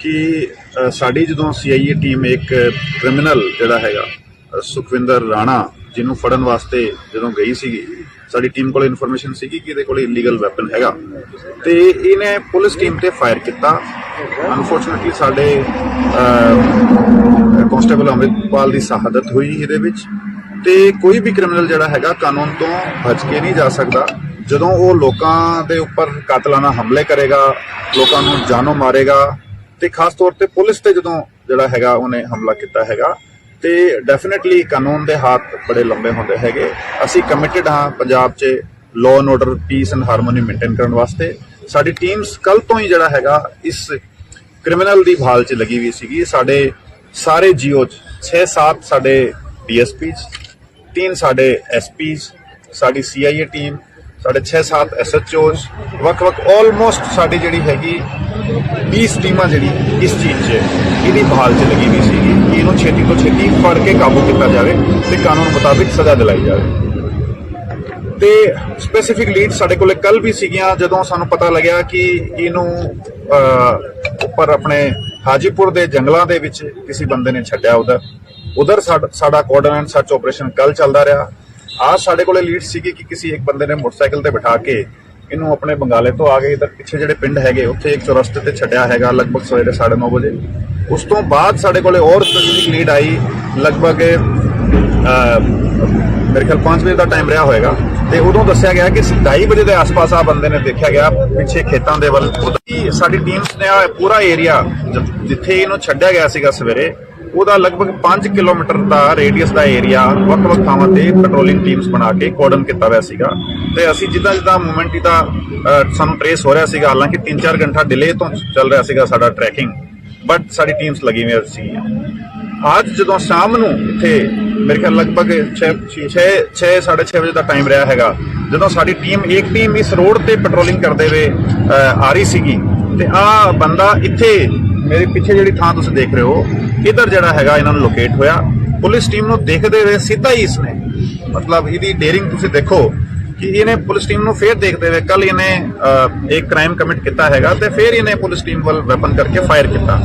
कि साड़ी जो CIA team एक क्रिमिनल जिहड़ा हैगा सुखविंदर राणा जिन्हों फड़न वास्ते जो गई सी साड़ी टीम को इन्फॉर्मेशन सी कि इहदे कोल इलीगल वैपन हैगा ते इहने पुलिस टीम ते फायर किया। अनफॉर्चुनेटली साडे कांस्टेबल अमृतपाल की शहादत हुई इहदे विच ते कोई भी क्रिमिनल जिहड़ा हैगा कानून तो बच के नहीं जा सकता जदों वो लोकां दे उपर कातलाना हमले करेगा, लोकां नूं जानो मारेगा ते खास तौर ते पुलिस ते जदों जिहड़ा हैगा उहने हमला किया हैगा ते डेफिनेटली कानून दे हाथ बड़े लंबे होंदे हैगे। असीं कमिटेड हाँ पंजाब च law and order peace and harmony maintain करने वास्ते। साडी टीम्स कल तो ही जिहड़ा हैगा इस क्रिमिनल दी भाल च लगी हुई सीगी। साडे सारे GO 6-7 साडे DSP 3 साडे SP साडी CIA टीम साढ़े 6-7 SHOs वक ऑलमोस्ट साड़ी जी हैगी 20 टीमां जी इस चीज़ से इहदी बहाल च लगी हुई सी कि इनू छेती तो छेती फड़ के काबू किया जाए तो कानून मुताबिक सज़ा दिलाई जाए। तो स्पैसीफिक लीड साढ़े को कल भी सीगियां जदों सानू पता लग्या कि इनू उपर अपने हाजीपुर के जंगलों के विच किसी बंदे ने छड्या उधर साडा कोऑर्डिनेट एंड सर्च ऑपरेशन कल चलता रहा। आज साढ़े को लीड सी कि किसी एक बंदे ने मोटरसाइकिल ते बिठा के इनू अपने बंगाले तो आ गए इधर पिछे जिहड़े पिंड हैगे उत्थे एक चौरस्ते ते छड्या हैगा लगभग सवेरे 9:30 बजे। उस तो बाद साढ़े को और स्पैसीफिक लीड आई लगभग मेरे ख्याल 5 बजे का टाइम रहा होएगा तो उदों दस्सिया गया कि 2:30 बजे के आस पास आ बंदे ने देखा गया पिछे खेतों के वल। साडी टीम्स ने पूरा एरिया जिथे इनू छड्या गया सीगा सवेरे ਉਹਦਾ ਲਗਭਗ 5 ਕਿਲੋਮੀਟਰ ਦਾ ਰੇਡੀਅਸ ਦਾ ਏਰੀਆ ਵੱਖ-ਵੱਖ ਥਾਵਾਂ ਤੇ ਪੈਟਰੋਲਿੰਗ ਟੀਮਸ ਬਣਾ ਕੇ ਕੋਰਡਨ ਕੀਤਾ ਹੋਇਆ ਸੀਗਾ ਤੇ ਅਸੀਂ ਜਿੱਦਾਂ ਮੂਵਮੈਂਟ ਦਾ ਸਾਨੂੰ ਟ੍ਰੇਸ ਹੋ ਰਿਹਾ ਸੀਗਾ। ਹਾਲਾਂਕਿ 3-4 ਘੰਟਾ ਡਿਲੇ ਤੋਂ ਚੱਲ ਰਿਹਾ ਸੀਗਾ ਸਾਡਾ ਟਰੈਕਿੰਗ ਬਟ ਸਾਡੀ ਟੀਮਸ ਲੱਗੀ ਹੋਈ ਸੀਗੀਆਂ। ਅੱਜ ਜਦੋਂ ਸ਼ਾਮ ਨੂੰ ਇੱਥੇ ਮੇਰੇ ਖਿਆਲ ਲਗਭਗ 6:30 ਵਜੇ ਦਾ ਟਾਈਮ ਰਿਹਾ ਹੈਗਾ ਜਦੋਂ ਸਾਡੀ ਟੀਮ ਇੱਕ ਟੀਮ ਇਸ ਰੋਡ ਤੇ ਪੈਟਰੋਲਿੰਗ ਕਰਦੇ ਹੋਏ ਆ ਰਹੀ ਸੀਗੀ ਤੇ ਆ ਬੰਦਾ ਇੱਥੇ मेरे पिछे जी थां तुम देख रहे हो इधर जरा है इन्होंने लोकेट होया। पुलिस टीम को देखते हुए सीधा ही इसने मतलब इहदी डेयरिंग तुम देखो कि इन्हें पुलिस टीम को फिर देखते हुए कल इन्हें एक क्राइम कमिट किया है तो फिर इन्हें पुलिस टीम वाल वैपन करके फायर किया।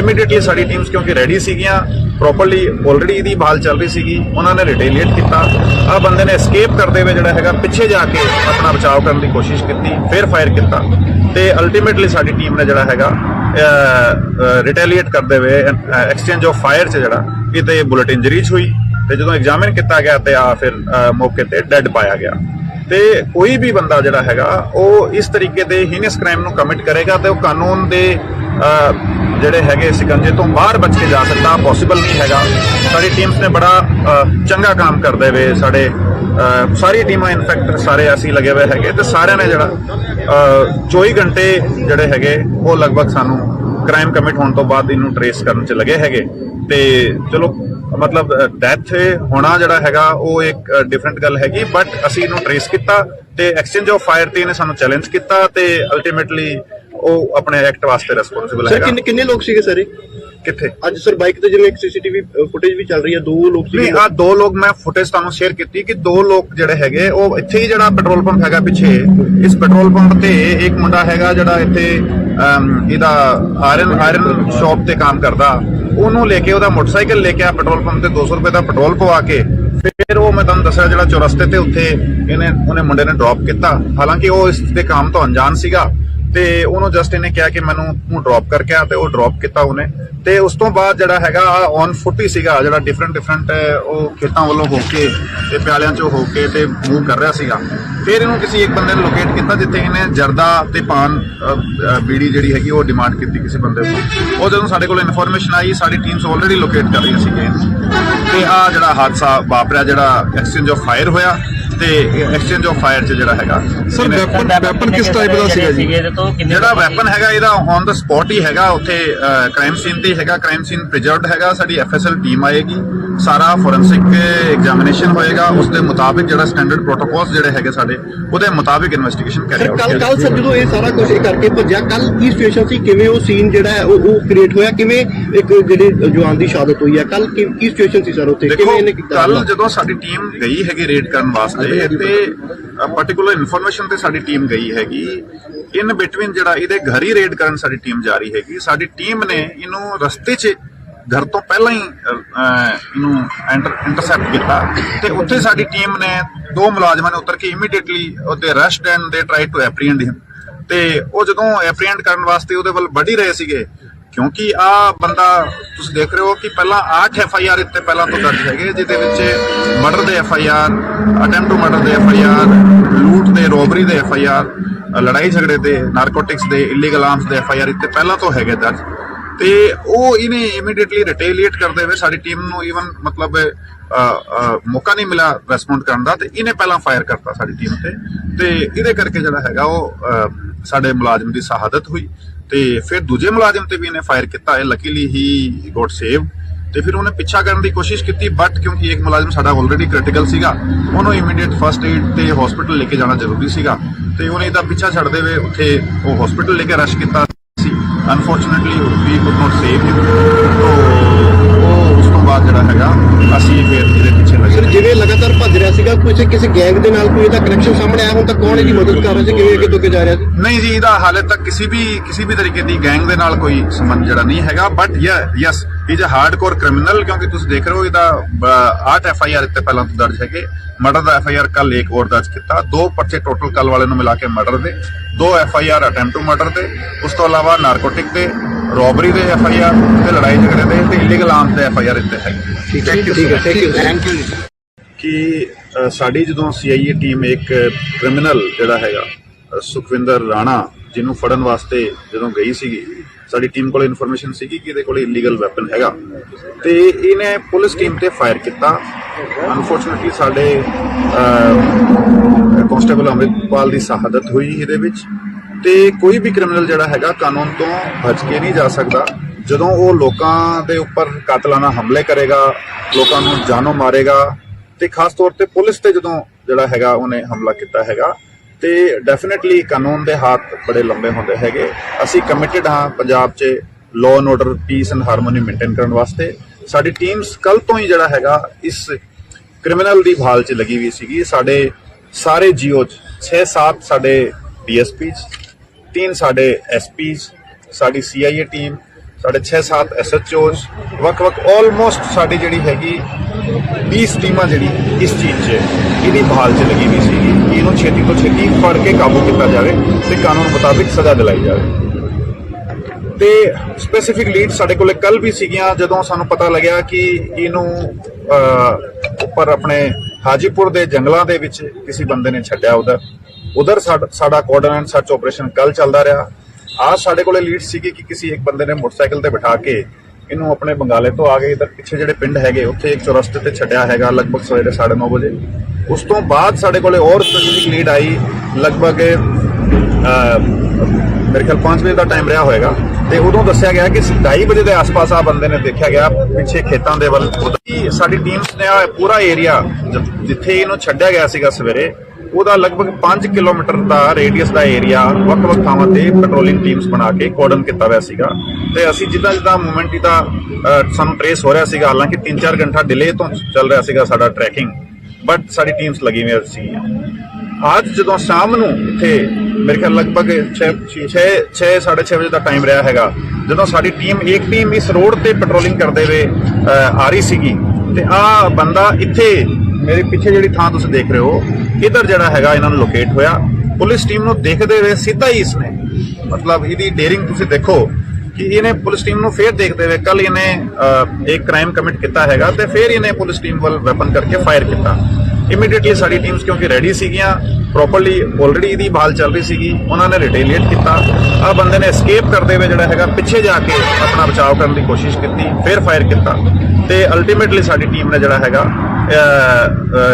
इमीडिएटली साडी टीम्स क्योंकि रेडी सीगियां प्रॉपरली ऑलरेडी इहदी भाल चल रही सीगी उन्होंने रिटेलिएट किया। आ बंदे ने एस्केप करते हुए जिहड़ा हैगा पिछे जाके अपना बचाव करने की कोशिश की फिर फायर किया तो अल्टीमेटली साडी टीम ने जिहड़ा हैगा रिटेलिएट करते हुए एक्सचेंज ऑफ फायर से जरा किते बुलेट इंजरीज हुई तो जो एग्जामिन किया गया तो आ फिर मौके पर डैड पाया गया। तो कोई भी बंदा जरा हैगा वो इस तरीके के हीनियस क्राइम को कमिट करेगा तो कानून के ਜਿਹੜੇ ਹੈਗੇ सिकंजे तो बाहर बच के जा सकता पॉसिबल नहीं हैगा। सारी टीम्स ने बड़ा चंगा काम करते हुए साढ़े सारी टीमां इनफैक्ट सारे असी लगे हुए हैगे तो सारे ने जरा 24 घंटे जड़े हैगे वो लगभग सानू क्राइम कमिट होने तो बाद इनू ट्रेस करने च लगे हैगे ते चलो मतलब डैथ होना जड़ा हैगा वो एक डिफरेंट गल हैगी बट असी इनू ट्रेस किया ते एक्सचेंज ऑफ फायर ते इन्हें सानू चैलेंज किया ते अल्टीमेटली वो अपने एक्ट वास्ते रिस्पोंसिबल है। कितने लोग सीगे सर किथे आज सर बाइक ते जिवें एक CCTV फुटेज भी चल रही है 2 लोग सीगे। नहीं आ 2 लोग मैं फुटेज तुहानू शेयर की कि 2 लोग जिहड़े हैगे वो इत्थे ही जिहड़ा पेट्रोल पंप हैगा पिछे इस पेट्रोल पंप ते एक मुंडा हैगा जिहड़ा इत्थे इहदा आयरन शॉप ते काम करदा ਉਹਨੂੰ ਲੈ ਕੇ ਉਹਦਾ मोटरसाइकिल लेके आ पेट्रोल पंप ਤੇ 200 रुपए ਦਾ ਪੈਟਰੋਲ ਪਵਾ ਕੇ ਫਿਰ ਉਹ ਮੈਂ ਤੁਹਾਨੂੰ ਦੱਸਿਆ ਜਿਹੜਾ ਚੌਰਸਤੇ ਤੇ ਉੱਥੇ ਉਹਨੇ ਮੁੰਡੇ ਨੇ ਡ੍ਰੌਪ ਕੀਤਾ। ਹਾਲਾਂਕਿ ਉਹ ਇਸ ਦੇ ਕੰਮ ਤੋਂ ਅਣਜਾਣ ਸੀਗਾ ਤੇ ਉਹਨੂੰ ਜਸਟ ਇਹਨੇ ਕਿਹਾ ਕਿ ਮੈਨੂੰ ਤੂੰ ਡ੍ਰੌਪ ਕਰਕੇ ਆ ਤੇ ਉਹ ਡ੍ਰੌਪ ਕੀਤਾ ਉਹਨੇ ਤੇ ਉਸ ਤੋਂ ਬਾਅਦ ਜਿਹੜਾ ਹੈਗਾ ਔਨ ਫੁੱਟ ਹੀ ਸੀਗਾ ਜਿਹੜਾ ਡਿਫਰੈਂਟ ਉਹ ਖੇਤਾਂ ਵੱਲੋਂ ਹੋ ਕੇ ਤੇ ਪਿਆਲਿਆਂ ਚੋਂ ਹੋ ਕੇ ਤੇ ਮੂਵ ਕਰ ਰਿਹਾ ਸੀਗਾ। ਫਿਰ ਇਹਨੂੰ ਕਿਸੇ ਇੱਕ ਬੰਦੇ ਨੇ ਲੋਕੇਟ ਕੀਤਾ ਜਿੱਥੇ ਇਹਨੇ ਜਰਦਾ ਤੇ ਪਾਨ ਬੀੜੀ ਜਿਹੜੀ ਹੈਗੀ ਉਹ ਡਿਮਾਂਡ ਕੀਤੀ ਕਿਸੇ ਬੰਦੇ ਤੋਂ। ਉਹ ਜਦੋਂ ਸਾਡੇ ਕੋਲ ਇਨਫੋਰਮੇਸ਼ਨ ਆਈ ਸਾਡੀ ਟੀਮਸ ਆਲਰੇਡੀ ਲੋਕੇਟ ਕਰ ਰਹੀਆਂ ਸੀਗੀਆਂ ਤੇ ਆ ਜਿਹੜਾ ਹਾਦਸਾ ਵਾਪਰਿਆ ਜਿਹੜਾ ਐਕਸਚੇਂਜ ਆਫ ਫਾਇਰ ਹੋਇਆ ਤੇ ਐਕਸਚੇਂਜ ਆਫ ਫਾਇਰ ਚ ਜਿਹੜਾ ਹੈਗਾ ਸਰ ਵੈਪਨ ਕਿਸ ਟਾਈਪ ਦਾ ਸੀਗਾ ਜੀ ਜਿਹੜਾ ਵੈਪਨ ਹੈਗਾ ਇਹਦਾ ਔਨ ਦਾ ਸਪੌਟ ਹੀ ਹੈਗਾ ਉੱਥੇ ਕ੍ਰਾਈਮ ਸੀਨ ਤੇ ਹੈਗਾ। ਕ੍ਰਾਈਮ ਸੀਨ ਪ੍ਰੀਜ਼ਰਵਡ ਹੈਗਾ। ਸਾਡੀ FSL ਟੀਮ ਆਏਗੀ ਸਾਰਾ ਫੋਰੈਂਸਿਕ ਐਗਜ਼ਾਮੀਨੇਸ਼ਨ ਹੋਏਗਾ ਉਸ ਦੇ ਮੁਤਾबिक ਜਿਹੜਾ ਸਟੈਂਡਰਡ ਪ੍ਰੋਟੋਕੋਲਸ ਜਿਹੜੇ ਹੈਗੇ ਸਾਡੇ ਉਹਦੇ ਮੁਤਾबिक ਇਨਵੈਸਟੀਗੇਸ਼ਨ ਕਰਿਆ। ਕੱਲ ਸਰ ਜਦੋਂ ਇਹ ਸਾਰਾ ਕੁਝ ਕਰਕੇ ਭੱਜਿਆ ਕੱਲ ਕੀ ਸਿਚੁਏਸ਼ਨ ਸੀ ਕਿਵੇਂ ਉਹ ਸੀਨ ਜਿਹੜਾ ਹੈ ਉਹ ਕ੍ਰੀਏਟ ਹੋਇਆ ਕਿਵੇਂ ਇੱਕ ਜਿਹੜੇ ਜਵਾਨ ਦੀ ਸ਼ਹਾਦਤ ਹੋਈ ਹੈ ਕੱਲ ਕੀ ਸਿਚੁਏਸ਼ਨ ਸੀ ਸਰ ਉੱਥੇ ਕਿਵੇਂ ਇਹਨੇ ਕੀਤਾ? ਕੱਲ ਜਦੋਂ ਸਾਡੀ ਟੀਮ ਗਈ ਹੈਗੀ ਰੇਡ ਕਰਨ ਵਾਸਤੇ ਤੇ ਪਾਰਟਿਕੂਲਰ ਇਨਫੋਰਮੇਸ਼ਨ ਤੇ ਸਾਡੀ ਟੀਮ ਗਈ ਹੈਗੀ ਇਨ ਬਿਟਵੀਨ ਜਿਹੜਾ ਇਹਦੇ ਘਰ ਹੀ ਰੇਡ ਕਰਨ ਸਾਡੀ ਟੀਮ ਜਾ ਰਹੀ ਹੈਗੀ। ਸਾਡੀ ਟੀਮ ਨੇ ਇਹਨੂੰ ਰਸਤੇ 'ਚ ਘਰ ਤੋਂ ਪਹਿਲਾਂ ਹੀ ਇਹਨੂੰ ਇੰਟਰਸੈਪਟ ਕੀਤਾ ਤੇ ਉੱਥੇ ਸਾਡੀ ਟੀਮ ਨੇ 2 ਮੁਲਾਜ਼ਮਾਂ ਨੇ ਉਤਰ ਕੇ ਇਮੀਡੀਏਟਲੀ ਉਹਦੇ ਅਰੈਸਟ ਐਂਡ ਦੇ ਟਰਾਈ ਟੂ ਐਪਰੀਹੈਂਡ ਹਿਮ। ਤੇ ਉਹ ਜਦੋਂ ਐਪਰੀਹੈਂਡ ਕਰਨ ਵਾਸਤੇ ਉਹਦੇ ਵੱਲ ਵੱਢ ਹੀ ਰਹੇ ਸੀਗੇ, ਕਿਉਂਕਿ ਆ ਬੰਦਾ ਤੁਸੀਂ ਦੇਖ ਰਹੇ ਹੋ ਕਿ ਪਹਿਲਾਂ 8 FIR ਇੱਥੇ ਪਹਿਲਾਂ ਤੋਂ ਦਰਜ ਹੈਗੇ, ਜਿਹਦੇ ਵਿੱਚ ਮਰਡਰ ਦੇ FIR, ਅਟੈਂਪਟ ਟੂ ਮਰਡਰ ਦੇ FIR, ਲੂਟ ਦੇ, ਰੋਬਰੀ ਦੇ FIR, ਲੜਾਈ ਝਗੜੇ ਦੇ, ਨਾਰਕੋਟਿਕਸ ਦੇ, ਇਲੀਗਲ ਆਰਮਸ ਦੇ FIR ਇੱਥੇ ਪਹਿਲਾਂ ਤੋਂ ਹੈਗੇ ਦਰਜ। ਤੇ ਉਹ ਇਹਨੇ ਇਮੀਡੀਏਟਲੀ ਰਿਟੇਲੀਏਟ ਕਰਦੇ ਹੋਏ ਸਾਡੀ ਟੀਮ ਨੂੰ ਈਵਨ ਮਤਲਬ ਮੌਕਾ ਨਹੀਂ ਮਿਲਿਆ ਰੈਸਪੌਂਡ ਕਰਨ ਦਾ, ਤੇ ਇਹਨੇ ਪਹਿਲਾਂ ਫਾਇਰ ਕਰਤਾ ਸਾਡੀ ਟੀਮ ਤੇ ਇਹਦੇ ਕਰਕੇ ਜਿਹੜਾ ਹੈਗਾ ਉਹ ਸਾਡੇ ਮੁਲਾਜ਼ਮ ਦੀ ਸ਼ਹਾਦਤ ਹੋਈ। ਤੇ ਫਿਰ ਦੂਜੇ ਮੁਲਾਜ਼ਮ ਤੇ ਵੀ ਇਹਨੇ ਫਾਇਰ ਕੀਤਾ, ਇਹ ਲੱਕੀਲੀ ਹੀ ਗੋਟ ਸੇਵ। ਤੇ ਫਿਰ ਉਹਨੇ ਪਿੱਛਾ ਕਰਨ ਦੀ ਕੋਸ਼ਿਸ਼ ਕੀਤੀ, ਬਟ ਕਿਉਂਕਿ ਇੱਕ ਮੁਲਾਜ਼ਮ ਸਾਡਾ ਆਲਰੇਡੀ ਕ੍ਰਿਟੀਕਲ ਸੀਗਾ, ਉਹਨੂੰ ਇਮੀਡੀਏਟ ਫਸਟ ਏਡ ਤੇ ਹਸਪੀਟਲ ਲੈ ਕੇ ਜਾਣਾ ਜ਼ਰੂਰੀ ਸੀਗਾ, ਤੇ ਉਹਨੇ ਇਹਦਾ ਪਿੱਛਾ ਛੱਡਦੇ ਹੋਏ ਉੱਥੇ ਉਹ ਹਸਪੀਟਲ ਲੈ ਕੇ ਰਸ਼ ਕੀਤਾ ਸੀ। Unfortunately we could not save him. ਉਹ ਉਸ ਤੋਂ ਬਾਅਦ ਜਿਹੜਾ ਹੈਗਾ ਅਸੀਂ ਫਿਰ ਇਹਦੇ ਪਿੱਛੇ ਲੱਗੇ। ਸਰ ਜਿਵੇਂ ਲਗਾਤਾਰ ਭੱਜ ਰਿਹਾ ਸੀਗਾ, ਕਿਸੇ ਗੈਂਗ ਦੇ ਨਾਲ ਕੋਈ ਇਹਦਾ ਕਨੈਕਸ਼ਨ ਸਾਹਮਣੇ ਆਇਆ ਹੁਣ ਤੱਕ? ਕੌਣ ਇਹਦੀ ਮਦਦ ਕਰ ਰਿਹਾ ਸੀ, ਕਿਵੇਂ ਅੱਗੇ ਤੋਂ ਅੱਗੇ ਜਾ ਰਿਹਾ ਸੀ? ਨਹੀਂ ਜੀ, ਇਹਦਾ ਹਾਲੇ ਤੱਕ ਕਿਸੇ ਵੀ ਤਰੀਕੇ ਦੀ ਗੈਂਗ ਦੇ ਨਾਲ ਕੋਈ ਸੰਬੰਧ ਜਿਹੜਾ ਨਹੀਂ ਹੈਗਾ, but yes is a hardcore criminal, ਕਿਉਂਕਿ ਤੁਸੀਂ ਦੇਖ ਰਹੇ ਹੋ ਇਹਦਾ 8 FIR ਇੱਥੇ ਪਹਿਲਾਂ ਤੋਂ ਦਰਜ ਹੈਗੇ। ਮਰਡਰ ਦਾ FIR ਕੱਲ ਇੱਕ ਹੋਰ ਦਰਜ ਕੀਤਾ, 2 ਪਰਚੇ ਟੋਟਲ ਕੱਲ ਵਾਲੇ ਨੂੰ ਮਿਲਾ ਕੇ ਮਰਡਰ ਦੇ, 2 FIR ਅਟੈਂਪਟ ਟੂ ਮਰਡਰ ਦੇ, ਉਸ ਤੋਂ ਇਲਾਵਾ ਨਾਰਕੋਟਿਕ ਦੇ, ਰੋਬਰੀ ਦੇ FIR ਤੇ ਲੜਾਈ ਝਗੜੇ ਦੇ ਤੇ ਇਲੀਗਲ ਆਰਮਸ ਦੇ FIR ਇੱਥੇ ਹੈਗੇ। ਠੀਕ ਹੈ, ਥੈਂਕ ਯੂ। ਕਿ ਸਾਡੀ ਜਦੋਂ CIA ਟੀਮ ਇੱਕ ਕ੍ਰਿਮੀਨਲ ਜਿਹੜਾ ਹੈਗਾ ਸੁਖਵਿੰਦਰ ਰਾਣਾ, ਜਿਹਨੂੰ ਫੜਨ ਵਾਸਤੇ ਜਦੋਂ ਗਈ ਸੀਗੀ, ਸਾਡੀ ਟੀਮ ਕੋਲ ਇਨਫੋਰਮੇਸ਼ਨ ਸੀਗੀ ਕਿ ਇਹਦੇ ਕੋਲ ਇਲੀਗਲ ਵੈਪਨ ਹੈਗਾ, ਤੇ ਇਹਨੇ ਪੁਲਿਸ ਟੀਮ ਤੇ ਫਾਇਰ ਕੀਤਾ। ਅਨਫੋਰਚੂਨੇਟਲੀ ਸਾਡੇ ਕਾਂਸਟੇਬਲ ਅੰਮ੍ਰਿਤਪਾਲ ਦੀ ਸ਼ਹਾਦਤ ਹੋਈ ਇਹਦੇ ਵਿੱਚ। ਤੇ ਕੋਈ ਵੀ ਕ੍ਰਿਮੀਨਲ ਜਿਹੜਾ ਹੈਗਾ ਕਾਨੂੰਨ ਤੋਂ ਬਚ ਕੇ ਨਹੀਂ ਜਾ ਸਕਦਾ। ਜਦੋਂ ਉਹ ਲੋਕਾਂ ਦੇ ਉੱਪਰ ਕਾਤਲਾਨਾ ਹਮਲੇ ਕਰੇਗਾ, ਲੋਕਾਂ ਨੂੰ ਜਾਨੋਂ ਮਾਰੇਗਾ, ਤੇ ਖਾਸ ਤੌਰ ਤੇ ਪੁਲਿਸ ਤੇ ਜਦੋਂ ਜਿਹੜਾ ਹੈਗਾ ਉਹਨੇ ਹਮਲਾ ਕੀਤਾ ਹੈਗਾ, ਤੇ ਡੈਫੀਨਿਟਲੀ ਕਾਨੂੰਨ ਦੇ ਹੱਥ ਬੜੇ ਲੰਬੇ ਹੁੰਦੇ ਹੈਗੇ। ਅਸੀਂ ਕਮਿਟਡ ਹਾਂ ਪੰਜਾਬ 'ਚ law and order, piece and harmony maintain ਕਰਨ ਵਾਸਤੇ। ਸਾਡੀ ਟੀਮਸ ਕੱਲ ਤੋਂ ਹੀ ਜਿਹੜਾ ਹੈਗਾ ਇਸ ਕ੍ਰਿਮੀਨਲ ਦੀ ਭਾਲ 'ਚ ਲੱਗੀ ਹੋਈ ਸੀਗੀ। ਸਾਡੇ ਸਾਰੇ GO 'ਚ 6-7 ਸਾਡੇ DSPs, 3 ਸਾਡੇ SPs, ਸਾਡੀ CIA ਟੀਮ, ਸਾਡੇ 6-7 SHOs, ਵੱਖ-ਵੱਖ ਆਲਮੋਸਟ ਸਾਡੀ ਜਿਹੜੀ ਹੈਗੀ 20 ਟੀਮਾਂ ਜਿਹੜੀ ਇਸ ਚੀਜ਼ 'ਚ ਇਹਦੀ ਭਾਲ 'ਚ ਲੱਗੀ ਹੋਈ ਸੀਗੀ ਕਿ ਇਹਨੂੰ ਛੇਤੀ ਤੋਂ ਛੇਤੀ ਫੜ ਕੇ ਕਾਬੂ ਕੀਤਾ ਜਾਵੇ ਤੇ ਕਾਨੂੰਨ ਮੁਤਾਬਿਕ ਸਜ਼ਾ ਦਿਲਾਈ ਜਾਵੇ। ਤੇ ਸਪੈਸੀਫਿਕ ਲੀਡ ਸਾਡੇ ਕੋਲੇ ਕੱਲ ਵੀ ਸੀਗੀਆਂ, ਜਦੋਂ ਸਾਨੂੰ ਪਤਾ ਲੱਗਿਆ ਕਿ ਇਹਨੂੰ ਉੱਪਰ ਆਪਣੇ ਹਾਜੀਪੁਰ ਦੇ ਜੰਗਲਾਂ ਦੇ ਵਿੱਚ ਕਿਸੇ ਬੰਦੇ ਨੇ ਛੱਡਿਆ। ਉਧਰ ਸਾਡਾ ਕੋਆਰਡੀਨੇਟ ਸਰਚ ਆਪਰੇਸ਼ਨ ਕੱਲ ਚੱਲਦਾ ਰਿਹਾ। आज साढ़े कोले लीड सी कि किसी एक बंदे ने मोटरसाइकिल ते बिठा के इनू अपने बंगाले तो आ गए इधर पिछे जेडे पिंड हैगे उत्थे एक चौरस्ते ते छड्या हैगा लगभग सवेरे 9:30 बजे। उस तो बाद साढ़े कोले और स्पेसिफिक लीड आई लगभग मेरे ख्याल 5 बजे का टाइम रहा होएगा ते उदों दस्सिया गया कि 2:30 बजे के आस पास आ बंदे ने देखा गया पिछे खेतों के वल। साडी टीम्स ने पूरा एरिया जिथे इनू छड्या गया सीगा सवेरे ਉਹਦਾ ਲਗਭਗ 5 ਕਿਲੋਮੀਟਰ ਦਾ ਰੇਡੀਅਸ ਦਾ ਏਰੀਆ ਵੱਖ-ਵੱਖ ਥਾਵਾਂ ਤੇ ਪੈਟਰੋਲਿੰਗ ਟੀਮਸ ਬਣਾ ਕੇ ਕੋਰਡਨ ਕੀਤਾ ਹੋਇਆ ਸੀਗਾ ਤੇ ਅਸੀਂ ਜਿੱਦਾਂ ਮੂਵਮੈਂਟ ਦਾ ਸਾਨੂੰ ਟ੍ਰੇਸ ਹੋ ਰਿਹਾ ਸੀਗਾ, ਹਾਲਾਂਕਿ 3-4 ਘੰਟਾ ਡਿਲੇ ਤੋਂ ਚੱਲ ਰਿਹਾ ਸੀਗਾ ਸਾਡਾ ਟਰੈਕਿੰਗ, ਬਟ ਸਾਡੀ ਟੀਮਸ ਲੱਗੀ ਹੋਈ ਸੀ। ਅੱਜ ਜਦੋਂ ਸ਼ਾਮ ਨੂੰ ਇੱਥੇ ਮੇਰੇ ਖਿਆਲ ਲਗਭਗ 6:30 ਵਜੇ ਦਾ ਟਾਈਮ ਰਿਹਾ ਹੈਗਾ, ਜਦੋਂ ਸਾਡੀ ਇੱਕ ਟੀਮ ਇਸ ਰੋਡ ਤੇ ਪੈਟਰੋਲਿੰਗ ਕਰਦੇ ਹੋਏ ਆ ਰਹੀ ਸੀਗੀ ਤੇ ਆ ਬੰਦਾ ਇੱਥੇ ਮੇਰੇ ਪਿੱਛੇ ਜਿਹੜੀ ਥਾਂ ਤੁਸੀਂ ਦੇਖ ਰਹੇ ਹੋ इधर जड़ा हैगा इन्होंने लोकेट होया। पुलिस टीम नु देखते हुए सीधा ही इसने मतलब इहदी डेयरिंग तुसीं देखो कि इन्हें पुलिस टीम नु फिर देखते हुए कल इन्हें एक क्राइम कमिट किया हैगा ते फिर इन्हें पुलिस टीम वाल वैपन करके फायर किया। इमीडिएटली साडी टीम्स क्योंकि रेडी सीगियां प्रॉपरली ऑलरेडी इहदी भाल चल रही सीगी, उन्होंने रिटेलिएट किया। आ बंदे ने एस्केप करते हुए जड़ा हैगा पिछे जाके अपना बचाव करने की कोशिश की, फिर फायर किया ते अल्टीमेटली साडी टीम ने जड़ा हैगा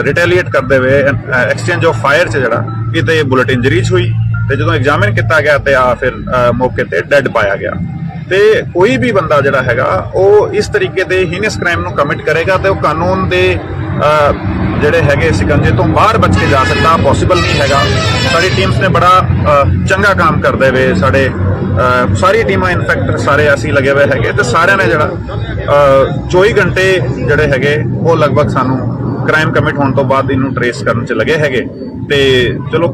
रिटेलिएट करते हुए एक्सचेंज ऑफ फायर च जड़ा किते बुलेट इंजरीज हुई ते जदों एग्जामिन किया गया ते आ फिर मौके ते डेड पाया गया। ते कोई भी बंदा जड़ा हैगा वो इस तरीके दे हीनस क्राइम नू कमिट करेगा ते वो कानून दे ਜਿਹੜੇ ਹੈਗੇ ਸਿਕੰਜੇ ਤੋਂ ਬਾਹਰ ਬਚ ਕੇ ਜਾ ਸਕਦਾ, ਪੋਸੀਬਲ ਨਹੀਂ ਹੈਗਾ। ਸਾਡੀ ਟੀਮਸ ਨੇ ਬੜਾ ਚੰਗਾ ਕੰਮ ਕਰਦੇ ਹੋਏ ਸਾਡੇ ਸਾਰੀ ਟੀਮਾਂ ਇਨਫੈਕਟ ਸਾਰੇ ਅਸੀਂ ਲੱਗੇ ਹੋਏ ਹੈਗੇ ਤੇ ਸਾਰਿਆਂ ਨੇ ਜਿਹੜਾ 24 ਘੰਟੇ ਜਿਹੜੇ ਹੈਗੇ ਉਹ ਲਗਭਗ ਸਾਨੂੰ ਕ੍ਰਾਈਮ ਕਮਿਟ ਹੋਣ ਤੋਂ ਬਾਅਦ ਇਹਨੂੰ ਟ੍ਰੇਸ ਕਰਨ ਚ ਲੱਗੇ ਹੈਗੇ ਤੇ ਚਲੋ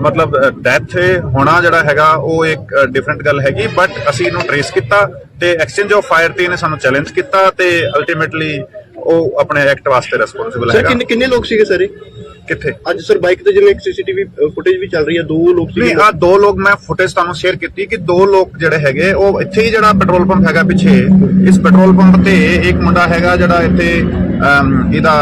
ਮਤਲਬ ਡੈਥ ਹੋਣਾ ਜਿਹੜਾ ਹੈਗਾ ਉਹ ਇੱਕ ਡਿਫਰੈਂਟ ਗੱਲ ਹੈਗੀ, ਬਟ ਅਸੀਂ ਇਹਨੂੰ ਟ੍ਰੇਸ ਕੀਤਾ ਤੇ ਐਕਸਚੇਂਜ ਆਫ ਫਾਇਰ ਤੇ ਇਹਨੇ ਸਾਨੂੰ ਚੈਲੰਜ ਕੀਤਾ ਤੇ ਅਲਟੀਮੇਟਲੀ ਉਹ ਆਪਣੇ ਐਕਟ ਵਾਸਤੇ ਰਿਸਪੌਂਸਿਬਲ ਸਰ ਹੈਗਾ। ਕਿੰਨੇ ਲੋਕ ਸੀਗੇ ਸਰ ਕਿੱਥੇ ਅੱਜ ਸਰ ਬਾਈਕ ਤੇ ਜਿਵੇਂ ਇੱਕ ਸੀਸੀਟੀਵੀ ਫੁਟੇਜ ਵੀ ਚੱਲ ਰਹੀ ਹੈ, 2 ਲੋਕ ਸੀਗੇ। ਨਹੀਂ, ਆ 2 ਲੋਕ ਮੈਂ ਫੁਟੇਜ ਤੁਹਾਨੂੰ ਸ਼ੇਅਰ ਕੀਤੀ ਕਿ 2 ਲੋਕ ਜਿਹੜੇ ਹੈਗੇ ਉਹ ਇੱਥੇ ਹੀ ਜਿਹੜਾ ਪੈਟਰੋਲ ਪੰਪ ਹੈਗਾ ਪਿੱਛੇ, ਇਸ ਪੈਟਰੋਲ ਪੰਪ ਤੇ ਇੱਕ ਮੁੰਡਾ ਹੈਗਾ ਜਿਹੜਾ ਇੱਥੇ ਇਹਦਾ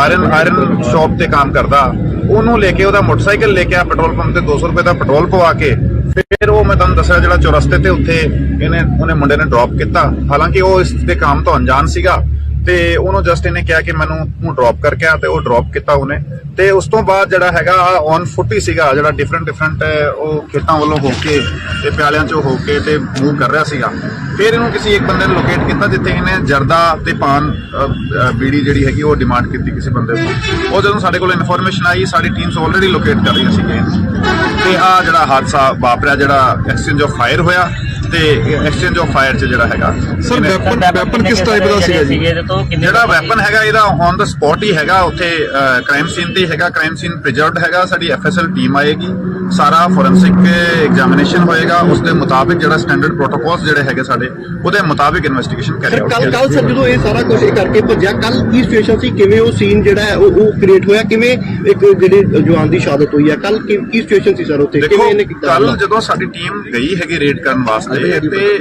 ਆਇਰਨ ਸ਼ਾਪ ਤੇ ਕੰਮ ਕਰਦਾ, ਉਹਨੂੰ ਲੈ ਕੇ ਉਹਦਾ ਮੋਟਰਸਾਈਕਲ ਲੈ ਕੇ ਆ ਪੈਟਰੋਲ ਪੰਪ ਤੇ 200 ਰੁਪਏ ਦਾ ਪੈਟਰੋਲ ਪਵਾ ਕੇ ਫਿਰ ਉਹ ਮੈਂ ਤੁਹਾਨੂੰ ਦੱਸਿਆ ਜਿਹੜਾ ਚੌਰਸਤੇ ਤੇ ਉੱਥੇ ਉਹਨੇ ਮੁੰਡੇ ਨੇ ਡ੍ਰੌਪ ਕੀਤਾ। ਹਾਲਾਂਕਿ ਉਹ ਇਸ ਦੇ ਕੰਮ ਤੋਂ ਅਣਜਾਣ ਸੀਗਾ ਤੇ ਉਹਨੂੰ ਜਸਟ ਇਹਨੇ ਕਿਹਾ ਕਿ ਮੈਨੂੰ ਤੂੰ ਡ੍ਰੌਪ ਕਰਕੇ ਆ ਤੇ ਉਹ ਡ੍ਰੌਪ ਕੀਤਾ ਉਹਨੇ। ਤੇ ਉਸ ਤੋਂ ਬਾਅਦ ਜਿਹੜਾ ਹੈਗਾ ਔਨ ਫੁੱਟ ਹੀ ਸੀਗਾ, ਜਿਹੜਾ ਡਿਫਰੈਂਟ ਉਹ ਖੇਤਾਂ ਵੱਲੋਂ ਹੋ ਕੇ ਤੇ ਪਿਆਲਿਆਂ ਚੋਂ ਹੋ ਕੇ ਤੇ ਮੂਵ ਕਰ ਰਿਹਾ ਸੀਗਾ। ਫਿਰ ਇਹਨੂੰ ਕਿਸੇ ਇੱਕ ਬੰਦੇ ਨੇ ਲੋਕੇਟ ਕੀਤਾ ਜਿੱਥੇ ਇਹਨੇ ਜਰਦਾ ਤੇ ਪਾਨ ਬੀੜੀ ਜਿਹੜੀ ਹੈਗੀ ਉਹ ਡਿਮਾਂਡ ਕੀਤੀ ਕਿਸੇ ਬੰਦੇ ਤੋਂ। ਉਹ ਜਦੋਂ ਸਾਡੇ ਕੋਲ ਇਨਫੋਰਮੇਸ਼ਨ ਆਈ ਸਾਡੀ ਟੀਮਸ ਆਲਰੇਡੀ ਲੋਕੇਟ ਕਰ ਰਹੀਆਂ ਸੀਗੀਆਂ ਤੇ ਆ ਜਿਹੜਾ ਹਾਦਸਾ ਵਾਪਰਿਆ, ਜਿਹੜਾ ਐਕਸਚੇਂਜ ਆਫ ਫਾਇਰ ਹੋਇਆ ਤੇ ਐਕਸਚੇਂਜ ਆਫ ਫਾਇਰ ਚ ਜਿਹੜਾ ਹੈਗਾ ਸਰ ਵੈਪਨ ਕਿਸ ਟਾਈਪ ਦਾ ਸੀਗਾ ਜੀ? ਜਿਹੜਾ ਵੈਪਨ ਹੈਗਾ ਇਹਦਾ ਔਨ ਦਾ ਸਪੌਟ ਹੀ ਹੈਗਾ, ਉੱਥੇ ਕ੍ਰਾਈਮ ਸੀਨ ਤੇ ਹੈਗਾ, ਕ੍ਰਾਈਮ ਸੀਨ ਪ੍ਰੀਜ਼ਰਵਡ ਹੈਗਾ। ਸਾਡੀ ਐਫਐਸਐਲ ਟੀਮ ਆਏਗੀ, ਸਾਰਾ ਫੋਰੈਂਸਿਕ ਐਗਜ਼ਾਮੀਨੇਸ਼ਨ ਹੋਏਗਾ, ਉਸ ਦੇ ਮੁਤਾਬਿਕ ਜਿਹੜਾ ਸਟੈਂਡਰਡ ਪ੍ਰੋਟੋਕੋਲਸ ਜਿਹੜੇ ਹੈਗੇ ਸਾਡੇ ਉਹਦੇ ਮੁਤਾਬਿਕ ਇਨਵੈਸਟੀਗੇਸ਼ਨ ਕਰੀ ਕੱਲ ਸਰ ਜਦੋਂ ਇਹ ਸਾਰਾ ਕੁਝ ਕਰਕੇ ਭੱਜਿਆ, ਕੱਲ ਕੀ ਸਿਚੁਏਸ਼ਨ ਸੀ, ਕਿਵੇਂ ਉਹ ਸੀਨ ਜਿਹੜਾ ਹੈ ਉਹ ਕ੍ਰੀਏਟ ਹੋਇਆ, ਕਿਵੇਂ ਇੱਕ ਜਿਹੜੇ ਜਵਾਨ ਦੀ ਸ਼ਹਾਦਤ ਹੋਈ ਹੈ, ਕੱਲ ਕੀ ਸਿਚੁਏਸ਼ਨ ਸੀ ਸਰ ਉੱਥੇ, ਕਿਵੇਂ ਇਹਨੇ ਕੀਤਾ? ਕੱਲ ਜਦੋਂ ਸਾਡੀ ਟੀਮ ਗਈ ਹੈਗੀ ਰੇਡ ਕਰਨ ਵਾਸਤੇ ਤੇ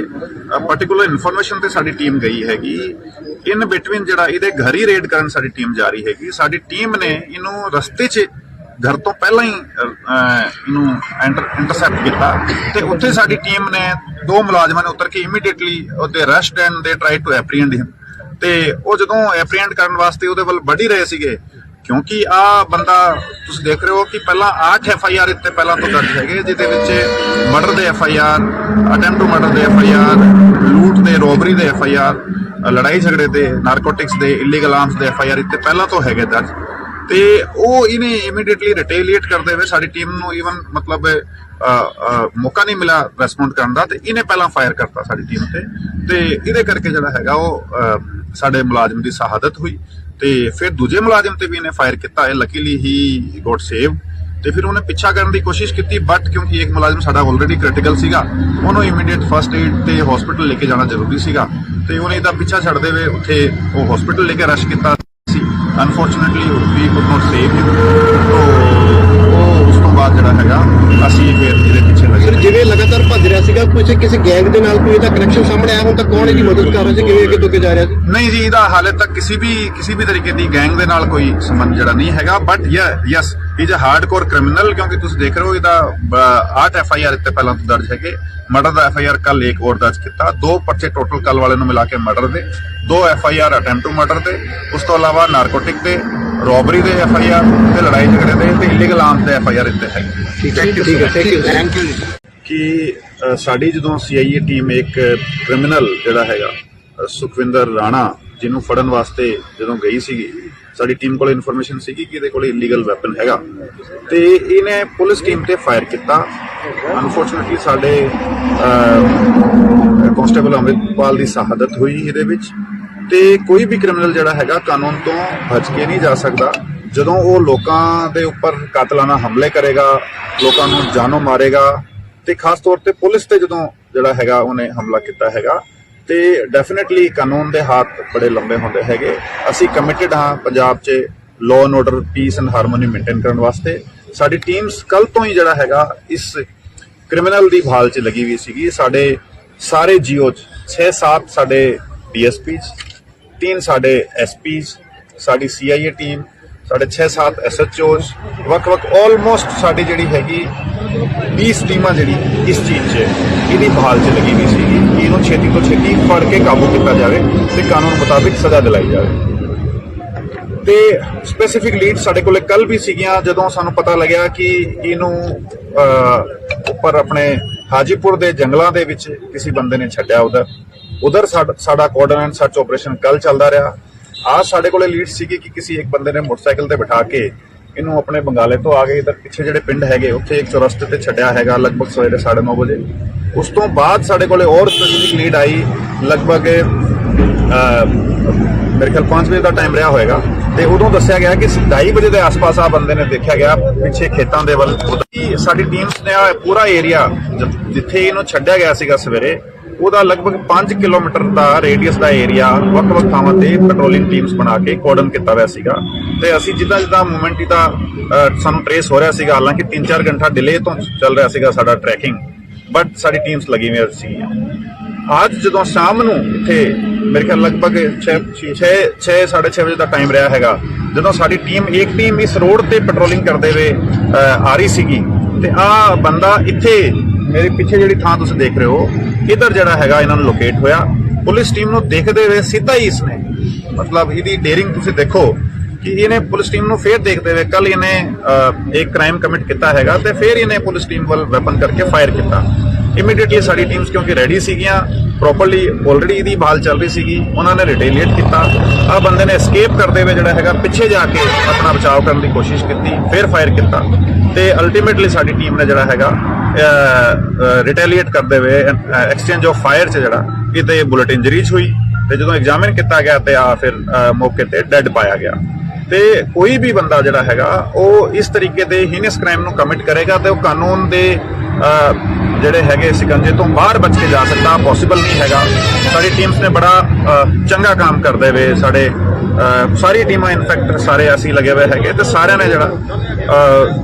ਪਾਰਟਿਕੂਲਰ ਇਨਫੋਰਮੇਸ਼ਨ ਤੇ ਸਾਡੀ ਟੀਮ ਗਈ ਹੈਗੀ, ਇਨ ਬਿਟਵੀਨ ਜਿਹੜਾ ਇਹਦੇ ਘਰ ਹੀ ਰੇਡ ਕਰਨ ਸਾਡੀ ਟੀਮ ਜਾ ਰਹੀ ਹੈਗੀ। ਸਾਡੀ ਟੀਮ ਨੇ ਇਹਨੂੰ ਰਸਤੇ 'ਚ ਘਰ ਤੋਂ ਪਹਿਲਾਂ ਹੀ ਇਹਨੂੰ ਇੰਟਰਸੈਪਟ ਕੀਤਾ ਤੇ ਉੱਥੇ ਸਾਡੀ ਟੀਮ ਨੇ 2 ਮੁਲਾਜ਼ਮਾਂ ਨੇ ਉਤਰ ਕੇ ਇਮੀਡੀਏਟਲੀ ਉਹਦੇ ਅਰੈਸਟ ਐਂਡ ਦੇ ਟਰਾਈ ਟੂ ਐਪਰੀਹੈਂਡ ਹਿਮ। ਤੇ ਉਹ ਜਦੋਂ ਐਪਰੀਹੈਂਡ ਕਰਨ ਵਾਸਤੇ ਉਹਦੇ ਵੱਲ ਵੱਢ ਹੀ ਰਹੇ ਸੀਗੇ, ਕਿਉਂਕਿ ਆ ਬੰਦਾ ਤੁਸੀਂ ਦੇਖ ਰਹੇ ਹੋ ਕਿ ਪਹਿਲਾਂ 8 FIR ਇੱਥੇ ਪਹਿਲਾਂ ਤੋਂ ਦਰਜ ਹੈਗੇ, ਜਿਹਦੇ ਵਿੱਚ ਮਰਡਰ ਦੇ FIR, ਅਟੈਂਪਟ ਟੂ ਮਰਡਰ ਦੇ FIR, ਲੂਟ ਦੇ, ਰੋਬਰੀ ਦੇ FIR, ਲੜਾਈ ਝਗੜੇ ਦੇ, ਨਾਰਕੋਟਿਕਸ ਦੇ, ਇਲੀਗਲ ਆਰਮਸ ਦੇ FIR ਇੱਥੇ ਪਹਿਲਾਂ ਤੋਂ ਹੈਗੇ ਦਰਜ। ਤੇ ਉਹ ਇਹਨੇ ਇਮੀਡੀਏਟਲੀ ਰਿਟੇਲੀਏਟ ਕਰਦੇ ਹੋਏ ਸਾਡੀ ਟੀਮ ਨੂੰ ਈਵਨ ਮਤਲਬ ਮੌਕਾ ਨਹੀਂ ਮਿਲਿਆ ਰੈਸਪੌਂਡ ਕਰਨ ਦਾ ਤੇ ਇਹਨੇ ਪਹਿਲਾਂ ਫਾਇਰ ਕਰਤਾ ਸਾਡੀ ਟੀਮ ਤੇ ਇਹਦੇ ਕਰਕੇ ਜਿਹੜਾ ਹੈਗਾ ਉਹ ਸਾਡੇ ਮੁਲਾਜ਼ਮ ਦੀ ਸ਼ਹਾਦਤ ਹੋਈ। ਤੇ ਫਿਰ ਦੂਜੇ ਮੁਲਾਜ਼ਮ ਤੇ ਵੀ ਇਹਨੇ ਫਾਇਰ ਕੀਤਾ ਹੈ, ਲੱਕੀਲੀ ਹੀ ਗੋਟ ਸੇਵ। ਤੇ ਫਿਰ ਉਹਨੇ ਪਿੱਛਾ ਕਰਨ ਦੀ ਕੋਸ਼ਿਸ਼ ਕੀਤੀ, ਬਟ ਕਿਉਂਕਿ ਇੱਕ ਮੁਲਾਜ਼ਮ ਸਾਡਾ ਆਲਰੇਡੀ ਕ੍ਰਿਟੀਕਲ ਸੀਗਾ, ਉਹਨੂੰ ਇਮੀਡੀਏਟ ਫਸਟ ਏਡ ਤੇ ਹਸਪੀਟਲ ਲੈ ਕੇ ਜਾਣਾ ਜ਼ਰੂਰੀ ਸੀਗਾ ਤੇ ਉਹਨੇ ਇਹਦਾ ਪਿੱਛਾ ਛੱਡਦੇ ਹੋਏ ਉੱਥੇ ਉਹ ਹਸਪੀਟਲ ਲੈ ਕੇ ਰਸ਼ ਕੀਤਾ ਸੀ। Unfortunately we could not save him. ਉਹ ਉਸ ਤੋਂ ਬਾਅਦ ਜਿਹੜਾ ਹੈਗਾ ਅਸੀਂ ਫਿਰ ਇਹਦੇ ਪਿੱਛੇ ਲੱਗੇ। ਜਿਵੇਂ ਲਗਾਤਾਰ ਭੱਜ ਰਿਹਾ ਸੀਗਾ, ਕਿਸੇ ਗੈਂਗ ਦੇ ਨਾਲ ਕੋਈ ਇਹਦਾ ਕਨੈਕਸ਼ਨ ਸਾਹਮਣੇ ਆਇਆ, ਹੁਣ ਤੱਕ ਕੌਣ ਇਹਦੀ ਮਦਦ ਕਰ ਰਿਹਾ ਸੀ, ਕਿਵੇਂ ਅੱਗੇ ਤੋਂ ਅੱਗੇ ਜਾ ਰਿਹਾ ਸੀ? ਨਹੀਂ ਜੀ, ਇਹਦਾ ਹਾਲੇ ਤੱਕ ਕਿਸੇ ਵੀ ਤਰੀਕੇ ਦੀ ਗੈਂਗ ਦੇ ਨਾਲ ਕੋਈ ਸੰਬੰਧ ਜਿਹੜਾ ਨਹੀਂ ਹੈਗਾ, but yes he is a hardcore criminal, ਕਿਉਂਕਿ ਤੁਸੀਂ ਦੇਖ ਰਹੇ ਹੋ ਇਹਦਾ 8 FIR ਇੱਥੇ ਪਹਿਲਾਂ ਤੋਂ ਦਰਜ ਹੈਗੇ। ਮਰਡਰ ਦਾ FIR ਕੱਲ ਇੱਕ ਹੋਰ ਦਰਜ ਕੀਤਾ, 2 ਪਰਚੇ ਟੋਟਲ ਕੱਲ ਵਾਲੇ ਨੂੰ ਮਿਲਾ ਕੇ ਮਰਡਰ ਦੇ, 2 FIR ਅਟੈਂਪਟ ਟੂ ਮਰਡਰ ਦੇ, ਉਸ ਤੋਂ ਇਲਾਵਾ ਨਾਰਕੋਟਿਕ ਦੇ, ਰੋਬਰੀ ਦੇ FIR ਤੇ ਲੜਾਈ ਝਗੜੇ ਦੇ ਤੇ ਇਲੀਗਲ ਆਰਮਸ ਦੇ FIR ਇੱਥੇ ਹੈਗੇ। ਠੀਕ ਹੈ, ਥੈਂਕ ਯੂ। ਕਿ ਸਾਡੀ ਜਦੋਂ CIA ਟੀਮ ਇੱਕ ਕ੍ਰਿਮੀਨਲ ਜਿਹੜਾ ਹੈਗਾ ਸੁਖਵਿੰਦਰ ਰਾਣਾ, ਜਿਹਨੂੰ ਫੜਨ ਵਾਸਤੇ ਜਦੋਂ ਗਈ ਸੀਗੀ, ਸਾਡੀ ਟੀਮ ਕੋਲ ਇਨਫੋਰਮੇਸ਼ਨ ਸੀਗੀ ਕਿ ਇਹਦੇ ਕੋਲ ਇਲੀਗਲ ਵੈਪਨ ਹੈਗਾ ਤੇ ਇਹਨੇ ਪੁਲਿਸ ਟੀਮ ਤੇ ਫਾਇਰ ਕੀਤਾ। ਅਨਫੋਰਚੂਨੇਟਲੀ ਸਾਡੇ ਕਾਂਸਟੇਬਲ ਅੰਮ੍ਰਿਤਪਾਲ ਦੀ ਸ਼ਹਾਦਤ ਹੋਈ ਇਹਦੇ ਵਿੱਚ। ਤੇ ਕੋਈ ਵੀ ਕ੍ਰਿਮੀਨਲ ਜਿਹੜਾ ਹੈਗਾ ਕਾਨੂੰਨ ਤੋਂ ਬਚ ਕੇ ਨਹੀਂ ਜਾ ਸਕਦਾ। ਜਦੋਂ ਉਹ ਲੋਕਾਂ ਦੇ ਉੱਪਰ ਕਾਤਲਾਨਾ ਹਮਲੇ ਕਰੇਗਾ, ਲੋਕਾਂ ਨੂੰ ਜਾਨੋਂ ਮਾਰੇਗਾ ਤੇ ਖਾਸ ਤੌਰ ਤੇ ਪੁਲਿਸ ਤੇ ਜਦੋਂ ਜਿਹੜਾ ਹੈਗਾ ਉਹਨੇ ਹਮਲਾ ਕੀਤਾ ਹੈਗਾ, ਤੇ ਡੈਫੀਨਿਟਲੀ ਕਾਨੂੰਨ ਦੇ ਹੱਥ ਬੜੇ ਲੰਬੇ ਹੁੰਦੇ ਹੈਗੇ। ਅਸੀਂ ਕਮਿਟਡ ਹਾਂ ਪੰਜਾਬ 'ਚ law and order, piece and harmony maintain ਕਰਨ ਵਾਸਤੇ। ਸਾਡੀ ਟੀਮਸ ਕੱਲ ਤੋਂ ਹੀ ਜਿਹੜਾ ਹੈਗਾ ਇਸ ਕ੍ਰਿਮੀਨਲ ਦੀ ਭਾਲ 'ਚ ਲੱਗੀ ਹੋਈ ਸੀਗੀ। ਸਾਡੇ ਸਾਰੇ GO 'ਚ 6-7 ਸਾਡੇ DSPs, 3 ਸਾਡੇ SPs, ਸਾਡੀ CIA ਟੀਮ, ਸਾਡੇ 6-7 SHOs, ਵੱਖ-ਵੱਖ ਆਲਮੋਸਟ ਸਾਡੀ ਜਿਹੜੀ ਹੈਗੀ 20 ਟੀਮਾਂ ਜਿਹੜੀ ਇਸ ਚੀਜ਼ 'ਚ ਇਹਦੀ ਭਾਲ 'ਚ ਲੱਗੀ ਹੋਈ ਸੀਗੀ ਕਿ ਇਹਨੂੰ ਛੇਤੀ ਤੋਂ ਛੇਤੀ ਫੜ ਕੇ ਕਾਬੂ ਕੀਤਾ ਜਾਵੇ ਤੇ ਕਾਨੂੰਨ ਮੁਤਾਬਿਕ ਸਜ਼ਾ ਦਿਲਾਈ ਜਾਵੇ। ਤੇ ਸਪੈਸੀਫਿਕ ਲੀਡ ਸਾਡੇ ਕੋਲੇ ਕੱਲ ਵੀ ਸੀਗੀਆਂ, ਜਦੋਂ ਸਾਨੂੰ ਪਤਾ ਲੱਗਿਆ ਕਿ ਇਹਨੂੰ ਉੱਪਰ ਆਪਣੇ ਹਾਜੀਪੁਰ ਦੇ ਜੰਗਲਾਂ ਦੇ ਵਿੱਚ ਕਿਸੇ ਬੰਦੇ ਨੇ ਛੱਡਿਆ। ਉਧਰ ਸਾਡਾ ਕੋਆਰਡੀਨੇਟ ਸਰਚ ਆਪਰੇਸ਼ਨ ਕੱਲ ਚੱਲਦਾ ਰਿਹਾ। आज साढ़े को लीड सी कि किसी एक बंदे ने मोटरसाइकिल ते बिठा के इनू अपने बंगाले तो आ गए इधर पिछे जेडे पिंड है उत्थे एक चौरस्ते ते छड्या हैगा लगभग सवेरे 9:30 बजे। उस तो बाद साढ़े को और स्पेसिफिक लीड आई लगभग मेरे ख्याल 5 बजे का टाइम रहा होएगा ਤੇ ਉਦੋਂ ਦੱਸਿਆ ਗਿਆ ਕਿ 2:30 ਵਜੇ ਦੇ ਆਸ-ਪਾਸ ਆ ਬੰਦੇ ਨੇ ਦੇਖਿਆ ਗਿਆ ਪਿੱਛੇ ਖੇਤਾਂ ਦੇ ਵੱਲ। ਸਾਡੀ ਟੀਮਸ ਨੇ ਆ ਪੂਰਾ ਏਰੀਆ ਜਿੱਥੇ ਇਹਨੂੰ ਛੱਡਿਆ ਗਿਆ ਸੀਗਾ ਸਵੇਰੇ, ਉਹਦਾ ਲਗਭਗ 5 ਕਿਲੋਮੀਟਰ ਦਾ ਰੇਡੀਅਸ ਦਾ ਏਰੀਆ ਵੱਖ-ਵੱਖ ਥਾਵਾਂ ਤੇ ਪੈਟਰੋਲਿੰਗ ਟੀਮਸ ਬਣਾ ਕੇ ਕੋਰਡਨ ਕੀਤਾ ਹੋਇਆ ਸੀਗਾ। ਤੇ ਅਸੀਂ ਜਿੱਦਾਂ ਮੂਵਮੈਂਟ ਦਾ ਸਾਨੂੰ ਟ੍ਰੇਸ ਹੋ ਰਿਹਾ ਸੀਗਾ, ਹਾਲਾਂਕਿ 3-4 ਘੰਟਾ ਡਿਲੇ ਤੋਂ ਚੱਲ ਰਿਹਾ ਸੀਗਾ ਸਾਡਾ ਟਰੈਕਿੰਗ, ਬਟ ਸਾਡੀ ਟੀਮਸ ਲੱਗੀ ਹੋਈ ਸੀ। ਅੱਜ ਜਦੋਂ ਸ਼ਾਮ ਨੂੰ ਇੱਥੇ ਮੇਰੇ ਖਿਆਲ ਲਗਭਗ 6:30 ਵਜੇ ਦਾ ਟਾਈਮ ਰਿਹਾ ਹੈਗਾ, ਜਦੋਂ ਸਾਡੀ ਇੱਕ ਟੀਮ ਇਸ ਰੋਡ ਤੇ ਪੈਟਰੋਲਿੰਗ ਕਰਦੇ ਹੋਏ ਆ ਰਹੀ ਸੀਗੀ, ਤੇ ਆ ਬੰਦਾ ਇੱਥੇ ਮੇਰੇ ਪਿੱਛੇ ਜਿਹੜੀ ਥਾਂ ਤੁਸੀਂ ਦੇਖ ਰਹੇ ਹੋ, ਇਧਰ ਜਿਹੜਾ ਹੈਗਾ ਇਹਨਾਂ ਨੂੰ ਲੋਕੇਟ ਹੋਇਆ। ਪੁਲਿਸ ਟੀਮ ਨੂੰ ਦੇਖਦੇ ਹੋਏ ਸਿੱਧਾ ਹੀ ਇਸਨੇ, ਮਤਲਬ ਇਹਦੀ ਡੇਰਿੰਗ ਤੁਸੀਂ ਦੇਖੋ ਕਿ ਇਹਨੇ ਪੁਲਿਸ ਟੀਮ ਨੂੰ ਫੇਰ ਦੇਖਦੇ ਹੋਏ, ਕੱਲ ਇਹਨੇ ਇੱਕ ਕ੍ਰਾਈਮ ਕਮਿਟ ਕੀਤਾ ਹੈਗਾ ਤੇ ਫੇਰ ਇਹਨੇ ਪੁਲਿਸ ਟੀਮ ਵੱਲ ਵੈਪਨ ਕਰਕੇ ਫਾਇਰ ਕੀਤਾ। ਇਮੀਡੀਏਟਲੀ ਸਾਡੀ ਟੀਮਸ ਕਿਉਂਕਿ ਰੈਡੀ ਸੀਗੀਆਂ, ਪ੍ਰੋਪਰਲੀ ਆਲਰੇਡੀ ਇਹਦੀ ਭਾਲ ਚੱਲ ਰਹੀ ਸੀਗੀ, ਉਹਨਾਂ ਨੇ ਰਿਟੇਲੀਏਟ ਕੀਤਾ। ਆ ਬੰਦੇ ਨੇ ਐਸਕੇਪ ਕਰਦੇ ਹੋਏ ਜਿਹੜਾ ਹੈਗਾ ਪਿੱਛੇ ਜਾ ਕੇ ਆਪਣਾ ਬਚਾਅ ਕਰਨ ਦੀ ਕੋਸ਼ਿਸ਼ ਕੀਤੀ, ਫਿਰ ਫਾਇਰ ਕੀਤਾ ਤੇ ਅਲਟੀਮੇਟਲੀ ਸਾਡੀ ਟੀਮ ਨੇ ਜਿਹੜਾ ਹੈਗਾ ਰਿਟੇਲੀਏਟ ਕਰਦੇ ਹੋਏ ਐਕਸਚੇਂਜ ਆਫ ਫਾਇਰ 'ਚ ਜਿਹੜਾ ਇਹਦੇ ਬੁਲਟ ਇੰਜਰੀਜ਼ ਹੋਈ, ਤੇ ਜਦੋਂ ਐਗਜ਼ਾਮਿਨ ਕੀਤਾ ਗਿਆ ਤੇ ਆ ਫਿਰ ਮੌਕੇ ਤੇ ਡੈੱਡ ਪਾਇਆ ਗਿਆ। ਤੇ ਕੋਈ ਵੀ ਬੰਦਾ ਜਿਹੜਾ ਹੈਗਾ ਉਹ ਇਸ ਤਰੀਕੇ ਦੇ ਹੀਨਸ ਕ੍ਰਾਈਮ ਨੂੰ ਕਮਿਟ ਕਰੇਗਾ ਤੇ ਉਹ ਕਾਨੂੰਨ ਦੇ ਜਿਹੜੇ ਹੈਗੇ ਸਿਕੰਜੇ ਤੋਂ ਬਾਹਰ ਬਚ ਕੇ ਜਾ ਸਕਦਾ, ਪੋਸੀਬਲ ਨਹੀਂ ਹੈਗਾ। ਸਾਡੀ ਟੀਮਸ ਨੇ ਬੜਾ ਚੰਗਾ ਕੰਮ ਕਰਦੇ ਹੋਏ, ਸਾਡੇ ਸਾਰੀ ਟੀਮਾਂ ਇਨਫੈਕਟ ਸਾਰੇ ਅਸੀਂ ਲੱਗੇ ਹੋਏ ਹੈਗੇ, ਤੇ ਸਾਰਿਆਂ ਨੇ ਜਿਹੜਾ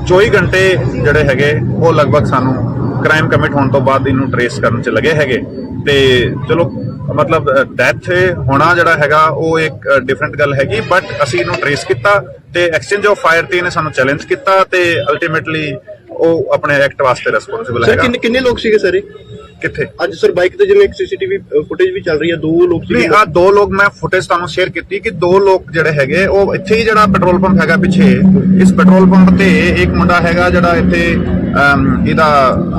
24 ਘੰਟੇ ਜਿਹੜੇ ਹੈਗੇ ਉਹ ਲਗਭਗ ਸਾਨੂੰ ਕ੍ਰਾਈਮ ਕਮਿਟ ਹੋਣ ਤੋਂ ਬਾਅਦ ਇਹਨੂੰ ਟਰੇਸ ਕਰਨ 'ਚ ਲੱਗੇ ਹੈਗੇ। ਤੇ ਚਲੋ ਮਤਲਬ ਡੈਥ ਹੋਣਾ ਜਿਹੜਾ ਹੈਗਾ ਉਹ ਇੱਕ ਡਿਫਰੈਂਟ ਗੱਲ ਹੈਗੀ, ਬਟ ਅਸੀਂ ਇਹਨੂੰ ਟਰੇਸ ਕੀਤਾ ਤੇ ਐਕਸਚੇਂਜ ਆਫ ਫਾਇਰ ਤੇ ਇਹਨੇ ਸਾਨੂੰ ਚੈਲੰਜ ਕੀਤਾ ਤੇ ਅਲਟੀਮੇਟਲੀ ਉਹ ਆਪਣੇ ਐਕਟ ਵਾਸਤੇ ਰਿਸਪੌਂਸਿਬਲ ਹੈਗਾ। ਸਰ ਕਿੰਨੇ ਲੋਕ ਸੀਗੇ ਸਰ ਕਿੱਥੇ ਅੱਜ ਸਰ ਬਾਈਕ ਤੇ ਜਿਵੇਂ ਇੱਕ ਸੀਸੀਟੀਵੀ ਫੁਟੇਜ ਵੀ ਚੱਲ ਰਹੀ ਹੈ, 2 ਲੋਕ ਸੀਗੇ। ਨਹੀਂ, ਆ 2 ਲੋਕ ਮੈਂ ਫੁਟੇਜ ਤੁਹਾਨੂੰ ਸ਼ੇਅਰ ਕੀਤੀ ਕਿ 2 ਲੋਕ ਜਿਹੜੇ ਹੈਗੇ ਉਹ ਇੱਥੇ ਹੀ, ਜਿਹੜਾ ਪੈਟਰੋਲ ਪੰਪ ਹੈਗਾ ਪਿੱਛੇ, ਇਸ ਪੈਟਰੋਲ ਪੰਪ ਤੇ ਇੱਕ ਮੁੰਡਾ ਹੈਗਾ ਜਿਹੜਾ ਇੱਥੇ ਇਹਦਾ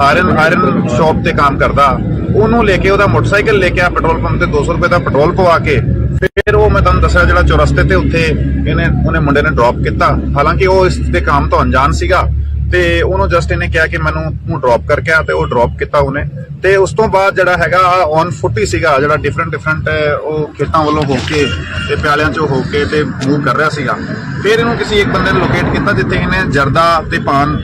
ਆਇਰਨ ਸ਼ਾਪ ਤੇ ਕੰਮ ਕਰਦਾ, ਉਹਨੂੰ ਲੈ ਕੇ ਉਹਦਾ ਮੋਟਰਸਾਈਕਲ ਲੈ ਕੇ ਆ ਪੈਟਰੋਲ ਪੰਪ ਤੇ 200 ਰੁਪਏ ਦਾ ਪੈਟਰੋਲ ਪਵਾ ਕੇ ਫਿਰ ਉਹ ਮੈਂ ਤੁਹਾਨੂੰ ਦੱਸਿਆ ਜਿਹੜਾ ਚੌਰਸਤੇ ਤੇ ਉੱਥੇ ਉਹਨੇ ਮੁੰਡੇ ਨੇ ਡ੍ਰੌਪ ਕੀਤਾ। ਹਾਲਾਂਕਿ ਉਹ ਇਸ ਦੇ ਕੰਮ ਤੋਂ ਅਣਜਾਣ ਸੀਗਾ ਤੇ ਉਹਨੂੰ ਜਸਟ ਇਹਨੇ ਕਿਹਾ ਕਿ ਮੈਨੂੰ ਤੂੰ ਡ੍ਰੌਪ ਕਰਕੇ ਆ, ਤੇ ਉਹ ਡ੍ਰੌਪ ਕੀਤਾ ਉਹਨੇ। ਤੇ ਉਸ ਤੋਂ ਬਾਅਦ ਜਿਹੜਾ ਹੈਗਾ ਔਨ ਫੁੱਟ ਹੀ ਸੀਗਾ, ਜਿਹੜਾ ਡਿਫਰੈਂਟ ਉਹ ਖੇਤਾਂ ਵੱਲੋਂ ਹੋ ਕੇ ਤੇ ਪਿਆਲਿਆਂ ਚੋਂ ਹੋ ਕੇ ਤੇ ਮੂਵ ਕਰ ਰਿਹਾ ਸੀਗਾ। ਫਿਰ ਇਹਨੂੰ ਕਿਸੇ ਇੱਕ ਬੰਦੇ ਨੇ ਲੋਕੇਟ ਕੀਤਾ ਜਿੱਥੇ ਇਹਨੇ ਜਰਦਾ ਤੇ ਪਾਨ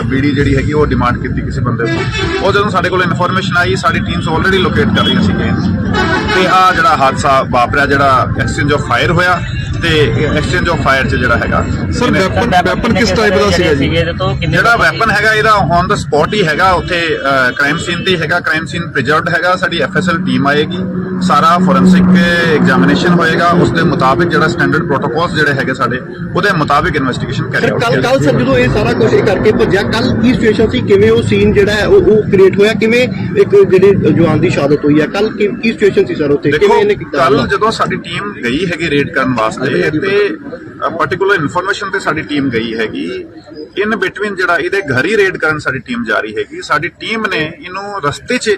ਬੀੜੀ ਜਿਹੜੀ ਹੈਗੀ ਉਹ ਡਿਮਾਂਡ ਕੀਤੀ ਕਿਸੇ ਬੰਦੇ ਤੋਂ। ਉਹ ਜਦੋਂ ਸਾਡੇ ਕੋਲ ਇਨਫੋਰਮੇਸ਼ਨ ਆਈ, ਸਾਡੀ ਟੀਮਸ ਆਲਰੇਡੀ ਲੋਕੇਟ ਕਰ ਰਹੀਆਂ ਸੀਗੀਆਂ ਤੇ ਆ ਜਿਹੜਾ ਹਾਦਸਾ ਵਾਪਰਿਆ, ਜਿਹੜਾ ਐਕਸਚੇਂਜ ਆਫ ਫਾਇਰ ਹੋਇਆ ਤੇ ਐਕਸਚੇਂਜ ਆਫ ਫਾਇਰ 'ਚ ਜਿਹੜਾ ਹੈਗਾ ਸਰ ਵੈਪਨ ਕਿਸ ਟਾਈਪ ਦਾ ਸੀਗਾ ਜੀ? ਜਿਹੜਾ ਵੈਪਨ ਹੈਗਾ ਇਹਦਾ ਔਨ ਦਾ ਸਪੌਟ ਹੀ ਹੈਗਾ, ਉੱਥੇ ਕ੍ਰਾਈਮ ਸੀਨ ਤੇ ਹੈਗਾ, ਕ੍ਰਾਈਮ ਸੀਨ ਪ੍ਰੀਜ਼ਰਵਡ ਹੈਗਾ। ਸਾਡੀ ਐਫਐਸਐਲ ਟੀਮ ਆਏਗੀ, ਸਾਰਾ ਫੋਰੈਂਸਿਕ ਐਗਜ਼ਾਮੀਨੇਸ਼ਨ ਹੋਏਗਾ, ਉਸ ਦੇ ਮੁਤਾਬਿਕ ਜਿਹੜਾ ਸਟੈਂਡਰਡ ਪ੍ਰੋਟੋਕੋਲਸ ਜਿਹੜੇ ਹੈਗੇ ਸਾਡੇ ਉਹਦੇ ਮੁਤਾਬਿਕ ਇਨਵੈਸਟੀਗੇਸ਼ਨ ਕਰਿਆ। ਕੱਲ ਸਰ ਜਦੋਂ ਇਹ ਸਾਰਾ ਕੁਝ ਕਰਕੇ ਭੱਜਿਆ, ਕੱਲ ਕੀ ਸਿਚੁਏਸ਼ਨ ਸੀ, ਕਿਵੇਂ ਉਹ ਸੀਨ ਜਿਹੜਾ ਹੈ ਉਹ ਕ੍ਰੀਏਟ ਹੋਇਆ, ਕਿਵੇਂ ਇੱਕ ਜਿਹੜੇ ਜਵਾਨ ਦੀ ਸ਼ਹਾਦਤ ਹੋਈ ਹੈ, ਕੱਲ ਕੀ ਸਿਚੁਏਸ਼ਨ ਸੀ ਸਰ ਉੱਥੇ, ਕਿਵੇਂ ਇਹਨੇ ਕੀਤਾ? ਕੱਲ ਜਦੋਂ ਸਾਡੀ ਟੀਮ ਗਈ ਹੈਗੀ ਰੇਡ ਕਰਨ ਵਾਸਤੇ ਤੇ ਪਾਰਟਿਕੂਲਰ ਇਨਫੋਰਮੇਸ਼ਨ ਤੇ ਸਾਡੀ ਟੀਮ ਗਈ ਹੈਗੀ, ਇਨ ਬਿਟਵੀਨ ਜਿਹੜਾ ਇਹਦੇ ਘਰ ਹੀ ਰੇਡ ਕਰਨ ਸਾਡੀ ਟੀਮ ਜਾ ਰਹੀ ਹੈਗੀ। ਸਾਡੀ ਟੀਮ ਨੇ ਇਹਨੂੰ ਰਸਤੇ 'ਚ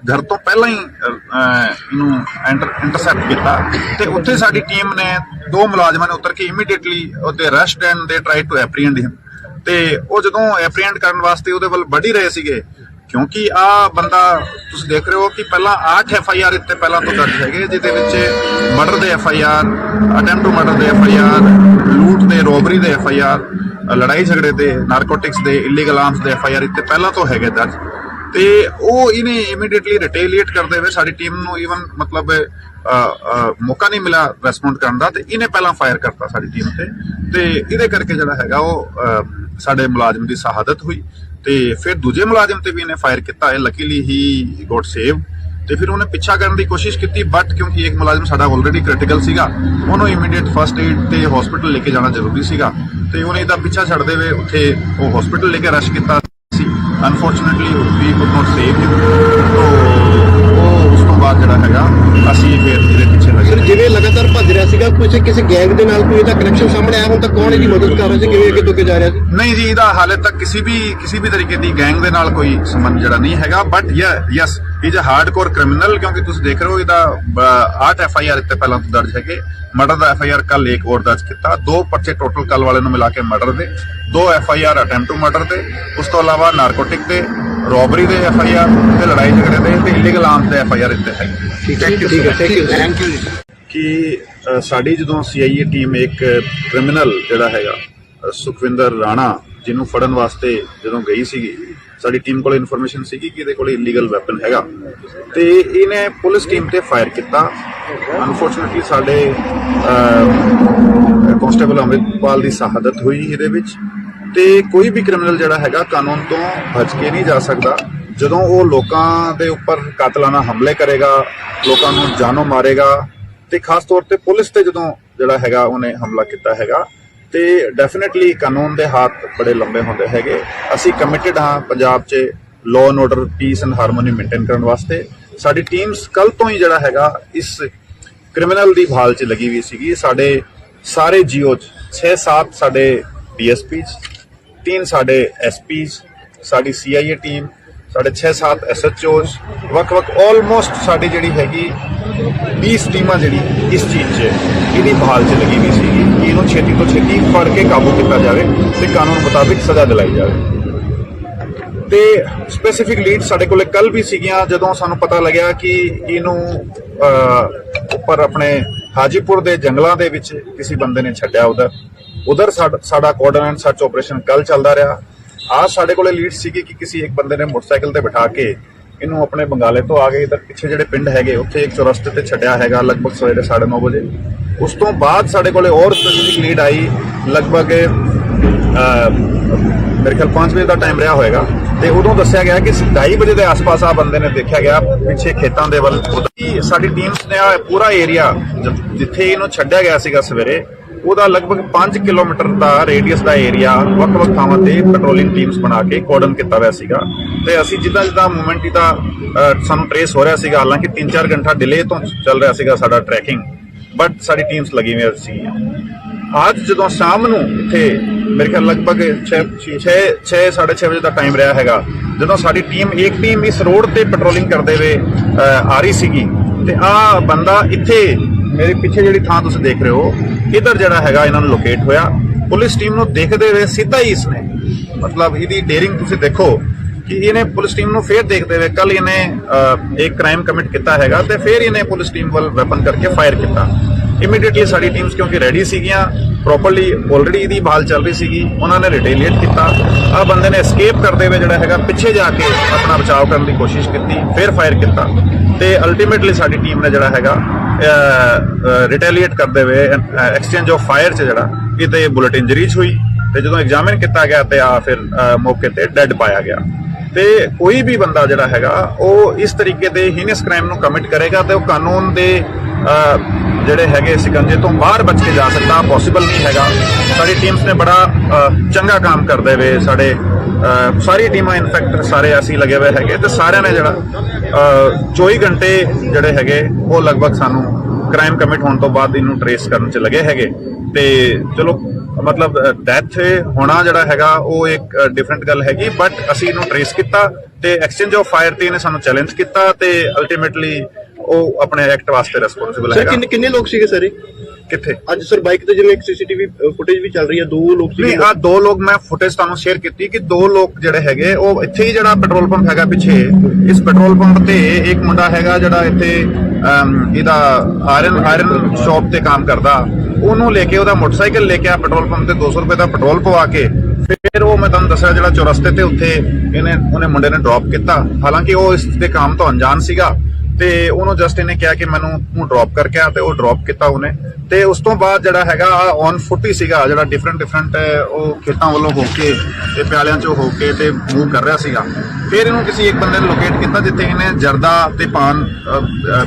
ਘਰ ਤੋਂ ਪਹਿਲਾਂ ਹੀ ਇਹਨੂੰ ਇੰਟਰਸੈਪਟ ਕੀਤਾ ਤੇ ਉੱਥੇ ਸਾਡੀ ਟੀਮ ਨੇ 2 ਮੁਲਾਜ਼ਮਾਂ ਨੇ ਉਤਰ ਕੇ ਇਮੀਡੀਏਟਲੀ ਉਹਦੇ ਅਰੈਸਟ ਐਂਡ ਦੇ ਟਰਾਈ ਟੂ ਐਪਰੀਹੈਂਡ ਹਿਮ। ਤੇ ਉਹ ਜਦੋਂ ਐਪਰੀਹੈਂਡ ਕਰਨ ਵਾਸਤੇ ਉਹਦੇ ਵੱਲ ਵੱਢ ਹੀ ਰਹੇ ਸੀਗੇ, ਕਿਉਂਕਿ ਆ ਬੰਦਾ ਤੁਸੀਂ ਦੇਖ ਰਹੇ ਹੋ ਕਿ ਪਹਿਲਾਂ 8 FIR ਇੱਥੇ ਪਹਿਲਾਂ ਤੋਂ ਦਰਜ ਹੈਗੇ, ਜਿਹਦੇ ਵਿੱਚ ਮਰਡਰ ਦੇ FIR, ਅਟੈਂਪਟ ਟੂ ਮਰਡਰ ਦੇ FIR, ਲੂਟ ਦੇ, ਰੋਬਰੀ ਦੇ FIR, ਲੜਾਈ ਝਗੜੇ ਦੇ, ਨਾਰਕੋਟਿਕਸ ਦੇ, ਇਲੀਗਲ ਆਰਮਸ ਦੇ FIR ਇੱਥੇ ਪਹਿਲਾਂ ਤੋਂ ਹੈਗੇ ਦਰਜ। ਤੇ ਉਹ ਇਹਨੇ ਇਮੀਡੀਏਟਲੀ ਰਿਟੇਲੀਏਟ ਕਰਦੇ ਹੋਏ ਸਾਡੀ ਟੀਮ ਨੂੰ ਈਵਨ ਮਤਲਬ ਮੌਕਾ ਨਹੀਂ ਮਿਲਿਆ ਰੈਸਪੌਂਡ ਕਰਨ ਦਾ, ਤੇ ਇਹਨੇ ਪਹਿਲਾਂ ਫਾਇਰ ਕਰਤਾ ਸਾਡੀ ਟੀਮ ਤੇ ਇਹਦੇ ਕਰਕੇ ਜਿਹੜਾ ਹੈਗਾ ਉਹ ਸਾਡੇ ਮੁਲਾਜ਼ਮ ਦੀ ਸ਼ਹਾਦਤ ਹੋਈ। ਤੇ ਫਿਰ ਦੂਜੇ ਮੁਲਾਜ਼ਮ ਤੇ ਵੀ ਇਹਨੇ ਫਾਇਰ ਕੀਤਾ, ਇਹ ਲੱਕੀਲੀ ਹੀ ਗੋਟ ਸੇਵ। ਤੇ ਫਿਰ ਉਹਨੇ ਪਿੱਛਾ ਕਰਨ ਦੀ ਕੋਸ਼ਿਸ਼ ਕੀਤੀ, ਬਟ ਕਿਉਂਕਿ ਇੱਕ ਮੁਲਾਜ਼ਮ ਸਾਡਾ ਆਲਰੇਡੀ ਕ੍ਰਿਟੀਕਲ ਸੀਗਾ, ਉਹਨੂੰ ਇਮੀਡੀਏਟ ਫਸਟ ਏਡ ਤੇ ਹਸਪੀਟਲ ਲੈ ਕੇ ਜਾਣਾ ਜ਼ਰੂਰੀ ਸੀਗਾ, ਤੇ ਉਹਨੇ ਇਹਦਾ ਪਿੱਛਾ ਛੱਡਦੇ ਹੋਏ ਉੱਥੇ ਉਹ ਹਸਪੀਟਲ ਲੈ ਕੇ ਰਸ਼ ਕੀਤਾ ਸੀ। Unfortunately we could not save him. ਉਹ ਉਸ ਤੋਂ ਬਾਅਦ ਜਿਹੜਾ ਹੈਗਾ ਅਸੀਂ ਫਿਰ ਇਹਦੇ ਪਿੱਛੇ ਲੱਗੇ। ਸਰ ਜਿਵੇਂ ਲਗਾਤਾਰ ਭੱਜ ਰਿਹਾ ਸੀਗਾ, ਕਿਸੇ ਗੈਂਗ ਦੇ ਨਾਲ ਕੋਈ ਇਹਦਾ ਕਨੈਕਸ਼ਨ ਸਾਹਮਣੇ ਆਇਆ ਹੁਣ ਤੱਕ, ਕੌਣ ਇਹਦੀ ਮਦਦ ਕਰ ਰਿਹਾ ਸੀ, ਕਿਵੇਂ ਅੱਗੇ ਤੋਂ ਅੱਗੇ ਜਾ ਰਿਹਾ ਸੀ? ਨਹੀਂ ਜੀ, ਇਹਦਾ ਹਾਲੇ ਤੱਕ ਕਿਸੇ ਵੀ ਤਰੀਕੇ ਦੀ ਗੈਂਗ ਦੇ ਨਾਲ ਕੋਈ ਸੰਬੰਧ ਜਿਹੜਾ ਨਹੀਂ ਹੈਗਾ, but yes is a hardcore criminal, ਕਿਉਂਕਿ ਤੁਸੀਂ ਦੇਖ ਰਹੇ ਹੋ ਇਹਦਾ 8 FIR ਇੱਥੇ ਪਹਿਲਾਂ ਤੋਂ ਦਰਜ ਹੈਗੇ। ਮਰਡਰ ਦਾ FIR ਕੱਲ ਇੱਕ ਹੋਰ ਦਰਜ ਕੀਤਾ, 2 ਪਰਚੇ ਟੋਟਲ ਕੱਲ ਵਾਲੇ ਨੂੰ ਮਿਲਾ ਕੇ ਮਰਡਰ ਦੇ, 2 FIR ਅਟੈਂਪਟ ਟੂ ਮਰਡਰ ਦੇ, ਉਸ ਤੋਂ ਇਲਾਵਾ ਨਾਰਕੋਟਿਕ ਦੇ, ਰੋਬਰੀ ਦੇ FIR ਤੇ ਲੜਾਈ ਝਗੜੇ ਦੇ ਤੇ ਇਲੀਗਲ ਆਰਮਸ ਦੇ FIR ਇੱਥੇ ਹੈਗੇ। ਠੀਕ ਹੈ, ਥੈਂਕ ਯੂ। ਕਿ ਸਾਡੀ ਜਦੋਂ CIA ਟੀਮ ਇੱਕ ਕ੍ਰਿਮੀਨਲ ਜਿਹੜਾ ਹੈਗਾ ਸੁਖਵਿੰਦਰ ਰਾਣਾ ਜਿਹਨੂੰ ਫੜਨ ਵਾਸਤੇ ਜਦੋਂ ਗਈ ਸੀਗੀ, ਸਾਡੀ ਟੀਮ ਕੋਲ ਇਨਫੋਰਮੇਸ਼ਨ ਸੀਗੀ ਕਿ ਇਹਦੇ ਕੋਲ ਇਲੀਗਲ ਵੈਪਨ ਹੈਗਾ ਤੇ ਇਹਨੇ ਪੁਲਿਸ ਟੀਮ ਤੇ ਫਾਇਰ ਕੀਤਾ। ਅਨਫੋਰਚੂਨਟਲੀ ਸਾਡੇ ਕਾਂਸਟੇਬਲ ਅੰਮ੍ਰਿਤਪਾਲ ਦੀ ਸ਼ਹਾਦਤ ਹੋਈ ਇਹਦੇ ਵਿੱਚ। ਤੇ ਕੋਈ ਵੀ ਕ੍ਰਿਮੀਨਲ ਜਿਹੜਾ ਹੈਗਾ ਕਾਨੂੰਨ ਤੋਂ ਬਚ ਕੇ ਨਹੀਂ ਜਾ ਸਕਦਾ। ਜਦੋਂ ਉਹ ਲੋਕਾਂ ਦੇ ਉੱਪਰ ਕਾਤਲਾਨਾ ਹਮਲੇ ਕਰੇਗਾ, ਲੋਕਾਂ ਨੂੰ ਜਾਨੋਂ ਮਾਰੇਗਾ ਤੇ ਖਾਸ ਤੌਰ ਤੇ ਪੁਲਿਸ ਤੇ ਜਦੋਂ ਜਿਹੜਾ ਹੈਗਾ ਉਹਨੇ ਹਮਲਾ ਕੀਤਾ ਹੈਗਾ ਤੇ ਡੈਫੀਨਿਟਲੀ ਕਾਨੂੰਨ ਦੇ ਹੱਥ ਬੜੇ ਲੰਬੇ ਹੁੰਦੇ ਹੈਗੇ। ਅਸੀਂ ਕਮਿਟਡ ਹਾਂ ਪੰਜਾਬ 'ਚ law and order, piece and harmony maintain ਕਰਨ ਵਾਸਤੇ। ਸਾਡੀ ਟੀਮਸ ਕੱਲ ਤੋਂ ਹੀ ਜਿਹੜਾ ਹੈਗਾ ਇਸ ਕ੍ਰਿਮੀਨਲ ਦੀ ਭਾਲ 'ਚ ਲੱਗੀ ਹੋਈ ਸੀਗੀ। ਸਾਡੇ ਸਾਰੇ ਜੀਓ 'ਚ 6-7 ਸਾਡੇ DSPs, 3 ਸਾਡੇ SPs, ਸਾਡੀ CIA ਟੀਮ, ਸਾਡੇ 6-7 SHOs, ਵੱਖ-ਵੱਖ ਆਲਮੋਸਟ ਸਾਡੀ ਜਿਹੜੀ ਹੈਗੀ 20 ਟੀਮਾਂ ਜਿਹੜੀ ਇਸ ਚੀਜ਼ 'ਚ ਇਹਦੀ ਬਹਾਲ 'ਚ ਲੱਗੀ ਹੋਈ ਸੀਗੀ ਕਿ ਇਹਨੂੰ ਛੇਤੀ ਤੋਂ ਛੇਤੀ ਫੜ ਕੇ ਕਾਬੂ ਕੀਤਾ ਜਾਵੇ ਤੇ ਕਾਨੂੰਨ ਮੁਤਾਬਿਕ ਸਜ਼ਾ ਦਿਲਾਈ ਜਾਵੇ। ਤੇ ਸਪੈਸੀਫਿਕ ਲੀਡ ਸਾਡੇ ਕੋਲੇ ਕੱਲ ਵੀ ਸੀਗੀਆਂ ਜਦੋਂ ਸਾਨੂੰ ਪਤਾ ਲੱਗਿਆ ਕਿ ਇਹਨੂੰ ਉੱਪਰ ਆਪਣੇ ਹਾਜੀਪੁਰ ਦੇ ਜੰਗਲਾਂ ਦੇ ਵਿੱਚ ਕਿਸੇ ਬੰਦੇ ਨੇ ਛੱਡਿਆ। ਉਧਰ ਸਾਡਾ ਕੋਆਰਡੀਨੇਟ ਸਰਚ ਆਪਰੇਸ਼ਨ ਕੱਲ ਚੱਲਦਾ ਰਿਹਾ। आज ਸਾਡੇ ਕੋਲੇ ਲੀਡ ਸੀਗੀ ਕਿ ਕਿਸੇ ਇੱਕ ਬੰਦੇ ਨੇ ਮੋਟਰਸਾਈਕਲ ਤੇ ਬਿਠਾ ਕੇ ਇਹਨੂੰ ਆਪਣੇ ਬੰਗਾਲੇ ਤੋਂ ਆ ਗਏ ਇਧਰ ਪਿੱਛੇ ਜਿਹੜੇ ਪਿੰਡ ਹੈਗੇ ਉੱਥੇ ਇੱਕ ਚੌਰਸਤੇ ਤੇ ਛੱਡਿਆ ਹੈਗਾ ਲਗਭਗ ਸਵੇਰੇ 9:30 ਵਜੇ। ਉਸ ਤੋਂ ਬਾਅਦ ਸਾਡੇ ਕੋਲੇ ਹੋਰ ਸਪੈਸੀਫਿਕ ਲੀਡ ਆਈ ਲਗਭਗ ਮੇਰੇ ਖਿਆਲ 5 ਵਜੇ ਦਾ ਟਾਈਮ ਰਿਹਾ ਹੋਏਗਾ ਤੇ ਉਦੋਂ ਦੱਸਿਆ ਗਿਆ ਕਿ 2:30 ਵਜੇ ਦੇ ਆਸ-ਪਾਸ ਆ ਬੰਦੇ ਨੇ ਦੇਖਿਆ ਗਿਆ ਪਿੱਛੇ ਖੇਤਾਂ ਦੇ ਵੱਲ। ਸਾਡੀ ਟੀਮਸ ਨੇ ਪੂਰਾ ਏਰੀਆ ਜਿੱਥੇ ਇਹਨੂੰ ਛੱਡਿਆ ਗਿਆ ਸੀਗਾ ਸਵੇਰੇ ਉਹਦਾ ਲਗਭਗ 5 ਕਿਲੋਮੀਟਰ ਦਾ ਰੇਡੀਅਸ ਦਾ ਏਰੀਆ ਵੱਖ-ਵੱਖ ਥਾਵਾਂ ਤੇ ਪੈਟਰੋਲਿੰਗ ਟੀਮਸ ਬਣਾ ਕੇ ਕੋਰਡਨ ਕੀਤਾ ਹੋਇਆ ਸੀਗਾ ਤੇ ਅਸੀਂ ਜਿੱਦਾਂ ਮੂਵਮੈਂਟ ਦਾ ਸਾਨੂੰ ਟ੍ਰੇਸ ਹੋ ਰਿਹਾ ਸੀਗਾ, ਹਾਲਾਂਕਿ 3-4 ਘੰਟਾ ਡਿਲੇ ਤੋਂ ਚੱਲ ਰਿਹਾ ਸੀਗਾ ਸਾਡਾ ਟਰੈਕਿੰਗ, ਬਟ ਸਾਡੀ ਟੀਮਸ ਲੱਗੀ ਹੋਈ ਸੀਗੀਆਂ। ਅੱਜ ਜਦੋਂ ਸ਼ਾਮ ਨੂੰ ਇੱਥੇ ਮੇਰੇ ਖਿਆਲ ਲਗਭਗ 6:30 ਵਜੇ ਦਾ ਟਾਈਮ ਰਿਹਾ ਹੈਗਾ ਜਦੋਂ ਸਾਡੀ ਇੱਕ ਟੀਮ ਇਸ ਰੋਡ ਤੇ ਪੈਟਰੋਲਿੰਗ ਕਰਦੇ ਹੋਏ ਆ ਰਹੀ ਸੀਗੀ ਤੇ ਆ ਬੰਦਾ ਇੱਥੇ ਮੇਰੇ ਪਿੱਛੇ ਜਿਹੜੀ ਥਾਂ ਤੁਸੀਂ ਦੇਖ ਰਹੇ ਹੋ ਇਧਰ ਜਿਹੜਾ ਹੈਗਾ ਇਹਨਾਂ ਨੂੰ ਲੋਕੇਟ ਹੋਇਆ। ਪੁਲਿਸ ਟੀਮ ਨੂੰ ਦੇਖਦੇ ਹੋਏ ਸਿੱਧਾ ਹੀ ਇਸਨੇ ਮਤਲਬ ਇਹਦੀ ਡੇਰਿੰਗ ਤੁਸੀਂ ਦੇਖੋ ਕਿ ਇਹਨੇ ਪੁਲਿਸ ਟੀਮ ਨੂੰ ਫੇਰ ਦੇਖਦੇ ਹੋਏ ਕੱਲ ਇਹਨੇ ਇੱਕ ਕ੍ਰਾਈਮ ਕਮਿਟ ਕੀਤਾ ਹੈਗਾ ਤੇ ਫੇਰ ਇਹਨੇ ਪੁਲਿਸ ਟੀਮ ਵੱਲ ਵੈਪਨ ਕਰਕੇ ਫਾਇਰ ਕੀਤਾ। ਇਮੀਡੀਏਟਲੀ ਸਾਡੀ ਟੀਮਸ ਕਿਉਂਕਿ ਰੈਡੀ ਸੀਗੀਆਂ ਪ੍ਰੋਪਰਲੀ ਆਲਰੇਡੀ ਇਹਦੀ ਭਾਲ ਚੱਲ ਰਹੀ ਸੀਗੀ, ਉਹਨਾਂ ਨੇ ਰਿਟੇਲੀਏਟ ਕੀਤਾ। ਆ ਬੰਦੇ ਨੇ ਐਸਕੇਪ ਕਰਦੇ ਹੋਏ ਜਿਹੜਾ ਹੈਗਾ ਪਿੱਛੇ ਜਾ ਕੇ ਆਪਣਾ ਬਚਾਅ ਕਰਨ ਦੀ ਕੋਸ਼ਿਸ਼ ਕੀਤੀ, ਫੇਰ ਫਾਇਰ ਕੀਤਾ ਤੇ ਅਲਟੀਮੇਟਲੀ ਸਾਡੀ ਟੀਮ ਨੇ ਜਿਹੜਾ ਹੈਗਾ ਰਿਟੇਲੀਏਟ ਕਰਦੇ ਹੋਏ ਐਕਸਚੇਂਜ ਆਫ ਫਾਇਰ 'ਚ ਜਿਹੜਾ ਇਹਤੇ ਬੁਲਟ ਇੰਜਰੀਜ਼ ਹੋਈ ਤੇ ਜਦੋਂ ਐਗਜ਼ਾਮਿਨ ਕੀਤਾ ਗਿਆ ਤੇ ਆ ਫਿਰ ਮੌਕੇ ਤੇ ਡੈੱਡ ਪਾਇਆ ਗਿਆ। ਤੇ ਕੋਈ ਵੀ ਬੰਦਾ ਜਿਹੜਾ ਹੈਗਾ ਉਹ ਇਸ ਤਰੀਕੇ ਦੇ ਹੀਨਸ ਕ੍ਰਾਈਮ ਨੂੰ ਕਮਿਟ ਕਰੇਗਾ ਤੇ ਉਹ ਕਾਨੂੰਨ ਦੇ ਜਿਹੜੇ ਹੈਗੇ ਸਿਕੰਜੇ ਤੋਂ ਬਾਹਰ ਬਚ ਕੇ ਜਾ ਸਕਦਾ, ਪੋਸੀਬਲ ਨਹੀਂ ਹੈਗਾ। ਸਾਡੀ ਟੀਮਸ ਨੇ ਬੜਾ ਚੰਗਾ ਕੰਮ ਕਰਦੇ ਹੋਏ ਸਾਡੇ ਸਾਰੀ ਟੀਮਾਂ ਇਨਫੈਕਟ ਸਾਰੇ ਅਸੀਂ ਲੱਗੇ ਹੋਏ ਹੈਗੇ ਤੇ ਸਾਰਿਆਂ ਨੇ ਜਿਹੜਾ 24 ਘੰਟੇ ਜਿਹੜੇ ਹੈਗੇ ਉਹ ਲਗਭਗ ਸਾਨੂੰ ਕ੍ਰਾਈਮ ਕਮਿਟ ਹੋਣ ਤੋਂ ਬਾਅਦ ਇਹਨੂੰ ਟਰੇਸ ਕਰਨ 'ਚ ਲੱਗੇ ਹੈਗੇ ਤੇ ਚਲੋ ਮਤਲਬ ਡੈਥ ਹੋਣਾ ਜਿਹੜਾ ਹੈਗਾ ਉਹ ਇੱਕ ਡਿਫਰੈਂਟ ਗੱਲ ਹੈਗੀ, ਬਟ ਅਸੀਂ ਇਹਨੂੰ ਟਰੇਸ ਕੀਤਾ ਤੇ ਐਕਸਚੇਂਜ ਆਫ ਫਾਇਰ ਤੇ ਇਹਨੇ ਸਾਨੂੰ ਚੈਲੰਜ ਕੀਤਾ ਤੇ ਅਲਟੀਮੇਟਲੀ ਉਹ ਆਪਣੇ ਐਕਟ ਵਾਸਤੇ ਰਿਸਪੌਂਸਿਬਲ ਹੈਗਾ। ਸਰ ਕਿੰਨੇ ਲੋਕ ਸੀਗੇ ਸਰ ਕਿੱਥੇ ਅੱਜ ਸਰ ਬਾਈਕ ਤੇ ਜਿਵੇਂ ਇੱਕ CCTV ਫੁਟੇਜ ਵੀ ਚੱਲ ਰਹੀ ਹੈ 2 ਲੋਕ ਸੀਗੇ। ਨਹੀਂ, ਆ 2 ਲੋਕ ਮੈਂ ਫੁਟੇਜ ਤੁਹਾਨੂੰ ਸ਼ੇਅਰ ਕੀਤੀ ਕਿ 2 ਲੋਕ ਜਿਹੜੇ ਹੈਗੇ ਉਹ ਇੱਥੇ ਹੀ ਜਿਹੜਾ ਪੈਟਰੋਲ ਪੰਪ ਹੈਗਾ ਪਿੱਛੇ ਇਸ ਪੈਟਰੋਲ ਪੰਪ ਤੇ ਇੱਕ ਮੁੰਡਾ ਹੈਗਾ ਜਿਹੜਾ ਇੱਥੇ ਇਹਦਾ ਆਇਰਨ ਸ਼ਾਪ ਤੇ ਕੰਮ ਕਰਦਾ, ਉਹਨੂੰ ਲੈ ਕੇ ਉਹਦਾ ਮੋਟਰਸਾਈਕਲ ਲੈ ਕੇ ਆ ਪੈਟਰੋਲ ਪੰਪ ਤੇ 200 ਰੁਪਏ ਦਾ ਪੈਟਰੋਲ ਪਵਾ ਕੇ ਫਿਰ ਉਹ ਮੈਂ ਤੁਹਾਨੂੰ ਦੱਸਿਆ ਜਿਹੜਾ ਚੌਰਸਤੇ ਤੇ ਉੱਥੇ ਉਹਨੇ ਮੁੰਡੇ ਨੇ ਡ੍ਰੌਪ ਕੀਤਾ। ਹਾਲਾਂਕਿ ਉਹ ਇਸ ਦੇ ਕੰਮ ਤੋਂ ਅਣਜਾਣ ਸੀਗਾ ਤੇ ਉਹਨੂੰ ਜਸਟ ਇਹਨੇ ਕਿਹਾ ਕਿ ਮੈਨੂੰ ਤੂੰ ਡ੍ਰੌਪ ਕਰਕੇ ਆ ਤੇ ਉਹ ਡ੍ਰੌਪ ਕੀਤਾ ਉਹਨੇ ਤੇ ਉਸ ਤੋਂ ਬਾਅਦ ਜਿਹੜਾ ਹੈਗਾ ਔਨ ਫੁੱਟ ਹੀ ਸੀਗਾ ਜਿਹੜਾ ਡਿਫਰੈਂਟ ਉਹ ਖੇਤਾਂ ਵੱਲੋਂ ਹੋ ਕੇ ਤੇ ਪਿਆਲਿਆਂ ਚੋਂ ਹੋ ਕੇ ਤੇ ਮੂਵ ਕਰ ਰਿਹਾ ਸੀਗਾ। ਫਿਰ ਇਹਨੂੰ ਕਿਸੇ ਇੱਕ ਬੰਦੇ ਨੇ ਲੋਕੇਟ ਕੀਤਾ ਜਿੱਥੇ ਇਹਨੇ ਜਰਦਾ ਤੇ ਪਾਨ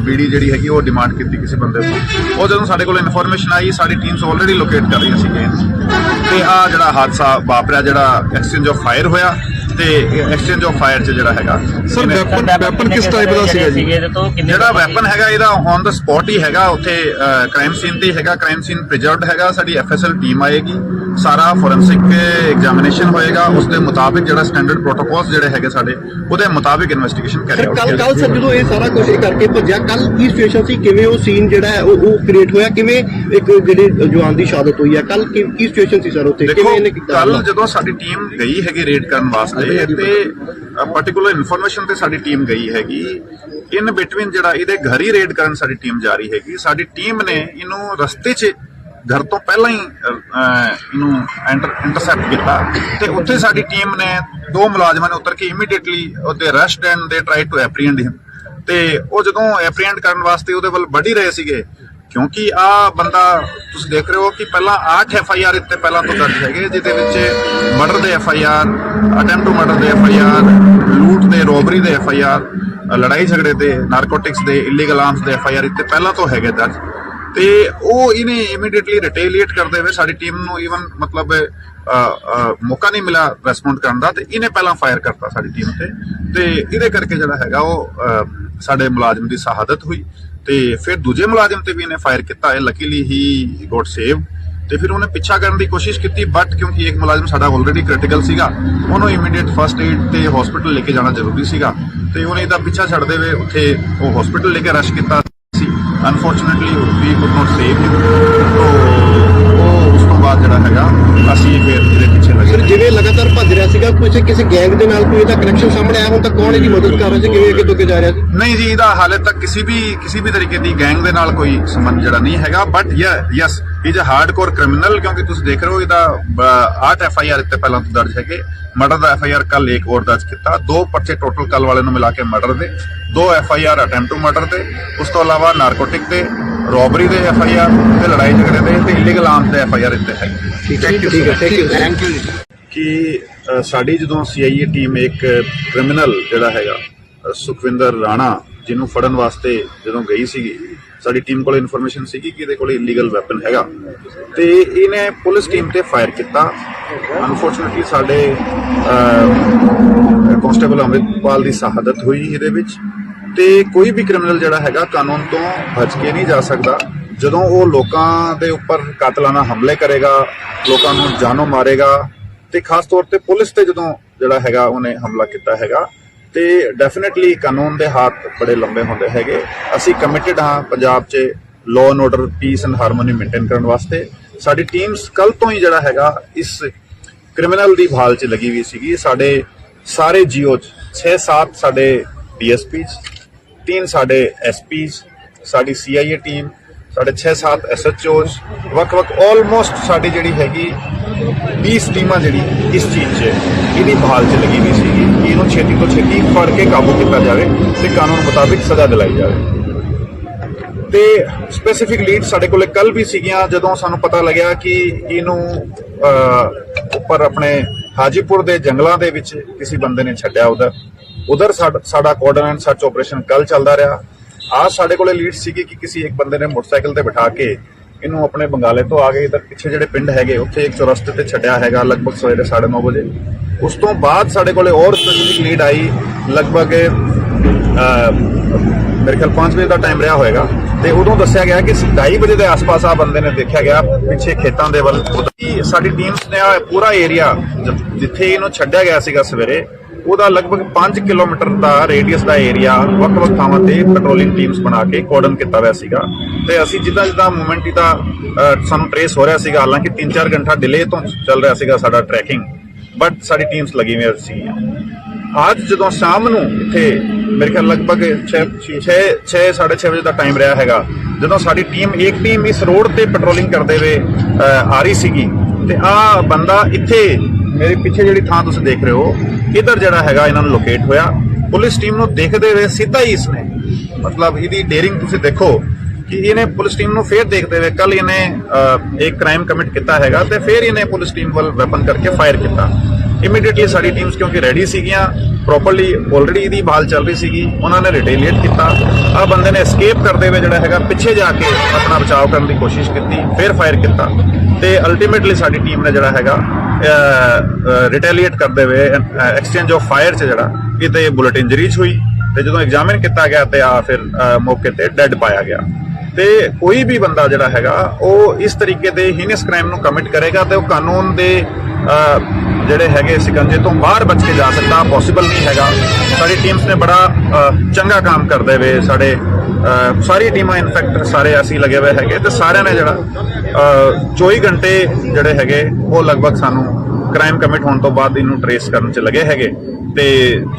ਬੀੜੀ ਜਿਹੜੀ ਹੈਗੀ ਉਹ ਡਿਮਾਂਡ ਕੀਤੀ ਕਿਸੇ ਬੰਦੇ ਤੋਂ। ਉਹ ਜਦੋਂ ਸਾਡੇ ਕੋਲ ਇਨਫੋਰਮੇਸ਼ਨ ਆਈ ਸਾਡੀ ਟੀਮਸ ਆਲਰੇਡੀ ਲੋਕੇਟ ਕਰ ਰਹੀਆਂ ਸੀਗੀਆਂ ਤੇ ਆ ਜਿਹੜਾ ਹਾਦਸਾ ਵਾਪਰਿਆ ਜਿਹੜਾ ਐਕਸਚੇਂਜ ਆਫ ਫਾਇਰ ਹੋਇਆ ਤੇ ਐਕਸਚੇਂਜ ਆਫ ਫਾਇਰ 'ਚ ਜਿਹੜਾ ਹੈਗਾ ਸਰ ਵੈਪਨ ਕਿਸ ਟਾਈਪ ਦਾ ਸੀਗਾ ਜੀ? ਜਿਹੜਾ ਵੈਪਨ ਹੈਗਾ ਇਹਦਾ ਔਨ ਦਾ ਸਪੌਟ ਹੀ ਹੈਗਾ ਉੱਥੇ ਕ੍ਰਾਈਮ ਸੀਨ ਤੇ ਹੈਗਾ, ਕ੍ਰਾਈਮ ਸੀਨ ਪ੍ਰੀਜ਼ਰਵਡ ਹੈਗਾ। ਸਾਡੀ FSL ਟੀਮ ਆਏਗੀ, ਸਾਰਾ ਫੋਰੈਂਸਿਕ ਐਗਜ਼ਾਮੀਨੇਸ਼ਨ ਹੋਏਗਾ, ਉਸ ਦੇ ਮੁਤਾਬਿਕ ਜਿਹੜਾ ਸਟੈਂਡਰਡ ਪ੍ਰੋਟੋਕੋਲਸ ਜਿਹੜੇ ਹੈਗੇ ਸਾਡੇ ਉਹਦੇ ਮੁਤਾਬਿਕ ਇਨਵੈਸਟੀਗੇਸ਼ਨ ਕਰੀ ਜਾਊਗੀ। ਕੱਲ ਸਰ ਜਦੋਂ ਇਹ ਸਾਰਾ ਕੁਝ ਕਰਕੇ ਭੱਜਿਆ ਕੱਲ ਕੀ ਸਿਚੁਏਸ਼ਨ ਸੀ, ਕਿਵੇਂ ਉਹ ਸੀਨ ਜਿਹੜਾ ਹੈ ਉਹ ਕ੍ਰੀਏਟ ਹੋਇਆ, ਕਿਵੇਂ ਇੱਕ ਜਿਹੜੇ ਜਵਾਨ ਦੀ ਸ਼ਹਾਦਤ ਹੋਈ ਹੈ ਕੱਲ ਕੀ ਸਿਚੁਏਸ਼ਨ ਸੀ ਸਰ ਉੱਥੇ, ਕਿਵੇਂ ਇਹਨੇ ਕੀਤਾ? ਕੱਲ ਜਦੋਂ ਸਾਡੀ ਟੀਮ ਗਈ ਹੈਗੀ ਰੇਡ ਕਰਨ ਵਾਸਤੇ ਤੇ ਪਾਰਟਿਕੂਲਰ ਇਨਫੋਰਮੇਸ਼ਨ ਤੇ ਸਾਡੀ ਟੀਮ ਗਈ ਹੈਗੀ ਇਨ ਬਿਟਵੀਨ ਜਿਹੜਾ ਇਹਦੇ ਘਰ ਹੀ ਰੇਡ ਕਰਨ ਸਾਡੀ ਟੀਮ ਜਾ ਰਹੀ ਹੈਗੀ। ਸਾਡੀ ਟੀਮ ਨੇ ਇਹਨੂੰ ਰਸਤੇ 'ਚ ਘਰ ਤੋਂ ਪਹਿਲਾਂ ਹੀ ਇਹਨੂੰ ਇੰਟਰਸੈਪਟ ਕੀਤਾ ਤੇ ਉੱਥੇ ਸਾਡੀ ਟੀਮ ਨੇ 2 ਮੁਲਾਜ਼ਮਾਂ ਨੇ ਉਤਰ ਕੇ ਇਮੀਡੀਏਟਲੀ ਉਹਦੇ ਅਰੈਸਟ ਐਂਡ ਦੇ ਟਰਾਈ ਟੂ ਐਪਰੀਹੈਂਡ ਹਿਮ। ਤੇ ਉਹ ਜਦੋਂ ਐਪਰੀਹੈਂਡ ਕਰਨ ਵਾਸਤੇ ਉਹਦੇ ਵੱਲ ਵੱਢ ਹੀ ਰਹੇ ਸੀਗੇ, ਕਿਉਂਕਿ ਆ ਬੰਦਾ ਤੁਸੀਂ ਦੇਖ ਰਹੇ ਹੋ ਕਿ ਪਹਿਲਾਂ 8 FIR ਇੱਥੇ ਪਹਿਲਾਂ ਤੋਂ ਦਰਜ ਹੈਗੇ, ਜਿਹਦੇ ਵਿੱਚ ਮਰਡਰ ਦੇ FIR, ਅਟੈਂਪਟ ਟੂ ਮਰਡਰ ਦੇ FIR, ਲੂਟ ਦੇ, ਰੋਬਰੀ ਦੇ FIR, ਲੜਾਈ ਝਗੜੇ ਦੇ, ਨਾਰਕੋਟਿਕਸ ਦੇ, ਇਲੀਗਲ ਆਰਮਸ ਦੇ FIR ਇੱਥੇ ਪਹਿਲਾਂ ਤੋਂ ਹੈਗੇ ਦਰਜ। ਤੇ ਉਹ ਇਹਨੇ ਇਮੀਡੀਏਟਲੀ ਰਿਟੇਲੀਏਟ ਕਰਦੇ ਹੋਏ ਸਾਡੀ ਟੀਮ ਨੂੰ ਈਵਨ ਮਤਲਬ ਮੌਕਾ ਨਹੀਂ ਮਿਲਿਆ ਰੈਸਪੌਂਡ ਕਰਨ ਦਾ, ਤੇ ਇਹਨੇ ਪਹਿਲਾਂ ਫਾਇਰ ਕਰਤਾ ਸਾਡੀ ਟੀਮ ਤੇ ਇਹਦੇ ਕਰਕੇ ਜਿਹੜਾ ਹੈਗਾ ਉਹ ਸਾਡੇ ਮੁਲਾਜ਼ਮ ਦੀ ਸ਼ਹਾਦਤ ਹੋਈ। ਤੇ ਫਿਰ ਦੂਜੇ ਮੁਲਾਜ਼ਮ ਤੇ ਵੀ ਇਹਨੇ ਫਾਇਰ ਕੀਤਾ, ਇਹ ਲੱਕੀਲੀ ਹੀ ਗੋਟ ਸੇਵ। ਤੇ ਫਿਰ ਉਹਨੇ ਪਿੱਛਾ ਕਰਨ ਦੀ ਕੋਸ਼ਿਸ਼ ਕੀਤੀ, ਬਟ ਕਿਉਂਕਿ ਇੱਕ ਮੁਲਾਜ਼ਮ ਸਾਡਾ ਆਲਰੇਡੀ ਕ੍ਰਿਟੀਕਲ ਸੀਗਾ, ਉਹਨੂੰ ਇਮੀਡੀਏਟ ਫਸਟ ਏਡ ਤੇ ਹਸਪੀਟਲ ਲੈ ਕੇ ਜਾਣਾ ਜ਼ਰੂਰੀ ਸੀਗਾ, ਤੇ ਉਹਨੇ ਇਹਦਾ ਪਿੱਛਾ ਛੱਡਦੇ ਹੋਏ ਉੱਥੇ ਉਹ ਹਸਪੀਟਲ ਲੈ ਕੇ ਰਸ਼ ਕੀਤਾ ਸੀ। Unfortunately we could not save him. ਉਹ ਉਸ ਤੋਂ ਬਾਅਦ ਜਿਹੜਾ ਹੈਗਾ ਅਸੀਂ ਫਿਰ ਇਹਦੇ ਪਿੱਛੇ ਲੱਗੇ। ਸਰ ਜਿਵੇਂ ਲਗਾਤਾਰ ਭੱਜ ਰਿਹਾ ਸੀਗਾ, ਕਿਸੇ ਗੈਂਗ ਦੇ ਨਾਲ ਕੋਈ ਇਹਦਾ ਕਨੈਕਸ਼ਨ ਸਾਹਮਣੇ ਆਇਆ ਹੁਣ ਤੱਕ? ਕੌਣ ਇਹਦੀ ਮਦਦ ਕਰ ਰਿਹਾ ਸੀ, ਕਿਵੇਂ ਅੱਗੇ ਤੋਂ ਅੱਗੇ ਜਾ ਰਿਹਾ ਸੀ? ਨਹੀਂ ਜੀ, ਇਹਦਾ ਹਾਲੇ ਤੱਕ ਕਿਸੇ ਵੀ ਤਰੀਕੇ ਦੀ ਗੈਂਗ ਦੇ ਨਾਲ ਕੋਈ ਸੰਬੰਧ ਜਿਹੜਾ ਨਹੀਂ ਹੈਗਾ, but yes is a hardcore criminal, ਕਿਉਂਕਿ ਤੁਸੀਂ ਦੇਖ ਰਹੇ ਹੋ ਇਹਦਾ 8 FIR ਇੱਥੇ ਪਹਿਲਾਂ ਤੋਂ ਦਰਜ ਹੈਗੇ। ਮਰਡਰ ਦਾ FIR ਕੱਲ ਇੱਕ ਹੋਰ ਦਰਜ ਕੀਤਾ, 2 ਪਰਚੇ ਟੋਟਲ ਕੱਲ ਵਾਲੇ ਨੂੰ ਮਿਲਾ ਕੇ ਮਰਡਰ ਦੇ, 2 FIR ਅਟੈਂਪਟ ਟੂ ਮਰਡਰ ਦੇ, ਉਸ ਤੋਂ ਇਲਾਵਾ ਨਾਰਕੋਟਿਕ ਦੇ, ਰੋਬਰੀ ਦੇ FIR ਤੇ ਲੜਾਈ ਝਗੜੇ ਦੇ ਤੇ ਇਲੀਗਲ ਆਰਮਸ ਦੇ FIR ਇੱਥੇ ਹੈ। ਥੈਂਕ ਯੂ ਕਿ ਸਾਡੀ ਜਦੋਂ CIA ਟੀਮ ਇੱਕ ਕ੍ਰਿਮੀਨਲ ਜਿਹੜਾ ਹੈਗਾ ਸੁਖਵਿੰਦਰ ਰਾਣਾ, ਜਿਹਨੂੰ ਫੜਨ ਵਾਸਤੇ ਜਦੋਂ ਗਈ ਸੀਗੀ, ਸਾਡੀ ਟੀਮ ਕੋਲ ਇਨਫੋਰਮੇਸ਼ਨ ਸੀਗੀ ਕਿ ਇਹਦੇ ਕੋਲ ਇਲੀਗਲ ਵੈਪਨ ਹੈਗਾ, ਤੇ ਇਹਨੇ ਪੁਲਿਸ ਟੀਮ ਤੇ ਫਾਇਰ ਕੀਤਾ। ਅਨਫੋਰਚੂਨੇਟਲੀ ਸਾਡੇ ਕਾਂਸਟੇਬਲ ਅੰਮ੍ਰਿਤਪਾਲ ਦੀ ਸ਼ਹਾਦਤ ਹੋਈ ਇਹਦੇ ਵਿੱਚ। ਤੇ ਕੋਈ ਵੀ ਕ੍ਰਿਮੀਨਲ ਜਿਹੜਾ ਹੈਗਾ ਕਾਨੂੰਨ ਤੋਂ ਬਚ ਕੇ ਨਹੀਂ ਜਾ ਸਕਦਾ। ਜਦੋਂ ਉਹ ਲੋਕਾਂ ਦੇ ਉੱਪਰ ਕਾਤਲਾਨਾ ਹਮਲੇ ਕਰੇਗਾ, ਲੋਕਾਂ ਨੂੰ ਜਾਨੋਂ ਮਾਰੇਗਾ, ਤੇ ਖਾਸ ਤੌਰ ਤੇ ਪੁਲਿਸ ਤੇ ਜਦੋਂ ਜਿਹੜਾ ਹੈਗਾ ਉਹਨੇ ਹਮਲਾ ਕੀਤਾ ਹੈਗਾ, ਤੇ ਡੈਫੀਨਿਟਲੀ ਕਾਨੂੰਨ ਦੇ ਹੱਥ ਬੜੇ ਲੰਬੇ ਹੁੰਦੇ ਹੈਗੇ। ਅਸੀਂ ਕਮਿਟਡ ਹਾਂ ਪੰਜਾਬ 'ਚ law and order, piece and harmony maintain ਕਰਨ ਵਾਸਤੇ। ਸਾਡੀ ਟੀਮਸ ਕੱਲ ਤੋਂ ਹੀ ਜਿਹੜਾ ਹੈਗਾ ਇਸ ਕ੍ਰਿਮੀਨਲ ਦੀ ਭਾਲ 'ਚ ਲੱਗੀ ਹੋਈ ਸੀਗੀ। ਸਾਡੇ ਸਾਰੇ GO 'ਚ 6-7 ਸਾਡੇ DSPs, 3 ਸਾਡੇ SPs, ਸਾਡੀ CIA ਟੀਮ, ਸਾਡੇ 6-7 SHOs, ਵੱਖ-ਵੱਖ ਆਲਮੋਸਟ ਸਾਡੀ ਜਿਹੜੀ ਹੈਗੀ 20 ਟੀਮਾਂ ਜਿਹੜੀ ਇਸ ਚੀਜ਼ 'ਚ ਇਹਦੀ ਭਾਲ 'ਚ ਲੱਗੀ ਹੋਈ ਸੀਗੀ ਕਿ ਇਹਨੂੰ ਛੇਤੀ ਤੋਂ ਛੇਤੀ ਫੜ ਕੇ ਕਾਬੂ ਕੀਤਾ ਜਾਵੇ ਤੇ ਕਾਨੂੰਨ ਮੁਤਾਬਿਕ ਸਜ਼ਾ ਦਿਲਾਈ ਜਾਵੇ। ਤੇ ਸਪੈਸੀਫਿਕ ਲੀਡ ਸਾਡੇ ਕੋਲੇ ਕੱਲ ਵੀ ਸੀਗੀਆਂ, ਜਦੋਂ ਸਾਨੂੰ ਪਤਾ ਲੱਗਿਆ ਕਿ ਇਹਨੂੰ ਉੱਪਰ ਆਪਣੇ ਹਾਜੀਪੁਰ ਦੇ ਜੰਗਲਾਂ ਦੇ ਵਿੱਚ ਕਿਸੇ ਬੰਦੇ ਨੇ ਛੱਡਿਆ। ਉਧਰ ਸਾਡਾ ਕੋਆਰਡੀਨੇਟ ਸਰਚ ਆਪਰੇਸ਼ਨ ਕੱਲ ਚੱਲਦਾ ਰਿਹਾ। आज साढ़े को लीड सी कि किसी एक बंदे ने मोटरसाइकिल ते बिठा के इनू अपने बंगाले तो आ गए इधर पिछे जेडे पिंड है उत्थे एक चौरस्ते ते छड्या हैगा लगभग सवेरे 9:30 बजे। उस तो बाद साढ़े को और स्पेसिफिक लीड आई लगभग मेरे ख्याल 5 बजे का टाइम रहा होएगा ते उदों दस्सिया गया कि 2:30 बजे के आस पास आ बंदे ने देखा गया पिछे खेतों के वल। साडी टीम्स ने पूरा एरिया जिथे इनू छड्या गया सीगा सवेरे ਉਹਦਾ ਲਗਭਗ 5 ਕਿਲੋਮੀਟਰ ਦਾ ਰੇਡੀਅਸ ਦਾ ਏਰੀਆ ਵੱਖ-ਵੱਖ ਥਾਵਾਂ ਤੇ ਪੈਟਰੋਲਿੰਗ ਟੀਮਸ ਬਣਾ ਕੇ ਕੋਰਡਨ ਕੀਤਾ ਹੋਇਆ ਸੀਗਾ ਤੇ ਅਸੀਂ ਜਿੱਦਾਂ ਮੂਵਮੈਂਟ ਦਾ ਸਾਨੂੰ ਟ੍ਰੇਸ ਹੋ ਰਿਹਾ ਸੀਗਾ, ਹਾਲਾਂਕਿ 3-4 ਘੰਟਾ ਡਿਲੇ ਤੋਂ ਚੱਲ ਰਿਹਾ ਸੀਗਾ ਸਾਡਾ ਟਰੈਕਿੰਗ, ਬਟ ਸਾਡੀ ਟੀਮਸ ਲੱਗੀ ਹੋਈ ਸੀ। ਅੱਜ ਜਦੋਂ ਸ਼ਾਮ ਨੂੰ ਇੱਥੇ ਮੇਰੇ ਖਿਆਲ ਲਗਭਗ 6:30 ਵਜੇ ਦਾ ਟਾਈਮ ਰਿਹਾ ਹੈਗਾ, ਜਦੋਂ ਸਾਡੀ ਇੱਕ ਟੀਮ ਇਸ ਰੋਡ ਤੇ ਪੈਟਰੋਲਿੰਗ ਕਰਦੇ ਹੋਏ ਆ ਰਹੀ ਸੀਗੀ ਤੇ ਆ ਬੰਦਾ ਇੱਥੇ मेरे पीछे जी थां तुम देख रहे हो इधर जरा है इन्होंने लोकेट होया। पुलिस टीम को देखते हुए सीधा ही इसने मतलब इहदी डेयरिंग तुम देखो कि इन्हें पुलिस टीम को फिर देखते हुए कल इन्हें एक क्राइम कमिट किया है तो फिर इन्हें पुलिस टीम वाल वैपन करके फायर किया। इमीडिएटली साडी टीम्स क्योंकि रेडी सीगियां प्रॉपरली ऑलरेडी इहदी भाल चल रही सीगी, उन्होंने रिटेलिएट किया। आ बंदे ने एस्केप करते हुए जरा है पिछे जाके अपना बचाव करने की कोशिश की, फिर फायर किया ते अल्टीमेटली साडी टीम ने जरा है रिटेलिएट करते हुए एक्सचेंज ऑफ फायर च जरा किते बुलेट इंजरीज हुई ते जो एग्जामिन किया गया तो आ फिर मौके ते डेड पाया गया। ते कोई भी बंदा जरा हैगा वो इस तरीके के हीनियस क्राइम नूं कमिट करेगा तो कानून दे ਜਿਹੜੇ ਹੈਗੇ ਸਿਕੰਜੇ ਤੋਂ ਬਾਹਰ ਬਚ ਕੇ ਜਾ ਸਕਦਾ ਪੋਸੀਬਲ ਨਹੀਂ ਹੈਗਾ। ਸਾਡੀ ਟੀਮਸ ਨੇ ਬੜਾ ਚੰਗਾ ਕੰਮ ਕਰਦੇ ਵੇ, ਸਾਡੇ ਸਾਰੀ ਟੀਮਾਂ ਇਨਫੈਕਟ ਸਾਰੇ ਅਸੀਂ ਲੱਗੇ ਹੋਏ ਹੈਗੇ ਤੇ ਸਾਰਿਆਂ ਨੇ ਜਿਹੜਾ 24 ਘੰਟੇ ਜਿਹੜੇ ਹੈਗੇ ਉਹ ਲਗਭਗ ਸਾਨੂੰ ਕ੍ਰਾਈਮ ਕਮਿਟ ਹੋਣ ਤੋਂ ਬਾਅਦ ਇਹਨੂੰ ਟ੍ਰੇਸ ਕਰਨ 'ਚ ਲੱਗੇ ਹੈਗੇ ਤੇ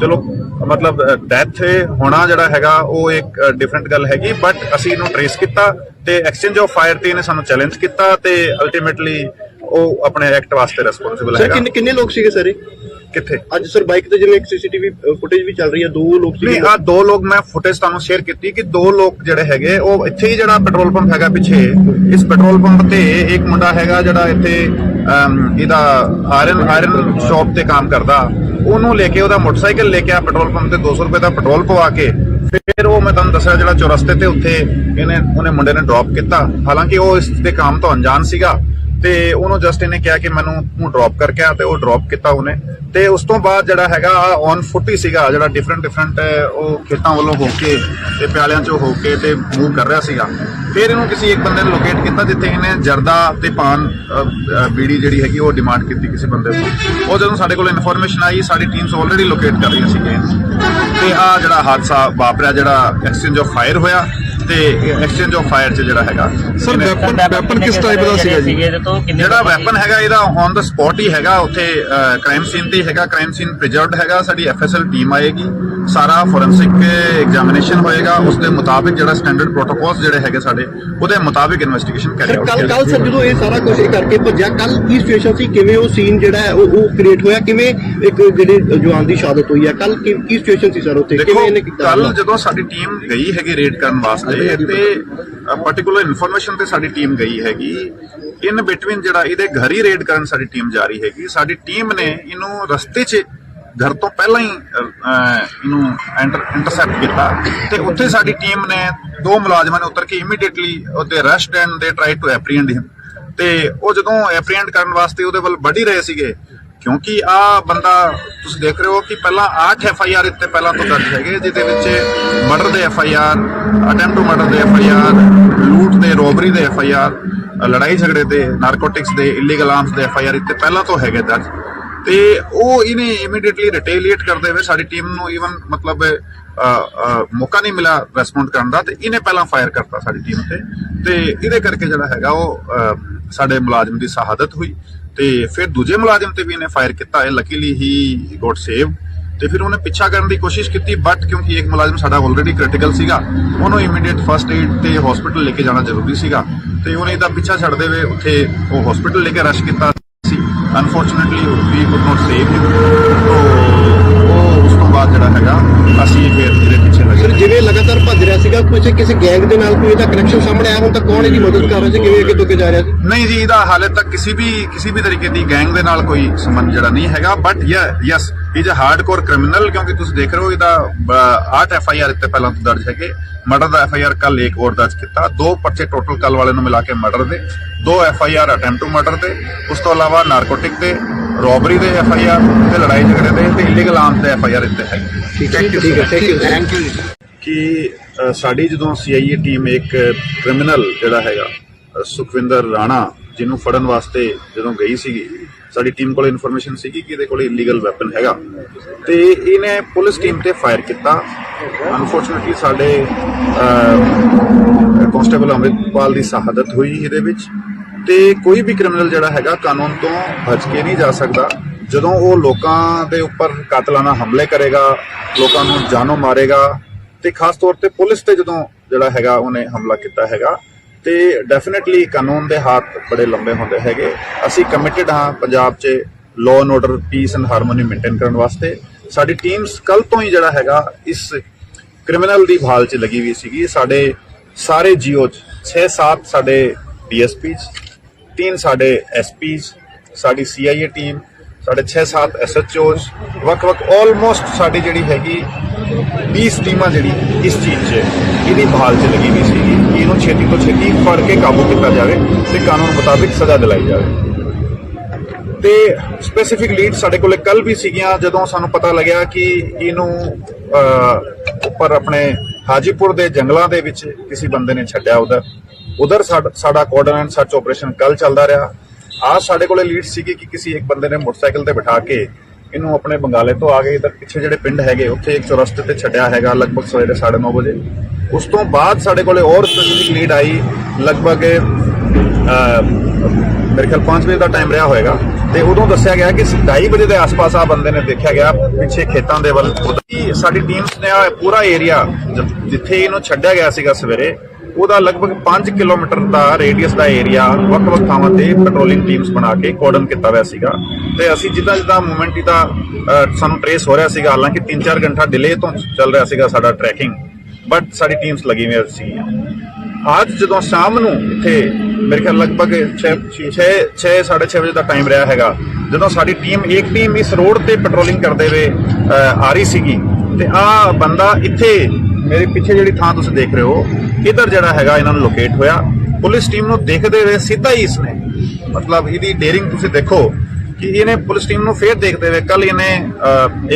ਚਲੋ ਮਤਲਬ ਡੈਥ ਹੋਣਾ ਜਿਹੜਾ ਹੈਗਾ ਉਹ ਇੱਕ ਡਿਫਰੈਂਟ ਗੱਲ ਹੈਗੀ, ਬਟ ਅਸੀਂ ਇਹਨੂੰ ਟ੍ਰੇਸ ਕੀਤਾ ਤੇ ਐਕਸਚੇਂਜ ਆਫ ਫਾਇਰ ਤੇ ਇਹਨੇ ਸਾਨੂੰ ਚੈਲੰਜ ਕੀਤਾ ਤੇ ਅਲਟੀਮੇਟਲੀ ਉਹ ਆਪਣੇ ਐਕਟ ਵਾਸਤੇ ਰਿਸਪੌਂਸਿਬਲ ਸਰ ਹੈਗਾ। ਕਿੰਨੇ ਲੋਕ ਸੀਗੇ ਸਰ ਕਿੱਥੇ ਅੱਜ ਸਰ ਬਾਈਕ ਤੇ ਜਿਵੇਂ ਇੱਕ ਸੀਸੀਟੀਵੀ ਫੁਟੇਜ ਵੀ ਚੱਲ ਰਹੀ ਹੈ, 2 ਲੋਕ ਨਹੀਂ, ਸੀਗੇ। ਆ 2 ਲੋਕ ਮੈਂ ਫੁਟੇਜ ਤੁਹਾਨੂੰ ਸ਼ੇਅਰ ਕੀਤੀ ਕਿ 2 ਲੋਕ ਜਿਹੜੇ ਹੈਗੇ ਉਹ ਇੱਥੇ ਹੀ ਜਿਹੜਾ ਪੈਟਰੋਲ ਪੰਪ ਹੈਗਾ ਪਿੱਛੇ, ਇਸ ਪੈਟਰੋਲ ਪੰਪ ਤੇ ਇੱਕ ਮੁੰਡਾ ਹੈਗਾ ਜਿਹੜਾ ਇੱਥੇ ਇਹਦਾ ਆਇਰਨ ਸ਼ਾਪ ਤੇ ਕੰਮ ਕਰਦਾ, ਉਹਨੂੰ ਲੈ ਕੇ ਉਹਦਾ ਮੋਟਰਸਾਈਕਲ ਲੈ ਕੇ ਆ ਪੈਟਰੋਲ ਪੰਪ ਤੇ 200 ਰੁਪਏ ਦਾ ਪੈਟਰੋਲ ਪਵਾ ਕੇ ਫਿਰ ਉਹ ਮੈਂ ਤੁਹਾਨੂੰ ਦੱਸਿਆ ਜਿਹੜਾ ਚੌਰਸਤੇ ਤੇ ਉੱਥੇ ਉਹਨੇ ਮੁੰਡੇ ਨੇ ਡ੍ਰੌਪ ਕੀਤਾ। ਹਾਲਾਂਕਿ ਉਹ ਇਸ ਦੇ ਕੰਮ ਤੋਂ ਅਣਜਾਣ ਸੀਗਾ ਤੇ ਉਹਨੂੰ ਜਸਟ ਇਹਨੇ ਕਿਹਾ ਕਿ ਮੈਨੂੰ ਤੂੰ ਡ੍ਰੌਪ ਕਰਕੇ ਆ ਤੇ ਉਹ ਡ੍ਰੌਪ ਕੀਤਾ ਉਹਨੇ। ਤੇ ਉਸ ਤੋਂ ਬਾਅਦ ਜਿਹੜਾ ਹੈਗਾ ਔਨ ਫੁੱਟ ਹੀ ਸੀਗਾ, ਜਿਹੜਾ ਡਿਫਰੈਂਟ ਉਹ ਖੇਤਾਂ ਵੱਲੋਂ ਹੋ ਕੇ ਤੇ ਪਿਆਲਿਆਂ ਚੋਂ ਹੋ ਕੇ ਤੇ ਮੂਵ ਕਰ ਰਿਹਾ ਸੀਗਾ। ਫਿਰ ਇਹਨੂੰ ਕਿਸੇ ਇੱਕ ਬੰਦੇ ਨੇ ਲੋਕੇਟ ਕੀਤਾ ਜਿੱਥੇ ਇਹਨੇ ਜਰਦਾ ਤੇ ਪਾਨ ਬੀੜੀ ਜਿਹੜੀ ਹੈਗੀ ਉਹ ਡਿਮਾਂਡ ਕੀਤੀ ਕਿਸੇ ਬੰਦੇ ਤੋਂ। ਉਹ ਜਦੋਂ ਸਾਡੇ ਕੋਲ ਇਨਫੋਰਮੇਸ਼ਨ ਆਈ, ਸਾਡੀ ਟੀਮਸ ਆਲਰੇਡੀ ਲੋਕੇਟ ਕਰ ਰਹੀਆਂ ਸੀਗੀਆਂ ਤੇ ਆ ਜਿਹੜਾ ਹਾਦਸਾ ਵਾਪਰਿਆ, ਜਿਹੜਾ ਐਕਸਚੇਂਜ ਆਫ ਫਾਇਰ ਹੋਇਆ ਤੇ ਐਕਸਚੇਂਜ ਆਫ ਫਾਇਰ 'ਚ ਜਿਹੜਾ ਹੈਗਾ ਸਰ ਵੈਪਨ ਕਿਸ ਟਾਈਪ ਦਾ ਸੀਗਾ ਜੀ? ਜਿਹੜਾ ਵੈਪਨ ਹੈਗਾ ਇਹਦਾ ਔਨ ਦਾ ਸਪੌਟ ਹੀ ਹੈਗਾ, ਉੱਥੇ ਕ੍ਰਾਈਮ ਸੀਨ ਤੇ ਹੈਗਾ, ਕ੍ਰਾਈਮ ਸੀਨ ਪ੍ਰੀਜ਼ਰਵਡ ਹੈਗਾ। ਸਾਡੀ ਐਫਐਸਐਲ ਟੀਮ ਆਏਗੀ, ਸਾਰਾ ਫੋਰੈਂਸਿਕ ਐਗਜ਼ਾਮੀਨੇਸ਼ਨ ਹੋਏਗਾ, ਉਸ ਦੇ ਮੁਤਾਬਿਕ ਜਿਹੜਾ ਸਟੈਂਡਰਡ ਪ੍ਰੋਟੋਕੋਲਸ ਜਿਹੜੇ ਹੈਗੇ ਸਾਡੇ ਉਹਦੇ ਮੁਤਾਬਿਕ ਇਨਵੈਸਟੀਗੇਸ਼ਨ ਕਰੀ ਜਾਊਗੀ। ਕੱਲ ਸਰ ਜਦੋਂ ਇਹ ਸਾਰਾ ਕੁਝ ਕਰਕੇ ਭੱਜਿਆ, ਕੱਲ ਕੀ ਸਿਚੁਏਸ਼ਨ ਸੀ, ਕਿਵੇਂ ਉਹ ਸੀਨ ਜਿਹੜਾ ਹੈ ਉਹ ਕ੍ਰੀਏਟ ਹੋਇਆ, ਕਿਵੇਂ ਇੱਕ ਜਿਹੜੇ ਜਵਾਨ ਦੀ ਸ਼ਹਾਦਤ ਹੋਈ ਹੈ, ਕੱਲ ਕੀ ਸਿਚੁਏਸ਼ਨ ਸੀ ਸਰ ਉੱਥੇ, ਕਿਵੇਂ ਇਹਨੇ ਕੀਤਾ? ਕੱਲ ਜਦੋਂ ਸਾਡੀ ਟੀਮ ਗਈ ਹੈਗੀ ਰੇਡ ਕਰਨ ਵਾਸਤੇ ਤੇ ਪਾਰਟਿਕੂਲਰ ਇਨਫੋਰਮੇਸ਼ਨ ਤੇ ਸਾਡੀ ਟੀਮ ਗਈ ਹੈਗੀ, ਇਨ ਬਿਟਵੀਨ ਜਿਹੜਾ ਇਹਦੇ ਘਰ ਹੀ ਰੇਡ ਕਰਨ ਸਾਡੀ ਟੀਮ ਜਾ ਰਹੀ ਹੈਗੀ। ਸਾਡੀ ਟੀਮ ਨੇ ਇਹਨੂੰ ਰਸਤੇ 'ਚ ਘਰ ਤੋਂ ਪਹਿਲਾਂ ਹੀ ਇਹਨੂੰ ਇੰਟਰਸੈਪਟ ਕੀਤਾ ਤੇ ਉੱਥੇ ਸਾਡੀ ਟੀਮ ਨੇ 2 ਮੁਲਾਜ਼ਮਾਂ ਨੇ ਉਤਰ ਕੇ ਇਮੀਡੀਏਟਲੀ ਉਹਦੇ ਅਰੈਸਟ ਐਂਡ ਦੇ ਟਰਾਈ ਟੂ ਐਪਰੀਹੈਂਡ ਹਿਮ। ਤੇ ਉਹ ਜਦੋਂ ਐਪਰੀਹੈਂਡ ਕਰਨ ਵਾਸਤੇ ਉਹਦੇ ਵੱਲ ਵੱਢ ਹੀ ਰਹੇ ਸੀਗੇ, ਕਿਉਂਕਿ ਆ ਬੰਦਾ ਤੁਸੀਂ ਦੇਖ ਰਹੇ ਹੋ ਕਿ ਪਹਿਲਾਂ 8 FIR ਇੱਥੇ ਪਹਿਲਾਂ ਤੋਂ ਦਰਜ ਹੈਗੇ, ਜਿਹਦੇ ਵਿੱਚ ਮਰਡਰ ਦੇ FIR, ਅਟੈਂਪਟ ਟੂ ਮਰਡਰ ਦੇ FIR, ਲੂਟ ਦੇ, ਰੋਬਰੀ ਦੇ FIR, ਲੜਾਈ ਝਗੜੇ ਦੇ, ਨਾਰਕੋਟਿਕਸ ਦੇ, ਇਲੀਗਲ ਆਰਮਸ ਦੇ FIR ਇੱਥੇ ਪਹਿਲਾਂ ਤੋਂ ਹੈਗੇ ਦਰਜ। ਤੇ ਉਹ ਇਹਨੇ ਇਮੀਡੀਏਟਲੀ ਰਿਟੇਲੀਏਟ ਕਰਦੇ ਹੋਏ ਸਾਡੀ ਟੀਮ ਨੂੰ ਈਵਨ ਮਤਲਬ ਮੌਕਾ ਨਹੀਂ ਮਿਲਿਆ ਰੈਸਪੌਂਡ ਕਰਨ ਦਾ, ਤੇ ਇਹਨੇ ਪਹਿਲਾਂ ਫਾਇਰ ਕਰਤਾ ਸਾਡੀ ਟੀਮ ਤੇ ਇਹਦੇ ਕਰਕੇ ਜਿਹੜਾ ਹੈਗਾ ਉਹ ਸਾਡੇ ਮੁਲਾਜ਼ਮ ਦੀ ਸ਼ਹਾਦਤ ਹੋਈ। ਤੇ ਫਿਰ ਦੂਜੇ ਮੁਲਾਜ਼ਮ ਤੇ ਵੀ ਇਹਨੇ ਫਾਇਰ ਕੀਤਾ, ਲੱਕੀਲੀ ਹੀ ਗੋਟ ਸੇਵ। ਤੇ ਫਿਰ ਉਹਨੇ ਪਿੱਛਾ ਕਰਨ ਦੀ ਕੋਸ਼ਿਸ਼ ਕੀਤੀ, ਬਟ ਕਿਉਂਕਿ ਇੱਕ ਮੁਲਾਜ਼ਮ ਸਾਡਾ ਆਲਰੇਡੀ ਕ੍ਰਿਟੀਕਲ ਸੀਗਾ, ਉਹਨੂੰ ਇਮੀਡੀਏਟ ਫਸਟ ਏਡ ਤੇ ਹਸਪੀਟਲ ਲੈ ਕੇ ਜਾਣਾ ਜ਼ਰੂਰੀ ਸੀਗਾ ਤੇ ਉਹਨੇ ਇਹਦਾ ਪਿੱਛਾ ਛੱਡਦੇ ਹੋਏ ਉੱਥੇ ਉਹ ਹਸਪੀਟਲ ਲੈ ਕੇ ਰਸ਼ ਕੀਤਾ ਸੀ। Unfortunately we could not save him. ਉਹ ਉਸ ਤੋਂ ਬਾਅਦ ਜਿਹੜਾ ਹੈਗਾ ਅਸੀਂ ਫਿਰ ਇਹਦੇ ਪਿੱਛੇ ਲੱਗੇ। ਸਰ ਜਿਵੇਂ ਲਗਾਤਾਰ ਭੱਜ ਰਿਹਾ ਸੀਗਾ, ਕਿਸੇ ਗੈਂਗ ਦੇ ਨਾਲ ਕੋਈ ਇਹਦਾ ਕਨੈਕਸ਼ਨ ਸਾਹਮਣੇ ਆਇਆ ਹੁਣ ਤੱਕ, ਕੌਣ ਇਹਦੀ ਮਦਦ ਕਰ ਰਿਹਾ ਸੀ, ਕਿਵੇਂ ਅੱਗੇ ਤੋਂ ਅੱਗੇ ਜਾ ਰਿਹਾ ਸੀ? ਨਹੀਂ ਜੀ, ਇਹਦਾ ਹਾਲੇ ਤੱਕ ਕਿਸੇ ਵੀ ਤਰੀਕੇ ਦੀ ਗੈਂਗ ਦੇ ਨਾਲ ਕੋਈ ਸੰਬੰਧ ਜਿਹੜਾ ਨਹੀਂ ਹੈਗਾ, but yes is a hardcore criminal, ਕਿਉਂਕਿ ਤੁਸੀਂ ਦੇਖ ਰਹੇ ਹੋ ਇਹਦਾ 8 FIR ਇੱਥੇ ਪਹਿਲਾਂ ਤੋਂ ਦਰਜ ਹੈਗੇ। ਮਰਡਰ ਦਾ FIR ਕੱਲ ਇੱਕ ਹੋਰ ਦਰਜ ਕੀਤਾ, 2 ਪਰਚੇ ਟੋਟਲ ਕੱਲ ਵਾਲੇ ਨੂੰ ਮਿਲਾ ਕੇ ਮਰਡਰ ਦੇ, 2 FIR ਅਟੈਂਪਟ ਟੂ ਮਰਡਰ ਦੇ, ਉਸ ਤੋਂ ਇਲਾਵਾ ਨਾਰਕੋਟਿਕ ਦੇ, ਰੋਬਰੀ ਦੇ FIR ਤੇ ਲੜਾਈ ਝਗੜੇ ਦੇ ਤੇ ਇਲੀਗਲ ਆਰਮਸ ਦੇ FIR ਇੱਥੇ ਹੈਗੇ। ਠੀਕ ਹੈ, ਥੈਂਕ ਯੂ। ਕਿ ਸਾਡੀ ਜਦੋਂ CIA ਟੀਮ ਇੱਕ ਕ੍ਰਿਮੀਨਲ ਜਿਹੜਾ ਹੈਗਾ ਸੁਖਵਿੰਦਰ ਰਾਣਾ, ਜਿਹਨੂੰ ਫੜਨ ਵਾਸਤੇ ਜਦੋਂ ਗਈ ਸੀਗੀ, ਸਾਡੀ ਟੀਮ ਕੋਲ ਇਨਫੋਰਮੇਸ਼ਨ ਸੀਗੀ ਕਿ ਇਹਦੇ ਕੋਲ ਇਲੀਗਲ ਵੈਪਨ ਹੈਗਾ ਤੇ ਇਹਨੇ ਪੁਲਿਸ ਟੀਮ ਤੇ ਫਾਇਰ ਕੀਤਾ। ਅਨਫੋਰਚੂਨੇਟਲੀ ਸਾਡੇ ਕਾਂਸਟੇਬਲ ਅੰਮ੍ਰਿਤਪਾਲ ਦੀ ਸ਼ਹਾਦਤ ਹੋਈ ਇਹਦੇ ਵਿੱਚ। ਤੇ ਕੋਈ ਵੀ ਕ੍ਰਿਮੀਨਲ ਜਿਹੜਾ ਹੈਗਾ ਕਾਨੂੰਨ ਤੋਂ ਬਚ ਕੇ ਨਹੀਂ ਜਾ ਸਕਦਾ। ਜਦੋਂ ਉਹ ਲੋਕਾਂ ਦੇ ਉੱਪਰ ਕਾਤਲਾਨਾ ਹਮਲੇ ਕਰੇਗਾ, ਲੋਕਾਂ ਨੂੰ ਜਾਨੋਂ ਮਾਰੇਗਾ, ਤੇ ਖਾਸ ਤੌਰ ਤੇ ਪੁਲਿਸ ਤੇ ਜਦੋਂ ਜਿਹੜਾ ਹੈਗਾ ਉਹਨੇ ਹਮਲਾ ਕੀਤਾ ਹੈਗਾ, ਤੇ ਡੈਫੀਨਿਟਲੀ ਕਾਨੂੰਨ ਦੇ ਹੱਥ ਬੜੇ ਲੰਬੇ ਹੁੰਦੇ ਹੈਗੇ। ਅਸੀਂ ਕਮਿਟਡ ਹਾਂ ਪੰਜਾਬ 'ਚ law and order, piece and harmony maintain ਕਰਨ ਵਾਸਤੇ। ਸਾਡੀ ਟੀਮਸ ਕੱਲ ਤੋਂ ਹੀ ਜਿਹੜਾ ਹੈਗਾ ਇਸ ਕ੍ਰਿਮੀਨਲ ਦੀ ਭਾਲ 'ਚ ਲੱਗੀ ਹੋਈ ਸੀਗੀ। ਸਾਡੇ ਸਾਰੇ GO 'ਚ 6-7 ਸਾਡੇ DSPs, 3 ਸਾਡੇ SPs, ਸਾਡੀ CIA ਟੀਮ, ਸਾਡੇ 6-7 SHOs, ਵੱਖ-ਵੱਖ ਆਲਮੋਸਟ ਸਾਡੀ ਜਿਹੜੀ ਹੈਗੀ 20 ਟੀਮਾਂ ਜਿਹੜੀ ਇਸ ਚੀਜ਼ 'ਚ ਇਹਦੀ ਬਹਾਲ 'ਚ ਲੱਗੀ ਹੋਈ ਸੀਗੀ ਕਿ ਇਹਨੂੰ ਛੇਤੀ ਤੋਂ ਛੇਤੀ ਫੜ ਕੇ ਕਾਬੂ ਕੀਤਾ ਜਾਵੇ ਤੇ ਕਾਨੂੰਨ ਮੁਤਾਬਿਕ ਸਜ਼ਾ ਦਿਲਾਈ ਜਾਵੇ। ਤੇ ਸਪੈਸੀਫਿਕ ਲੀਡ ਸਾਡੇ ਕੋਲੇ ਕੱਲ ਵੀ ਸੀਗੀਆਂ, ਜਦੋਂ ਸਾਨੂੰ ਪਤਾ ਲੱਗਿਆ ਕਿ ਇਹਨੂੰ ਉੱਪਰ ਆਪਣੇ ਹਾਜੀਪੁਰ ਦੇ ਜੰਗਲਾਂ ਦੇ ਵਿੱਚ ਕਿਸੇ ਬੰਦੇ ਨੇ ਛੱਡਿਆ। ਉਧਰ ਸਾਡਾ ਕੋਆਰਡੀਨੇਟ ਸਰਚ ਆਪਰੇਸ਼ਨ ਕੱਲ ਚੱਲਦਾ ਰਿਹਾ। आज साढ़े को लीड सी कि किसी एक बंदे ने मोटरसाइकिल ते बिठा के इनू अपने बंगाले तो आ गए इधर पिछे जिहड़े पिंड हैगे उत्थे एक चौरस्ते ते छड्डिया हैगा लगभग सवेरे 9:30 बजे। उस तो बाद साढ़े कोले और स्पेसिफिक लीड आई लगभग मेरे ख्याल 5 बजे का टाइम रहा होएगा ਤੇ ਉਦੋਂ ਦੱਸਿਆ ਗਿਆ ਕਿ 2:30 ਵਜੇ ਦੇ ਆਸ-ਪਾਸ ਆ ਬੰਦੇ ਨੇ ਦੇਖਿਆ ਗਿਆ ਪਿੱਛੇ ਖੇਤਾਂ ਦੇ ਵੱਲ। ਸਾਡੀ ਟੀਮਸ ਨੇ ਆ ਪੂਰਾ ਏਰੀਆ ਜਿੱਥੇ ਇਹਨੂੰ ਛੱਡਿਆ ਗਿਆ ਸੀਗਾ ਸਵੇਰੇ, ਉਹਦਾ ਲਗਭਗ 5 ਕਿਲੋਮੀਟਰ ਦਾ ਰੇਡੀਅਸ ਦਾ ਏਰੀਆ ਵੱਖ-ਵੱਖ ਥਾਵਾਂ ਤੇ ਪੈਟਰੋਲਿੰਗ ਟੀਮਸ ਬਣਾ ਕੇ ਕੋਰਡਨ ਕੀਤਾ ਹੋਇਆ ਸੀਗਾ। ਤੇ ਅਸੀਂ ਜਿੱਦਾਂ ਮੂਵਮੈਂਟ ਦਾ ਸਾਨੂੰ ਟ੍ਰੇਸ ਹੋ ਰਿਹਾ ਸੀਗਾ, ਹਾਲਾਂਕਿ 3-4 ਘੰਟਾ ਡਿਲੇ ਤੋਂ ਚੱਲ ਰਿਹਾ ਸੀਗਾ ਸਾਡਾ ਟਰੈਕਿੰਗ, ਬਟ ਸਾਡੀ ਟੀਮਸ ਲੱਗੀ ਹੋਈ ਸੀ। ਅੱਜ ਜਦੋਂ ਸ਼ਾਮ ਨੂੰ ਇੱਥੇ ਮੇਰੇ ਖਿਆਲ ਲਗਭਗ 6:30 ਵਜੇ ਦਾ ਟਾਈਮ ਰਿਹਾ ਹੈਗਾ, ਜਦੋਂ ਸਾਡੀ ਇੱਕ ਟੀਮ ਇਸ ਰੋਡ ਤੇ ਪੈਟਰੋਲਿੰਗ ਕਰਦੇ ਹੋਏ ਆ ਰਹੀ ਸੀਗੀ, ਤੇ ਆ ਬੰਦਾ ਇੱਥੇ ਮੇਰੇ ਪਿੱਛੇ ਜਿਹੜੀ ਥਾਂ ਤੁਸੀਂ ਦੇਖ ਰਹੇ ਹੋ, ਇੱਧਰ ਜਿਹੜਾ ਹੈਗਾ ਇਹਨਾਂ ਨੂੰ ਲੋਕੇਟ ਹੋਇਆ। ਪੁਲਿਸ ਟੀਮ ਨੂੰ ਦੇਖਦੇ ਹੋਏ ਸਿੱਧਾ ਹੀ ਇਸਨੇ ਮਤਲਬ ਇਹਦੀ ਡੇਰਿੰਗ ਤੁਸੀਂ ਦੇਖੋ ਕਿ ਇਹਨੇ ਪੁਲਿਸ ਟੀਮ ਨੂੰ ਫੇਰ ਦੇਖਦੇ ਹੋਏ ਕੱਲ ਇਹਨੇ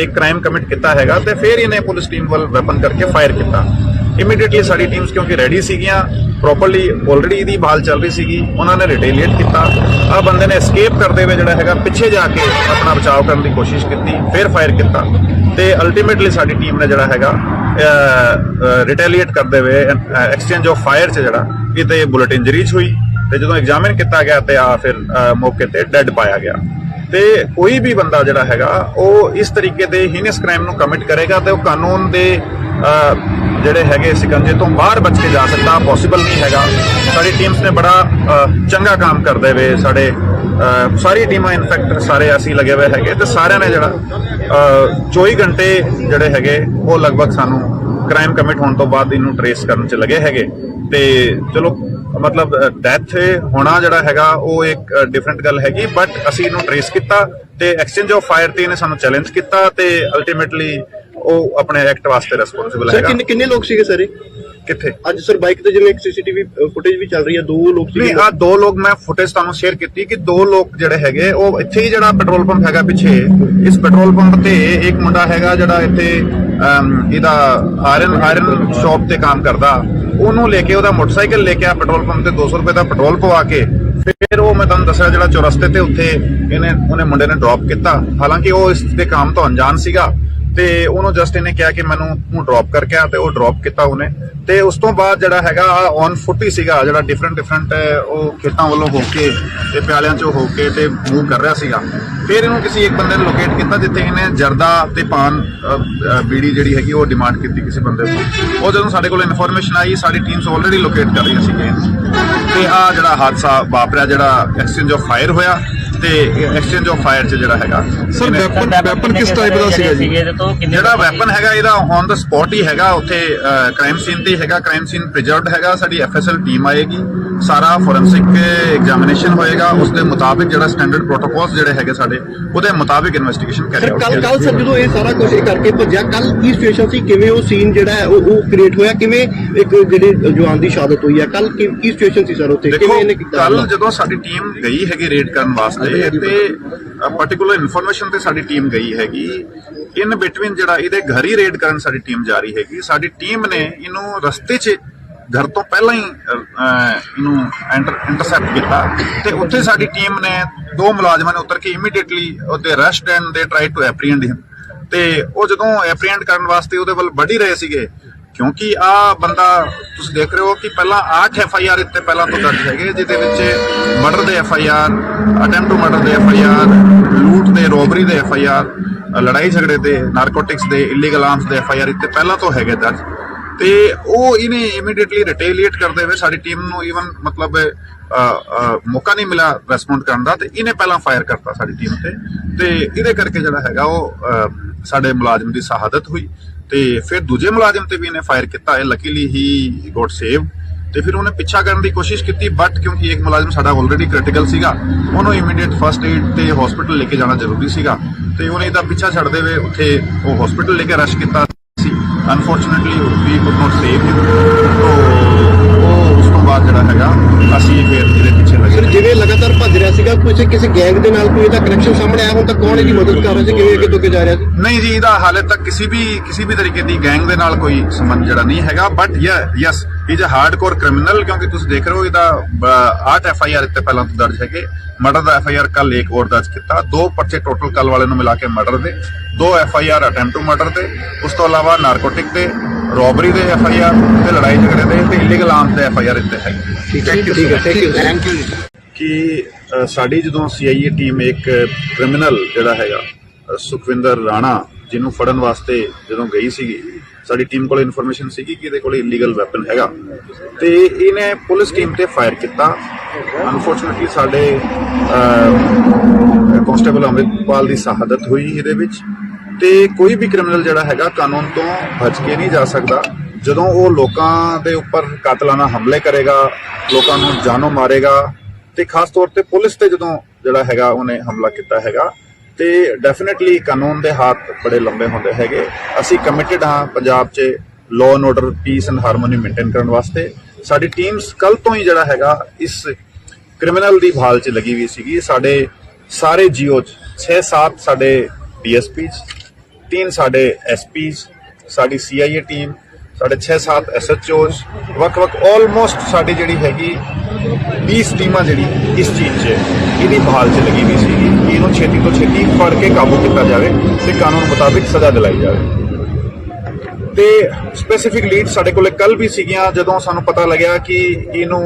ਇੱਕ ਕ੍ਰਾਈਮ ਕਮਿਟ ਕੀਤਾ ਹੈਗਾ, ਤੇ ਫੇਰ ਇਹਨੇ ਪੁਲਿਸ ਟੀਮ ਵੱਲ ਵੈਪਨ ਕਰਕੇ ਫਾਇਰ ਕੀਤਾ। ਇਮੀਡੀਏਟਲੀ ਸਾਡੀ ਟੀਮਸ ਕਿਉਂਕਿ ਰੈਡੀ ਸੀਗੀਆਂ, ਪ੍ਰੋਪਰਲੀ ਆਲਰੇਡੀ ਇਹਦੀ ਬਾਲ ਚੱਲ ਰਹੀ ਸੀਗੀ, ਉਹਨਾਂ ਨੇ ਰਿਟੇਲੀਏਟ ਕੀਤਾ। ਆ ਬੰਦੇ ਨੇ ਐਸਕੇਪ ਕਰਦੇ ਹੋਏ ਜਿਹੜਾ ਹੈਗਾ ਪਿੱਛੇ ਜਾ ਕੇ ਆਪਣਾ ਬਚਾਅ ਕਰਨ ਦੀ ਕੋਸ਼ਿਸ਼ ਕੀਤੀ, ਫਿਰ ਫਾਇਰ ਕੀਤਾ, ਤੇ ਅਲਟੀਮੇਟਲੀ ਸਾਡੀ ਟੀਮ ਨੇ ਜਿਹੜਾ ਹੈਗਾ ਰਿਟੇਲੀਏਟ ਕਰਦੇ ਹੋਏ ਐਕਸਚੇਂਜ ਆਫ ਫਾਇਰ 'ਚ ਜਿਹੜਾ ਕਿਤੇ ਬੁਲਟ ਇੰਜਰੀਜ਼ ਹੋਈ, ਤੇ ਜਦੋਂ ਐਗਜ਼ਾਮਿਨ ਕੀਤਾ ਗਿਆ ਤੇ ਆ ਫਿਰ ਮੌਕੇ ਤੇ ਡੈੱਡ ਪਾਇਆ ਗਿਆ। ਤੇ ਕੋਈ ਵੀ ਬੰਦਾ ਜਿਹੜਾ ਹੈਗਾ ਉਹ ਇਸ ਤਰੀਕੇ ਦੇ ਹੀਨਸ ਕ੍ਰਾਈਮ ਨੂੰ ਕਮਿਟ ਕਰੇਗਾ ਤੇ ਉਹ ਕਾਨੂੰਨ ਦੇ ਜਿਹੜੇ ਹੈਗੇ ਸਿਕੰਜੇ ਤੋਂ ਬਾਹਰ ਬਚ ਕੇ ਜਾ ਸਕਦਾ, ਪੋਸੀਬਲ ਨਹੀਂ ਹੈਗਾ। ਸਾਡੀ ਟੀਮਸ ਨੇ ਬੜਾ ਚੰਗਾ ਕੰਮ ਕਰਦੇ ਹੋਏ, ਸਾਡੇ ਸਾਰੀ ਟੀਮਾਂ ਇਨਫੈਕਟ ਸਾਰੇ ਅਸੀਂ ਲੱਗੇ ਹੋਏ ਹੈਗੇ, ਤੇ ਸਾਰਿਆਂ ਨੇ ਜਿਹੜਾ 24 ਘੰਟੇ ਜਿਹੜੇ ਹੈਗੇ ਉਹ ਲਗਭਗ ਸਾਨੂੰ ਕ੍ਰਾਈਮ ਕਮਿਟ ਹੋਣ ਤੋਂ ਬਾਅਦ ਇਹਨੂੰ ਟਰੇਸ ਕਰਨ 'ਚ ਲੱਗੇ ਹੈਗੇ। ਤੇ ਚਲੋ ਮਤਲਬ ਡੈਥ ਹੋਣਾ ਜਿਹੜਾ ਹੈਗਾ ਉਹ ਇੱਕ ਡਿਫਰੈਂਟ ਗੱਲ ਹੈਗੀ, ਬਟ ਅਸੀਂ ਇਹਨੂੰ ਟਰੇਸ ਕੀਤਾ ਤੇ ਐਕਸਚੇਂਜ ਆਫ ਫਾਇਰ ਤੇ ਇਹਨੇ ਸਾਨੂੰ ਚੈਲੰਜ ਕੀਤਾ, ਤੇ ਅਲਟੀਮੇਟਲੀ ਉਹ ਆਪਣੇ ਐਕਟ ਵਾਸਤੇ ਰਿਸਪੌਂਸਿਬਲ ਹੈਗਾ। ਸਰ ਕਿੰਨੇ ਲੋਕ ਸੀਗੇ ਸਰ ਕਿੱਥੇ ਅੱਜ ਸਰ ਬਾਈਕ ਤੇ ਜਿਵੇਂ ਇੱਕ ਸੀਸੀਟੀਵੀ ਫੁਟੇਜ ਵੀ ਚੱਲ ਰਹੀ ਹੈ, 2 ਲੋਕ ਸੀਗੇ? ਨਹੀਂ, ਆ 2 ਲੋਕ ਮੈਂ ਫੁਟੇਜ ਤੁਹਾਨੂੰ ਸ਼ੇਅਰ ਕੀਤੀ ਕਿ 2 ਲੋਕ ਜਿਹੜੇ ਹੈਗੇ ਉਹ ਇੱਥੇ ਹੀ ਜਿਹੜਾ ਪੈਟਰੋਲ ਪੰਪ ਹੈਗਾ ਪਿੱਛੇ, ਇਸ ਪੈਟਰੋਲ ਪੰਪ ਤੇ ਇੱਕ ਮੁੰਡਾ ਹੈਗਾ ਜਿਹੜਾ ਇੱਥੇ ਇਹਦਾ ਆਇਰਨ ਸ਼ਾਪ ਤੇ ਕੰਮ ਕਰਦਾ, ਉਹਨੂੰ ਲੈ ਕੇ ਉਹਦਾ ਮੋਟਰਸਾਈਕਲ ਲੈ ਕੇ ਆ ਪੈਟਰੋਲ ਪੰਪ ਤੇ 200 ਰੁਪਏ ਦਾ ਪੈਟਰੋਲ ਪਵਾ ਕੇ ਫਿਰ ਉਹ ਮੈਂ ਤੁਹਾਨੂੰ ਦੱਸਿਆ ਜਿਹੜਾ ਚੌਰਸਤੇ ਤੇ ਉੱਥੇ ਉਹਨੇ ਮੁੰਡੇ ਨੇ ਡ੍ਰੌਪ ਕੀਤਾ। ਹਾਲਾਂਕਿ ਉਹ ਇਸ ਦੇ ਕੰਮ ਤੋਂ ਅਣਜਾਣ ਸੀਗਾ, ਤੇ ਉਹਨੂੰ ਜਸਟ ਇਹਨੇ ਕਿਹਾ ਕਿ ਮੈਨੂੰ ਡ੍ਰੌਪ ਕਰਕੇ ਆ, ਤੇ ਉਹ ਡ੍ਰੌਪ ਕੀਤਾ ਉਹਨੇ। ਤੇ ਉਸ ਤੋਂ ਬਾਅਦ ਜਿਹੜਾ ਹੈਗਾ ਔਨ ਫੁੱਟ ਹੀ ਸੀਗਾ, ਜਿਹੜਾ ਡਿਫਰੈਂਟ ਉਹ ਖੇਤਾਂ ਵੱਲੋਂ ਹੋ ਕੇ ਤੇ ਪਿਆਲਿਆਂ ਚੋਂ ਹੋ ਕੇ ਤੇ ਮੂਵ ਕਰ ਰਿਹਾ ਸੀਗਾ। ਫਿਰ ਇਹਨੂੰ ਕਿਸੇ ਇੱਕ ਬੰਦੇ ਨੇ ਲੋਕੇਟ ਕੀਤਾ ਜਿੱਥੇ ਇਹਨੇ ਜਰਦਾ ਤੇ ਪਾਨ ਬੀੜੀ ਜਿਹੜੀ ਹੈਗੀ ਉਹ ਡਿਮਾਂਡ ਕੀਤੀ ਕਿਸੇ ਬੰਦੇ ਤੋਂ। ਉਹ ਜਦੋਂ ਸਾਡੇ ਕੋਲ ਇਨਫੋਰਮੇਸ਼ਨ ਆਈ, ਸਾਡੀ ਟੀਮਸ ਆਲਰੇਡੀ ਲੋਕੇਟ ਕਰ ਰਹੀਆਂ ਸੀਗੀਆਂ, ਤੇ ਆ ਜਿਹੜਾ ਹਾਦਸਾ ਵਾਪਰਿਆ, ਜਿਹੜਾ ਐਕਸਚੇਂਜ ਆਫ ਫਾਇਰ ਹੋਇਆ, ਤੇ ਐਕਸਚੇਂਜ ਆਫ ਫਾਇਰ 'ਚ ਜਿਹੜਾ ਹੈਗਾ ਸਰ ਵੈਪਨ ਕਿਸ ਟਾਈਪ ਦਾ ਸੀਗਾ ਜੀ? ਜਿਹੜਾ ਵੈਪਨ ਹੈਗਾ ਇਹਦਾ ਔਨ ਦਾ ਸਪੌਟ ਹੀ ਹੈਗਾ, ਉੱਥੇ ਕ੍ਰਾਈਮ ਸੀਨ ਤੇ ਹੈਗਾ, ਕ੍ਰਾਈਮ ਸੀਨ ਪ੍ਰੀਜ਼ਰਵਡ ਹੈਗਾ। ਸਾਡੀ ਐਫਐਸਐਲ ਟੀਮ ਆਏਗੀ, ਸਾਰਾ ਫੋਰੈਂਸਿਕ ਐਗਜ਼ਾਮੀਨੇਸ਼ਨ ਹੋਏਗਾ, ਉਸ ਦੇ ਮੁਤਾਬਿਕ ਜਿਹੜਾ ਸਟੈਂਡਰਡ ਪ੍ਰੋਟੋਕੋਲਸ ਜਿਹੜੇ ਹੈਗੇ ਸਾਡੇ ਉਹਦੇ ਮੁਤਾਬਿਕ ਇਨਵੈਸਟੀਗੇਸ਼ਨ ਕਰੀ ਜਾਊਗੀ। ਕੱਲ ਸਰ ਜਦੋਂ ਇਹ ਸਾਰਾ ਕੁਝ ਕਰਕੇ ਭੱਜਿਆ, ਕੱਲ ਕੀ ਸਿਚੁਏਸ਼ਨ ਸੀ, ਕਿਵੇਂ ਉਹ ਸੀਨ ਜਿਹੜਾ ਹੈ ਉਹ ਕ੍ਰੀਏਟ ਹੋਇਆ, ਕਿਵੇਂ ਇੱਕ ਜਿਹੜੇ ਜਵਾਨ ਦੀ ਸ਼ਹਾਦਤ ਹੋਈ ਹੈ, ਕੱਲ ਕੀ ਸਿਚੁਏਸ਼ਨ ਸੀ ਸਰ ਉੱਥੇ, ਕਿਵੇਂ ਇਹਨੇ ਕੀਤਾ? ਕੱਲ ਜਦੋਂ ਸਾਡੀ ਟੀਮ ਗਈ ਹੈਗੀ ਰੇਡ ਕਰਨ ਵਾਸਤੇ, ਤੇ ਪਾਰਟਿਕੂਲਰ ਇਨਫੋਰਮੇਸ਼ਨ ਤੇ ਸਾਡੀ ਟੀਮ ਗਈ ਹੈਗੀ, ਇਨ ਬਿਟਵੀਨ ਜਿਹੜਾ ਇਹਦੇ ਘਰ ਹੀ ਰੇਡ ਕਰਨ ਸਾਡੀ ਟੀਮ ਜਾ ਰਹੀ ਹੈਗੀ। ਸਾਡੀ ਟੀਮ ਨੇ ਇਹਨੂੰ ਰਸਤੇ 'ਚ ਘਰ ਤੋਂ ਪਹਿਲਾਂ ਹੀ ਇਹਨੂੰ ਇੰਟਰਸੈਪਟ ਕੀਤਾ, ਤੇ ਉੱਥੇ ਸਾਡੀ ਟੀਮ ਨੇ 2 ਮੁਲਾਜ਼ਮਾਂ ਨੇ ਉਤਰ ਕੇ ਇਮੀਡੀਏਟਲੀ ਉਹਦੇ ਅਰੈਸਟ ਐਂਡ ਦੇ ਟਰਾਈ ਟੂ ਐਪਰੀਹੈਂਡ ਹਿਮ। ਤੇ ਉਹ ਜਦੋਂ ਐਪਰੀਹੈਂਡ ਕਰਨ ਵਾਸਤੇ ਉਹਦੇ ਵੱਲ ਵੱਢ ਹੀ ਰਹੇ ਸੀਗੇ, ਕਿਉਂਕਿ ਆ ਬੰਦਾ ਤੁਸੀਂ ਦੇਖ ਰਹੇ ਹੋ ਕਿ ਪਹਿਲਾਂ 8 FIR ਇੱਥੇ ਪਹਿਲਾਂ ਤੋਂ ਦਰਜ ਹੈਗੇ, ਜਿਹਦੇ ਵਿੱਚ ਮਰਡਰ ਦੇ FIR, ਅਟੈਂਪਟ ਟੂ ਮਰਡਰ ਦੇ FIR, ਲੂਟ ਦੇ, ਰੋਬਰੀ ਦੇ FIR, ਲੜਾਈ ਝਗੜੇ ਦੇ, ਨਾਰਕੋਟਿਕਸ ਦੇ, ਇਲੀਗਲ ਆਰਮਸ ਦੇ FIR ਇੱਥੇ ਪਹਿਲਾਂ ਤੋਂ ਹੈਗੇ ਦਰਜ। ਤੇ ਉਹ ਇਹਨੇ ਇਮੀਡੀਏਟਲੀ ਰਿਟੇਲੀਏਟ ਕਰਦੇ ਹੋਏ ਸਾਡੀ ਟੀਮ ਨੂੰ ਈਵਨ ਮਤਲਬ ਮੌਕਾ ਨਹੀਂ ਮਿਲਿਆ ਰਿਸਪੌਂਡ ਕਰਨ ਦਾ, ਤੇ ਇਹਨੇ ਪਹਿਲਾਂ ਫਾਇਰ ਕਰਤਾ ਸਾਡੀ ਟੀਮ ਤੇ ਇਹਦੇ ਕਰਕੇ ਜਿਹੜਾ ਹੈਗਾ ਉਹ ਸਾਡੇ ਮੁਲਾਜ਼ਮ ਦੀ ਸ਼ਹਾਦਤ ਹੋਈ। ਤੇ ਫਿਰ ਦੂਜੇ ਮੁਲਾਜ਼ਮ ਤੇ ਵੀ ਇਹਨੇ ਫਾਇਰ ਕੀਤਾ, ਲੱਕੀਲੀ ਹੀ ਗੋਟ ਸੇਵ। ਤੇ ਫਿਰ ਉਹਨੇ ਪਿੱਛਾ ਕਰਨ ਦੀ ਕੋਸ਼ਿਸ਼ ਕੀਤੀ, ਬਟ ਕਿਉਂਕਿ ਇੱਕ ਮੁਲਾਜ਼ਮ ਸਾਡਾ ਆਲਰੇਡੀ ਕ੍ਰਿਟੀਕਲ ਸੀਗਾ, ਉਹਨੂੰ ਇਮੀਡੀਏਟ ਫਸਟ ਏਡ ਤੇ ਹਸਪੀਟਲ ਲੈ ਕੇ ਜਾਣਾ ਜ਼ਰੂਰੀ ਸੀਗਾ, ਤੇ ਉਹਨੇ ਇਹਦਾ ਪਿੱਛਾ ਛੱਡਦੇ ਹੋਏ ਉੱਥੇ ਉਹ ਹਸਪੀਟਲ ਲੈ ਕੇ ਰਸ਼ ਕੀਤਾ ਸੀ। Unfortunately we could not save him, ਉਹ ਉਸ ਤੋਂ ਬਾਅਦ ਜਿਹੜਾ ਹੈਗਾ ਅਸੀਂ ਫਿਰ ਇਹਦੇ ਪਿੱਛੇ ਲੱਗੇ। ਜਿਵੇਂ ਲਗਾਤਾਰ ਭੱਜ ਰਿਹਾ ਸੀਗਾ, ਕਿਸੇ ਗੈਂਗ ਦੇ ਨਾਲ ਕੋਈ ਇਹਦਾ ਕਨੈਕਸ਼ਨ ਸਾਹਮਣੇ ਆਇਆ, ਹੁਣ ਤੱਕ ਕੌਣ ਇਹਦੀ ਮਦਦ ਕਰ ਰਿਹਾ ਸੀ, ਕਿਵੇਂ ਅੱਗੇ ਤੋਂ ਅੱਗੇ ਜਾ ਰਿਹਾ ਸੀ? ਨਹੀਂ ਜੀ, ਇਹਦਾ ਹਾਲੇ ਤੱਕ ਕਿਸੇ ਵੀ ਤਰੀਕੇ ਦੀ ਗੈਂਗ ਦੇ ਨਾਲ ਕੋਈ ਸੰਬੰਧ ਜਿਹੜਾ ਨਹੀਂ ਹੈਗਾ, but yes is a hardcore criminal, ਕਿਉਂਕਿ ਤੁਸੀਂ ਦੇਖ ਰਹੇ ਹੋ ਇਹਦਾ 8 FIR ਇੱਥੇ ਪਹਿਲਾਂ ਤੋਂ ਦਰਜ ਹੈਗੇ। ਮਰਡਰ ਦਾ FIR ਕੱਲ ਇੱਕ ਹੋਰ ਦਰਜ ਕੀਤਾ, 2 ਪਰਚੇ ਟੋਟਲ ਕੱਲ ਵਾਲੇ ਨੂੰ ਮਿਲਾ ਕੇ ਮਰਡਰ ਦੇ, 2 FIR ਅਟੈਂਪਟ ਟੂ ਮਰਡਰ ਦੇ, ਉਸ ਤੋਂ ਇਲਾਵਾ ਨਾਰਕੋਟਿਕ ਦੇ, ਰੋਬਰੀ ਦੇ FIR ਤੇ ਲੜਾਈ ਝਗੜੇ ਦੇ, ਤੇ ਇਲੀਗਲ ਆਰਮਸ ਦੇ FIR ਇੱਥੇ ਹੈਗੇ। ਠੀਕ ਹੈ, ਥੈਂਕ ਯੂ। ਕਿ ਸਾਡੀ ਜਦੋਂ CIA ਟੀਮ ਇੱਕ ਕ੍ਰਿਮੀਨਲ ਜਿਹੜਾ ਹੈਗਾ ਸੁਖਵਿੰਦਰ ਰਾਣਾ ਜਿਹਨੂੰ ਫੜਨ ਵਾਸਤੇ ਜਦੋਂ ਗਈ ਸੀਗੀ, ਸਾਡੀ ਟੀਮ ਕੋਲ ਇਨਫੋਰਮੇਸ਼ਨ ਸੀਗੀ ਕਿ ਇਹਦੇ ਕੋਲ ਇਲੀਗਲ ਵੈਪਨ ਹੈਗਾ ਤੇ ਇਹਨੇ ਪੁਲਿਸ ਟੀਮ ਤੇ ਫਾਇਰ ਕੀਤਾ। ਅਨਫੋਰਚੂਨਟਲੀ ਸਾਡੇ ਕਾਂਸਟੇਬਲ ਅੰਮ੍ਰਿਤਪਾਲ ਦੀ ਸ਼ਹਾਦਤ ਹੋਈ ਇਹਦੇ ਵਿੱਚ। ਤੇ ਕੋਈ ਵੀ ਕ੍ਰਿਮੀਨਲ ਜਿਹੜਾ ਹੈਗਾ ਕਾਨੂੰਨ ਤੋਂ ਬਚ ਕੇ ਨਹੀਂ ਜਾ ਸਕਦਾ। ਜਦੋਂ ਉਹ ਲੋਕਾਂ ਦੇ ਉੱਪਰ ਕਾਤਲਾਨਾ ਹਮਲੇ ਕਰੇਗਾ, ਲੋਕਾਂ ਨੂੰ ਜਾਨੋਂ ਮਾਰੇਗਾ, ਤੇ ਖਾਸ ਤੌਰ ਤੇ ਪੁਲਿਸ ਤੇ ਜਦੋਂ ਜਿਹੜਾ ਹੈਗਾ ਉਹਨੇ ਹਮਲਾ ਕੀਤਾ ਹੈਗਾ, ਤੇ ਡੈਫੀਨਿਟਲੀ ਕਾਨੂੰਨ ਦੇ ਹੱਥ ਬੜੇ ਲੰਬੇ ਹੁੰਦੇ ਹੈਗੇ। ਅਸੀਂ ਕਮਿਟਡ ਹਾਂ ਪੰਜਾਬ 'ਚ law and order, piece and harmony maintain ਕਰਨ ਵਾਸਤੇ। ਸਾਡੀ ਟੀਮਸ ਕੱਲ ਤੋਂ ਹੀ ਜਿਹੜਾ ਹੈਗਾ ਇਸ ਕ੍ਰਿਮੀਨਲ ਦੀ ਭਾਲ 'ਚ ਲੱਗੀ ਹੋਈ ਸੀਗੀ। ਸਾਡੇ ਸਾਰੇ ਜੀਓ 'ਚ 6-7 ਸਾਡੇ DSPs, 3 ਸਾਡੇ SPs, ਸਾਡੀ CIA ਟੀਮ, ਸਾਡੇ 6-7 SHOs, ਵੱਖ-ਵੱਖ ਆਲਮੋਸਟ ਸਾਡੀ ਜਿਹੜੀ ਹੈਗੀ 20 ਟੀਮਾਂ ਜਿਹੜੀ ਇਸ ਚੀਜ਼ 'ਚ ਇਹਦੀ ਭਾਲ 'ਚ ਲੱਗੀ ਹੋਈ ਸੀਗੀ ਕਿ ਇਹਨੂੰ ਛੇਤੀ ਤੋਂ ਛੇਤੀ ਫੜ ਕੇ ਕਾਬੂ ਕੀਤਾ ਜਾਵੇ ਤੇ ਕਾਨੂੰਨ ਮੁਤਾਬਿਕ ਸਜ਼ਾ ਦਿਲਾਈ ਜਾਵੇ। ਤੇ ਸਪੈਸੀਫਿਕ ਲੀਡ ਸਾਡੇ ਕੋਲੇ ਕੱਲ ਵੀ ਸੀਗੀਆਂ ਜਦੋਂ ਸਾਨੂੰ ਪਤਾ ਲੱਗਿਆ ਕਿ ਇਹਨੂੰ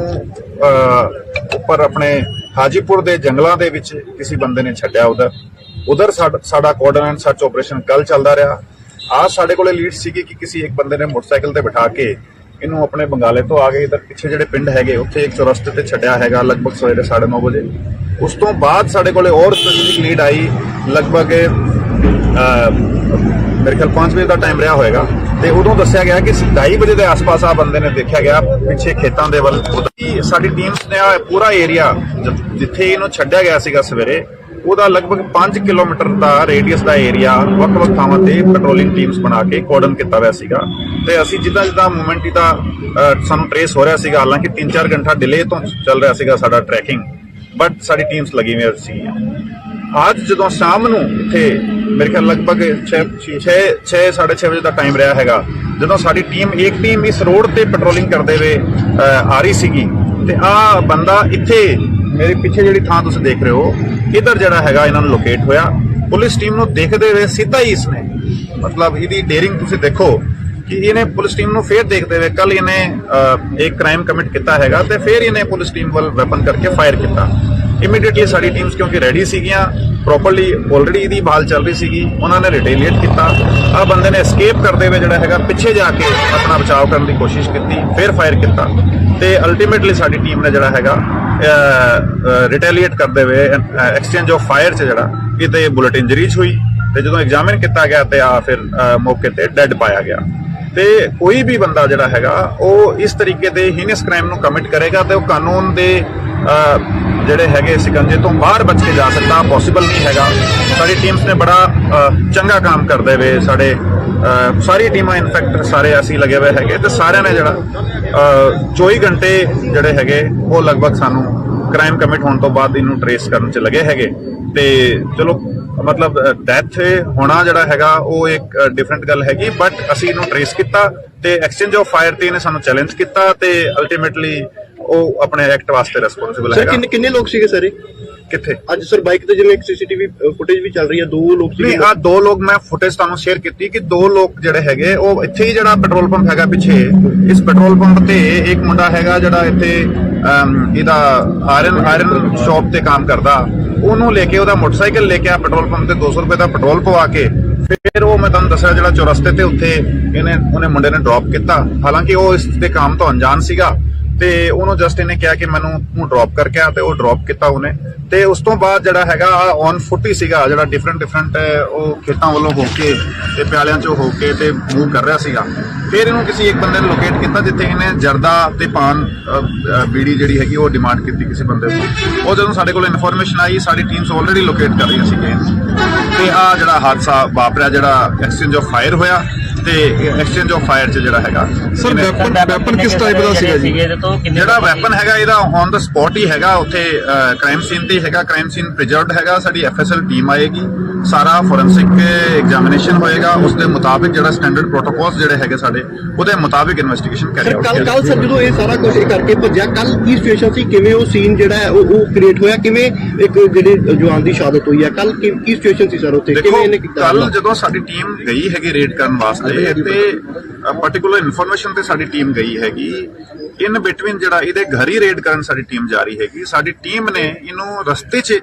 ਉੱਪਰ ਆਪਣੇ ਹਾਜੀਪੁਰ ਦੇ ਜੰਗਲਾਂ ਦੇ ਵਿੱਚ ਕਿਸੇ ਬੰਦੇ ਨੇ ਛੱਡਿਆ। ਉਧਰ ਸਾਡਾ ਕੋਆਰਡੀਨੇਟ ਐਂਡ ਸਰਚ ਆਪਰੇਸ਼ਨ ਕੱਲ ਚੱਲਦਾ ਰਿਹਾ। आज ਸਾਡੇ ਕੋਲੇ ਲੀਡ ਸੀਗੀ ਕਿ ਕਿਸੇ ਇੱਕ ਬੰਦੇ ਨੇ ਮੋਟਰਸਾਈਕਲ ਤੇ ਬਿਠਾ ਕੇ ਇਹਨੂੰ ਆਪਣੇ ਬੰਗਾਲੇ ਤੋਂ ਆ ਕੇ ਇਧਰ ਪਿੱਛੇ ਜਿਹੜੇ ਪਿੰਡ ਹੈਗੇ ਉੱਥੇ ਇੱਕ ਚੌਰਸਤੇ ਤੇ ਛੱਡਿਆ ਹੈਗਾ ਲਗਭਗ ਸਵੇਰੇ 9:30 ਵਜੇ। ਉਸ ਤੋਂ ਬਾਅਦ ਸਾਡੇ ਕੋਲੇ ਹੋਰ ਸਪੈਸੀਫਿਕ ਲੀਡ ਆਈ, ਲਗਭਗ ਮੇਰੇ ਖਿਆਲ 5 ਵਜੇ ਦਾ ਟਾਈਮ ਰਿਹਾ ਹੋਏਗਾ, ਤੇ ਉਦੋਂ ਦੱਸਿਆ ਗਿਆ ਕਿ 2:30 ਵਜੇ ਦੇ ਆਸ-ਪਾਸ ਆ ਬੰਦੇ ਨੇ ਦੇਖਿਆ ਗਿਆ ਪਿੱਛੇ ਖੇਤਾਂ ਦੇ ਵੱਲ। ਸਾਡੀ ਟੀਮਸ ਨੇ ਪੂਰਾ ਏਰੀਆ ਜਿੱਥੇ ਇਹਨੂੰ ਛੱਡਿਆ ਗਿਆ ਸੀਗਾ ਸਵੇਰੇ, ਉਹਦਾ ਲਗਭਗ 5 ਕਿਲੋਮੀਟਰ ਦਾ ਰੇਡੀਅਸ ਦਾ ਏਰੀਆ ਵੱਖ-ਵੱਖ ਥਾਵਾਂ ਤੇ ਪੈਟਰੋਲਿੰਗ ਟੀਮਸ ਬਣਾ ਕੇ ਕੋਰਡਨ ਕੀਤਾ ਹੋਇਆ ਸੀਗਾ। ਤੇ ਅਸੀਂ ਜਿੱਦਾਂ ਮੂਵਮੈਂਟ ਦਾ ਸਾਨੂੰ ਟ੍ਰੇਸ ਹੋ ਰਿਹਾ ਸੀਗਾ, ਹਾਲਾਂਕਿ 3-4 ਘੰਟਾ ਡਿਲੇ ਤੋਂ ਚੱਲ ਰਿਹਾ ਸੀਗਾ ਸਾਡਾ ਟਰੈਕਿੰਗ, ਬਟ ਸਾਡੀ ਟੀਮਸ ਲੱਗੀ ਹੋਈ ਸੀਗੀਆਂ। ਅੱਜ ਜਦੋਂ ਸ਼ਾਮ ਨੂੰ ਇੱਥੇ ਮੇਰੇ ਖਿਆਲ ਲਗਭਗ 6-6:30 ਵਜੇ ਦਾ ਟਾਈਮ ਰਿਹਾ ਹੈਗਾ, ਜਦੋਂ ਸਾਡੀ ਇੱਕ ਟੀਮ ਇਸ ਰੋਡ ਤੇ ਪੈਟਰੋਲਿੰਗ ਕਰਦੇ ਹੋਏ ਆ ਰਹੀ ਸੀਗੀ, ਤੇ ਆ ਬੰਦਾ ਇੱਥੇ ਮੇਰੇ ਪਿੱਛੇ ਜਿਹੜੀ ਥਾਂ ਤੁਸੀਂ ਦੇਖ ਰਹੇ ਹੋ, ਇਧਰ ਜਿਹੜਾ ਹੈਗਾ ਇਹਨਾਂ ਨੂੰ ਲੋਕੇਟ ਹੋਇਆ। ਪੁਲਿਸ ਟੀਮ ਨੂੰ ਦੇਖਦੇ ਹੋਏ ਸਿੱਧਾ ਹੀ ਇਸਨੇ, ਮਤਲਬ ਇਹਦੀ ਡੇਰਿੰਗ ਤੁਸੀਂ ਦੇਖੋ ਕਿ ਇਹਨੇ ਪੁਲਿਸ ਟੀਮ ਨੂੰ ਫੇਰ ਦੇਖਦੇ ਹੋਏ ਕੱਲ ਇਹਨੇ ਇੱਕ ਕ੍ਰਾਈਮ ਕਮਿਟ ਕੀਤਾ ਹੈਗਾ, ਤੇ ਫੇਰ ਇਹਨੇ ਪੁਲਿਸ ਟੀਮ ਵੱਲ ਵੈਪਨ ਕਰਕੇ ਫਾਇਰ ਕੀਤਾ। ਇਮੀਡੀਏਟਲੀ ਸਾਡੀ ਟੀਮਸ ਕਿਉਂਕਿ ਰੈਡੀ ਸੀਗੀਆਂ, ਪ੍ਰੋਪਰਲੀ ਆਲਰੇਡੀ ਇਹਦੀ ਭਾਲ ਚੱਲ ਰਹੀ ਸੀਗੀ, ਉਹਨਾਂ ਨੇ ਰਿਟੇਲੀਏਟ ਕੀਤਾ। ਆ ਬੰਦੇ ਨੇ ਐਸਕੇਪ ਕਰਦੇ ਹੋਏ ਜਿਹੜਾ ਹੈਗਾ ਪਿੱਛੇ ਜਾ ਕੇ ਆਪਣਾ ਬਚਾਅ ਕਰਨ ਦੀ ਕੋਸ਼ਿਸ਼ ਕੀਤੀ, ਫਿਰ ਫਾਇਰ ਕੀਤਾ, ਤੇ ਅਲਟੀਮੇਟਲੀ ਸਾਡੀ ਟੀਮ ਨੇ ਜਿਹੜਾ ਹੈਗਾ ਰਿਟੇਲੀਏਟ ਕਰਦੇ ਹੋਏ ਐਕਸਚੇਂਜ ਆਫ ਫਾਇਰ 'ਚ ਜਿਹੜਾ ਕਿਤੇ ਬੁਲਟ ਇੰਜਰੀਜ਼ ਹੋਈ, ਤੇ ਜਦੋਂ ਐਗਜ਼ਾਮਿਨ ਕੀਤਾ ਗਿਆ ਤੇ ਆ ਫਿਰ ਮੌਕੇ ਤੇ ਡੈੱਡ ਪਾਇਆ ਗਿਆ। ਤੇ ਕੋਈ ਵੀ ਬੰਦਾ ਜਿਹੜਾ ਹੈਗਾ ਉਹ ਇਸ ਤਰੀਕੇ ਦੇ ਹੀਨਸ ਕ੍ਰਾਈਮ ਨੂੰ ਕਮਿਟ ਕਰੇਗਾ ਤੇ ਉਹ ਕਾਨੂੰਨ ਦੇ ਜਿਹੜੇ ਹੈਗੇ ਸਿਕੰਜੇ ਤੋਂ ਬਾਹਰ ਬਚ ਕੇ ਜਾ ਸਕਦਾ, ਪੋਸੀਬਲ ਨਹੀਂ ਹੈਗਾ। ਸਾਡੀ ਟੀਮਸ ਨੇ ਬੜਾ ਚੰਗਾ ਕੰਮ ਕਰਦੇ ਹੋਏ, ਸਾਡੇ ਸਾਰੀ ਟੀਮਾਂ ਇਨਫੈਕਟ ਸਾਰੇ ਅਸੀਂ ਲੱਗੇ ਹੋਏ ਹੈਗੇ, ਤੇ ਸਾਰਿਆਂ ਨੇ ਜਿਹੜਾ 24 ਘੰਟੇ ਜਿਹੜੇ ਹੈਗੇ ਉਹ ਲਗਭਗ ਸਾਨੂੰ ਕ੍ਰਾਈਮ ਕਮਿਟ ਹੋਣ ਤੋਂ ਬਾਅਦ ਇਹਨੂੰ ਟਰੇਸ ਕਰਨ 'ਚ ਲੱਗੇ ਹੈਗੇ। ਤੇ ਚਲੋ ਮਤਲਬ ਡੈਥ ਹੋਣਾ ਜਿਹੜਾ ਹੈਗਾ ਉਹ ਇੱਕ ਡਿਫਰੈਂਟ ਗੱਲ ਹੈਗੀ, ਬਟ ਅਸੀਂ ਇਹਨੂੰ ਟਰੇਸ ਕੀਤਾ ਤੇ ਐਕਸਚੇਂਜ ਆਫ ਫਾਇਰ ਤੇ ਇਹਨੇ ਸਾਨੂੰ ਚੈਲੰਜ ਕੀਤਾ, ਤੇ ਅਲਟੀਮੇਟਲੀ ਉਹ ਆਪਣੇ ਐਕਟ ਵਾਸਤੇ ਰਿਸਪੌਂਸਿਬਲ ਹੈਗਾ। ਸਰ ਕਿੰਨੇ ਲੋਕ ਸੀਗੇ ਸਰ ਕਿੱਥੇ? ਅੱਜ ਸਰ ਬਾਈਕ ਤੇ ਜਿਵੇਂ ਇੱਕ CCTV ਫੁਟੇਜ ਵੀ ਚੱਲ ਰਹੀ ਹੈ, 2 ਲੋਕ ਸੀਗੇ। ਆ 2 ਲੋਕ ਮੈਂ ਫੁਟੇਜ ਤੁਹਾਨੂੰ ਸ਼ੇਅਰ ਕੀਤੀ ਕਿ 2 ਲੋਕ ਜਿਹੜੇ ਹੈਗੇ ਉਹ ਇੱਥੇ ਹੀ ਜਿਹੜਾ ਪੈਟਰੋਲ ਪੰਪ ਹੈਗਾ ਪਿੱਛੇ, ਇਸ ਪੈਟਰੋਲ ਪੰਪ ਤੇ ਇੱਕ ਮੁੰਡਾ ਹੈਗਾ ਜਿਹੜਾ ਇੱਥੇ ਇਹਦਾ ਆਇਰਨ ਸ਼ਾਪ ਤੇ ਕੰਮ ਕਰਦਾ, ਉਹਨੂੰ ਲੈ ਕੇ ਉਹਦਾ ਮੋਟਰਸਾਈਕਲ ਲੈ ਕੇ ਆ ਪੈਟਰੋਲ ਪੰਪ ਤੇ 200 ਰੁਪਏ ਦਾ ਪੈਟਰੋਲ ਪਵਾ ਕੇ ਫਿਰ ਉਹ ਮੈਂ ਤੁਹਾਨੂੰ ਦੱਸਿਆ ਜਿਹੜਾ ਚੌਰਸਤੇ ਤੇ ਉੱਥੇ ਉਹਨੇ ਮੁੰਡੇ ਨੇ ਡ੍ਰੌਪ ਕੀਤਾ। ਹਾਲਾਂਕਿ ਉਹ ਇਸ ਦੇ ਕੰਮ ਤੋਂ ਅਣਜਾਣ ਸੀਗਾ, ਤੇ ਉਹਨੂੰ ਜਸਟ ਇਹਨੇ ਕਿਹਾ ਕਿ ਮੈਨੂੰ ਤੂੰ ਡ੍ਰੌਪ ਕਰਕੇ ਆ, ਤੇ ਉਹ ਡ੍ਰੌਪ ਕੀਤਾ ਉਹਨੇ। ਤੇ ਉਸ ਤੋਂ ਬਾਅਦ ਜਿਹੜਾ ਹੈਗਾ ਔਨ ਫੁੱਟ ਹੀ ਸੀਗਾ, ਜਿਹੜਾ ਡਿਫਰੈਂਟ ਉਹ ਖੇਤਾਂ ਵੱਲੋਂ ਹੋ ਕੇ ਤੇ ਪਿਆਲਿਆਂ ਚੋਂ ਹੋ ਕੇ ਤੇ ਮੂਵ ਕਰ ਰਿਹਾ ਸੀਗਾ। ਫਿਰ ਇਹਨੂੰ ਕਿਸੇ ਇੱਕ ਬੰਦੇ ਨੇ ਲੋਕੇਟ ਕੀਤਾ ਜਿੱਥੇ ਇਹਨੇ ਜਰਦਾ ਤੇ ਪਾਨ ਬੀੜੀ ਜਿਹੜੀ ਹੈਗੀ ਉਹ ਡਿਮਾਂਡ ਕੀਤੀ ਕਿਸੇ ਬੰਦੇ ਤੋਂ। ਉਹ ਜਦੋਂ ਸਾਡੇ ਕੋਲ ਇਨਫੋਰਮੇਸ਼ਨ ਆਈ, ਸਾਡੀ ਟੀਮਸ ਆਲਰੇਡੀ ਲੋਕੇਟ ਕਰ ਰਹੀਆਂ ਸੀਗੀਆਂ, ਤੇ ਆ ਜਿਹੜਾ ਹਾਦਸਾ ਵਾਪਰਿਆ, ਜਿਹੜਾ ਐਕਸਚੇਂਜ ਆਫ ਫਾਇਰ ਹੋਇਆ, ਤੇ ਐਕਸਚੇਂਜ ਆਫ ਫਾਇਰ 'ਚ ਜਿਹੜਾ ਹੈਗਾ ਸਰ ਵੈਪਨ ਕਿਸ ਟਾਈਪ ਦਾ ਸੀਗਾ ਜੀ? ਜਿਹੜਾ ਵੈਪਨ ਹੈਗਾ ਇਹਦਾ ਔਨ ਦਾ ਸਪੌਟ ਹੀ ਹੈਗਾ, ਉੱਥੇ ਕ੍ਰਾਈਮ ਸੀਨ ਤੇ ਹੈਗਾ, ਕ੍ਰਾਈਮ ਸੀਨ ਪ੍ਰੀਜ਼ਰਵਡ ਹੈਗਾ। ਸਾਡੀ FSL ਟੀਮ ਆਏਗੀ, ਸਾਰਾ ਫੋਰੈਂਸਿਕ ਐਗਜ਼ਾਮੀਨੇਸ਼ਨ ਹੋਏਗਾ, ਉਸ ਦੇ ਮੁਤਾਬਿਕ ਜਿਹੜਾ ਸਟੈਂਡਰਡ ਪ੍ਰੋਟੋਕੋਲਸ ਜਿਹੜੇ ਹੈਗੇ ਸਾਡੇ ਉਹਦੇ ਮੁਤਾਬਿਕ ਇਨਵੈਸਟੀਗੇਸ਼ਨ ਸਰ ਕਰਿਆ ਕੱਲ ਸਰ ਜਦੋਂ ਇਹ ਸਾਰਾ ਕੁਝ ਕਰਕੇ ਭੱਜਿਆ, ਕੱਲ ਕੀ ਸਿਚੁਏਸ਼ਨ ਸੀ, ਕਿਵੇਂ ਉਹ ਸੀਨ ਜਿਹੜਾ ਹੈ ਉਹ ਕ੍ਰੀਏਟ ਹੋਇਆ, ਕਿਵੇਂ ਇੱਕ ਜਿਹੜੇ ਜਵਾਨ ਦੀ ਸ਼ਹਾਦਤ ਹੋਈ ਹੈ, ਕੱਲ ਕੀ ਸਿਚੁਏਸ਼ਨ ਸੀ ਸਰ ਉੱਥੇ, ਕਿਵੇਂ ਇਹਨੇ ਕੀਤਾ? ਕੱਲ ਜਦੋਂ ਸਾਡੀ ਟੀਮ ਗਈ ਹੈਗੀ ਰੇਡ ਕਰਨ ਵਾਸਤੇ ਤੇ ਪਾਰਟਿਕੂਲਰ ਇਨਫੋਰਮੇਸ਼ਨ ਤੇ ਸਾਡੀ ਟੀਮ ਗਈ ਹੈਗੀ, ਇਨ ਬਿਟਵੀਨ ਜਿਹੜਾ ਇਹਦੇ ਘਰ ਹੀ ਰੇਡ ਕਰਨ ਸਾਡੀ ਟੀਮ ਜਾ ਰਹੀ ਹੈਗੀ, ਸਾਡੀ ਟੀਮ ਨੇ ਇਹਨੂੰ ਰਸਤੇ 'ਚ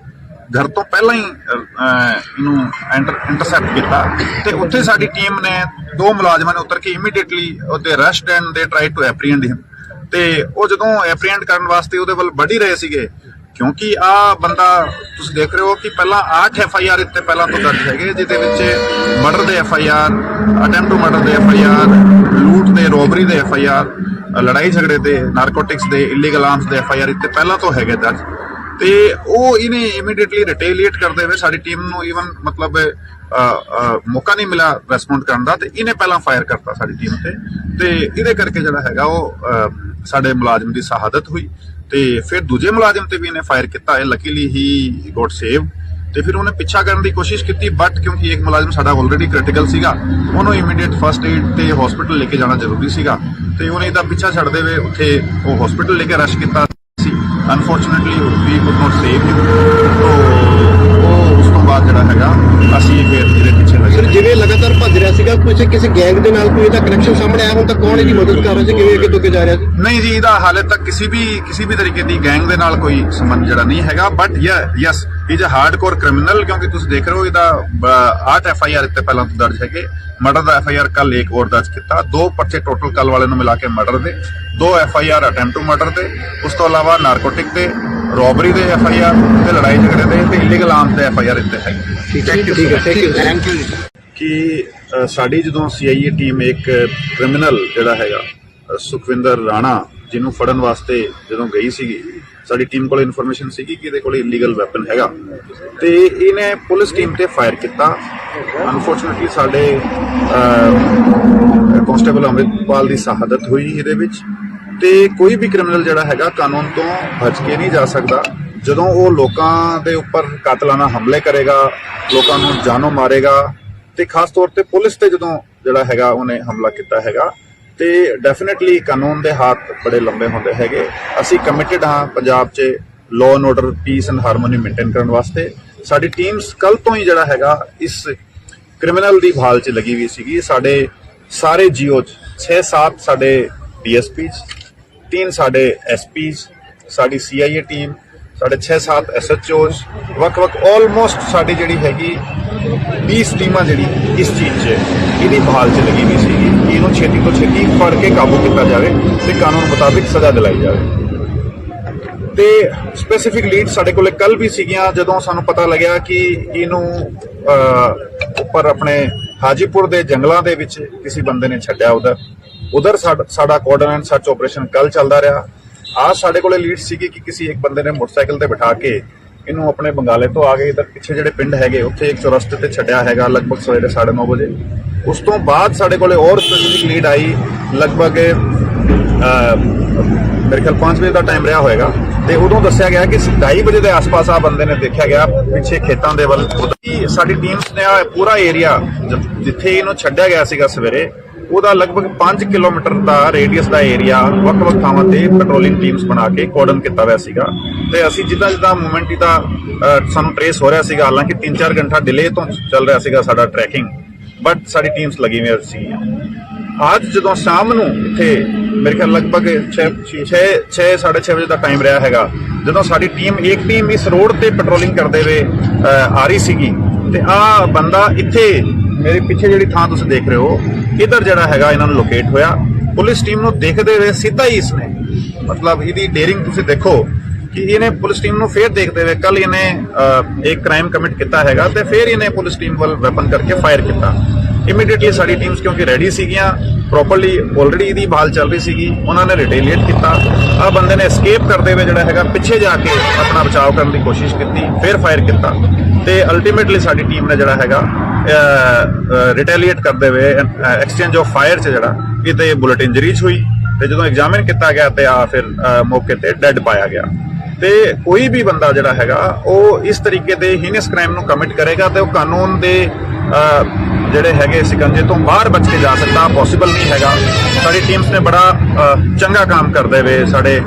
ਘਰ ਤੋਂ ਪਹਿਲਾਂ ਹੀ ਇਹਨੂੰ ਇੰਟਰਸੈਪਟ ਕੀਤਾ ਤੇ ਉੱਥੇ ਸਾਡੀ ਟੀਮ ਨੇ ਦੋ ਮੁਲਾਜ਼ਮਾਂ ਨੇ ਉਤਰ ਕੇ ਇਮੀਡੀਏਟਲੀ ਉਹਦੇ ਅਰੈਸਟ ਐਂਡ ਦੇ ਟਰਾਈ ਟੂ ਐਪਰੀਹੈਂਡ ਹਿਮ, ਤੇ ਉਹ ਜਦੋਂ ਐਪਰੀਹੈਂਡ ਕਰਨ ਵਾਸਤੇ ਉਹਦੇ ਵੱਲ ਵੱਢ ਹੀ ਰਹੇ ਸੀਗੇ, ਕਿਉਂਕਿ ਆ ਬੰਦਾ ਤੁਸੀਂ ਦੇਖ ਰਹੇ ਹੋ ਕਿ ਪਹਿਲਾਂ 8 FIR ਇੱਥੇ ਪਹਿਲਾਂ ਤੋਂ ਦਰਜ ਹੈਗੇ, ਜਿਹਦੇ ਵਿੱਚ ਮਰਡਰ ਦੇ FIR, ਅਟੈਂਪਟ ਟੂ ਮਰਡਰ ਦੇ FIR, ਲੂਟ ਦੇ, ਰੋਬਰੀ ਦੇ FIR, ਲੜਾਈ ਝਗੜੇ ਦੇ, ਨਾਰਕੋਟਿਕਸ ਦੇ, ਇਲੀਗਲ ਆਰਮਸ ਦੇ FIR ਇੱਥੇ ਪਹਿਲਾਂ ਤੋਂ ਹੈਗੇ ਦਰਜ, ਤੇ ਉਹ ਇਹਨੇ ਇਮੀਡੀਏਟਲੀ ਰਿਟੇਲੀਏਟ ਕਰਦੇ ਹੋਏ ਸਾਡੀ ਟੀਮ ਨੂੰ ਈਵਨ ਮਤਲਬ ਮੌਕਾ ਨਹੀਂ ਮਿਲਿਆ ਰਿਸਪੌਂਡ ਕਰਨ ਦਾ, ਤੇ ਇਹਨੇ ਪਹਿਲਾਂ ਫਾਇਰ ਕਰਤਾ ਸਾਡੀ ਟੀਮ ਤੇ ਇਹਦੇ ਕਰਕੇ ਜਿਹੜਾ ਹੈਗਾ ਉਹ ਸਾਡੇ ਮੁਲਾਜ਼ਮ ਦੀ ਸ਼ਹਾਦਤ ਹੋਈ, ਤੇ ਫਿਰ ਦੂਜੇ ਮੁਲਾਜ਼ਮ ਤੇ ਵੀ ਇਹਨੇ ਫਾਇਰ ਕੀਤਾ ਹੈ, ਲੱਕੀਲੀ ਹੀ ਗੋਟ ਸੇਵ, ਤੇ ਫਿਰ ਉਹਨੇ ਪਿੱਛਾ ਕਰਨ ਦੀ ਕੋਸ਼ਿਸ਼ ਕੀਤੀ, ਬਟ ਕਿਉਂਕਿ ਇੱਕ ਮੁਲਾਜ਼ਮ ਸਾਡਾ ਆਲਰੇਡੀ ਕ੍ਰਿਟੀਕਲ ਸੀਗਾ, ਉਹਨੂੰ ਇਮੀਡੀਏਟ ਫਸਟ ਏਡ ਤੇ ਹਸਪੀਟਲ ਲੈ ਕੇ ਜਾਣਾ ਜ਼ਰੂਰੀ ਸੀਗਾ, ਤੇ ਉਹਨੇ ਇਹਦਾ ਪਿੱਛਾ ਛੱਡਦੇ ਹੋਏ ਉੱਥੇ ਉਹ ਹਸਪੀਟਲ ਲੈ ਕੇ ਰਸ਼ ਕੀਤਾ ਸੀ। Unfortunately we could not save him, ਤੋ ਉਹ ਉਸ ਤੋਂ ਬਾਅਦ ਜਿਹੜਾ ਹੈਗਾ ਅਸੀਂ ਫਿਰ ਇਹਦੇ ਪਿੱਛੇ ਸਰ ਲੱਗੇ। ਜਿਵੇਂ ਲਗਾਤਾਰ ਭੱਜ ਰਿਹਾ ਸੀਗਾ, ਕਿਸੇ ਗੈਂਗ ਦੇ ਨਾਲ ਕੋਈ ਇਹਦਾ ਕਨੈਕਸ਼ਨ ਸਾਹਮਣੇ ਆਇਆ ਹੁਣ ਤੱਕ, ਕੌਣ ਇਹਦੀ ਮਦਦ ਕਰ ਰਿਹਾ ਸੀ, ਕਿਵੇਂ ਅੱਗੇ ਤੋਂ ਅੱਗੇ ਜਾ ਰਿਹਾ ਸੀ? ਨਹੀਂ ਜੀ, ਇਹਦਾ ਹਾਲੇ ਤੱਕ ਕਿਸੇ ਵੀ ਤਰੀਕੇ ਦੀ ਗੈਂਗ ਦੇ ਨਾਲ ਕੋਈ ਸੰਬੰਧ ਜਿਹੜਾ ਨਹੀਂ ਹੈਗਾ, but yes is a hardcore criminal, ਕਿਉਂਕਿ ਤੁਸੀਂ ਦੇਖ ਰਹੇ ਹੋ ਇਹਦਾ 8 FIR ਇੱਥੇ ਪਹਿਲਾਂ ਤੋਂ ਦਰਜ ਹੈਗੇ, ਮਰਡਰ ਦਾ FIR ਕੱਲ ਇੱਕ ਹੋਰ ਦਰਜ ਕੀਤਾ, 2 ਪਰਚੇ ਟੋਟਲ ਕੱਲ ਵਾਲੇ ਨੂੰ ਮਿਲਾ ਕੇ ਮਰਡਰ ਦੇ, 2 FIR ਅਟੈਂਪਟ ਟੂ ਮਰਡਰ ਦੇ, ਉਸ ਤੋਂ ਇਲਾਵਾ ਨਾਰਕੋਟਿਕ ਦੇ, ਰੋਬਰੀ ਦੇ FIR ਤੇ ਲੜਾਈ ਝਗੜੇ ਦੇ ਤੇ ਇਲੀਗਲ ਆਰਮਸ ਦੇ FIR ਇੱਥੇ ਹੈਗੇ। ਠੀਕ ਹੈ, ਥੈਂਕ ਯੂ। ਕਿ ਸਾਡੀ ਜਦੋਂ CIA ਟੀਮ ਇੱਕ ਕ੍ਰਿਮੀਨਲ ਜਿਹੜਾ ਹੈਗਾ ਸੁਖਵਿੰਦਰ ਰਾਣਾ, ਜਿਹਨੂੰ ਫੜਨ ਵਾਸਤੇ ਜਦੋਂ ਗਈ ਸੀਗੀ, ਸਾਡੀ ਟੀਮ ਕੋਲ ਇਨਫੋਰਮੇਸ਼ਨ ਸੀਗੀ ਕਿ ਇਹਦੇ ਕੋਲ ਇਲੀਗਲ ਵੈਪਨ ਹੈਗਾ, ਤੇ ਇਹਨੇ ਪੁਲਿਸ ਟੀਮ ਤੇ ਫਾਇਰ ਕੀਤਾ। ਅਨਫੋਰਚੂਨੇਟਲੀ ਸਾਡੇ ਕਾਂਸਟੇਬਲ ਅੰਮ੍ਰਿਤਪਾਲ ਦੀ ਸ਼ਹਾਦਤ ਹੋਈ ਇਹਦੇ ਵਿੱਚ, ਤੇ ਕੋਈ ਵੀ ਕ੍ਰਿਮੀਨਲ ਜਿਹੜਾ ਹੈਗਾ ਕਾਨੂੰਨ ਤੋਂ ਬਚ ਕੇ ਨਹੀਂ ਜਾ ਸਕਦਾ। ਜਦੋਂ ਉਹ ਲੋਕਾਂ ਦੇ ਉੱਪਰ ਕਾਤਲਾਨਾ ਹਮਲੇ ਕਰੇਗਾ, ਲੋਕਾਂ ਨੂੰ ਜਾਨੋਂ ਮਾਰੇਗਾ, ਤੇ ਖਾਸ ਤੌਰ ਤੇ ਪੁਲਿਸ ਤੇ ਜਦੋਂ ਜਿਹੜਾ ਹੈਗਾ ਉਹਨੇ ਹਮਲਾ ਕੀਤਾ ਹੈਗਾ, ਤੇ ਡੈਫੀਨਿਟਲੀ ਕਾਨੂੰਨ ਦੇ ਹੱਥ ਬੜੇ ਲੰਬੇ ਹੁੰਦੇ ਹੈਗੇ। ਅਸੀਂ ਕਮਿਟਡ ਹਾਂ ਪੰਜਾਬ 'ਚ law and order, piece and harmony maintain ਕਰਨ ਵਾਸਤੇ। ਸਾਡੀ ਟੀਮਸ ਕੱਲ ਤੋਂ ਹੀ ਜਿਹੜਾ ਹੈਗਾ ਇਸ ਕ੍ਰਿਮੀਨਲ ਦੀ ਭਾਲ 'ਚ ਲੱਗੀ ਹੋਈ ਸੀਗੀ। ਸਾਡੇ ਸਾਰੇ GO 'ਚ 6-7 ਸਾਡੇ DSPs, 3 ਸਾਡੇ SPs, ਸਾਡੀ CIA ਟੀਮ, ਸਾਡੇ 6-7 SHOs, ਵੱਖ-ਵੱਖ ਆਲਮੋਸਟ ਸਾਡੀ ਜਿਹੜੀ ਹੈਗੀ 20 ਟੀਮਾਂ ਜਿਹੜੀ ਇਸ ਚੀਜ਼ 'ਚ ਇਹਦੀ ਭਾਲ 'ਚ ਲੱਗੀ ਹੋਈ ਸੀਗੀ ਕਿ ਇਹਨੂੰ ਛੇਤੀ ਤੋਂ ਛੇਤੀ ਫੜ ਕੇ ਕਾਬੂ ਕੀਤਾ ਜਾਵੇ ਤੇ ਕਾਨੂੰਨ ਮੁਤਾਬਿਕ ਸਜ਼ਾ ਦਿਲਾਈ ਜਾਵੇ। ਤੇ ਸਪੈਸੀਫਿਕ ਲੀਡ ਸਾਡੇ ਕੋਲੇ ਕੱਲ ਵੀ ਸੀਗੀਆਂ, ਜਦੋਂ ਸਾਨੂੰ ਪਤਾ ਲੱਗਿਆ ਕਿ ਇਹਨੂੰ ਉੱਪਰ ਆਪਣੇ ਹਾਜੀਪੁਰ ਦੇ ਜੰਗਲਾਂ ਦੇ ਵਿੱਚ ਕਿਸੇ ਬੰਦੇ ਨੇ ਛੱਡਿਆ, ਉਧਰ ਸਾਡਾ ਕੋਆਰਡੀਨੇਟ ਐਂਡ ਸਰਚ ਆਪਰੇਸ਼ਨ ਕੱਲ ਚੱਲਦਾ ਰਿਹਾ। आज ਸਾਡੇ ਕੋਲੇ ਲੀਡ ਸੀਗੀ ਕਿ ਕਿਸੇ ਇੱਕ ਬੰਦੇ ਨੇ ਮੋਟਰਸਾਈਕਲ ਤੇ ਬਿਠਾ ਕੇ ਇਹਨੂੰ ਆਪਣੇ ਬੰਗਾਲੇ ਤੋਂ ਆ ਕੇ ਇਧਰ ਪਿੱਛੇ ਜਿਹੜੇ ਪਿੰਡ ਹੈਗੇ ਉੱਥੇ ਇੱਕ ਚੌਰਸਤੇ ਤੇ ਛੱਡਿਆ ਹੈਗਾ ਲਗਭਗ ਸਵੇਰੇ 9:30 ਵਜੇ। ਉਸ ਤੋਂ ਬਾਅਦ ਸਾਡੇ ਕੋਲੇ ਹੋਰ ਸਪੈਸੀਫਿਕ ਲੀਡ ਆਈ, ਲਗਭਗ ਮੇਰੇ ਖਿਆਲ 5 ਵਜੇ ਦਾ ਟਾਈਮ ਰਿਹਾ ਹੋਏਗਾ, ਤੇ ਉਦੋਂ ਦੱਸਿਆ ਗਿਆ ਕਿ 2:30 ਵਜੇ ਦੇ ਆਸ-ਪਾਸ ਆ ਬੰਦੇ ਨੇ ਦੇਖਿਆ ਗਿਆ ਪਿੱਛੇ ਖੇਤਾਂ ਦੇ ਵੱਲ। ਸਾਡੀ ਟੀਮਸ ਨੇ ਪੂਰਾ ਏਰੀਆ ਜਿੱਥੇ ਇਹਨੂੰ ਛੱਡਿਆ ਗਿਆ ਸੀਗਾ ਸਵੇਰੇ, ਉਹਦਾ ਲਗਭਗ 5 ਕਿਲੋਮੀਟਰ ਦਾ ਰੇਡੀਅਸ ਦਾ ਏਰੀਆ ਵੱਖ-ਵੱਖ ਥਾਵਾਂ ਤੇ ਪੈਟਰੋਲਿੰਗ ਟੀਮਸ ਬਣਾ ਕੇ ਕੋਰਡਨ ਕੀਤਾ ਹੋਇਆ ਸੀਗਾ। ਤੇ ਅਸੀਂ ਜਿੱਦਾਂ ਮੂਵਮੈਂਟ ਦਾ ਸਾਨੂੰ ਟ੍ਰੇਸ ਹੋ ਰਿਹਾ ਸੀਗਾ, ਹਾਲਾਂਕਿ 3-4 ਘੰਟਾ ਡਿਲੇ ਤੋਂ ਚੱਲ ਰਿਹਾ ਸੀਗਾ ਸਾਡਾ ਟਰੈਕਿੰਗ, ਬਟ ਸਾਡੀ ਟੀਮਸ ਲੱਗੀ ਹੋਈ ਸੀ। ਅੱਜ ਜਦੋਂ ਸ਼ਾਮ ਨੂੰ ਇੱਥੇ ਮੇਰੇ ਖਿਆਲ ਲਗਭਗ 6:30 ਵਜੇ ਦਾ ਟਾਈਮ ਰਿਹਾ ਹੈਗਾ, ਜਦੋਂ ਸਾਡੀ ਇੱਕ ਟੀਮ ਇਸ ਰੋਡ ਤੇ ਪੈਟਰੋਲਿੰਗ ਕਰਦੇ ਹੋਏ ਆ ਰਹੀ ਸੀਗੀ, ਤੇ ਆ ਬੰਦਾ ਇੱਥੇ ਮੇਰੇ ਪਿੱਛੇ ਜਿਹੜੀ ਥਾਂ ਤੁਸੀਂ ਦੇਖ ਰਹੇ ਹੋ, ਇਧਰ ਜਿਹੜਾ ਹੈਗਾ ਇਹਨਾਂ ਨੂੰ ਲੋਕੇਟ ਹੋਇਆ। ਪੁਲਿਸ ਟੀਮ ਨੂੰ ਦੇਖਦੇ ਹੋਏ ਸਿੱਧਾ ਹੀ ਇਸਨੇ, ਮਤਲਬ ਇਹਦੀ ਡੇਰਿੰਗ ਤੁਸੀਂ ਦੇਖੋ ਕਿ ਇਹਨੇ ਪੁਲਿਸ ਟੀਮ ਨੂੰ ਫੇਰ ਦੇਖਦੇ ਹੋਏ ਕੱਲ ਇਹਨੇ ਇੱਕ ਕ੍ਰਾਈਮ ਕਮਿਟ ਕੀਤਾ ਹੈਗਾ, ਤੇ ਫਿਰ ਇਹਨੇ ਪੁਲਿਸ ਟੀਮ ਵੱਲ ਵੈਪਨ ਕਰਕੇ ਫਾਇਰ ਕੀਤਾ। ਇਮੀਡੀਏਟਲੀ ਸਾਡੀ ਟੀਮਸ ਕਿਉਂਕਿ ਰੈਡੀ ਸੀਗੀਆਂ, ਪ੍ਰੋਪਰਲੀ ਆਲਰੇਡੀ ਇਹਦੀ ਭਾਲ ਚੱਲ ਰਹੀ ਸੀਗੀ, ਉਹਨਾਂ ਨੇ ਰਿਟੇਲੀਏਟ ਕੀਤਾ। ਆ ਬੰਦੇ ਨੇ escape ਕਰਦੇ ਹੋਏ ਜਿਹੜਾ ਹੈਗਾ ਪਿੱਛੇ ਜਾ ਕੇ ਆਪਣਾ ਬਚਾਅ ਕਰਨ ਦੀ ਕੋਸ਼ਿਸ਼ ਕੀਤੀ, ਫਿਰ ਫਾਇਰ ਕੀਤਾ, ਤੇ ਅਲਟੀਮੇਟਲੀ ਸਾਡੀ ਟੀਮ ਨੇ ਜਿਹੜਾ ਹੈਗਾ ਰਿਟੇਲੀਏਟ ਕਰਦੇ ਹੋਏ ਐਕਸਚੇਂਜ ਆਫ ਫਾਇਰ 'ਚ ਜਿਹੜਾ ਇਹਤੇ ਬੁਲਟ ਇੰਜਰੀਜ਼ ਹੋਈ, ਤੇ ਜਦੋਂ ਐਗਜ਼ਾਮਿਨ ਕੀਤਾ ਗਿਆ ਤੇ ਆ ਫਿਰ ਮੌਕੇ ਤੇ ਡੈਡ ਪਾਇਆ ਗਿਆ। ਤੇ ਕੋਈ ਵੀ ਬੰਦਾ ਜਿਹੜਾ ਹੈਗਾ ਉਹ ਇਸ ਤਰੀਕੇ ਦੇ ਹੀਨਸ ਕ੍ਰਾਈਮ ਨੂੰ ਕਮਿਟ ਕਰੇਗਾ ਤੇ ਉਹ ਕਾਨੂੰਨ ਦੇ ਜਿਹੜੇ ਹੈਗੇ ਸਿਕੰਜੇ ਤੋਂ ਬਾਹਰ ਬਚ ਕੇ ਜਾ ਸਕਦਾ ਪੋਸੀਬਲ ਨਹੀਂ ਹੈਗਾ। ਸਾਡੀ ਟੀਮਸ ਨੇ ਬੜਾ ਚੰਗਾ ਕੰਮ ਕਰਦੇ ਵੇ, ਸਾਡੇ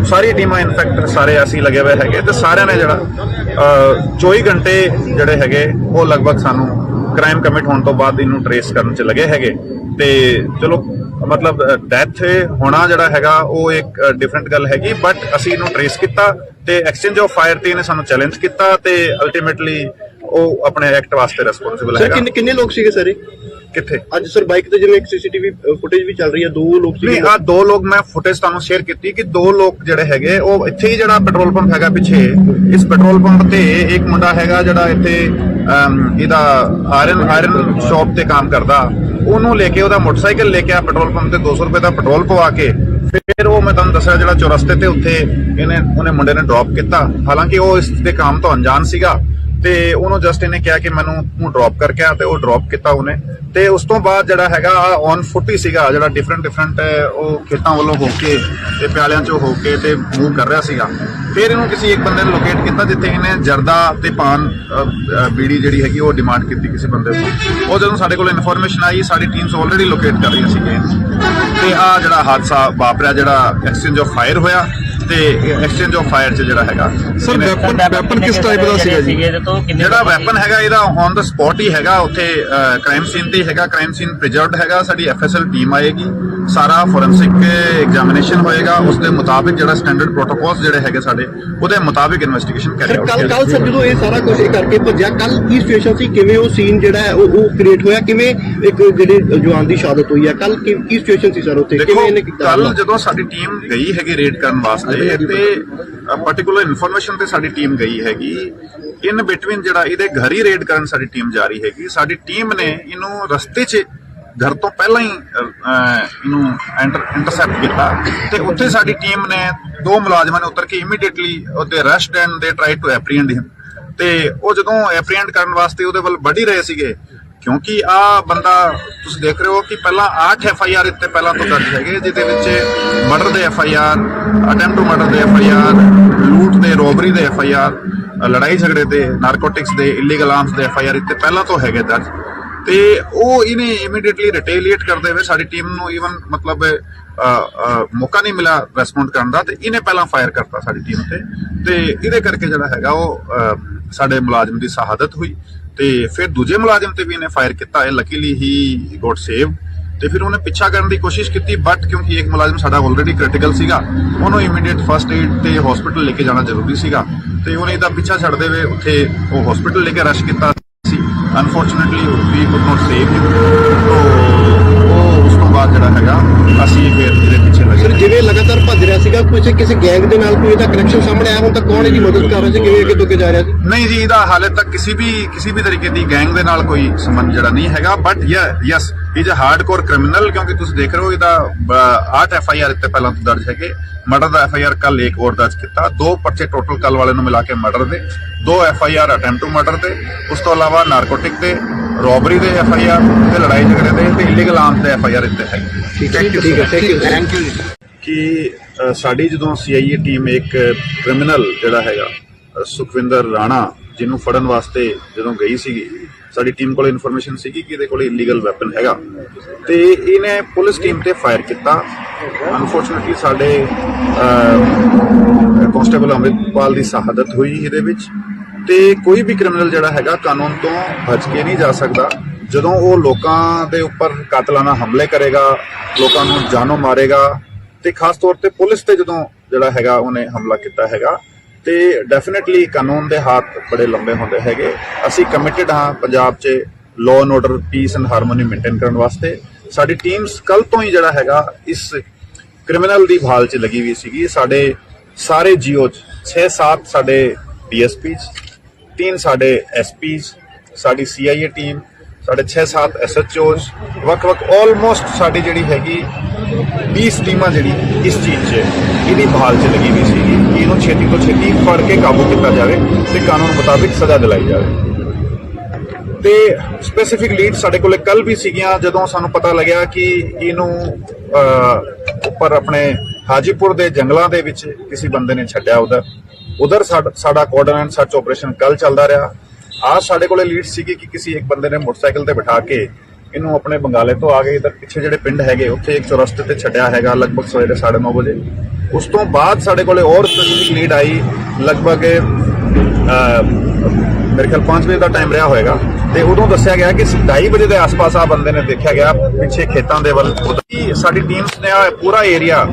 ਸਾਰੀ ਟੀਮਾਂ ਇਨਫੈਕਟ ਸਾਰੇ ਅਸੀਂ ਲੱਗੇ ਹੋਏ ਹੈਗੇ ਤੇ ਸਾਰਿਆਂ ਨੇ ਜਿਹੜਾ 24 ਘੰਟੇ ਜਿਹੜੇ ਹੈਗੇ ਉਹ ਲਗਭਗ ਸਾਨੂੰ ਕ੍ਰਾਈਮ ਕਮਿਟ ਹੋਣ ਤੋਂ ਬਾਅਦ ਇਹਨੂੰ ਟਰੇਸ ਕਰਨ 'ਚ ਲੱਗੇ ਹੈਗੇ। ਤੇ ਚਲੋ ਮਤਲਬ ਡੈਥ ਹੋਣਾ ਜਿਹੜਾ ਹੈਗਾ ਉਹ ਇੱਕ ਡਿਫਰੈਂਟ ਗੱਲ ਹੈਗੀ, ਬਟ ਅਸੀਂ ਇਹਨੂੰ ਟਰੇਸ ਕੀਤਾ ਤੇ ਐਕਸਚੇਂਜ ਆਫ ਫਾਇਰ ਤੇ ਇਹਨੇ ਸਾਨੂੰ ਚੈਲੰਜ ਕੀਤਾ ਤੇ ਅਲਟੀਮੇਟਲੀ ਉਹ ਆਪਣੇ ਐਕਟ ਵਾਸਤੇ ਰਿਸਪੌਂਸਿਬਲ ਹੈਗਾ। ਕਿੰਨੇ ਲੋਕ ਸੀਗੇ ਸਾਰੇ ਕਿੱਥੇ ਅੱਜ ਸਰ ਬਾਈਕ ਤੇ ਜਿਵੇਂ ਇੱਕ ਸੀਸੀਟੀਵੀ ਫੁਟੇਜ ਵੀ ਚੱਲ ਰਹੀ ਹੈ, 2 ਲੋਕ ਸੀਗੇ। ਨਹੀਂ, ਆ 2 ਲੋਕ ਮੈਂ ਫੁਟੇਜ ਤੁਹਾਨੂੰ ਸ਼ੇਅਰ ਕੀਤੀ ਕਿ 2 ਲੋਕ ਜਿਹੜੇ ਹੈਗੇ ਉਹ ਇੱਥੇ ਹੀ ਜਿਹੜਾ ਪੈਟਰੋਲ ਪੰਪ ਹੈਗਾ ਪਿੱਛੇ, ਇਸ ਪੈਟਰੋਲ ਪੰਪ ਤੇ ਇੱਕ ਮੁੰਡਾ ਹੈਗਾ ਜਿਹੜਾ ਇੱਥੇ ਇਹਦਾ ਆਇਰਨ ਸ਼ਾਪ ਤੇ ਕੰਮ ਕਰਦਾ, ਉਹਨੂੰ ਲੈ ਕੇ ਉਹਦਾ ਮੋਟਰਸਾਈਕਲ ਲੈ ਕੇ ਆ ਪੈਟਰੋਲ ਪੰਪ ਤੇ 200 ਰੁਪਏ ਦਾ ਪੈਟਰੋਲ ਪਵਾ ਕੇ ਫਿਰ ਉਹ ਮੈਂ ਤੁਹਾਨੂੰ ਦੱਸਿਆ ਜਿਹੜਾ ਚੌਰਸਤੇ ਤੇ ਉੱਥੇ ਉਹਨੇ ਮੁੰਡੇ ਨੇ ਡ੍ਰੌਪ ਕੀਤਾ। ਹਾਲਾਂਕਿ ਉਹ ਇਸ ਦੇ ਕੰਮ ਤੋਂ ਅਣਜਾਣ ਸੀਗਾ ਤੇ ਉਹਨੂੰ ਜਸਟ ਇਹਨੇ ਕਿਹਾ ਕਿ ਮੈਨੂੰ ਤੂੰ ਡ੍ਰੌਪ ਕਰਕੇ ਆ ਤੇ ਉਹ ਡ੍ਰੌਪ ਕੀਤਾ ਉਹਨੇ। ਤੇ ਉਸ ਤੋਂ ਬਾਅਦ ਜਿਹੜਾ ਹੈਗਾ ਔਨ ਫੁੱਟ ਹੀ ਸੀਗਾ, ਜਿਹੜਾ ਡਿਫਰੈਂਟ ਉਹ ਖੇਤਾਂ ਵੱਲੋਂ ਹੋ ਕੇ ਤੇ ਪਿਆਲਿਆਂ ਚੋਂ ਹੋ ਕੇ ਤੇ ਮੂਵ ਕਰ ਰਿਹਾ ਸੀਗਾ। ਫਿਰ ਇਹਨੂੰ ਕਿਸੇ ਇੱਕ ਬੰਦੇ ਨੇ ਲੋਕੇਟ ਕੀਤਾ ਜਿੱਥੇ ਇਹਨੇ ਜਰਦਾ ਤੇ ਪਾਨ ਬੀੜੀ ਜਿਹੜੀ ਹੈਗੀ ਉਹ ਡਿਮਾਂਡ ਕੀਤੀ ਕਿਸੇ ਬੰਦੇ ਤੋਂ। ਉਹ ਜਦੋਂ ਸਾਡੇ ਕੋਲ ਇਨਫੋਰਮੇਸ਼ਨ ਆਈ ਸਾਡੀ ਟੀਮਸ ਆਲਰੇਡੀ ਲੋਕੇਟ ਕਰ ਰਹੀਆਂ ਸੀਗੀਆਂ ਤੇ ਆ ਜਿਹੜਾ ਹਾਦਸਾ ਵਾਪਰਿਆ, ਜਿਹੜਾ ਐਕਸਚੇਂਜ ਆਫ ਫਾਇਰ ਹੋਇਆ ਤੇ ਐਕਸਚੇਂਜ ਆਫ ਫਾਇਰ 'ਚ ਜਿਹੜਾ ਹੈਗਾ ਸਰ ਵੈਪਨ ਕਿਸ ਟਾਈਪ ਦਾ ਸੀਗਾ ਜੀ? ਜਿਹੜਾ ਵੈਪਨ ਹੈਗਾ ਇਹਦਾ ਔਨ ਦਾ ਸਪੌਟ ਹੀ ਹੈਗਾ, ਉੱਥੇ ਕ੍ਰਾਈਮ ਸੀਨ ਤੇ ਹੈਗਾ, ਕ੍ਰਾਈਮ ਸੀਨ ਪ੍ਰੀਜ਼ਰਵਡ ਹੈਗਾ। ਸਾਡੀ ਐਫਐਸਐਲ ਟੀਮ ਆਏਗੀ, ਸਾਰਾ ਫੋਰੈਂਸਿਕ ਐਗਜ਼ਾਮੀਨੇਸ਼ਨ ਹੋਏਗਾ, ਉਸ ਦੇ ਮੁਤਾਬਿਕ ਜਿਹੜਾ ਸਟੈਂਡਰਡ ਪ੍ਰੋਟੋਕੋਲਸ ਜਿਹੜੇ ਹੈਗੇ ਸਾਡੇ ਉਹਦੇ ਮੁਤਾਬਿਕ ਇਨਵੈਸਟੀਗੇਸ਼ਨ ਕਰੀ ਜਾਊਗੀ। ਕੱਲ ਸਰ ਜਦੋਂ ਇਹ ਸਾਰਾ ਕੁਝ ਕਰਕੇ ਭੱਜਿਆ, ਕੱਲ ਕੀ ਸਿਚੁਏਸ਼ਨ ਸੀ, ਕਿਵੇਂ ਉਹ ਸੀਨ ਜਿਹੜਾ ਹੈ ਉਹ ਕ੍ਰੀਏਟ ਹੋਇਆ, ਕਿਵੇਂ ਇੱਕ ਜਿਹੜੇ ਜਵਾਨ ਦੀ ਸ਼ਹਾਦਤ ਹੋਈ ਹੈ, ਕੱਲ ਕੀ ਸਿਚੁਏਸ਼ਨ ਸੀ ਸਰ ਉੱਥੇ, ਕਿਵੇਂ ਇਹਨੇ ਕੀਤਾ? ਕੱਲ ਜਦੋਂ ਸਾਡੀ ਟੀਮ ਗਈ ਹੈਗੀ ਰੇਡ ਕਰਨ ਵਾਸਤੇ ਤੇ ਪਾਰਟਿਕੂਲਰ ਇਨਫੋਰਮੇਸ਼ਨ ਤੇ ਸਾਡੀ ਟੀਮ ਗਈ ਹੈਗੀ, ਇਨ ਬਿਟਵੀਨ ਜਿਹੜਾ ਇਹਦੇ ਘਰ ਹੀ ਰੇਡ ਕਰਨ ਸਾਡੀ ਟੀਮ ਜਾ ਰਹੀ ਹੈਗੀ। ਸਾਡੀ ਟੀਮ ਨੇ ਇਹਨੂੰ ਰਸਤੇ 'ਚ ਘਰ ਤੋਂ ਪਹਿਲਾਂ ਹੀ ਇਹਨੂੰ ਇੰਟਰਸੈਪਟ ਕੀਤਾ ਤੇ ਉੱਥੇ ਸਾਡੀ ਟੀਮ ਨੇ 2 ਮੁਲਾਜ਼ਮਾਂ ਨੇ ਉਤਰ ਕੇ ਇਮੀਡੀਏਟਲੀ ਉਹਦੇ ਅਰੈਸਟ ਐਂਡ ਦੇ ਟਰਾਈ ਟੂ ਐਪਰੀਹੈਂਡ ਹਿਮ। ਤੇ ਉਹ ਜਦੋਂ ਐਪਰੀਹੈਂਡ ਕਰਨ ਵਾਸਤੇ ਉਹਦੇ ਵੱਲ ਵੱਢ ਹੀ ਰਹੇ ਸੀਗੇ, ਕਿਉਂਕਿ ਆ ਬੰਦਾ ਤੁਸੀਂ ਦੇਖ ਰਹੇ ਹੋ ਕਿ ਪਹਿਲਾਂ 8 FIR ਇੱਥੇ ਪਹਿਲਾਂ ਤੋਂ ਦਰਜ ਹੈਗੇ, ਜਿਹਦੇ ਵਿੱਚ ਮਰਡਰ ਦੇ FIR, ਅਟੈਂਪਟ ਟੂ ਮਰਡਰ ਦੇ FIR, ਲੂਟ ਦੇ, ਰੋਬਰੀ ਦੇ FIR, ਲੜਾਈ ਝਗੜੇ ਦੇ, ਨਾਰਕੋਟਿਕਸ ਦੇ, ਇਲੀਗਲ ਆਰਮਸ ਦੇ FIR ਇੱਥੇ ਪਹਿਲਾਂ ਤੋਂ ਹੈਗੇ ਦਰਜ। ਤੇ ਉਹ ਇਹਨੇ ਇਮੀਡੀਏਟਲੀ ਰਿਟੇਲੀਏਟ ਕਰਦੇ ਹੋਏ ਸਾਡੀ ਟੀਮ ਨੂੰ ਈਵਨ ਮਤਲਬ ਮੌਕਾ ਨਹੀਂ ਮਿਲਿਆ ਰਿਸਪੌਂਡ ਕਰਨ ਦਾ ਤੇ ਇਹਨੇ ਪਹਿਲਾਂ ਫਾਇਰ ਕਰਤਾ ਸਾਡੀ ਟੀਮ ਤੇ ਇਹਦੇ ਕਰਕੇ ਜਿਹੜਾ ਹੈਗਾ ਉਹ ਸਾਡੇ ਮੁਲਾਜ਼ਮ ਦੀ ਸ਼ਹਾਦਤ ਹੋਈ। ਤੇ ਫਿਰ ਦੂਜੇ ਮੁਲਾਜ਼ਮ ਤੇ ਵੀ ਇਹਨੇ ਫਾਇਰ ਕੀਤਾ ਹੈ, ਲੱਕੀਲੀ ਹੀ ਗੋਟ ਸੇਵ। ਤੇ ਫਿਰ ਉਹਨੇ ਪਿੱਛਾ ਕਰਨ ਦੀ ਕੋਸ਼ਿਸ਼ ਕੀਤੀ, ਬਟ ਕਿਉਂਕਿ ਇੱਕ ਮੁਲਾਜ਼ਮ ਸਾਡਾ ਆਲਰੇਡੀ ਕ੍ਰਿਟੀਕਲ ਸੀਗਾ, ਉਹਨੂੰ ਇਮੀਡੀਏਟ ਫਸਟ ਏਡ ਤੇ ਹਸਪੀਟਲ ਲੈ ਕੇ ਜਾਣਾ ਜ਼ਰੂਰੀ ਸੀਗਾ ਤੇ ਉਹਨੇ ਇਹਦਾ ਪਿੱਛਾ ਛੱਡਦੇ ਹੋਏ ਉੱਥੇ ਉਹ ਹਸਪੀਟਲ ਲੈ ਕੇ ਰਸ਼ ਕੀਤਾ ਸੀ। Unfortunately we could not save him. ਉਹ ਉਸ ਤੋਂ ਬਾਅਦ ਜਿਹੜਾ ਹੈਗਾ ਅਸੀਂ ਫਿਰ ਇਹਦੇ ਪਿੱਛੇ ਲੱਗੇ। ਸਰ ਜਿਵੇਂ ਲਗਾਤਾਰ ਭੱਜ ਰਿਹਾ ਸੀਗਾ, ਕਿਸੇ ਗੈਂਗ ਦੇ ਨਾਲ ਕੋਈ ਇਹਦਾ ਕਨੈਕਸ਼ਨ ਸਾਹਮਣੇ ਆਇਆ ਹੁਣ ਤੱਕ, ਕੌਣ ਇਹਦੀ ਮਦਦ ਕਰ ਰਿਹਾ ਸੀ, ਕਿਵੇਂ ਅੱਗੇ ਤੋਂ ਅੱਗੇ ਜਾ ਰਿਹਾ ਸੀ? ਨਹੀਂ ਜੀ, ਇਹਦਾ ਹਾਲੇ ਤੱਕ ਕਿਸੇ ਵੀ ਤਰੀਕੇ ਦੀ ਗੈਂਗ ਦੇ ਨਾਲ ਕੋਈ ਸੰਬੰਧ ਜਿਹੜਾ ਨਹੀਂ ਹੈਗਾ, but yes is a hardcore criminal, ਕਿਉਂਕਿ ਤੁਸੀਂ ਦੇਖ ਰਹੇ ਹੋ ਇਹਦਾ 8 FIR ਇੱਥੇ ਪਹਿਲਾਂ ਤੋਂ ਦਰਜ ਹੈਗੇ। ਮਰਡਰ ਦਾ FIR ਕੱਲ ਇੱਕ ਹੋਰ ਦਰਜ ਕੀਤਾ, 2 ਪਰਚੇ ਟੋਟਲ ਕੱਲ ਵਾਲੇ ਨੂੰ ਮਿਲਾ ਕੇ ਮਰਡਰ ਦੇ, 2 FIR ਅਟੈਂਪਟ ਟੂ ਮਰਡਰ ਦੇ, ਉਸ ਤੋਂ ਇਲਾਵਾ ਨਾਰਕੋਟਿਕ ਦੇ, ਰੋਬਰੀ ਦੇ FIR ਤੇ ਲੜਾਈ ਝਗੜੇ ਦੇ ਤੇ ਇਲੀਗਲ ਆਰਮਸ ਦੇ FIR ਇੱਥੇ ਹੈਗੇ। ਠੀਕ ਹੈ, ਥੈਂਕ ਯੂ। ਕਿ ਸਾਡੀ ਜਦੋਂ CIA ਟੀਮ ਇੱਕ ਕ੍ਰਿਮੀਨਲ ਜਿਹੜਾ ਹੈਗਾ ਸੁਖਵਿੰਦਰ ਰਾਣਾ, ਜਿਹਨੂੰ ਫੜਨ ਵਾਸਤੇ ਜਦੋਂ ਗਈ ਸੀਗੀ, ਸਾਡੀ ਟੀਮ ਕੋਲ ਇਨਫੋਰਮੇਸ਼ਨ ਸੀਗੀ ਕਿ ਇਹਦੇ ਕੋਲ ਇਲੀਗਲ ਵੈਪਨ ਹੈਗਾ ਤੇ ਇਹਨੇ ਪੁਲਿਸ ਟੀਮ ਤੇ ਫਾਇਰ ਕੀਤਾ। ਅਨਫੋਰਚੂਨੇਟਲੀ ਸਾਡੇ ਕਾਂਸਟੇਬਲ ਅੰਮ੍ਰਿਤਪਾਲ ਦੀ ਸ਼ਹਾਦਤ ਹੋਈ ਇਹਦੇ ਵਿੱਚ। ਤੇ ਕੋਈ ਵੀ ਕ੍ਰਿਮੀਨਲ ਜਿਹੜਾ ਹੈਗਾ ਕਾਨੂੰਨ ਤੋਂ ਬਚ ਕੇ ਨਹੀਂ ਜਾ ਸਕਦਾ। ਜਦੋਂ ਉਹ ਲੋਕਾਂ ਦੇ ਉੱਪਰ ਕਾਤਲਾਨਾ ਹਮਲੇ ਕਰੇਗਾ, ਲੋਕਾਂ ਨੂੰ ਜਾਨੋਂ ਮਾਰੇਗਾ ਤੇ ਖਾਸ ਤੌਰ ਤੇ ਪੁਲਿਸ ਤੇ ਜਦੋਂ ਜਿਹੜਾ ਹੈਗਾ ਉਹਨੇ ਹਮਲਾ ਕੀਤਾ ਹੈਗਾ ਤੇ ਡੈਫੀਨਿਟਲੀ ਕਾਨੂੰਨ ਦੇ ਹੱਥ ਬੜੇ ਲੰਬੇ ਹੁੰਦੇ ਹੈਗੇ। ਅਸੀਂ ਕਮਿਟਡ ਹਾਂ ਪੰਜਾਬ 'ਚ law and order, piece and harmony maintain ਕਰਨ ਵਾਸਤੇ। ਸਾਡੀ ਟੀਮਸ ਕੱਲ ਤੋਂ ਹੀ ਜਿਹੜਾ ਹੈਗਾ ਇਸ ਕ੍ਰਿਮੀਨਲ ਦੀ ਭਾਲ 'ਚ ਲੱਗੀ ਹੋਈ ਸੀਗੀ। ਸਾਡੇ ਸਾਰੇ GO 'ਚ 6-7 ਸਾਡੇ DSPs, 3 ਸਾਡੇ SPs, ਸਾਡੀ CIA ਟੀਮ, ਸਾਡੇ 6-7 SHOs, ਵੱਖ-ਵੱਖ ਆਲਮੋਸਟ ਸਾਡੀ ਜਿਹੜੀ ਹੈਗੀ 20 ਟੀਮਾਂ ਜਿਹੜੀ ਇਸ ਚੀਜ਼ 'ਚ ਇਹਦੀ ਭਾਲ 'ਚ ਲੱਗੀ ਹੋਈ ਸੀਗੀ ਕਿ ਇਹਨੂੰ ਛੇਤੀ ਤੋਂ ਛੇਤੀ ਫੜ ਕੇ ਕਾਬੂ ਕੀਤਾ ਜਾਵੇ ਤੇ ਕਾਨੂੰਨ ਮੁਤਾਬਿਕ ਸਜ਼ਾ ਦਿਲਾਈ ਜਾਵੇ। ਤੇ ਸਪੈਸੀਫਿਕ ਲੀਡ ਸਾਡੇ ਕੋਲੇ ਕੱਲ ਵੀ ਸੀਗੀਆਂ, ਜਦੋਂ ਸਾਨੂੰ ਪਤਾ ਲੱਗਿਆ ਕਿ ਇਹਨੂੰ ਉੱਪਰ ਆਪਣੇ ਹਾਜੀਪੁਰ ਦੇ ਜੰਗਲਾਂ ਦੇ ਵਿੱਚ ਕਿਸੇ ਬੰਦੇ ਨੇ ਛੱਡਿਆ ਉਧਰ ਸਾਡਾ ਕੋਆਰਡੀਨੇਟ ਐਂਡ ਸਰਚ ਆਪਰੇਸ਼ਨ ਕੱਲ ਚੱਲਦਾ ਰਿਹਾ। आज ਸਾਡੇ ਕੋਲੇ ਲੀਡ ਸੀਗੀ ਕਿ ਕਿਸੇ ਇੱਕ ਬੰਦੇ ਨੇ ਮੋਟਰਸਾਈਕਲ ਤੇ ਬਿਠਾ ਕੇ ਇਹਨੂੰ ਆਪਣੇ ਬੰਗਾਲੇ ਤੋਂ ਆ ਕੇ ਇਧਰ ਪਿੱਛੇ ਜਿਹੜੇ ਪਿੰਡ ਹੈਗੇ ਉੱਥੇ ਇੱਕ ਚੌਰਸਤੇ ਤੇ ਛੱਡਿਆ ਹੈਗਾ ਲਗਭਗ ਸਵੇਰੇ 9:30 ਵਜੇ। ਉਸ ਤੋਂ ਬਾਅਦ ਸਾਡੇ ਕੋਲੇ ਹੋਰ ਸਪੈਸੀਫਿਕ ਲੀਡ ਆਈ ਲਗਭਗ ਮੇਰੇ ਖਿਆਲ 5 ਵਜੇ ਦਾ ਟਾਈਮ ਰਿਹਾ ਹੋਏਗਾ ਤੇ ਉਦੋਂ ਦੱਸਿਆ ਗਿਆ ਕਿ 2:30 ਵਜੇ ਦੇ ਆਸ-ਪਾਸ ਆ ਬੰਦੇ ਨੇ ਦੇਖਿਆ ਗਿਆ ਪਿੱਛੇ ਖੇਤਾਂ ਦੇ ਵੱਲ। ਸਾਡੀ ਟੀਮਸ ਨੇ ਆ ਪੂਰਾ ਏਰੀਆ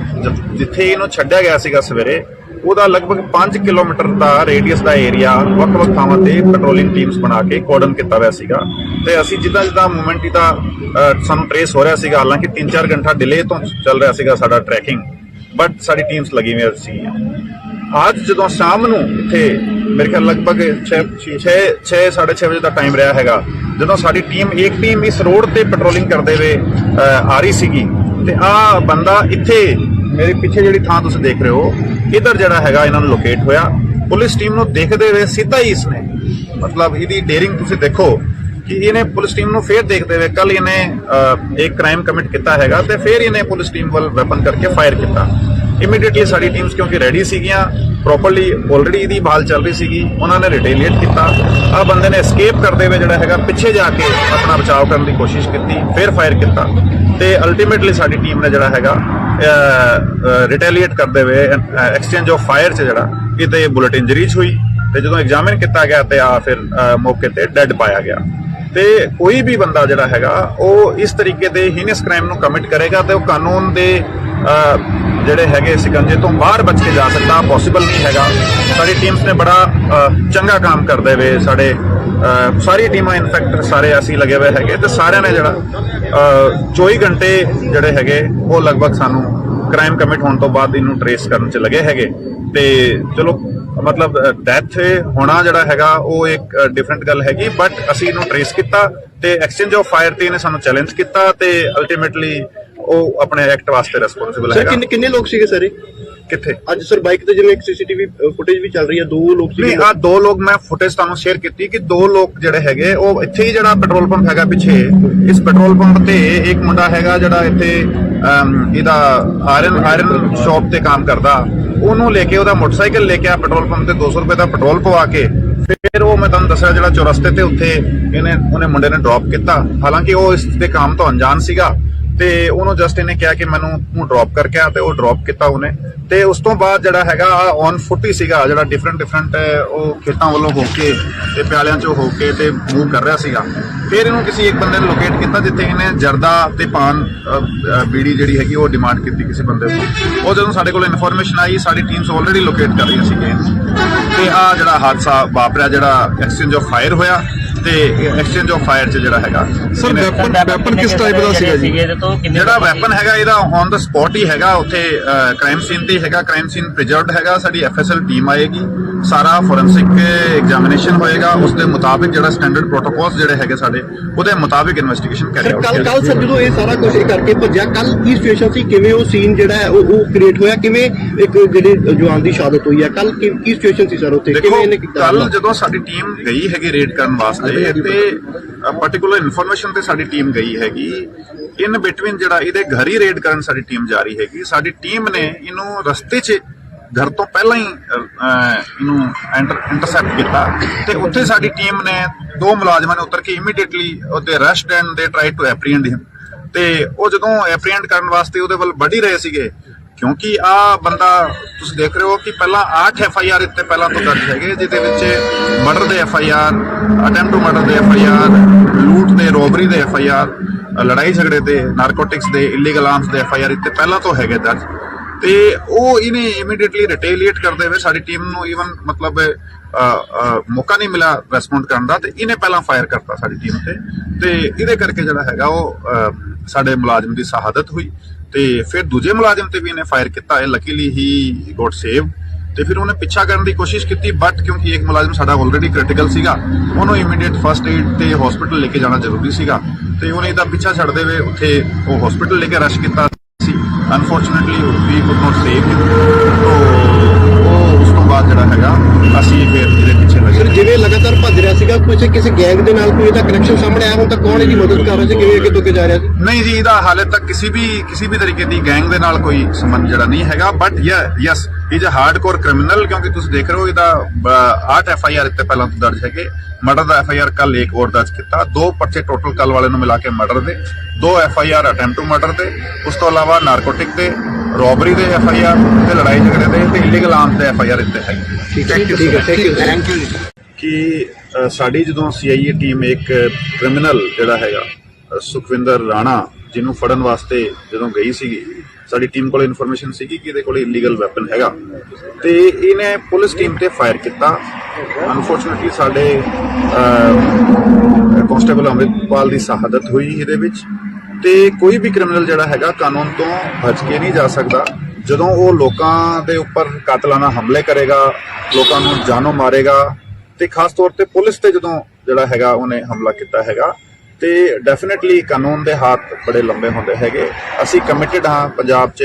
ਜਿੱਥੇ ਇਹਨੂੰ ਛੱਡਿਆ ਗਿਆ ਸੀਗਾ ਸਵੇਰੇ ਉਹਦਾ ਲਗਭਗ 5 ਕਿਲੋਮੀਟਰ ਦਾ ਰੇਡੀਅਸ ਦਾ ਏਰੀਆ ਵੱਖ-ਵੱਖ ਥਾਵਾਂ ਤੇ ਪੈਟਰੋਲਿੰਗ ਟੀਮਸ ਬਣਾ ਕੇ ਕੋਰਡਨ ਕੀਤਾ ਹੋਇਆ ਸੀਗਾ ਤੇ ਅਸੀਂ ਜਿੱਦਾਂ ਮੂਵਮੈਂਟ ਦਾ ਸਾਨੂੰ ਟ੍ਰੇਸ ਹੋ ਰਿਹਾ ਸੀਗਾ, ਹਾਲਾਂਕਿ 3-4 ਘੰਟਾ ਡਿਲੇ ਤੋਂ ਚੱਲ ਰਿਹਾ ਸੀਗਾ ਸਾਡਾ ਟਰੈਕਿੰਗ, ਬਟ ਸਾਡੀ ਟੀਮਸ ਲੱਗੀ ਹੋਈ ਸੀ। ਅੱਜ ਜਦੋਂ ਸ਼ਾਮ ਨੂੰ ਇੱਥੇ ਮੇਰੇ ਖਿਆਲ ਲਗਭਗ 6:30 ਵਜੇ ਦਾ ਟਾਈਮ ਰਿਹਾ ਹੈਗਾ ਜਦੋਂ ਸਾਡੀ ਇੱਕ ਟੀਮ ਇਸ ਰੋਡ ਤੇ ਪੈਟਰੋਲਿੰਗ ਕਰਦੇ ਹੋਏ ਆ ਰਹੀ ਸੀਗੀ ਤੇ ਆ ਬੰਦਾ ਇੱਥੇ ਮੇਰੇ ਪਿੱਛੇ ਜਿਹੜੀ ਥਾਂ ਤੁਸੀਂ ਦੇਖ ਰਹੇ ਹੋ ਇਧਰ ਜਿਹੜਾ ਹੈਗਾ ਇਹਨਾਂ ਨੂੰ ਲੋਕੇਟ ਹੋਇਆ। ਪੁਲਿਸ ਟੀਮ ਨੂੰ ਦੇਖਦੇ ਹੋਏ ਸਿੱਧਾ ਹੀ ਇਸਨੇ ਮਤਲਬ ਇਹਦੀ ਡੇਰਿੰਗ ਤੁਸੀਂ ਦੇਖੋ ਕਿ ਇਹਨੇ ਪੁਲਿਸ ਟੀਮ ਨੂੰ ਫੇਰ ਦੇਖਦੇ ਹੋਏ ਕੱਲ ਇਹਨੇ ਇੱਕ ਕ੍ਰਾਈਮ ਕਮਿਟ ਕੀਤਾ ਹੈਗਾ ਤੇ ਫੇਰ ਇਹਨੇ ਪੁਲਿਸ ਟੀਮ ਵੱਲ ਵੈਪਨ ਕਰਕੇ ਫਾਇਰ ਕੀਤਾ। ਇਮੀਡੀਏਟਲੀ ਸਾਡੀ ਟੀਮਸ ਕਿਉਂਕਿ ਰੈਡੀ ਸੀਗੀਆਂ ਪ੍ਰੋਪਰਲੀ ਆਲਰੇਡੀ ਇਹਦੀ ਬਾਲ ਚੱਲ ਰਹੀ ਸੀਗੀ, ਉਹਨਾਂ ਨੇ ਰਿਟੇਲੀਏਟ ਕੀਤਾ। ਆ ਬੰਦੇ ਨੇ escape ਕਰਦੇ ਹੋਏ ਜਿਹੜਾ ਹੈਗਾ ਪਿੱਛੇ ਜਾ ਕੇ ਆਪਣਾ ਬਚਾਅ ਕਰਨ ਦੀ ਕੋਸ਼ਿਸ਼ ਕੀਤੀ, ਫਿਰ ਫਾਇਰ ਕੀਤਾ ਤੇ ਅਲਟੀਮੇਟਲੀ ਸਾਡੀ ਟੀਮ ਨੇ ਜਿਹੜਾ ਹੈਗਾ ਰਿਟੇਲੀਏਟ ਕਰਦੇ ਹੋਏ ਐਕਸਚੇਂਜ ਆਫ ਫਾਇਰ 'ਚ ਜਿਹੜਾ ਕਿਤੇ ਬੁਲਟ ਇੰਜਰੀਜ਼ ਹੋਈ ਤੇ ਜਦੋਂ ਐਗਜ਼ਾਮਿਨ ਕੀਤਾ ਗਿਆ ਤੇ ਆ ਫਿਰ ਮੌਕੇ ਤੇ ਡੈੱਡ ਪਾਇਆ ਗਿਆ। ਤੇ ਕੋਈ ਵੀ ਬੰਦਾ ਜਿਹੜਾ ਹੈਗਾ ਉਹ ਇਸ ਤਰੀਕੇ ਦੇ ਹੀਨਸ ਕ੍ਰਾਈਮ ਨੂੰ ਕਮਿਟ ਕਰੇਗਾ ਤੇ ਉਹ ਕਾਨੂੰਨ ਦੇ ਜਿਹੜੇ ਹੈਗੇ ਸਿਕੰਜੇ ਤੋਂ ਬਾਹਰ ਬਚ ਕੇ ਜਾ ਸਕਦਾ, ਪੋਸੀਬਲ ਨਹੀਂ ਹੈਗਾ। ਸਾਡੀ ਟੀਮਸ ਨੇ ਬੜਾ ਚੰਗਾ ਕੰਮ ਕਰਦੇ ਹੋਏ ਸਾਡੇ ਸਾਰੀ ਟੀਮਾਂ ਇਨਫੈਕਟ ਸਾਰੇ ਅਸੀਂ ਲੱਗੇ ਹੋਏ ਹੈਗੇ ਤੇ ਸਾਰਿਆਂ ਨੇ ਜਿਹੜਾ 24 ਘੰਟੇ ਜਿਹੜੇ ਹੈਗੇ ਉਹ ਲਗਭਗ ਸਾਨੂੰ ਕ੍ਰਾਈਮ ਕਮਿਟ ਹੋਣ ਤੋਂ ਬਾਅਦ ਇਹਨੂੰ ਟ੍ਰੇਸ ਕਰਨ 'ਚ ਲੱਗੇ ਹੈਗੇ ਤੇ ਚਲੋ ਮਤਲਬ ਡੈਥ ਹੋਣਾ ਜਿਹੜਾ ਹੈਗਾ ਉਹ ਇੱਕ ਡਿਫਰੈਂਟ ਗੱਲ ਹੈਗੀ, ਬਟ ਅਸੀਂ ਇਹਨੂੰ ਟ੍ਰੇਸ ਕੀਤਾ ਤੇ ਐਕਸਚੇਂਜ ਆਫ ਫਾਇਰ ਤੇ ਇਹਨੇ ਸਾਨੂੰ ਚੈਲੰਜ ਕੀਤਾ ਤੇ ਅਲਟੀਮੇਟਲੀ ਉਹ ਆਪਣੇ ਐਕਟ ਵਾਸਤੇ ਰਿਸਪੌਂਸਿਬਲ ਹੈਗਾ। ਸਰ ਕਿੰਨੇ ਲੋਕ ਸੀਗੇ ਸਰ ਕਿੱਥੇ ਅੱਜ ਸਰ ਬਾਈਕ ਤੇ ਜਿਵੇਂ ਇੱਕ ਸੀਸੀਟੀਵੀ ਫੁਟੇਜ ਵੀ ਚੱਲ ਰਹੀ ਹੈ 2 ਲੋਕ ਸੀਗੇ। ਨਹੀਂ, ਆ 2 ਲੋਕ ਮੈਂ ਫੁਟੇਜ ਤੁਹਾਨੂੰ ਸ਼ੇਅਰ ਕੀਤੀ ਕਿ 2 ਲੋਕ ਜਿਹੜੇ ਹੈਗੇ ਉਹ ਇੱਥੇ ਹੀ ਜਿਹੜਾ ਪੈਟਰੋਲ ਪੰਪ ਹੈਗਾ ਪਿੱਛੇ ਇਸ ਪੈਟਰੋਲ ਪੰਪ ਤੇ ਇੱਕ ਮੁੰਡਾ ਹੈਗਾ ਜਿਹੜਾ ਇੱਥੇ ਇਹਦਾ ਆਇਰਨ ਸ਼ਾਪ ਤੇ ਕੰਮ ਕਰਦਾ, ਉਹਨੂੰ ਲੈ ਕੇ ਉਹਦਾ ਮੋਟਰਸਾਈਕਲ ਲੈ ਕੇ ਆ ਪੈਟਰੋਲ ਪੰਪ ਤੇ 200 ਰੁਪਏ ਦਾ ਪੈਟਰੋਲ ਪਵਾ ਕੇ ਫਿਰ ਉਹ ਮੈਂ ਤੁਹਾਨੂੰ ਦੱਸਿਆ ਜਿਹੜਾ ਚੌਰਸਤੇ ਤੇ ਉੱਥੇ ਉਹਨੇ ਮੁੰਡੇ ਨੇ ਡ੍ਰੌਪ ਕੀਤਾ। ਹਾਲਾਂਕਿ ਉਹ ਇਸ ਦੇ ਕੰਮ ਤੋਂ ਅਣਜਾਣ ਸੀਗਾ ਤੇ ਉਹਨੂੰ ਜਸਟ ਇਹਨੇ ਕਿਹਾ ਕਿ ਮੈਨੂੰ ਤੂੰ ਡ੍ਰੌਪ ਕਰਕੇ ਆ ਤੇ ਉਹ ਡ੍ਰੌਪ ਕੀਤਾ ਉਹਨੇ ਤੇ ਉਸ ਤੋਂ ਬਾਅਦ ਜਿਹੜਾ ਹੈਗਾ ਔਨ ਫੁੱਟ ਹੀ ਸੀਗਾ ਜਿਹੜਾ ਡਿਫਰੈਂਟ ਉਹ ਖੇਤਾਂ ਵੱਲੋਂ ਹੋ ਕੇ ਤੇ ਪਿਆਲਿਆਂ ਚੋਂ ਹੋ ਕੇ ਤੇ ਮੂਵ ਕਰ ਰਿਹਾ ਸੀਗਾ। ਫਿਰ ਇਹਨੂੰ ਕਿਸੇ ਇੱਕ ਬੰਦੇ ਨੇ ਲੋਕੇਟ ਕੀਤਾ ਜਿੱਥੇ ਇਹਨੇ ਜਰਦਾ ਤੇ ਪਾਨ ਬੀੜੀ ਜਿਹੜੀ ਹੈਗੀ ਉਹ ਡਿਮਾਂਡ ਕੀਤੀ ਕਿਸੇ ਬੰਦੇ ਤੋਂ। ਉਹ ਜਦੋਂ ਸਾਡੇ ਕੋਲ ਇਨਫੋਰਮੇਸ਼ਨ ਆਈ ਸਾਡੀ ਟੀਮਸ ਆਲਰੇਡੀ ਲੋਕੇਟ ਕਰ ਰਹੀਆਂ ਸੀਗੀਆਂ ਤੇ ਆ ਜਿਹੜਾ ਹਾਦਸਾ ਵਾਪਰਿਆ ਜਿਹੜਾ ਐਕਸਚੇਂਜ ਆਫ ਫਾਇਰ ਹੋਇਆ ਤੇ ਐਕਸਚੇਂਜ ਆਫ ਫਾਇਰ 'ਚ ਜਿਹੜਾ ਹੈਗਾ ਸਰ ਵੈਪਨ ਕਿਸ ਟਾਈਪ ਦਾ ਸੀਗਾ ਜੀ? ਜਿਹੜਾ ਵੈਪਨ ਹੈਗਾ ਇਹਦਾ ਔਨ ਦਾ ਸਪੌਟ ਹੀ ਹੈਗਾ ਉੱਥੇ ਕ੍ਰਾਈਮ ਸੀਨ ਤੇ ਹੈਗਾ, ਕ੍ਰਾਈਮ ਸੀਨ ਪ੍ਰੀਜ਼ਰਵਡ ਹੈਗਾ। ਸਾਡੀ FSL ਟੀਮ ਆਏਗੀ, ਸਾਰਾ ਫੋਰੈਂਸਿਕ ਐਗਜ਼ਾਮੀਨੇਸ਼ਨ ਹੋਏਗਾ, ਉਸ ਦੇ ਮੁਤਾਬਿਕ ਜਿਹੜਾ ਸਟੈਂਡਰਡ ਪ੍ਰੋਟੋਕੋਲਸ ਜਿਹੜੇ ਹੈਗੇ ਸਾਡੇ ਉਹਦੇ ਮੁਤਾਬਿਕ ਇਨਵੈਸਟੀਗੇਸ਼ਨ ਕਰਿਆ। ਕੱਲ ਸਰ ਜਦੋਂ ਇਹ ਸਾਰਾ ਕੁਝ ਕਰਕੇ ਭੱਜਿਆ ਕੱਲ ਕੀ ਸਿਚੁਏਸ਼ਨ ਸੀ, ਕਿਵੇਂ ਉਹ ਸੀਨ ਜਿਹੜਾ ਹੈ ਉਹ ਕ੍ਰੀਏਟ ਹੋਇਆ, ਕਿਵੇਂ ਇੱਕ ਜਿਹੜੇ ਜਵਾਨ ਦੀ ਸ਼ਹਾਦਤ ਹੋਈ ਹੈ ਕੱਲ ਕੀ ਸਿਚੁਏਸ਼ਨ ਸੀ ਸਰ ਉੱਥੇ, ਕਿਵੇਂ ਇਹਨੇ ਕੀਤਾ? ਕੱਲ ਜਦੋਂ ਸਾਡੀ ਟੀਮ ਗਈ ਹੈਗੀ ਰੇਡ ਕਰਨ ਵਾਸਤੇ ਤੇ ਪਾਰਟਿਕੂਲਰ ਇਨਫੋਰਮੇਸ਼ਨ ਤੇ ਸਾਡੀ ਟੀਮ ਗਈ ਹੈਗੀ ਇਨ ਬਿਟਵੀਨ ਜਿਹੜਾ ਇਹਦੇ ਘਰ ਹੀ ਰੇਡ ਕਰਨ ਸਾਡੀ ਟੀਮ ਜਾ ਰਹੀ ਹੈਗੀ। ਸਾਡੀ ਟੀਮ ਨੇ ਇਹਨੂੰ ਰਸਤੇ 'ਚ ਘਰ ਤੋਂ ਪਹਿਲਾਂ ਹੀ ਇਹਨੂੰ ਇੰਟਰਸੈਪਟ ਕੀਤਾ ਤੇ ਉੱਥੇ ਸਾਡੀ ਟੀਮ ਨੇ 2 ਮੁਲਾਜ਼ਮਾਂ ਨੇ ਉਤਰ ਕੇ ਇਮੀਡੀਏਟਲੀ ਉਹਦੇ ਅਰੈਸਟ ਐਂਡ ਦੇ ਟਰਾਈ ਟੂ ਐਪਰੀਹੈਂਡ ਹਿਮ ਤੇ ਉਹ ਜਦੋਂ ਐਪਰੀਹੈਂਡ ਕਰਨ ਵਾਸਤੇ ਉਹਦੇ ਵੱਲ ਵੱਢ ਹੀ ਰਹੇ ਸੀਗੇ ਕਿਉਂਕਿ ਆ ਬੰਦਾ ਤੁਸੀਂ ਦੇਖ ਰਹੇ ਹੋ ਕਿ ਪਹਿਲਾਂ 8 FIR ਇੱਥੇ ਪਹਿਲਾਂ ਤੋਂ ਦਰਜ ਹੈਗੇ ਜਿਹਦੇ ਵਿੱਚ ਮਰਡਰ ਦੇ FIR, ਅਟੈਂਪਟ ਟੂ ਮਰਡਰ ਦੇ FIR, ਲੂਟ ਦੇ, ਰੋਬਰੀ ਦੇ FIR, ਲੜਾਈ ਝਗੜੇ ਦੇ, ਨਾਰਕੋਟਿਕਸ ਦੇ, ਇਲੀਗਲ ਆਰਮਸ ਦੇ FIR ਇੱਥੇ ਪਹਿਲਾਂ ਤੋਂ ਹੈਗੇ ਦਰਜ ਤੇ ਉਹ ਇਹਨੇ ਇਮੀਡੀਏਟਲੀ ਰਿਟੇਲੀਏਟ ਕਰਦੇ ਹੋਏ ਸਾਡੀ ਟੀਮ ਨੂੰ ਈਵਨ ਮਤਲਬ ਮੌਕਾ ਨਹੀਂ ਮਿਲਿਆ ਰੈਸਪੌਂਡ ਕਰਨ ਦਾ ਤੇ ਇਹਨੇ ਪਹਿਲਾਂ ਫਾਇਰ ਕਰਤਾ ਸਾਡੀ ਟੀਮ ਤੇ ਇਹਦੇ ਕਰਕੇ ਜਿਹੜਾ ਹੈਗਾ ਉਹ ਸਾਡੇ ਮੁਲਾਜ਼ਮ ਦੀ ਸ਼ਹਾਦਤ ਹੋਈ ਤੇ ਫਿਰ ਦੂਜੇ ਮੁਲਾਜ਼ਮ ਤੇ ਵੀ ਇਹਨੇ ਫਾਇਰ ਕੀਤਾ। ਇਹ ਲੱਕੀਲੀ ਹੀ ਗੋਟ ਸੇਵ ਤੇ ਫਿਰ ਉਹਨੇ ਪਿੱਛਾ ਕਰਨ ਦੀ ਕੋਸ਼ਿਸ਼ ਕੀਤੀ ਬਟ ਕਿਉਂਕਿ ਇੱਕ ਮੁਲਾਜ਼ਮ ਸਾਡਾ ਆਲਰੇਡੀ ਕ੍ਰਿਟੀਕਲ ਸੀਗਾ ਉਹਨੂੰ ਇਮੀਡੀਏਟ ਫਸਟ ਏਡ ਤੇ ਹਸਪੀਟਲ ਲੈ ਕੇ ਜਾਣਾ ਜ਼ਰੂਰੀ ਸੀਗਾ ਤੇ ਉਹਨੇ ਇਹਦਾ ਪਿੱਛਾ ਛੱਡਦੇ ਹੋਏ ਉੱਥੇ ਉਹ ਹਸਪੀਟਲ ਲੈ ਕੇ ਰਸ਼ ਕੀਤਾ ਸੀ। Unfortunately we could not save him. ਉਹ ਉਸ ਤੋਂ ਬਾਅਦ ਜਿਹੜਾ ਹੈਗਾ ਅਸੀਂ ਫਿਰ ਇਹਦੇ ਪਿੱਛੇ ਸਰ ਲੱਗੇ। ਜਿਵੇਂ ਲਗਾਤਾਰ ਭੱਜ ਰਿਹਾ ਸੀਗਾ ਕਿਸੇ ਗੈਂਗ ਦੇ ਨਾਲ ਕੋਈ ਇਹਦਾ ਕਨੈਕਸ਼ਨ ਸਾਹਮਣੇ ਆਇਆ ਹੁਣ ਤੱਕ ਕੌਣ ਇਹਦੀ ਮਦਦ ਕਰ ਰਿਹਾ ਸੀ ਕਿਵੇਂ ਅੱਗੇ ਤੋਂ ਅੱਗੇ ਜਾ ਰਿਹਾ ਸੀ? ਨਹੀਂ ਜੀ, ਇਹਦਾ ਹਾਲੇ ਤੱਕ ਕਿਸੇ ਵੀ ਤਰੀਕੇ ਦੀ ਗੈਂਗ ਦੇ ਨਾਲ ਕੋਈ ਸੰਬੰਧ ਜਿਹੜਾ ਨਹੀਂ ਹੈਗਾ, but yes is a hardcore criminal, ਕਿਉਂਕਿ ਤੁਸੀਂ ਦੇਖ ਰਹੇ ਹੋ ਇਹਦਾ 8 FIR ਇੱਥੇ ਪਹਿਲਾਂ ਤੋਂ ਦਰਜ ਹੈਗੇ। ਮਰਡਰ ਦਾ FIR ਕੱਲ ਇੱਕ ਹੋਰ ਦਰਜ ਕੀਤਾ, 2 ਪਰਚੇ ਟੋਟਲ ਕੱਲ ਵਾਲੇ ਨੂੰ ਮਿਲਾ ਕੇ ਮਰਡਰ ਦੇ, 2 FIR ਅਟੈਂਪਟ ਟੂ ਮਰਡਰ ਦੇ, ਉਸ ਤੋਂ ਇਲਾਵਾ ਨਾਰਕੋਟਿਕ ਦੇ, ਰੋਬਰੀ ਦੇ FIR ਤੇ ਲੜਾਈ ਝਗੜੇ ਦੇ ਤੇ ਇਲੀਗਲ ਆਰਮਸ ਦੇ FIR ਇੱਥੇ ਹੈ। ਠੀਕ ਹੈ ਥੈਂਕ ਯੂ ਕਿ ਸਾਡੀ ਜਦੋਂ CIA ਟੀਮ ਇੱਕ ਕ੍ਰਿਮੀਨਲ ਜਿਹੜਾ ਹੈਗਾ ਸੁਖਵਿੰਦਰ ਰਾਣਾ ਜਿਹਨੂੰ ਫੜਨ ਵਾਸਤੇ ਜਦੋਂ ਗਈ ਸੀਗੀ, ਸਾਡੀ ਟੀਮ ਕੋਲ ਇਨਫੋਰਮੇਸ਼ਨ ਸੀਗੀ ਕਿ ਇਹਦੇ ਕੋਲ ਇਲੀਗਲ ਵੈਪਨ ਹੈਗਾ ਤੇ ਇਹਨੇ ਪੁਲਿਸ ਟੀਮ ਤੇ ਫਾਇਰ ਕੀਤਾ। ਅਨਫੋਰਚੂਨਟਲੀ ਸਾਡੇ ਕਾਂਸਟੇਬਲ ਅੰਮ੍ਰਿਤਪਾਲ ਦੀ ਸ਼ਹਾਦਤ ਹੋਈ ਇਹਦੇ ਵਿੱਚ। ਤੇ ਕੋਈ ਵੀ ਕ੍ਰਿਮੀਨਲ ਜਿਹੜਾ ਹੈਗਾ ਕਾਨੂੰਨ ਤੋਂ ਬਚ ਕੇ ਨਹੀਂ ਜਾ ਸਕਦਾ। ਜਦੋਂ ਉਹ ਲੋਕਾਂ ਦੇ ਉੱਪਰ ਕਾਤਲਾਨਾ ਹਮਲੇ ਕਰੇਗਾ, ਲੋਕਾਂ ਨੂੰ ਜਾਨੋਂ ਮਾਰੇਗਾ ਤੇ ਖਾਸ ਤੌਰ ਤੇ ਪੁਲਿਸ ਤੇ ਜਦੋਂ ਜਿਹੜਾ ਹੈਗਾ ਉਹਨੇ ਹਮਲਾ ਕੀਤਾ ਹੈਗਾ ਤੇ ਡੈਫੀਨਿਟਲੀ ਕਾਨੂੰਨ ਦੇ ਹੱਥ ਬੜੇ ਲੰਬੇ ਹੁੰਦੇ ਹੈਗੇ। ਅਸੀਂ ਕਮਿਟਡ ਹਾਂ ਪੰਜਾਬ 'ਚ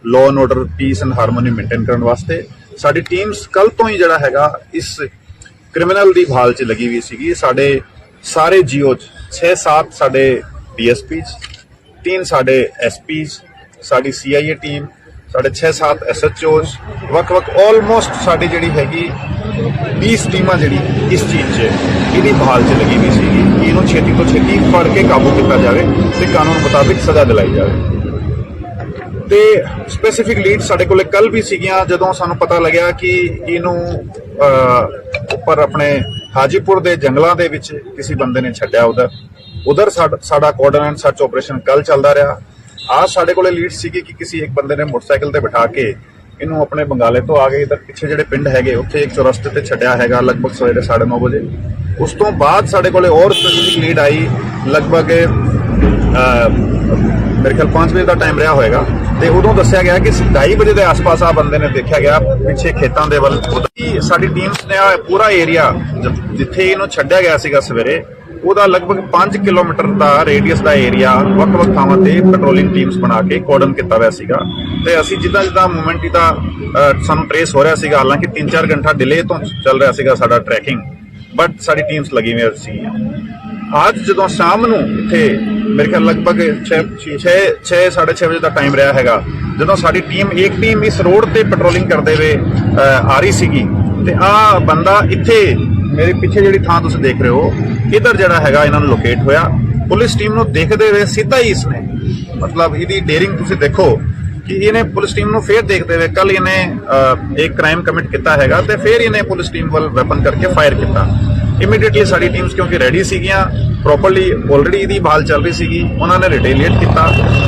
law and order, piece and harmony maintain ਕਰਨ ਵਾਸਤੇ। ਸਾਡੀ ਟੀਮਸ ਕੱਲ ਤੋਂ ਹੀ ਜਿਹੜਾ ਹੈਗਾ ਇਸ ਕ੍ਰਿਮੀਨਲ ਦੀ ਭਾਲ 'ਚ ਲੱਗੀ ਹੋਈ ਸੀਗੀ। ਸਾਡੇ ਸਾਰੇ ਜੀਓ 'ਚ 6-7 ਸਾਡੇ DSPs, 3 ਸਾਡੇ SPs, ਸਾਡੀ CIA ਟੀਮ, ਸਾਡੇ 6-7 SHOs, ਵੱਖ-ਵੱਖ ਆਲਮੋਸਟ ਸਾਡੀ ਜਿਹੜੀ ਹੈਗੀ 20 ਟੀਮਾਂ ਜਿਹੜੀ ਇਸ ਚੀਜ਼ 'ਚ ਇਹਦੀ ਭਾਲ 'ਚ ਲੱਗੀ ਹੋਈ ਸੀਗੀ ਕਿ ਇਹਨੂੰ ਛੇਤੀ ਤੋਂ ਛੇਤੀ ਫੜ ਕੇ ਕਾਬੂ ਕੀਤਾ ਜਾਵੇ ਤੇ ਕਾਨੂੰਨ ਮੁਤਾਬਿਕ ਸਜ਼ਾ ਦਿਲਾਈ ਜਾਵੇ। ਤੇ ਸਪੈਸੀਫਿਕ ਲੀਡ ਸਾਡੇ ਕੋਲੇ ਕੱਲ ਵੀ ਸੀਗੀਆਂ ਜਦੋਂ ਸਾਨੂੰ ਪਤਾ ਲੱਗਿਆ ਕਿ ਇਹਨੂੰ ਉੱਪਰ ਆਪਣੇ ਹਾਜੀਪੁਰ ਦੇ ਜੰਗਲਾਂ ਦੇ ਵਿੱਚ ਕਿਸੇ ਬੰਦੇ ਨੇ ਛੱਡਿਆ। ਉਧਰ ਸਾਡਾ ਕੋਆਰਡੀਨੇਟ ਸਰਚ ਆਪਰੇਸ਼ਨ ਕੱਲ ਚੱਲਦਾ ਰਿਹਾ। आज ਸਾਡੇ ਕੋਲੇ ਲੀਡ ਸੀਗੀ ਕਿ ਕਿਸੇ ਇੱਕ ਬੰਦੇ ਨੇ ਮੋਟਰਸਾਈਕਲ ਤੇ ਬਿਠਾ ਕੇ ਇਹਨੂੰ ਆਪਣੇ ਬੰਗਾਲੇ ਤੋਂ ਆ ਕੇ ਇਧਰ ਪਿੱਛੇ ਜਿਹੜੇ ਪਿੰਡ ਹੈਗੇ ਉੱਥੇ ਇੱਕ ਚੌਰਸਤੇ ਤੇ ਛੱਡਿਆ ਹੈਗਾ ਲਗਭਗ ਸਵੇਰੇ 9:30 ਵਜੇ। ਉਸ ਤੋਂ ਬਾਅਦ ਸਾਡੇ ਕੋਲੇ ਹੋਰ ਸਪੈਸੀਫਿਕ ਲੀਡ ਆਈ, ਲਗਭਗ ਮੇਰੇ ਖਿਆਲ 5 ਵਜੇ ਦਾ ਟਾਈਮ ਰਿਹਾ ਹੋਏਗਾ ਤੇ ਉਦੋਂ ਦੱਸਿਆ ਗਿਆ ਕਿ 2:30 ਵਜੇ ਦੇ ਆਸ-ਪਾਸ ਆ ਬੰਦੇ ਨੇ ਦੇਖਿਆ ਗਿਆ ਪਿੱਛੇ ਖੇਤਾਂ ਦੇ ਵੱਲ। ਸਾਡੀ ਟੀਮਸ ਨੇ ਆ ਪੂਰਾ ਏਰੀਆ ਜਿੱਥੇ ਇਹਨੂੰ ਛੱਡਿਆ ਗਿਆ ਸੀਗਾ ਸਵੇਰੇ, ਉਹਦਾ ਲਗਭਗ 5 ਕਿਲੋਮੀਟਰ ਦਾ ਰੇਡੀਅਸ ਦਾ ਏਰੀਆ ਵੱਖ-ਵੱਖ ਥਾਵਾਂ ਤੇ ਪੈਟਰੋਲਿੰਗ ਟੀਮਸ ਬਣਾ ਕੇ ਕੋਰਡਨ ਕੀਤਾ ਹੋਇਆ ਸੀਗਾ। ਤੇ ਅਸੀਂ ਜਿੱਦਾਂ ਮੂਵਮੈਂਟ ਦਾ ਸਾਨੂੰ ਟ੍ਰੇਸ ਹੋ ਰਿਹਾ ਸੀਗਾ, ਹਾਲਾਂਕਿ 3-4 ਘੰਟਾ ਡਿਲੇ ਤੋਂ ਚੱਲ ਰਿਹਾ ਸੀਗਾ ਸਾਡਾ ਟਰੈਕਿੰਗ, ਬਟ ਸਾਡੀ ਟੀਮਸ ਲੱਗੀ ਹੋਈ ਸੀ। ਅੱਜ ਜਦੋਂ ਸ਼ਾਮ ਨੂੰ ਇੱਥੇ ਮੇਰੇ ਖਿਆਲ ਲਗਭਗ 6:30 ਵਜੇ ਦਾ ਟਾਈਮ ਰਿਹਾ ਹੈਗਾ, ਜਦੋਂ ਸਾਡੀ ਇੱਕ ਟੀਮ ਇਸ ਰੋਡ ਤੇ ਪੈਟਰੋਲਿੰਗ ਕਰਦੇ ਹੋਏ ਆ ਰਹੀ ਸੀਗੀ ਤੇ ਆ ਬੰਦਾ ਇੱਥੇ ਮੇਰੇ ਪਿੱਛੇ ਜਿਹੜੀ ਥਾਂ ਤੁਸੀਂ ਦੇਖ ਰਹੇ ਹੋ ਇਧਰ ਜਿਹੜਾ ਹੈਗਾ ਇਹਨਾਂ ਨੂੰ ਲੋਕੇਟ ਹੋਇਆ। ਪੁਲਿਸ ਟੀਮ ਨੂੰ ਦੇਖਦੇ ਹੋਏ ਸਿੱਧਾ ਹੀ ਇਸਨੇ ਮਤਲਬ ਇਹਦੀ ਡੇਰਿੰਗ ਤੁਸੀਂ ਦੇਖੋ ਕਿ ਇਹਨੇ ਪੁਲਿਸ ਟੀਮ ਨੂੰ ਫੇਰ ਦੇਖਦੇ ਹੋਏ ਕੱਲ ਇਹਨੇ ਇੱਕ ਕ੍ਰਾਈਮ ਕਮਿਟ ਕੀਤਾ ਹੈਗਾ ਤੇ ਫਿਰ ਇਹਨੇ ਪੁਲਿਸ ਟੀਮ ਵੱਲ ਵੈਪਨ ਕਰਕੇ ਫਾਇਰ ਕੀਤਾ। ਇਮੀਡੀਏਟਲੀ ਸਾਡੀ ਟੀਮਸ ਕਿਉਂਕਿ ਰੈਡੀ ਸੀਗੀਆਂ, ਪ੍ਰੋਪਰਲੀ ਆਲਰੇਡੀ ਇਹਦੀ ਭਾਲ ਚੱਲ ਰਹੀ ਸੀਗੀ, ਉਹਨਾਂ ਨੇ ਰਿਟੇਲੀਏਟ ਕੀਤਾ।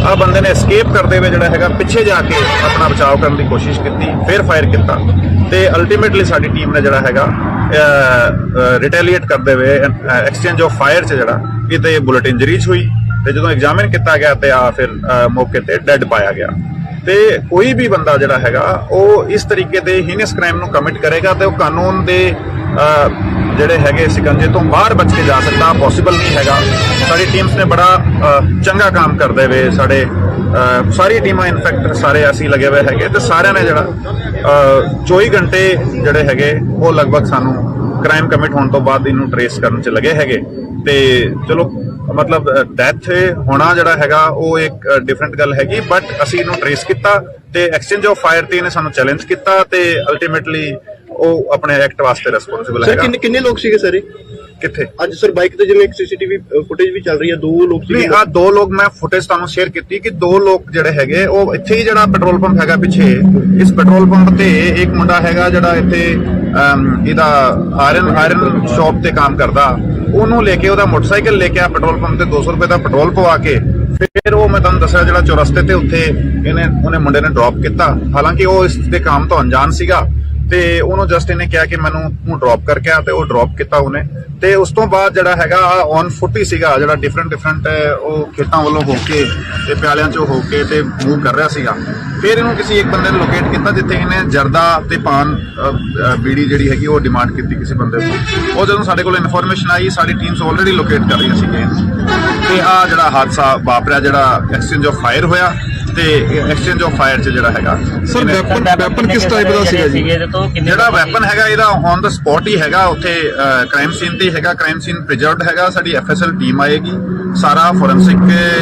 ਆ ਬੰਦੇ ਨੇ ਐਸਕੇਪ ਕਰਦੇ ਹੋਏ ਜਿਹੜਾ ਹੈਗਾ ਪਿੱਛੇ ਜਾ ਕੇ ਆਪਣਾ ਬਚਾਅ ਕਰਨ ਦੀ ਕੋਸ਼ਿਸ਼ ਕੀਤੀ, ਫਿਰ ਫਾਇਰ ਕੀਤਾ ਤੇ ਅਲਟੀਮੇਟਲੀ ਸਾਡੀ ਟੀਮ ਨੇ ਜਿਹੜਾ ਹੈਗਾ ਰਿਟੇਲੀਏਟ ਕਰਦੇ ਹੋਏ ਐਕਸਚੇਂਜ ਆਫ ਫਾਇਰ 'ਚ ਜਿਹੜਾ ਕਿਤੇ ਬੁਲਟ ਇੰਜਰੀਜ਼ ਹੋਈ ਤੇ ਜਦੋਂ ਐਗਜ਼ਾਮਿਨ ਕੀਤਾ ਗਿਆ ਤੇ ਆ ਫਿਰ ਮੌਕੇ ਤੇ ਡੈੱਡ ਪਾਇਆ ਗਿਆ। ਤੇ ਕੋਈ ਵੀ ਬੰਦਾ ਜਿਹੜਾ ਹੈਗਾ ਉਹ ਇਸ ਤਰੀਕੇ ਦੇ ਹੀਨਸ ਕ੍ਰਾਈਮ ਨੂੰ ਕਮਿਟ ਕਰੇਗਾ ਤੇ ਉਹ ਕਾਨੂੰਨ ਦੇ ਜਿਹੜੇ ਹੈਗੇ ਸਿਕੰਜੇ ਤੋਂ ਬਾਹਰ ਬਚ ਕੇ ਜਾ ਸਕਦਾ, ਪੋਸੀਬਲ ਨਹੀਂ ਹੈਗਾ। ਸਾਡੀ ਟੀਮਸ ਨੇ ਬੜਾ ਚੰਗਾ ਕੰਮ ਕਰਦੇ ਹੋਏ ਸਾਡੇ ਸਾਰੀ ਟੀਮਾਂ ਇਨਫੈਕਟ ਸਾਰੇ ਅਸੀਂ ਲੱਗੇ ਹੋਏ ਹੈਗੇ ਤੇ ਸਾਰਿਆਂ ਨੇ ਜਿਹੜਾ 24 ਘੰਟੇ ਜਿਹੜੇ ਹੈਗੇ ਉਹ ਲਗਭਗ ਸਾਨੂੰ ਕ੍ਰਾਈਮ ਕਮਿਟ ਹੋਣ ਤੋਂ ਬਾਅਦ ਇਹਨੂੰ ਟਰੇਸ ਕਰਨ 'ਚ ਲੱਗੇ ਹੈਗੇ। ਤੇ ਚਲੋ ਮਤਲਬ ਡੈਥ ਹੋਣਾ ਜਿਹੜਾ ਹੈਗਾ ਉਹ ਇੱਕ ਡਿਫਰੈਂਟ ਗੱਲ ਹੈਗੀ, ਬਟ ਅਸੀਂ ਇਹਨੂੰ ਟਰੇਸ ਕੀਤਾ ਤੇ ਐਕਸਚੇਂਜ ਆਫ ਫਾਇਰ ਤੇ ਇਹਨੇ ਸਾਨੂੰ ਚੈਲੰਜ ਕੀਤਾ ਤੇ ਅਲਟੀਮੇਟਲੀ ਉਹ ਆਪਣੇ ਐਕਟ ਵਾਸਤੇ ਰਿਸਪੌਂਸਿਬਲ ਹੈਗਾ। ਸਰ ਕਿੰਨੇ ਲੋਕ ਸੀਗੇ ਸਰ ਕਿੱਥੇ ਅੱਜ ਸਰ ਬਾਈਕ ਤੇ ਜਿਵੇਂ ਇੱਕ CCTV ਫੁਟੇਜ ਵੀ ਚੱਲ ਰਹੀ ਹੈ, 2 ਲੋਕ ਸੀਗੇ। ਨਹੀਂ, ਆ 2 ਲੋਕ ਮੈਂ ਫੁਟੇਜ ਤੁਹਾਨੂੰ ਸ਼ੇਅਰ ਕੀਤੀ ਕਿ 2 ਲੋਕ ਜਿਹੜੇ ਹੈਗੇ ਉਹ ਇੱਥੇ ਹੀ ਜਿਹੜਾ ਪੈਟਰੋਲ ਪੰਪ ਹੈਗਾ ਪਿੱਛੇ, ਇਸ ਪੈਟਰੋਲ ਪੰਪ ਤੇ ਇੱਕ ਮੁੰਡਾ ਹੈਗਾ ਜਿਹੜਾ ਇੱਥੇ ਇਹਦਾ ਆਇਰਨ ਸ਼ਾਪ ਤੇ ਕੰਮ ਕਰਦਾ, ਉਹਨੂੰ ਲੈ ਕੇ ਉਹਦਾ ਮੋਟਰਸਾਈਕਲ ਲੈ ਕੇ ਆ ਪੈਟਰੋਲ ਪੰਪ ਤੇ 200 ਰੁਪਏ ਦਾ ਪੈਟਰੋਲ ਪਵਾ ਕੇ ਫਿਰ ਉਹ ਮੈਂ ਤੁਹਾਨੂੰ ਦੱਸਿਆ ਜਿਹੜਾ ਚੌਰਸਤੇ ਤੇ ਉੱਥੇ ਉਹਨੇ ਮੁੰਡੇ ਨੇ ਡ੍ਰੌਪ ਕੀਤਾ। ਹਾਲਾਂਕਿ ਉਹ ਇਸ ਦੇ ਕੰਮ ਤੋਂ ਅਣਜਾਣ ਸੀਗਾ ਤੇ ਉਹਨੂੰ ਜਸਟ ਇਹਨੇ ਕਿਹਾ ਕਿ ਮੈਨੂੰ ਤੂੰ ਡ੍ਰੌਪ ਕਰਕੇ ਆ ਤੇ ਉਹ ਡ੍ਰੌਪ ਕੀਤਾ ਉਹਨੇ। ਤੇ ਉਸ ਤੋਂ ਬਾਅਦ ਜਿਹੜਾ ਹੈਗਾ ਔਨ ਫੁੱਟ ਹੀ ਸੀਗਾ, ਜਿਹੜਾ ਡਿਫਰੈਂਟ ਉਹ ਖੇਤਾਂ ਵੱਲੋਂ ਹੋ ਕੇ ਤੇ ਪਿਆਲਿਆਂ ਚੋਂ ਹੋ ਕੇ ਤੇ ਮੂਵ ਕਰ ਰਿਹਾ ਸੀਗਾ। ਫਿਰ ਇਹਨੂੰ ਕਿਸੇ ਇੱਕ ਬੰਦੇ ਨੇ ਲੋਕੇਟ ਕੀਤਾ ਜਿੱਥੇ ਇਹਨੇ ਜਰਦਾ ਤੇ ਪਾਨ ਬੀੜੀ ਜਿਹੜੀ ਹੈਗੀ ਉਹ ਡਿਮਾਂਡ ਕੀਤੀ ਕਿਸੇ ਬੰਦੇ ਤੋਂ। ਉਹ ਜਦੋਂ ਸਾਡੇ ਕੋਲ ਇਨਫੋਰਮੇਸ਼ਨ ਆਈ ਸਾਡੀ ਟੀਮਸ ਆਲਰੇਡੀ ਲੋਕੇਟ ਕਰ ਰਹੀਆਂ ਸੀਗੀਆਂ ਤੇ ਆ ਜਿਹੜਾ ਹਾਦਸਾ ਵਾਪਰਿਆ, ਜਿਹੜਾ ਐਕਸਚੇਂਜ ਆਫ ਫਾਇਰ ਹੋਇਆ ਤੇ ਐਕਸਚੇਂਜ ਆਫ ਫਾਇਰ 'ਚ ਜਿਹੜਾ ਹੈਗਾ ਸਰ ਵੈਪਨ ਕਿਸ ਟਾਈਪ ਦਾ ਸੀਗਾ ਜੀ? ਜਿਹੜਾ ਵੈਪਨ ਹੈਗਾ ਇਹਦਾ ਔਨ ਦਾ ਸਪੌਟ ਹੀ ਹੈਗਾ, ਉੱਥੇ ਕ੍ਰਾਈਮ ਸੀਨ ਤੇ ਹੈਗਾ, ਕ੍ਰਾਈਮ ਸੀਨ ਪ੍ਰੀਜ਼ਰਵਡ ਹੈਗਾ। ਸਾਡੀ ਐਫਐਸਐਲ ਟੀਮ ਆਏਗੀ, ਸਾਰਾ ਫੋਰੈਂਸਿਕ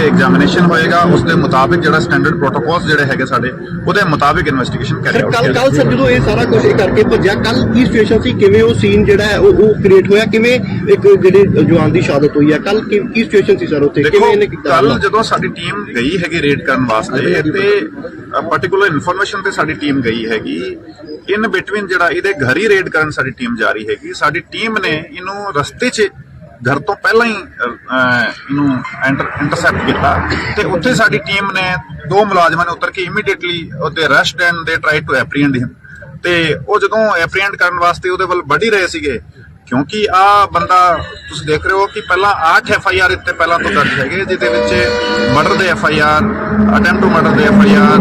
ਐਗਜ਼ਾਮੀਨੇਸ਼ਨ ਹੋਏਗਾ, ਉਸ ਦੇ ਮੁਤਾਬਿਕ ਜਿਹੜਾ ਸਟੈਂਡਰਡ ਪ੍ਰੋਟੋਕੋਲਸ ਜਿਹੜੇ ਹੈਗੇ ਸਾਡੇ ਉਹਦੇ ਮੁਤਾਬਿਕ ਇਨਵੈਸਟੀਗੇਸ਼ਨ ਕਰੀ ਕੱਲ ਸਰ ਜਦੋਂ ਇਹ ਸਾਰਾ ਕੁਝ ਕਰਕੇ ਭੱਜਿਆ, ਕੱਲ ਕੀ ਸਿਚੁਏਸ਼ਨ ਸੀ, ਕਿਵੇਂ ਉਹ ਸੀਨ ਜਿਹੜਾ ਹੈ ਉਹ ਕ੍ਰੀਏਟ ਹੋਇਆ, ਕਿਵੇਂ ਇੱਕ ਜਿਹੜੇ ਜਵਾਨ ਦੀ ਸ਼ਹਾਦਤ ਹੋਈ ਹੈ, ਕੱਲ ਕੀ ਸਿਚੁਏਸ਼ਨ ਸੀ ਸਰ ਉੱਥੇ, ਕਿਵੇਂ ਇਹਨੇ ਕੀਤਾ? ਕੱਲ ਜਦੋਂ ਸਾਡੀ ਟੀਮ ਗਈ ਹੈਗੀ ਰੇਡ ਕਰਨ ਵਾਸਤੇ ਤੇ ਪਾਰਟਿਕੂਲਰ ਇਨਫੋਰਮੇਸ਼ਨ ਤੇ ਸਾਡੀ ਟੀਮ ਗਈ ਹੈਗੀ, ਇਨ ਬਿਟਵੀਨ ਜਿਹੜਾ ਇਹਦੇ ਘਰ ਹੀ ਰੇਡ ਕਰਨ ਸਾਡੀ ਟੀਮ ਜਾ ਰਹੀ ਹੈਗੀ। ਸਾਡੀ ਟੀਮ ਨੇ ਇਹਨੂੰ ਰਸਤੇ 'ਚ ਘਰ ਤੋਂ ਪਹਿਲਾਂ ਹੀ ਇਹਨੂੰ ਇੰਟਰਸੈਪਟ ਕੀਤਾ ਤੇ ਉੱਥੇ ਸਾਡੀ ਟੀਮ ਨੇ 2 ਮੁਲਾਜ਼ਮਾਂ ਨੇ ਉਤਰ ਕੇ ਇਮੀਡੀਏਟਲੀ ਉਹਦੇ ਅਰੈਸਟ ਐਂਡ ਦੇ ਟਰਾਈ ਟੂ ਐਪਰੀਹੈਂਡ ਹਿਮ। ਤੇ ਉਹ ਜਦੋਂ ਐਪਰੀਹੈਂਡ ਕਰਨ ਵਾਸਤੇ ਉਹਦੇ ਵੱਲ ਵੱਢ ਹੀ ਰਹੇ ਸੀਗੇ, ਕਿਉਂਕਿ ਆ ਬੰਦਾ ਤੁਸੀਂ ਦੇਖ ਰਹੇ ਹੋ ਕਿ ਪਹਿਲਾਂ 8 FIR ਇੱਥੇ ਪਹਿਲਾਂ ਤੋਂ ਦਰਜ ਹੈਗੇ, ਜਿਹਦੇ ਵਿੱਚ ਮਰਡਰ ਦੇ FIR, ਅਟੈਂਪਟ ਟੂ ਮਰਡਰ ਦੇ FIR,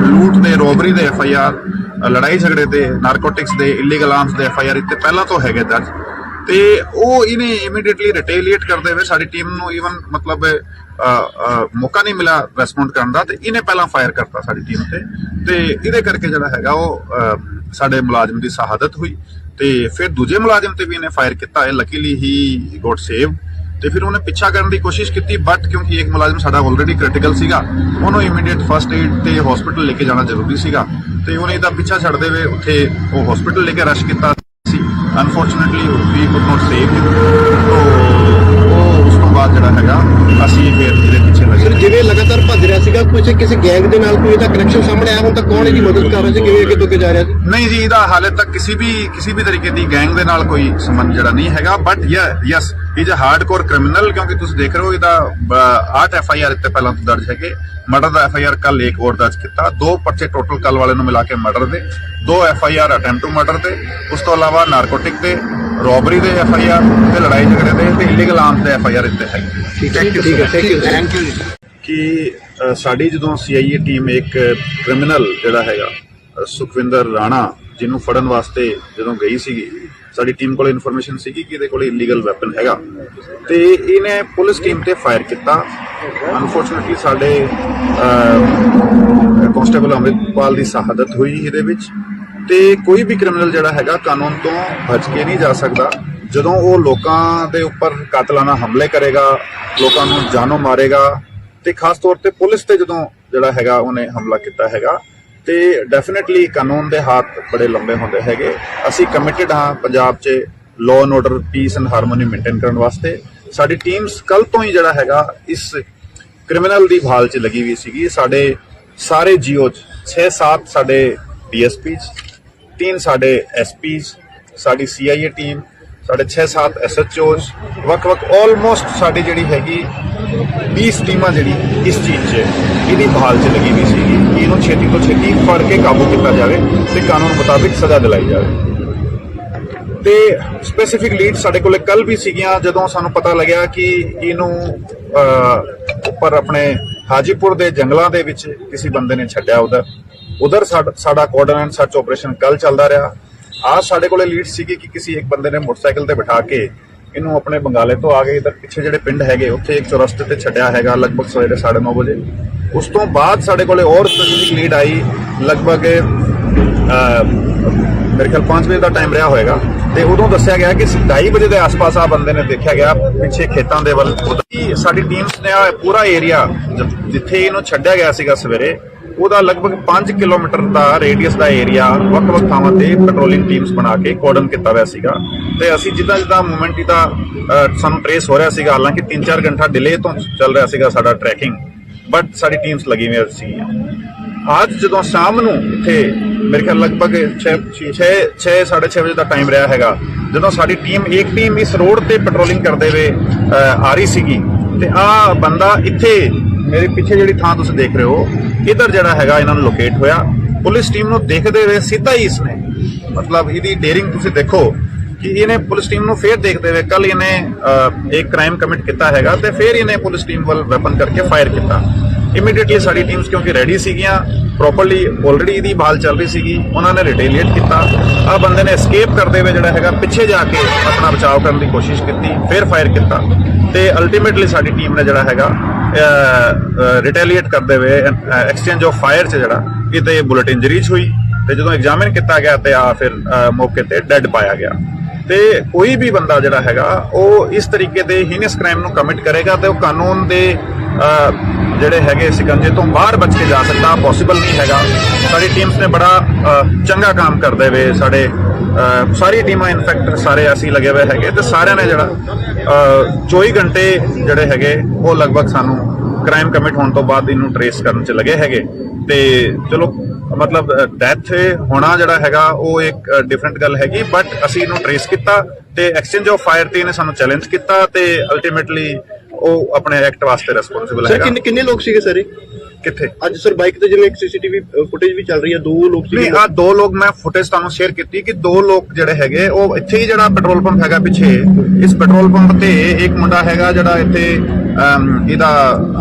ਲੂਟ ਦੇ, ਰੋਬਰੀ ਦੇ FIR, ਲੜਾਈ ਝਗੜੇ ਦੇ, ਨਾਰਕੋਟਿਕਸ ਦੇ, ਇਲੀਗਲ ਆਰਮਸ ਦੇ FIR ਇੱਥੇ ਪਹਿਲਾਂ ਤੋਂ ਹੈਗੇ ਦਰਜ। ਤੇ ਉਹ ਇਹਨੇ ਇਮੀਡੀਏਟਲੀ ਰਿਟੇਲੀਏਟ ਕਰਦੇ ਹੋਏ ਸਾਡੀ ਟੀਮ ਨੂੰ ਈਵਨ ਮਤਲਬ ਮੌਕਾ ਨਹੀਂ ਮਿਲਿਆ ਰੈਸਪੌਂਡ ਕਰਨ ਦਾ, ਤੇ ਇਹਨੇ ਪਹਿਲਾਂ ਫਾਇਰ ਕਰਤਾ ਸਾਡੀ ਟੀਮ ਤੇ ਇਹਦੇ ਕਰਕੇ ਜਿਹੜਾ ਹੈਗਾ ਉਹ ਸਾਡੇ ਮੁਲਾਜ਼ਮ ਦੀ ਸ਼ਹਾਦਤ ਹੋਈ। ਤੇ ਫਿਰ ਦੂਜੇ ਮੁਲਾਜ਼ਮ ਤੇ ਵੀ ਇਹਨੇ ਫਾਇਰ ਕੀਤਾ ਹੈ, ਲੱਕੀਲੀ ਹੀ ਗੋਟ ਸੇਵ। ਤੇ ਫਿਰ ਉਹਨੇ ਪਿੱਛਾ ਕਰਨ ਦੀ ਕੋਸ਼ਿਸ਼ ਕੀਤੀ, ਬਟ ਕਿਉਂਕਿ ਇੱਕ ਮੁਲਾਜ਼ਮ ਸਾਡਾ ਆਲਰੇਡੀ ਕ੍ਰਿਟੀਕਲ ਸੀਗਾ, ਉਹਨੂੰ ਇਮੀਡੀਏਟ ਫਸਟ ਏਡ ਤੇ ਹਸਪੀਟਲ ਲੈ ਕੇ ਜਾਣਾ ਜ਼ਰੂਰੀ ਸੀਗਾ, ਤੇ ਉਹਨੇ ਇਹਦਾ ਪਿੱਛਾ ਛੱਡਦੇ ਹੋਏ ਉੱਥੇ ਉਹ ਹਸਪੀਟਲ ਲੈ ਕੇ ਰਸ਼ ਕੀਤਾ ਸੀ। Unfortunately we could not save him. ਉਹ ਉਸ ਤੋਂ ਬਾਅਦ ਜਿਹੜਾ ਹੈਗਾ ਅਸੀਂ ਫਿਰ ਇਹਦੇ ਪਿੱਛੇ ਲੱਗੇ। ਸਰ ਜਿਵੇਂ ਲਗਾਤਾਰ ਭੱਜ ਰਿਹਾ ਸੀਗਾ, ਕਿਸੇ ਗੈਂਗ ਦੇ ਨਾਲ ਕੋਈ ਇਹਦਾ ਕਨੈਕਸ਼ਨ ਸਾਹਮਣੇ ਆਇਆ ਹੁਣ ਤੱਕ, ਕੌਣ ਇਹਦੀ ਮਦਦ ਕਰ ਰਿਹਾ ਸੀ, ਕਿਵੇਂ ਅੱਗੇ ਤੋਂ ਅੱਗੇ ਜਾ ਰਿਹਾ ਸੀ? ਨਹੀਂ ਜੀ, ਇਹਦਾ ਹਾਲੇ ਤੱਕ ਕਿਸੇ ਵੀ ਤਰੀਕੇ ਦੀ ਗੈਂਗ ਦੇ ਨਾਲ ਕੋਈ ਸੰਬੰਧ ਜਿਹੜਾ ਨਹੀਂ ਹੈਗਾ, but yes is a hardcore criminal, ਕਿਉਂਕਿ ਤੁਸੀਂ ਦੇਖ ਰਹੇ ਹੋ ਇਹਦਾ 8 FIR ਇੱਥੇ ਪਹਿਲਾਂ ਤੋਂ ਦਰਜ ਹੈਗੇ। ਮਰਡਰ ਦਾ FIR ਕੱਲ ਇੱਕ ਹੋਰ ਦਰਜ ਕੀਤਾ, 2 ਪਰਚੇ ਟੋਟਲ ਕੱਲ ਵਾਲੇ ਨੂੰ ਮਿਲਾ ਕੇ ਮਰਡਰ ਦੇ, 2 FIR ਅਟੈਂਪਟ ਟੂ ਮਰਡਰ ਦੇ, ਉਸ ਤੋਂ ਇਲਾਵਾ ਨਾਰਕੋਟਿਕ ਦੇ, ਰੋਬਰੀ ਦੇ FIR ਤੇ ਲੜਾਈ ਝਗੜੇ ਦੇ ਤੇ ਇਲੀਗਲ ਆਰਮਸ ਦੇ FIR ਇੱਥੇ ਹੈਗੇ। ਠੀਕ ਹੈ, ਥੈਂਕ ਯੂ। ਕਿ ਸਾਡੀ ਜਦੋਂ CIA ਟੀਮ ਇੱਕ ਕ੍ਰਿਮੀਨਲ ਜਿਹੜਾ ਹੈਗਾ ਸੁਖਵਿੰਦਰ ਰਾਣਾ, ਜਿਹਨੂੰ ਫੜਨ ਵਾਸਤੇ ਜਦੋਂ ਗਈ ਸੀਗੀ, ਸਾਡੀ ਟੀਮ ਕੋਲ ਇਨਫੋਰਮੇਸ਼ਨ ਸੀਗੀ ਕਿ ਇਹਦੇ ਕੋਲ ਇਲੀਗਲ ਵੈਪਨ ਹੈਗਾ, ਤੇ ਇਹਨੇ ਪੁਲਿਸ ਟੀਮ ਤੇ ਫਾਇਰ ਕੀਤਾ। ਅਨਫੋਰਚੂਨੇਟਲੀ ਸਾਡੇ ਕਾਂਸਟੇਬਲ ਅੰਮ੍ਰਿਤਪਾਲ ਦੀ ਸ਼ਹਾਦਤ ਹੋਈ ਇਹਦੇ ਵਿੱਚ। ਤੇ ਕੋਈ ਵੀ ਕ੍ਰਿਮੀਨਲ ਜਿਹੜਾ ਹੈਗਾ ਕਾਨੂੰਨ ਤੋਂ ਬਚ ਕੇ ਨਹੀਂ ਜਾ ਸਕਦਾ। ਜਦੋਂ ਉਹ ਲੋਕਾਂ ਦੇ ਉੱਪਰ ਕਾਤਲਾਨਾ ਹਮਲੇ ਕਰੇਗਾ, ਲੋਕਾਂ ਨੂੰ ਜਾਨੋਂ ਮਾਰੇਗਾ, ਤੇ ਖਾਸ ਤੌਰ ਤੇ ਪੁਲਿਸ ਤੇ ਜਦੋਂ ਜਿਹੜਾ ਹੈਗਾ ਉਹਨੇ ਹਮਲਾ ਕੀਤਾ ਹੈਗਾ, ਤੇ ਡੈਫੀਨਿਟਲੀ ਕਾਨੂੰਨ ਦੇ ਹੱਥ ਬੜੇ ਲੰਬੇ ਹੁੰਦੇ ਹੈਗੇ। ਅਸੀਂ ਕਮਿਟਡ ਹਾਂ ਪੰਜਾਬ 'ਚ law and order, piece and harmony maintain ਕਰਨ ਵਾਸਤੇ। ਸਾਡੀ ਟੀਮਸ ਕੱਲ ਤੋਂ ਹੀ ਜਿਹੜਾ ਹੈਗਾ ਇਸ ਕ੍ਰਿਮੀਨਲ ਦੀ ਭਾਲ 'ਚ ਲੱਗੀ ਹੋਈ ਸੀਗੀ। ਸਾਡੇ ਸਾਰੇ GO 'ਚ 6-7 ਸਾਡੇ DSPs, 3 ਸਾਡੇ SPs, ਸਾਡੀ CIA ਟੀਮ, ਸਾਡੇ 6-7 SHOs, ਵੱਖ-ਵੱਖ ਆਲਮੋਸਟ ਸਾਡੀ ਜਿਹੜੀ ਹੈਗੀ 20 ਟੀਮਾਂ ਜਿਹੜੀ ਇਸ ਚੀਜ਼ 'ਚ ਇਹਦੀ ਬਹਾਲ 'ਚ ਲੱਗੀ ਹੋਈ ਸੀਗੀ ਕਿ ਇਹਨੂੰ ਛੇਤੀ ਤੋਂ ਛੇਤੀ ਫੜ ਕੇ ਕਾਬੂ ਕੀਤਾ ਜਾਵੇ ਤੇ ਕਾਨੂੰਨ ਮੁਤਾਬਿਕ ਸਜ਼ਾ ਦਿਲਾਈ ਜਾਵੇ। ਤੇ ਸਪੈਸੀਫਿਕ ਲੀਡ ਸਾਡੇ ਕੋਲੇ ਕੱਲ ਵੀ ਸੀਗੀਆਂ, ਜਦੋਂ ਸਾਨੂੰ ਪਤਾ ਲੱਗਿਆ ਕਿ ਇਹਨੂੰ ਉੱਪਰ ਆਪਣੇ ਹਾਜੀਪੁਰ ਦੇ ਜੰਗਲਾਂ ਦੇ ਵਿੱਚ ਕਿਸੇ ਬੰਦੇ ਨੇ ਛੱਡਿਆ। ਉਧਰ ਸਾਡਾ ਕੋਆਰਡੀਨੇਟ ਸਰਚ ਆਪਰੇਸ਼ਨ ਕੱਲ ਚੱਲਦਾ ਰਿਹਾ। आज साढ़े को लीड सी कि किसी एक बंदे ने मोटरसाइकिल ते बिठा के इनू अपने बंगाले तो आ गए इधर पिछे जेडे पिंड है उत्थे एक चौरस्ते ते छड्या हैगा लगभग सवेरे 9:30 बजे। उस तो बाद साढ़े को और स्पेसिफिक लीड आई लगभग मेरे ख्याल 5 बजे का टाइम रहा होएगा ते उदों दस्सिया गया कि 2:30 बजे के आस पास आ बंदे ने देखा गया पिछे खेतों के वल। साडी टीम्स ने पूरा एरिया जिथे इनू छड्या गया सीगा सवेरे ਉਹਦਾ ਲਗਭਗ 5 ਕਿਲੋਮੀਟਰ ਦਾ ਰੇਡੀਅਸ ਦਾ ਏਰੀਆ ਵੱਖ-ਵੱਖ ਥਾਵਾਂ ਤੇ ਪੈਟਰੋਲਿੰਗ ਟੀਮਸ ਬਣਾ ਕੇ ਕੋਰਡਨ ਕੀਤਾ ਹੋਇਆ ਸੀਗਾ ਤੇ ਅਸੀਂ ਜਿੱਦਾਂ ਮੂਵਮੈਂਟ ਦਾ ਸਾਨੂੰ ਟ੍ਰੇਸ ਹੋ ਰਿਹਾ ਸੀਗਾ, ਹਾਲਾਂਕਿ 3-4 ਘੰਟਾ ਡਿਲੇ ਤੋਂ ਚੱਲ ਰਿਹਾ ਸੀਗਾ ਸਾਡਾ ਟਰੈਕਿੰਗ, ਬਟ ਸਾਡੀ ਟੀਮਸ ਲੱਗੀ ਹੋਈ ਸੀ। ਅੱਜ ਜਦੋਂ ਸ਼ਾਮ ਨੂੰ ਇੱਥੇ ਮੇਰੇ ਖਿਆਲ ਲਗਭਗ 6:30 ਵਜੇ ਦਾ ਟਾਈਮ ਰਿਹਾ ਹੈਗਾ, ਜਦੋਂ ਸਾਡੀ ਇੱਕ ਟੀਮ ਇਸ ਰੋਡ ਤੇ ਪੈਟਰੋਲਿੰਗ ਕਰਦੇ ਹੋਏ ਆ ਰਹੀ ਸੀਗੀ ਤੇ ਆ ਬੰਦਾ ਇੱਥੇ ਮੇਰੇ ਪਿੱਛੇ ਜਿਹੜੀ ਥਾਂ ਤੁਸੀਂ ਦੇਖ ਰਹੇ ਹੋ इधर जड़ा हैगा इन्हां नूं लोकेट होया। पुलिस टीम नूं देखदे हुए सीधा ही इसने मतलब इहदी डेयरिंग तुसीं देखो कि इहने पुलिस टीम नूं फिर देखदे हुए कल इहने एक क्राइम कमिट किया हैगा ते फिर इहने पुलिस टीम वल वैपन करके फायर किया। ਇਮੀਡੀਏਟਲੀ ਸਾਡੀ ਟੀਮਸ ਕਿਉਂਕਿ ਰੈਡੀ ਸੀਗੀਆਂ ਪ੍ਰੋਪਰਲੀ ਆਲਰੇਡੀ ਇਹਦੀ ਭਾਲ ਚੱਲ ਰਹੀ ਸੀਗੀ, ਉਹਨਾਂ ਨੇ ਰਿਟੇਲੀਏਟ ਕੀਤਾ। ਆ ਬੰਦੇ ਨੇ ਐਸਕੇਪ ਕਰਦੇ ਹੋਏ ਜਿਹੜਾ ਹੈਗਾ ਪਿੱਛੇ ਜਾ ਕੇ ਆਪਣਾ ਬਚਾਅ ਕਰਨ ਦੀ ਕੋਸ਼ਿਸ਼ ਕੀਤੀ, ਫਿਰ ਫਾਇਰ ਕੀਤਾ ਤੇ ਅਲਟੀਮੇਟਲੀ ਸਾਡੀ ਟੀਮ ਨੇ ਜਿਹੜਾ ਹੈਗਾ ਰਿਟੇਲੀਏਟ ਕਰਦੇ ਹੋਏ ਐਕਸਚੇਂਜ ਆਫ ਫਾਇਰ 'ਚ ਜਿਹੜਾ ਇਹਤੇ ਬੁਲਟ ਇੰਜਰੀਜ਼ ਹੋਈ ਤੇ ਜਦੋਂ ਐਗਜ਼ਾਮਿਨ ਕੀਤਾ ਗਿਆ ਤੇ ਆ ਫਿਰ ਮੌਕੇ ਤੇ ਡੈੱਡ ਪਾਇਆ ਗਿਆ। ਤੇ ਕੋਈ ਵੀ ਬੰਦਾ ਜਿਹੜਾ ਹੈਗਾ ਉਹ ਇਸ ਤਰੀਕੇ ਦੇ ਹੀਨਸ ਕ੍ਰਾਈਮ ਨੂੰ ਕਮਿਟ ਕਰੇਗਾ ਤੇ ਉਹ ਕਾਨੂੰਨ ਦੇ ਜਿਹੜੇ ਹੈਗੇ ਸਿਕੰਜੇ ਤੋਂ ਬਾਹਰ ਬਚ ਕੇ ਜਾ ਸਕਦਾ, ਪੋਸੀਬਲ ਨਹੀਂ ਹੈਗਾ। ਸਾਡੀ ਟੀਮਸ ਨੇ ਬੜਾ ਚੰਗਾ ਕੰਮ ਕਰਦੇ ਹੋਏ ਸਾਡੇ ਸਾਰੀ ਟੀਮਾਂ ਇਨਫੈਕਟ ਸਾਰੇ ਅਸੀਂ ਲੱਗੇ ਹੋਏ ਹੈਗੇ ਤੇ ਸਾਰਿਆਂ ਨੇ ਜਿਹੜਾ 24 ਘੰਟੇ ਜਿਹੜੇ ਹੈਗੇ ਉਹ ਲਗਭਗ ਸਾਨੂੰ ਕ੍ਰਾਈਮ ਕਮਿਟ ਹੋਣ ਤੋਂ ਬਾਅਦ ਇਹਨੂੰ ਟਰੇਸ ਕਰਨ 'ਚ ਲੱਗੇ ਹੈਗੇ। ਤੇ ਚਲੋ ਮਤਲਬ ਡੈਥ ਹੋਣਾ ਜਿਹੜਾ ਹੈਗਾ ਉਹ ਇੱਕ ਡਿਫਰੈਂਟ ਗੱਲ ਹੈਗੀ, ਬਟ ਅਸੀਂ ਇਹਨੂੰ ਟਰੇਸ ਕੀਤਾ ਤੇ ਐਕਸਚੇਂਜ ਆਫ ਫਾਇਰ ਤੇ ਇਹਨੇ ਸਾਨੂੰ ਚੈਲੰਜ ਕੀਤਾ ਤੇ ਅਲਟੀਮੇਟਲੀ ਉਹ ਆਪਣੇ ਐਕਟ ਵਾਸਤੇ ਰਿਸਪੌਂਸਿਬਲ ਹੈਗਾ। ਸਰ ਕਿੰਨੇ ਲੋਕ ਸੀਗੇ ਸਰ ਕਿੱਥੇ ਅੱਜ ਸਰ ਬਾਈਕ ਤੇ ਜਿਵੇਂ ਇੱਕ ਸੀਸੀਟੀਵੀ ਫੁਟੇਜ ਵੀ ਚੱਲ ਰਹੀ ਹੈ, 2 ਲੋਕ ਸੀਗੇ। ਨਹੀਂ, ਆ 2 ਲੋਕ ਮੈਂ ਫੁਟੇਜ ਤੁਹਾਨੂੰ ਸ਼ੇਅਰ ਕੀਤੀ ਕਿ 2 ਲੋਕ ਜਿਹੜੇ ਹੈਗੇ ਉਹ ਇੱਥੇ ਹੀ ਜਿਹੜਾ ਪੈਟਰੋਲ ਪੰਪ ਹੈਗਾ ਪਿੱਛੇ, ਇਸ ਪੈਟਰੋਲ ਪੰਪ ਤੇ ਇੱਕ ਮੁੰਡਾ ਹੈਗਾ ਜਿਹੜਾ ਇੱਥੇ ਇਹਦਾ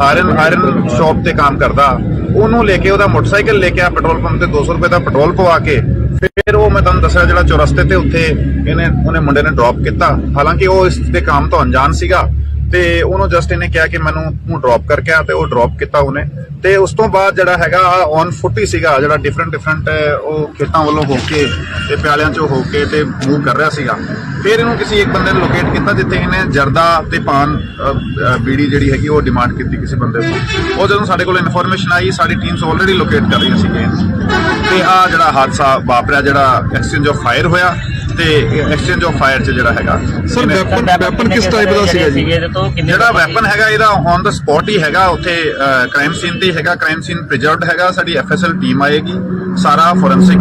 ਆਇਰਨ ਸ਼ਾਪ ਤੇ ਕੰਮ ਕਰਦਾ, ਉਹਨੂੰ ਲੈ ਕੇ ਉਹਦਾ ਮੋਟਰਸਾਈਕਲ ਲੈ ਕੇ ਆ ਪੈਟਰੋਲ ਪੰਪ ਤੇ 200 ਰੁਪਏ ਦਾ ਪੈਟਰੋਲ ਪਵਾ ਕੇ ਫਿਰ ਉਹ ਮੈਂ ਤੁਹਾਨੂੰ ਦੱਸਿਆ ਜਿਹੜਾ ਚੌਰਸਤੇ ਤੇ ਉੱਥੇ ਉਹਨੇ ਮੁੰਡੇ ਨੇ ਡ੍ਰੌਪ ਕੀਤਾ। ਹਾਲਾਂਕਿ ਉਹ ਇਸ ਦੇ ਕੰਮ ਤੋਂ ਅਣਜਾਣ ਸੀਗਾ ਤੇ ਉਹਨੂੰ ਜਸਟ ਇਹਨੇ ਕਿਹਾ ਕਿ ਮੈਨੂੰ ਤੂੰ ਡ੍ਰੌਪ ਕਰਕੇ ਆ ਤੇ ਉਹ ਡ੍ਰੌਪ ਕੀਤਾ ਉਹਨੇ। ਤੇ ਉਸ ਤੋਂ ਬਾਅਦ ਜਿਹੜਾ ਹੈਗਾ ਔਨ ਫੁੱਟ ਹੀ ਸੀਗਾ, ਜਿਹੜਾ ਡਿਫਰੈਂਟ ਉਹ ਖੇਤਾਂ ਵੱਲੋਂ ਹੋ ਕੇ ਤੇ ਪਿਆਲਿਆਂ ਚੋਂ ਹੋ ਕੇ ਤੇ ਮੂਵ ਕਰ ਰਿਹਾ ਸੀਗਾ। ਫਿਰ ਇਹਨੂੰ ਕਿਸੇ ਇੱਕ ਬੰਦੇ ਨੇ ਲੋਕੇਟ ਕੀਤਾ ਜਿੱਥੇ ਇਹਨੇ ਜਰਦਾ ਤੇ ਪਾਨ ਬੀੜੀ ਜਿਹੜੀ ਹੈਗੀ ਉਹ ਡਿਮਾਂਡ ਕੀਤੀ ਕਿਸੇ ਬੰਦੇ ਤੋਂ। ਉਹ ਜਦੋਂ ਸਾਡੇ ਕੋਲ ਇਨਫੋਰਮੇਸ਼ਨ ਆਈ ਸਾਡੀ ਟੀਮਸ ਆਲਰੇਡੀ ਲੋਕੇਟ ਕਰ ਰਹੀਆਂ ਸੀਗੀਆਂ ਤੇ ਆ ਜਿਹੜਾ ਹਾਦਸਾ ਵਾਪਰਿਆ, ਜਿਹੜਾ ਐਕਸਚੇਂਜ ਆਫ ਫਾਇਰ ਹੋਇਆ ਤੇ ਐਕਸਚੇਂਜ ਆਫ ਫਾਇਰ 'ਚ ਜਿਹੜਾ ਹੈਗਾ ਸਰ ਵੈਪਨ ਕਿਸ ਟਾਈਪ ਦਾ ਸੀਗਾ ਜੀ? ਜਿਹੜਾ ਵੈਪਨ ਹੈਗਾ ਇਹਦਾ ਔਨ ਦਾ ਸਪੌਟ ਹੀ ਹੈਗਾ, ਉੱਥੇ ਕ੍ਰਾਈਮ ਸੀਨ ਤੇ ਹੈਗਾ, ਕ੍ਰਾਈਮ ਸੀਨ ਪ੍ਰੀਜ਼ਰਵਡ ਹੈਗਾ। ਸਾਡੀ ਐਫਐਸਐਲ ਟੀਮ ਆਏਗੀ, ਸਾਰਾ ਫੋਰੈਂਸਿਕ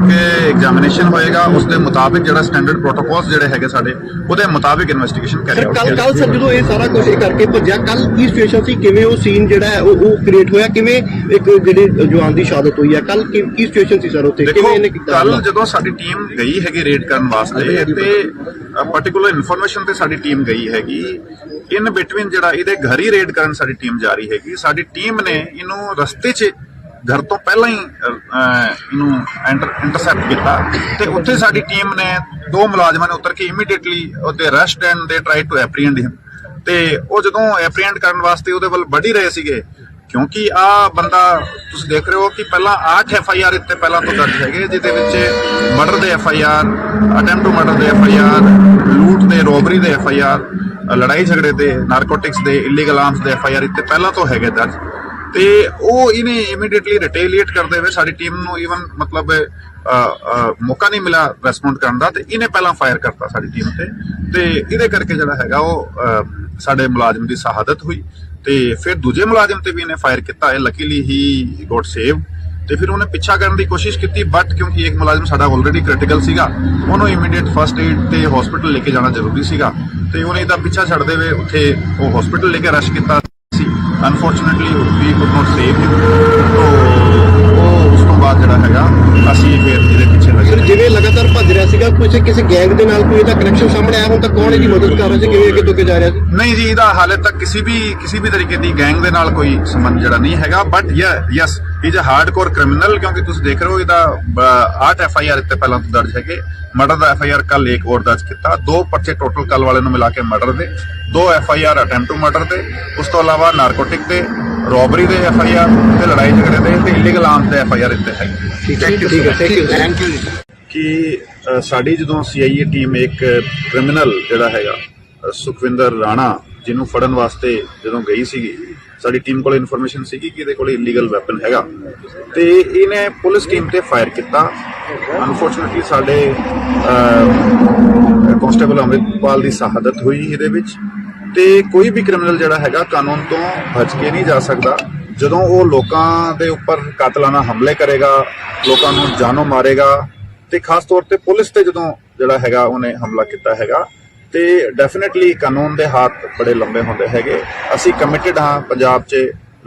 ਐਗਜ਼ਾਮੀਨੇਸ਼ਨ ਹੋਏਗਾ, ਉਸ ਦੇ ਮੁਤਾਬਿਕ ਜਿਹੜਾ ਸਟੈਂਡਰਡ ਪ੍ਰੋਟੋਕੋਲਸ ਜਿਹੜੇ ਹੈਗੇ ਸਾਡੇ ਉਹਦੇ ਮੁਤਾਬਿਕ ਇਨਵੈਸਟੀਗੇਸ਼ਨ ਕਰੀ ਜਾਊਗੀ। ਕੱਲ ਸਰ ਜਦੋਂ ਇਹ ਸਾਰਾ ਕੁਝ ਕਰਕੇ ਭੱਜਿਆ, ਕੱਲ ਕੀ ਸਿਚੁਏਸ਼ਨ ਸੀ, ਕਿਵੇਂ ਉਹ ਸੀਨ ਜਿਹੜਾ ਹੈ ਉਹ ਕ੍ਰੀਏਟ ਹੋਇਆ, ਕਿਵੇਂ ਇੱਕ ਜਿਹੜੇ ਜਵਾਨ ਦੀ ਸ਼ਹਾਦਤ ਹੋਈ ਹੈ, ਕੱਲ ਕੀ ਸਿਚੁਏਸ਼ਨ ਸੀ ਸਰ ਉੱਥੇ, ਕਿਵੇਂ ਇਹਨੇ ਕੀਤਾ? ਕੱਲ ਜਦੋਂ ਸਾਡੀ ਟੀਮ ਗਈ ਹੈਗੀ ਰੇਡ ਕਰਨ ਵਾਸਤੇ ਤੇ ਪਾਰਟਿਕੂਲਰ ਇਨਫੋਰਮੇਸ਼ਨ ਤੇ ਸਾਡੀ ਟੀਮ ਗਈ ਹੈਗੀ, ਇਨ ਬਿਟਵੀਨ ਜਿਹੜਾ ਇਹਦੇ ਘਰ ਹੀ ਰੇਡ ਕਰਨ ਸਾਡੀ ਟੀਮ ਜਾ ਰਹੀ ਹੈਗੀ। ਸਾਡੀ ਟੀਮ ਨੇ ਇਹਨੂੰ ਰਸਤੇ 'ਚ ਘਰ ਤੋਂ ਪਹਿਲਾਂ ਹੀ ਇਹਨੂੰ ਇੰਟਰਸੈਪਟ ਕੀਤਾ ਤੇ ਉੱਥੇ ਸਾਡੀ ਟੀਮ ਨੇ 2 ਮੁਲਾਜ਼ਮਾਂ ਨੇ ਉਤਰ ਕੇ ਇਮੀਡੀਏਟਲੀ ਉਹਦੇ ਅਰੈਸਟ ਐਂਡ ਦੇ ਟਰਾਈ ਟੂ ਐਪਰੀਹੈਂਡ ਹਿਮ। ਤੇ ਉਹ ਜਦੋਂ ਐਪਰੀਹੈਂਡ ਕਰਨ ਵਾਸਤੇ ਉਹਦੇ ਵੱਲ ਵੱਢ ਹੀ ਰਹੇ ਸੀਗੇ, ਕਿਉਂਕਿ ਆ ਬੰਦਾ ਤੁਸੀਂ ਦੇਖ ਰਹੇ ਹੋ ਕਿ ਪਹਿਲਾਂ 8 FIR ਇੱਥੇ ਪਹਿਲਾਂ ਤੋਂ ਦਰਜ ਹੈਗੇ, ਜਿਹਦੇ ਵਿੱਚ ਮਰਡਰ ਦੇ FIR, ਅਟੈਂਪਟ ਟੂ ਮਰਡਰ ਦੇ FIR, ਲੂਟ ਦੇ, ਰੋਬਰੀ ਦੇ FIR, ਲੜਾਈ ਝਗੜੇ ਦੇ, ਨਾਰਕੋਟਿਕਸ ਦੇ, ਇਲੀਗਲ ਆਰਮਸ ਦੇ FIR ਇੱਥੇ ਪਹਿਲਾਂ ਤੋਂ ਹੈਗੇ ਦਰਜ। ਤੇ ਉਹ ਇਹਨੇ ਇਮੀਡੀਏਟਲੀ ਰਿਟੇਲੀਏਟ ਕਰਦੇ ਹੋਏ ਸਾਡੀ ਟੀਮ ਨੂੰ ਈਵਨ ਮਤਲਬ ਮੌਕਾ ਨਹੀਂ ਮਿਲਿਆ ਰੈਸਪੌਂਡ ਕਰਨ ਦਾ ਤੇ ਇਹਨੇ ਪਹਿਲਾਂ ਫਾਇਰ ਕਰਤਾ ਸਾਡੀ ਟੀਮ ਤੇ ਇਹਦੇ ਕਰਕੇ ਜਿਹੜਾ ਹੈਗਾ ਉਹ ਸਾਡੇ ਮੁਲਾਜ਼ਮ ਦੀ ਸ਼ਹਾਦਤ ਹੋਈ। ਤੇ ਫਿਰ ਦੂਜੇ ਮੁਲਾਜ਼ਮ ਤੇ ਵੀ ਇਹਨੇ ਫਾਇਰ ਕੀਤਾ, ਇਹ ਲੱਕੀਲੀ ਹੀ ਗੋਟ ਸੇਵ। ਤੇ ਫਿਰ ਉਹਨੇ ਪਿੱਛਾ ਕਰਨ ਦੀ ਕੋਸ਼ਿਸ਼ ਕੀਤੀ, ਬਟ ਕਿਉਂਕਿ ਇੱਕ ਮੁਲਾਜ਼ਮ ਸਾਡਾ ਆਲਰੇਡੀ ਕ੍ਰਿਟੀਕਲ ਸੀਗਾ, ਉਹਨੂੰ ਇਮੀਡੀਏਟ ਫਸਟ ਏਡ ਤੇ ਹਸਪੀਟਲ ਲੈ ਕੇ ਜਾਣਾ ਜ਼ਰੂਰੀ ਸੀਗਾ ਤੇ ਉਹਨੇ ਇਹਦਾ ਪਿੱਛਾ ਛੱਡਦੇ ਹੋਏ ਉੱਥੇ ਉਹ ਹਸਪੀਟਲ ਲੈ ਕੇ ਰਸ਼ ਕੀਤਾ ਸੀ। Unfortunately we could not save him. ਉਹ ਉਸ ਤੋਂ ਬਾਅਦ ਜਿਹੜਾ ਹੈਗਾ ਅਸੀਂ ਫਿਰ ਇਹਦੇ ਪਿੱਛੇ ਲੱਗੇ। ਜਿਵੇਂ ਲਗਾਤਾਰ ਭੱਜ ਰਿਹਾ ਸੀਗਾ, ਕਿਸੇ ਗੈਂਗ ਦੇ ਨਾਲ ਕੋਈ ਇਹਦਾ ਕਨੈਕਸ਼ਨ ਸਾਹਮਣੇ ਆਇਆ ਹੁਣ ਤੱਕ? ਕੌਣ ਇਹਦੀ ਮਦਦ ਕਰ ਰਿਹਾ ਸੀ, ਕਿਵੇਂ ਅੱਗੇ ਤੋਂ ਅੱਗੇ ਜਾ ਰਿਹਾ ਸੀ? ਨਹੀਂ ਜੀ, ਇਹਦਾ ਹਾਲੇ ਤੱਕ ਕਿਸੇ ਵੀ ਤਰੀਕੇ ਦੀ ਗੈਂਗ ਦੇ ਨਾਲ ਕੋਈ ਸੰਬੰਧ ਜਿਹੜਾ ਨਹੀਂ ਹੈਗਾ, but yes is a hardcore criminal, ਕਿਉਂਕਿ ਤੁਸੀਂ ਦੇਖ ਰਹੇ ਹੋ ਇਹਦਾ 8 FIR ਇੱਥੇ ਪਹਿਲਾਂ ਤੋਂ ਦਰਜ ਹੈਗੇ। ਮਰਡਰ ਦਾ FIR ਕੱਲ ਇੱਕ ਹੋਰ ਦਰਜ ਕੀਤਾ, 2 ਪਰਚੇ ਟੋਟਲ ਕੱਲ ਵਾਲੇ ਨੂੰ ਮਿਲਾ ਕੇ ਮਰਡਰ ਦੇ, 2 FIR ਅਟੈਂਪਟ ਟੂ ਮਰਡਰ ਦੇ, ਉਸ ਤੋਂ ਇਲਾਵਾ ਨਾਰਕੋਟਿਕ ਦੇ, ਰੋਬਰੀ ਦੇ FIR ਤੇ ਲੜਾਈ ਝਗੜੇ ਦੇ ਤੇ ਇਲੀਗਲ ਆਰਮਸ ਦੇ FIR ਇੱਥੇ ਹੈਗੇ। ਠੀਕ ਹੈ, ਥੈਂਕ ਯੂ। ਕਿ ਸਾਡੀ ਜਦੋਂ CIA ਟੀਮ ਇੱਕ ਕ੍ਰਿਮੀਨਲ ਜਿਹੜਾ ਹੈਗਾ ਸੁਖਵਿੰਦਰ ਰਾਣਾ, ਜਿਹਨੂੰ ਫੜਨ ਵਾਸਤੇ ਜਦੋਂ ਗਈ ਸੀਗੀ, ਸਾਡੀ ਟੀਮ ਕੋਲ ਇਨਫੋਰਮੇਸ਼ਨ ਸੀਗੀ ਕਿ ਇਹਦੇ ਕੋਲ ਇਲੀਗਲ ਵੈਪਨ ਹੈਗਾ ਤੇ ਇਹਨੇ ਪੁਲਿਸ ਟੀਮ ਤੇ ਫਾਇਰ ਕੀਤਾ। ਅਨਫੋਰਚੂਨੇਟਲੀ ਸਾਡੇ ਕਾਂਸਟੇਬਲ ਅੰਮ੍ਰਿਤਪਾਲ ਦੀ ਸ਼ਹਾਦਤ ਹੋਈ ਇਹਦੇ ਵਿੱਚ। ਤੇ ਕੋਈ ਵੀ ਕ੍ਰਿਮੀਨਲ ਜਿਹੜਾ ਹੈਗਾ ਕਾਨੂੰਨ ਤੋਂ ਬਚ ਕੇ ਨਹੀਂ ਜਾ ਸਕਦਾ। ਜਦੋਂ ਉਹ ਲੋਕਾਂ ਦੇ ਉੱਪਰ ਕਾਤਲਾਨਾ ਹਮਲੇ ਕਰੇਗਾ, ਲੋਕਾਂ ਨੂੰ ਜਾਨੋਂ ਮਾਰੇਗਾ ਤੇ ਖਾਸ ਤੌਰ ਤੇ ਪੁਲਿਸ ਤੇ ਜਦੋਂ ਜਿਹੜਾ ਹੈਗਾ ਉਹਨੇ ਹਮਲਾ ਕੀਤਾ ਹੈਗਾ ਤੇ ਡੈਫੀਨਿਟਲੀ ਕਾਨੂੰਨ ਦੇ ਹੱਥ ਬੜੇ ਲੰਬੇ ਹੁੰਦੇ ਹੈਗੇ। ਅਸੀਂ ਕਮਿਟਡ ਹਾਂ ਪੰਜਾਬ 'ਚ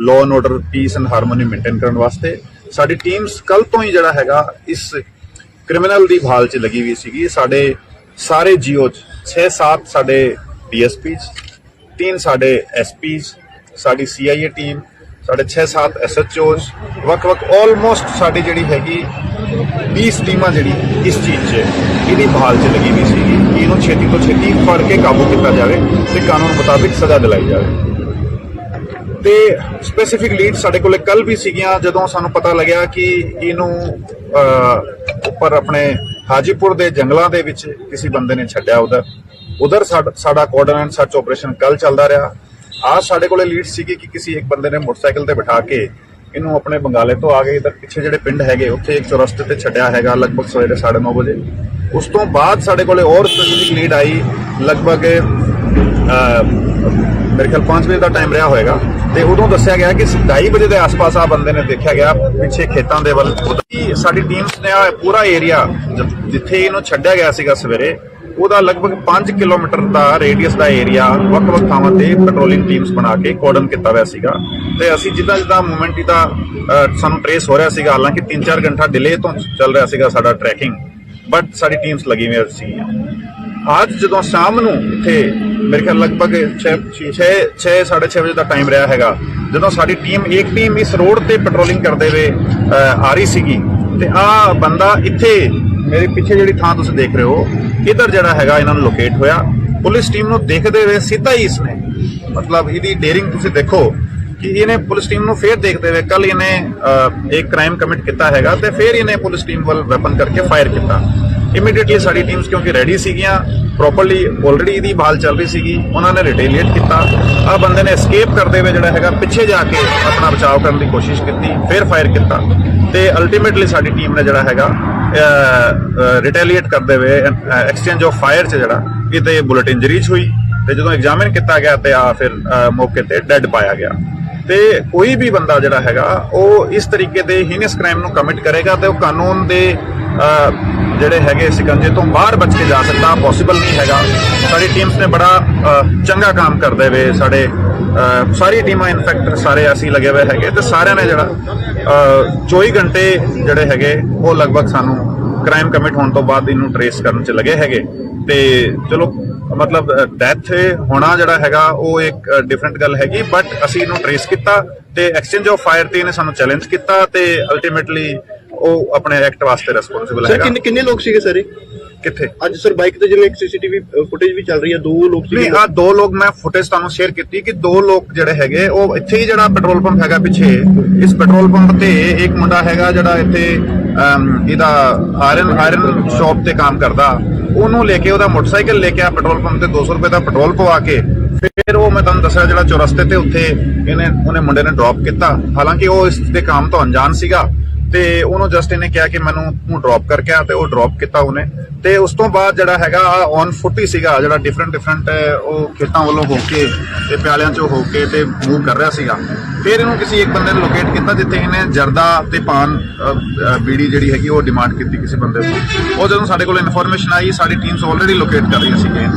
law and order, piece and harmony maintain ਕਰਨ ਵਾਸਤੇ। ਸਾਡੀ ਟੀਮਸ ਕੱਲ ਤੋਂ ਹੀ ਜਿਹੜਾ ਹੈਗਾ ਇਸ ਕ੍ਰਿਮੀਨਲ ਦੀ ਭਾਲ 'ਚ ਲੱਗੀ ਹੋਈ ਸੀਗੀ। ਸਾਡੇ ਸਾਰੇ GO 'ਚ 6-7 ਸਾਡੇ DSPs, 3 ਸਾਡੇ SPs, ਸਾਡੀ CIA ਟੀਮ ਸਾਡੇ 6-7 SHOs ਵੱਖ-ਵੱਖ ਆਲਮੋਸਟ ਸਾਡੀ ਜਿਹੜੀ ਹੈਗੀ 20 ਟੀਮਾਂ ਜਿਹੜੀ ਇਸ ਚੀਜ਼ 'ਚ ਇਹਦੀ ਬਹਾਲ 'ਚ ਲੱਗੀ ਹੋਈ ਸੀਗੀ ਕਿ ਇਹਨੂੰ ਛੇਤੀ ਤੋਂ ਛੇਤੀ ਫੜ ਕੇ ਕਾਬੂ ਕੀਤਾ ਜਾਵੇ ਤੇ ਕਾਨੂੰਨ ਮੁਤਾਬਿਕ ਸਜ਼ਾ ਦਿਲਾਈ ਜਾਵੇ। ਤੇ ਸਪੈਸੀਫਿਕ ਲੀਡ ਸਾਡੇ ਕੋਲੇ ਕੱਲ ਵੀ ਸੀਗੀਆਂ ਜਦੋਂ ਸਾਨੂੰ ਪਤਾ ਲੱਗਿਆ ਕਿ ਇਹਨੂੰ ਉੱਪਰ ਆਪਣੇ ਹਾਜੀਪੁਰ ਦੇ ਜੰਗਲਾਂ ਦੇ ਵਿੱਚ ਕਿਸੇ ਬੰਦੇ ਨੇ ਛੱਡਿਆ ਉਧਰ ਸਾਡਾ ਕੋਆਰਡੀਨੇਟ ਸਰਚ ਆਪਰੇਸ਼ਨ ਕੱਲ ਚੱਲਦਾ ਰਿਹਾ। आज ਸਾਡੇ ਕੋਲੇ ਲੀਡ ਸੀਗੀ ਕਿ ਕਿਸੇ ਇੱਕ ਬੰਦੇ ਨੇ ਮੋਟਰਸਾਈਕਲ ਤੇ ਬਿਠਾ ਕੇ ਇਹਨੂੰ ਆਪਣੇ ਬੰਗਾਲੇ ਤੋਂ ਆ ਕੇ ਇਧਰ ਪਿੱਛੇ ਜਿਹੜੇ ਪਿੰਡ ਹੈਗੇ ਉੱਥੇ ਇੱਕ ਚੌਰਸਤੇ ਤੇ ਛੱਡਿਆ ਹੈਗਾ ਲਗਭਗ ਸਵੇਰੇ 9:30 ਵਜੇ। ਉਸ ਤੋਂ ਬਾਅਦ ਸਾਡੇ ਕੋਲੇ ਹੋਰ ਸਪੈਸੀਫਿਕ ਲੀਡ ਆਈ ਲਗਭਗ ਮੇਰੇ ਖਿਆਲ 5 ਵਜੇ ਦਾ ਟਾਈਮ ਰਿਹਾ ਹੋਏਗਾ ਤੇ ਉਦੋਂ ਦੱਸਿਆ ਗਿਆ ਕਿ 2:30 ਵਜੇ ਦੇ ਆਸ-ਪਾਸ ਆ ਬੰਦੇ ਨੇ ਦੇਖਿਆ ਗਿਆ ਪਿੱਛੇ ਖੇਤਾਂ ਦੇ ਵੱਲ। ਸਾਡੀ ਟੀਮਸ ਨੇ ਪੂਰਾ ਏਰੀਆ ਜਿੱਥੇ ਇਹਨੂੰ ਛੱਡਿਆ ਗਿਆ ਸੀਗਾ ਸਵੇਰੇ ਉਹਦਾ ਲਗਭਗ 5 ਕਿਲੋਮੀਟਰ ਦਾ ਰੇਡੀਅਸ ਦਾ ਏਰੀਆ ਵੱਖ-ਵੱਖ ਥਾਵਾਂ ਤੇ ਪੈਟਰੋਲਿੰਗ ਟੀਮਸ ਬਣਾ ਕੇ ਕੋਰਡਨ ਕੀਤਾ ਹੋਇਆ ਸੀਗਾ ਤੇ ਅਸੀਂ ਜਿੱਦਾਂ ਮੂਵਮੈਂਟ ਦਾ ਸਾਨੂੰ ਟ੍ਰੇਸ ਹੋ ਰਿਹਾ ਸੀਗਾ, ਹਾਲਾਂਕਿ 3-4 ਘੰਟਾ ਡਿਲੇ ਤੋਂ ਚੱਲ ਰਿਹਾ ਸੀਗਾ ਸਾਡਾ ਟਰੈਕਿੰਗ, ਬਟ ਸਾਡੀ ਟੀਮਸ ਲੱਗੀ ਹੋਈ ਸੀਗੀਆਂ। ਅੱਜ ਜਦੋਂ ਸ਼ਾਮ ਨੂੰ ਇੱਥੇ ਮੇਰੇ ਖਿਆਲ ਲਗਭਗ 6:30 ਵਜੇ ਦਾ ਟਾਈਮ ਰਿਹਾ ਹੈਗਾ ਜਦੋਂ ਸਾਡੀ ਇੱਕ ਟੀਮ ਇਸ ਰੋਡ ਤੇ ਪੈਟਰੋਲਿੰਗ ਕਰਦੇ ਹੋਏ ਆ ਰਹੀ ਸੀਗੀ ਤੇ ਆ ਬੰਦਾ ਇੱਥੇ ਮੇਰੇ ਪਿੱਛੇ ਜਿਹੜੀ ਥਾਂ ਤੁਸੀਂ ਦੇਖ ਰਹੇ ਹੋ ਇਧਰ ਜਿਹੜਾ ਹੈਗਾ ਇਹਨਾਂ ਨੂੰ ਲੋਕੇਟ ਹੋਇਆ। ਪੁਲਿਸ ਟੀਮ ਨੂੰ ਦੇਖਦੇ ਹੋਏ ਸਿੱਧਾ ਹੀ ਇਸਨੇ ਮਤਲਬ ਇਹਦੀ ਡੇਰਿੰਗ ਤੁਸੀਂ ਦੇਖੋ ਕਿ ਇਹਨੇ ਪੁਲਿਸ ਟੀਮ ਨੂੰ ਫੇਰ ਦੇਖਦੇ ਹੋਏ ਕੱਲ ਇਹਨੇ ਇੱਕ ਕ੍ਰਾਈਮ ਕਮਿਟ ਕੀਤਾ ਹੈਗਾ ਤੇ ਫੇਰ ਇਹਨੇ ਪੁਲਿਸ ਟੀਮ ਵੱਲ ਵੈਪਨ ਕਰਕੇ ਫਾਇਰ ਕੀਤਾ। ਇਮੀਡੀਏਟਲੀ ਸਾਡੀ ਟੀਮਸ ਕਿਉਂਕਿ ਰੈਡੀ ਸੀਗੀਆਂ ਪ੍ਰੋਪਰਲੀ ਆਲਰੇਡੀ ਇਹਦੀ ਬਾਲ ਚੱਲ ਰਹੀ ਸੀਗੀ, ਉਹਨਾਂ ਨੇ ਰਿਟੇਲੀਏਟ ਕੀਤਾ। ਆ ਬੰਦੇ ਨੇ ਐਸਕੇਪ ਕਰਦੇ ਹੋਏ ਜਿਹੜਾ ਹੈਗਾ ਪਿੱਛੇ ਜਾ ਕੇ ਆਪਣਾ ਬਚਾਅ ਕਰਨ ਦੀ ਕੋਸ਼ਿਸ਼ ਕੀਤੀ, ਫੇਰ ਫਾਇਰ ਕੀਤਾ ਤੇ ਅਲਟੀਮੇਟਲੀ ਸਾਡੀ ਟੀਮ ਨੇ ਜਿਹੜਾ ਹੈਗਾ ਰਿਟੇਲੀਏਟ ਕਰਦੇ ਹੋਏ ਐਕਸਚੇਂਜ ਆਫ ਫਾਇਰ 'ਚ ਜਿਹੜਾ ਇਹਤੇ ਬੁਲਟ ਇੰਜਰੀਜ਼ ਹੋਈ ਤੇ ਜਦੋਂ ਐਗਜ਼ਾਮਿਨ ਕੀਤਾ ਗਿਆ ਤੇ ਆ ਫਿਰ ਮੌਕੇ ਤੇ ਡੈੱਡ ਪਾਇਆ ਗਿਆ। ਤੇ ਕੋਈ ਵੀ ਬੰਦਾ ਜਿਹੜਾ ਹੈਗਾ ਉਹ ਇਸ ਤਰੀਕੇ ਦੇ ਹੀਨਸ ਕ੍ਰਾਈਮ ਨੂੰ ਕਮਿਟ ਕਰੇਗਾ ਤੇ ਉਹ ਕਾਨੂੰਨ ਦੇ ਜਿਹੜੇ ਹੈਗੇ ਸਿਕੰਜੇ ਤੋਂ ਬਾਹਰ ਬਚ ਕੇ ਜਾ ਸਕਦਾ, ਪੋਸੀਬਲ ਨਹੀਂ ਹੈਗਾ। ਸਾਡੀ ਟੀਮਸ ਨੇ ਬੜਾ ਚੰਗਾ ਕੰਮ ਕਰਦੇ ਹੋਏ ਸਾਡੇ ਸਾਰੀ ਟੀਮਾਂ ਇਨਫੈਕਟ ਸਾਰੇ ਅਸੀਂ ਲੱਗੇ ਹੋਏ ਹੈਗੇ ਤੇ ਸਾਰਿਆਂ ਨੇ ਜਿਹੜਾ 24 ਘੰਟੇ ਜਿਹੜੇ ਹੈਗੇ ਉਹ ਲਗਭਗ ਸਾਨੂੰ ਕ੍ਰਾਈਮ ਕਮਿਟ ਹੋਣ ਤੋਂ ਬਾਅਦ ਇਹਨੂੰ ਟ੍ਰੇਸ ਕਰਨ 'ਚ ਲੱਗੇ ਹੈਗੇ ਤੇ ਚਲੋ ਮਤਲਬ ਡੈਥ ਹੋਣਾ ਜਿਹੜਾ ਹੈਗਾ ਉਹ ਇੱਕ ਡਿਫਰੈਂਟ ਗੱਲ ਹੈਗੀ, ਬਟ ਅਸੀਂ ਇਹਨੂੰ ਟ੍ਰੇਸ ਕੀਤਾ ਤੇ ਐਕਸਚੇਂਜ ਆਫ ਫਾਇਰ ਤੇ ਇਹਨੇ ਸਾਨੂੰ ਚੈਲੰਜ ਕੀਤਾ ਤੇ ਅਲਟੀਮੇਟਲੀ ਉਹ ਆਪਣੇ ਐਕਟ ਵਾਸਤੇ ਰਿਸਪੌਂਸਿਬਲ ਹੈਗਾ। ਸਰ ਕਿੰਨੇ ਲੋਕ ਸੀਗੇ ਸਾਰੇ ਕਿੱਥੇ ਅੱਜ ਸਰ ਬਾਈਕ ਤੇ ਜਿਵੇਂ ਇੱਕ ਸੀਸੀਟੀਵੀ ਫੁਟੇਜ ਵੀ ਚੱਲ ਰਹੀ ਹੈ 2 ਲੋਕ ਸੀਗੇ? ਨਹੀਂ, ਆ 2 ਲੋਕ ਮੈਂ ਫੁਟੇਜ ਤੁਹਾਨੂੰ ਸ਼ੇਅਰ ਕੀਤੀ ਕਿ 2 ਲੋਕ ਜਿਹੜੇ ਹੈਗੇ ਉਹ ਇੱਥੇ ਹੀ ਜਿਹੜਾ ਪੈਟਰੋਲ ਪੰਪ ਹੈਗਾ ਪਿੱਛੇ ਇਸ ਪੈਟਰੋਲ ਪੰਪ ਤੇ ਇੱਕ ਮੁੰਡਾ ਹੈਗਾ ਜਿਹੜਾ ਇੱਥੇ ਇਹਦਾ ਆਇਰਨ ਸ਼ਾਪ ਤੇ ਕੰਮ ਕਰਦਾ, ਉਹਨੂੰ ਲੈ ਕੇ ਉਹਦਾ ਮੋਟਰਸਾਈਕਲ ਲੈ ਕੇ ਆ ਪੈਟਰੋਲ ਪੰਪ ਤੇ 200 ਰੁਪਏ ਦਾ ਪੈਟਰੋਲ ਪਵਾ ਕੇ ਫਿਰ ਉਹ ਮੈਂ ਤੁਹਾਨੂੰ ਦੱਸਿਆ ਜਿਹੜਾ ਚੌਰਸਤੇ ਤੇ ਉੱਥੇ ਉਹਨੇ ਮੁੰਡੇ ਨੇ ਡ੍ਰੌਪ ਕੀਤਾ। ਹਾਲਾਂਕਿ ਉਹ ਇਸ ਦੇ ਕੰਮ ਤੋਂ ਅਣਜਾਣ ਸੀਗਾ ਤੇ ਉਹਨੂੰ ਜਸਟ ਇਹਨੇ ਕਿਹਾ ਕਿ ਮੈਨੂੰ ਤੂੰ ਡ੍ਰੌਪ ਕਰਕੇ ਆ ਤੇ ਉਹ ਡ੍ਰੌਪ ਕੀਤਾ ਉਹਨੇ ਤੇ ਉਸ ਤੋਂ ਬਾਅਦ ਜਿਹੜਾ ਹੈਗਾ ਔਨ ਫੁੱਟ ਹੀ ਸੀਗਾ ਜਿਹੜਾ ਡਿਫਰੈਂਟ ਉਹ ਖੇਤਾਂ ਵੱਲੋਂ ਹੋ ਕੇ ਤੇ ਪਿਆਲਿਆਂ ਚੋਂ ਹੋ ਕੇ ਤੇ ਮੂਵ ਕਰ ਰਿਹਾ ਸੀਗਾ। ਫਿਰ ਇਹਨੂੰ ਕਿਸੇ ਇੱਕ ਬੰਦੇ ਨੇ ਲੋਕੇਟ ਕੀਤਾ ਜਿੱਥੇ ਇਹਨੇ ਜਰਦਾ ਤੇ ਪਾਨ ਬੀੜੀ ਜਿਹੜੀ ਹੈਗੀ ਉਹ ਡਿਮਾਂਡ ਕੀਤੀ ਕਿਸੇ ਬੰਦੇ ਤੋਂ। ਉਹ ਜਦੋਂ ਸਾਡੇ ਕੋਲ ਇਨਫੋਰਮੇਸ਼ਨ ਆਈ ਸਾਡੀ ਟੀਮਸ ਆਲਰੇਡੀ ਲੋਕੇਟ ਕਰ ਰਹੀਆਂ ਸੀਗੀਆਂ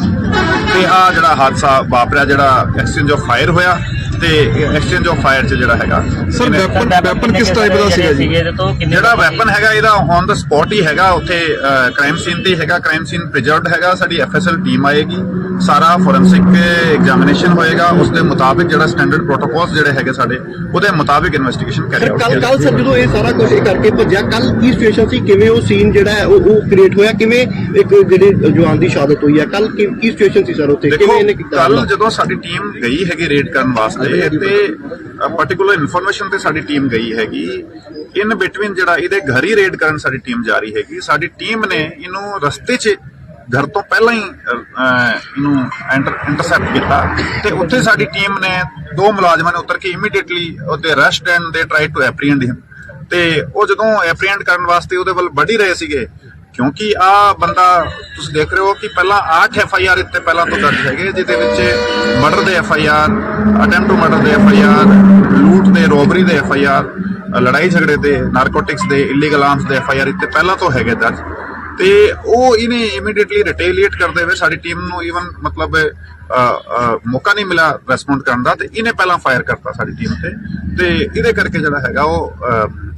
ਤੇ ਆ ਜਿਹੜਾ ਹਾਦਸਾ ਵਾਪਰਿਆ ਜਿਹੜਾ ਐਕਸਚੇਂਜ ਆਫ ਫਾਇਰ ਹੋਇਆ ਤੇ ਐਕਸਚੇਂਜ ਆਫ ਫਾਇਰ 'ਚ ਜਿਹੜਾ ਹੈਗਾ ਸਰ ਵੈਪਨ ਕਿਸ ਟਾਈਪ ਦਾ ਸੀਗਾ ਜੀ? ਜਿਹੜਾ ਵੈਪਨ ਹੈਗਾ ਇਹਦਾ ਔਨ ਦਾ ਸਪੌਟ ਹੀ ਹੈਗਾ ਉੱਥੇ ਕ੍ਰਾਈਮ ਸੀਨ ਤੇ ਹੈਗਾ, ਕ੍ਰਾਈਮ ਸੀਨ ਪ੍ਰੀਜ਼ਰਵਡ ਹੈਗਾ। ਸਾਡੀ FSL ਟੀਮ ਆਏਗੀ, ਸਾਰਾ ਫੋਰੈਂਸਿਕ ਐਗਜ਼ਾਮੀਨੇਸ਼ਨ ਹੋਏਗਾ, ਉਸ ਦੇ ਮੁਤਾਬਿਕ ਜਿਹੜਾ ਸਟੈਂਡਰਡ ਪ੍ਰੋਟੋਕੋਲਸ ਜਿਹੜੇ ਹੈਗੇ ਸਾਡੇ ਉਹਦੇ ਮੁਤਾਬਿਕ ਇਨਵੈਸਟੀਗੇਸ਼ਨ ਕਰੀ ਜਾਊਗੀ। ਕੱਲ ਸਰ ਜਦੋਂ ਇਹ ਸਾਰਾ ਕੁਝ ਕਰਕੇ ਭੱਜਿਆ ਕੱਲ ਕੀ ਸਿਚੁਏਸ਼ਨ ਸੀ, ਕਿਵੇਂ ਉਹ ਸੀਨ ਜਿਹੜਾ ਹੈ ਉਹ ਕ੍ਰੀਏਟ ਹੋਇਆ, ਕਿਵੇਂ ਇੱਕ ਜਿਹੜੇ ਜਵਾਨ ਦੀ ਸ਼ਹਾਦਤ ਹੋਈ ਹੈ ਕੱਲ ਕੀ ਸਿਚੁਏਸ਼ਨ ਸੀ ਸਰ ਉੱਥੇ, ਕਿਵੇਂ ਇਹਨੇ ਕੀਤਾ? ਕੱਲ ਜਦੋਂ ਸਾਡੀ ਟੀਮ ਗਈ ਹੈਗੀ ਰੇਡ ਕਰਨ ਵਾਸਤੇ ਤੇ ਪਾਰਟਿਕੂਲਰ ਇਨਫੋਰਮੇਸ਼ਨ ਤੇ ਸਾਡੀ ਟੀਮ ਗਈ ਹੈਗੀ ਇਨ ਬਿਟਵੀਨ ਜਿਹੜਾ ਇਹਦੇ ਘਰ ਹੀ ਰੇਡ ਕਰਨ ਸਾਡੀ ਟੀਮ ਜਾ ਰਹੀ ਹੈਗੀ। ਸਾਡੀ ਟੀਮ ਨੇ ਇਹਨੂੰ ਰਸਤੇ 'ਚ ਘਰ ਤੋਂ ਪਹਿਲਾਂ ਹੀ ਇਹਨੂੰ ਇੰਟਰਸੈਪਟ ਕੀਤਾ ਤੇ ਉੱਥੇ ਸਾਡੀ ਟੀਮ ਨੇ 2 ਮੁਲਾਜ਼ਮਾਂ ਨੇ ਉਤਰ ਕੇ ਇਮੀਡੀਏਟਲੀ ਉਹਦੇ ਅਰੈਸਟ ਐਂਡ ਦੇ ਟਰਾਈ ਟੂ ਐਪਰੀਹੈਂਡ ਹਿਮ ਤੇ ਉਹ ਜਦੋਂ ਐਪਰੀਹੈਂਡ ਕਰਨ ਵਾਸਤੇ ਉਹਦੇ ਵੱਲ ਵੱਢ ਹੀ ਰਹੇ ਸੀਗੇ ਕਿਉਂਕਿ ਆ ਬੰਦਾ ਤੁਸੀਂ ਦੇਖ ਰਹੇ ਹੋ ਕਿ ਪਹਿਲਾਂ 8 FIR ਇੱਥੇ ਪਹਿਲਾਂ ਤੋਂ ਦਰਜ ਹੈਗੇ ਜਿਹਦੇ ਵਿੱਚ ਮਰਡਰ ਦੇ FIR, ਅਟੈਂਪਟ ਟੂ ਮਰਡਰ ਦੇ FIR, ਲੂਟ ਦੇ ਰੋਬਰੀ ਦੇ FIR, ਲੜਾਈ ਝਗੜੇ ਦੇ, ਨਾਰਕੋਟਿਕਸ ਦੇ, ਇਲੀਗਲ ਆਰਮਸ ਦੇ FIR ਇੱਥੇ ਪਹਿਲਾਂ ਤੋਂ ਹੈਗੇ ਦਰਜ ਤੇ ਉਹ ਇਹਨੇ ਇਮੀਡੀਏਟਲੀ ਰਿਟੇਲੀਏਟ ਕਰਦੇ ਹੋਏ ਸਾਡੀ ਟੀਮ ਨੂੰ ਈਵਨ ਮਤਲਬ ਮੌਕਾ ਨਹੀਂ ਮਿਲਿਆ ਰਿਸਪੌਂਡ ਕਰਨ ਦਾ ਤੇ ਇਹਨੇ ਪਹਿਲਾਂ ਫਾਇਰ ਕਰਤਾ ਸਾਡੀ ਟੀਮ ਤੇ ਇਹਦੇ ਕਰਕੇ ਜਿਹੜਾ ਹੈਗਾ ਉਹ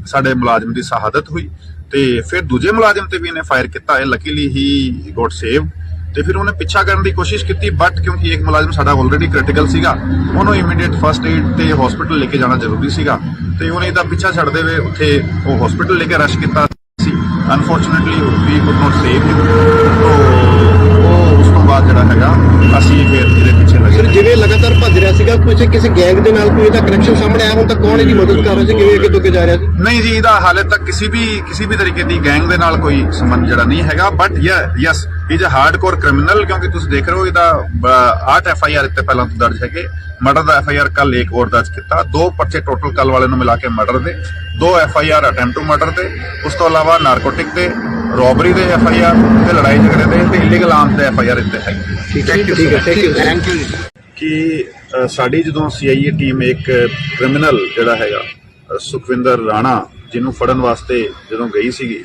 ਸਾਡੇ ਮੁਲਾਜ਼ਮ ਦੀ ਸ਼ਹਾਦਤ ਹੋਈ ਤੇ ਫਿਰ ਦੂਜੇ ਮੁਲਾਜ਼ਮ ਤੇ ਵੀ ਇਹਨੇ ਫਾਇਰ ਕੀਤਾ। ਲੱਕੀਲੀ ਹੀ ਗੋਟ ਸੇਵ ਤੇ ਫਿਰ ਉਹਨੇ ਪਿੱਛਾ ਕਰਨ ਦੀ ਕੋਸ਼ਿਸ਼ ਕੀਤੀ, ਬਟ ਕਿਉਂਕਿ ਇੱਕ ਮੁਲਾਜ਼ਮ ਸਾਡਾ ਆਲਰੇਡੀ ਕ੍ਰਿਟੀਕਲ ਸੀਗਾ, ਉਹਨੂੰ ਇਮੀਡੀਏਟ ਫਸਟ ਏਡ ਤੇ ਹਸਪੀਟਲ ਲੈ ਕੇ ਜਾਣਾ ਜ਼ਰੂਰੀ ਸੀਗਾ, ਤੇ ਉਹਨੇ ਇਹਦਾ ਪਿੱਛਾ ਛੱਡਦੇ ਹੋਏ ਉੱਥੇ ਉਹ ਹਸਪੀਟਲ ਲੈ ਕੇ ਰਸ਼ ਕੀਤਾ ਸੀ। Unfortunately we could not save him, ਉਹ ਉਸ ਤੋਂ ਬਾਅਦ ਜਿਹੜਾ ਹੈਗਾ ਅਸੀਂ ਫਿਰ ਇਹਦੇ ਪਿੱਛੇ ਲੱਗੇ। ਸਰ ਜਿਵੇਂ ਲਗਾਤਾਰ ਭੱਜ ਰਿਹਾ ਸੀਗਾ, ਕਿਸੇ ਗੈਂਗ ਦੇ ਨਾਲ ਕੋਈ ਇਹਦਾ ਕਨੈਕਸ਼ਨ ਸਾਹਮਣੇ ਆਇਆ ਹੁਣ ਤੱਕ? ਕੌਣ ਇਹਦੀ ਮਦਦ ਕਰ ਰਿਹਾ ਸੀ, ਕਿਵੇਂ ਅੱਗੇ ਤੋਂ ਅੱਗੇ ਜਾ ਰਿਹਾ ਸੀ? ਨਹੀਂ ਜੀ, ਇਹਦਾ ਹਾਲੇ ਤੱਕ ਕਿਸੇ ਵੀ ਤਰੀਕੇ ਦੀ ਗੈਂਗ ਦੇ ਨਾਲ ਕੋਈ ਸੰਬੰਧ ਜਿਹੜਾ ਨਹੀਂ ਹੈਗਾ, but yes is a hardcore criminal, ਕਿਉਂਕਿ ਤੁਸੀਂ ਦੇਖ ਰਹੇ ਹੋ ਇਹਦਾ 8 FIR ਇੱਥੇ ਪਹਿਲਾਂ ਤੋਂ ਦਰਜ ਹੈਗੇ। ਮਰਡਰ ਦਾ FIR ਕੱਲ ਇੱਕ ਹੋਰ ਦਰਜ ਕੀਤਾ, 2 ਪਰਚੇ ਟੋਟਲ ਕੱਲ ਵਾਲੇ ਨੂੰ ਮਿਲਾ ਕੇ ਮਰਡਰ ਦੇ, 2 FIR ਅਟੈਂਪਟ ਟੂ ਮਰਡਰ ਦੇ, ਉਸ ਤੋਂ ਇਲਾਵਾ ਨਾਰਕੋਟਿਕ ਦੇ, ਰੋਬਰੀ ਦੇ FIR ਤੇ ਲੜਾਈ ਝਗੜੇ ਦੇ ਤੇ ਇਲੀਗਲ ਆਰਮਸ ਦੇ FIR ਇੱਥੇ ਹੈਗੇ। ਠੀਕ ਹੈ, ਥੈਂਕ ਯੂ। ਕਿ ਸਾਡੀ ਜਦੋਂ CIA ਟੀਮ ਇੱਕ ਕ੍ਰਿਮੀਨਲ ਜਿਹੜਾ ਹੈਗਾ ਸੁਖਵਿੰਦਰ ਰਾਣਾ, ਜਿਹਨੂੰ ਫੜਨ ਵਾਸਤੇ ਜਦੋਂ ਗਈ ਸੀਗੀ,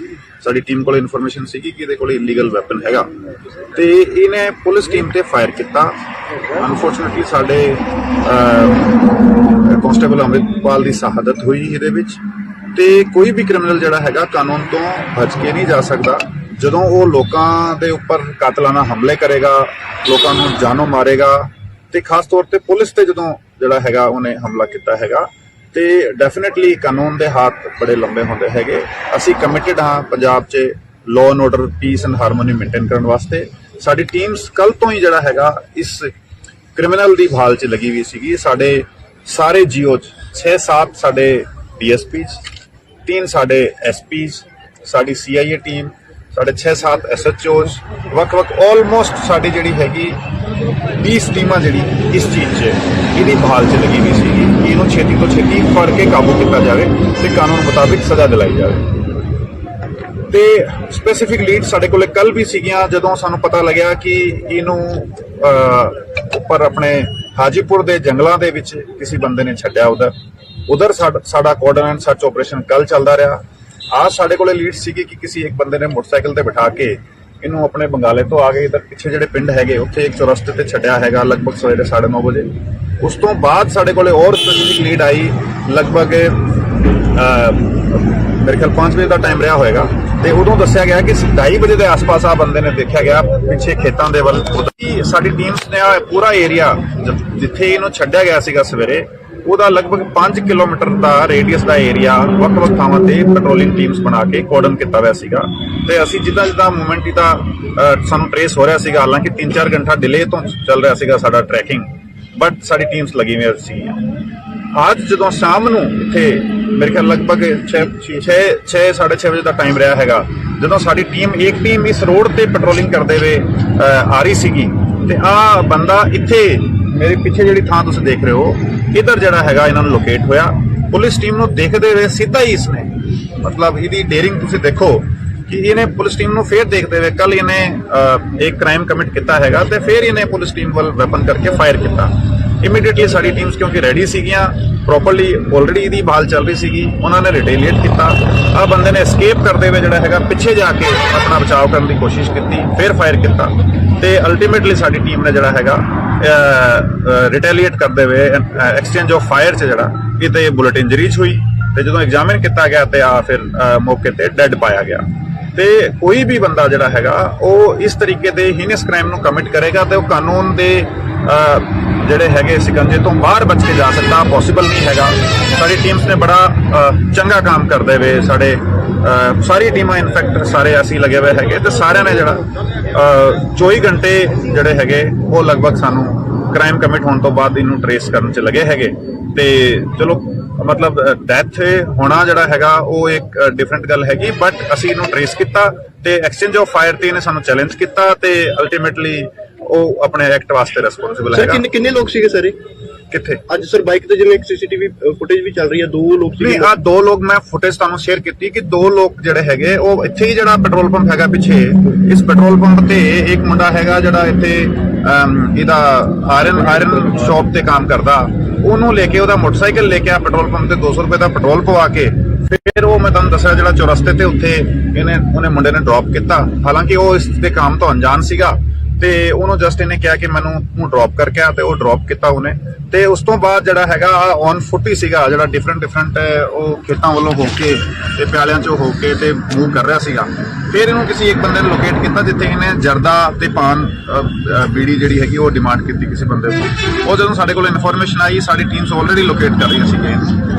ਸਾਡੀ ਟੀਮ ਕੋਲ ਇਨਫੋਰਮੇਸ਼ਨ ਸੀਗੀ ਕਿ ਇਹਦੇ ਕੋਲ ਇਲੀਗਲ ਵੈਪਨ ਹੈਗਾ, ਤੇ ਇਹਨੇ ਪੁਲਿਸ ਟੀਮ ਤੇ ਫਾਇਰ ਕੀਤਾ। ਅਨਫੋਰਚੂਨੇਟਲੀ ਸਾਡੇ ਕਾਂਸਟੇਬਲ ਅੰਮ੍ਰਿਤਪਾਲ ਦੀ ਸ਼ਹਾਦਤ ਹੋਈ ਇਹਦੇ ਵਿੱਚ। ਤੇ ਕੋਈ ਵੀ ਕ੍ਰਿਮੀਨਲ ਜਿਹੜਾ ਹੈਗਾ ਕਾਨੂੰਨ ਤੋਂ ਬਚ ਕੇ ਨਹੀਂ ਜਾ ਸਕਦਾ। ਜਦੋਂ ਉਹ ਲੋਕਾਂ ਦੇ ਉੱਪਰ ਕਾਤਲਾਨਾ ਹਮਲੇ ਕਰੇਗਾ, ਲੋਕਾਂ ਨੂੰ ਜਾਨੋਂ ਮਾਰੇਗਾ, ਤੇ ਖਾਸ ਤੌਰ ਤੇ ਪੁਲਿਸ ਤੇ ਜਦੋਂ ਜਿਹੜਾ ਹੈਗਾ ਉਹਨੇ ਹਮਲਾ ਕੀਤਾ ਹੈਗਾ, ਤੇ ਡੈਫੀਨੇਟਲੀ ਕਾਨੂੰਨ ਦੇ ਹੱਥ ਬੜੇ ਲੰਬੇ ਹੁੰਦੇ ਹੈਗੇ। ਅਸੀਂ ਕਮਿਟਡ ਹਾਂ ਪੰਜਾਬ 'ਚ law and order, piece and harmony maintain ਕਰਨ ਵਾਸਤੇ। ਸਾਡੀ ਟੀਮਸ ਕੱਲ ਤੋਂ ਹੀ ਜਿਹੜਾ ਹੈਗਾ ਇਸ ਕ੍ਰਿਮੀਨਲ ਦੀ ਭਾਲ 'ਚ ਲੱਗੀ ਹੋਈ ਸੀਗੀ। ਸਾਡੇ ਸਾਰੇ ਜੀਓ 'ਚ 6-7 ਸਾਡੇ DSPs, 3 ਸਾਡੇ SPs, ਸਾਡੀ CIA ਟੀਮ, ਸਾਡੇ 6-7 SHOs, ਵੱਖ-ਵੱਖ ਆਲਮੋਸਟ ਸਾਡੀ ਜਿਹੜੀ ਹੈਗੀ 20 ਟੀਮਾਂ ਜਿਹੜੀ ਇਸ ਚੀਜ਼ 'ਚ ਇਹਦੀ ਬਹਾਲ 'ਚ ਲੱਗੀ ਹੋਈ ਸੀਗੀ ਕਿ ਇਹਨੂੰ ਛੇਤੀ ਤੋਂ ਛੇਤੀ ਫੜ ਕੇ ਕਾਬੂ ਕੀਤਾ ਜਾਵੇ ਤੇ ਕਾਨੂੰਨ ਮੁਤਾਬਿਕ ਸਜ਼ਾ ਦਿਲਾਈ ਜਾਵੇ। ਤੇ ਸਪੈਸੀਫਿਕ ਲੀਡ ਸਾਡੇ ਕੋਲੇ ਕੱਲ ਵੀ ਸੀਗੀਆਂ, ਜਦੋਂ ਸਾਨੂੰ ਪਤਾ ਲੱਗਿਆ ਕਿ ਇਹਨੂੰ ਉੱਪਰ ਆਪਣੇ ਹਾਜੀਪੁਰ ਦੇ ਜੰਗਲਾਂ ਦੇ ਵਿੱਚ ਕਿਸੇ ਬੰਦੇ ਨੇ ਛੱਡਿਆ। ਉਧਰ ਸਾਡਾ ਕੋਆਰਡੀਨੇਟ ਐਂਡ ਸਰਚ ਆਪਰੇਸ਼ਨ ਕੱਲ ਚੱਲਦਾ ਰਿਹਾ। आज ਸਾਡੇ ਕੋਲੇ ਲੀਡ ਸੀਗੀ ਕਿ ਕਿਸੇ ਇੱਕ ਬੰਦੇ ਨੇ ਮੋਟਰਸਾਈਕਲ ਤੇ ਬਿਠਾ ਕੇ ਇਹਨੂੰ ਆਪਣੇ ਬੰਗਾਲੇ ਤੋਂ ਆ ਕੇ ਇਧਰ ਪਿੱਛੇ ਜਿਹੜੇ ਪਿੰਡ ਹੈਗੇ ਉੱਥੇ ਇੱਕ ਚੌਰਸਤੇ ਤੇ ਛੱਡਿਆ ਹੈਗਾ ਲਗਭਗ ਸਵੇਰੇ 9:30 ਵਜੇ। ਉਸ ਤੋਂ ਬਾਅਦ ਸਾਡੇ ਕੋਲੇ ਹੋਰ ਸਪੈਸੀਫਿਕ ਲੀਡ ਆਈ, ਲਗਭਗ ਮੇਰੇ ਖਿਆਲ 5 ਵਜੇ ਦਾ ਟਾਈਮ ਰਿਹਾ ਹੋਏਗਾ, ਤੇ ਉਦੋਂ ਦੱਸਿਆ ਗਿਆ ਕਿ 2:30 ਵਜੇ ਦੇ ਆਸ-ਪਾਸ ਆ ਬੰਦੇ ਨੇ ਦੇਖਿਆ ਗਿਆ ਪਿੱਛੇ ਖੇਤਾਂ ਦੇ ਵੱਲ। ਸਾਡੀ ਟੀਮਸ ਨੇ ਪੂਰਾ ਏਰੀਆ ਜਿੱਥੇ ਇਹਨੂੰ ਛੱਡਿਆ ਗਿਆ ਸੀਗਾ ਸਵੇਰੇ, ਉਹਦਾ ਲਗਭਗ 5 ਕਿਲੋਮੀਟਰ ਦਾ ਰੇਡੀਅਸ ਦਾ ਏਰੀਆ ਵੱਖ-ਵੱਖ ਥਾਵਾਂ ਤੇ ਪੈਟਰੋਲਿੰਗ ਟੀਮਸ ਬਣਾ ਕੇ ਕੋਰਡਨ ਕੀਤਾ ਹੋਇਆ ਸੀਗਾ। ਤੇ ਅਸੀਂ ਜਿੱਦਾਂ ਮੂਵਮੈਂਟ ਦਾ ਸਾਨੂੰ ਟ੍ਰੇਸ ਹੋ ਰਿਹਾ ਸੀਗਾ, ਹਾਲਾਂਕਿ 3-4 ਘੰਟਾ ਡਿਲੇ ਤੋਂ ਚੱਲ ਰਿਹਾ ਸੀਗਾ ਸਾਡਾ ਟਰੈਕਿੰਗ, ਬਟ ਸਾਡੀ ਟੀਮਸ ਲੱਗੀ ਹੋਈ ਸੀਗੀਆਂ। ਅੱਜ ਜਦੋਂ ਸ਼ਾਮ ਨੂੰ ਇੱਥੇ ਮੇਰੇ ਖਿਆਲ ਲਗਭਗ 6-6:30 ਵਜੇ ਦਾ ਟਾਈਮ ਰਿਹਾ ਹੈਗਾ, ਜਦੋਂ ਸਾਡੀ ਇੱਕ ਟੀਮ ਇਸ ਰੋਡ ਤੇ ਪੈਟਰੋਲਿੰਗ ਕਰਦੇ ਹੋਏ ਆ ਰਹੀ ਸੀਗੀ, ਤੇ ਆਹ ਬੰਦਾ ਇੱਥੇ ਮੇਰੇ ਪਿੱਛੇ ਜਿਹੜੀ ਥਾਂ ਤੁਸੀਂ ਦੇਖ ਰਹੇ ਹੋ, ਇਧਰ ਜਿਹੜਾ ਹੈਗਾ ਇਹਨਾਂ ਨੂੰ ਲੋਕੇਟ ਹੋਇਆ। ਪੁਲਿਸ ਟੀਮ ਨੂੰ ਦੇਖਦੇ ਹੋਏ ਸਿੱਧਾ ਹੀ ਇਸਨੇ, ਮਤਲਬ ਇਹਦੀ ਡੇਰਿੰਗ ਤੁਸੀਂ ਦੇਖੋ ਕਿ ਇਹਨੇ ਪੁਲਿਸ ਟੀਮ ਨੂੰ ਫੇਰ ਦੇਖਦੇ ਹੋਏ ਕੱਲ ਇਹਨੇ ਇੱਕ ਕ੍ਰਾਈਮ ਕਮਿਟ ਕੀਤਾ ਹੈਗਾ, ਤੇ ਫੇਰ ਇਹਨੇ ਪੁਲਿਸ ਟੀਮ ਵੱਲ ਵੈਪਨ ਕਰਕੇ ਫਾਇਰ ਕੀਤਾ। ਇਮੀਡੀਏਟਲੀ ਸਾਡੀ ਟੀਮਸ ਕਿਉਂਕਿ ਰੈਡੀ ਸੀਗੀਆਂ, ਪ੍ਰੋਪਰਲੀ ਆਲਰੇਡੀ ਇਹਦੀ ਭਾਲ ਚੱਲ ਰਹੀ ਸੀਗੀ, ਉਹਨਾਂ ਨੇ ਰਿਟੇਲੀਏਟ ਕੀਤਾ। ਆਹ ਬੰਦੇ ਨੇ ਐਸਕੇਪ ਕਰਦੇ ਹੋਏ ਜਿਹੜਾ ਹੈਗਾ ਪਿੱਛੇ ਜਾ ਕੇ ਆਪਣਾ ਬਚਾਅ ਕਰਨ ਦੀ ਕੋਸ਼ਿਸ਼ ਕੀਤੀ, ਫੇਰ ਫਾਇਰ ਕੀਤਾ, ਤੇ ਅਲਟੀਮੇਟਲੀ ਸਾਡੀ ਟੀਮ ਨੇ ਜਿਹੜਾ ਹੈਗਾ ਰਿਟੇਲੀਏਟ ਕਰਦੇ ਹੋਏ ਐਕਸਚੇਂਜ ਆਫ ਫਾਇਰ 'ਚ ਜਿਹੜਾ ਕਿਤੇ ਬੁਲਟ ਇੰਜਰੀਜ਼ ਹੋਈ, ਤੇ ਜਦੋਂ ਐਗਜ਼ਾਮਿਨ ਕੀਤਾ ਗਿਆ ਤੇ ਆ ਫਿਰ ਮੌਕੇ ਤੇ ਡੈਡ ਪਾਇਆ ਗਿਆ। ਤੇ ਕੋਈ ਵੀ ਬੰਦਾ ਜਿਹੜਾ ਹੈਗਾ ਉਹ ਇਸ ਤਰੀਕੇ ਦੇ ਹੀਨਸ ਕ੍ਰਾਈਮ ਨੂੰ ਕਮਿਟ ਕਰੇਗਾ ਤੇ ਉਹ ਕਾਨੂੰਨ ਦੇ ਜਿਹੜੇ ਹੈਗੇ ਸਿਕੰਜੇ ਤੋਂ ਬਾਹਰ ਬਚ ਕੇ ਜਾ ਸਕਦਾ, ਪੋਸੀਬਲ ਨਹੀਂ ਹੈਗਾ। ਸਾਡੀ ਟੀਮਸ ਨੇ ਬੜਾ ਚੰਗਾ ਕੰਮ ਕਰਦੇ ਹੋਏ, ਸਾਡੇ ਸਾਰੀ ਟੀਮਾਂ ਇਨਫੈਕਟ ਸਾਰੇ ਅਸੀਂ ਲੱਗੇ ਹੋਏ ਹੈਗੇ, ਤੇ ਸਾਰਿਆਂ ਨੇ ਜਿਹੜਾ 24 ਘੰਟੇ ਜਿਹੜੇ ਹੈਗੇ ਉਹ ਲਗਭਗ ਸਾਨੂੰ ਕ੍ਰਾਈਮ ਕਮਿਟ ਹੋਣ ਤੋਂ ਬਾਅਦ ਇਹਨੂੰ ਟਰੇਸ ਕਰਨ 'ਚ ਲੱਗੇ ਹੈਗੇ। ਤੇ ਚਲੋ ਮਤਲਬ ਡੈਥ ਹੋਣਾ ਜਿਹੜਾ ਹੈਗਾ ਉਹ ਇੱਕ ਡਿਫਰੈਂਟ ਗੱਲ ਹੈਗੀ, ਬਟ ਅਸੀਂ ਇਹਨੂੰ ਟਰੇਸ ਕੀਤਾ ਤੇ ਐਕਸਚੇਂਜ ਆਫ ਫਾਇਰ ਤੇ ਇਹਨੇ ਸਾਨੂੰ ਚੈਲੰਜ ਕੀਤਾ, ਤੇ ਅਲਟੀਮੇਟਲੀ ਉਹ ਆਪਣੇ ਐਕਟ ਵਾਸਤੇ ਰਿਸਪੌਂਸਿਬਲ ਹੈਗਾ। ਸਰ ਕਿੰਨੇ ਲੋਕ ਸੀਗੇ ਸਰ ਕਿੱਥੇ? ਅੱਜ ਸਰ ਬਾਈਕ ਤੇ ਜਿਵੇਂ ਇੱਕ CCTV ਫੁਟੇਜ ਵੀ ਚੱਲ ਰਹੀ ਹੈ, 2 ਲੋਕ ਸੀਗੇ। ਨਹੀਂ, ਆ 2 ਲੋਕ ਮੈਂ ਫੁਟੇਜ ਤੁਹਾਨੂੰ ਸ਼ੇਅਰ ਕੀਤੀ ਕਿ 2 ਲੋਕ ਜਿਹੜੇ ਹੈਗੇ ਉਹ ਇੱਥੇ ਹੀ ਜਿਹੜਾ ਪੈਟਰੋਲ ਪੰਪ ਹੈਗਾ ਪਿੱਛੇ, ਇਸ ਪੈਟਰੋਲ ਪੰਪ ਤੇ ਇੱਕ ਮੁੰਡਾ ਹੈਗਾ ਜਿਹੜਾ ਇੱਥੇ ਇਹਦਾ ਆਇਰਨ ਸ਼ਾਪ ਤੇ ਕੰਮ ਕਰਦਾ, ਉਹਨੂੰ ਲੈ ਕੇ ਉਹਦਾ ਮੋਟਰਸਾਈਕਲ ਲੈ ਕੇ ਆ ਪੈਟਰੋਲ ਪੰਪ ਤੇ 200 ਰੁਪਏ ਦਾ ਪੈਟਰੋਲ ਪਵਾ ਕੇ ਫਿਰ ਉਹ ਮੈਂ ਤੁਹਾਨੂੰ ਦੱਸਿਆ ਜਿਹੜਾ ਚੌਰਸਤੇ ਤੇ ਉੱਥੇ ਉਹਨੇ ਮੁੰਡੇ ਨੇ ਡ੍ਰੌਪ ਕੀਤਾ। ਹਾਲਾਂਕਿ ਉਹ ਇਸ ਦੇ ਕੰਮ ਤੋਂ ਅਣਜਾਣ ਸੀਗਾ, ਤੇ ਉਹਨੂੰ ਜਸਟ ਇਹਨੇ ਕਿਹਾ ਕਿ ਮੈਨੂੰ ਤੂੰ ਡ੍ਰੌਪ ਕਰਕੇ ਆ, ਤੇ ਉਹ ਡ੍ਰੌਪ ਕੀਤਾ ਉਹਨੇ। ਤੇ ਉਸ ਤੋਂ ਬਾਅਦ ਜਿਹੜਾ ਹੈਗਾ ਔਨ ਫੁੱਟ ਹੀ ਸੀਗਾ, ਜਿਹੜਾ ਡਿਫਰੈਂਟ ਉਹ ਖੇਤਾਂ ਵੱਲੋਂ ਹੋ ਕੇ ਤੇ ਪਿਆਲਿਆਂ ਚੋਂ ਹੋ ਕੇ ਤੇ ਮੂਵ ਕਰ ਰਿਹਾ ਸੀਗਾ। ਫਿਰ ਇਹਨੂੰ ਕਿਸੇ ਇੱਕ ਬੰਦੇ ਨੇ ਲੋਕੇਟ ਕੀਤਾ ਜਿੱਥੇ ਇਹਨੇ ਜਰਦਾ ਤੇ ਪਾਨ ਬੀੜੀ ਜਿਹੜੀ ਹੈਗੀ ਉਹ ਡਿਮਾਂਡ ਕੀਤੀ ਕਿਸੇ ਬੰਦੇ ਤੋਂ। ਉਹ ਜਦੋਂ ਸਾਡੇ ਕੋਲ ਇਨਫੋਰਮੇਸ਼ਨ ਆਈ, ਸਾਡੀ ਟੀਮਸ ਆਲਰੇਡੀ ਲੋਕੇਟ ਕਰ ਰਹੀਆਂ ਸੀਗੀਆਂ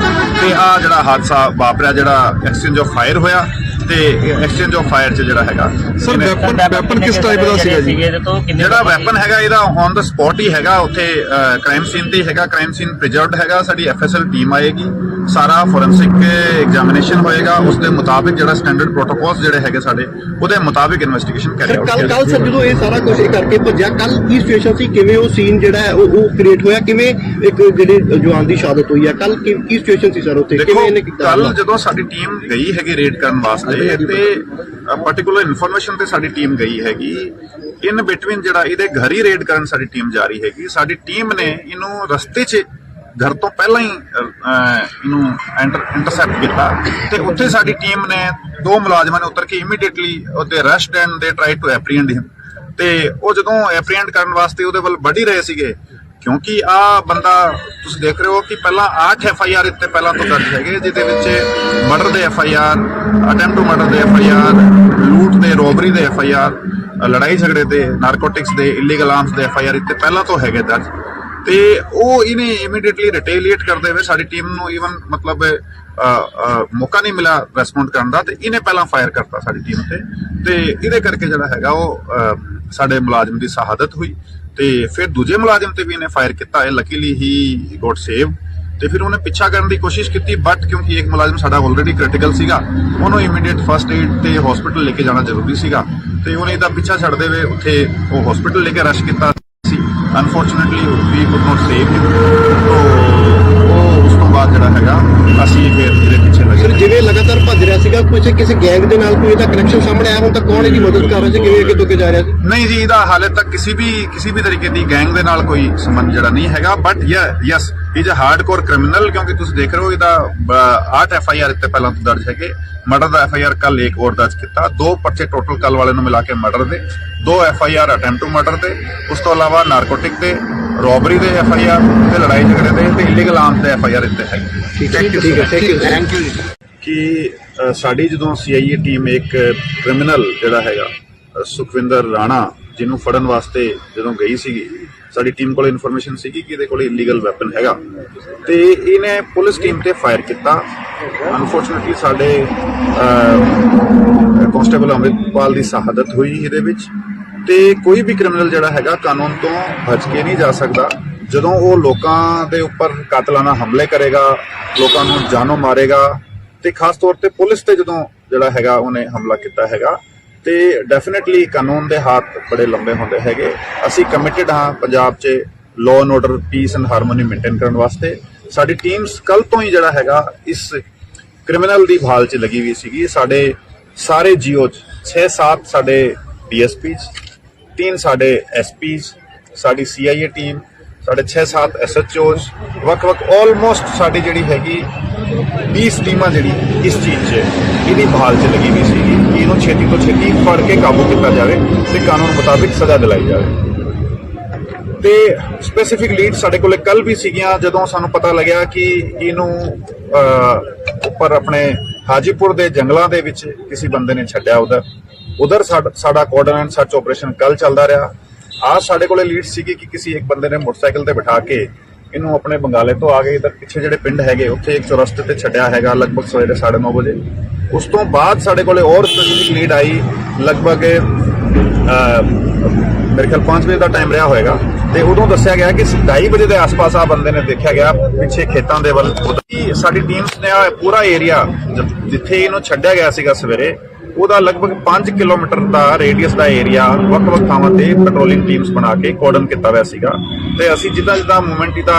ਤੇ ਆ ਜਿਹੜਾ ਹਾਦਸਾ ਵਾਪਰਿਆ, ਜਿਹੜਾ ਐਕਸਚੇਂਜ ਆਫ ਫਾਇਰ ਹੋਇਆ ਤੇ ਐਕਸਚੇਂਜ ਆਫ ਫਾਇਰ 'ਚ ਜਿਹੜਾ ਹੈਗਾ ਸਰ ਵੈਪਨ ਕਿਸ ਟਾਈਪ ਦਾ ਸੀਗਾ ਜੀ? ਜਿਹੜਾ ਵੈਪਨ ਹੈਗਾ ਇਹਦਾ ਔਨ ਦਾ ਸਪੌਟ ਹੀ ਹੈਗਾ, ਉੱਥੇ ਕ੍ਰਾਈਮ ਸੀਨ ਤੇ ਹੈਗਾ, ਕ੍ਰਾਈਮ ਸੀਨ ਪ੍ਰੀਜ਼ਰਵਡ ਹੈਗਾ। ਸਾਡੀ ਐਫਐਸਐਲ ਟੀਮ ਆਏਗੀ, ਸਾਰਾ ਫੋਰੈਂਸਿਕ ਐਗਜ਼ਾਮੀਨੇਸ਼ਨ ਹੋਏਗਾ, ਉਸ ਦੇ ਮੁਤਾਬਿਕ ਜਿਹੜਾ ਸਟੈਂਡਰਡ ਪ੍ਰੋਟੋਕੋਲਸ ਜਿਹੜੇ ਹੈਗੇ ਸਾਡੇ ਉਹਦੇ ਮੁਤਾਬਿਕ ਇਨਵੈਸਟੀਗੇਸ਼ਨ ਕਰਿਆ ਕੱਲ ਸਰ ਜਦੋਂ ਇਹ ਸਾਰਾ ਕੁਝ ਕਰਕੇ ਭੱਜਿਆ, ਕੱਲ ਕੀ ਸਿਚੁਏਸ਼ਨ ਸੀ, ਕਿਵੇਂ ਉਹ ਸੀਨ ਜਿਹੜਾ ਹੈ ਉਹ ਕ੍ਰੀਏਟ ਹੋਇਆ, ਕਿਵੇਂ ਇੱਕ ਜਿਹੜੇ ਜਵਾਨ ਦੀ ਸ਼ਹਾਦਤ ਹੋਈ ਹੈ, ਕੱਲ ਕੀ ਸਿਚੁਏਸ਼ਨ ਸੀ ਸਰ ਉੱਥੇ, ਕਿਵੇਂ ਇਹਨੇ ਕੀਤਾ? ਕੱਲ ਜਦੋਂ ਸਾਡੀ ਟੀਮ ਗਈ ਹੈਗੀ ਰੇਡ ਕਰਨ ਵਾਸਤੇ ਤੇ ਪਾਰਟਿਕੂਲਰ ਇਨਫੋਰਮੇਸ਼ਨ ਤੇ ਸਾਡੀ ਟੀਮ ਗਈ ਹੈਗੀ, ਇਨ ਬਿਟਵੀਨ ਜਿਹੜਾ ਇਹਦੇ ਘਰ ਹੀ ਰੇਡ ਕਰਨ ਸਾਡੀ ਟੀਮ ਜਾ ਰਹੀ ਹੈਗੀ। ਸਾਡੀ ਟੀਮ ਨੇ ਇਹਨੂੰ ਰਸਤੇ 'ਚ ਘਰ ਤੋਂ ਪਹਿਲਾਂ ਹੀ ਇਹਨੂੰ ਇੰਟਰਸੈਪਟ ਕੀਤਾ ਤੇ ਉੱਥੇ ਸਾਡੀ ਟੀਮ ਨੇ ਦੋ ਮੁਲਾਜ਼ਮਾਂ ਨੇ ਉਤਰ ਕੇ ਇਮੀਡੀਏਟਲੀ ਉਹਦੇ ਅਰੈਸਟ ਐਂਡ ਦੇ ਟਰਾਈ ਟੂ ਐਪਰੀਹੈਂਡ ਹਿਮ। ਤੇ ਉਹ ਜਦੋਂ ਐਪਰੀਹੈਂਡ ਕਰਨ ਵਾਸਤੇ ਉਹਦੇ ਵੱਲ ਵੱਢ ਹੀ ਰਹੇ ਸੀਗੇ, ਕਿਉਂਕਿ ਆ ਬੰਦਾ ਤੁਸੀਂ ਦੇਖ ਰਹੇ ਹੋ ਕਿ ਪਹਿਲਾਂ 8 FIR ਇੱਥੇ ਪਹਿਲਾਂ ਤੋਂ ਦਰਜ ਹੈਗੇ, ਜਿਹਦੇ ਵਿੱਚ ਮਰਡਰ ਦੇ FIR, ਅਟੈਂਪਟ ਟੂ ਮਰਡਰ ਦੇ FIR, ਲੂਟ ਦੇ, ਰੋਬਰੀ ਦੇ FIR, ਲੜਾਈ ਝਗੜੇ ਦੇ, ਨਾਰਕੋਟਿਕਸ ਦੇ, ਇਲੀਗਲ ਆਰਮਸ ਦੇ FIR ਇੱਥੇ ਪਹਿਲਾਂ ਤੋਂ ਹੈਗੇ ਦਰਜ। ਤੇ ਉਹ ਇਹਨੇ ਇਮੀਡੀਏਟਲੀ ਰਿਟੇਲੀਏਟ ਕਰਦੇ ਹੋਏ ਸਾਡੀ ਟੀਮ ਨੂੰ ਈਵਨ ਮਤਲਬ ਮੌਕਾ ਨਹੀਂ ਮਿਲਿਆ ਰੈਸਪੌਂਡ ਕਰਨ ਦਾ, ਤੇ ਇਹਨੇ ਪਹਿਲਾਂ ਫਾਇਰ ਕਰਤਾ ਸਾਡੀ ਟੀਮ ਤੇ ਇਹਦੇ ਕਰਕੇ ਜਿਹੜਾ ਹੈਗਾ ਉਹ ਸਾਡੇ ਮੁਲਾਜ਼ਮ ਦੀ ਸ਼ਹਾਦਤ ਹੋਈ। ਤੇ ਫਿਰ ਦੂਜੇ ਮੁਲਾਜ਼ਮ ਤੇ ਵੀ ਇਹਨੇ ਫਾਇਰ ਕੀਤਾ ਹੈ, ਲੱਕੀਲੀ ਹੀ ਗੋਟ ਸੇਵ। ਤੇ ਫਿਰ ਉਹਨੇ ਪਿੱਛਾ ਕਰਨ ਦੀ ਕੋਸ਼ਿਸ਼ ਕੀਤੀ, ਬਟ ਕਿਉਂਕਿ ਇੱਕ ਮੁਲਾਜ਼ਮ ਸਾਡਾ ਆਲਰੇਡੀ ਕ੍ਰਿਟੀਕਲ ਸੀਗਾ, ਉਹਨੂੰ ਇਮੀਡੀਏਟ ਫਸਟ ਏਡ ਤੇ ਹਸਪੀਟਲ ਲੈ ਕੇ ਜਾਣਾ ਜ਼ਰੂਰੀ ਸੀਗਾ, ਤੇ ਉਹਨੇ ਇਹਦਾ ਪਿੱਛਾ ਛੱਡਦੇ ਹੋਏ ਉੱਥੇ ਉਹ ਹਸਪੀਟਲ ਲੈ ਕੇ ਰਸ਼ ਕੀਤਾ ਸੀ। Unfortunately we could not save him. ਉਹ ਉਸ ਤੋਂ ਬਾਅਦ ਜਿਹੜਾ ਹੈਗਾ ਅਸੀਂ ਫਿਰ ਇਹਦੇ ਪਿੱਛੇ ਲੱਗੇ। ਜਿਵੇਂ ਲਗਾਤਾਰ ਭੱਜ ਰਿਹਾ ਸੀਗਾ, ਕਿਸੇ ਗੈਂਗ ਦੇ ਨਾਲ ਕੋਈ ਇਹਦਾ ਕਨੈਕਸ਼ਨ ਸਾਹਮਣੇ ਆਇਆ, ਹੁਣ ਤੱਕ ਕੌਣ ਇਹਦੀ ਮਦਦ ਕਰ ਰਿਹਾ ਸੀ, ਕਿਵੇਂ ਅੱਗੇ ਤੋਂ ਅੱਗੇ ਜਾ ਰਿਹਾ ਸੀ? ਨਹੀਂ ਜੀ, ਇਹਦਾ ਹਾਲੇ ਤੱਕ ਕਿਸੇ ਵੀ ਤਰੀਕੇ ਦੀ ਗੈਂਗ ਦੇ ਨਾਲ ਕੋਈ ਸੰਬੰਧ ਜਿਹੜਾ ਨਹੀਂ ਹੈਗਾ, but yes is a hardcore criminal, ਕਿਉਂਕਿ ਤੁਸੀਂ ਦੇਖ ਰਹੇ ਹੋ ਇਹਦਾ 8 FIR ਇੱਥੇ ਪਹਿਲਾਂ ਤੋਂ ਦਰਜ ਹੈਗੇ। ਮਰਡਰ ਦਾ FIR ਕੱਲ ਇੱਕ ਹੋਰ ਦਰਜ ਕੀਤਾ, 2 ਪਰਚੇ ਟੋਟਲ ਕੱਲ ਵਾਲੇ ਨੂੰ ਮਿਲਾ ਕੇ ਮਰਡਰ ਦੇ, 2 FIR ਅਟੈਂਪਟ ਟੂ ਮਰਡਰ ਦੇ, ਉਸ ਤੋਂ ਇਲਾਵਾ ਨਾਰਕੋਟਿਕ ਦੇ, ਰੋਬਰੀ ਦੇ FIR ਤੇ ਲੜਾਈ ਝਗੜੇ ਦੇ ਤੇ ਇਲੀਗਲ ਆਰਮਸ ਦੇ FIR ਇੱਥੇ ਹੈਗੇ। ਠੀਕ ਹੈ, ਥੈਂਕ ਯੂ। ਕਿ ਸਾਡੀ ਜਦੋਂ CIA ਟੀਮ ਇੱਕ ਕ੍ਰਿਮੀਨਲ ਜਿਹੜਾ ਹੈਗਾ ਸੁਖਵਿੰਦਰ ਰਾਣਾ, ਜਿਹਨੂੰ ਫੜਨ ਵਾਸਤੇ ਜਦੋਂ ਗਈ ਸੀਗੀ, ਸਾਡੀ ਟੀਮ ਕੋਲ ਇਨਫੋਰਮੇਸ਼ਨ ਸੀਗੀ ਕਿ ਇਹਦੇ ਕੋਲ ਇਲੀਗਲ ਵੈਪਨ ਹੈਗਾ, ਤੇ ਇਹਨੇ ਪੁਲਿਸ ਟੀਮ ਤੇ ਫਾਇਰ ਕੀਤਾ। ਅਨਫੋਰਚੂਨੇਟਲੀ ਸਾਡੇ ਕਾਂਸਟੇਬਲ ਅੰਮ੍ਰਿਤਪਾਲ ਦੀ ਸ਼ਹਾਦਤ ਹੋਈ ਇਹਦੇ ਵਿੱਚ। ਤੇ ਕੋਈ ਵੀ ਕ੍ਰਿਮੀਨਲ ਜਿਹੜਾ ਹੈਗਾ ਕਾਨੂੰਨ ਤੋਂ ਬਚ ਕੇ ਨਹੀਂ ਜਾ ਸਕਦਾ। ਜਦੋਂ ਉਹ ਲੋਕਾਂ ਦੇ ਉੱਪਰ ਕਾਤਲਾਨਾ ਹਮਲੇ ਕਰੇਗਾ, ਲੋਕਾਂ ਨੂੰ ਜਾਨੋਂ ਮਾਰੇਗਾ, ਤੇ ਖਾਸ ਤੌਰ ਤੇ ਪੁਲਿਸ ਤੇ ਜਦੋਂ ਜਿਹੜਾ ਹੈਗਾ ਉਹਨੇ ਹਮਲਾ ਕੀਤਾ ਹੈਗਾ, ਤੇ ਡੈਫੀਨਿਟਲੀ ਕਾਨੂੰਨ ਦੇ ਹੱਥ ਬੜੇ ਲੰਬੇ ਹੁੰਦੇ ਹੈਗੇ। ਅਸੀਂ ਕਮਿਟਡ ਹਾਂ ਪੰਜਾਬ 'ਚ law and order, piece and harmony maintain ਕਰਨ ਵਾਸਤੇ। ਸਾਡੀ ਟੀਮਸ ਕੱਲ ਤੋਂ ਹੀ ਜਿਹੜਾ ਹੈਗਾ ਇਸ ਕ੍ਰਿਮੀਨਲ ਦੀ ਭਾਲ 'ਚ ਲੱਗੀ ਹੋਈ ਸੀਗੀ। ਸਾਡੇ ਸਾਰੇ ਜੀਓ 'ਚ 6-7 ਸਾਡੇ DSPs, 3 ਸਾਡੇ SPs, ਸਾਡੀ CIA ਟੀਮ, ਸਾਡੇ 6-7 SHOs, ਵੱਖ-ਵੱਖ ਆਲਮੋਸਟ ਸਾਡੀ ਜਿਹੜੀ ਹੈਗੀ 20 ਟੀਮਾਂ ਜਿਹੜੀ ਇਸ ਚੀਜ਼ 'ਚ ਇਹਦੀ ਭਾਲ 'ਚ ਲੱਗੀ ਹੋਈ ਸੀਗੀ ਕਿ ਇਹਨੂੰ ਛੇਤੀ ਤੋਂ ਛੇਤੀ ਫੜ ਕੇ ਕਾਬੂ ਕੀਤਾ ਜਾਵੇ ਤੇ ਕਾਨੂੰਨ ਮੁਤਾਬਿਕ ਸਜ਼ਾ ਦਿਲਾਈ ਜਾਵੇ। ਤੇ ਸਪੈਸੀਫਿਕ ਲੀਡ ਸਾਡੇ ਕੋਲੇ ਕੱਲ ਵੀ ਸੀਗੀਆਂ, ਜਦੋਂ ਸਾਨੂੰ ਪਤਾ ਲੱਗਿਆ ਕਿ ਇਹਨੂੰ ਉੱਪਰ ਆਪਣੇ ਹਾਜੀਪੁਰ ਦੇ ਜੰਗਲਾਂ ਦੇ ਵਿੱਚ ਕਿਸੇ ਬੰਦੇ ਨੇ ਛੱਡਿਆ। ਉਧਰ ਸਾਡਾ ਕੋਆਰਡੀਨੇਟ ਐਂਡ ਸਰਚ ਆਪਰੇਸ਼ਨ ਕੱਲ ਚੱਲਦਾ ਰਿਹਾ। आज ਸਾਡੇ ਕੋਲੇ ਲੀਡ ਸੀਗੀ ਕਿ ਕਿਸੇ ਇੱਕ ਬੰਦੇ ਨੇ ਮੋਟਰਸਾਈਕਲ ਤੇ ਬਿਠਾ ਕੇ ਇਹਨੂੰ ਆਪਣੇ ਬੰਗਾਲੇ ਤੋਂ ਆ ਕੇ ਇਧਰ ਪਿੱਛੇ ਜਿਹੜੇ ਪਿੰਡ ਹੈਗੇ ਉੱਥੇ ਇੱਕ ਚੌਰਸਤੇ ਤੇ ਛੱਡਿਆ ਹੈਗਾ ਲਗਭਗ ਸਵੇਰੇ 9:30 ਵਜੇ। ਉਸ ਤੋਂ ਬਾਅਦ ਸਾਡੇ ਕੋਲੇ ਹੋਰ ਸਪੈਸੀਫਿਕ ਲੀਡ ਆਈ, ਲਗਭਗ ਮੇਰੇ ਖਿਆਲ 5 ਵਜੇ ਦਾ ਟਾਈਮ ਰਿਹਾ ਹੋਏਗਾ, ਤੇ ਉਦੋਂ ਦੱਸਿਆ ਗਿਆ ਕਿ 2:30 ਵਜੇ ਦੇ ਆਸ-ਪਾਸ ਆ ਬੰਦੇ ਨੇ ਦੇਖਿਆ ਗਿਆ ਪਿੱਛੇ ਖੇਤਾਂ ਦੇ ਵੱਲ। ਸਾਡੀ ਟੀਮਸ ਨੇ ਪੂਰਾ ਏਰੀਆ ਜਿੱਥੇ ਇਹਨੂੰ ਛੱਡਿਆ ਗਿਆ ਸੀਗਾ ਸਵੇਰੇ, ਉਹਦਾ ਲਗਭਗ 5 ਕਿਲੋਮੀਟਰ ਦਾ ਰੇਡੀਅਸ ਦਾ ਏਰੀਆ ਵੱਖ-ਵੱਖ ਥਾਵਾਂ ਤੇ ਪੈਟਰੋਲਿੰਗ ਟੀਮਸ ਬਣਾ ਕੇ ਕੋਰਡਨ ਕੀਤਾ ਹੋਇਆ ਸੀਗਾ। ਤੇ ਅਸੀਂ ਜਿੱਦਾਂ ਮੂਵਮੈਂਟ ਦਾ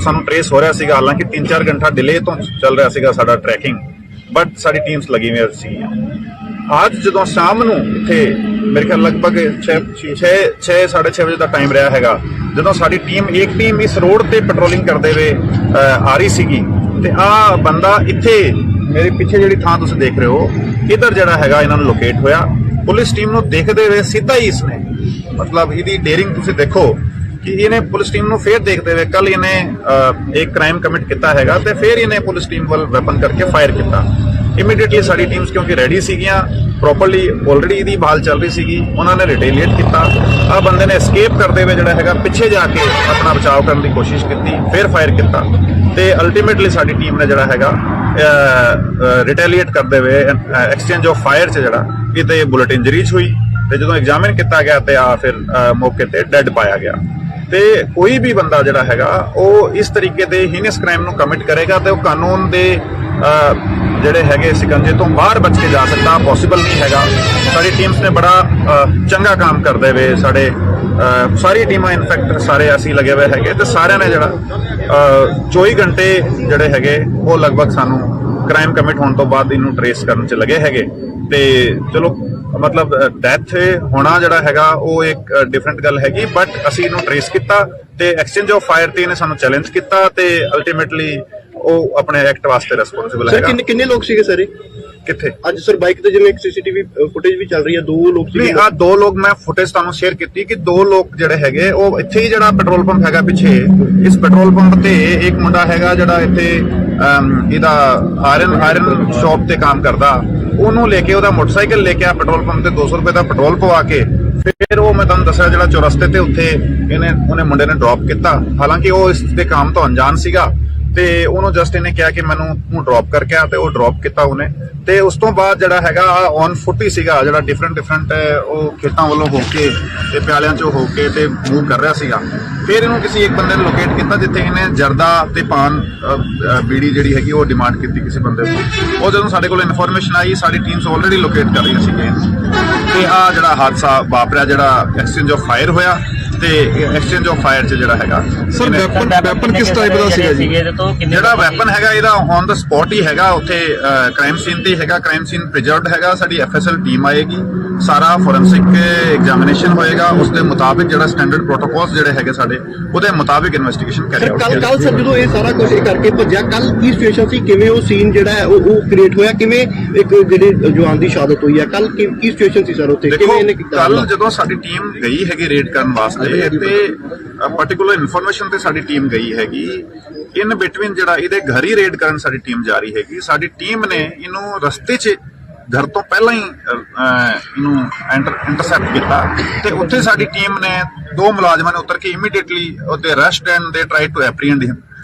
ਸਾਨੂੰ ਟ੍ਰੇਸ ਹੋ ਰਿਹਾ ਸੀਗਾ, ਹਾਲਾਂਕਿ 3-4 ਘੰਟਾ ਡਿਲੇ ਤੋਂ ਚੱਲ ਰਿਹਾ ਸੀਗਾ ਸਾਡਾ ਟਰੈਕਿੰਗ, ਬਟ ਸਾਡੀ ਟੀਮਸ ਲੱਗੀ ਹੋਈਆਂ ਸੀਗੀਆਂ। ਅੱਜ ਜਦੋਂ ਸ਼ਾਮ ਨੂੰ ਇੱਥੇ ਮੇਰੇ ਖਿਆਲ ਲਗਭਗ 6-6:30 ਵਜੇ ਦਾ ਟਾਈਮ ਰਿਹਾ ਹੈਗਾ, ਜਦੋਂ ਸਾਡੀ ਇੱਕ ਟੀਮ ਇਸ ਰੋਡ ਤੇ ਪੈਟਰੋਲਿੰਗ ਕਰਦੇ ਹੋਏ ਆ ਰਹੀ ਸੀਗੀ, ਤੇ ਆ ਬੰਦਾ ਇੱਥੇ ਮੇਰੇ ਪਿੱਛੇ ਜਿਹੜੀ ਥਾਂ ਤੁਸੀਂ ਦੇਖ ਰਹੇ ਹੋ, ਇਧਰ ਜਿਹੜਾ ਹੈਗਾ ਇਹਨਾਂ ਨੂੰ ਲੋਕੇਟ ਹੋਇਆ। ਪੁਲਿਸ ਟੀਮ ਨੂੰ ਦੇਖਦੇ ਹੋਏ ਸਿੱਧਾ ਹੀ ਇਸਨੇ ਮਤਲਬ ਇਹਦੀ ਡੇਰਿੰਗ ਤੁਸੀਂ ਦੇਖੋ ਕਿ ਇਹਨੇ ਪੁਲਿਸ ਟੀਮ ਨੂੰ ਫੇਰ ਦੇਖਦੇ ਹੋਏ ਕੱਲ ਇਹਨੇ ਇੱਕ ਕ੍ਰਾਈਮ ਕਮਿਟ ਕੀਤਾ ਹੈਗਾ ਤੇ ਫੇਰ ਇਹਨੇ ਪੁਲਿਸ ਟੀਮ ਵੱਲ ਵੈਪਨ ਕਰਕੇ ਫਾਇਰ ਕੀਤਾ। ਇਮੀਡੀਏਟਲੀ ਸਾਡੀ ਟੀਮਸ ਕਿਉਂਕਿ ਰੈਡੀ ਸੀਗੀਆਂ ਪ੍ਰੋਪਰਲੀ ਆਲਰੇਡੀ ਇਹਦੀ ਬਹਾਲ ਚੱਲ ਰਹੀ ਸੀਗੀ, ਉਹਨਾਂ ਨੇ ਰਿਟੇਲੀਏਟ ਕੀਤਾ। ਆ ਬੰਦੇ ਨੇ ਐਸਕੇਪ ਕਰਦੇ ਹੋਏ ਜਿਹੜਾ ਹੈਗਾ ਪਿੱਛੇ ਜਾ ਕੇ ਆਪਣਾ ਬਚਾਅ ਕਰਨ ਦੀ ਕੋਸ਼ਿਸ਼ ਕੀਤੀ, ਫਿਰ ਫਾਇਰ ਕੀਤਾ ਤੇ ਅਲਟੀਮੇਟਲੀ ਸਾਡੀ ਟੀਮ ਨੇ ਜਿਹੜਾ ਹੈਗਾ ਰਿਟੇਲੀਏਟ ਕਰਦੇ ਹੋਏ ਐਕਸਚੇਂਜ ਆਫ ਫਾਇਰ 'ਚ ਜਿਹੜਾ ਕਿਤੇ ਬੁਲਟ ਇੰਜਰੀਜ਼ ਹੋਈ ਤੇ ਜਦੋਂ ਐਗਜ਼ਾਮਿਨ ਕੀਤਾ ਗਿਆ ਤੇ ਆ ਫਿਰ ਮੌਕੇ ਤੇ ਡੈੱਡ ਪਾਇਆ ਗਿਆ। ਤੇ ਕੋਈ ਵੀ ਬੰਦਾ ਜਿਹੜਾ ਹੈਗਾ ਉਹ ਇਸ ਤਰੀਕੇ ਦੇ ਹੀਨਸ ਕ੍ਰਾਈਮ ਨੂੰ ਕਮਿਟ ਕਰੇਗਾ ਤੇ ਉਹ ਕਾਨੂੰਨ ਦੇ ਜਿਹੜੇ ਹੈਗੇ ਸਿਕੰਜੇ ਤੋਂ ਬਾਹਰ ਬਚ ਕੇ ਜਾ ਸਕਦਾ, ਪੋਸੀਬਲ ਨਹੀਂ ਹੈਗਾ। ਸਾਡੀ ਟੀਮਸ ਨੇ ਬੜਾ ਚੰਗਾ ਕੰਮ ਕਰਦੇ ਹੋਏ ਸਾਡੇ ਸਾਰੀ ਟੀਮਾਂ ਇਨਫੈਕਟ ਸਾਰੇ ਅਸੀਂ ਲੱਗੇ ਹੋਏ ਹੈਗੇ ਤੇ ਸਾਰਿਆਂ ਨੇ ਜਿਹੜਾ 24 ਘੰਟੇ ਜਿਹੜੇ ਹੈਗੇ ਉਹ ਲਗਭਗ ਸਾਨੂੰ ਕ੍ਰਾਈਮ ਕਮਿਟ ਹੋਣ ਤੋਂ ਬਾਅਦ ਇਹਨੂੰ ਟਰੇਸ ਕਰਨ 'ਚ ਲੱਗੇ ਹੈਗੇ। ਤੇ ਚਲੋ ਮਤਲਬ ਡੈਥ ਹੋਣਾ ਜਿਹੜਾ ਹੈਗਾ ਉਹ ਇੱਕ ਡਿਫਰੈਂਟ ਗੱਲ ਹੈਗੀ, ਬਟ ਅਸੀਂ ਇਹਨੂੰ ਟਰੇਸ ਕੀਤਾ ਤੇ ਐਕਸਚੇਂਜ ਆਫ ਫਾਇਰ ਤੇ ਇਹਨੇ ਸਾਨੂੰ ਚੈਲੰਜ ਕੀਤਾ ਤੇ ਅਲਟੀਮੇਟਲੀ ਉਹ ਆਪਣੇ ਐਕਟ ਵਾਸਤੇ ਰਿਸਪੌਂਸਿਬਲ ਹੈਗਾ। ਸਰ ਕਿੰਨੇ ਲੋਕ ਸੀਗੇ ਸਰ ਕਿੱਥੇ ਅੱਜ ਸਰ ਬਾਈਕ ਤੇ ਜਿਵੇਂ ਇੱਕ ਸੀਸੀਟੀਵੀ ਫੁਟੇਜ ਵੀ ਚੱਲ ਰਹੀ ਹੈ, 2 ਲੋਕ ਸੀਗੇ। ਨਹੀਂ ਆ 2 ਲੋਕ ਮੈਂ ਫੁਟੇਜ ਤੁਹਾਨੂੰ ਸ਼ੇਅਰ ਕੀਤੀ ਕਿ 2 ਲੋਕ ਜਿਹੜੇ ਹੈਗੇ ਉਹ ਇੱਥੇ ਹੀ ਜਿਹੜਾ ਪੈਟਰੋਲ ਪੰਪ ਹੈਗਾ ਪਿੱਛੇ ਇਸ ਪੈਟਰੋਲ ਪੰਪ ਤੇ ਇੱਕ ਮੁੰਡਾ ਹੈਗਾ ਜਿਹੜਾ ਇੱਥੇ ਇਹਦਾ ਆਇਰਨ ਸ਼ਾਪ ਤੇ ਕੰਮ ਕਰਦਾ, ਉਹਨੂੰ ਲੈ ਕੇ ਉਹਦਾ ਮੋਟਰਸਾਈਕਲ ਲੈ ਕੇ ਆ ਪੈਟਰੋਲ ਪੰਪ ਤੇ 200 ਰੁਪਏ ਦਾ ਪੈਟਰੋਲ ਪਵਾ ਕੇ ਫਿਰ ਉਹ ਮੈਂ ਤੁਹਾਨੂੰ ਦੱਸਿਆ ਜਿਹੜਾ ਚੌਰਸਤੇ ਤੇ ਉੱਥੇ ਉਹਨੇ ਮੁੰਡੇ ਨੇ ਡ੍ਰੌਪ ਕੀਤਾ। ਹਾਲਾਂਕਿ ਉਹ ਇਸ ਦੇ ਕੰਮ ਤੋਂ ਅਣਜਾਣ ਸੀਗਾ ਤੇ ਉਹਨੂੰ ਜਸਟ ਇਹਨੇ ਕਿਹਾ ਕਿ ਮੈਨੂੰ ਤੂੰ ਡ੍ਰੌਪ ਕਰਕੇ ਆ ਤੇ ਉਹ ਡ੍ਰੌਪ ਕੀਤਾ ਉਹਨੇ। ਤੇ ਉਸ ਤੋਂ ਬਾਅਦ ਜਿਹੜਾ ਹੈਗਾ ਔਨ ਫੁੱਟ ਹੀ ਸੀਗਾ ਜਿਹੜਾ ਡਿਫਰੈਂਟ ਉਹ ਖੇਤਾਂ ਵੱਲੋਂ ਹੋ ਕੇ ਤੇ ਪਿਆਲਿਆਂ ਚੋਂ ਹੋ ਕੇ ਤੇ ਮੂਵ ਕਰ ਰਿਹਾ ਸੀਗਾ। ਫਿਰ ਇਹਨੂੰ ਕਿਸੇ ਇੱਕ ਬੰਦੇ ਨੇ ਲੋਕੇਟ ਕੀਤਾ ਜਿੱਥੇ ਇਹਨੇ ਜਰਦਾ ਤੇ ਪਾਨ ਬੀੜੀ ਜਿਹੜੀ ਹੈਗੀ ਉਹ ਡਿਮਾਂਡ ਕੀਤੀ ਕਿਸੇ ਬੰਦੇ ਤੋਂ। ਉਹ ਜਦੋਂ ਸਾਡੇ ਕੋਲ ਇਨਫੋਰਮੇਸ਼ਨ ਆਈ ਸਾਡੀ ਟੀਮਸ ਆਲਰੇਡੀ ਲੋਕੇਟ ਕਰ ਰਹੀਆਂ ਸੀਗੀਆਂ ਤੇ ਆ ਜਿਹੜਾ ਹਾਦਸਾ ਵਾਪਰਿਆ ਜਿਹੜਾ ਐਕਸਚੇਂਜ ਆਫ ਫਾਇਰ ਹੋਇਆ ਤੇ ਐਕਸਚੇਂਜ ਆਫ ਫਾਇਰ 'ਚ ਜਿਹੜਾ ਹੈਗਾ ਸਰ ਵੈਪਨ ਕਿਸ ਟਾਈਪ ਦਾ ਸੀਗਾ ਜੀ? ਜਿਹੜਾ ਵੈਪਨ ਹੈਗਾ ਇਹਦਾ ਔਨ ਦਾ ਸਪੌਟ ਹੀ ਹੈਗਾ ਉੱਥੇ ਕ੍ਰਾਈਮ ਸੀਨ ਤੇ ਹੈਗਾ, ਕ੍ਰਾਈਮ ਸੀਨ ਪ੍ਰੀਜ਼ਰਵਡ ਹੈਗਾ। ਸਾਡੀ ਐਫਐਸਐਲ ਟੀਮ ਆਏਗੀ, ਸਾਰਾ ਫੋਰੈਂਸਿਕ ਐਗਜ਼ਾਮੀਨੇਸ਼ਨ ਹੋਏਗਾ, ਉਸ ਦੇ ਮੁਤਾਬਿਕ ਜਿਹੜਾ ਸਟੈਂਡਰਡ ਪ੍ਰੋਟੋਕੋਲਸ ਜਿਹੜੇ ਹੈਗੇ ਸਾਡੇ ਉਹਦੇ ਮੁਤਾਬਿਕ ਇਨਵੈਸਟੀਗੇਸ਼ਨ ਕਰਿਆ। ਕੱਲ ਸਰ ਜਦੋਂ ਇਹ ਸਾਰਾ ਕੁਝ ਕਰਕੇ ਭੱਜਿਆ ਕੱਲ ਕੀ ਸਿਚੁਏਸ਼ਨ ਸੀ, ਕਿਵੇਂ ਉਹ ਸੀਨ ਜਿਹੜਾ ਹੈ ਉਹ ਕ੍ਰੀਏਟ ਹੋਇਆ, ਕਿਵੇਂ ਇੱਕ ਜਿਹੜੇ ਜਵਾਨ ਦੀ ਸ਼ਹਾਦਤ ਹੋਈ ਹੈ ਕੱਲ ਕੀ ਸਿਚੁਏਸ਼ਨ ਸੀ ਸਰ ਉੱਥੇ, ਕਿਵੇਂ ਇਹਨੇ ਕੀਤਾ? ਕੱਲ ਜਦੋਂ ਸਾਡੀ ਟੀਮ ਗਈ ਹੈਗੀ ਰੇਡ ਕਰਨ ਵਾਸਤੇ ਤੇ ਪਾਰਟਿਕੂਲਰ ਇਨਫੋਰਮੇਸ਼ਨ ਤੇ ਸਾਡੀ ਟੀਮ ਗਈ ਹੈਗੀ, ਇਨ ਬਿਟਵੀਨ ਜਿਹੜਾ ਇਹਦੇ ਘਰ ਹੀ ਰੇਡ ਕਰਨ ਸਾਡੀ ਟੀਮ ਜਾ ਰਹੀ ਹੈਗੀ। ਸਾਡੀ ਟੀਮ ਨੇ ਇਹਨੂੰ ਰਸਤੇ 'ਚ ਘਰ ਤੋਂ ਪਹਿਲਾਂ ਹੀ ਇਹਨੂੰ ਇੰਟਰਸੈਪਟ ਕੀਤਾ ਤੇ ਉੱਥੇ ਸਾਡੀ ਟੀਮ ਨੇ 2 ਮੁਲਾਜ਼ਮਾਂ ਨੇ ਉਤਰ ਕੇ ਇਮੀਡੀਏਟਲੀ ਉਹਦੇ ਅਰੈਸਟ ਐਂਡ ਦੇ ਟਰਾਈ ਟੂ ਐਪਰੀਹੈਂਡ ਹਿਮ।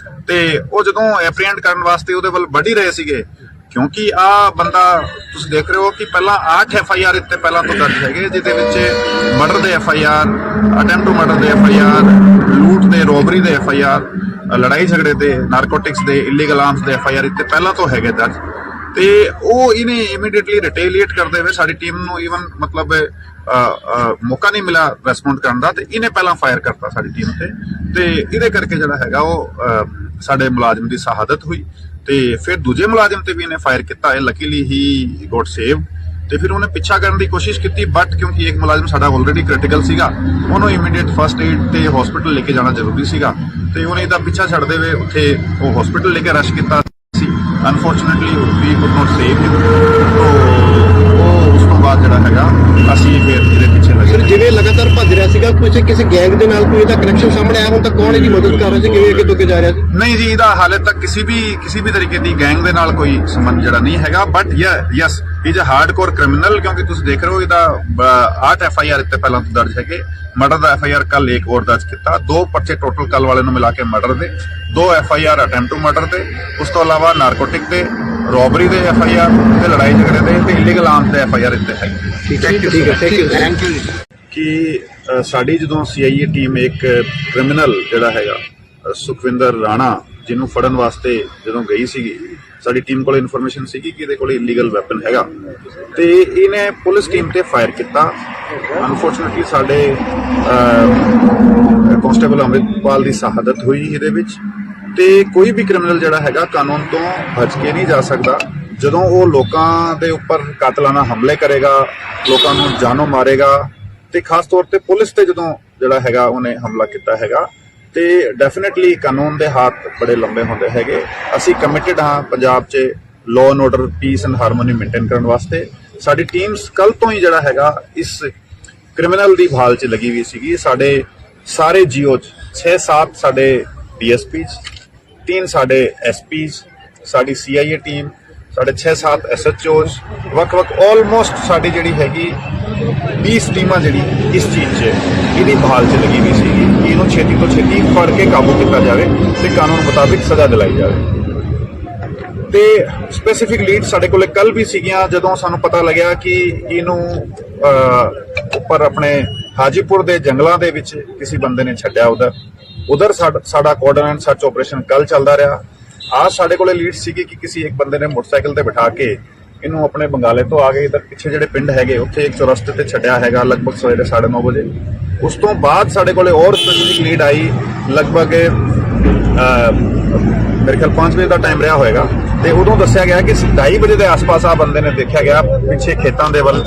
ਤੇ ਉਹ ਜਦੋਂ ਐਪਰੀਹੈਂਡ ਕਰਨ ਵਾਸਤੇ ਉਹਦੇ ਵੱਲ ਵੱਢ ਹੀ ਰਹੇ ਸੀਗੇ ਕਿਉਂਕਿ ਆ ਬੰਦਾ ਤੁਸੀਂ ਦੇਖ ਰਹੇ ਹੋ ਕਿ ਪਹਿਲਾਂ 8 FIR ਇੱਥੇ ਪਹਿਲਾਂ ਤੋਂ ਦਰਜ ਹੈਗੇ ਜਿਹਦੇ ਵਿੱਚ ਮਰਡਰ ਦੇ FIR, ਅਟੈਂਪਟ ਟੂ ਮਰਡਰ ਦੇ FIR, ਲੂਟ ਦੇ, ਰੋਬਰੀ ਦੇ FIR, ਲੜਾਈ ਝਗੜੇ ਦੇ, ਨਾਰਕੋਟਿਕਸ ਦੇ, ਇਲੀਗਲ ਆਰਮਸ ਦੇ FIR ਇੱਥੇ ਪਹਿਲਾਂ ਤੋਂ ਹੈਗੇ ਦਰਜ। ਤੇ ਉਹ ਇਹਨੇ ਇਮੀਡੀਏਟਲੀ ਰਿਟੇਲੀਏਟ ਕਰਦੇ ਹੋਏ ਸਾਡੀ ਟੀਮ ਨੂੰ ਈਵਨ ਮਤਲਬ ਮੌਕਾ ਨਹੀਂ ਮਿਲਿਆ ਰਿਸਪੌਂਡ ਕਰਨ ਦਾ ਤੇ ਇਹਨੇ ਪਹਿਲਾਂ ਫਾਇਰ ਕਰਤਾ ਸਾਡੀ ਟੀਮ ਤੇ ਇਹਦੇ ਕਰਕੇ ਜਿਹੜਾ ਹੈਗਾ ਉਹ ਸਾਡੇ ਮੁਲਾਜ਼ਮ ਦੀ ਸ਼ਹਾਦਤ ਹੋਈ। ਤੇ ਫਿਰ ਦੂਜੇ ਮੁਲਾਜ਼ਮ ਤੇ ਵੀ ਇਹਨੇ ਫਾਇਰ ਕੀਤਾ, ਇਹ ਲੱਕੀਲੀ ਹੀ ਗੋਟ ਸੇਵ। ਤੇ ਫਿਰ ਉਹਨੇ ਪਿੱਛਾ ਕਰਨ ਦੀ ਕੋਸ਼ਿਸ਼ ਕੀਤੀ ਬਟ ਕਿਉਂਕਿ ਇੱਕ ਮੁਲਾਜ਼ਮ ਸਾਡਾ ਆਲਰੇਡੀ ਕ੍ਰਿਟੀਕਲ ਸੀਗਾ, ਉਹਨੂੰ ਇਮੀਡੀਏਟ ਫਸਟ ਏਡ ਤੇ ਹਸਪੀਟਲ ਲੈ ਕੇ ਜਾਣਾ ਜ਼ਰੂਰੀ ਸੀਗਾ ਤੇ ਉਹਨੇ ਇਹਦਾ ਪਿੱਛਾ ਛੱਡਦੇ ਹੋਏ ਉੱਥੇ ਉਹ ਹਸਪੀਟਲ ਲੈ ਕੇ ਰਸ਼ ਕੀਤਾ ਸੀ। Unfortunately we could not save him. ਉਸ ਤੋਂ ਬਾਅਦ ਜਿਹੜਾ ਹੈਗਾ ਅਸੀਂ ਫਿਰ ਇਹਦੇ ਪਿੱਛੇ ਲੱਗੇ। ਜਿਵੇਂ ਲਗਾਤਾਰ ਭੱਜ ਰਿਹਾ ਸੀਗਾ ਕਿਸੇ ਗੈਂਗ ਦੇ ਨਾਲ ਕੋਈ ਇਹਦਾ ਕਨੈਕਸ਼ਨ ਸਾਹਮਣੇ ਆਇਆ, ਹੁਣ ਤੱਕ ਕੌਣ ਇਹਦੀ ਮਦਦ ਕਰ ਰਿਹਾ ਸੀ, ਕਿਵੇਂ ਅੱਗੇ ਤੋਂ ਅੱਗੇ ਜਾ ਰਿਹਾ ਸੀ? ਨਹੀਂ ਜੀ, ਇਹਦਾ ਹਾਲੇ ਤੱਕ ਕਿਸੇ ਵੀ ਤਰੀਕੇ ਦੀ ਗੈਂਗ ਦੇ ਨਾਲ ਕੋਈ ਸੰਬੰਧ ਜਿਹੜਾ ਨਹੀਂ ਹੈਗਾ but yes is a hardcore criminal ਕਿਉਂਕਿ ਤੁਸੀਂ ਦੇਖ ਰਹੇ ਹੋ ਇਹਦਾ 8 FIR ਇੱਥੇ ਪਹਿਲਾਂ ਤੋਂ ਦਰਜ ਹੈਗੇ। ਮਰਡਰ ਦਾ FIR ਕੱਲ ਇੱਕ ਹੋਰ ਦਰਜ ਕੀਤਾ, 2 ਪਰਚੇ ਟੋਟਲ ਕੱਲ ਵਾਲੇ ਨੂੰ ਮਿਲਾ ਕੇ ਮਰਡਰ ਦੇ, 2 FIR ਅਟੈਂਪਟ ਟੂ ਮਰਡਰ ਦੇ, ਉਸ ਤੋਂ ਇਲਾਵਾ ਨਾਰਕੋਟਿਕ ਦੇ, ਰੋਬਰੀ ਦੇ FIR ਤੇ ਲੜਾਈ ਝਗੜੇ ਦੇ ਤੇ ਇਲੀਗਲ ਆਰਮਸ ਦੇ FIR ਇੱਥੇ ਹੈਗੇ। ਠੀਕ ਹੈ, ਥੈਂਕ ਯੂ। ਕਿ ਸਾਡੀ ਜਦੋਂ CIA ਟੀਮ ਇੱਕ ਕ੍ਰਿਮੀਨਲ ਜਿਹੜਾ ਹੈਗਾ ਸੁਖਵਿੰਦਰ ਰਾਣਾ ਜਿਹਨੂੰ ਫੜਨ ਵਾਸਤੇ ਜਦੋਂ ਗਈ ਸੀਗੀ, ਸਾਡੀ ਟੀਮ ਕੋਲ ਇਨਫੋਰਮੇਸ਼ਨ ਸੀਗੀ ਕਿ ਇਹਦੇ ਕੋਲ ਇਲੀਗਲ ਵੈਪਨ ਹੈਗਾ ਤੇ ਇਹਨੇ ਪੁਲਿਸ ਟੀਮ ਤੇ ਫਾਇਰ ਕੀਤਾ। ਅਨਫੋਰਚੂਨੇਟਲੀ ਸਾਡੇ ਕਾਂਸਟੇਬਲ ਅੰਮ੍ਰਿਤਪਾਲ ਦੀ ਸ਼ਹਾਦਤ ਹੋਈ ਇਹਦੇ ਵਿੱਚ। ਤੇ ਕੋਈ ਵੀ ਕ੍ਰਿਮੀਨਲ ਜਿਹੜਾ ਹੈਗਾ ਕਾਨੂੰਨ ਤੋਂ ਬਚ ਕੇ ਨਹੀਂ ਜਾ ਸਕਦਾ ਜਦੋਂ ਉਹ ਲੋਕਾਂ ਦੇ ਉੱਪਰ ਕਾਤਲਾਨਾ ਹਮਲੇ ਕਰੇਗਾ, ਲੋਕਾਂ ਨੂੰ ਜਾਨੋਂ ਮਾਰੇਗਾ ਤੇ ਖਾਸ ਤੌਰ ਤੇ ਪੁਲਿਸ ਤੇ ਜਦੋਂ ਜਿਹੜਾ ਹੈਗਾ ਉਹਨੇ ਹਮਲਾ ਕੀਤਾ ਹੈਗਾ ਤੇ ਡੈਫੀਨਿਟਲੀ ਕਾਨੂੰਨ ਦੇ ਹੱਥ ਬੜੇ ਲੰਬੇ ਹੁੰਦੇ ਹੈਗੇ। ਅਸੀਂ ਕਮਿਟਡ ਹਾਂ ਪੰਜਾਬ 'ਚ law and order, piece and harmony maintain ਕਰਨ ਵਾਸਤੇ। ਸਾਡੀ ਟੀਮਸ ਕੱਲ ਤੋਂ ਹੀ ਜਿਹੜਾ ਹੈਗਾ ਇਸ ਕ੍ਰਿਮੀਨਲ ਦੀ ਭਾਲ 'ਚ ਲੱਗੀ ਹੋਈ ਸੀਗੀ। ਸਾਡੇ ਸਾਰੇ ਜੀਓ 'ਚ 6-7 ਸਾਡੇ ਡੀਐਸਪੀਜ਼, 3 ਸਾਡੇ ਐਸਪੀਜ਼, ਸਾਡੀ ਸੀਆਈਏ ਟੀਮ, ਸਾਡੇ 6-7 ਐਸਐਚਓਜ਼, ਵੱਖ-ਵੱਖ ਆਲਮੋਸਟ ਸਾਡੀ ਜਿਹੜੀ ਹੈਗੀ 20 ਟੀਮਾਂ ਜਿਹੜੀ ਇਸ ਚੀਜ਼ 'ਚ ਇਹਦੀ ਭਾਲ 'ਚ ਲੱਗੀ ਹੋਈ ਸੀਗੀ ਕਿ ਇਹਨੂੰ ਛੇਤੀ ਤੋਂ ਛੇਤੀ ਫੜ ਕੇ ਕਾਬੂ ਕੀਤਾ ਜਾਵੇ ਤੇ ਕਾਨੂੰਨ ਮੁਤਾਬਿਕ ਸਜ਼ਾ ਦਿਲਾਈ ਜਾਵੇ। ਤੇ ਸਪੈਸੀਫਿਕ ਲੀਡ ਸਾਡੇ ਕੋਲੇ ਕੱਲ ਵੀ ਸੀਗੀਆਂ ਜਦੋਂ ਸਾਨੂੰ ਪਤਾ ਲੱਗਿਆ ਕਿ ਇਹਨੂੰ ਉੱਪਰ ਆਪਣੇ ਹਾਜੀਪੁਰ ਦੇ ਜੰਗਲਾਂ ਦੇ ਵਿੱਚ ਕਿਸੇ ਬੰਦੇ ਨੇ ਛੱਡਿਆ ਉਧਰ ਸਾਡਾ ਕੋਆਰਡੀਨੇਟ ਸਰਚ ਆਪਰੇਸ਼ਨ ਕੱਲ ਚੱਲਦਾ ਰਿਹਾ। आज ਸਾਡੇ ਕੋਲੇ ਲੀਡ ਸੀਗੀ ਕਿ ਕਿਸੇ ਇੱਕ ਬੰਦੇ ਨੇ ਮੋਟਰਸਾਈਕਲ ਤੇ ਬਿਠਾ ਕੇ ਇਹਨੂੰ ਆਪਣੇ ਬੰਗਾਲੇ ਤੋਂ ਆ ਕੇ ਇਧਰ ਪਿੱਛੇ ਜਿਹੜੇ ਪਿੰਡ ਹੈਗੇ ਉੱਥੇ ਇੱਕ ਚੌਰਸਤੇ ਤੇ ਛੱਡਿਆ ਹੈਗਾ ਲਗਭਗ ਸਵੇਰੇ 9:30 ਵਜੇ। ਉਸ ਤੋਂ ਬਾਅਦ ਸਾਡੇ ਕੋਲੇ ਹੋਰ ਸਪੈਸੀਫਿਕ ਲੀਡ ਆਈ ਲਗਭਗ ਮੇਰੇ ਖਿਆਲ 5 ਵਜੇ ਦਾ ਟਾਈਮ ਰਿਹਾ ਹੋਏਗਾ ਤੇ ਉਦੋਂ ਦੱਸਿਆ ਗਿਆ ਕਿ 2:30 ਵਜੇ ਦੇ ਆਸ-ਪਾਸ ਆ ਬੰਦੇ ਨੇ ਦੇਖਿਆ ਗਿਆ ਪਿੱਛੇ ਖੇਤਾਂ ਦੇ ਵੱਲ।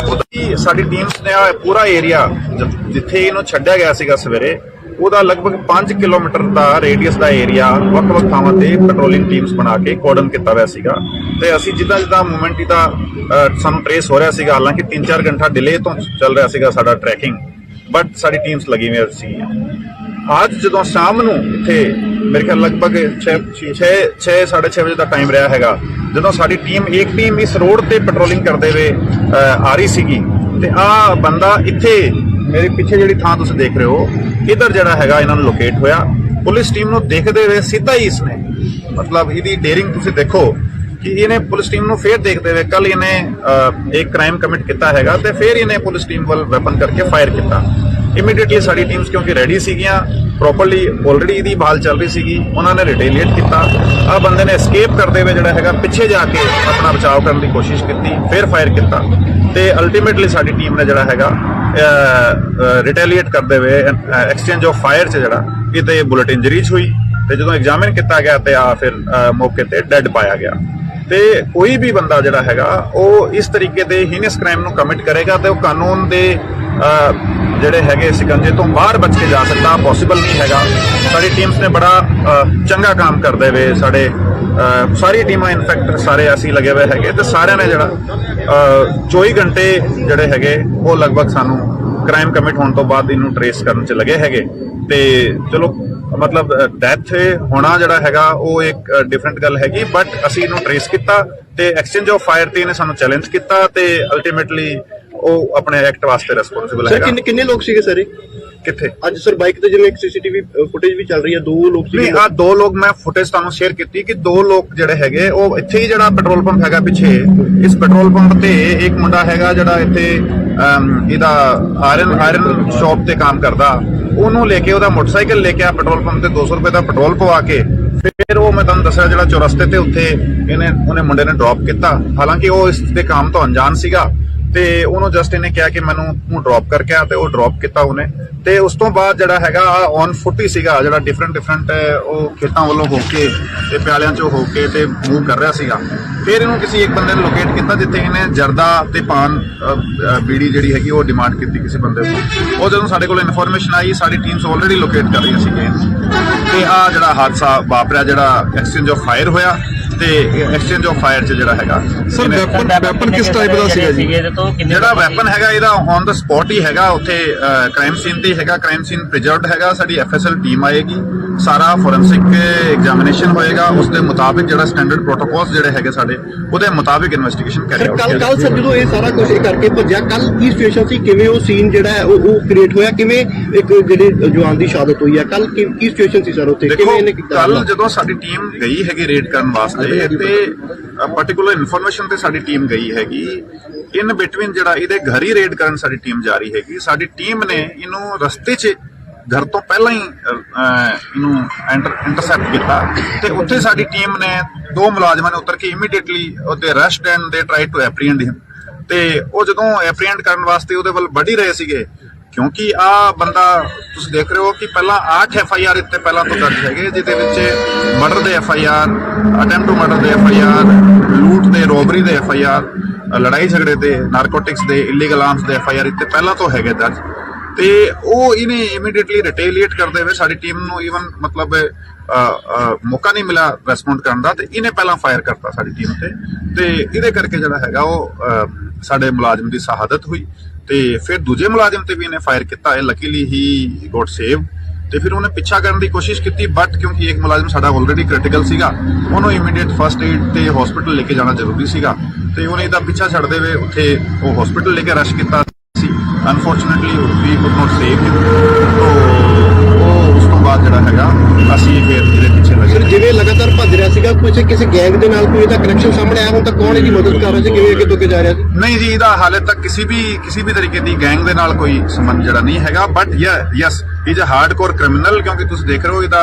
ਸਾਡੀ ਟੀਮਸ ਨੇ ਪੂਰਾ ਏਰੀਆ ਜਿੱਥੇ ਇਹਨੂੰ ਛੱਡਿਆ ਗਿਆ ਸੀਗਾ ਸਵੇਰੇ ਉਹਦਾ ਲਗਭਗ 5 ਕਿਲੋਮੀਟਰ ਦਾ ਰੇਡੀਅਸ ਦਾ ਏਰੀਆ ਵੱਖ-ਵੱਖ ਥਾਵਾਂ ਤੇ ਪੈਟਰੋਲਿੰਗ ਟੀਮਸ ਬਣਾ ਕੇ ਕੋਰਡਨ ਕੀਤਾ ਹੋਇਆ ਸੀਗਾ ਤੇ ਅਸੀਂ ਜਿੱਦਾਂ ਮੂਵਮੈਂਟ ਦਾ ਸਾਨੂੰ ਟ੍ਰੇਸ ਹੋ ਰਿਹਾ ਸੀਗਾ, ਹਾਲਾਂਕਿ 3-4 ਘੰਟਾ ਡਿਲੇ ਤੋਂ ਚੱਲ ਰਿਹਾ ਸੀਗਾ ਸਾਡਾ ਟਰੈਕਿੰਗ, ਬਟ ਸਾਡੀ ਟੀਮਸ ਲੱਗੀ ਹੋਈ ਸੀ। ਅੱਜ ਜਦੋਂ ਸ਼ਾਮ ਨੂੰ ਇੱਥੇ ਮੇਰੇ ਖਿਆਲ ਲਗਭਗ 6:30 ਵਜੇ ਦਾ ਟਾਈਮ ਰਿਹਾ ਹੈਗਾ ਜਦੋਂ ਸਾਡੀ ਇੱਕ ਟੀਮ ਇਸ ਰੋਡ ਤੇ ਪੈਟਰੋਲਿੰਗ ਕਰਦੇ ਹੋਏ ਆ ਰਹੀ ਸੀਗੀ ਤੇ ਆ ਬੰਦਾ ਇੱਥੇ ਮੇਰੇ ਪਿੱਛੇ ਜਿਹੜੀ ਥਾਂ ਤੁਸੀਂ ਦੇਖ ਰਹੇ ਹੋ ਇਧਰ ਜਿਹੜਾ ਹੈਗਾ ਇਹਨਾਂ ਨੂੰ ਲੋਕੇਟ ਹੋਇਆ। ਪੁਲਿਸ ਟੀਮ ਨੂੰ ਦੇਖਦੇ ਹੋਏ ਸਿੱਧਾ ਹੀ ਇਸਨੇ ਮਤਲਬ ਇਹਦੀ ਡੇਰਿੰਗ ਤੁਸੀਂ ਦੇਖੋ ਕਿ ਇਹਨੇ ਪੁਲਿਸ ਟੀਮ ਨੂੰ ਫੇਰ ਦੇਖਦੇ ਹੋਏ ਕੱਲ ਇਹਨੇ ਇੱਕ ਕ੍ਰਾਈਮ ਕਮਿਟ ਕੀਤਾ ਹੈਗਾ ਤੇ ਫੇਰ ਇਹਨੇ ਪੁਲਿਸ ਟੀਮ ਵੱਲ ਵੈਪਨ ਕਰਕੇ ਫਾਇਰ ਕੀਤਾ। ਇਮੀਡੀਏਟਲੀ ਸਾਡੀ ਟੀਮਸ ਕਿਉਂਕਿ ਰੈਡੀ ਸੀਗੀਆਂ ਪ੍ਰੋਪਰਲੀ ਆਲਰੇਡੀ ਇਹਦੀ ਭਾਲ ਚੱਲ ਰਹੀ ਸੀਗੀ, ਉਹਨਾਂ ਨੇ ਰਿਟੇਲੀਏਟ ਕੀਤਾ। ਆ ਬੰਦੇ ਨੇ ਐਸਕੇਪ ਕਰਦੇ ਹੋਏ ਜਿਹੜਾ ਹੈਗਾ ਪਿੱਛੇ ਜਾ ਕੇ ਆਪਣਾ ਬਚਾਅ ਕਰਨ ਦੀ ਕੋਸ਼ਿਸ਼ ਕੀਤੀ, ਫੇਰ ਫਾਇਰ ਕੀਤਾ ਤੇ ਅਲਟੀਮੇਟਲੀ ਸਾਡੀ ਟੀਮ ਨੇ ਜਿਹੜਾ ਹੈਗਾ ਰਿਟੇਲੀਏਟ ਕਰਦੇ ਹੋਏ ਐਕਸਚੇਂਜ ਆਫ ਫਾਇਰ 'ਚ ਜਿਹੜਾ ਕਿਤੇ ਬੁਲਟ ਇੰਜਰੀਜ਼ ਹੋਈ ਤੇ ਜਦੋਂ ਐਗਜ਼ਾਮਿਨ ਕੀਤਾ ਗਿਆ ਤੇ ਆ ਫਿਰ ਮੌਕੇ ਤੇ ਡੈੱਡ ਪਾਇਆ ਗਿਆ। ਤੇ ਕੋਈ ਵੀ ਬੰਦਾ ਜਿਹੜਾ ਹੈਗਾ ਉਹ ਇਸ ਤਰੀਕੇ ਦੇ ਹੀਨਸ ਕ੍ਰਾਈਮ ਨੂੰ ਕਮਿਟ ਕਰੇਗਾ ਤੇ ਉਹ ਕਾਨੂੰਨ ਦੇ ਜਿਹੜੇ ਹੈਗੇ ਸਿਕੰਜੇ ਤੋਂ ਬਾਹਰ ਬਚ ਕੇ ਜਾ ਸਕਦਾ, ਪੋਸੀਬਲ ਨਹੀਂ ਹੈਗਾ। ਸਾਡੀ ਟੀਮਸ ਨੇ ਬੜਾ ਚੰਗਾ ਕੰਮ ਕਰਦੇ ਹੋਏ ਸਾਡੇ ਸਾਰੀ ਟੀਮਾਂ ਇਨਫੈਕਟ ਸਾਰੇ ਅਸੀਂ ਲੱਗੇ ਹੋਏ ਹੈਗੇ ਤੇ ਸਾਰਿਆਂ ਨੇ ਜਿਹੜਾ 24 ਘੰਟੇ ਜਿਹੜੇ ਹੈਗੇ ਉਹ ਲਗਭਗ ਸਾਨੂੰ ਕ੍ਰਾਈਮ ਕਮਿਟ ਹੋਣ ਤੋਂ ਬਾਅਦ ਇਹਨੂੰ ਟ੍ਰੇਸ ਕਰਨ 'ਚ ਲੱਗੇ ਹੈਗੇ ਤੇ ਚਲੋ ਮਤਲਬ ਡੈਥ ਹੋਣਾ ਜਿਹੜਾ ਹੈਗਾ ਉਹ ਇੱਕ ਡਿਫਰੈਂਟ ਗੱਲ ਹੈਗੀ, ਬਟ ਅਸੀਂ ਇਹਨੂੰ ਟ੍ਰੇਸ ਕੀਤਾ ਤੇ ਐਕਸਚੇਂਜ ਆਫ ਫਾਇਰ ਤੇ ਇਹਨੇ ਸਾਨੂੰ ਚੈਲੰਜ ਕੀਤਾ ਤੇ ਅਲਟੀਮੇਟਲੀ ਉਹ ਆਪਣੇ ਐਕਟ ਵਾਸਤੇ ਰਿਸਪੌਂਸਿਬਲ ਹੈਗਾ। ਸਰ ਕਿੰਨੇ ਲੋਕ ਸੀਗੇ ਸਰ ਕਿੱਥੇ ਅੱਜ ਸਰ ਬਾਈਕ ਤੇ ਜਿਵੇਂ ਇੱਕ ਸੀਸੀਟੀਵੀ ਫੁਟੇਜ ਵੀ ਚੱਲ ਰਹੀ ਹੈ 2 ਲੋਕ ਸੀਗੇ। ਨਹੀਂ, ਆ 2 ਲੋਕ ਮੈਂ ਫੁਟੇਜ ਤੁਹਾਨੂੰ ਸ਼ੇਅਰ ਕੀਤੀ ਕਿ 2 ਲੋਕ ਜਿਹੜੇ ਹੈਗੇ ਉਹ ਇੱਥੇ ਹੀ ਜਿਹੜਾ ਪੈਟਰੋਲ ਪੰਪ ਹੈਗਾ ਪਿੱਛੇ ਇਸ ਪੈਟਰੋਲ ਪੰਪ ਤੇ ਇੱਕ ਮੁੰਡਾ ਹੈਗਾ ਜਿਹੜਾ ਇੱਥੇ ਇਹਦਾ ਆਇਰਨ ਸ਼ਾਪ ਤੇ ਕੰਮ ਕਰਦਾ, ਉਹਨੂੰ ਲੈ ਕੇ ਉਹਦਾ ਮੋਟਰਸਾਈਕਲ ਲੈ ਕੇ ਆ ਪੈਟਰੋਲ ਪੰਪ ਤੇ 200 ਰੁਪਏ ਦਾ ਪੈਟਰੋਲ ਪਵਾ ਕੇ ਫਿਰ ਉਹ ਮੈਂ ਤੁਹਾਨੂੰ ਦੱਸਿਆ ਜਿਹੜਾ ਚੌਰਸਤੇ ਤੇ ਉੱਥੇ ਉਹਨੇ ਮੁੰਡੇ ਨੇ ਡ੍ਰੌਪ ਕੀਤਾ। ਹਾਲਾਂਕਿ ਉਹ ਇਸ ਦੇ ਕੰਮ ਤੋਂ ਅਣਜਾਣ ਸੀਗਾ ਤੇ ਉਹਨੂੰ ਜਸਟ ਇਹਨੇ ਕਿਹਾ ਕਿ ਮੈਨੂੰ ਤੂੰ ਡ੍ਰੌਪ ਕਰਕੇ ਆ ਤੇ ਉਹ ਡ੍ਰੌਪ ਕੀਤਾ ਉਹਨੇ ਤੇ ਉਸ ਤੋਂ ਬਾਅਦ ਜਿਹੜਾ ਹੈਗਾ ਔਨ ਫੁੱਟ ਹੀ ਸੀਗਾ ਜਿਹੜਾ ਡਿਫਰੈਂਟ ਉਹ ਖੇਤਾਂ ਵੱਲੋਂ ਹੋ ਕੇ ਤੇ ਪਿਆਲਿਆਂ ਚੋਂ ਹੋ ਕੇ ਤੇ ਮੂਵ ਕਰ ਰਿਹਾ ਸੀਗਾ। ਫਿਰ ਇਹਨੂੰ ਕਿਸੇ ਇੱਕ ਬੰਦੇ ਨੇ ਲੋਕੇਟ ਕੀਤਾ ਜਿੱਥੇ ਇਹਨੇ ਜਰਦਾ ਤੇ ਪਾਨ ਬੀੜੀ ਜਿਹੜੀ ਹੈਗੀ ਉਹ ਡਿਮਾਂਡ ਕੀਤੀ ਕਿਸੇ ਬੰਦੇ ਤੋਂ। ਉਹ ਜਦੋਂ ਸਾਡੇ ਕੋਲ ਇਨਫੋਰਮੇਸ਼ਨ ਆਈ ਸਾਡੀ ਟੀਮਸ ਆਲਰੇਡੀ ਲੋਕੇਟ ਕਰ ਰਹੀਆਂ ਸੀਗੀਆਂ ਤੇ ਆ ਜਿਹੜਾ ਹਾਦਸਾ ਵਾਪਰਿਆ ਜਿਹੜਾ ਐਕਸਚੇਂਜ ਆਫ ਫਾਇਰ ਹੋਇਆ ਤੇ ਐਕਸਚੇਂਜ ਆਫ ਫਾਇਰ 'ਚ ਜਿਹੜਾ ਹੈਗਾ ਸਰ ਵੈਪਨ ਕਿਸ ਟਾਈਪ ਦਾ ਸੀਗਾ ਜੀ? ਜਿਹੜਾ ਵੈਪਨ ਹੈਗਾ ਇਹਦਾ ਔਨ ਦਾ ਸਪੌਟ ਹੀ ਹੈਗਾ ਉੱਥੇ ਕ੍ਰਾਈਮ ਸੀਨ ਤੇ ਹੈਗਾ, ਕ੍ਰਾਈਮ ਸੀਨ ਪ੍ਰੀਜ਼ਰਵਡ ਹੈਗਾ। ਸਾਡੀ ਐਫਐਸਐਲ ਟੀਮ ਆਏਗੀ, ਸਾਰਾ ਫੋਰੈਂਸਿਕ ਐਗਜ਼ਾਮੀਨੇਸ਼ਨ ਹੋਏਗਾ, ਉਸ ਦੇ ਮੁਤਾਬਿਕ ਜਿਹੜਾ ਸਟੈਂਡਰਡ ਪ੍ਰੋਟੋਕੋਲਸ ਜਿਹੜੇ ਹੈਗੇ ਸਾਡੇ ਉਹਦੇ ਮੁਤਾਬਿਕ ਇਨਵੈਸਟੀਗੇਸ਼ਨ ਕਰੀ ਜਾਊਗੀ। ਕੱਲ ਸਰ ਜਦੋਂ ਇਹ ਸਾਰਾ ਕੁਝ ਕਰਕੇ ਭੱਜਿਆ ਕੱਲ ਕੀ ਸਿਚੁਏਸ਼ਨ ਸੀ, ਕਿਵੇਂ ਉਹ ਸੀਨ ਜਿਹੜਾ ਹੈ ਉਹ ਕ੍ਰੀਏਟ ਹੋਇਆ, ਕਿਵੇਂ ਇੱਕ ਜਿਹੜੇ ਜਵਾਨ ਦੀ ਸ਼ਹਾਦਤ ਹੋਈ ਹੈ ਕੱਲ ਕੀ ਸਿਚੁਏਸ਼ਨ ਸੀ ਸਰ ਉੱਥੇ, ਕਿਵੇਂ ਇਹਨੇ ਕੀਤਾ? ਕੱਲ ਜਦੋਂ ਸਾਡੀ ਟੀਮ ਗਈ ਹੈਗੀ ਰੇਡ ਕਰਨ ਵਾਸਤੇ ਤੇ ਪਾਰਟਿਕੂਲਰ ਇਨਫੋਰਮੇਸ਼ਨ ਤੇ ਸਾਡੀ ਟੀਮ ਗਈ ਹੈਗੀ ਇਨ ਬਿਟਵੀਨ ਜਿਹੜਾ ਇਹਦੇ ਘਰ ਹੀ ਰੇਡ ਕਰਨ ਸਾਡੀ ਟੀਮ ਜਾ ਰਹੀ ਹੈਗੀ। ਸਾਡੀ ਟੀਮ ਨੇ ਇਹਨੂੰ ਰਸਤੇ 'ਚ ਘਰ ਤੋਂ ਪਹਿਲਾਂ ਹੀ ਇਹਨੂੰ ਇੰਟਰਸੈਪਟ ਕੀਤਾ ਤੇ ਉੱਥੇ ਸਾਡੀ ਟੀਮ ਨੇ 2 ਮੁਲਾਜ਼ਮਾਂ ਨੇ ਉਤਰ ਕੇ ਇਮੀਡੀਏਟਲੀ ਉਹਦੇ ਅਰੈਸਟ ਐਂਡ ਦੇ ਟਰਾਈ ਟੂ ਐਪਰੀਹੈਂਡ ਹਿਮ ਤੇ ਉਹ ਜਦੋਂ ਐਪਰੀਹੈਂਡ ਕਰਨ ਵਾਸਤੇ ਉਹਦੇ ਵੱਲ ਵੱਢ ਹੀ ਰਹੇ ਸੀਗੇ ਕਿਉਂਕਿ ਆ ਬੰਦਾ ਤੁਸੀਂ ਦੇਖ ਰਹੇ ਹੋ ਕਿ ਪਹਿਲਾਂ 8 FIR ਇੱਥੇ ਪਹਿਲਾਂ ਤੋਂ ਦਰਜ ਹੈਗੇ ਜਿਹਦੇ ਵਿੱਚ ਮਰਡਰ ਦੇ FIR, ਅਟੈਂਪਟ ਟੂ ਮਰਡਰ ਦੇ FIR, ਲੂਟ ਦੇ, ਰੋਬਰੀ ਦੇ FIR, ਲੜਾਈ ਝਗੜੇ ਦੇ, ਨਾਰਕੋਟਿਕਸ ਦੇ, ਇਲੀਗਲ ਆਰਮਸ ਦੇ FIR ਇੱਥੇ ਪਹਿਲਾਂ ਤੋਂ ਹੈਗੇ ਦਰਜ ਤੇ ਉਹ ਇਹਨੇ ਇਮੀਡੀਏਟਲੀ ਰਿਟੇਲੀਏਟ ਕਰਦੇ ਹੋਏ ਸਾਡੀ ਟੀਮ ਨੂੰ ਈਵਨ ਮਤਲਬ ਮੌਕਾ ਨਹੀਂ ਮਿਲਿਆ ਰਿਸਪੌਂਡ ਕਰਨ ਦਾ ਤੇ ਇਹਨੇ ਪਹਿਲਾਂ ਫਾਇਰ ਕਰਤਾ ਸਾਡੀ ਟੀਮ ਤੇ ਇਹਦੇ ਕਰਕੇ ਜਿਹੜਾ ਹੈਗਾ ਉਹ ਸਾਡੇ ਮੁਲਾਜ਼ਮ ਦੀ ਸ਼ਹਾਦਤ ਹੋਈ ਤੇ ਫਿਰ ਦੂਜੇ ਮੁਲਾਜ਼ਮ ਤੇ ਵੀ ਇਹਨੇ ਫਾਇਰ ਕੀਤਾ ਹੈ। ਲੱਕੀਲੀ ਹੀ ਗੋਟ ਸੇਵ। ਤੇ ਫਿਰ ਉਹਨੇ ਪਿੱਛਾ ਕਰਨ ਦੀ ਕੋਸ਼ਿਸ਼ ਕੀਤੀ, ਬਟ ਕਿਉਂਕਿ ਇੱਕ ਮੁਲਾਜ਼ਮ ਸਾਡਾ ਆਲਰੇਡੀ ਕ੍ਰਿਟੀਕਲ ਸੀਗਾ, ਉਹਨੂੰ ਇਮੀਡੀਏਟ ਫਸਟ ਏਡ ਤੇ ਹਸਪੀਟਲ ਲੈ ਕੇ ਜਾਣਾ ਜ਼ਰੂਰੀ ਸੀਗਾ, ਤੇ ਉਹਨੇ ਇਹਦਾ ਪਿੱਛਾ ਛੱਡਦੇ ਹੋਏ ਉੱਥੇ ਉਹ ਹਸਪੀਟਲ ਲੈ ਕੇ ਰਸ਼ ਕੀਤਾ ਸੀ। Unfortunately we could not save him. ਉਹ ਉਸ ਤੋਂ ਬਾਅਦ ਜਿਹੜਾ ਹੈਗਾ ਅਸੀਂ ਫਿਰ ਇਹਦੇ ਪਿੱਛੇ ਸਰ ਲੱਗੇ। ਜਿਵੇਂ ਲਗਾਤਾਰ ਭੱਜ ਰਿਹਾ ਸੀਗਾ, ਕਿਸੇ ਗੈਂਗ ਦੇ ਨਾਲ ਕੋਈ ਇਹਦਾ ਕਨੈਕਸ਼ਨ ਸਾਹਮਣੇ ਆਇਆ ਹੁਣ ਤੱਕ? ਕੌਣ ਇਹਦੀ ਮਦਦ ਕਰ ਰਿਹਾ ਸੀ, ਕਿਵੇਂ ਅੱਗੇ ਤੋਂ ਅੱਗੇ ਜਾ ਰਿਹਾ ਸੀ? ਨਹੀਂ ਜੀ, ਇਹਦਾ ਹਾਲੇ ਤੱਕ ਕਿਸੇ ਵੀ ਤਰੀਕੇ ਦੀ ਗੈਂਗ ਦੇ ਨਾਲ ਕੋਈ ਸੰਬੰਧ ਜਿਹੜਾ ਨਹੀਂ ਹੈਗਾ, but yes is a hardcore criminal. ਕਿਉਂਕਿ ਤੁਸੀਂ ਦੇਖ ਰਹੇ ਹੋ ਇਹਦਾ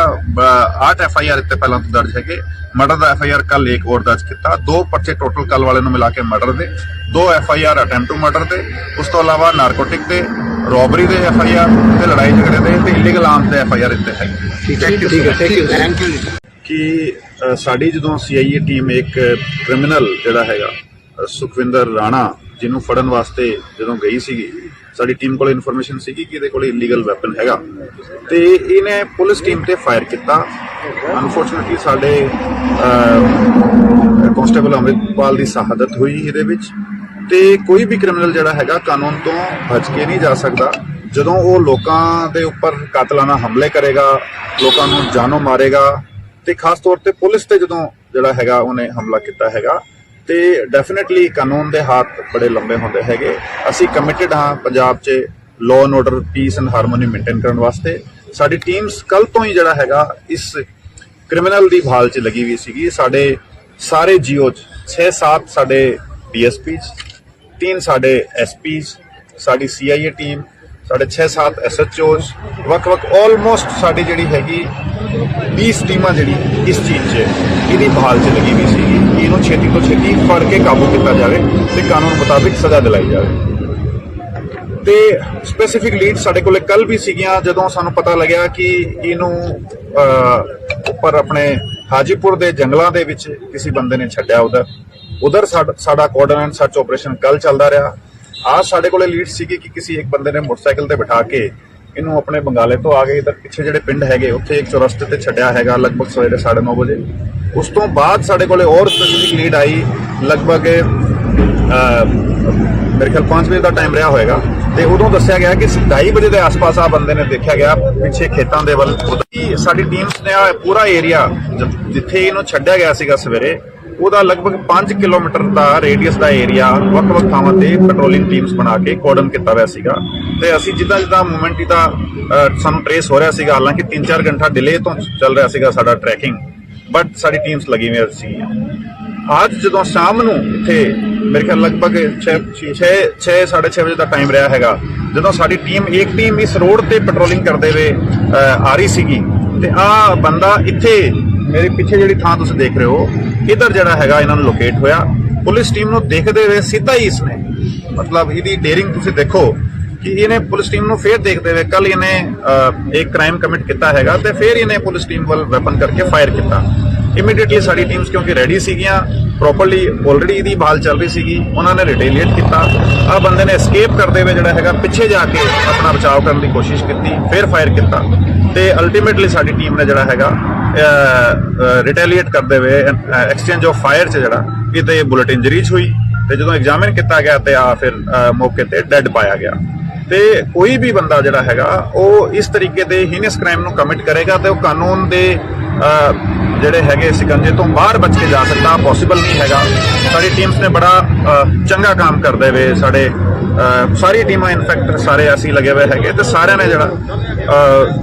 8 FIR ਇੱਥੇ ਪਹਿਲਾਂ ਤੋਂ ਦਰਜ ਹੈਗੇ। ਮਰਡਰ ਦਾ FIR ਕੱਲ ਇੱਕ ਹੋਰ ਦਰਜ ਕੀਤਾ, 2 ਪਰਚੇ ਟੋਟਲ ਕੱਲ ਵਾਲੇ ਨੂੰ ਮਿਲਾ ਕੇ ਮਰਡਰ ਦੇ, 2 FIR ਅਟੈਂਪਟ ਟੂ ਮਰਡਰ ਦੇ, ਉਸ ਤੋਂ ਇਲਾਵਾ ਨਾਰਕੋਟਿਕ ਦੇ, ਰੋਬਰੀ ਦੇ FIR ਤੇ ਲੜਾਈ ਝਗੜੇ ਦੇ ਤੇ ਇਲੀਗਲ ਆਰਮਸ ਦੇ FIR ਇੱਥੇ ਹੈਗੇ। ਠੀਕ ਹੈ, ਥੈਂਕ ਯੂ। ਕਿ ਸਾਡੀ ਜਦੋਂ CIA ਟੀਮ ਇੱਕ ਕ੍ਰਿਮੀਨਲ ਜਿਹੜਾ ਹੈਗਾ ਸੁਖਵਿੰਦਰ ਰਾਣਾ, ਜਿਹਨੂੰ ਫੜਨ ਵਾਸਤੇ ਜਦੋਂ ਗਈ ਸੀਗੀ, ਸਾਡੀ ਟੀਮ ਕੋਲ ਇਨਫੋਰਮੇਸ਼ਨ ਸੀਗੀ ਕਿ ਇਹਦੇ ਕੋਲ ਇਲੀਗਲ ਵੈਪਨ ਹੈਗਾ, ਤੇ ਇਹਨੇ ਪੁਲਿਸ ਟੀਮ ਤੇ ਫਾਇਰ ਕੀਤਾ। ਅਨਫੋਰਚੂਨੇਟਲੀ ਸਾਡੇ ਕਾਂਸਟੇਬਲ ਅੰਮ੍ਰਿਤਪਾਲ ਦੀ ਸ਼ਹਾਦਤ ਹੋਈ ਇਹਦੇ ਵਿੱਚ। ਤੇ ਕੋਈ ਵੀ ਕ੍ਰਿਮੀਨਲ ਜਿਹੜਾ ਹੈਗਾ ਕਾਨੂੰਨ ਤੋਂ ਬਚ ਕੇ ਨਹੀਂ ਜਾ ਸਕਦਾ। ਜਦੋਂ ਉਹ ਲੋਕਾਂ ਦੇ ਉੱਪਰ ਕਾਤਲਾਨਾ ਹਮਲੇ ਕਰੇਗਾ, ਲੋਕਾਂ ਨੂੰ ਜਾਨੋਂ ਮਾਰੇਗਾ, ਤੇ ਖਾਸ ਤੌਰ ਤੇ ਪੁਲਿਸ ਤੇ ਜਦੋਂ ਜਿਹੜਾ ਹੈਗਾ ਉਹਨੇ ਹਮਲਾ ਕੀਤਾ ਹੈਗਾ, ਤੇ ਡੈਫੀਨਿਟਲੀ ਕਾਨੂੰਨ ਦੇ ਹੱਥ ਬੜੇ ਲੰਬੇ ਹੁੰਦੇ ਹੈਗੇ। ਅਸੀਂ ਕਮਿਟਡ ਹਾਂ ਪੰਜਾਬ 'ਚ law and order, piece and harmony maintain ਕਰਨ ਵਾਸਤੇ। ਸਾਡੀ ਟੀਮਸ ਕੱਲ ਤੋਂ ਹੀ ਜਿਹੜਾ ਹੈਗਾ ਇਸ ਕ੍ਰਿਮੀਨਲ ਦੀ ਭਾਲ 'ਚ ਲੱਗੀ ਹੋਈ ਸੀਗੀ। ਸਾਡੇ ਸਾਰੇ ਜੀਓ 'ਚ 6-7 ਸਾਡੇ DSPs, 3 ਸਾਡੇ SPs, ਸਾਡੀ CIA ਟੀਮ, ਸਾਡੇ 6-7 SHOs, ਵੱਖ-ਵੱਖ ਆਲਮੋਸਟ ਸਾਡੀ ਜਿਹੜੀ ਹੈਗੀ 20 ਟੀਮਾਂ ਜਿਹੜੀ ਇਸ ਚੀਜ਼ 'ਚ ਇਹਦੀ ਭਾਲ 'ਚ ਲੱਗੀ ਹੋਈ ਸੀਗੀ ਕਿ ਇਹਨੂੰ ਛੇਤੀ ਤੋਂ ਛੇਤੀ ਫੜ ਕੇ ਕਾਬੂ ਕੀਤਾ ਜਾਵੇ ਤੇ ਕਾਨੂੰਨ ਮੁਤਾਬਿਕ ਸਜ਼ਾ ਦਿਲਾਈ ਜਾਵੇ। ਤੇ ਸਪੈਸੀਫਿਕ ਲੀਡ ਸਾਡੇ ਕੋਲੇ ਕੱਲ ਵੀ ਸੀਗੀਆਂ। ਜਦੋਂ ਸਾਨੂੰ ਪਤਾ ਲੱਗਿਆ ਕਿ ਇਹਨੂੰ ਉੱਪਰ ਆਪਣੇ ਹਾਜੀਪੁਰ ਦੇ ਜੰਗਲਾਂ ਦੇ ਵਿੱਚ ਕਿਸੇ ਬੰਦੇ ਨੇ ਛੱਡਿਆ, ਉਧਰ ਸਾਡਾ ਕੋਆਰਡੀਨੇਟ ਸਰਚ ਆਪਰੇਸ਼ਨ ਕੱਲ ਚੱਲਦਾ ਰਿਹਾ। आज ਸਾਡੇ ਕੋਲੇ ਲੀਡ ਸੀਗੀ ਕਿ ਕਿਸੇ ਇੱਕ ਬੰਦੇ ਨੇ ਮੋਟਰਸਾਈਕਲ ਤੇ ਬਿਠਾ ਕੇ ਇਹਨੂੰ ਆਪਣੇ ਬੰਗਾਲੇ ਤੋਂ ਆ ਕੇ ਇਧਰ ਪਿੱਛੇ ਜਿਹੜੇ ਪਿੰਡ ਹੈਗੇ ਉੱਥੇ ਇੱਕ ਚੌਰਸਤੇ ਤੇ ਛੱਡਿਆ ਹੈਗਾ ਲਗਭਗ ਸਵੇਰੇ 9:30 ਵਜੇ। ਉਸ ਤੋਂ ਬਾਅਦ ਸਾਡੇ ਕੋਲੇ ਹੋਰ ਸਪੈਸੀਫਿਕ ਲੀਡ ਆਈ, ਲਗਭਗ ਮੇਰੇ ਖਿਆਲ 5 ਵਜੇ ਦਾ ਟਾਈਮ ਰਿਹਾ ਹੋਏਗਾ, ਤੇ ਉਦੋਂ ਦੱਸਿਆ ਗਿਆ ਕਿ 2:30 ਵਜੇ ਦੇ ਆਸ-ਪਾਸ ਆ ਬੰਦੇ ਨੇ ਦੇਖਿਆ ਗਿਆ ਪਿੱਛੇ ਖੇਤਾਂ ਦੇ ਵੱਲ। ਸਾਡੀ ਟੀਮਸ ਨੇ ਪੂਰਾ ਏਰੀਆ ਜਿੱਥੇ ਇਹਨੂੰ ਛੱਡਿਆ ਗਿਆ ਸੀਗਾ ਸਵੇਰੇ, ਉਹਦਾ ਲਗਭਗ 5 ਕਿਲੋਮੀਟਰ ਦਾ ਰੇਡੀਅਸ ਦਾ ਏਰੀਆ ਵੱਖ-ਵੱਖ ਥਾਵਾਂ ਤੇ ਪੈਟਰੋਲਿੰਗ ਟੀਮਸ ਬਣਾ ਕੇ ਕੋਰਡਨ ਕੀਤਾ ਹੋਇਆ ਸੀਗਾ। ਤੇ ਅਸੀਂ ਜਿੱਦਾਂ ਮੂਵਮੈਂਟ ਦਾ ਸਾਨੂੰ ਟ੍ਰੇਸ ਹੋ ਰਿਹਾ ਸੀਗਾ, ਹਾਲਾਂਕਿ 3-4 ਘੰਟਾ ਡਿਲੇ ਤੋਂ ਚੱਲ ਰਿਹਾ ਸੀਗਾ ਸਾਡਾ ਟਰੈਕਿੰਗ, ਬਟ ਸਾਡੀ ਟੀਮਸ ਲੱਗੀ ਹੋਈ ਸੀਗੀਆਂ। ਅੱਜ ਜਦੋਂ ਸ਼ਾਮ ਨੂੰ ਇੱਥੇ ਮੇਰੇ ਖਿਆਲ ਲਗਭਗ 6-6:30 ਵਜੇ ਦਾ ਟਾਈਮ ਰਿਹਾ ਹੈਗਾ, ਜਦੋਂ ਸਾਡੀ ਇੱਕ ਟੀਮ ਇਸ ਰੋਡ ਤੇ ਪੈਟਰੋਲਿੰਗ ਕਰਦੇ ਹੋਏ ਆ ਰਹੀ ਸੀਗੀ, ਤੇ ਆਹ ਬੰਦਾ ਇੱਥੇ ਮੇਰੇ ਪਿੱਛੇ ਜਿਹੜੀ ਥਾਂ ਤੁਸੀਂ ਦੇਖ ਰਹੇ ਹੋ, ਇਧਰ ਜਿਹੜਾ ਹੈਗਾ ਇਹਨਾਂ ਨੂੰ ਲੋਕੇਟ ਹੋਇਆ। ਪੁਲਿਸ ਟੀਮ ਨੂੰ ਦੇਖਦੇ ਹੋਏ ਸਿੱਧਾ ਹੀ ਇਸਨੇ, ਮਤਲਬ ਇਹਦੀ ਡੇਰਿੰਗ ਤੁਸੀਂ ਦੇਖੋ ਕਿ ਇਹਨੇ ਪੁਲਿਸ ਟੀਮ ਨੂੰ ਫੇਰ ਦੇਖਦੇ ਹੋਏ ਕੱਲ ਇਹਨੇ ਇੱਕ ਕ੍ਰਾਈਮ ਕਮਿਟ ਕੀਤਾ ਹੈਗਾ, ਤੇ ਫੇਰ ਇਹਨੇ ਪੁਲਿਸ ਟੀਮ ਵੱਲ ਵੈਪਨ ਕਰਕੇ ਫਾਇਰ ਕੀਤਾ। ਇਮੀਡੀਏਟਲੀ ਸਾਡੀ ਟੀਮਸ ਕਿਉਂਕਿ ਰੈਡੀ ਸੀਗੀਆਂ, ਪ੍ਰੋਪਰਲੀ ਆਲਰੇਡੀ ਇਹਦੀ ਭਾਲ ਚੱਲ ਰਹੀ ਸੀਗੀ, ਉਹਨਾਂ ਨੇ ਰਿਟੇਲੀਏਟ ਕੀਤਾ। ਆਹ ਬੰਦੇ ਨੇ ਐਸਕੇਪ ਕਰਦੇ ਹੋਏ ਜਿਹੜਾ ਹੈਗਾ ਪਿੱਛੇ ਜਾ ਕੇ ਆਪਣਾ ਬਚਾਅ ਕਰਨ ਦੀ ਕੋਸ਼ਿਸ਼ ਕੀਤੀ, ਫੇਰ ਫਾਇਰ ਕੀਤਾ, ਤੇ ਅਲਟੀਮੇਟਲੀ ਸਾਡੀ ਟੀਮ ਨੇ ਜਿਹੜਾ ਹੈਗਾ ਰਿਟੇਲੀਏਟ ਕਰਦੇ ਹੋਏ ਐਕਸਚੇਂਜ ਆਫ ਫਾਇਰ 'ਚ ਜਿਹੜਾ ਕਿਤੇ ਬੁਲਟ ਇੰਜਰੀਜ਼ ਹੋਈ, ਤੇ ਜਦੋਂ ਐਗਜ਼ਾਮਿਨ ਕੀਤਾ ਗਿਆ ਤੇ ਆ ਫਿਰ ਮੌਕੇ ਤੇ ਡੈੱਡ ਪਾਇਆ ਗਿਆ। ਤੇ ਕੋਈ ਵੀ ਬੰਦਾ ਜਿਹੜਾ ਹੈਗਾ ਉਹ ਇਸ ਤਰੀਕੇ ਦੇ ਹੀਨਸ ਕ੍ਰਾਈਮ ਨੂੰ ਕਮਿਟ ਕਰੇਗਾ ਤੇ ਉਹ ਕਾਨੂੰਨ ਦੇ ਜਿਹੜੇ ਹੈਗੇ ਸਿਕੰਜੇ ਤੋਂ ਬਾਹਰ ਬਚ ਕੇ ਜਾ ਸਕਦਾ, ਪੋਸੀਬਲ ਨਹੀਂ ਹੈਗਾ। ਸਾਡੀ ਟੀਮਸ ਨੇ ਬੜਾ ਚੰਗਾ ਕੰਮ ਕਰਦੇ ਹੋਏ, ਸਾਡੇ ਸਾਰੀ ਟੀਮਾਂ ਇਨਫੈਕਟ ਸਾਰੇ ਅਸੀਂ ਲੱਗੇ ਹੋਏ ਹੈਗੇ, ਤੇ ਸਾਰਿਆਂ ਨੇ ਜਿਹੜਾ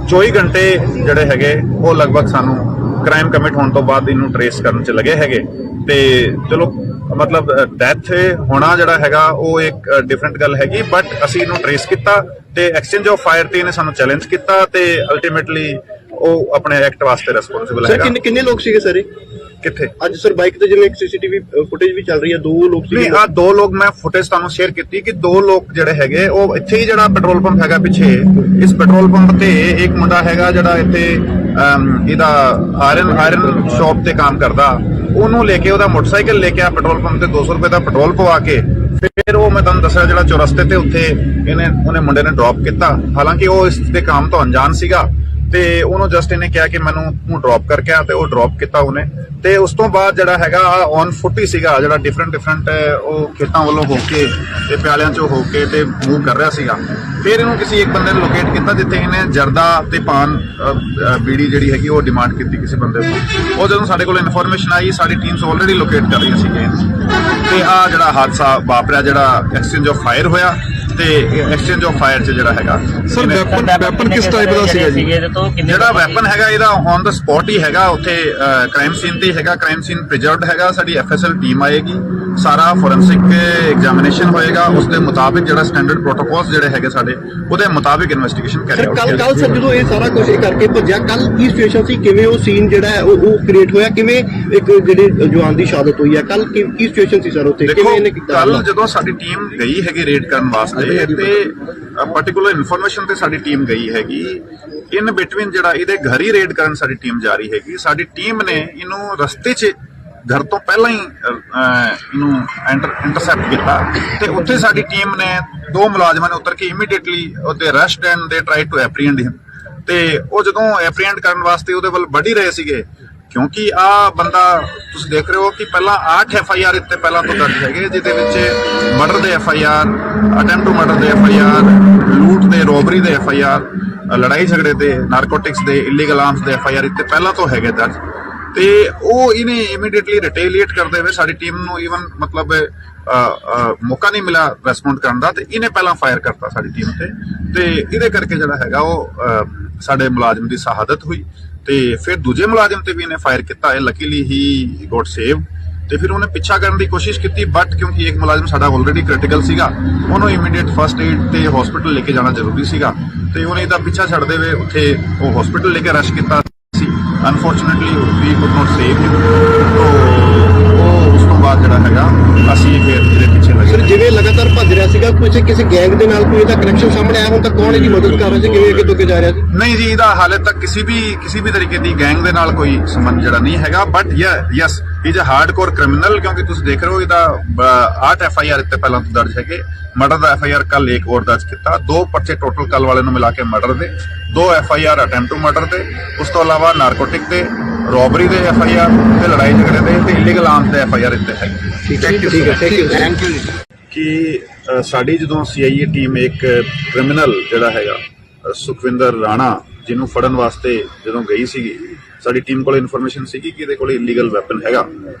24 ਘੰਟੇ ਜਿਹੜੇ ਹੈਗੇ ਉਹ ਲਗਭਗ ਸਾਨੂੰ ਕ੍ਰਾਈਮ ਕਮਿਟ ਹੋਣ ਤੋਂ ਬਾਅਦ ਇਹਨੂੰ ਟਰੇਸ ਕਰਨ 'ਚ ਲੱਗੇ ਹੈਗੇ। ਤੇ ਚਲੋ ਮਤਲਬ ਡੈਥ ਹੋਣਾ ਜਿਹੜਾ ਹੈਗਾ ਉਹ ਇੱਕ ਡਿਫਰੈਂਟ ਗੱਲ ਹੈਗੀ, ਬਟ ਅਸੀਂ ਇਹਨੂੰ ਟਰੇਸ ਕੀਤਾ ਤੇ ਐਕਸਚੇਂਜ ਆਫ ਫਾਇਰ ਤੇ ਇਹਨੇ ਸਾਨੂੰ ਚੈਲੰਜ ਕੀਤਾ, ਤੇ ਅਲਟੀਮੇਟਲੀ ਉਹ ਆਪਣੇ ਐਕਟ ਵਾਸਤੇ ਰਿਸਪੌਂਸਿਬਲ ਹੈਗਾ। ਸਰ ਕਿੰਨੇ ਲੋਕ ਸੀਗੇ ਸਰ ਕਿੱਥੇ? ਅੱਜ ਸਰ ਬਾਈਕ ਤੇ ਜਿਵੇਂ ਇੱਕ CCTV ਫੁਟੇਜ ਵੀ ਚੱਲ ਰਹੀ ਹੈ, 2 ਲੋਕ ਸੀਗੇ। ਨਹੀਂ, ਆ 2 ਲੋਕ ਮੈਂ ਫੁਟੇਜ ਤੁਹਾਨੂੰ ਸ਼ੇਅਰ ਕੀਤੀ ਕਿ 2 ਲੋਕ ਜਿਹੜੇ ਹੈਗੇ ਉਹ ਇੱਥੇ ਹੀ ਜਿਹੜਾ ਪੈਟਰੋਲ ਪੰਪ ਹੈਗਾ ਪਿੱਛੇ, ਇਸ ਪੈਟਰੋਲ ਪੰਪ ਤੇ ਇੱਕ ਮੁੰਡਾ ਹੈਗਾ ਜਿਹੜਾ ਇੱਥੇ ਇਹਦਾ ਆਇਰਨ ਸ਼ਾਪ ਤੇ ਕੰਮ ਕਰਦਾ, ਉਹਨੂੰ ਲੈ ਕੇ ਉਹਦਾ ਮੋਟਰਸਾਈਕਲ ਲੈ ਕੇ ਆ ਪੈਟਰੋਲ ਪੰਪ ਤੇ 200 ਰੁਪਏ ਦਾ ਪੈਟਰੋਲ ਪਵਾ ਕੇ ਫਿਰ ਉਹ ਮੈਂ ਤੁਹਾਨੂੰ ਦੱਸਿਆ ਜਿਹੜਾ ਚੌਰਸਤੇ ਤੇ ਉੱਥੇ ਉਹਨੇ ਮੁੰਡੇ ਨੇ ਡ੍ਰੌਪ ਕੀਤਾ। ਹਾਲਾਂਕਿ ਉਹ ਇਸ ਦੇ ਕੰਮ ਤੋਂ ਅਣਜਾਣ ਸੀਗਾ, ਤੇ ਉਹਨੂੰ ਜਸਟ ਇਹਨੇ ਕਿਹਾ ਕਿ ਮੈਨੂੰ ਤੂੰ ਡ੍ਰੌਪ ਕਰਕੇ ਆ, ਤੇ ਉਹ ਡ੍ਰੌਪ ਕੀਤਾ ਉਹਨੇ। ਤੇ ਉਸ ਤੋਂ ਬਾਅਦ ਜਿਹੜਾ ਹੈਗਾ ਔਨ ਫੁੱਟ ਹੀ ਸੀਗਾ, ਜਿਹੜਾ ਡਿਫਰੈਂਟ ਉਹ ਖੇਤਾਂ ਵੱਲੋਂ ਹੋ ਕੇ ਤੇ ਪਿਆਲਿਆਂ ਚੋਂ ਹੋ ਕੇ ਤੇ ਮੂਵ ਕਰ ਰਿਹਾ ਸੀਗਾ। ਫਿਰ ਇਹਨੂੰ ਕਿਸੇ ਇੱਕ ਬੰਦੇ ਨੇ ਲੋਕੇਟ ਕੀਤਾ ਜਿੱਥੇ ਇਹਨੇ ਜਰਦਾ ਤੇ ਪਾਨ ਬੀੜੀ ਜਿਹੜੀ ਹੈਗੀ ਉਹ ਡਿਮਾਂਡ ਕੀਤੀ ਕਿਸੇ ਬੰਦੇ ਤੋਂ। ਉਹ ਜਦੋਂ ਸਾਡੇ ਕੋਲ ਇਨਫੋਰਮੇਸ਼ਨ ਆਈ, ਸਾਡੀ ਟੀਮਸ ਆਲਰੇਡੀ ਲੋਕੇਟ ਕਰ ਰਹੀਆਂ ਸੀਗੀਆਂ ਤੇ ਆ ਜਿਹੜਾ ਹਾਦਸਾ ਵਾਪਰਿਆ, ਜਿਹੜਾ ਐਕਸਚੇਂਜ ਆਫ ਫਾਇਰ ਹੋਇਆ ਤੇ ਐਕਸਚੇਂਜ ਆਫ ਫਾਇਰ 'ਚ ਜਿਹੜਾ ਹੈਗਾ ਸਰ ਵੈਪਨ ਕਿਸ ਟਾਈਪ ਦਾ ਸੀਗਾ ਜੀ? ਜਿਹੜਾ ਵੈਪਨ ਹੈਗਾ ਇਹਦਾ ਔਨ ਦਾ ਸਪੌਟ ਹੀ ਹੈਗਾ, ਉੱਥੇ ਕ੍ਰਾਈਮ ਸੀਨ ਤੇ ਹੈਗਾ, ਕ੍ਰਾਈਮ ਸੀਨ ਪ੍ਰੀਜ਼ਰਵਡ ਹੈਗਾ। ਸਾਡੀ ਐਫਐਸਐਲ ਟੀਮ ਆਏਗੀ, ਸਾਰਾ ਫੋਰੈਂਸਿਕ ਐਗਜ਼ਾਮੀਨੇਸ਼ਨ ਹੋਏਗਾ, ਉਸ ਦੇ ਮੁਤਾਬਿਕ ਜਿਹੜਾ ਸਟੈਂਡਰਡ ਪ੍ਰੋਟੋਕੋਲਸ ਜਿਹੜੇ ਹੈਗੇ ਸਾਡੇ ਉਹਦੇ ਮੁਤਾਬਿਕ ਇਨਵੈਸਟੀਗੇਸ਼ਨ ਕਰੀ ਜਾਊਗੀ। ਕੱਲ ਸਰ ਜਦੋਂ ਇਹ ਸਾਰਾ ਕੁਝ ਕਰਕੇ ਭੱਜਿਆ, ਕੱਲ ਕੀ ਸਿਚੁਏਸ਼ਨ ਸੀ, ਕਿਵੇਂ ਉਹ ਸੀਨ ਜਿਹੜਾ ਹੈ ਉਹ ਕ੍ਰੀਏਟ ਹੋਇਆ, ਕਿਵੇਂ ਇੱਕ ਜਿਹੜੇ ਜਵਾਨ ਦੀ ਸ਼ਹਾਦਤ ਹੋਈ ਹੈ, ਕੱਲ ਕੀ ਸਿਚੁਏਸ਼ਨ ਸੀ ਸਰ ਉੱਥੇ, ਕਿਵੇਂ ਇਹਨੇ ਕੀਤਾ? ਕੱਲ ਜਦੋਂ ਸਾਡੀ ਟੀਮ ਗਈ ਹੈਗੀ ਰੇਡ ਕਰਨ ਵਾਸਤੇ ਤੇ ਪਾਰਟਿਕੂਲਰ ਇਨਫੋਰਮੇਸ਼ਨ ਤੇ ਸਾਡੀ ਟੀਮ ਗਈ ਹੈਗੀ, ਇਨ ਬਿਟਵੀਨ ਜਿਹੜਾ ਇਹਦੇ ਘਰ ਹੀ ਰੇਡ ਕਰਨ ਸਾਡੀ ਟੀਮ ਜਾ ਰਹੀ ਹੈਗੀ। ਸਾਡੀ ਟੀਮ ਨੇ ਇਹਨੂੰ ਰਸਤੇ 'ਚ ਘਰ ਤੋਂ ਪਹਿਲਾਂ ਹੀ ਇਹਨੂੰ ਇੰਟਰਸੈਪਟ ਕੀਤਾ ਤੇ ਉੱਥੇ ਸਾਡੀ ਟੀਮ ਨੇ ਦੋ ਮੁਲਾਜ਼ਮਾਂ ਨੇ ਉਤਰ ਕੇ ਇਮੀਡੀਏਟਲੀ ਉਹਦੇ ਅਰੈਸਟ ਐਂਡ ਦੇ ਟਰਾਈ ਟੂ ਐਪਰੀਹੈਂਡ ਹਿਮ। ਤੇ ਉਹ ਜਦੋਂ ਐਪਰੀਹੈਂਡ ਕਰਨ ਵਾਸਤੇ ਉਹਦੇ ਵੱਲ ਵੱਢ ਹੀ ਰਹੇ ਸੀਗੇ, ਕਿਉਂਕਿ ਆ ਬੰਦਾ ਤੁਸੀਂ ਦੇਖ ਰਹੇ ਹੋ ਕਿ ਪਹਿਲਾਂ 8 FIR ਇੱਥੇ ਪਹਿਲਾਂ ਤੋਂ ਦਰਜ ਹੈਗੇ, ਜਿਹਦੇ ਵਿੱਚ ਮਰਡਰ ਦੇ FIR, ਅਟੈਂਪਟ ਟੂ ਮਰਡਰ ਦੇ FIR, ਲੂਟ ਦੇ, ਰੋਬਰੀ ਦੇ FIR, ਲੜਾਈ ਝਗੜੇ ਦੇ, ਨਾਰਕੋਟਿਕਸ ਦੇ, ਇਲੀਗਲ ਆਰਮਸ ਦੇ FIR ਇੱਥੇ ਪਹਿਲਾਂ ਤੋਂ ਹੈਗੇ ਦਰਜ। ਤੇ ਉਹ ਇਹਨੇ ਇਮੀਡੀਏਟਲੀ ਰਿਟੇਲੀਏਟ ਕਰਦੇ ਹੋਏ ਸਾਡੀ ਟੀਮ ਨੂੰ ਈਵਨ ਮਤਲਬ ਮੌਕਾ ਨਹੀਂ ਮਿਲਿਆ ਰੈਸਪੌਂਡ ਕਰਨ ਦਾ, ਤੇ ਇਹਨੇ ਪਹਿਲਾਂ ਫਾਇਰ ਕਰਤਾ ਸਾਡੀ ਟੀਮ ਤੇ ਇਹਦੇ ਕਰਕੇ ਜਿਹੜਾ ਹੈਗਾ ਉਹ ਸਾਡੇ ਮੁਲਾਜ਼ਮ ਦੀ ਸ਼ਹਾਦਤ ਹੋਈ। ਤੇ ਫਿਰ ਦੂਜੇ ਮੁਲਾਜ਼ਮ ਤੇ ਵੀ ਇਹਨੇ ਫਾਇਰ ਕੀਤਾ, ਇਹ ਲੱਕੀਲੀ ਹੀ ਗੋਟ ਸੇਵ। ਤੇ ਫਿਰ ਉਹਨੇ ਪਿੱਛਾ ਕਰਨ ਦੀ ਕੋਸ਼ਿਸ਼ ਕੀਤੀ, ਬਟ ਕਿਉਂਕਿ ਇੱਕ ਮੁਲਾਜ਼ਮ ਸਾਡਾ ਆਲਰੇਡੀ ਕ੍ਰਿਟੀਕਲ ਸੀਗਾ, ਉਹਨੂੰ ਇਮੀਡੀਏਟ ਫਸਟ ਏਡ ਤੇ ਹਸਪੀਟਲ ਲੈ ਕੇ ਜਾਣਾ ਜ਼ਰੂਰੀ ਸੀਗਾ, ਤੇ ਉਹਨੇ ਇਹਦਾ ਪਿੱਛਾ ਛੱਡਦੇ ਹੋਏ ਉੱਥੇ ਉਹ ਹਸਪੀਟਲ ਲੈ ਕੇ ਰਸ਼ ਕੀਤਾ ਸੀ। Unfortunately we could not save him. ਉਹ ਉਸ ਤੋਂ ਬਾਅਦ ਜਿਹੜਾ ਹੈਗਾ ਅਸੀਂ ਫਿਰ ਇਹਦੇ ਪਿੱਛੇ ਲੱਗੇ। ਸਰ ਜਿਵੇਂ ਲਗਾਤਾਰ ਭੱਜ ਰਿਹਾ ਸੀਗਾ, ਕਿਸੇ ਗੈਂਗ ਦੇ ਨਾਲ ਕੋਈ ਇਹਦਾ ਕਨੈਕਸ਼ਨ ਸਾਹਮਣੇ ਆਇਆ, ਹੁਣ ਤੱਕ ਕੌਣ ਇਹਦੀ ਮਦਦ ਕਰ ਰਿਹਾ ਸੀ, ਕਿਵੇਂ ਅੱਗੇ ਤੋਂ ਅੱਗੇ ਜਾ ਰਿਹਾ ਸੀ? ਨਹੀਂ ਜੀ, ਇਹਦਾ ਹਾਲੇ ਤੱਕ ਕਿਸੇ ਵੀ ਤਰੀਕੇ ਦੀ ਗੈਂਗ ਦੇ ਨਾਲ ਕੋਈ ਸੰਬੰਧ ਜਿਹੜਾ ਨਹੀਂ ਹੈਗਾ, but yes is a hardcore criminal, ਕਿਉਂਕਿ ਤੁਸੀਂ ਦੇਖ ਰਹੇ ਹੋ ਇਹਦਾ 8 FIR ਇੱਥੇ ਪਹਿਲਾਂ ਤੋਂ ਦਰਜ ਹੈਗੇ। ਮਰਡਰ ਦਾ FIR ਕੱਲ ਇੱਕ ਹੋਰ ਦਰਜ ਕੀਤਾ, 2 ਪਰਚੇ ਟੋਟਲ ਕੱਲ ਵਾਲੇ ਨੂੰ ਮਿਲਾ ਕੇ ਮਰਡਰ ਦੇ, 2 FIR ਅਟੈਂਪਟ ਟੂ ਮਰਡਰ ਦੇ, ਉਸ ਤੋਂ ਇਲਾਵਾ ਨਾਰਕੋਟਿਕ ਦੇ, ਰੋਬਰੀ ਦੇ FIR ਤੇ ਲੜਾਈ ਝਗੜੇ ਦੇ ਤੇ ਇਲੀਗਲ ਆਰਮਸ ਦੇ FIR ਇੱਥੇ ਹੈਗੇ। ਠੀਕ ਹੈ, ਥੈਂਕ ਯੂ। ਕਿ ਸਾਡੀ ਜਦੋਂ CIA ਟੀਮ ਇੱਕ ਕ੍ਰਿਮੀਨਲ ਜਿਹੜਾ ਹੈਗਾ ਸੁਖਵਿੰਦਰ ਰਾਣਾ, ਜਿਹਨੂੰ ਫੜਨ ਵਾਸਤੇ ਜਦੋਂ ਗਈ ਸੀਗੀ, ਸਾਡੀ ਟੀਮ ਕੋਲ ਇਨਫੋਰਮੇਸ਼ਨ ਸੀਗੀ ਕਿ ਇਹਦੇ ਕੋਲ ਇਲੀਗਲ ਵੈਪਨ ਹੈਗਾ,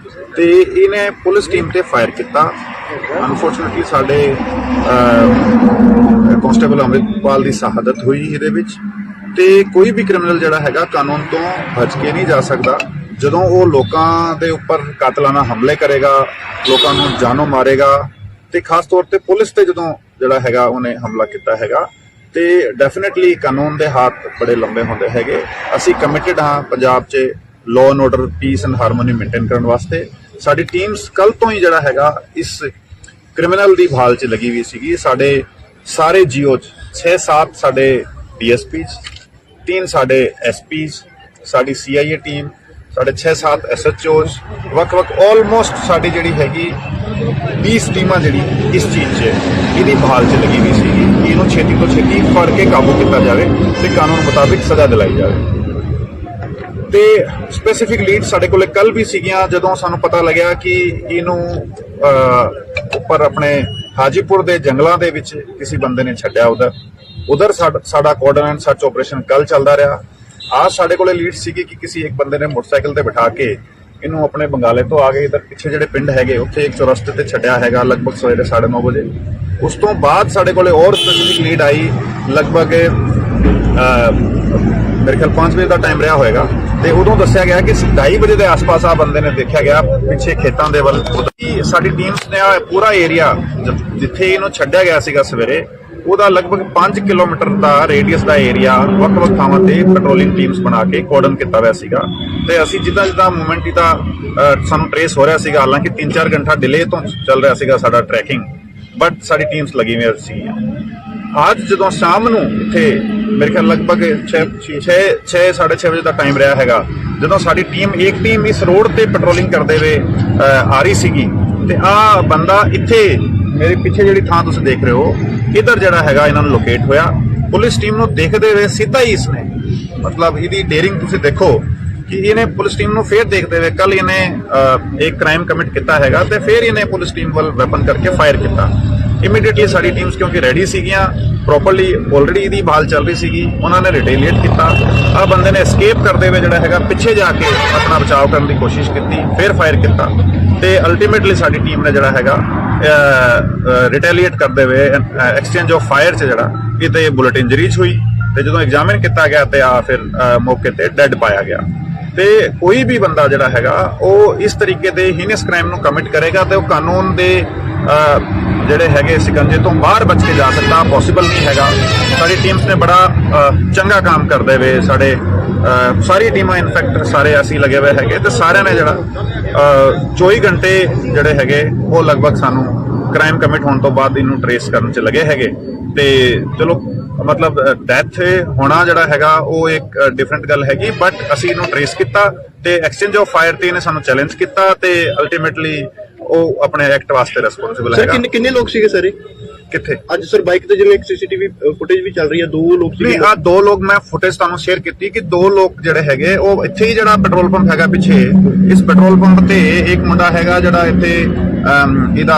ਤੇ ਇਹਨੇ ਪੁਲਿਸ ਟੀਮ ਤੇ ਫਾਇਰ ਕੀਤਾ। ਅਨਫੋਰਚੂਨੇਟਲੀ ਸਾਡੇ ਕਾਂਸਟੇਬਲ ਅੰਮ੍ਰਿਤਪਾਲ ਦੀ ਸ਼ਹਾਦਤ ਹੋਈ ਇਹਦੇ ਵਿੱਚ। ਤੇ ਕੋਈ ਵੀ ਕ੍ਰਿਮੀਨਲ ਜਿਹੜਾ ਹੈਗਾ ਕਾਨੂੰਨ ਤੋਂ ਬਚ ਕੇ ਨਹੀਂ ਜਾ ਸਕਦਾ। ਜਦੋਂ ਉਹ ਲੋਕਾਂ ਦੇ ਉੱਪਰ ਕਾਤਲਾਨਾ ਹਮਲੇ ਕਰੇਗਾ, ਲੋਕਾਂ ਨੂੰ ਜਾਨੋਂ ਮਾਰੇਗਾ, ਤੇ ਖਾਸ ਤੌਰ ਤੇ ਪੁਲਿਸ ਤੇ ਜਦੋਂ ਜਿਹੜਾ ਹੈਗਾ ਉਹਨੇ ਹਮਲਾ ਕੀਤਾ ਹੈਗਾ, ਤੇ ਡੈਫੀਨਿਟਲੀ ਕਾਨੂੰਨ ਦੇ ਹੱਥ ਬੜੇ ਲੰਬੇ ਹੁੰਦੇ ਹੈਗੇ। ਅਸੀਂ ਕਮਿਟਡ ਹਾਂ ਪੰਜਾਬ 'ਚ law and order, piece and harmony maintain ਕਰਨ ਵਾਸਤੇ। ਸਾਡੀ ਟੀਮਸ ਕੱਲ ਤੋਂ ਹੀ ਜਿਹੜਾ ਹੈਗਾ ਇਸ ਕ੍ਰਿਮੀਨਲ ਦੀ ਭਾਲ 'ਚ ਲੱਗੀ ਹੋਈ ਸੀਗੀ। ਸਾਡੇ ਸਾਰੇ ਜੀਓ 'ਚ 6-7 ਸਾਡੇ DSPs, 3 ਸਾਡੇ SPs, ਸਾਡੀ CIA ਟੀਮ, ਸਾਡੇ 6-7 SHOs, ਵੱਖ-ਵੱਖ ਆਲਮੋਸਟ ਸਾਡੀ ਜਿਹੜੀ ਹੈਗੀ 20 ਟੀਮਾਂ ਜਿਹੜੀ ਇਸ ਚੀਜ਼ 'ਚ ਇਹਦੀ ਭਾਲ 'ਚ ਲੱਗੀ ਹੋਈ ਸੀਗੀ ਕਿ ਇਹਨੂੰ ਛੇਤੀ ਤੋਂ ਛੇਤੀ ਫੜ ਕੇ ਕਾਬੂ ਕੀਤਾ ਜਾਵੇ ਤੇ ਕਾਨੂੰਨ ਮੁਤਾਬਿਕ ਸਜ਼ਾ ਦਿਲਾਈ ਜਾਵੇ। ਤੇ ਸਪੈਸੀਫਿਕ ਲੀਡ ਸਾਡੇ ਕੋਲੇ ਕੱਲ ਵੀ ਸੀਗੀਆਂ, ਜਦੋਂ ਸਾਨੂੰ ਪਤਾ ਲੱਗਿਆ ਕਿ ਇਹਨੂੰ ਉੱਪਰ ਆਪਣੇ ਹਾਜੀਪੁਰ ਦੇ ਜੰਗਲਾਂ ਦੇ ਵਿੱਚ ਕਿਸੇ ਬੰਦੇ ਨੇ ਛੱਡਿਆ। ਉਧਰ ਸਾਡਾ ਕੋਆਰਡੀਨੇਟ ਐਂਡ ਸਰਚ ਆਪਰੇਸ਼ਨ ਕੱਲ ਚੱਲਦਾ ਰਿਹਾ। आज ਸਾਡੇ ਕੋਲੇ ਲੀਡ ਸੀਗੀ ਕਿ ਕਿਸੇ ਇੱਕ ਬੰਦੇ ਨੇ ਮੋਟਰਸਾਈਕਲ ਤੇ ਬਿਠਾ ਕੇ ਇਹਨੂੰ ਆਪਣੇ ਬੰਗਾਲੇ ਤੋਂ ਆ ਕੇ ਇਧਰ ਪਿੱਛੇ ਜਿਹੜੇ ਪਿੰਡ ਹੈਗੇ ਉੱਥੇ ਇੱਕ ਚੌਰਸਤੇ ਤੇ ਛੱਡਿਆ ਹੈਗਾ ਲਗਭਗ ਸਵੇਰੇ 9:30 ਵਜੇ। ਉਸ ਤੋਂ ਬਾਅਦ ਸਾਡੇ ਕੋਲੇ ਹੋਰ ਸਪੈਸੀਫਿਕ ਲੀਡ ਆਈ, ਲਗਭਗ ਮੇਰੇ ਖਿਆਲ 5 ਵਜੇ ਦਾ ਟਾਈਮ ਰਿਹਾ ਹੋਏਗਾ, ਤੇ ਉਦੋਂ ਦੱਸਿਆ ਗਿਆ ਕਿ 2:30 ਵਜੇ ਦੇ ਆਸ-ਪਾਸ ਆ ਬੰਦੇ ਨੇ ਦੇਖਿਆ ਗਿਆ ਪਿੱਛੇ ਖੇਤਾਂ ਦੇ ਵੱਲ। ਸਾਡੀ ਟੀਮਸ ਨੇ ਪੂਰਾ ਏਰੀਆ ਜਿੱਥੇ ਇਹਨੂੰ ਛੱਡਿਆ ਗਿਆ ਸੀਗਾ ਸਵੇਰੇ, ਉਹਦਾ ਲਗਭਗ 5 ਕਿਲੋਮੀਟਰ ਦਾ ਰੇਡੀਅਸ ਦਾ ਏਰੀਆ ਵੱਖ-ਵੱਖ ਥਾਵਾਂ ਤੇ ਪੈਟਰੋਲਿੰਗ ਟੀਮਸ ਬਣਾ ਕੇ ਕੋਰਡਨ ਕੀਤਾ ਹੋਇਆ ਸੀਗਾ। ਤੇ ਅਸੀਂ ਜਿੱਦਾਂ ਮੂਵਮੈਂਟ ਦਾ ਸਾਨੂੰ ਟ੍ਰੇਸ ਹੋ ਰਿਹਾ ਸੀਗਾ, ਹਾਲਾਂਕਿ 3-4 ਘੰਟਾ ਡਿਲੇ ਤੋਂ ਚੱਲ ਰਿਹਾ ਸੀਗਾ ਸਾਡਾ ਟਰੈਕਿੰਗ, ਬਟ ਸਾਡੀ ਟੀਮਸ ਲੱਗੀ ਹੋਈਆਂ ਸੀਗੀਆਂ। ਅੱਜ ਜਦੋਂ ਸ਼ਾਮ ਨੂੰ ਇੱਥੇ ਮੇਰੇ ਖਿਆਲ ਲਗਭਗ 6:30 ਵਜੇ ਦਾ ਟਾਈਮ ਰਿਹਾ ਹੈਗਾ, ਜਦੋਂ ਸਾਡੀ ਇੱਕ ਟੀਮ ਇਸ ਰੋਡ ਤੇ ਪੈਟਰੋਲਿੰਗ ਕਰਦੇ ਹੋਏ ਆ ਰਹੀ ਸੀਗੀ, ਤੇ ਆ ਬੰਦਾ ਇੱਥੇ ਮੇਰੇ ਪਿੱਛੇ ਜਿਹੜੀ ਥਾਂ ਤੁਸੀਂ ਦੇਖ ਰਹੇ ਹੋ, ਇਧਰ ਜਿਹੜਾ ਹੈਗਾ ਇਹਨਾਂ ਨੂੰ ਲੋਕੇਟ ਹੋਇਆ। ਪੁਲਿਸ ਟੀਮ ਨੂੰ ਦੇਖਦੇ ਹੋਏ ਸਿੱਧਾ ਹੀ ਇਸਨੇ ਮਤਲਬ ਇਹਦੀ ਡੇਰਿੰਗ ਤੁਸੀਂ ਦੇਖੋ ਕਿ ਇਹਨੇ ਪੁਲਿਸ ਟੀਮ ਨੂੰ ਫੇਰ ਦੇਖਦੇ ਹੋਏ ਕੱਲ ਇਹਨੇ ਇੱਕ ਕ੍ਰਾਈਮ ਕਮਿਟ ਕੀਤਾ ਹੈਗਾ ਤੇ ਫਿਰ ਇਹਨੇ ਪੁਲਿਸ ਟੀਮ ਵੱਲ ਵੈਪਨ ਕਰਕੇ ਫਾਇਰ ਕੀਤਾ। ਇਮੀਡੀਏਟਲੀ ਸਾਡੀ ਟੀਮਸ ਕਿਉਂਕਿ ਰੈਡੀ ਸੀਗੀਆਂ ਪ੍ਰੋਪਰਲੀ ਆਲਰੇਡੀ ਇਹਦੀ ਬਾਲ ਚੱਲ ਰਹੀ ਸੀਗੀ, ਉਹਨਾਂ ਨੇ ਰਿਟੇਲੀਏਟ ਕੀਤਾ। ਆ ਬੰਦੇ ਨੇ ਐਸਕੇਪ ਕਰਦੇ ਹੋਏ ਜਿਹੜਾ ਹੈਗਾ ਪਿੱਛੇ ਜਾ ਕੇ ਆਪਣਾ ਬਚਾਅ ਕਰਨ ਦੀ ਕੋਸ਼ਿਸ਼ ਕੀਤੀ, ਫਿਰ ਫਾਇਰ ਕੀਤਾ ਤੇ ਅਲਟੀਮੇਟਲੀ ਸਾਡੀ ਟੀਮ ਨੇ ਜਿਹੜਾ ਹੈਗਾ ਰਿਟੇਲੀਏਟ ਕਰਦੇ ਹੋਏ ਐਕਸਚੇਂਜ ਆਫ ਫਾਇਰ 'ਚ ਜਿਹੜਾ ਕਿਤੇ ਬੁਲਟ ਇੰਜਰੀਜ਼ ਹੋਈ ਤੇ ਜਦੋਂ ਐਗਜ਼ਾਮਿਨ ਕੀਤਾ ਗਿਆ ਤੇ ਆ ਫਿਰ ਮੌਕੇ ਤੇ ਡੈੱਡ ਪਾਇਆ ਗਿਆ। ਤੇ ਕੋਈ ਵੀ ਬੰਦਾ ਜਿਹੜਾ ਹੈਗਾ ਉਹ ਇਸ ਤਰੀਕੇ ਦੇ ਹੀਨਸ ਕ੍ਰਾਈਮ ਨੂੰ ਕਮਿਟ ਕਰੇਗਾ ਤੇ ਉਹ ਕਾਨੂੰਨ ਦੇ ਜਿਹੜੇ ਹੈਗੇ ਸਿਕੰਜੇ ਤੋਂ ਬਾਹਰ ਬਚ ਕੇ ਜਾ ਸਕਦਾ, ਪੋਸੀਬਲ ਨਹੀਂ ਹੈਗਾ। ਸਾਡੀ ਟੀਮਸ ਨੇ ਬੜਾ ਚੰਗਾ ਕੰਮ ਕਰਦੇ ਹੋਏ ਸਾਡੇ ਸਾਰੀ ਟੀਮਾਂ ਇਨਫੈਕਟ ਸਾਰੇ ਅਸੀਂ ਲੱਗੇ ਹੋਏ ਹੈਗੇ ਤੇ ਸਾਰਿਆਂ ਨੇ ਜਿਹੜਾ 24 ਘੰਟੇ ਜਿਹੜੇ ਹੈਗੇ ਉਹ ਲਗਭਗ ਸਾਨੂੰ ਕ੍ਰਾਈਮ ਕਮਿਟ ਹੋਣ ਤੋਂ ਬਾਅਦ ਇਹਨੂੰ ਟਰੇਸ ਕਰਨ 'ਚ ਲੱਗੇ ਹੈਗੇ। ਤੇ ਚਲੋ ਮਤਲਬ ਡੈਥ ਹੋਣਾ ਜਿਹੜਾ ਹੈਗਾ ਉਹ ਇੱਕ ਡਿਫਰੈਂਟ ਗੱਲ ਹੈਗੀ, ਬਟ ਅਸੀਂ ਇਹਨੂੰ ਟਰੇਸ ਕੀਤਾ ਤੇ ਐਕਸਚੇਂਜ ਆਫ ਫਾਇਰ ਤੇ ਇਹਨੇ ਸਾਨੂੰ ਚੈਲੰਜ ਕੀਤਾ ਤੇ ਅਲਟੀਮੇਟਲੀ ਉਹ ਆਪਣੇ ਐਕਟ ਵਾਸਤੇ ਰਿਸਪੌਂਸਿਬਲ ਹੈਗਾ। ਸਰ ਕਿੰਨੇ ਲੋਕ ਸੀਗੇ ਸਰ ਕਿੱਥੇ ਅੱਜ ਸਰ ਬਾਈਕ ਤੇ ਜਿਵੇਂ ਇੱਕ ਸੀਸੀਟੀਵੀ ਫੁਟੇਜ ਵੀ ਚੱਲ ਰਹੀ ਹੈ, 2 ਲੋਕ ਸੀਗੇ। ਨਹੀਂ ਆ 2 ਲੋਕ ਮੈਂ ਫੁਟੇਜ ਤੁਹਾਨੂੰ ਸ਼ੇਅਰ ਕੀਤੀ ਕਿ 2 ਲੋਕ ਜਿਹੜੇ ਹੈਗੇ ਉਹ ਇੱਥੇ ਹੀ ਜਿਹੜਾ ਪੈਟਰੋਲ ਪੰਪ ਹੈਗਾ ਪਿੱਛੇ ਇਸ ਪੈਟਰੋਲ ਪੰਪ ਤੇ ਇੱਕ ਮੁੰਡਾ ਹੈਗਾ ਜਿਹੜਾ ਇੱਥੇ ਇਹਦਾ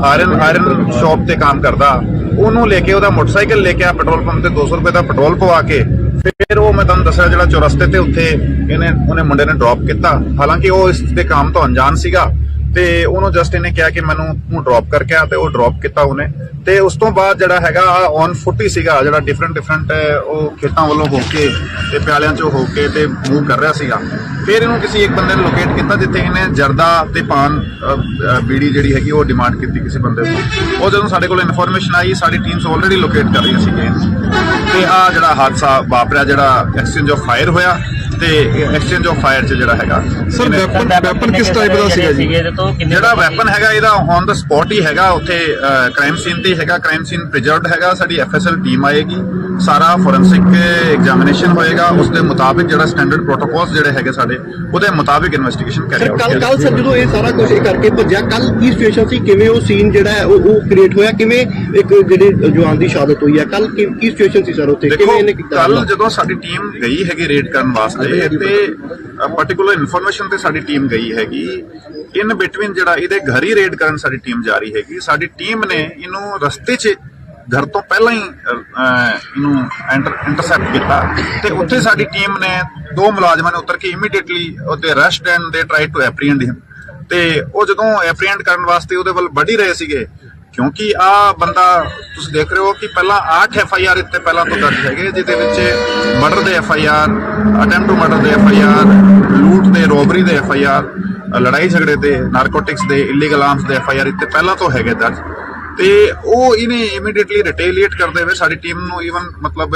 ਆਇਰਨ ਸ਼ਾਪ ਤੇ ਕੰਮ ਕਰਦਾ, ਉਹਨੂੰ ਲੈ ਕੇ ਉਹਦਾ ਮੋਟਰਸਾਈਕਲ ਲੈ ਕੇ ਆ ਪੈਟਰੋਲ ਪੰਪ ਤੇ 200 ਰੁਪਏ ਦਾ ਪੈਟਰੋਲ ਪਵਾ ਕੇ ਫਿਰ ਉਹ ਮੈਂ ਤੁਹਾਨੂੰ ਦੱਸਿਆ ਜਿਹੜਾ ਚੌਰਸਤੇ ਤੇ ਉੱਥੇ ਉਹਨੇ ਮੁੰਡੇ ਨੇ ਡ੍ਰੌਪ ਕੀਤਾ। ਹਾਲਾਂਕਿ ਉਹ ਇਸ ਦੇ ਕੰਮ ਤੋਂ ਅਣਜਾਣ ਸੀਗਾ ਤੇ ਉਹਨੂੰ ਜਸਟ ਇਹਨੇ ਕਿਹਾ ਕਿ ਮੈਨੂੰ ਤੂੰ ਡ੍ਰੌਪ ਕਰਕੇ ਆ ਤੇ ਉਹ ਡ੍ਰੌਪ ਕੀਤਾ ਉਹਨੇ। ਤੇ ਉਸ ਤੋਂ ਬਾਅਦ ਜਿਹੜਾ ਹੈਗਾ ਔਨ ਫੁੱਟ ਹੀ ਸੀਗਾ ਜਿਹੜਾ ਡਿਫਰੈਂਟ ਉਹ ਖੇਤਾਂ ਵੱਲੋਂ ਹੋ ਕੇ ਤੇ ਪਿਆਲਿਆਂ ਚੋਂ ਹੋ ਕੇ ਤੇ ਮੂਵ ਕਰ ਰਿਹਾ ਸੀਗਾ। ਫਿਰ ਇਹਨੂੰ ਕਿਸੇ ਇੱਕ ਬੰਦੇ ਨੇ ਲੋਕੇਟ ਕੀਤਾ ਜਿੱਥੇ ਇਹਨੇ ਜਰਦਾ ਤੇ ਪਾਨ ਬੀੜੀ ਜਿਹੜੀ ਹੈਗੀ ਉਹ ਡਿਮਾਂਡ ਕੀਤੀ ਕਿਸੇ ਬੰਦੇ ਤੋਂ। ਉਹ ਜਦੋਂ ਸਾਡੇ ਕੋਲ ਇਨਫੋਰਮੇਸ਼ਨ ਆਈ ਸਾਡੀ ਟੀਮਸ ਆਲਰੇਡੀ ਲੋਕੇਟ ਕਰ ਰਹੀਆਂ ਸੀਗੀਆਂ ਤੇ ਆ ਜਿਹੜਾ ਹਾਦਸਾ ਵਾਪਰਿਆ, ਜਿਹੜਾ ਐਕਸਚੇਂਜ ਆਫ ਫਾਇਰ ਹੋਇਆ ਤੇ ਐਕਸਚੇਂਜ ਆਫ ਫਾਇਰ 'ਚ ਜਿਹੜਾ ਹੈਗਾ ਸਰ ਵੈਪਨ ਕਿਸ ਟਾਈਪ ਦਾ ਸੀਗਾ ਜੀ? ਜਿਹੜਾ ਵੈਪਨ ਹੈਗਾ ਇਹਦਾ ਔਨ ਦਾ ਸਪੌਟ ਹੀ ਹੈਗਾ, ਉੱਥੇ ਕ੍ਰਾਈਮ ਸੀਨ ਤੇ ਹੈਗਾ, ਕ੍ਰਾਈਮ ਸੀਨ ਪ੍ਰੀਜ਼ਰਵਡ ਹੈਗਾ। ਸਾਡੀ ਐਫਐਸਐਲ ਟੀਮ ਆਏਗੀ, ਸਾਰਾ ਫੋਰੈਂਸਿਕ ਐਗਜ਼ਾਮੀਨੇਸ਼ਨ ਹੋਏਗਾ, ਉਸ ਦੇ ਮੁਤਾਬਿਕ ਜਿਹੜਾ ਸਟੈਂਡਰਡ ਪ੍ਰੋਟੋਕੋਲਸ ਜਿਹੜੇ ਹੈਗੇ ਸਾਡੇ ਉਹਦੇ ਮੁਤਾਬਿਕ ਇਨਵੈਸਟੀਗੇਸ਼ਨ ਕਰਿਆ। ਕੱਲ ਸਰ ਜਦੋਂ ਇਹ ਸਾਰਾ ਕੁਝ ਕਰਕੇ ਭੱਜਿਆ, ਕੱਲ ਕੀ ਸਿਚੁਏਸ਼ਨ ਸੀ, ਕਿਵੇਂ ਉਹ ਸੀਨ ਜਿਹੜਾ ਉਹ ਕ੍ਰੀਏਟ ਹੋਇਆ, ਕਿਵੇਂ ਇੱਕ ਜਿਹੜੇ ਜਵਾਨ ਦੀ ਸ਼ਹਾਦਤ ਹੋਈ ਹੈ, ਕੱਲ ਕੀ ਸਿਚੁਏਸ਼ਨ ਸੀ ਸਰ ਉੱਥੇ, ਕਿਵੇਂ ਇਹਨੇ ਕੀਤਾ? ਕੱਲ ਜਦੋਂ ਸਾਡੀ ਟੀਮ ਗਈ ਹੈਗੀ ਰੇਡ ਕਰਨ ਵਾਸਤੇ ਤੇ ਪਾਰਟਿਕੂਲਰ ਇਨਫੋਰਮੇਸ਼ਨ ਤੇ ਸਾਡੀ ਟੀਮ ਗਈ ਹੈਗੀ, ਇਨ ਬਿਟਵੀਨ ਜਿਹੜਾ ਇਹਦੇ ਘਰ ਹੀ ਰੇਡ ਕਰਨ ਸਾਡੀ ਟੀਮ ਜਾ ਰਹੀ ਹੈਗੀ। ਸਾਡੀ ਟੀਮ ਨੇ ਇਹਨੂੰ ਰਸਤੇ 'ਚ ਘਰ ਤੋਂ ਪਹਿਲਾਂ ਹੀ ਇਹਨੂੰ ਇੰਟਰਸੈਪਟ ਕੀਤਾ ਤੇ ਉੱਥੇ ਸਾਡੀ ਟੀਮ ਨੇ 2 ਮੁਲਾਜ਼ਮਾਂ ਨੇ ਉਤਰ ਕੇ ਇਮੀਡੀਏਟਲੀ ਉਹਦੇ ਅਰੈਸਟ ਐਂਡ ਦੇ ਟਰਾਈ ਟੂ ਐਪਰੀਹੈਂਡ ਹਿਮ। ਤੇ ਉਹ ਜਦੋਂ ਐਪਰੀਹੈਂਡ ਕਰਨ ਵਾਸਤੇ ਉਹਦੇ ਵੱਲ ਵੱਢ ਹੀ ਰਹੇ ਸੀਗੇ ਕਿਉਂਕਿ ਆ ਬੰਦਾ ਤੁਸੀਂ ਦੇਖ ਰਹੇ ਹੋ ਕਿ ਪਹਿਲਾਂ 8 FIR ਇੱਥੇ ਪਹਿਲਾਂ ਤੋਂ ਦਰਜ ਹੈਗੇ, ਜਿਹਦੇ ਵਿੱਚ ਮਰਡਰ ਦੇ FIR, ਅਟੈਂਪਟ ਟੂ ਮਰਡਰ ਦੇ FIR, ਲੂਟ ਦੇ, ਰੋਬਰੀ ਦੇ FIR, ਲੜਾਈ ਝਗੜੇ ਦੇ, ਨਾਰਕੋਟਿਕਸ ਦੇ, ਇਲੀਗਲ ਆਰਮਸ ਦੇ FIR ਇੱਥੇ ਪਹਿਲਾਂ ਤੋਂ ਹੈਗੇ ਦਰਜ। ਤੇ ਉਹ ਇਹਨੇ ਇਮੀਡੀਏਟਲੀ ਰਿਟੇਲੀਏਟ ਕਰਦੇ ਹੋਏ ਸਾਡੀ ਟੀਮ ਨੂੰ ਈਵਨ ਮਤਲਬ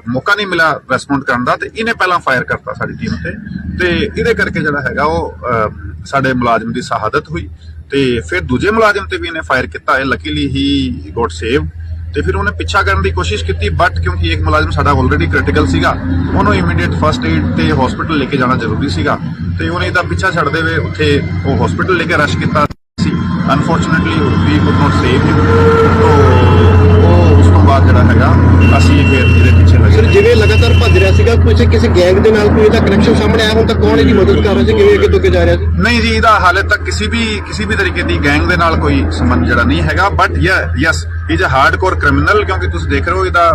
ਮੌਕਾ ਨਹੀਂ ਮਿਲਿਆ ਰਿਸਪੌਂਡ ਕਰਨ ਦਾ ਤੇ ਇਹਨੇ ਪਹਿਲਾਂ ਫਾਇਰ ਕਰਤਾ ਸਾਡੀ ਟੀਮ ਤੇ ਇਹਦੇ ਕਰਕੇ ਜਿਹੜਾ ਹੈਗਾ ਉਹ ਸਾਡੇ ਮੁਲਾਜ਼ਮ ਦੀ ਸ਼ਹਾਦਤ ਹੋਈ। ਤੇ ਫਿਰ ਦੂਜੇ ਮੁਲਾਜ਼ਮ ਤੇ ਵੀ ਇਹਨੇ ਫਾਇਰ ਕੀਤਾ ਹੈ, ਲੱਕੀਲੀ ਹੀ ਗੋਟ ਸੇਵ। ਤੇ ਫਿਰ ਉਹਨੇ ਪਿੱਛਾ ਕਰਨ ਦੀ ਕੋਸ਼ਿਸ਼ ਕੀਤੀ ਬਟ ਕਿਉਂਕਿ ਇੱਕ ਮੁਲਾਜ਼ਮ ਸਾਡਾ ਆਲਰੇਡੀ ਕ੍ਰਿਟੀਕਲ ਸੀਗਾ, ਉਹਨੂੰ ਇਮੀਡੀਏਟ ਫਸਟ ਏਡ ਤੇ ਹਸਪੀਟਲ ਲੈ ਕੇ ਜਾਣਾ ਜ਼ਰੂਰੀ ਸੀਗਾ ਤੇ ਉਹਨੇ ਇਹਦਾ ਪਿੱਛਾ ਛੱਡਦੇ ਹੋਏ ਉੱਥੇ ਉਹ ਹਸਪੀਟਲ ਲੈ ਕੇ ਰਸ਼ ਕੀਤਾ ਸੀ। Unfortunately we could not save him. ਤੋ ਉਹ ਉਸ ਤੋਂ ਬਾਅਦ ਜਿਹੜਾ ਹੈਗਾ ਅਸੀਂ ਫਿਰ ਇਹਦੇ ਪਿੱਛੇ ਲੱਗੇ। ਸਰ ਜਿਵੇਂ ਲਗਾਤਾਰ ਭੱਜ ਰਿਹਾ ਸੀਗਾ, ਕਿਸੇ ਗੈਂਗ ਦੇ ਨਾਲ ਕੋਈ ਇਹਦਾ ਕਨੈਕਸ਼ਨ ਸਾਹਮਣੇ ਆਇਆ ਹੁਣ ਤੱਕ, ਕੌਣ ਇਹਦੀ ਮਦਦ ਕਰ ਰਿਹਾ ਸੀ, ਕਿਵੇਂ ਅੱਗੇ ਤੋਂ ਅੱਗੇ ਜਾ ਰਿਹਾ ਸੀ? ਨਹੀਂ ਜੀ, ਇਹਦਾ ਹਾਲੇ ਤੱਕ ਕਿਸੇ ਵੀ ਤਰੀਕੇ ਦੀ ਗੈਂਗ ਦੇ ਨਾਲ ਕੋਈ ਸੰਬੰਧ ਜਿਹੜਾ ਨਹੀਂ ਹੈਗਾ but yes is a hardcore criminal ਕਿਉਂਕਿ ਤੁਸੀਂ ਦੇਖ ਰਹੇ ਹੋ ਇਹਦਾ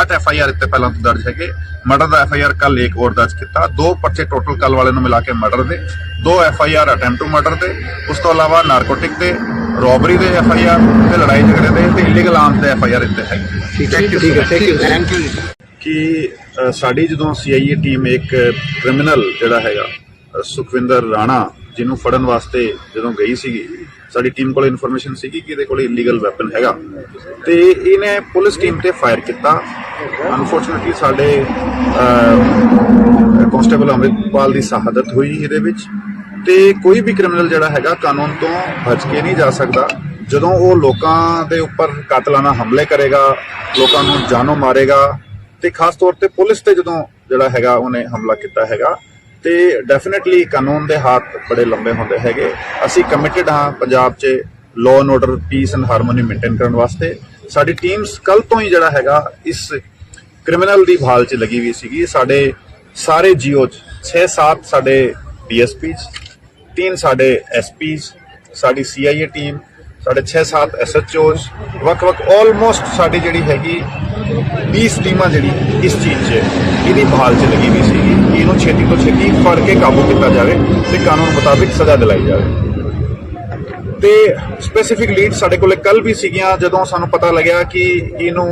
8 FIR ਇੱਥੇ ਪਹਿਲਾਂ ਤੋਂ ਦਰਜ ਹੈਗੇ। ਮਰਡਰ ਦਾ FIR ਕੱਲ ਇੱਕ ਹੋਰ ਦਰਜ ਕੀਤਾ, 2 ਪਰਚੇ ਟੋਟਲ ਕੱਲ ਵਾਲੇ ਨੂੰ ਮਿਲਾ ਕੇ ਮਰਡਰ ਦੇ, 2 FIR ਅਟੈਂਪਟ ਟੂ ਮਰਡਰ ਦੇ, ਉਸ ਤੋਂ ਇਲਾਵਾ ਨਾਰਕੋਟਿਕ ਦੇ, ਰੋਬਰੀ ਦੇ FIR ਤੇ ਲੜਾਈ ਝਗੜੇ ਦੇ ਤੇ ਇਲੀਗਲ ਆਰਮਸ ਦੇ FIR ਇੱਥੇ ਹੈਗੇ। ਠੀਕ ਹੈ, ਥੈਂਕ ਯੂ। ਕਿ ਸਾਡੀ ਜਦੋਂ CIA ਟੀਮ ਇੱਕ ਕ੍ਰਿਮੀਨਲ ਜਿਹੜਾ ਹੈਗਾ ਸੁਖਵਿੰਦਰ ਰਾਣਾ ਜਿਹਨੂੰ ਫੜਨ ਵਾਸਤੇ ਜਦੋਂ ਗਈ ਸੀਗੀ, ਸਾਡੀ ਟੀਮ ਕੋਲ ਇਨਫੋਰਮੇਸ਼ਨ ਸੀਗੀ ਕਿ ਇਹਦੇ ਕੋਲ ਇਲੀਗਲ ਵੈਪਨ ਹੈਗਾ ਤੇ ਇਹਨੇ ਪੁਲਿਸ ਟੀਮ ਤੇ ਫਾਇਰ ਕੀਤਾ। ਅਨਫੋਰਚੂਨੇਟਲੀ ਸਾਡੇ ਕਾਂਸਟੇਬਲ ਅੰਮ੍ਰਿਤਪਾਲ ਦੀ ਸ਼ਹਾਦਤ ਹੋਈ ਇਹਦੇ ਵਿੱਚ। ਤੇ ਕੋਈ ਵੀ ਕ੍ਰਿਮੀਨਲ ਜਿਹੜਾ ਹੈਗਾ ਕਾਨੂੰਨ ਤੋਂ ਬਚ ਕੇ ਨਹੀਂ ਜਾ ਸਕਦਾ ਜਦੋਂ ਉਹ ਲੋਕਾਂ ਦੇ ਉੱਪਰ ਕਾਤਲਾਨਾ ਹਮਲੇ ਕਰੇਗਾ, ਲੋਕਾਂ ਨੂੰ ਜਾਨੋਂ ਮਾਰੇਗਾ ਤੇ ਖਾਸ ਤੌਰ ਤੇ ਪੁਲਿਸ ਤੇ ਜਦੋਂ ਜਿਹੜਾ ਹੈਗਾ ਉਹਨੇ ਹਮਲਾ ਕੀਤਾ ਹੈਗਾ ਤੇ ਡੈਫੀਨਿਟਲੀ ਕਾਨੂੰਨ ਦੇ ਹੱਥ ਬੜੇ ਲੰਬੇ ਹੁੰਦੇ ਹੈਗੇ। ਅਸੀਂ ਕਮਿਟਡ ਹਾਂ ਪੰਜਾਬ 'ਚ law and order, piece and harmony maintain ਕਰਨ ਵਾਸਤੇ। ਸਾਡੀ ਟੀਮਸ ਕੱਲ ਤੋਂ ਹੀ ਜਿਹੜਾ ਹੈਗਾ ਇਸ ਕ੍ਰਿਮੀਨਲ ਦੀ ਭਾਲ 'ਚ ਲੱਗੀ ਹੋਈ ਸੀਗੀ। ਸਾਡੇ ਸਾਰੇ ਜੀਓ 'ਚ 6-7 ਸਾਡੇ ਡੀਐਸਪੀਜ਼, 3 ਸਾਡੇ ਐਸਪੀਜ਼, ਸਾਡੀ ਸੀਆਈਏ ਟੀਮ, ਸਾਡੇ 6-7 ਐਸਐਚਓਜ਼, ਵੱਖ-ਵੱਖ ਆਲਮੋਸਟ ਸਾਡੀ ਜਿਹੜੀ ਹੈਗੀ 20 ਟੀਮਾਂ ਜਿਹੜੀ ਇਸ ਚੀਜ਼ 'ਚ ਇਹਦੀ ਭਾਲ 'ਚ ਲੱਗੀ ਹੋਈ ਸੀਗੀ ਕਿ ਇਹਨੂੰ ਛੇਤੀ ਤੋਂ ਛੇਤੀ ਫੜ ਕੇ ਕਾਬੂ ਕੀਤਾ ਜਾਵੇ ਤੇ ਕਾਨੂੰਨ ਮੁਤਾਬਿਕ ਸਜ਼ਾ ਦਿਲਾਈ ਜਾਵੇ। ਤੇ ਸਪੈਸੀਫਿਕ ਲੀਡ ਸਾਡੇ ਕੋਲੇ ਕੱਲ ਵੀ ਸੀਗੀਆਂ ਜਦੋਂ ਸਾਨੂੰ ਪਤਾ ਲੱਗਿਆ ਕਿ ਇਹਨੂੰ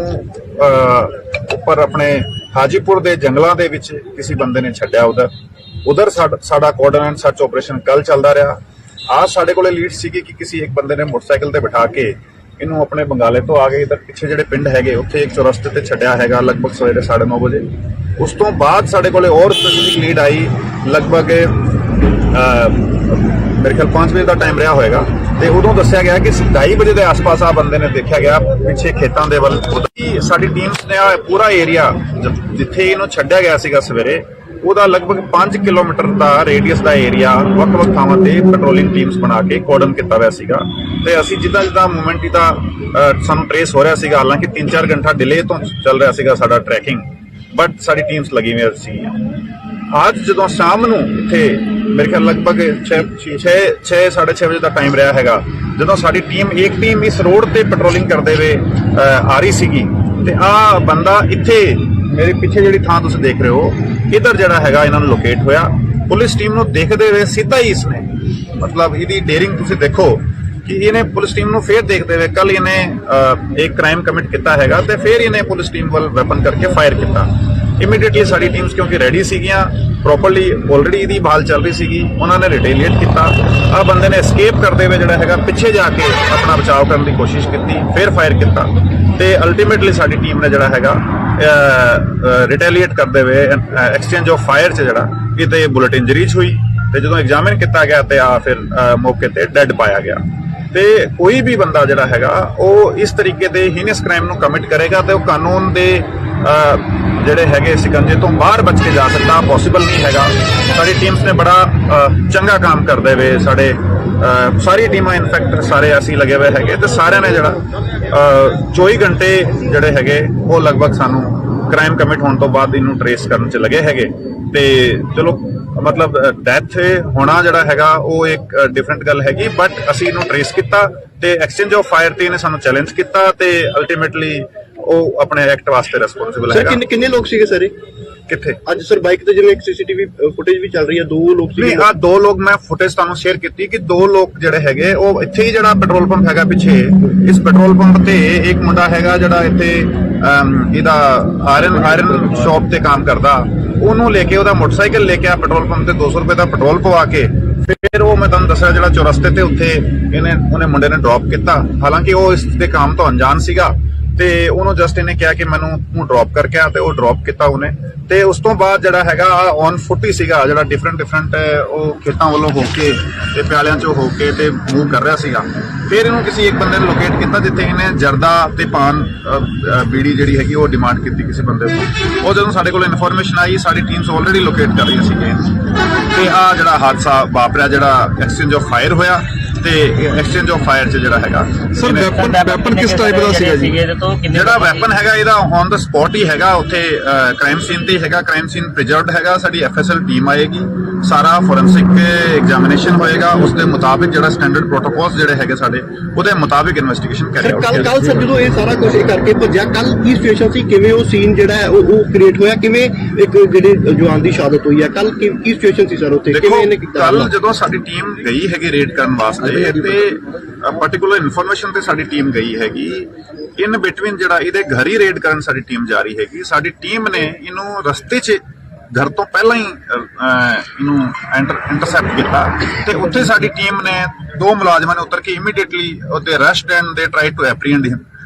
ਉੱਪਰ ਆਪਣੇ ਹਾਜੀਪੁਰ ਦੇ ਜੰਗਲਾਂ ਦੇ ਵਿੱਚ ਕਿਸੇ ਬੰਦੇ ਨੇ ਛੱਡਿਆ। ਉਧਰ ਸਾਡਾ ਕੋਆਰਡੀਨੇਟ ਸਰਚ ਆਪਰੇਸ਼ਨ ਕੱਲ ਚੱਲਦਾ ਰਿਹਾ। आज ਸਾਡੇ ਕੋਲੇ ਲੀਡ ਸੀਗੀ ਕਿ ਕਿਸੇ ਇੱਕ ਬੰਦੇ ਨੇ ਮੋਟਰਸਾਈਕਲ ਤੇ ਬਿਠਾ ਕੇ ਇਹਨੂੰ ਆਪਣੇ ਬੰਗਾਲੇ ਤੋਂ ਆ ਕੇ ਇਧਰ ਪਿੱਛੇ ਜਿਹੜੇ ਪਿੰਡ ਹੈਗੇ ਉੱਥੇ ਇੱਕ ਚੌਰਸਤੇ ਤੇ ਛੱਡਿਆ ਹੈਗਾ ਲਗਭਗ ਸਵੇਰੇ 9:30 ਵਜੇ। ਉਸ ਤੋਂ ਬਾਅਦ ਸਾਡੇ ਕੋਲੇ ਹੋਰ ਸਪੈਸੀਫਿਕ ਲੀਡ ਆਈ ਲਗਭਗ ਮੇਰੇ ਖਿਆਲ 5 ਵਜੇ ਦਾ ਟਾਈਮ ਰਿਹਾ ਹੋਏਗਾ ਤੇ ਉਦੋਂ ਦੱਸਿਆ ਗਿਆ ਕਿ 2:30 ਵਜੇ ਦੇ ਆਸ-ਪਾਸ ਆ ਬੰਦੇ ਨੇ ਦੇਖਿਆ ਗਿਆ ਪਿੱਛੇ ਖੇਤਾਂ ਦੇ ਵੱਲ। ਸਾਡੀ ਟੀਮਸ ਨੇ ਪੂਰਾ ਏਰੀਆ ਜਿੱਥੇ ਇਹਨੂੰ ਛੱਡਿਆ ਗਿਆ ਸੀਗਾ ਸਵੇਰੇ ਉਹਦਾ ਲਗਭਗ 5 ਕਿਲੋਮੀਟਰ ਦਾ ਰੇਡੀਅਸ ਦਾ ਏਰੀਆ ਵੱਖ-ਵੱਖ ਥਾਵਾਂ ਤੇ ਪੈਟਰੋਲਿੰਗ ਟੀਮਸ ਬਣਾ ਕੇ ਕੋਰਡਨ ਕੀਤਾ ਹੋਇਆ ਸੀਗਾ ਤੇ ਅਸੀਂ ਜਿੱਦਾਂ ਮੂਵਮੈਂਟ ਦਾ ਸਾਨੂੰ ਟ੍ਰੇਸ ਹੋ ਰਿਹਾ ਸੀਗਾ, ਹਾਲਾਂਕਿ 3-4 ਘੰਟਾ ਡਿਲੇ ਤੋਂ ਚੱਲ ਰਿਹਾ ਸੀਗਾ ਸਾਡਾ ਟਰੈਕਿੰਗ, ਬਟ ਸਾਡੀ ਟੀਮਸ ਲੱਗੀ ਹੋਈ ਸੀ। ਅੱਜ ਜਦੋਂ ਸ਼ਾਮ ਨੂੰ ਇੱਥੇ ਮੇਰੇ ਖਿਆਲ ਲਗਭਗ 6:30 ਵਜੇ ਦਾ ਟਾਈਮ ਰਿਹਾ ਹੈਗਾ ਜਦੋਂ ਸਾਡੀ ਟੀਮ ਇਸ ਰੋਡ ਤੇ ਪੈਟਰੋਲਿੰਗ ਕਰਦੇ ਹੋਏ ਆ ਰਹੀ ਸੀਗੀ ਤੇ ਆ ਬੰਦਾ ਇੱਥੇ ਮੇਰੇ ਪਿੱਛੇ ਜਿਹੜੀ ਥਾਂ ਤੁਸੀਂ ਦੇਖ ਰਹੇ ਹੋ ਇਧਰ ਜਿਹੜਾ ਹੈਗਾ ਇਹਨਾਂ ਨੂੰ ਲੋਕੇਟ ਹੋਇਆ। ਪੁਲਿਸ ਟੀਮ ਨੂੰ ਦੇਖਦੇ ਹੋਏ ਸਿੱਧਾ ਹੀ ਇਸਨੇ ਮਤਲਬ ਇਹਦੀ ਡੇਰਿੰਗ ਤੁਸੀਂ ਦੇਖੋ ਕਿ ਇਹਨੇ ਪੁਲਿਸ ਟੀਮ ਨੂੰ ਫੇਰ ਦੇਖਦੇ ਹੋਏ ਕੱਲ ਇਹਨੇ ਇੱਕ ਕ੍ਰਾਈਮ ਕਮਿਟ ਕੀਤਾ ਹੈਗਾ ਤੇ ਫੇਰ ਇਹਨੇ ਪੁਲਿਸ ਟੀਮ ਵੱਲ ਵੈਪਨ ਕਰਕੇ ਫਾਇਰ ਕੀਤਾ। ਇਮੀਡੀਏਟਲੀ ਸਾਡੀ ਟੀਮਸ ਕਿਉਂਕਿ ਰੈਡੀ ਸੀਗੀਆਂ ਪ੍ਰੋਪਰਲੀ ਆਲਰੇਡੀ ਇਹਦੀ ਭਾਲ ਚੱਲ ਰਹੀ ਸੀਗੀ, ਉਹਨਾਂ ਨੇ ਰਿਟੇਲੀਏਟ ਕੀਤਾ। ਆ ਬੰਦੇ ਨੇ ਐਸਕੇਪ ਕਰਦੇ ਹੋਏ ਜਿਹੜਾ ਹੈਗਾ ਪਿੱਛੇ ਜਾ ਕੇ ਆਪਣਾ ਬਚਾਅ ਕਰਨ ਦੀ ਕੋਸ਼ਿਸ਼ ਕੀਤੀ, ਫੇਰ ਫਾਇਰ ਕੀਤਾ ਤੇ ਅਲਟੀਮੇਟਲੀ ਸਾਡੀ ਟੀਮ ਨੇ ਜਿਹੜਾ ਹੈਗਾ ਰਿਟੇਲੀਏਟ ਕਰਦੇ ਹੋਏ ਐਕਸਚੇਂਜ ਆਫ ਫਾਇਰ 'ਚ ਜਿਹੜਾ ਕਿਤੇ ਬੁਲਟ ਇੰਜਰੀਜ਼ ਹੋਈ ਤੇ ਜਦੋਂ ਐਗਜ਼ਾਮਿਨ ਕੀਤਾ ਗਿਆ ਤੇ ਆ ਫਿਰ ਮੌਕੇ ਤੇ ਡੈੱਡ ਪਾਇਆ ਗਿਆ। ਤੇ ਕੋਈ ਵੀ ਬੰਦਾ ਜਿਹੜਾ ਹੈਗਾ ਉਹ ਇਸ ਤਰੀਕੇ ਦੇ ਹੀਨਸ ਕ੍ਰਾਈਮ ਨੂੰ ਕਮਿਟ ਕਰੇਗਾ ਤੇ ਉਹ ਕਾਨੂੰਨ ਦੇ ਜਿਹੜੇ ਹੈਗੇ ਸਿਕੰਜੇ ਤੋਂ ਬਾਹਰ ਬਚ ਕੇ ਜਾ ਸਕਦਾ ਪੋਸੀਬਲ ਨਹੀਂ ਹੈਗਾ। ਸਾਡੀ ਟੀਮਸ ਨੇ ਬੜਾ ਚੰਗਾ ਕੰਮ ਕਰਦੇ ਹੋਏ ਸਾਡੇ ਸਾਰੀ ਟੀਮਾਂ ਇਨਫੈਕਟ ਸਾਰੇ ਅਸੀਂ ਲੱਗੇ ਹੋਏ ਹੈਗੇ ਤੇ ਸਾਰਿਆਂ ਨੇ ਜਿਹੜਾ 24 ਘੰਟੇ ਜਿਹੜੇ ਹੈਗੇ ਉਹ ਲਗਭਗ ਸਾਨੂੰ ਕ੍ਰਾਈਮ ਕਮਿਟ ਹੋਣ ਤੋਂ ਬਾਅਦ ਇਹਨੂੰ ਟਰੇਸ ਕਰਨ 'ਚ ਲੱਗੇ ਹੈਗੇ ਤੇ ਚਲੋ ਮਤਲਬ ਡੈਥ ਹੋਣਾ ਜਿਹੜਾ ਹੈਗਾ ਉਹ ਇੱਕ ਡਿਫਰੈਂਟ ਗੱਲ ਹੈਗੀ, ਬਟ ਅਸੀਂ ਇਹਨੂੰ ਟਰੇਸ ਕੀਤਾ ਤੇ ਐਕਸਚੇਂਜ ਆਫ ਫਾਇਰ ਤੇ ਇਹਨੇ ਸਾਨੂੰ ਚੈਲੰਜ ਕੀਤਾ ਤੇ ਅਲਟੀਮੇਟਲੀ ਉਹ ਆਪਣੇ ਐਕਟ ਵਾਸਤੇ ਰਿਸਪੌਂਸਿਬਲ ਹੈਗਾ। ਸਰ ਕਿੰਨੇ ਲੋਕ ਸੀਗੇ ਸਾਰੇ ਕਿੱਥੇ ਅੱਜ ਸਰ ਬਾਈਕ ਤੇ ਜਿਵੇਂ ਇੱਕ ਸੀਸੀਟੀਵੀ ਫੁਟੇਜ ਵੀ ਚੱਲ ਰਹੀ ਹੈ 2 ਲੋਕ ਸੀਗੇ। ਨਹੀਂ, ਆ 2 ਲੋਕ ਮੈਂ ਫੁਟੇਜ ਤੁਹਾਨੂੰ ਸ਼ੇਅਰ ਕੀਤੀ ਕਿ 2 ਲੋਕ ਜਿਹੜੇ ਹੈਗੇ ਉਹ ਇੱਥੇ ਹੀ ਜਿਹੜਾ ਪੈਟਰੋਲ ਪੰਪ ਹੈਗਾ ਪਿੱਛੇ ਇਸ ਪੈਟਰੋਲ ਪੰਪ ਤੇ ਇੱਕ ਮੁੰਡਾ ਹੈਗਾ ਜਿਹੜਾ ਇੱਥੇ ਇਹਦਾ ਆਇਰਨ ਸ਼ਾਪ ਤੇ ਕੰਮ ਕਰਦਾ, ਉਹਨੂੰ ਲੈ ਕੇ ਉਹਦਾ ਮੋਟਰਸਾਈਕਲ ਲੈ ਕੇ ਆ ਪੈਟਰੋਲ ਪੰਪ ਤੇ 200 ਰੁਪਏ ਦਾ ਪੈਟਰੋਲ ਪਵਾ ਕੇ ਫਿਰ ਉਹ ਮੈਂ ਤੁਹਾਨੂੰ ਦੱਸਿਆ ਜਿਹੜਾ ਚੌਰਸਤੇ ਤੇ ਉੱਥੇ ਉਹਨੇ ਮੁੰਡੇ ਨੇ ਡ੍ਰੌਪ ਕੀਤਾ। ਹਾਲਾਂਕਿ ਉਹ ਇਸ ਦੇ ਕੰਮ ਤੋਂ ਅਣਜਾਣ ਸੀਗਾ ਤੇ ਉਹਨੂੰ ਜਸਟ ਇਹਨੇ ਕਿਹਾ ਕਿ ਮੈਨੂੰ ਤੂੰ ਡ੍ਰੌਪ ਕਰਕੇ ਆ ਤੇ ਉਹ ਡ੍ਰੌਪ ਕੀਤਾ ਉਹਨੇ ਤੇ ਉਸ ਤੋਂ ਬਾਅਦ ਜਿਹੜਾ ਹੈਗਾ ਔਨ ਫੁੱਟ ਹੀ ਸੀਗਾ ਜਿਹੜਾ ਡਿਫਰੈਂਟ ਉਹ ਖੇਤਾਂ ਵੱਲੋਂ ਹੋ ਕੇ ਤੇ ਪਿਆਲਿਆਂ ਚੋਂ ਹੋ ਕੇ ਤੇ ਮੂਵ ਕਰ ਰਿਹਾ ਸੀਗਾ। ਫਿਰ ਇਹਨੂੰ ਕਿਸੇ ਇੱਕ ਬੰਦੇ ਨੇ ਲੋਕੇਟ ਕੀਤਾ ਜਿੱਥੇ ਇਹਨੇ ਜਰਦਾ ਤੇ ਪਾਨ ਬੀੜੀ ਜਿਹੜੀ ਹੈਗੀ ਉਹ ਡਿਮਾਂਡ ਕੀਤੀ ਕਿਸੇ ਬੰਦੇ ਤੋਂ। ਉਹ ਜਦੋਂ ਸਾਡੇ ਕੋਲ ਇਨਫੋਰਮੇਸ਼ਨ ਆਈ ਸਾਡੀ ਟੀਮਸ ਆਲਰੇਡੀ ਲੋਕੇਟ ਕਰ ਰਹੀਆਂ ਸੀਗੀਆਂ ਤੇ ਆ ਜਿਹੜਾ ਹਾਦਸਾ ਵਾਪਰਿਆ ਜਿਹੜਾ ਐਕਸਚੇਂਜ ਆਫ ਫਾਇਰ ਹੋਇਆ ਤੇ ਐਕਸਚੇਂਜ ਆਫ ਫਾਇਰ 'ਚ ਜਿਹੜਾ ਹੈਗਾ ਸਰ ਵੈਪਨ ਕਿਸ ਟਾਈਪ ਦਾ ਸੀਗਾ ਜੀ? ਜਿਹੜਾ ਵੈਪਨ ਹੈਗਾ ਇਹਦਾ ਔਨ ਦਾ ਸਪੌਟ ਹੀ ਹੈਗਾ ਉੱਥੇ ਕ੍ਰਾਈਮ ਸੀਨ ਤੇ ਹੈਗਾ, ਕ੍ਰਾਈਮ ਸੀਨ ਪ੍ਰੀਜ਼ਰਵਡ ਹੈਗਾ। ਸਾਡੀ ਐਫਐਸਐਲ ਟੀਮ ਆਏਗੀ, ਸਾਰਾ ਫੋਰੈਂਸਿਕ ਐਗਜ਼ਾਮੀਨੇਸ਼ਨ ਹੋਏਗਾ, ਉਸ ਦੇ ਮੁਤਾਬਿਕ ਜਿਹੜਾ ਸਟੈਂਡਰਡ ਪ੍ਰੋਟੋਕੋਲਸ ਜਿਹੜੇ ਹੈਗੇ ਸਾਡੇ ਉਹਦੇ ਮੁਤਾਬਿਕ ਇਨਵੈਸਟੀਗੇਸ਼ਨ ਕਰਿਆ। ਕੱਲ ਸਰ ਜਦੋਂ ਇਹ ਸਾਰਾ ਕੁਝ ਕਰਕੇ ਭੱਜਿਆ ਕੱਲ ਕੀ ਸਿਚੁਏਸ਼ਨ ਸੀ, ਕਿਵੇਂ ਉਹ ਸੀਨ ਜਿਹੜਾ ਹੈ ਉਹ ਕ੍ਰੀਏਟ ਹੋਇਆ, ਕਿਵੇਂ ਇੱਕ ਜਿਹੜੇ ਜਵਾਨ ਦੀ ਸ਼ਹਾਦਤ ਹੋਈ ਹੈ ਕੱਲ ਕੀ ਸਿਚੁਏਸ਼ਨ ਸੀ ਸਰ ਉੱਥੇ, ਕਿਵੇਂ ਇਹਨੇ ਕੀਤਾ? ਕੱਲ ਜਦੋਂ ਸਾਡੀ ਟੀਮ ਗਈ ਹੈਗੀ ਰੇਡ ਕਰਨ ਵਾਸਤੇ ਤੇ ਪਾਰਟਿਕੂਲਰ ਇਨਫੋਰਮੇਸ਼ਨ ਤੇ ਸਾਡੀ ਟੀਮ ਗਈ ਹੈਗੀ ਇਨ ਬਿਟਵੀਨ ਜਿਹੜਾ ਇਹਦੇ ਘਰ ਹੀ ਰੇਡ ਕਰਨ ਸਾਡੀ ਟੀਮ ਜਾ ਰਹੀ ਹੈਗੀ। ਸਾਡੀ ਟੀਮ ਨੇ ਇਹਨੂੰ ਰਸਤੇ 'ਚ ਘਰ ਤੋਂ ਪਹਿਲਾਂ ਹੀ ਇਹਨੂੰ ਇੰਟਰਸੈਪਟ ਕੀਤਾ ਤੇ ਉੱਥੇ ਸਾਡੀ ਟੀਮ ਨੇ 2 ਮੁਲਾਜ਼ਮਾਂ ਨੇ ਉਤਰ ਕੇ ਇਮੀਡੀਏਟਲੀ ਉਹਦੇ ਅਰੈਸਟ ਐਂਡ ਦੇ ਟਰਾਈ ਟੂ ਐਪਰੀਹੈਂਡ ਹਿਮ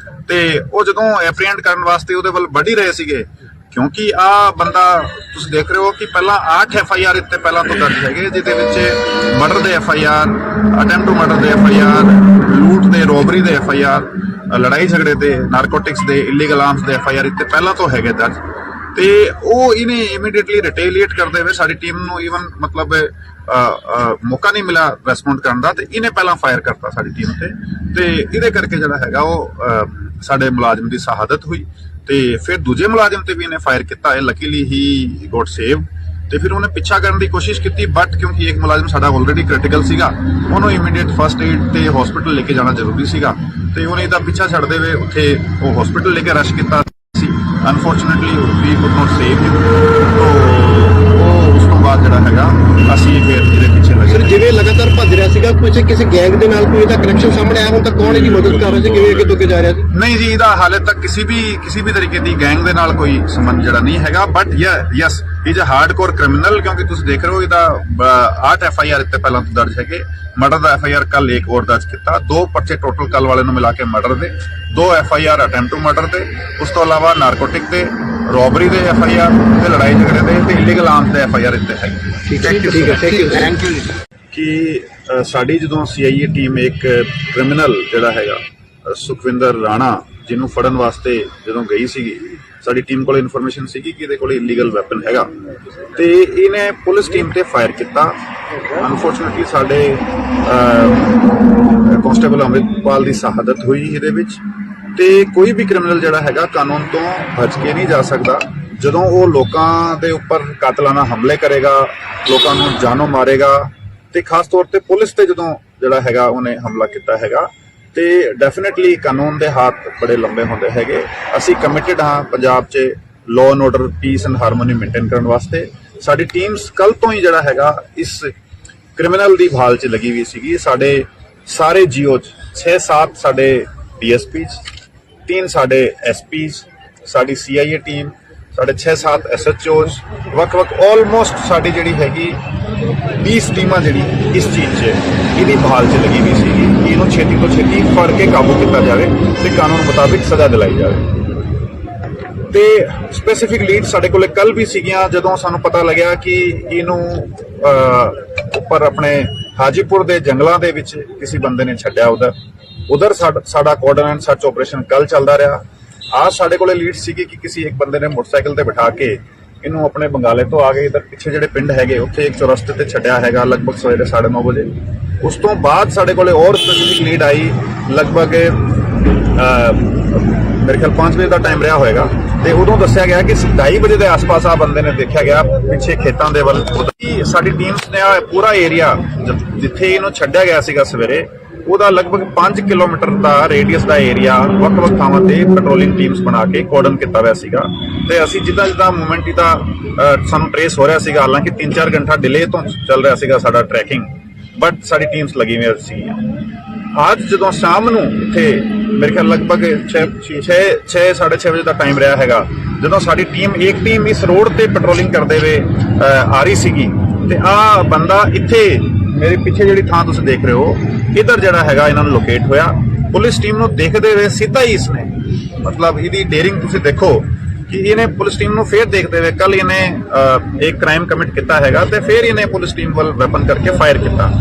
ਤੇ ਉਹ ਜਦੋਂ ਐਪਰੀਹੈਂਡ ਕਰਨ ਵਾਸਤੇ ਉਹਦੇ ਵੱਲ ਵੱਢ ਹੀ ਰਹੇ ਸੀਗੇ ਕਿਉਂਕਿ ਆ ਬੰਦਾ ਤੁਸੀਂ ਦੇਖ ਰਹੇ ਹੋ ਕਿ ਪਹਿਲਾਂ 8 FIR ਇੱਥੇ ਪਹਿਲਾਂ ਤੋਂ ਦਰਜ ਹੈਗੇ ਜਿਹਦੇ ਵਿੱਚ ਮਰਡਰ ਦੇ FIR, ਅਟੈਂਪਟ ਟੂ ਮਰਡਰ ਦੇ FIR, ਲੂਟ ਦੇ, ਰੋਬਰੀ ਦੇ FIR, ਲੜਾਈ ਝਗੜੇ ਦੇ, ਨਾਰਕੋਟਿਕਸ ਦੇ, ਇਲੀਗਲ ਆਰਮਸ ਦੇ FIR ਇੱਥੇ ਪਹਿਲਾਂ ਤੋਂ ਹੈਗੇ ਦਰਜ ਤੇ ਉਹ ਇਹਨੇ ਇਮੀਡੀਏਟਲੀ ਰਿਟੇਲੀਏਟ ਕਰਦੇ ਹੋਏ ਸਾਡੀ ਟੀਮ ਨੂੰ ਈਵਨ ਮਤਲਬ ਮੌਕਾ ਨਹੀਂ ਮਿਲਿਆ ਰਿਸਪੌਂਡ ਕਰਨ ਦਾ ਤੇ ਇਹਨੇ ਪਹਿਲਾਂ ਫਾਇਰ ਕਰਤਾ ਸਾਡੀ ਟੀਮ ਤੇ ਇਹਦੇ ਕਰਕੇ ਜਿਹੜਾ ਹੈਗਾ ਉਹ ਸਾਡੇ ਮੁਲਾਜ਼ਮ ਦੀ ਸ਼ਹਾਦਤ ਹੋਈ ਤੇ ਫਿਰ ਦੂਜੇ ਮੁਲਾਜ਼ਮ ਤੇ ਵੀ ਇਹਨੇ ਫਾਇਰ ਕੀਤਾ ਹੈ। ਲੱਕੀਲੀ ਹੀ ਗੋਟ ਸੇਵ ਤੇ ਫਿਰ ਉਹਨੇ ਪਿੱਛਾ ਕਰਨ ਦੀ ਕੋਸ਼ਿਸ਼ ਕੀਤੀ, ਬਟ ਕਿਉਂਕਿ ਇੱਕ ਮੁਲਾਜ਼ਮ ਸਾਡਾ ਆਲਰੇਡੀ ਕ੍ਰਿਟੀਕਲ ਸੀਗਾ, ਉਹਨੂੰ ਇਮੀਡੀਏਟ ਫਸਟ ਏਡ ਤੇ ਹਸਪੀਟਲ ਲੈ ਕੇ ਜਾਣਾ ਜ਼ਰੂਰੀ ਸੀਗਾ ਤੇ ਉਹਨੇ ਇਹਦਾ ਪਿੱਛਾ ਛੱਡਦੇ ਹੋਏ ਉੱਥੇ ਉਹ ਹਸਪੀਟਲ ਲੈ ਕੇ ਰਸ਼ ਕੀਤਾ ਸੀ। Unfortunately we could not save him. ਉਹ ਉਸ ਤੋਂ ਬਾਅਦ ਜਿਹੜਾ ਹੈਗਾ ਅਸੀਂ ਫਿਰ ਇਹਦੇ ਪਿੱਛੇ ਸਰ ਲੱਗੇ। ਜਿਵੇਂ ਲਗਾਤਾਰ ਭੱਜ ਰਿਹਾ ਸੀਗਾ, ਕਿਸੇ ਗੈਂਗ ਦੇ ਨਾਲ ਕੋਈ ਇਹਦਾ ਕਨੈਕਸ਼ਨ ਸਾਹਮਣੇ ਆਇਆ ਹੁਣ ਤੱਕ? ਕੌਣ ਇਹਦੀ ਮਦਦ ਕਰ ਰਿਹਾ ਸੀ, ਕਿਵੇਂ ਅੱਗੇ ਤੋਂ ਅੱਗੇ ਜਾ ਰਿਹਾ ਸੀ? ਨਹੀਂ ਜੀ, ਇਹਦਾ ਹਾਲੇ ਤੱਕ ਕਿਸੇ ਵੀ ਤਰੀਕੇ ਦੀ ਗੈਂਗ ਦੇ ਨਾਲ ਕੋਈ ਸੰਬੰਧ ਜਿਹੜਾ ਨਹੀਂ ਹੈਗਾ, but yes is a hardcore criminal, ਕਿਉਂਕਿ ਤੁਸੀਂ ਦੇਖ ਰਹੇ ਹੋ ਇਹਦਾ 8 FIR ਇੱਥੇ ਪਹਿਲਾਂ ਤੋਂ ਦਰਜ ਹੈਗੇ। ਮਰਡਰ ਦਾ FIR ਕੱਲ ਇੱਕ ਹੋਰ ਦਰਜ ਕੀਤਾ, 2 ਪਰਚੇ ਟੋਟਲ ਕੱਲ ਵਾਲੇ ਨੂੰ ਮਿਲਾ ਕੇ ਮਰਡਰ ਦੇ, 2 FIR ਅਟੈਂਪਟ ਟੂ ਮਰਡਰ ਦੇ, ਉਸ ਤੋਂ ਇਲਾਵਾ ਨਾਰਕੋਟਿਕ ਦੇ, ਰੋਬਰੀ ਦੇ FIR ਤੇ ਲੜਾਈ ਝਗੜੇ ਦੇ ਤੇ ਇਲੀਗਲ ਆਰਮਸ ਦੇ FIR ਇੱਥੇ ਹੈਗੇ। ਠੀਕ ਹੈ, ਥੈਂਕ ਯੂ। ਕਿ ਸਾਡੀ ਜਦੋਂ CIA ਟੀਮ ਇੱਕ ਕ੍ਰਿਮੀਨਲ ਜਿਹੜਾ ਹੈਗਾ ਸੁਖਵਿੰਦਰ ਰਾਣਾ ਜਿਹਨੂੰ ਫੜਨ ਵਾਸਤੇ ਜਦੋਂ ਗਈ ਸੀਗੀ, ਸਾਡੀ ਟੀਮ ਕੋਲ ਇਨਫੋਰਮੇਸ਼ਨ ਸੀਗੀ ਕਿ ਇਹਦੇ ਕੋਲ ਇਲੀਗਲ ਵੈਪਨ ਹੈਗਾ ਤੇ ਇਹਨੇ ਪੁਲਿਸ ਟੀਮ ਤੇ ਫਾਇਰ ਕੀਤਾ। ਅਨਫੋਰਚੂਨੇਟਲੀ ਸਾਡੇ ਕਾਂਸਟੇਬਲ ਅੰਮ੍ਰਿਤਪਾਲ ਦੀ ਸ਼ਹਾਦਤ ਹੋਈ ਇਹਦੇ ਵਿੱਚ। ਤੇ ਕੋਈ ਵੀ ਕ੍ਰਿਮੀਨਲ ਜਿਹੜਾ ਹੈਗਾ ਕਾਨੂੰਨ ਤੋਂ ਬਚ ਕੇ ਨਹੀਂ ਜਾ ਸਕਦਾ। ਜਦੋਂ ਉਹ ਲੋਕਾਂ ਦੇ ਉੱਪਰ ਕਾਤਲਾਨਾ ਹਮਲੇ ਕਰੇਗਾ, ਲੋਕਾਂ ਨੂੰ ਜਾਨੋਂ ਮਾਰੇਗਾ ਤੇ ਖਾਸ ਤੌਰ ਤੇ ਪੁਲਿਸ ਤੇ ਜਦੋਂ ਜਿਹੜਾ ਹੈਗਾ ਉਹਨੇ ਹਮਲਾ ਕੀਤਾ ਹੈਗਾ ਤੇ ਡੈਫੀਨਿਟਲੀ ਕਾਨੂੰਨ ਦੇ ਹੱਥ ਬੜੇ ਲੰਬੇ ਹੁੰਦੇ ਹੈਗੇ। ਅਸੀਂ ਕਮਿਟਡ ਹਾਂ ਪੰਜਾਬ 'ਚ law and order, piece and harmony maintain ਕਰਨ ਵਾਸਤੇ। ਸਾਡੀ ਟੀਮਸ ਕੱਲ ਤੋਂ ਹੀ ਜਿਹੜਾ ਹੈਗਾ ਇਸ ਕ੍ਰਿਮੀਨਲ ਦੀ ਭਾਲ 'ਚ ਲੱਗੀ ਹੋਈ ਸੀਗੀ। ਸਾਡੇ ਸਾਰੇ ਜੀਓ 'ਚ 6-7 ਸਾਡੇ DSPs, 3 ਸਾਡੇ SPs, ਸਾਡੀ CIA ਟੀਮ, ਸਾਡੇ 6-7 SHOs, ਵੱਖ-ਵੱਖ ਆਲਮੋਸਟ ਸਾਡੀ ਜਿਹੜੀ ਹੈਗੀ 20 ਟੀਮਾਂ ਜਿਹੜੀ ਇਸ ਚੀਜ਼ 'ਚ ਇਹਦੀ ਭਾਲ 'ਚ ਲੱਗੀ ਹੋਈ ਸੀਗੀ ਕਿ ਇਹਨੂੰ ਛੇਤੀ ਤੋਂ ਛੇਤੀ ਫੜ ਕੇ ਕਾਬੂ ਕੀਤਾ ਜਾਵੇ ਤੇ ਕਾਨੂੰਨ ਮੁਤਾਬਿਕ ਸਜ਼ਾ ਦਿਲਾਈ ਜਾਵੇ। ਤੇ ਸਪੈਸੀਫਿਕ ਲੀਡ ਸਾਡੇ ਕੋਲੇ ਕੱਲ ਵੀ ਸੀਗੀਆਂ ਜਦੋਂ ਸਾਨੂੰ ਪਤਾ ਲੱਗਿਆ ਕਿ ਇਹਨੂੰ ਉੱਪਰ ਆਪਣੇ ਹਾਜੀਪੁਰ ਦੇ ਜੰਗਲਾਂ ਦੇ ਵਿੱਚ ਕਿਸੇ ਬੰਦੇ ਨੇ ਛੱਡਿਆ। ਉਧਰ ਸਾਡਾ ਕੋਆਰਡੀਨੇਟ ਸਰਚ ਆਪਰੇਸ਼ਨ ਕੱਲ ਚੱਲਦਾ ਰਿਹਾ। आज ਸਾਡੇ ਕੋਲੇ ਲੀਡ ਸੀਗੀ ਕਿ ਕਿਸੇ ਇੱਕ ਬੰਦੇ ਨੇ ਮੋਟਰਸਾਈਕਲ ਤੇ ਬਿਠਾ ਕੇ ਇਹਨੂੰ ਆਪਣੇ ਬੰਗਾਲੇ ਤੋਂ ਆ ਕੇ ਇਧਰ ਪਿੱਛੇ ਜਿਹੜੇ ਪਿੰਡ ਹੈਗੇ ਉੱਥੇ ਇੱਕ ਚੌਰਸਤੇ ਤੇ ਛੱਡਿਆ ਹੈਗਾ ਲਗਭਗ ਸਵੇਰੇ 9:30 ਵਜੇ। ਉਸ ਤੋਂ ਬਾਅਦ ਸਾਡੇ ਕੋਲੇ ਹੋਰ ਸਪੈਸੀਫਿਕ ਲੀਡ ਆਈ, ਲਗਭਗ ਮੇਰੇ ਖਿਆਲ 5 ਵਜੇ ਦਾ ਟਾਈਮ ਰਿਹਾ ਹੋਏਗਾ ਤੇ ਉਦੋਂ ਦੱਸਿਆ ਗਿਆ ਕਿ 2:30 ਵਜੇ ਦੇ ਆਸ-ਪਾਸ ਆ ਬੰਦੇ ਨੇ ਦੇਖਿਆ ਗਿਆ ਪਿੱਛੇ ਖੇਤਾਂ ਦੇ ਵੱਲ। ਸਾਡੀ ਟੀਮਸ ਨੇ ਆ ਪੂਰਾ ਏਰੀਆ ਜਿੱਥੇ ਇਹਨੂੰ ਛੱਡਿਆ ਗਿਆ ਸੀਗਾ ਸਵੇਰੇ, ਉਹਦਾ ਲਗਭਗ 5 ਕਿਲੋਮੀਟਰ ਦਾ ਰੇਡੀਅਸ ਦਾ ਏਰੀਆ ਵੱਖ-ਵੱਖ ਥਾਵਾਂ ਤੇ ਪੈਟਰੋਲਿੰਗ ਟੀਮਸ ਬਣਾ ਕੇ ਕੋਰਡਨ ਕੀਤਾ ਹੋਇਆ ਸੀਗਾ ਤੇ ਅਸੀਂ ਜਿੱਦਾਂ ਮੂਵਮੈਂਟ ਦਾ ਸਾਨੂੰ ਟ੍ਰੇਸ ਹੋ ਰਿਹਾ ਸੀਗਾ, ਹਾਲਾਂਕਿ 3-4 ਘੰਟਾ ਡਿਲੇ ਤੋਂ ਚੱਲ ਰਿਹਾ ਸੀਗਾ ਸਾਡਾ ਟਰੈਕਿੰਗ, ਬਟ ਸਾਡੀ ਟੀਮਸ ਲੱਗੀ ਹੋਈ ਸੀ। ਅੱਜ ਜਦੋਂ ਸ਼ਾਮ ਨੂੰ ਇੱਥੇ ਮੇਰੇ ਖਿਆਲ ਲਗਭਗ 6:30 ਵਜੇ ਦਾ ਟਾਈਮ ਰਿਹਾ ਹੈਗਾ, ਜਦੋਂ ਸਾਡੀ ਇੱਕ ਟੀਮ ਇਸ ਰੋਡ ਤੇ ਪੈਟਰੋਲਿੰਗ ਕਰਦੇ ਹੋਏ ਆ ਰਹੀ ਸੀਗੀ ਤੇ ਆ ਬੰਦਾ ਇੱਥੇ ਮੇਰੇ ਪਿੱਛੇ ਜਿਹੜੀ ਥਾਂ ਤੁਸੀਂ ਦੇਖ ਰਹੇ ਹੋ ਇਧਰ ਜਿਹੜਾ ਹੈਗਾ ਇਹਨਾਂ ਨੂੰ ਲੋਕੇਟ ਹੋਇਆ। ਪੁਲਿਸ ਟੀਮ ਨੂੰ ਦੇਖਦੇ ਹੋਏ ਸਿੱਧਾ ਹੀ ਇਸਨੇ ਮਤਲਬ ਇਹਦੀ ਡੇਰਿੰਗ ਤੁਸੀਂ ਦੇਖੋ ਕਿ ਇਹਨੇ ਪੁਲਿਸ ਟੀਮ ਨੂੰ ਫੇਰ ਦੇਖਦੇ ਹੋਏ ਕੱਲ ਇਹਨੇ ਇੱਕ ਕ੍ਰਾਈਮ ਕਮਿਟ ਕੀਤਾ ਹੈਗਾ ਤੇ ਫੇਰ ਇਹਨੇ ਪੁਲਿਸ ਟੀਮ ਵੱਲ ਵੈਪਨ ਕਰਕੇ ਫਾਇਰ ਕੀਤਾ।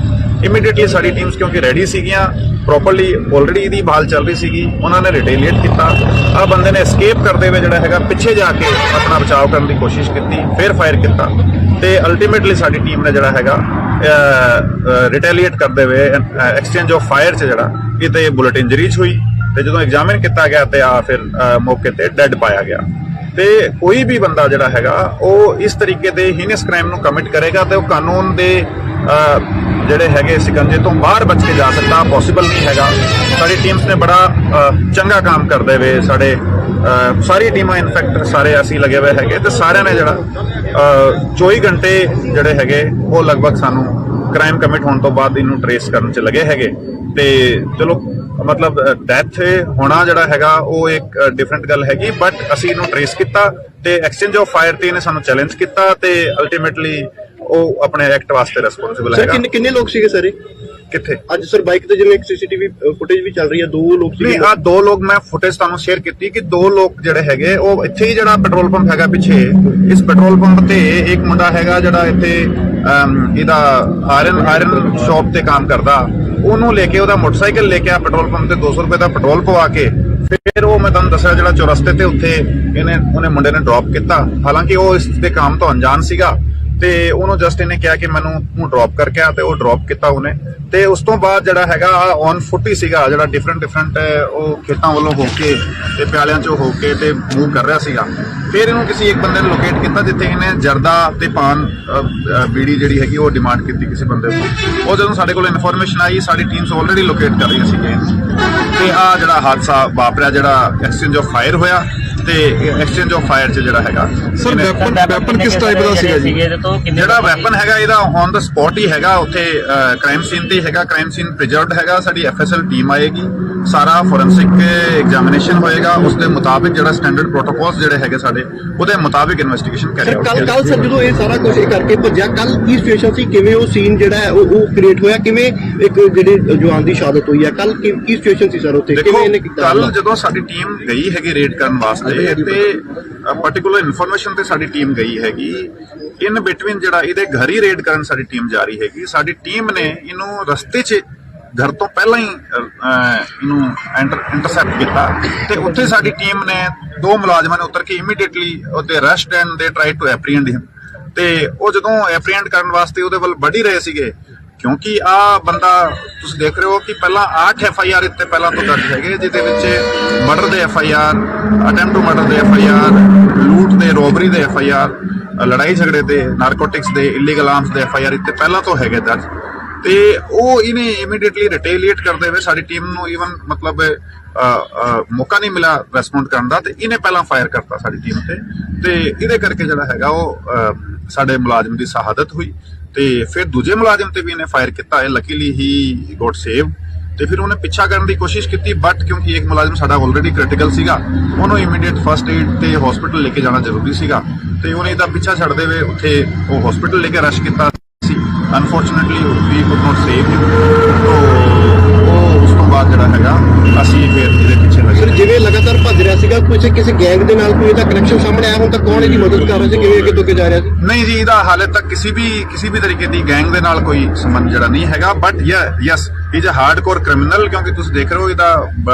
ਇਮੀਡੀਏਟਲੀ ਸਾਡੀ ਟੀਮਸ ਕਿਉਂਕਿ ਰੈਡੀ ਸੀਗੀਆਂ, ਪ੍ਰੋਪਰਲੀ ਆਲਰੇਡੀ ਇਹਦੀ ਭਾਲ ਚੱਲ ਰਹੀ ਸੀਗੀ, ਉਹਨਾਂ ਨੇ ਰਿਟੇਲੀਏਟ ਕੀਤਾ। ਆ ਬੰਦੇ ਨੇ ਐਸਕੇਪ ਕਰਦੇ ਹੋਏ ਜਿਹੜਾ ਹੈਗਾ ਪਿੱਛੇ ਜਾ ਕੇ ਆਪਣਾ ਬਚਾਅ ਕਰਨ ਦੀ ਕੋਸ਼ਿਸ਼ ਕੀਤੀ, ਫੇਰ ਫਾਇਰ ਕੀਤਾ ਤੇ ਅਲਟੀਮੇਟਲੀ ਸਾਡੀ ਟੀਮ ਨੇ ਜਿਹੜਾ ਹੈਗਾ ਰਿਟੇਲੀਏਟ ਕਰਦੇ ਹੋਏ ਐਕਸਚੇਂਜ ਆਫ ਫਾਇਰ 'ਚ ਜਿਹੜਾ ਕਿਤੇ ਬੁਲਟ ਇੰਜਰੀਜ਼ ਹੋਈ ਤੇ ਜਦੋਂ ਐਗਜ਼ਾਮਿਨ ਕੀਤਾ ਗਿਆ ਤੇ ਆ ਫਿਰ ਮੌਕੇ ਤੇ ਡੈੱਡ ਪਾਇਆ ਗਿਆ। ਤੇ ਕੋਈ ਵੀ ਬੰਦਾ ਜਿਹੜਾ ਹੈਗਾ ਉਹ ਇਸ ਤਰੀਕੇ ਦੇ ਹੀਨਸ ਕ੍ਰਾਈਮ ਨੂੰ ਕਮਿਟ ਕਰੇਗਾ ਤੇ ਉਹ ਕਾਨੂੰਨ ਦੇ ਜਿਹੜੇ ਹੈਗੇ ਸਿਕੰਜੇ ਤੋਂ ਬਾਹਰ ਬਚ ਕੇ ਜਾ ਸਕਦਾ, ਪੋਸੀਬਲ ਨਹੀਂ ਹੈਗਾ। ਸਾਡੀ ਟੀਮਸ ਨੇ ਬੜਾ ਚੰਗਾ ਕੰਮ ਕਰਦੇ ਹੋਏ ਸਾਡੇ ਸਾਰੀ ਟੀਮਾਂ ਇਨਫੈਕਟ ਸਾਰੇ ਅਸੀਂ ਲੱਗੇ ਹੋਏ ਹੈਗੇ ਤੇ ਸਾਰਿਆਂ ਨੇ ਜਿਹੜਾ 24 ਘੰਟੇ ਜਿਹੜੇ ਹੈਗੇ ਉਹ ਲਗਭਗ ਸਾਨੂੰ ਕ੍ਰਾਈਮ ਕਮਿਟ ਹੋਣ ਤੋਂ ਬਾਅਦ ਇਹਨੂੰ ਟ੍ਰੇਸ ਕਰਨ 'ਚ ਲੱਗੇ ਹੈਗੇ ਤੇ ਚਲੋ ਮਤਲਬ ਡੈਥ ਹੋਣਾ ਜਿਹੜਾ ਹੈਗਾ ਉਹ ਇੱਕ ਡਿਫਰੈਂਟ ਗੱਲ ਹੈਗੀ, ਬਟ ਅਸੀਂ ਇਹਨੂੰ ਟ੍ਰੇਸ ਕੀਤਾ ਤੇ ਐਕਸਚੇਂਜ ਆਫ ਫਾਇਰ ਤੇ ਇਹਨੇ ਸਾਨੂੰ ਚੈਲੰਜ ਕੀਤਾ ਤੇ ਅਲਟੀਮੇਟਲੀ ਉਹ ਆਪਣੇ ਐਕਟ ਵਾਸਤੇ ਰਿਸਪੌਂਸਿਬਲ ਹੈਗਾ। ਸਰ ਕਿੰਨੇ ਲੋਕ ਸੀਗੇ ਸਰ ਕਿੱਥੇ? ਅੱਜ ਸਰ ਬਾਈਕ ਤੇ ਜਿਵੇਂ ਇੱਕ CCTV ਫੁਟੇਜ ਵੀ ਚੱਲ ਰਹੀ ਹੈ, 2 ਲੋਕ ਸੀਗੇ। ਨਹੀਂ, ਆ 2 ਲੋਕ ਮੈਂ ਫੁਟੇਜ ਤੁਹਾਨੂੰ ਸ਼ੇਅਰ ਕੀਤੀ ਕਿ 2 ਲੋਕ ਜਿਹੜੇ ਹੈਗੇ ਉਹ ਇੱਥੇ ਹੀ ਜਿਹੜਾ ਪੈਟਰੋਲ ਪੰਪ ਹੈਗਾ ਪਿੱਛੇ, ਇਸ ਪੈਟਰੋਲ ਪੰਪ ਤੇ ਇੱਕ ਮੁੰਡਾ ਹੈਗਾ ਜਿਹੜਾ ਇੱਥੇ ਇਹਦਾ ਆਇਰਨ ਸ਼ਾਪ ਤੇ ਕੰਮ ਕਰਦਾ, ਉਹਨੂੰ ਲੈ ਕੇ ਉਹਦਾ ਮੋਟਰਸਾਈਕਲ ਲੈ ਕੇ ਆ ਪੈਟਰੋਲ ਪੰਪ ਤੇ 200 ਰੁਪਏ ਦਾ ਪੈਟਰੋਲ ਪਵਾ ਕੇ ਫਿਰ ਉਹ ਮੈਂ ਤੁਹਾਨੂੰ ਦੱਸਿਆ ਜਿਹੜਾ ਚੌਰਸਤੇ ਤੇ ਉੱਥੇ ਉਹਨੇ ਮੁੰਡੇ ਨੇ ਡ੍ਰੌਪ ਕੀਤਾ। ਹਾਲਾਂਕਿ ਉਹ ਇਸ ਦੇ ਕੰਮ ਤੋਂ ਅਣਜਾਣ ਸੀਗਾ ਤੇ ਉਹਨੂੰ ਜਸਟ ਇਹਨੇ ਕਿਹਾ ਕਿ ਮੈਨੂੰ ਤੂੰ ਡ੍ਰੌਪ ਕਰਕੇ ਆ, ਤੇ ਉਹ ਡ੍ਰੌਪ ਕੀਤਾ ਉਹਨੇ। ਤੇ ਉਸ ਤੋਂ ਬਾਅਦ ਜਿਹੜਾ ਹੈਗਾ ਔਨ ਫੁੱਟ ਹੀ ਸੀਗਾ, ਜਿਹੜਾ ਡਿਫਰੈਂਟ ਉਹ ਖੇਤਾਂ ਵੱਲੋਂ ਹੋ ਕੇ ਤੇ ਪਿਆਲਿਆਂ ਚੋਂ ਹੋ ਕੇ ਤੇ ਮੂਵ ਕਰ ਰਿਹਾ ਸੀਗਾ। ਫਿਰ ਇਹਨੂੰ ਕਿਸੇ ਇੱਕ ਬੰਦੇ ਨੇ ਲੋਕੇਟ ਕੀਤਾ, ਜਿੱਥੇ ਇਹਨੇ ਜਰਦਾ ਤੇ ਪਾਨ ਬੀੜੀ ਜਿਹੜੀ ਹੈਗੀ ਉਹ ਡਿਮਾਂਡ ਕੀਤੀ ਕਿਸੇ ਬੰਦੇ ਤੋਂ। ਉਹ ਜਦੋਂ ਸਾਡੇ ਕੋਲ ਇਨਫੋਰਮੇਸ਼ਨ ਆਈ, ਸਾਡੀ ਟੀਮਸ ਆਲਰੇਡੀ ਲੋਕੇਟ ਕਰ ਰਹੀਆਂ ਸੀਗੀਆਂ, ਤੇ ਆ ਜਿਹੜਾ ਹਾਦਸਾ ਵਾਪਰਿਆ, ਜਿਹੜਾ ਐਕਸਚੇਂਜ ਆਫ ਫਾਇਰ ਹੋਇਆ, ਤੇ ਐਕਸਚੇਂਜ ਆਫ ਫਾਇਰ 'ਚ ਜਿਹੜਾ ਹੈਗਾ ਸਰ ਵੈਪਨ ਕਿਸ ਟਾਈਪ ਦਾ ਸੀਗਾ ਜੀ? ਜਿਹੜਾ ਵੈਪਨ ਹੈਗਾ ਇਹਦਾ ਔਨ ਦਾ ਸਪੌਟ ਹੀ ਹੈਗਾ, ਉੱਥੇ ਕ੍ਰਾਈਮ ਸੀਨ ਤੇ ਹੈਗਾ, ਕ੍ਰਾਈਮ ਸੀਨ ਪ੍ਰੀਜ਼ਰਵਡ ਹੈਗਾ। ਸਾਡੀ ਐਫਐਸਐਲ ਟੀਮ ਆਏਗੀ, ਸਾਰਾ ਫੋਰੈਂਸਿਕ ਐਗਜ਼ਾਮੀਨੇਸ਼ਨ ਹੋਏਗਾ, ਉਸ ਦੇ ਮੁਤਾਬਿਕ ਜਿਹੜਾ ਸਟੈਂਡਰਡ ਪ੍ਰੋਟੋਕੋਲਸ ਜਿਹੜੇ ਹੈਗੇ ਸਾਡੇ, ਉਹਦੇ ਮੁਤਾਬਿਕ ਇਨਵੈਸਟੀਗੇਸ਼ਨ ਕਰਿਆ। ਕੱਲ ਸਰ ਜਦੋਂ ਇਹ ਸਾਰਾ ਕੁਝ ਕਰਕੇ ਭੱਜਿਆ, ਕੱਲ ਕੀ ਸਿਚੁਏਸ਼ਨ ਸੀ, ਕਿਵੇਂ ਉਹ ਸੀਨ ਜਿਹੜਾ ਹੈ ਉਹ ਕ੍ਰੀਏਟ ਹੋਇਆ, ਕਿਵੇਂ ਇੱਕ ਜਿਹੜੇ ਜਵਾਨ ਦੀ ਸ਼ਹਾਦਤ ਹੋਈ ਹੈ, ਕੱਲ ਕੀ ਸਿਚੁਏਸ਼ਨ ਸੀ ਸਰ ਉੱਥੇ, ਕਿਵੇਂ ਇਹਨੇ ਕੀਤਾ? ਕੱਲ ਜਦੋਂ ਸਾਡੀ ਟੀਮ ਗਈ ਹੈਗੀ ਰੇਡ ਕਰਨ ਵਾਸਤੇ, ਤੇ ਪਾਰਟਿਕੂਲਰ ਇਨਫੋਰਮੇਸ਼ਨ ਤੇ ਸਾਡੀ ਟੀਮ ਗਈ ਹੈਗੀ, ਇਨ ਬਿਟਵੀਨ ਜਿਹੜਾ ਇਹਦੇ ਘਰ ਹੀ ਰੇਡ ਕਰਨ ਸਾਡੀ ਟੀਮ ਜਾ ਰਹੀ ਹੈਗੀ। ਸਾਡੀ ਟੀਮ ਨੇ ਇਹਨੂੰ ਰਸਤੇ 'ਚ ਘਰ ਤੋਂ ਪਹਿਲਾਂ ਹੀ ਇਹਨੂੰ ਇੰਟਰਸੈਪਟ ਕੀਤਾ, ਤੇ ਉੱਥੇ ਸਾਡੀ ਟੀਮ ਨੇ 2 ਮੁਲਾਜ਼ਮਾਂ ਨੇ ਉਤਰ ਕੇ ਇਮੀਡੀਏਟਲੀ ਉਹਦੇ ਅਰੈਸਟ ਐਂਡ ਦੇ ਟਰਾਈ ਟੂ ਐਪਰੀਹੈਂਡ ਹਿਮ। ਤੇ ਉਹ ਜਦੋਂ ਐਪਰੀਹੈਂਡ ਕਰਨ ਵਾਸਤੇ ਉਹਦੇ ਵੱਲ ਵੱਢ ਹੀ ਰਹੇ ਸੀਗੇ, ਕਿਉਂਕਿ ਆ ਬੰਦਾ ਤੁਸੀਂ ਦੇਖ ਰਹੇ ਹੋ ਕਿ ਪਹਿਲਾਂ 8 FIR ਇੱਥੇ ਪਹਿਲਾਂ ਤੋਂ ਦਰਜ ਹੈਗੇ, ਜਿਹਦੇ ਵਿੱਚ ਮਰਡਰ ਦੇ FIR, ਅਟੈਂਪਟ ਟੂ ਮਰਡਰ ਦੇ FIR, ਲੂਟ ਦੇ, ਰੋਬਰੀ ਦੇ FIR, ਲੜਾਈ ਝਗੜੇ ਦੇ, ਨਾਰਕੋਟਿਕਸ ਦੇ, ਇਲੀਗਲ ਆਰਮਸ ਦੇ FIR ਇੱਥੇ ਪਹਿਲਾਂ ਤੋਂ ਹੈਗੇ ਦਰਜ। ਤੇ ਉਹ ਇਹਨੇ ਇਮੀਡੀਏਟਲੀ ਰਿਟੇਲੀਏਟ ਕਰਦੇ ਹੋਏ ਸਾਡੀ ਟੀਮ ਨੂੰ ਈਵਨ ਮਤਲਬ ਮੌਕਾ ਨਹੀਂ ਮਿਲਿਆ ਰੈਸਪੌਂਡ ਕਰਨ ਦਾ, ਤੇ ਇਹਨੇ ਪਹਿਲਾਂ ਫਾਇਰ ਕਰਤਾ ਸਾਡੀ ਟੀਮ ਤੇ ਇਹਦੇ ਕਰਕੇ ਜਿਹੜਾ ਹੈਗਾ ਉਹ ਸਾਡੇ ਮੁਲਾਜ਼ਮ ਦੀ ਸ਼ਹਾਦਤ ਹੋਈ। ਤੇ ਫਿਰ ਦੂਜੇ ਮੁਲਾਜ਼ਮ ਤੇ ਵੀ ਇਹਨੇ ਫਾਇਰ ਕੀਤਾ, ਇਹ ਲੱਕੀਲੀ ਹੀ ਗੋਟ ਸੇਵ। ਤੇ ਫਿਰ ਉਹਨੇ ਪਿੱਛਾ ਕਰਨ ਦੀ ਕੋਸ਼ਿਸ਼ ਕੀਤੀ, ਬਟ ਕਿਉਂਕਿ ਇੱਕ ਮੁਲਾਜ਼ਮ ਸਾਡਾ ਆਲਰੇਡੀ ਕ੍ਰਿਟੀਕਲ ਸੀਗਾ, ਉਹਨੂੰ ਇਮੀਡੀਏਟ ਫਸਟ ਏਡ ਤੇ ਹਸਪੀਟਲ ਲੈ ਕੇ ਜਾਣਾ ਜ਼ਰੂਰੀ ਸੀਗਾ, ਤੇ ਉਹਨੇ ਇਹਦਾ ਪਿੱਛਾ ਛੱਡਦੇ ਹੋਏ ਉੱਥੇ ਉਹ ਹਸਪੀਟਲ ਲੈ ਕੇ ਰਸ਼ ਕੀਤਾ ਸੀ। Unfortunately we could not save him. ਉਹ ਉਸ ਤੋਂ ਬਾਅਦ ਜਿਹੜਾ ਹੈਗਾ ਅਸੀਂ ਫਿਰ ਇਹਦੇ ਪਿੱਛੇ ਲੱਗੇ। ਸਰ ਜਿਵੇਂ ਲਗਾਤਾਰ ਭੱਜ ਰਿਹਾ ਸੀਗਾ, ਕਿਸੇ ਗੈਂਗ ਦੇ ਨਾਲ ਕੋਈ ਇਹਦਾ ਕਨੈਕਸ਼ਨ ਸਾਹਮਣੇ ਆਇਆ ਹੁਣ ਤੱਕ, ਕੌਣ ਇਹਦੀ ਮਦਦ ਕਰ ਰਿਹਾ ਸੀ, ਕਿਵੇਂ ਅੱਗੇ ਤੋਂ ਅੱਗੇ ਜਾ ਰਿਹਾ ਸੀ? ਨਹੀਂ ਜੀ, ਇਹਦਾ ਹਾਲੇ ਤੱਕ ਕਿਸੇ ਵੀ ਤਰੀਕੇ ਦੀ ਗੈਂਗ ਦੇ ਨਾਲ ਕੋਈ ਸੰਬੰਧ ਜਿਹੜਾ ਨਹੀਂ ਹੈਗਾ, but yes he is a hardcore criminal, ਕਿਉਂਕਿ ਤੁਸੀਂ ਦੇਖ ਰਹੇ ਹੋ ਇਹਦਾ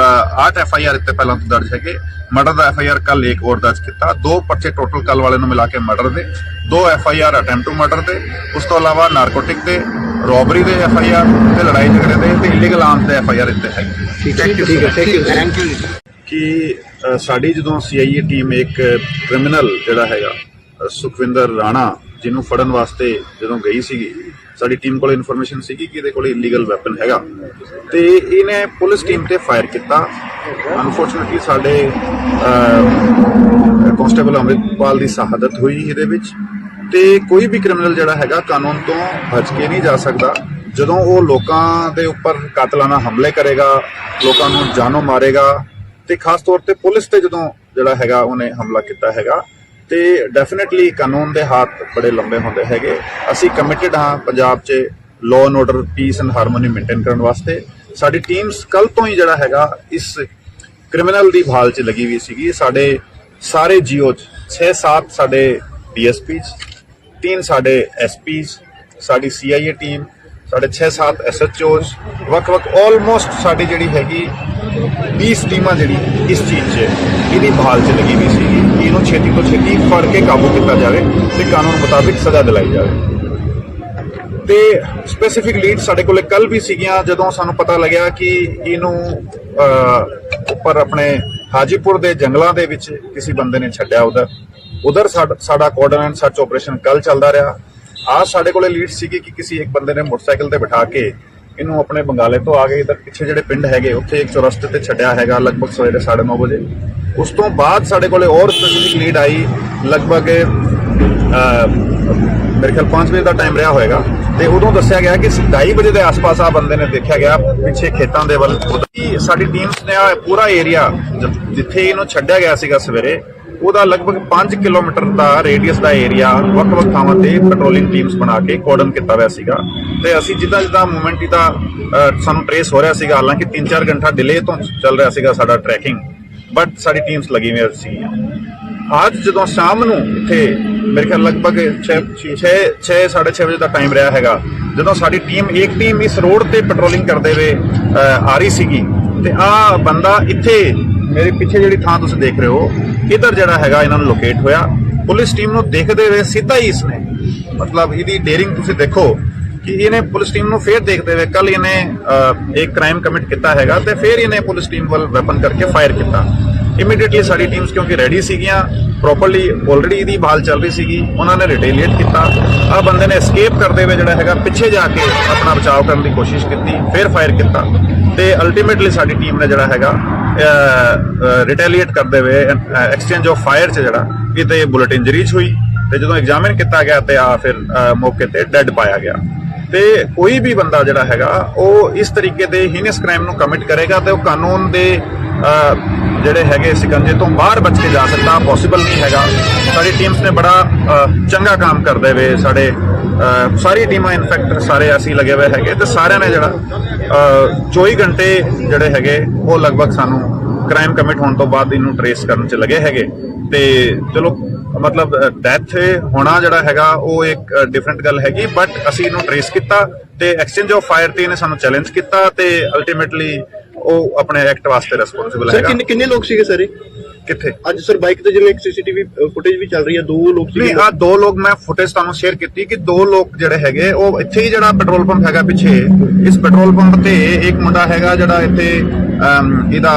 8 FIR ਇੱਥੇ ਪਹਿਲਾਂ ਤੋਂ ਦਰਜ ਹੈਗੇ। ਮਰਡਰ ਦਾ FIR ਕੱਲ ਇੱਕ ਹੋਰ ਦਰਜ ਕੀਤਾ, 2 ਪਰਚੇ ਟੋਟਲ ਕੱਲ ਵਾਲੇ ਨੂੰ ਮਿਲਾ ਕੇ ਮਰਡਰ ਦੇ, 2 FIR ਅਟੈਂਪਟ ਟੂ ਮਰਡਰ ਦੇ, ਉਸ ਤੋਂ ਇਲਾਵਾ ਨਾਰਕੋਟਿਕ ਦੇ, ਰੋਬਰੀ ਦੇ FIR ਤੇ ਲੜਾਈ ਝਗੜੇ ਦੇ ਤੇ ਇਲੀਗਲ ਆਰਮਸ ਦੇ FIR ਇੱਥੇ ਹੈਗੇ। ਠੀਕ ਹੈ ਥੈਂਕ ਯੂ। ਕਿ ਸਾਡੀ ਜਦੋਂ CIA ਟੀਮ ਇੱਕ ਕ੍ਰਿਮੀਨਲ ਜਿਹੜਾ ਹੈਗਾ ਸੁਖਵਿੰਦਰ ਰਾਣਾ, ਜਿਹਨੂੰ ਫੜਨ ਵਾਸਤੇ ਜਦੋਂ ਗਈ ਸੀਗੀ, ਸਾਡੀ ਟੀਮ ਕੋਲ ਇਨਫੋਰਮੇਸ਼ਨ ਸੀਗੀ ਕਿ ਇਹਦੇ ਕੋਲ ਇਲੀਗਲ ਵੈਪਨ ਹੈਗਾ, ਤੇ ਇਹਨੇ ਪੁਲਿਸ ਟੀਮ ਤੇ ਫਾਇਰ ਕੀਤਾ। ਅਨਫੋਰਚੂਨੇਟਲੀ ਸਾਡੇ ਕਾਂਸਟੇਬਲ ਅੰਮ੍ਰਿਤਪਾਲ ਦੀ ਸ਼ਹਾਦਤ ਹੋਈ ਇਹਦੇ ਵਿੱਚ। ਤੇ ਕੋਈ ਵੀ ਕ੍ਰਿਮੀਨਲ ਜਿਹੜਾ ਹੈਗਾ ਕਾਨੂੰਨ ਤੋਂ ਬਚ ਕੇ ਨਹੀਂ ਜਾ ਸਕਦਾ। ਜਦੋਂ ਉਹ ਲੋਕਾਂ ਦੇ ਉੱਪਰ ਕਾਤਲਾਨਾ ਹਮਲੇ ਕਰੇਗਾ, ਲੋਕਾਂ ਨੂੰ ਜਾਨੋਂ ਮਾਰੇਗਾ, ਤੇ ਖਾਸ ਤੌਰ ਤੇ ਪੁਲਿਸ ਤੇ ਜਦੋਂ ਜਿਹੜਾ ਹੈਗਾ ਉਹਨੇ ਹਮਲਾ ਕੀਤਾ ਹੈਗਾ, ਤੇ ਡੈਫੀਨਿਟਲੀ ਕਾਨੂੰਨ ਦੇ ਹੱਥ ਬੜੇ ਲੰਬੇ ਹੁੰਦੇ ਹੈਗੇ। ਅਸੀਂ ਕਮਿਟਡ ਹਾਂ ਪੰਜਾਬ 'ਚ law and order, piece and harmony maintain ਕਰਨ ਵਾਸਤੇ। ਸਾਡੀ ਟੀਮਸ ਕੱਲ ਤੋਂ ਹੀ ਜਿਹੜਾ ਹੈਗਾ ਇਸ ਕ੍ਰਿਮੀਨਲ ਦੀ ਭਾਲ 'ਚ ਲੱਗੀ ਹੋਈ ਸੀਗੀ। ਸਾਡੇ ਸਾਰੇ GO 'ਚ 6-7 ਸਾਡੇ DSPs, 3 ਸਾਡੇ SPs, ਸਾਡੀ CIA ਟੀਮ, ਸਾਡੇ 6-7 SHOs, ਵੱਖ-ਵੱਖ ਆਲਮੋਸਟ ਸਾਡੀ ਜਿਹੜੀ ਹੈਗੀ 20 ਟੀਮਾਂ ਜਿਹੜੀ ਇਸ ਚੀਜ਼ 'ਚ ਇਹਦੀ ਬਹਾਲ 'ਚ ਲੱਗੀ ਹੋਈ ਸੀਗੀ ਕਿ ਇਹਨੂੰ ਛੇਤੀ ਤੋਂ ਛੇਤੀ ਫੜ ਕੇ ਕਾਬੂ ਕੀਤਾ ਜਾਵੇ ਤੇ ਕਾਨੂੰਨ ਮੁਤਾਬਿਕ ਸਜ਼ਾ ਦਿਲਾਈ ਜਾਵੇ। ਤੇ ਸਪੈਸੀਫਿਕ ਲੀਡ ਸਾਡੇ ਕੋਲੇ ਕੱਲ ਵੀ ਸੀਗੀਆਂ, ਜਦੋਂ ਸਾਨੂੰ ਪਤਾ ਲੱਗਿਆ ਕਿ ਇਹਨੂੰ ਉੱਪਰ ਆਪਣੇ ਹਾਜੀਪੁਰ ਦੇ ਜੰਗਲਾਂ ਦੇ ਵਿੱਚ ਕਿਸੇ ਬੰਦੇ ਨੇ ਛੱਡਿਆ। ਉਧਰ ਸਾਡਾ ਕੋਆਰਡੀਨੇਟ ਸਰਚ ਆਪਰੇਸ਼ਨ ਕੱਲ ਚੱਲਦਾ ਰਿਹਾ। आज साढ़े को लीड सी कि किसी एक बंदे ने मोटरसाइकिल ते बिठा के इनू अपने बंगाले तो आ गए इधर पिछे जेडे पिंड है उत्थे एक चौरस्ते ते छड्या हैगा लगभग सवेरे 9:30 बजे। उस तो बाद साढ़े को और स्पेसिफिक लीड आई लगभग मेरे ख्याल 5 बजे का टाइम रहा होएगा ते उदों दस्सिया गया कि 2:30 बजे के आस पास आ बंदे ने देखा गया पिछे खेतों के वल। साडी टीम्स ने पूरा एरिया जिथे इनू छड्या गया सीगा सवेरे ਉਹਦਾ ਲਗਭਗ 5 ਕਿਲੋਮੀਟਰ ਦਾ ਰੇਡੀਅਸ ਦਾ ਏਰੀਆ ਵੱਖ-ਵੱਖ ਥਾਵਾਂ ਤੇ ਪੈਟਰੋਲਿੰਗ ਟੀਮਸ ਬਣਾ ਕੇ ਕੋਰਡਨ ਕੀਤਾ ਹੋਇਆ ਸੀਗਾ ਤੇ ਅਸੀਂ ਜਿੱਦਾਂ ਮੂਵਮੈਂਟ ਦਾ ਸਾਨੂੰ ਟ੍ਰੇਸ ਹੋ ਰਿਹਾ ਸੀਗਾ, ਹਾਲਾਂਕਿ 3-4 ਘੰਟਾ ਡਿਲੇ ਤੋਂ ਚੱਲ ਰਿਹਾ ਸੀਗਾ ਸਾਡਾ ਟਰੈਕਿੰਗ, ਬਟ ਸਾਡੀ ਟੀਮਸ ਲੱਗੀ ਹੋਈ ਸੀ। ਅੱਜ ਜਦੋਂ ਸ਼ਾਮ ਨੂੰ ਇੱਥੇ ਮੇਰੇ ਖਿਆਲ ਲਗਭਗ 6:30 ਵਜੇ ਦਾ ਟਾਈਮ ਰਿਹਾ ਹੈਗਾ, ਜਦੋਂ ਸਾਡੀ ਇੱਕ ਟੀਮ ਇਸ ਰੋਡ ਤੇ ਪੈਟਰੋਲਿੰਗ ਕਰਦੇ ਹੋਏ ਆ ਰਹੀ ਸੀਗੀ ਤੇ ਆ ਬੰਦਾ ਇੱਥੇ मेरे पिछे जी थां तुसीं देख रहे हो इधर जड़ा हैगा इन्हां नूं लोकेट होया। पुलिस टीम नूं देखदे हुए सीधा ही इसने ਮਤਲਬ ਇਹਦੀ ਡੇਰਿੰਗ ਤੁਸੀਂ ਦੇਖੋ ਕਿ ਇਹਨੇ ਪੁਲਿਸ ਟੀਮ ਨੂੰ ਫੇਰ ਦੇਖਦੇ ਹੋਏ ਕੱਲ ਇਹਨੇ ਇੱਕ ਕ੍ਰਾਈਮ ਕਮਿਟ ਕੀਤਾ ਹੈਗਾ ਤੇ ਫਿਰ ਇਹਨੇ ਪੁਲਿਸ ਟੀਮ ਵੱਲ ਵੈਪਨ ਕਰਕੇ ਫਾਇਰ ਕੀਤਾ। ਇਮੀਡੀਏਟਲੀ ਸਾਡੀ ਟੀਮਸ ਕਿਉਂਕਿ ਰੈਡੀ ਸੀਗੀਆਂ, ਪ੍ਰੋਪਰਲੀ ਆਲਰੇਡੀ ਇਹਦੀ ਬਹਾਲ ਚੱਲ ਰਹੀ ਸੀਗੀ, ਉਹਨਾਂ ਨੇ ਰਿਟੇਲੀਏਟ ਕੀਤਾ। ਆ ਬੰਦੇ ਨੇ ਐਸਕੇਪ ਕਰਦੇ ਹੋਏ ਜਿਹੜਾ ਹੈਗਾ ਪਿੱਛੇ ਜਾ ਕੇ ਆਪਣਾ ਬਚਾਅ ਕਰਨ ਦੀ ਕੋਸ਼ਿਸ਼ ਕੀਤੀ, ਫਿਰ ਫਾਇਰ ਕੀਤਾ ਤੇ ਅਲਟੀਮੇਟਲੀ ਸਾਡੀ ਟੀਮ ਨੇ ਜਿਹੜਾ ਹੈਗਾ ਰਿਟੇਲੀਏਟ ਕਰਦੇ ਹੋਏ ਐਕਸਚੇਂਜ ਆਫ ਫਾਇਰ 'ਚ ਜਿਹੜਾ ਕਿਤੇ ਬੁਲਟ ਇੰਜਰੀਜ਼ ਹੋਈ ਤੇ ਜਦੋਂ ਐਗਜ਼ਾਮਿਨ ਕੀਤਾ ਗਿਆ ਤੇ ਆ ਫਿਰ ਮੌਕੇ ਤੇ ਡੈੱਡ ਪਾਇਆ ਗਿਆ। ਤੇ ਕੋਈ ਵੀ ਬੰਦਾ ਜਿਹੜਾ ਹੈਗਾ ਉਹ ਇਸ ਤਰੀਕੇ ਦੇ ਹੀਨਸ ਕ੍ਰਾਈਮ ਨੂੰ ਕਮਿਟ ਕਰੇਗਾ ਤੇ ਉਹ ਕਾਨੂੰਨ ਦੇ ਜਿਹੜੇ ਹੈਗੇ ਸਿਕੰਜੇ ਤੋਂ ਬਾਹਰ ਬਚ ਕੇ ਜਾ ਸਕਦਾ, ਪੋਸੀਬਲ ਨਹੀਂ ਹੈਗਾ। ਸਾਡੀ ਟੀਮਸ ਨੇ ਬੜਾ ਚੰਗਾ ਕੰਮ ਕਰਦੇ ਹੋਏ ਸਾਡੇ ਸਾਰੀ ਟੀਮਾਂ ਇਨਫੈਕਟ ਸਾਰੇ ਅਸੀਂ ਲੱਗੇ ਹੋਏ ਹੈਗੇ ਤੇ ਸਾਰਿਆਂ ਨੇ ਜਿਹੜਾ 24 ਘੰਟੇ ਜਿਹੜੇ ਹੈਗੇ ਉਹ ਲਗਭਗ ਸਾਨੂੰ ਕ੍ਰਾਈਮ ਕਮਿਟ ਹੋਣ ਤੋਂ ਬਾਅਦ ਇਹਨੂੰ ਟਰੇਸ ਕਰਨ 'ਚ ਲੱਗੇ ਹੈਗੇ। ਤੇ ਚਲੋ ਮਤਲਬ ਡੈਥ ਹੋਣਾ ਜਿਹੜਾ ਹੈਗਾ ਉਹ ਇੱਕ ਡਿਫਰੈਂਟ ਗੱਲ ਹੈਗੀ, ਬਟ ਅਸੀਂ ਇਹਨੂੰ ਟਰੇਸ ਕੀਤਾ ਤੇ ਐਕਸਚੇਂਜ ਆਫ ਫਾਇਰ ਤੇ ਇਹਨੇ ਸਾਨੂੰ ਚੈਲੰਜ ਕੀਤਾ ਤੇ ਅਲਟੀਮੇਟਲੀ ਉਹ ਆਪਣੇ ਐਕਟ ਵਾਸਤੇ ਰਿਸਪੌਂਸਿਬਲ ਹੈਗਾ। ਸਰ ਕਿੰਨੇ ਲੋਕ ਸੀਗੇ ਸਰ ਕਿੱਥੇ ਅੱਜ ਸਰ ਬਾਈਕ ਤੇ ਜਿਵੇਂ ਇੱਕ ਸੀਸੀਟੀਵੀ ਫੁਟੇਜ ਵੀ ਚੱਲ ਰਹੀ ਹੈ, 2 ਲੋਕ ਸੀਗੇ। ਨਹੀਂ, ਆ 2 ਲੋਕ ਮੈਂ ਫੁਟੇਜ ਤੁਹਾਨੂੰ ਸ਼ੇਅਰ ਕੀਤੀ ਕਿ 2 ਲੋਕ ਜਿਹੜੇ ਹੈਗੇ ਉਹ ਇੱਥੇ ਹੀ ਜਿਹੜਾ ਪੈਟਰੋਲ ਪੰਪ ਹੈਗਾ ਪਿੱਛੇ, ਇਸ ਪੈਟਰੋਲ ਪੰਪ ਤੇ ਇੱਕ ਮੁੰਡਾ ਹੈਗਾ ਜਿਹੜਾ ਇੱਥੇ ਇਹਦਾ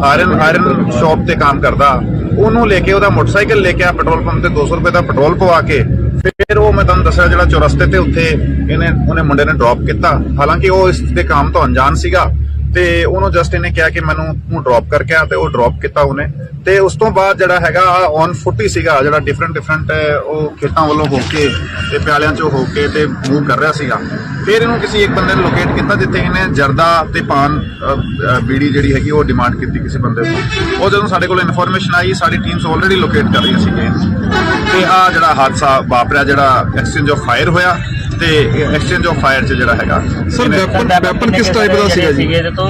ਆਇਰਨ ਸ਼ਾਪ ਤੇ ਕੰਮ ਕਰਦਾ, ਉਹਨੂੰ ਲੈ ਕੇ ਉਹਦਾ ਮੋਟਰਸਾਈਕਲ ਲੈ ਕੇ ਆ ਪੈਟਰੋਲ ਪੰਪ ਤੇ 200 ਰੁਪਏ ਦਾ ਪੈਟਰੋਲ ਪਵਾ ਕੇ ਫਿਰ ਉਹ ਮੈਂ ਤੁਹਾਨੂੰ ਦੱਸਿਆ ਜਿਹੜਾ ਚੌਰਸਤੇ ਤੇ ਉੱਥੇ ਉਹਨੇ ਮੁੰਡੇ ਨੇ ਡ੍ਰੌਪ ਕੀਤਾ। ਹਾਲਾਂਕਿ ਉਹ ਇਸ ਦੇ ਕੰਮ ਤੋਂ ਅਣਜਾਣ ਸੀਗਾ ਤੇ ਉਹਨੂੰ ਜਸਟ ਇਹਨੇ ਕਿਹਾ ਕਿ ਮੈਨੂੰ ਤੂੰ ਡ੍ਰੌਪ ਕਰਕੇ ਆ ਤੇ ਉਹ ਡ੍ਰੌਪ ਕੀਤਾ ਉਹਨੇ। ਤੇ ਉਸ ਤੋਂ ਬਾਅਦ ਜਿਹੜਾ ਹੈਗਾ ਔਨ ਫੁੱਟ ਹੀ ਸੀਗਾ, ਜਿਹੜਾ ਡਿਫਰੈਂਟ ਉਹ ਖੇਤਾਂ ਵੱਲੋਂ ਹੋ ਕੇ ਤੇ ਪਿਆਲਿਆਂ ਚੋਂ ਹੋ ਕੇ ਤੇ ਮੂਵ ਕਰ ਰਿਹਾ ਸੀਗਾ। ਫਿਰ ਇਹਨੂੰ ਕਿਸੇ ਇੱਕ ਬੰਦੇ ਨੇ ਲੋਕੇਟ ਕੀਤਾ ਜਿੱਥੇ ਇਹਨੇ ਜਰਦਾ ਤੇ ਪਾਨ ਬੀੜੀ ਜਿਹੜੀ ਹੈਗੀ ਉਹ ਡਿਮਾਂਡ ਕੀਤੀ ਕਿਸੇ ਬੰਦੇ ਤੋਂ। ਉਹ ਜਦੋਂ ਸਾਡੇ ਕੋਲ ਇਨਫੋਰਮੇਸ਼ਨ ਆਈ ਸਾਡੀ ਟੀਮਸ ਆਲਰੇਡੀ ਲੋਕੇਟ ਕਰ ਰਹੀਆਂ ਸੀਗੀਆਂ ਤੇ ਆ ਜਿਹੜਾ ਹਾਦਸਾ ਵਾਪਰਿਆ, ਜਿਹੜਾ ਐਕਸਚੇਂਜ ਆਫ ਫਾਇਰ ਹੋਇਆ ਤੇ ਐਕਸਚੇਂਜ ਆਫ ਫਾਇਰ 'ਚ ਜਿਹੜਾ ਹੈਗਾ ਸਰ ਵੈਪਨ ਕਿਸ ਟਾਈਪ ਦਾ ਸੀਗਾ ਜੀ?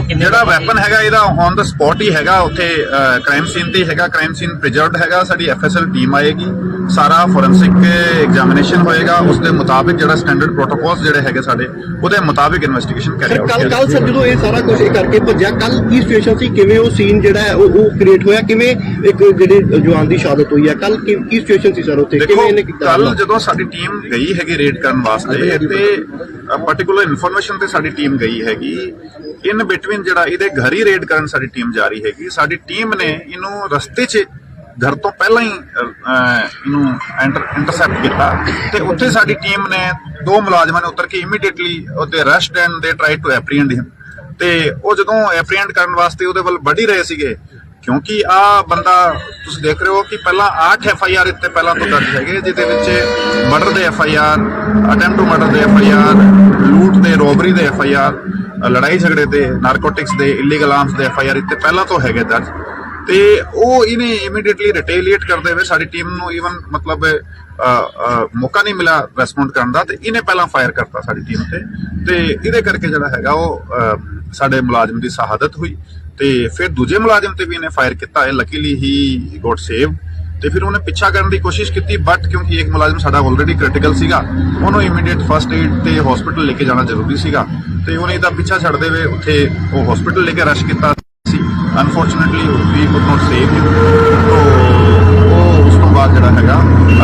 ਜਿਹੜਾ ਵੈਪਨ ਹੈਗਾ ਇਹਦਾ ਔਨ ਦਾ ਸਪੌਟ ਹੀ ਹੈਗਾ, ਉੱਥੇ ਕ੍ਰਾਈਮ ਸੀਨ ਤੇ ਹੈਗਾ, ਕ੍ਰਾਈਮ ਸੀਨ ਪ੍ਰੀਜ਼ਰਵਡ ਹੈਗਾ। ਸਾਡੀ ਐਫਐਸਐਲ ਟੀਮ ਆਏਗੀ, ਸਾਰਾ ਫੋਰੈਂਸਿਕ ਐਗਜ਼ਾਮੀਨੇਸ਼ਨ ਹੋਏਗਾ, ਉਸ ਦੇ ਮੁਤਾਬਿਕ ਜਿਹੜਾ ਸਟੈਂਡਰਡ ਪ੍ਰੋਟੋਕੋਲਸ ਜਿਹੜੇ ਹੈਗੇ ਸਾਡੇ ਉਹਦੇ ਮੁਤਾਬਿਕ ਇਨਵੈਸਟੀਗੇਸ਼ਨ ਕਰੀ ਜਾਊਗੀ। ਕੱਲ ਸਰ ਜਦੋਂ ਇਹ ਸਾਰਾ ਕੁਝ ਕਰਕੇ ਭੱਜਿਆ, ਕੱਲ ਕੀ ਸਿਚੁਏਸ਼ਨ ਸੀ, ਕਿਵੇਂ ਉਹ ਸੀਨ ਜਿਹੜਾ ਹੈ ਉਹ ਕ੍ਰੀਏਟ ਹੋਇਆ, ਕਿਵੇਂ ਇੱਕ ਜਿਹੜੇ ਜਵਾਨ ਦੀ ਸ਼ਹਾਦਤ ਹੋਈ ਹੈ, ਕੱਲ ਕੀ ਸਿਚੁਏਸ਼ਨ ਸੀ ਸਰ ਉੱਥੇ, ਕਿਵੇਂ ਇਹਨੇ ਕੀਤਾ? ਕੱਲ ਜਦੋਂ ਸਾਡੀ ਟੀਮ ਗਈ ਹੈਗੀ ਰੇਡ ਕਰਨ ਵਾਸਤੇ ਤੇ ਪਾਰਟਿਕੂਲਰ ਇਨਫੋਰਮੇਸ਼ਨ ਤੇ ਸਾਡੀ ਟੀਮ ਗਈ ਹੈਗੀ, ਇਨ ਬਿਟਵੀਨ ਜਿਹੜਾ ਇਹਦੇ ਘਰ ਹੀ ਰੇਡ ਕਰਨ ਸਾਡੀ ਟੀਮ ਜਾ ਰਹੀ ਹੈਗੀ। ਸਾਡੀ ਟੀਮ ਨੇ ਇਹਨੂੰ ਰਸਤੇ 'ਚ ਘਰ ਤੋਂ ਪਹਿਲਾਂ ਹੀ ਇਹਨੂੰ ਇੰਟਰਸੈਪਟ ਕੀਤਾ ਤੇ ਉੱਥੇ ਸਾਡੀ ਟੀਮ ਨੇ 2 ਮੁਲਾਜ਼ਮਾਂ ਨੇ ਉਤਰ ਕੇ ਇਮੀਡੀਏਟਲੀ ਉਹਦੇ ਅਰੈਸਟ ਐਂਡ ਦੇ ਟਰਾਈ ਟੂ ਐਪਰੀਹੈਂਡ ਹਿਮ। ਤੇ ਉਹ ਜਦੋਂ ਐਪਰੀਹੈਂਡ ਕਰਨ ਵਾਸਤੇ ਉਹਦੇ ਵੱਲ ਵੱਢ ਹੀ ਰਹੇ ਸੀਗੇ, ਕਿਉਂਕਿ ਆ ਬੰਦਾ ਤੁਸੀਂ ਦੇਖ ਰਹੇ ਹੋ ਕਿ ਪਹਿਲਾਂ 8 FIR ਇੱਥੇ ਪਹਿਲਾਂ ਤੋਂ ਦਰਜ ਹੈਗੇ, ਜਿਹਦੇ ਵਿੱਚ ਮਰਡਰ ਦੇ FIR, ਅਟੈਂਪਟ ਟੂ ਮਰਡਰ ਦੇ FIR, ਲੂਟ ਦੇ, ਰੋਬਰੀ ਦੇ FIR, ਲੜਾਈ ਝਗੜੇ ਦੇ, ਨਾਰਕੋਟਿਕਸ ਦੇ, ਇਲੀਗਲ ਆਰਮਸ ਦੇ FIR ਇੱਥੇ ਪਹਿਲਾਂ ਤੋਂ ਹੈਗੇ ਦਰਜ। ਤੇ ਉਹ ਇਹਨੇ ਇਮੀਡੀਏਟਲੀ ਰਿਟੇਲੀਏਟ ਕਰਦੇ ਹੋਏ ਸਾਡੀ ਟੀਮ ਨੂੰ ਈਵਨ ਮਤਲਬ ਮੌਕਾ ਨਹੀਂ ਮਿਲਿਆ ਰੈਸਪੌਂਡ ਕਰਨ ਦਾ ਤੇ ਇਹਨੇ ਪਹਿਲਾਂ ਫਾਇਰ ਕਰਤਾ ਸਾਡੀ ਟੀਮ ਤੇ ਇਹਦੇ ਕਰਕੇ ਜਿਹੜਾ ਹੈਗਾ ਉਹ ਸਾਡੇ ਮੁਲਾਜ਼ਮ ਦੀ ਸ਼ਹਾਦਤ ਹੋਈ। ਤੇ ਫਿਰ ਦੂਜੇ ਮੁਲਾਜ਼ਮ ਤੇ ਵੀ ਇਹਨੇ ਫਾਇਰ ਕੀਤਾ, ਇਹ ਲੱਕੀਲੀ ਹੀ ਗੋਟ ਸੇਵ। ਤੇ ਫਿਰ ਉਹਨੇ ਪਿੱਛਾ ਕਰਨ ਦੀ ਕੋਸ਼ਿਸ਼ ਕੀਤੀ, ਬਟ ਕਿਉਂਕਿ ਇੱਕ ਮੁਲਾਜ਼ਮ ਸਾਡਾ ਆਲਰੇਡੀ ਕ੍ਰਿਟੀਕਲ ਸੀਗਾ, ਉਹਨੂੰ ਇਮੀਡੀਏਟ ਫਸਟ ਏਡ ਤੇ ਹਸਪੀਟਲ ਲੈ ਕੇ ਜਾਣਾ ਜ਼ਰੂਰੀ ਸੀਗਾ ਤੇ ਉਹਨੇ ਇਹਦਾ ਪਿੱਛਾ ਛੱਡਦੇ ਹੋਏ ਉੱਥੇ ਉਹ ਹਸਪੀਟਲ ਲੈ ਕੇ ਰਸ਼ ਕੀਤਾ ਸੀ। Unfortunately we could not save him. ਉਹ ਉਸ ਤੋਂ ਬਾਅਦ ਜਿਹੜਾ ਹੈਗਾ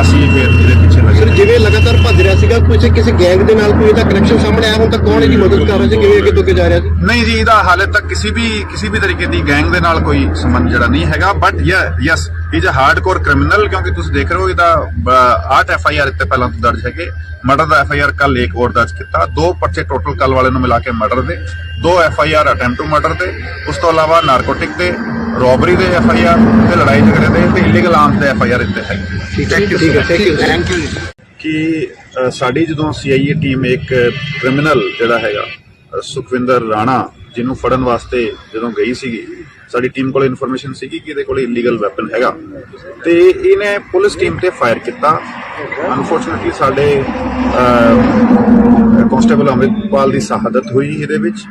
ਅਸੀਂ ਫਿਰ ਇਹਦੇ ਪਿੱਛੇ ਲੱਗੇ। ਸਰ ਜਿਵੇਂ ਲਗਾਤਾਰ ਭੱਜ ਰਿਹਾ ਸੀਗਾ, ਕਿਸੇ ਗੈਂਗ ਦੇ ਨਾਲ ਕੋਈ ਇਹਦਾ ਕਨੈਕਸ਼ਨ ਸਾਹਮਣੇ ਆਇਆ ਹੁਣ ਤੱਕ, ਕੌਣ ਇਹਦੀ ਮਦਦ ਕਰ ਰਿਹਾ ਸੀ, ਕਿਵੇਂ ਅੱਗੇ ਤੋਂ ਅੱਗੇ ਜਾ ਰਿਹਾ ਸੀ? ਨਹੀਂ ਜੀ, ਇਹਦਾ ਹਾਲੇ ਤੱਕ ਕਿਸੇ ਵੀ ਤਰੀਕੇ ਦੀ ਗੈਂਗ ਦੇ ਨਾਲ ਕੋਈ ਸੰਬੰਧ ਜਿਹੜਾ ਨਹੀਂ ਹੈਗਾ, but yes is a hardcore criminal, ਕਿਉਂਕਿ ਤੁਸੀਂ ਦੇਖ ਰਹੇ ਹੋ ਇਹਦਾ 8 FIR ਇੱਥੇ ਪਹਿਲਾਂ ਤੋਂ ਦਰਜ ਹੈਗੇ। ਮਰਡਰ ਦਾ FIR ਕੱਲ ਇੱਕ ਹੋਰ ਦਰਜ ਕੀਤਾ, 2 ਪਰਚੇ ਟੋਟਲ ਕੱਲ ਵਾਲੇ ਨੂੰ ਮਿਲਾ ਕੇ ਮਰਡਰ ਦੇ, 2 FIR ਅਟੈਂਪਟ ਟੂ ਮਰਡਰ ਦੇ, ਉਸ ਤੋਂ ਇਲਾਵਾ ਨਾਰਕੋਟਿਕ ਦੇ, ਰੋਬਰੀ ਦੇ FIR ਤੇ ਲੜਾਈ ਝਗੜੇ ਦੇ ਤੇ ਇਲੀਗਲ ਆਰਮਸ ਦੇ FIR ਇੱਥੇ ਹੈਗੇ। ਥੈਂਕ ਯੂ ਕਿ ਸਾਡੀ ਜਦੋਂ CIA ਟੀਮ ਇੱਕ ਕ੍ਰਿਮੀਨਲ ਜਿਹੜਾ ਹੈਗਾ ਸੁਖਵਿੰਦਰ ਰਾਣਾ, ਜਿਹਨੂੰ ਫੜਨ ਵਾਸਤੇ ਜਦੋਂ ਗਈ ਸੀਗੀ, ਸਾਡੀ ਟੀਮ ਕੋਲ ਇਨਫੋਰਮੇਸ਼ਨ ਸੀਗੀ ਕਿ ਇਹਦੇ ਕੋਲ ਇਲੀਗਲ ਵੈਪਨ ਹੈਗਾ ਤੇ ਇਹਨੇ ਪੁਲਿਸ ਟੀਮ ਤੇ ਫਾਇਰ ਕੀਤਾ। ਅਨਫੋਰਚੂਨੇਟਲੀ ਸਾਡੇ ਕਾਂਸਟੇਬਲ ਅੰਮ੍ਰਿਤਪਾਲ ਦੀ ਸ਼ਹਾਦਤ ਹੋਈ ਇਹਦੇ ਵਿੱਚ।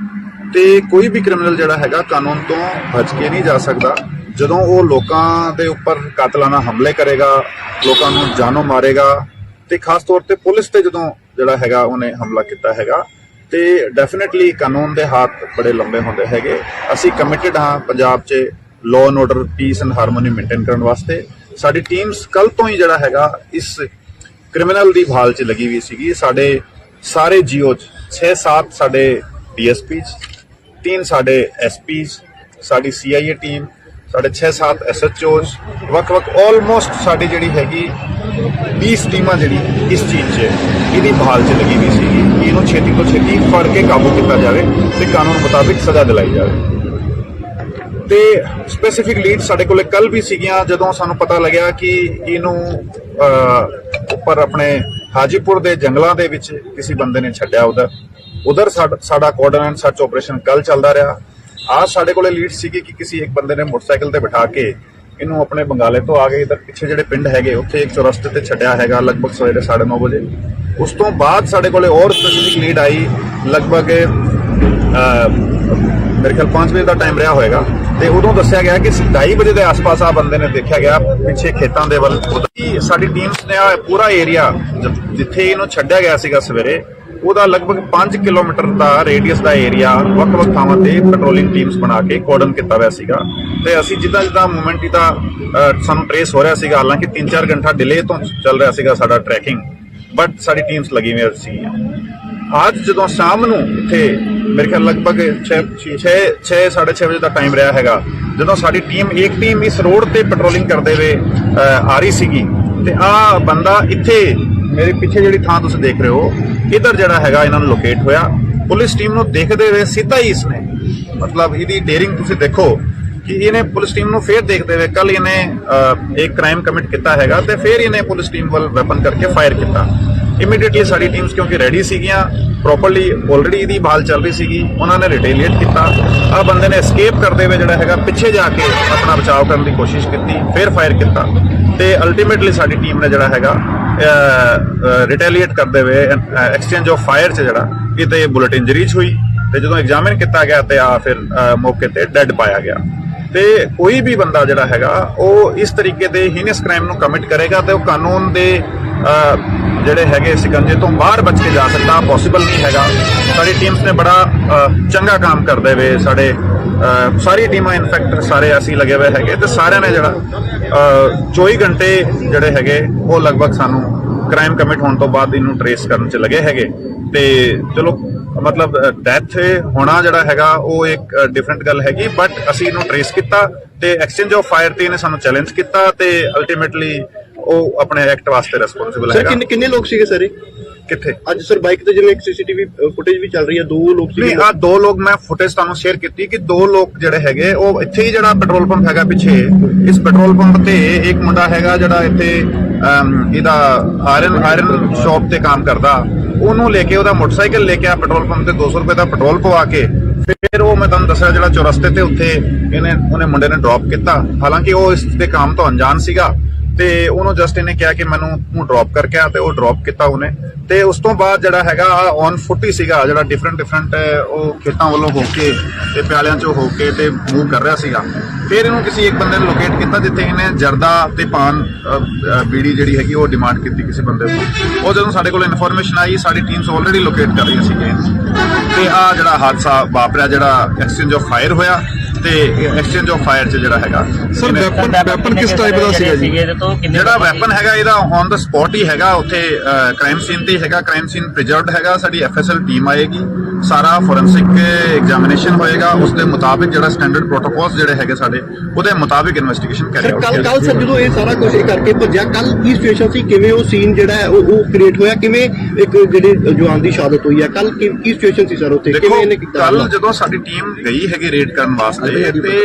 ਤੇ ਕੋਈ ਵੀ ਕ੍ਰਿਮੀਨਲ ਜਿਹੜਾ ਹੈਗਾ ਕਾਨੂੰਨ ਤੋਂ ਬਚ ਕੇ ਨਹੀਂ ਜਾ ਸਕਦਾ। ਜਦੋਂ ਉਹ ਲੋਕਾਂ ਦੇ ਉੱਪਰ ਕਾਤਲਾਨਾ ਹਮਲੇ ਕਰੇਗਾ, ਲੋਕਾਂ ਨੂੰ ਜਾਨੋਂ ਮਾਰੇਗਾ ਤੇ ਖਾਸ ਤੌਰ ਤੇ ਪੁਲਿਸ ਤੇ ਜਦੋਂ ਜਿਹੜਾ ਹੈਗਾ ਉਹਨੇ ਹਮਲਾ ਕੀਤਾ ਹੈਗਾ ਤੇ ਡੈਫੀਨਿਟਲੀ ਕਾਨੂੰਨ ਦੇ ਹੱਥ ਬੜੇ ਲੰਬੇ ਹੁੰਦੇ ਹੈਗੇ। ਅਸੀਂ ਕਮਿਟਡ ਹਾਂ ਪੰਜਾਬ 'ਚ law and order, piece and harmony maintain ਕਰਨ ਵਾਸਤੇ। ਸਾਡੀ ਟੀਮਸ ਕੱਲ ਤੋਂ ਹੀ ਜਿਹੜਾ ਹੈਗਾ ਇਸ ਕ੍ਰਿਮੀਨਲ ਦੀ ਭਾਲ 'ਚ ਲੱਗੀ ਹੋਈ ਸੀਗੀ। ਸਾਡੇ ਸਾਰੇ ਜੀਓ 'ਚ 6-7 ਸਾਡੇ ਡੀਐਸਪੀਜ਼, 3 ਸਾਡੇ ਐਸਪੀਜ਼, ਸਾਡੀ ਸੀਆਈਏ ਟੀਮ, ਸਾਡੇ 6-7 ਐਸਐਚਓਜ਼, ਵੱਖ-ਵੱਖ ਆਲਮੋਸਟ ਸਾਡੀ ਜਿਹੜੀ ਹੈਗੀ 20 ਟੀਮਾਂ ਜਿਹੜੀ ਇਸ ਚੀਜ਼ 'ਚ ਇਹਦੀ ਭਾਲ 'ਚ ਲੱਗੀ ਹੋਈ ਸੀਗੀ ਕਿ ਇਹਨੂੰ ਛੇਤੀ ਤੋਂ ਛੇਤੀ ਫੜ ਕੇ ਕਾਬੂ ਕੀਤਾ ਜਾਵੇ ਤੇ ਕਾਨੂੰਨ ਮੁਤਾਬਿਕ ਸਜ਼ਾ ਦਿਲਾਈ ਜਾਵੇ। ਤੇ ਸਪੈਸੀਫਿਕ ਲੀਡ ਸਾਡੇ ਕੋਲੇ ਕੱਲ ਵੀ ਸੀਗੀਆਂ ਜਦੋਂ ਸਾਨੂੰ ਪਤਾ ਲੱਗਿਆ ਕਿ ਇਹਨੂੰ ਉੱਪਰ ਆਪਣੇ ਹਾਜੀਪੁਰ ਦੇ ਜੰਗਲਾਂ ਦੇ ਵਿੱਚ ਕਿਸੇ ਬੰਦੇ ਨੇ ਛੱਡਿਆ ਉਧਰ ਸਾਡਾ ਕੋਆਰਡੀਨੇਟ ਸਰਚ ਆਪਰੇਸ਼ਨ ਕੱਲ ਚੱਲਦਾ ਰਿਹਾ। आज ਸਾਡੇ ਕੋਲੇ ਲੀਡ ਸੀਗੀ ਕਿ ਕਿਸੇ ਇੱਕ ਬੰਦੇ ਨੇ ਮੋਟਰਸਾਈਕਲ ਤੇ ਬਿਠਾ ਕੇ ਇਹਨੂੰ ਆਪਣੇ ਬੰਗਾਲੇ ਤੋਂ ਆ ਕੇ ਇਧਰ ਪਿੱਛੇ ਜਿਹੜੇ ਪਿੰਡ ਹੈਗੇ ਉੱਥੇ ਇੱਕ ਚੌਰਸਤੇ ਤੇ ਛੱਡਿਆ ਹੈਗਾ ਲਗਭਗ ਸਵੇਰੇ 9:30 ਵਜੇ। ਉਸ ਤੋਂ ਬਾਅਦ ਸਾਡੇ ਕੋਲੇ ਹੋਰ ਸਪੈਸੀਫਿਕ ਲੀਡ ਆਈ ਲਗਭਗ ਮੇਰੇ ਖਿਆਲ 5 ਵਜੇ ਦਾ ਟਾਈਮ ਰਿਹਾ ਹੋਏਗਾ ਤੇ ਉਦੋਂ ਦੱਸਿਆ ਗਿਆ ਕਿ 2:30 ਵਜੇ ਦੇ ਆਸ-ਪਾਸ ਆ ਬੰਦੇ ਨੇ ਦੇਖਿਆ ਗਿਆ ਪਿੱਛੇ ਖੇਤਾਂ ਦੇ ਵੱਲ। ਸਾਡੀ ਟੀਮਸ ਨੇ ਪੂਰਾ ਏਰੀਆ ਜਿੱਥੇ ਇਹਨੂੰ ਛੱਡਿਆ ਗਿਆ ਸੀਗਾ ਸਵੇਰੇ ਉਹਦਾ ਲਗਭਗ 5 ਕਿਲੋਮੀਟਰ ਦਾ ਰੇਡੀਅਸ ਦਾ ਏਰੀਆ ਵੱਖ-ਵੱਖ ਥਾਵਾਂ ਤੇ ਪੈਟਰੋਲਿੰਗ ਟੀਮਸ ਬਣਾ ਕੇ ਕੋਰਡਨ ਕੀਤਾ ਹੋਇਆ ਸੀਗਾ ਤੇ ਅਸੀਂ ਜਿੱਦਾਂ ਮੂਵਮੈਂਟ ਦਾ ਸਾਨੂੰ ਟ੍ਰੇਸ ਹੋ ਰਿਹਾ ਸੀਗਾ, ਹਾਲਾਂਕਿ 3-4 ਘੰਟਾ ਡਿਲੇ ਤੋਂ ਚੱਲ ਰਿਹਾ ਸੀਗਾ ਸਾਡਾ ਟਰੈਕਿੰਗ, ਬਟ ਸਾਡੀ ਟੀਮਸ ਲੱਗੀ ਹੋਈ ਸੀ। ਅੱਜ ਜਦੋਂ ਸ਼ਾਮ ਨੂੰ ਇੱਥੇ ਮੇਰੇ ਖਿਆਲ ਲਗਭਗ 6:30 ਵਜੇ ਦਾ ਟਾਈਮ ਰਿਹਾ ਹੈਗਾ ਜਦੋਂ ਸਾਡੀ ਇੱਕ ਟੀਮ ਇਸ ਰੋਡ ਤੇ ਪੈਟਰੋਲਿੰਗ ਕਰਦੇ ਹੋਏ ਆ ਰਹੀ ਸੀਗੀ ਤੇ ਆ ਬੰਦਾ ਇੱਥੇ ਮੇਰੇ ਪਿੱਛੇ ਜਿਹੜੀ ਥਾਂ ਤੁਸੀਂ ਦੇਖ ਰਹੇ ਹੋ ਇਧਰ ਜਿਹੜਾ ਹੈਗਾ ਇਹਨਾਂ ਨੂੰ ਲੋਕੇਟ ਹੋਇਆ। ਪੁਲਿਸ ਟੀਮ ਨੂੰ ਦੇਖਦੇ ਹੋਏ ਸਿੱਧਾ ਹੀ ਇਸਨੇ ਮਤਲਬ ਇਹਦੀ ਡੇਰਿੰਗ ਤੁਸੀਂ ਦੇਖੋ ਕਿ ਇਹਨੇ ਪੁਲਿਸ ਟੀਮ ਨੂੰ ਫੇਰ ਦੇਖਦੇ ਹੋਏ ਕੱਲ ਇਹਨੇ ਇੱਕ ਕ੍ਰਾਈਮ ਕਮਿਟ ਕੀਤਾ ਹੈਗਾ ਤੇ ਫੇਰ ਇਹਨੇ ਪੁਲਿਸ ਟੀਮ ਵੱਲ ਵੈਪਨ ਕਰਕੇ ਫਾਇਰ ਕੀਤਾ। ਇਮੀਡੀਏਟਲੀ ਸਾਡੀ ਟੀਮਸ ਕਿਉਂਕਿ ਰੈਡੀ ਸੀਗੀਆਂ ਪ੍ਰੋਪਰਲੀ ਆਲਰੇਡੀ ਇਹਦੀ ਭਾਲ ਚੱਲ ਰਹੀ ਸੀਗੀ, ਉਹਨਾਂ ਨੇ ਰਿਟੇਲੀਏਟ ਕੀਤਾ। ਆ ਬੰਦੇ ਨੇ ਐਸਕੇਪ ਕਰਦੇ ਹੋਏ ਜਿਹੜਾ ਹੈਗਾ ਪਿੱਛੇ ਜਾ ਕੇ ਆਪਣਾ ਬਚਾਅ ਕਰਨ ਦੀ ਕੋਸ਼ਿਸ਼ ਕੀਤੀ, ਫੇਰ ਫਾਇਰ ਕੀਤਾ ਤੇ ਅਲਟੀਮੇਟਲੀ ਸਾਡੀ ਟੀਮ ਨੇ ਜਿਹੜਾ ਹੈਗਾ ਰਿਟੇਲੀਏਟ ਕਰਦੇ ਹੋਏ ਐਕਸਚੇਂਜ ਆਫ ਫਾਇਰ 'ਚ ਜਿਹੜਾ ਇਹਤੇ ਬੁਲਟ ਇੰਜਰੀਜ਼ ਹੋਈ ਤੇ ਜਦੋਂ ਐਗਜ਼ਾਮਿਨ ਕੀਤਾ ਗਿਆ ਤੇ ਆ ਫਿਰ ਮੌਕੇ ਤੇ ਡੈੱਡ ਪਾਇਆ ਗਿਆ। ਤੇ ਕੋਈ ਵੀ ਬੰਦਾ ਜਿਹੜਾ ਹੈਗਾ ਉਹ ਇਸ ਤਰੀਕੇ ਦੇ ਹੀਨਸ ਕ੍ਰਾਈਮ ਨੂੰ ਕਮਿਟ ਕਰੇਗਾ ਤੇ ਉਹ ਕਾਨੂੰਨ ਦੇ ਜਿਹੜੇ ਹੈਗੇ ਸਿਕੰਜੇ ਤੋਂ ਬਾਹਰ ਬਚ ਕੇ ਜਾ ਸਕਦਾ ਪੋਸੀਬਲ ਨਹੀਂ ਹੈਗਾ। ਸਾਡੀ ਟੀਮਸ ਨੇ ਬੜਾ ਚੰਗਾ ਕੰਮ ਕਰਦੇ ਹੋਏ ਸਾਡੇ ਸਾਰੀ ਟੀਮਾਂ ਇਨਫੈਕਟ ਸਾਰੇ ਅਸੀਂ ਲੱਗੇ ਹੋਏ ਹੈਗੇ ਤੇ ਸਾਰਿਆਂ ਨੇ ਜਿਹੜਾ 24 ਘੰਟੇ ਜਿਹੜੇ ਹੈਗੇ ਉਹ ਲਗਭਗ ਸਾਨੂੰ ਕ੍ਰਾਈਮ ਕਮਿਟ ਹੋਣ ਤੋਂ ਬਾਅਦ ਇਹਨੂੰ ਟਰੇਸ ਕਰਨ 'ਚ ਲੱਗੇ ਹੈਗੇ ਤੇ ਚਲੋ ਮਤਲਬ ਡੈਥ ਹੋਣਾ ਜਿਹੜਾ ਹੈਗਾ ਉਹ ਇੱਕ ਡਿਫਰੈਂਟ ਗੱਲ ਹੈਗੀ, ਬਟ ਅਸੀਂ ਇਹਨੂੰ ਟਰੇਸ ਕੀਤਾ ਤੇ ਐਕਸਚੇਂਜ ਆਫ ਫਾਇਰ ਤੇ ਇਹਨੇ ਸਾਨੂੰ ਚੈਲੰਜ ਕੀਤਾ ਤੇ ਅਲਟੀਮੇਟਲੀ ਉਹ ਆਪਣੇ ਐਕਟ ਵਾਸਤੇ ਰਿਸਪੌਂਸਿਬਲ ਹੈਗਾ। ਸਰ ਕਿੰਨੇ ਲੋਕ ਸੀਗੇ ਸਰ ਕਿੱਥੇ ਅੱਜ ਸਰ ਬਾਈਕ ਤੇ ਜਿਵੇਂ ਇੱਕ ਸੀਸੀਟੀਵੀ ਫੁਟੇਜ ਵੀ ਚੱਲ ਰਹੀ ਹੈ 2 ਲੋਕ ਸੀਗੇ। ਨਹੀਂ, ਆ 2 ਲੋਕ ਮੈਂ ਫੁਟੇਜ ਤੁਹਾਨੂੰ ਸ਼ੇਅਰ ਕੀਤੀ ਕਿ 2 ਲੋਕ ਜਿਹੜੇ ਹੈਗੇ ਉਹ ਇੱਥੇ ਹੀ ਜਿਹੜਾ ਪੈਟਰੋਲ ਪੰਪ ਹੈਗਾ ਪਿੱਛੇ ਇਸ ਪੈਟਰੋਲ ਪੰਪ ਤੇ ਇੱਕ ਮੁੰਡਾ ਹੈਗਾ ਜਿਹੜਾ ਇੱਥੇ ਇਹਦਾ ਆਇਰਨ ਸ਼ਾਪ ਤੇ ਕੰਮ ਕਰਦਾ, ਉਹਨੂੰ ਲੈ ਕੇ ਉਹਦਾ ਮੋਟਰਸਾਈਕਲ ਲੈ ਕੇ ਆ ਪੈਟਰੋਲ ਪੰਪ ਤੇ 200 ਰੁਪਏ ਦਾ ਪੈਟਰੋਲ ਪਵਾ ਕੇ ਫਿਰ ਉਹ ਮੈਂ ਤੁਹਾਨੂੰ ਦੱਸਿਆ ਜਿਹੜਾ ਚੌਰਸਤੇ ਤੇ ਉੱਥੇ ਉਹਨੇ ਮੁੰਡੇ ਨੇ ਡ੍ਰੌਪ ਕੀਤਾ। ਹਾਲਾਂਕਿ ਉਹ ਇਸ ਦੇ ਕੰਮ ਤੋਂ ਅਣਜਾਣ ਸੀਗਾ ਤੇ ਉਹਨੂੰ ਜਸਟ ਇਹਨੇ ਕਿਹਾ ਕਿ ਮੈਨੂੰ ਤੂੰ ਡ੍ਰੌਪ ਕਰਕੇ ਆ ਤੇ ਉਹ ਡ੍ਰੌਪ ਕੀਤਾ ਉਹਨੇ ਤੇ ਉਸ ਤੋਂ ਬਾਅਦ ਜਿਹੜਾ ਹੈਗਾ ਔਨ ਫੁੱਟ ਹੀ ਸੀਗਾ ਜਿਹੜਾ ਡਿਫਰੈਂਟ ਉਹ ਖੇਤਾਂ ਵੱਲੋਂ ਹੋ ਕੇ ਤੇ ਪਿਆਲਿਆਂ ਚੋਂ ਹੋ ਕੇ ਤੇ ਮੂਵ ਕਰ ਰਿਹਾ ਸੀਗਾ। ਫਿਰ ਇਹਨੂੰ ਕਿਸੇ ਇੱਕ ਬੰਦੇ ਨੇ ਲੋਕੇਟ ਕੀਤਾ ਜਿੱਥੇ ਇਹਨੇ ਜਰਦਾ ਤੇ ਪਾਨ ਬੀੜੀ ਜਿਹੜੀ ਹੈਗੀ ਉਹ ਡਿਮਾਂਡ ਕੀਤੀ ਕਿਸੇ ਬੰਦੇ ਤੋਂ। ਉਹ ਜਦੋਂ ਸਾਡੇ ਕੋਲ ਇਨਫੋਰਮੇਸ਼ਨ ਆਈ ਸਾਡੀ ਟੀਮਸ ਆਲਰੇਡੀ ਲੋਕੇਟ ਕਰ ਰਹੀਆਂ ਸੀਗੀਆਂ ਤੇ ਆ ਜਿਹੜਾ ਹਾਦਸਾ ਵਾਪਰਿਆ ਜਿਹੜਾ ਐਕਸਚੇਂਜ ਆਫ ਫਾਇਰ ਹੋਇਆ ਤੇ ਐਕਸਚੇਂਜ ਆਫ ਫਾਇਰ 'ਚ ਜਿਹੜਾ ਹੈਗਾ ਸਰ ਵੈਪਨ ਕਿਸ ਟਾਈਪ ਦਾ ਸੀਗਾ ਜੀ? ਜਿਹੜਾ ਵੈਪਨ ਹੈਗਾ ਇਹਦਾ ਔਨ ਦਾ ਸਪੌਟ ਹੀ ਹੈਗਾ ਉੱਥੇ ਕ੍ਰਾਈਮ ਸੀਨ ਤੇ ਹੈਗਾ, ਕ੍ਰਾਈਮ ਸੀਨ ਪ੍ਰੀਜ਼ਰਵਡ ਹੈਗਾ। ਸਾਡੀ ਐਫਐਸਐਲ ਟੀਮ ਆਏਗੀ, ਸਾਰਾ ਫੋਰੈਂਸਿਕ ਐਗਜ਼ਾਮੀਨੇਸ਼ਨ ਹੋਏਗਾ, ਉਸ ਦੇ ਮੁਤਾਬਿਕ ਜਿਹੜਾ ਸਟੈਂਡਰਡ ਪ੍ਰੋਟੋਕੋਲਸ ਜਿਹੜੇ ਹੈਗੇ ਸਾਡੇ ਉਹਦੇ ਮੁਤਾਬਿਕ ਇਨਵੈਸਟੀਗੇਸ਼ਨ ਕਰੀ ਜਾਊਗੀ। ਕੱਲ ਸਰ ਜਦੋਂ ਇਹ ਸਾਰਾ ਕੁਝ ਕਰਕੇ ਭੱਜਿਆ ਕੱਲ ਕੀ ਸਿਚੁਏਸ਼ਨ ਸੀ, ਕਿਵੇਂ ਉਹ ਸੀਨ ਜਿਹੜਾ ਹੈ ਉਹ ਕ੍ਰੀਏਟ ਹੋਇਆ, ਕਿਵੇਂ ਇੱਕ ਜਿਹੜੇ ਜਵਾਨ ਦੀ ਸ਼ਹਾਦਤ ਹੋਈ ਹੈ ਕੱਲ ਕੀ ਸਿਚੁਏਸ਼ਨ ਸੀ ਸਰ ਉੱਥੇ, ਕਿਵੇਂ ਇਹਨੇ ਕੀਤਾ? ਕੱਲ ਜਦੋਂ ਸਾਡੀ ਟੀਮ ਗਈ ਹੈਗੀ ਰੇਡ ਕਰਨ ਵਾਸਤੇ ਤੇ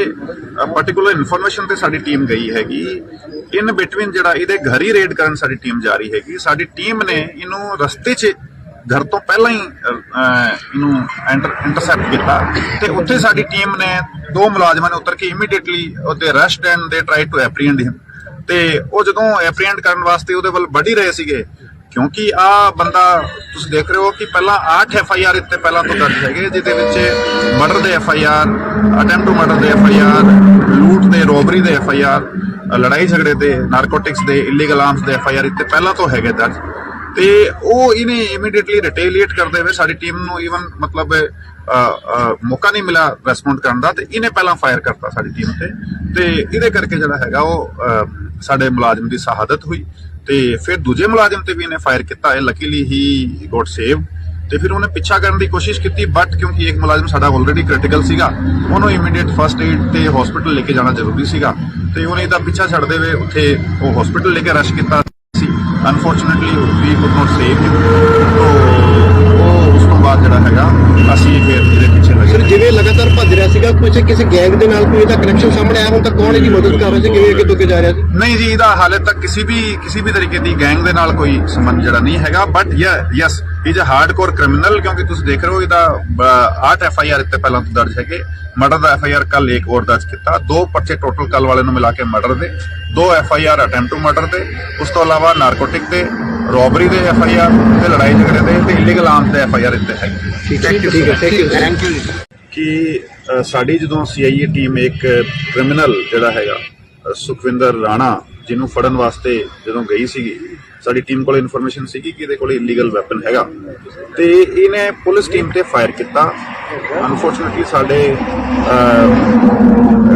ਪਾਰਟਿਕੂਲਰ ਇਨਫੋਰਮੇਸ਼ਨ ਤੇ ਸਾਡੀ ਟੀਮ ਗਈ ਹੈਗੀ ਇਨ ਬਿਟਵੀਨ ਜਿਹੜਾ ਇਹਦੇ ਘਰ ਹੀ ਰੇਡ ਕਰਨ ਸਾਡੀ ਟੀਮ ਜਾ ਰਹੀ ਹੈਗੀ। ਸਾਡੀ ਟੀਮ ਨੇ ਇਹਨੂੰ ਰਸਤੇ 'ਚ ਘਰ ਤੋਂ ਪਹਿਲਾਂ ਹੀ ਇਹਨੂੰ ਇੰਟਰਸੈਪਟ ਕੀਤਾ ਤੇ ਉੱਥੇ ਸਾਡੀ ਟੀਮ ਨੇ 2 ਮੁਲਾਜ਼ਮਾਂ ਨੇ ਉਤਰ ਕੇ ਇਮੀਡੀਏਟਲੀ ਉਹਦੇ ਅਰੈਸਟ ਐਂਡ ਦੇ ਟਰਾਈ ਟੂ ਐਪਰੀਹੈਂਡ ਹਿਮ ਤੇ ਉਹ ਜਦੋਂ ਐਪਰੀਹੈਂਡ ਕਰਨ ਵਾਸਤੇ ਉਹਦੇ ਵੱਲ ਵੱਢ ਹੀ ਰਹੇ ਸੀਗੇ ਕਿਉਂਕਿ ਆ ਬੰਦਾ ਤੁਸੀਂ ਦੇਖ ਰਹੇ ਹੋ ਕਿ ਪਹਿਲਾਂ 8 FIR ਇੱਥੇ ਪਹਿਲਾਂ ਤੋਂ ਦਰਜ ਹੈਗੇ ਜਿਹਦੇ ਵਿੱਚ ਮਰਡਰ ਦੇ FIR, ਅਟੈਂਪਟ ਟੂ ਮਰਡਰ ਦੇ FIR, ਲੂਟ ਦੇ ਰੋਬਰੀ ਦੇ FIR, ਲੜਾਈ ਝਗੜੇ ਦੇ, ਨਾਰਕੋਟਿਕਸ ਦੇ, ਇਲੀਗਲ ਆਰਮਸ ਦੇ FIR ਇੱਥੇ ਪਹਿਲਾਂ ਤੋਂ ਹੈਗੇ ਦਰਜ ਤੇ ਉਹ ਇਹਨੇ ਇਮੀਡੀਏਟਲੀ ਰਿਟੇਲੀਏਟ ਕਰਦੇ ਹੋਏ ਸਾਡੀ ਟੀਮ ਨੂੰ ਈਵਨ ਮਤਲਬ ਮੌਕਾ ਨਹੀਂ ਮਿਲਿਆ ਰੈਸਪੌਂਡ ਕਰਨ ਦਾ ਤੇ ਇਹਨੇ ਪਹਿਲਾਂ ਫਾਇਰ ਕਰਤਾ ਸਾਡੀ ਟੀਮ ਤੇ ਇਹਦੇ ਕਰਕੇ ਜਿਹੜਾ ਹੈਗਾ ਉਹ ਸਾਡੇ ਮੁਲਾਜ਼ਮ ਦੀ ਸ਼ਹਾਦਤ ਹੋਈ ਤੇ ਫਿਰ ਦੂਜੇ ਮੁਲਾਜ਼ਮ ਤੇ ਵੀ ਇਹਨੇ ਫਾਇਰ ਕੀਤਾ ਹੈ। ਲੱਕੀਲੀ ਹੀ ਗੋਟ ਸੇਵ ਤੇ ਫਿਰ ਉਹਨੇ ਪਿੱਛਾ ਕਰਨ ਦੀ ਕੋਸ਼ਿਸ਼ ਕੀਤੀ, ਬਟ ਕਿਉਂਕਿ ਇੱਕ ਮੁਲਾਜ਼ਮ ਸਾਡਾ ਆਲਰੇਡੀ ਕ੍ਰਿਟੀਕਲ ਸੀਗਾ, ਉਹਨੂੰ ਇਮੀਡੀਏਟ ਫਸਟ ਏਡ ਤੇ ਹਸਪੀਟਲ ਲੈ ਕੇ ਜਾਣਾ ਜ਼ਰੂਰੀ ਸੀਗਾ ਤੇ ਉਹਨੇ ਇਹਦਾ ਪਿੱਛਾ ਛੱਡਦੇ ਹੋਏ ਉੱਥੇ ਉਹ ਹਸਪੀਟਲ ਲੈ ਕੇ ਰਸ਼ ਕੀਤਾ ਸੀ। Unfortunately we could not save him. ਉਹ ਉਸ ਤੋਂ ਬਾਅਦ ਜਿਹੜਾ ਹੈਗਾ ਅਸੀਂ ਫਿਰ ਇਹਦੇ ਪਿੱਛੇ ਲੱਗੇ। ਸਰ ਜਿਵੇਂ ਲਗਾਤਾਰ ਭੱਜ ਰਿਹਾ ਸੀਗਾ, ਕਿਸੇ ਗੈਂਗ ਦੇ ਨਾਲ ਕੋਈ ਇਹਦਾ ਕਨੈਕਸ਼ਨ ਸਾਹਮਣੇ ਆਇਆ ਹੁਣ ਤੱਕ? ਕੌਣ ਇਹਦੀ ਮਦਦ ਕਰ ਰਿਹਾ ਸੀ, ਕਿਵੇਂ ਅੱਗੇ ਤੋਂ ਅੱਗੇ ਜਾ ਰਿਹਾ ਸੀ? ਨਹੀਂ ਜੀ, ਇਹਦਾ ਹਾਲੇ ਤੱਕ ਕਿਸੇ ਵੀ ਤਰੀਕੇ ਦੀ ਗੈਂਗ ਦੇ ਨਾਲ ਕੋਈ ਸੰਬੰਧ ਜਿਹੜਾ ਨਹੀਂ ਹੈਗਾ, but yes is a hardcore criminal. ਕਿਉਂਕਿ ਤੁਸੀਂ ਦੇਖ ਰਹੇ ਹੋ ਇਹਦਾ 8 FIR ਇੱਥੇ ਪਹਿਲਾਂ ਤੋਂ ਦਰਜ ਹੈਗੇ। ਮਰਡਰ ਦਾ FIR ਕੱਲ ਇੱਕ ਹੋਰ ਦਰਜ ਕੀਤਾ, 2 ਪਰਚੇ ਟੋਟਲ ਕੱਲ ਵਾਲੇ ਨੂੰ ਮਿਲਾ ਕੇ ਮਰਡਰ ਦੇ, 2 FIR ਅਟੈਂਪਟ ਟੂ ਮਰਡਰ ਦੇ, ਉਸ ਤੋਂ ਇਲਾਵਾ ਨਾਰਕੋਟਿਕ ਦੇ, ਰੋਬਰੀ ਦੇ FIR ਤੇ ਲੜਾਈ ਝਗੜੇ ਦੇ ਤੇ ਇਲੀਗਲ ਆਰਮਸ ਦੇ FIR ਇੱਥੇ ਹੈਗੇ। ਠੀਕ ਹੈ, ਥੈਂਕ ਯੂ। ਕਿ ਸਾਡੀ ਜਦੋਂ CIA ਟੀਮ ਇੱਕ ਕ੍ਰਿਮੀਨਲ ਜਿਹੜਾ ਹੈਗਾ ਸੁਖਵਿੰਦਰ ਰਾਣਾ, ਜਿਹਨੂੰ ਫੜਨ ਵਾਸਤੇ ਜਦੋਂ ਗਈ ਸੀਗੀ, ਸਾਡੀ ਟੀਮ ਕੋਲ ਇਨਫੋਰਮੇਸ਼ਨ ਸੀਗੀ ਕਿ ਇਹਦੇ ਕੋਲ ਇਲੀਗਲ ਵੈਪਨ ਹੈਗਾ ਤੇ ਇਹਨੇ ਪੁਲਿਸ ਟੀਮ ਤੇ ਫਾਇਰ ਕੀਤਾ। ਅਨਫੋਰਚੂਨੇਟਲੀ ਸਾਡੇ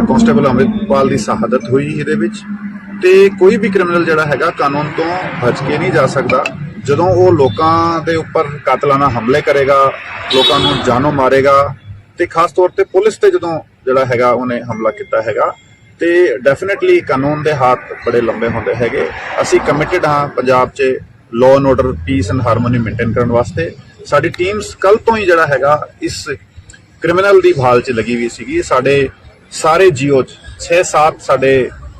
ਕਾਂਸਟੇਬਲ ਅੰਮ੍ਰਿਤਪਾਲ ਦੀ ਸ਼ਹਾਦਤ ਹੋਈ ਇਹਦੇ ਵਿੱਚ। ਤੇ ਕੋਈ ਵੀ ਕ੍ਰਿਮੀਨਲ ਜਿਹੜਾ ਹੈਗਾ ਕਾਨੂੰਨ ਤੋਂ ਬਚ ਕੇ ਨਹੀਂ ਜਾ ਸਕਦਾ। ਜਦੋਂ ਉਹ ਲੋਕਾਂ ਦੇ ਉੱਪਰ ਕਾਤਲਾਨਾ ਹਮਲੇ ਕਰੇਗਾ, ਲੋਕਾਂ ਨੂੰ ਜਾਨੋਂ ਮਾਰੇਗਾ ਤੇ ਖਾਸ ਤੌਰ ਤੇ ਪੁਲਿਸ ਤੇ ਜਦੋਂ ਜਿਹੜਾ ਹੈਗਾ ਉਹਨੇ ਹਮਲਾ ਕੀਤਾ ਹੈਗਾ ਤੇ ਡੈਫੀਨਿਟਲੀ ਕਾਨੂੰਨ ਦੇ ਹੱਥ ਬੜੇ ਲੰਬੇ ਹੁੰਦੇ ਹੈਗੇ। ਅਸੀਂ ਕਮਿਟਡ ਹਾਂ ਪੰਜਾਬ 'ਚ law and order, piece and harmony maintain ਕਰਨ ਵਾਸਤੇ। ਸਾਡੀ ਟੀਮਸ ਕੱਲ ਤੋਂ ਹੀ ਜਿਹੜਾ ਹੈਗਾ ਇਸ ਕ੍ਰਿਮੀਨਲ ਦੀ ਭਾਲ 'ਚ ਲੱਗੀ ਹੋਈ ਸੀਗੀ। ਸਾਡੇ ਸਾਰੇ GO 'ਚ 6-7 ਸਾਡੇ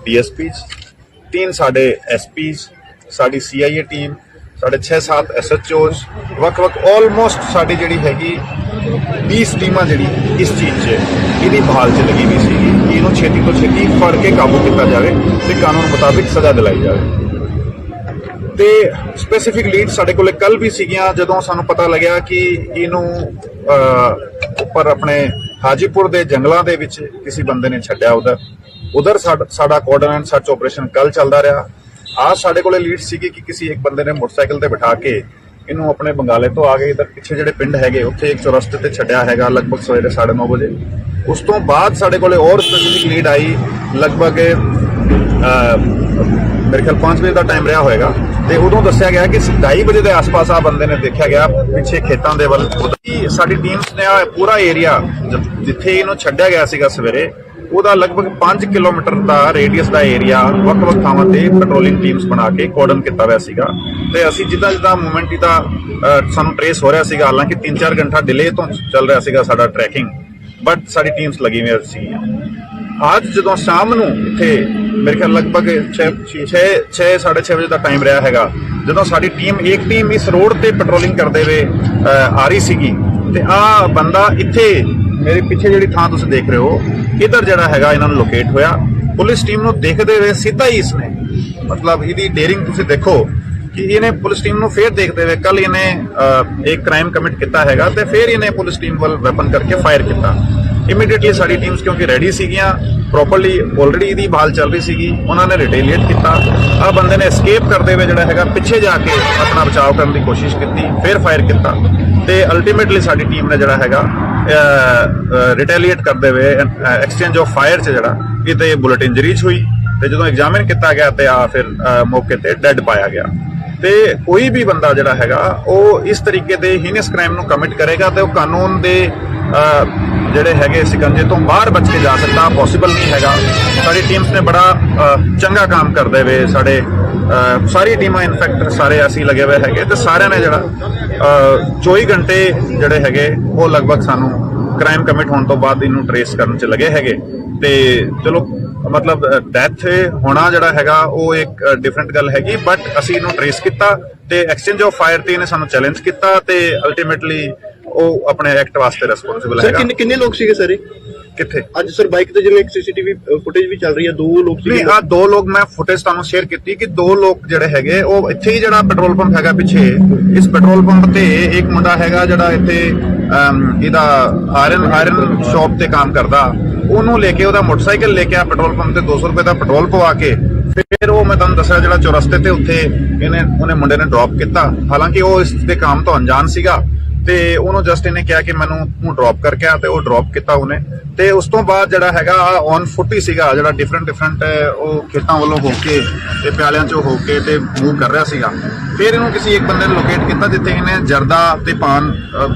DSPs, 3 ਸਾਡੇ SPs, ਸਾਡੀ CIA ਟੀਮ, ਸਾਡੇ 6-7 SHOs, ਵੱਖ-ਵੱਖ ਆਲਮੋਸਟ ਸਾਡੀ ਜਿਹੜੀ ਹੈਗੀ 20 ਟੀਮਾਂ ਜਿਹੜੀ ਇਸ ਚੀਜ਼ 'ਚ ਇਹਦੀ ਬਹਾਲ 'ਚ ਲੱਗੀ ਹੋਈ ਸੀਗੀ ਕਿ ਇਹਨੂੰ ਛੇਤੀ ਤੋਂ ਛੇਤੀ ਫੜ ਕੇ ਕਾਬੂ ਕੀਤਾ ਜਾਵੇ ਤੇ ਕਾਨੂੰਨ ਮੁਤਾਬਿਕ ਸਜ਼ਾ ਦਿਲਾਈ ਜਾਵੇ। ਤੇ ਸਪੈਸੀਫਿਕ ਲੀਡ ਸਾਡੇ ਕੋਲੇ ਕੱਲ ਵੀ ਸੀਗੀਆਂ। ਜਦੋਂ ਸਾਨੂੰ ਪਤਾ ਲੱਗਿਆ ਕਿ ਇਹਨੂੰ ਉੱਪਰ ਆਪਣੇ ਹਾਜੀਪੁਰ ਦੇ ਜੰਗਲਾਂ ਦੇ ਵਿੱਚ ਕਿਸੇ ਬੰਦੇ ਨੇ ਛੱਡਿਆ, ਉਧਰ ਸਾਡਾ ਕੋਆਰਡੀਨੇਟ ਸਰਚ ਆਪਰੇਸ਼ਨ ਕੱਲ ਚੱਲਦਾ ਰਿਹਾ। आज ਸਾਡੇ ਕੋਲੇ ਲੀਡ ਸੀਗੀ ਕਿ ਕਿਸੇ ਇੱਕ ਬੰਦੇ ਨੇ ਮੋਟਰਸਾਈਕਲ ਤੇ ਬਿਠਾ ਕੇ ਇਹਨੂੰ ਆਪਣੇ ਬੰਗਾਲੇ ਤੋਂ ਆ ਕੇ ਇਧਰ ਪਿੱਛੇ ਜਿਹੜੇ ਪਿੰਡ ਹੈਗੇ ਉੱਥੇ ਇੱਕ ਚੌਰਸਤੇ ਤੇ ਛੱਡਿਆ ਹੈਗਾ ਲਗਭਗ ਸਵੇਰੇ 9:30 ਵਜੇ। ਉਸ ਤੋਂ ਬਾਅਦ ਸਾਡੇ ਕੋਲੇ ਹੋਰ ਸਪੈਸੀਫਿਕ ਲੀਡ ਆਈ, ਲਗਭਗ ਮੇਰੇ ਖਿਆਲ 5 ਵਜੇ ਦਾ ਟਾਈਮ ਰਿਹਾ ਹੋਏਗਾ ਤੇ ਉਦੋਂ ਦੱਸਿਆ ਗਿਆ ਕਿ 2:30 ਵਜੇ ਦੇ ਆਸ-ਪਾਸ ਆ ਬੰਦੇ ਨੇ ਦੇਖਿਆ ਗਿਆ ਪਿੱਛੇ ਖੇਤਾਂ ਦੇ ਵੱਲ। ਸਾਡੀ ਟੀਮਸ ਨੇ ਪੂਰਾ ਏਰੀਆ ਜਿੱਥੇ ਇਹਨੂੰ ਛੱਡਿਆ ਗਿਆ ਸੀਗਾ ਸਵੇਰੇ, ਉਹਦਾ ਲਗਭਗ 5 ਕਿਲੋਮੀਟਰ ਦਾ ਰੇਡੀਅਸ ਦਾ ਏਰੀਆ ਵੱਖ-ਵੱਖ ਥਾਵਾਂ ਤੇ ਪੈਟਰੋਲਿੰਗ ਟੀਮਸ ਬਣਾ ਕੇ ਕੋਰਡਨ ਕੀਤਾ ਹੋਇਆ ਸੀਗਾ ਤੇ ਅਸੀਂ ਜਿੱਦਾਂ ਮੂਵਮੈਂਟ ਦਾ ਸਾਨੂੰ ਟ੍ਰੇਸ ਹੋ ਰਿਹਾ ਸੀਗਾ, ਹਾਲਾਂਕਿ 3-4 ਘੰਟਾ ਡਿਲੇ ਤੋਂ ਚੱਲ ਰਿਹਾ ਸੀਗਾ ਸਾਡਾ ਟਰੈਕਿੰਗ, ਬਟ ਸਾਡੀ ਟੀਮਸ ਲੱਗੀ ਹੋਈ ਸੀਗੀਆਂ। ਅੱਜ ਜਦੋਂ ਸ਼ਾਮ ਨੂੰ ਇੱਥੇ ਮੇਰੇ ਖਿਆਲ ਲਗਭਗ 6-6:30 ਵਜੇ ਦਾ ਟਾਈਮ ਰਿਹਾ ਹੈਗਾ, ਜਦੋਂ ਸਾਡੀ ਇੱਕ ਟੀਮ ਇਸ ਰੋਡ ਤੇ ਪੈਟਰੋਲਿੰਗ ਕਰਦੇ ਹੋਏ ਆ ਰਹੀ ਸੀਗੀ ਤੇ ਆ ਬੰਦਾ ਇੱਥੇ ਮੇਰੇ ਪਿੱਛੇ ਜਿਹੜੀ ਥਾਂ ਤੁਸੀਂ ਦੇਖ ਰਹੇ ਹੋ, ਇਧਰ ਜਿਹੜਾ ਹੈਗਾ ਇਹਨਾਂ ਨੂੰ ਲੋਕੇਟ ਹੋਇਆ। ਪੁਲਿਸ ਟੀਮ ਨੂੰ ਦੇਖਦੇ ਹੋਏ ਸਿੱਧਾ ਹੀ ਇਸਨੇ, ਮਤਲਬ ਇਹਦੀ ਡੇਰਿੰਗ ਤੁਸੀਂ ਦੇਖੋ ਕਿ ਇਹਨੇ ਪੁਲਿਸ ਟੀਮ ਨੂੰ ਫੇਰ ਦੇਖਦੇ ਹੋਏ ਕੱਲ ਇਹਨੇ ਇੱਕ ਕ੍ਰਾਈਮ ਕਮਿਟ ਕੀਤਾ ਹੈਗਾ ਤੇ ਫਿਰ ਇਹਨੇ ਪੁਲਿਸ ਟੀਮ ਵੱਲ ਵੈਪਨ ਕਰਕੇ ਫਾਇਰ ਕੀਤਾ। ਇਮੀਡੀਏਟਲੀ ਸਾਡੀ ਟੀਮਸ ਕਿਉਂਕਿ ਰੈਡੀ ਸੀਗੀਆਂ, ਪ੍ਰੋਪਰਲੀ ਆਲਰੇਡੀ ਇਹਦੀ ਭਾਲ ਚੱਲ ਰਹੀ ਸੀਗੀ, ਉਹਨਾਂ ਨੇ ਰਿਟੇਲੀਏਟ ਕੀਤਾ। ਆ ਬੰਦੇ ਨੇ ਐਸਕੇਪ ਕਰਦੇ ਹੋਏ ਜਿਹੜਾ ਹੈਗਾ ਪਿੱਛੇ ਜਾ ਕੇ ਆਪਣਾ ਬਚਾਅ ਕਰਨ ਦੀ ਕੋਸ਼ਿਸ਼ ਕੀਤੀ, ਫਿਰ ਫਾਇਰ ਕੀਤਾ ਤੇ ਅਲਟੀਮੇਟਲੀ ਸਾਡੀ ਟੀਮ ਨੇ ਜਿਹੜਾ ਹੈਗਾ ਰਿਟੇਲੀਏਟ ਕਰਦੇ ਹੋਏ ਐਕਸਚੇਂਜ ਆਫ ਫਾਇਰ 'ਚ ਜਿਹੜਾ ਇਹਤੇ ਬੁਲਟ ਇੰਜਰੀਜ਼ ਹੋਈ ਤੇ ਜਦੋਂ ਐਗਜ਼ਾਮਿਨ ਕੀਤਾ ਗਿਆ ਤੇ ਆ ਫਿਰ ਮੌਕੇ ਤੇ ਡੈੱਡ ਪਾਇਆ ਗਿਆ। ਤੇ ਕੋਈ ਵੀ ਬੰਦਾ ਜਿਹੜਾ ਹੈਗਾ ਉਹ ਇਸ ਤਰੀਕੇ ਦੇ ਹੀਨਸ ਕ੍ਰਾਈਮ ਨੂੰ ਕਮਿਟ ਕਰੇਗਾ ਤੇ ਉਹ ਕਾਨੂੰਨ ਦੇ ਜਿਹੜੇ ਹੈਗੇ ਸਿਕੰਜੇ ਤੋਂ ਬਾਹਰ ਬਚ ਕੇ ਜਾ ਸਕਦਾ, ਪੋਸੀਬਲ ਨਹੀਂ ਹੈਗਾ। ਸਾਡੀ ਟੀਮਸ ਨੇ ਬੜਾ ਚੰਗਾ ਕੰਮ ਕਰਦੇ ਹੋਏ, ਸਾਡੇ ਸਾਰੀ ਟੀਮਾਂ ਇਨਫੈਕਟ ਸਾਰੇ ਅਸੀਂ ਲੱਗੇ ਹੋਏ ਹੈਗੇ ਤੇ ਸਾਰਿਆਂ ਨੇ ਜਿਹੜਾ 24 ਘੰਟੇ ਜਿਹੜੇ ਹੈਗੇ ਉਹ ਲਗਭਗ ਸਾਨੂੰ ਕ੍ਰਾਈਮ ਕਮਿਟ ਹੋਣ ਤੋਂ ਬਾਅਦ ਇਹਨੂੰ ਟਰੇਸ ਕਰਨ 'ਚ ਲੱਗੇ ਹੈਗੇ। ਤੇ ਚਲੋ ਮਤਲਬ ਡੈਥ ਹੋਣਾ ਜਿਹੜਾ ਹੈਗਾ ਉਹ ਇੱਕ ਡਿਫਰੈਂਟ ਗੱਲ ਹੈਗੀ, ਬਟ ਅਸੀਂ ਇਹਨੂੰ ਟਰੇਸ ਕੀਤਾ ਤੇ ਐਕਸਚੇਂਜ ਆਫ ਫਾਇਰ ਤੇ ਇਹਨੇ ਸਾਨੂੰ ਚੈਲੰਜ ਕੀਤਾ ਤੇ ਅਲਟੀਮੇਟਲੀ ਉਹ ਆਪਣੇ ਐਕਟ ਵਾਸਤੇ ਰਿਸਪੌਂਸਿਬਲ ਹੈਗਾ। ਸਰ ਕਿੰਨੇ ਲੋਕ ਸੀਗੇ ਸਰ ਕਿੱਥੇ? ਅੱਜ ਸਰ ਬਾਈਕ ਤੇ ਜਿਵੇਂ ਇੱਕ CCTV ਫੁਟੇਜ ਵੀ ਚੱਲ ਰਹੀ ਹੈ, 2 ਲੋਕ ਸੀਗੇ। ਨਹੀਂ, ਆ 2 ਲੋਕ ਮੈਂ ਫੁਟੇਜ ਤੁਹਾਨੂੰ ਸ਼ੇਅਰ ਕੀਤੀ ਕਿ 2 ਲੋਕ ਜਿਹੜੇ ਹੈਗੇ ਉਹ ਇੱਥੇ ਹੀ ਜਿਹੜਾ ਪੈਟਰੋਲ ਪੰਪ ਹੈਗਾ ਪਿੱਛੇ, ਇਸ ਪੈਟਰੋਲ ਪੰਪ ਤੇ ਇੱਕ ਮੁੰਡਾ ਹੈਗਾ ਜਿਹੜਾ ਇੱਥੇ ਇਹਦਾ ਆਇਰਨ ਸ਼ਾਪ ਤੇ ਕੰਮ ਕਰਦਾ, ਉਹਨੂੰ ਲੈ ਕੇ ਉਹਦਾ ਮੋਟਰਸਾਈਕਲ ਲੈ ਕੇ ਆ ਪੈਟਰੋਲ ਪੰਪ ਤੇ 200 ਰੁਪਏ ਦਾ ਪੈਟਰੋਲ ਪਵਾ ਕੇ ਫਿਰ ਉਹ ਮੈਂ ਤੁਹਾਨੂੰ ਦੱਸਿਆ ਜਿਹੜਾ ਚੌਰਸਤੇ ਤੇ ਉੱਥੇ ਉਹਨੇ ਮੁੰਡੇ ਨੇ ਡ੍ਰੌਪ ਕੀਤਾ। ਹਾਲਾਂਕਿ ਉਹ ਇਸ ਦੇ ਕੰਮ ਤੋਂ ਅਣਜਾਣ ਸੀਗਾ ਤੇ ਉਹਨੂੰ ਜਸਟ ਇਹਨੇ ਕਿਹਾ ਕਿ ਮੈਨੂੰ ਤੂੰ ਡ੍ਰੌਪ ਕਰਕੇ ਆ ਤੇ ਉਹ ਡ੍ਰੌਪ ਕੀਤਾ ਉਹਨੇ ਤੇ ਉਸ ਤੋਂ ਬਾਅਦ ਜਿਹੜਾ ਹੈਗਾ ਔਨ ਫੁੱਟ ਹੀ ਸੀਗਾ, ਜਿਹੜਾ ਡਿਫਰੈਂਟ ਉਹ ਖੇਤਾਂ ਵੱਲੋਂ ਹੋ ਕੇ ਤੇ ਪਿਆਲਿਆਂ ਚੋਂ ਹੋ ਕੇ ਤੇ ਮੂਵ ਕਰ ਰਿਹਾ ਸੀਗਾ। ਫਿਰ ਇਹਨੂੰ ਕਿਸੇ ਇੱਕ ਬੰਦੇ ਨੇ ਲੋਕੇਟ ਕੀਤਾ ਜਿੱਥੇ ਇਹਨੇ ਜਰਦਾ ਤੇ ਪਾਨ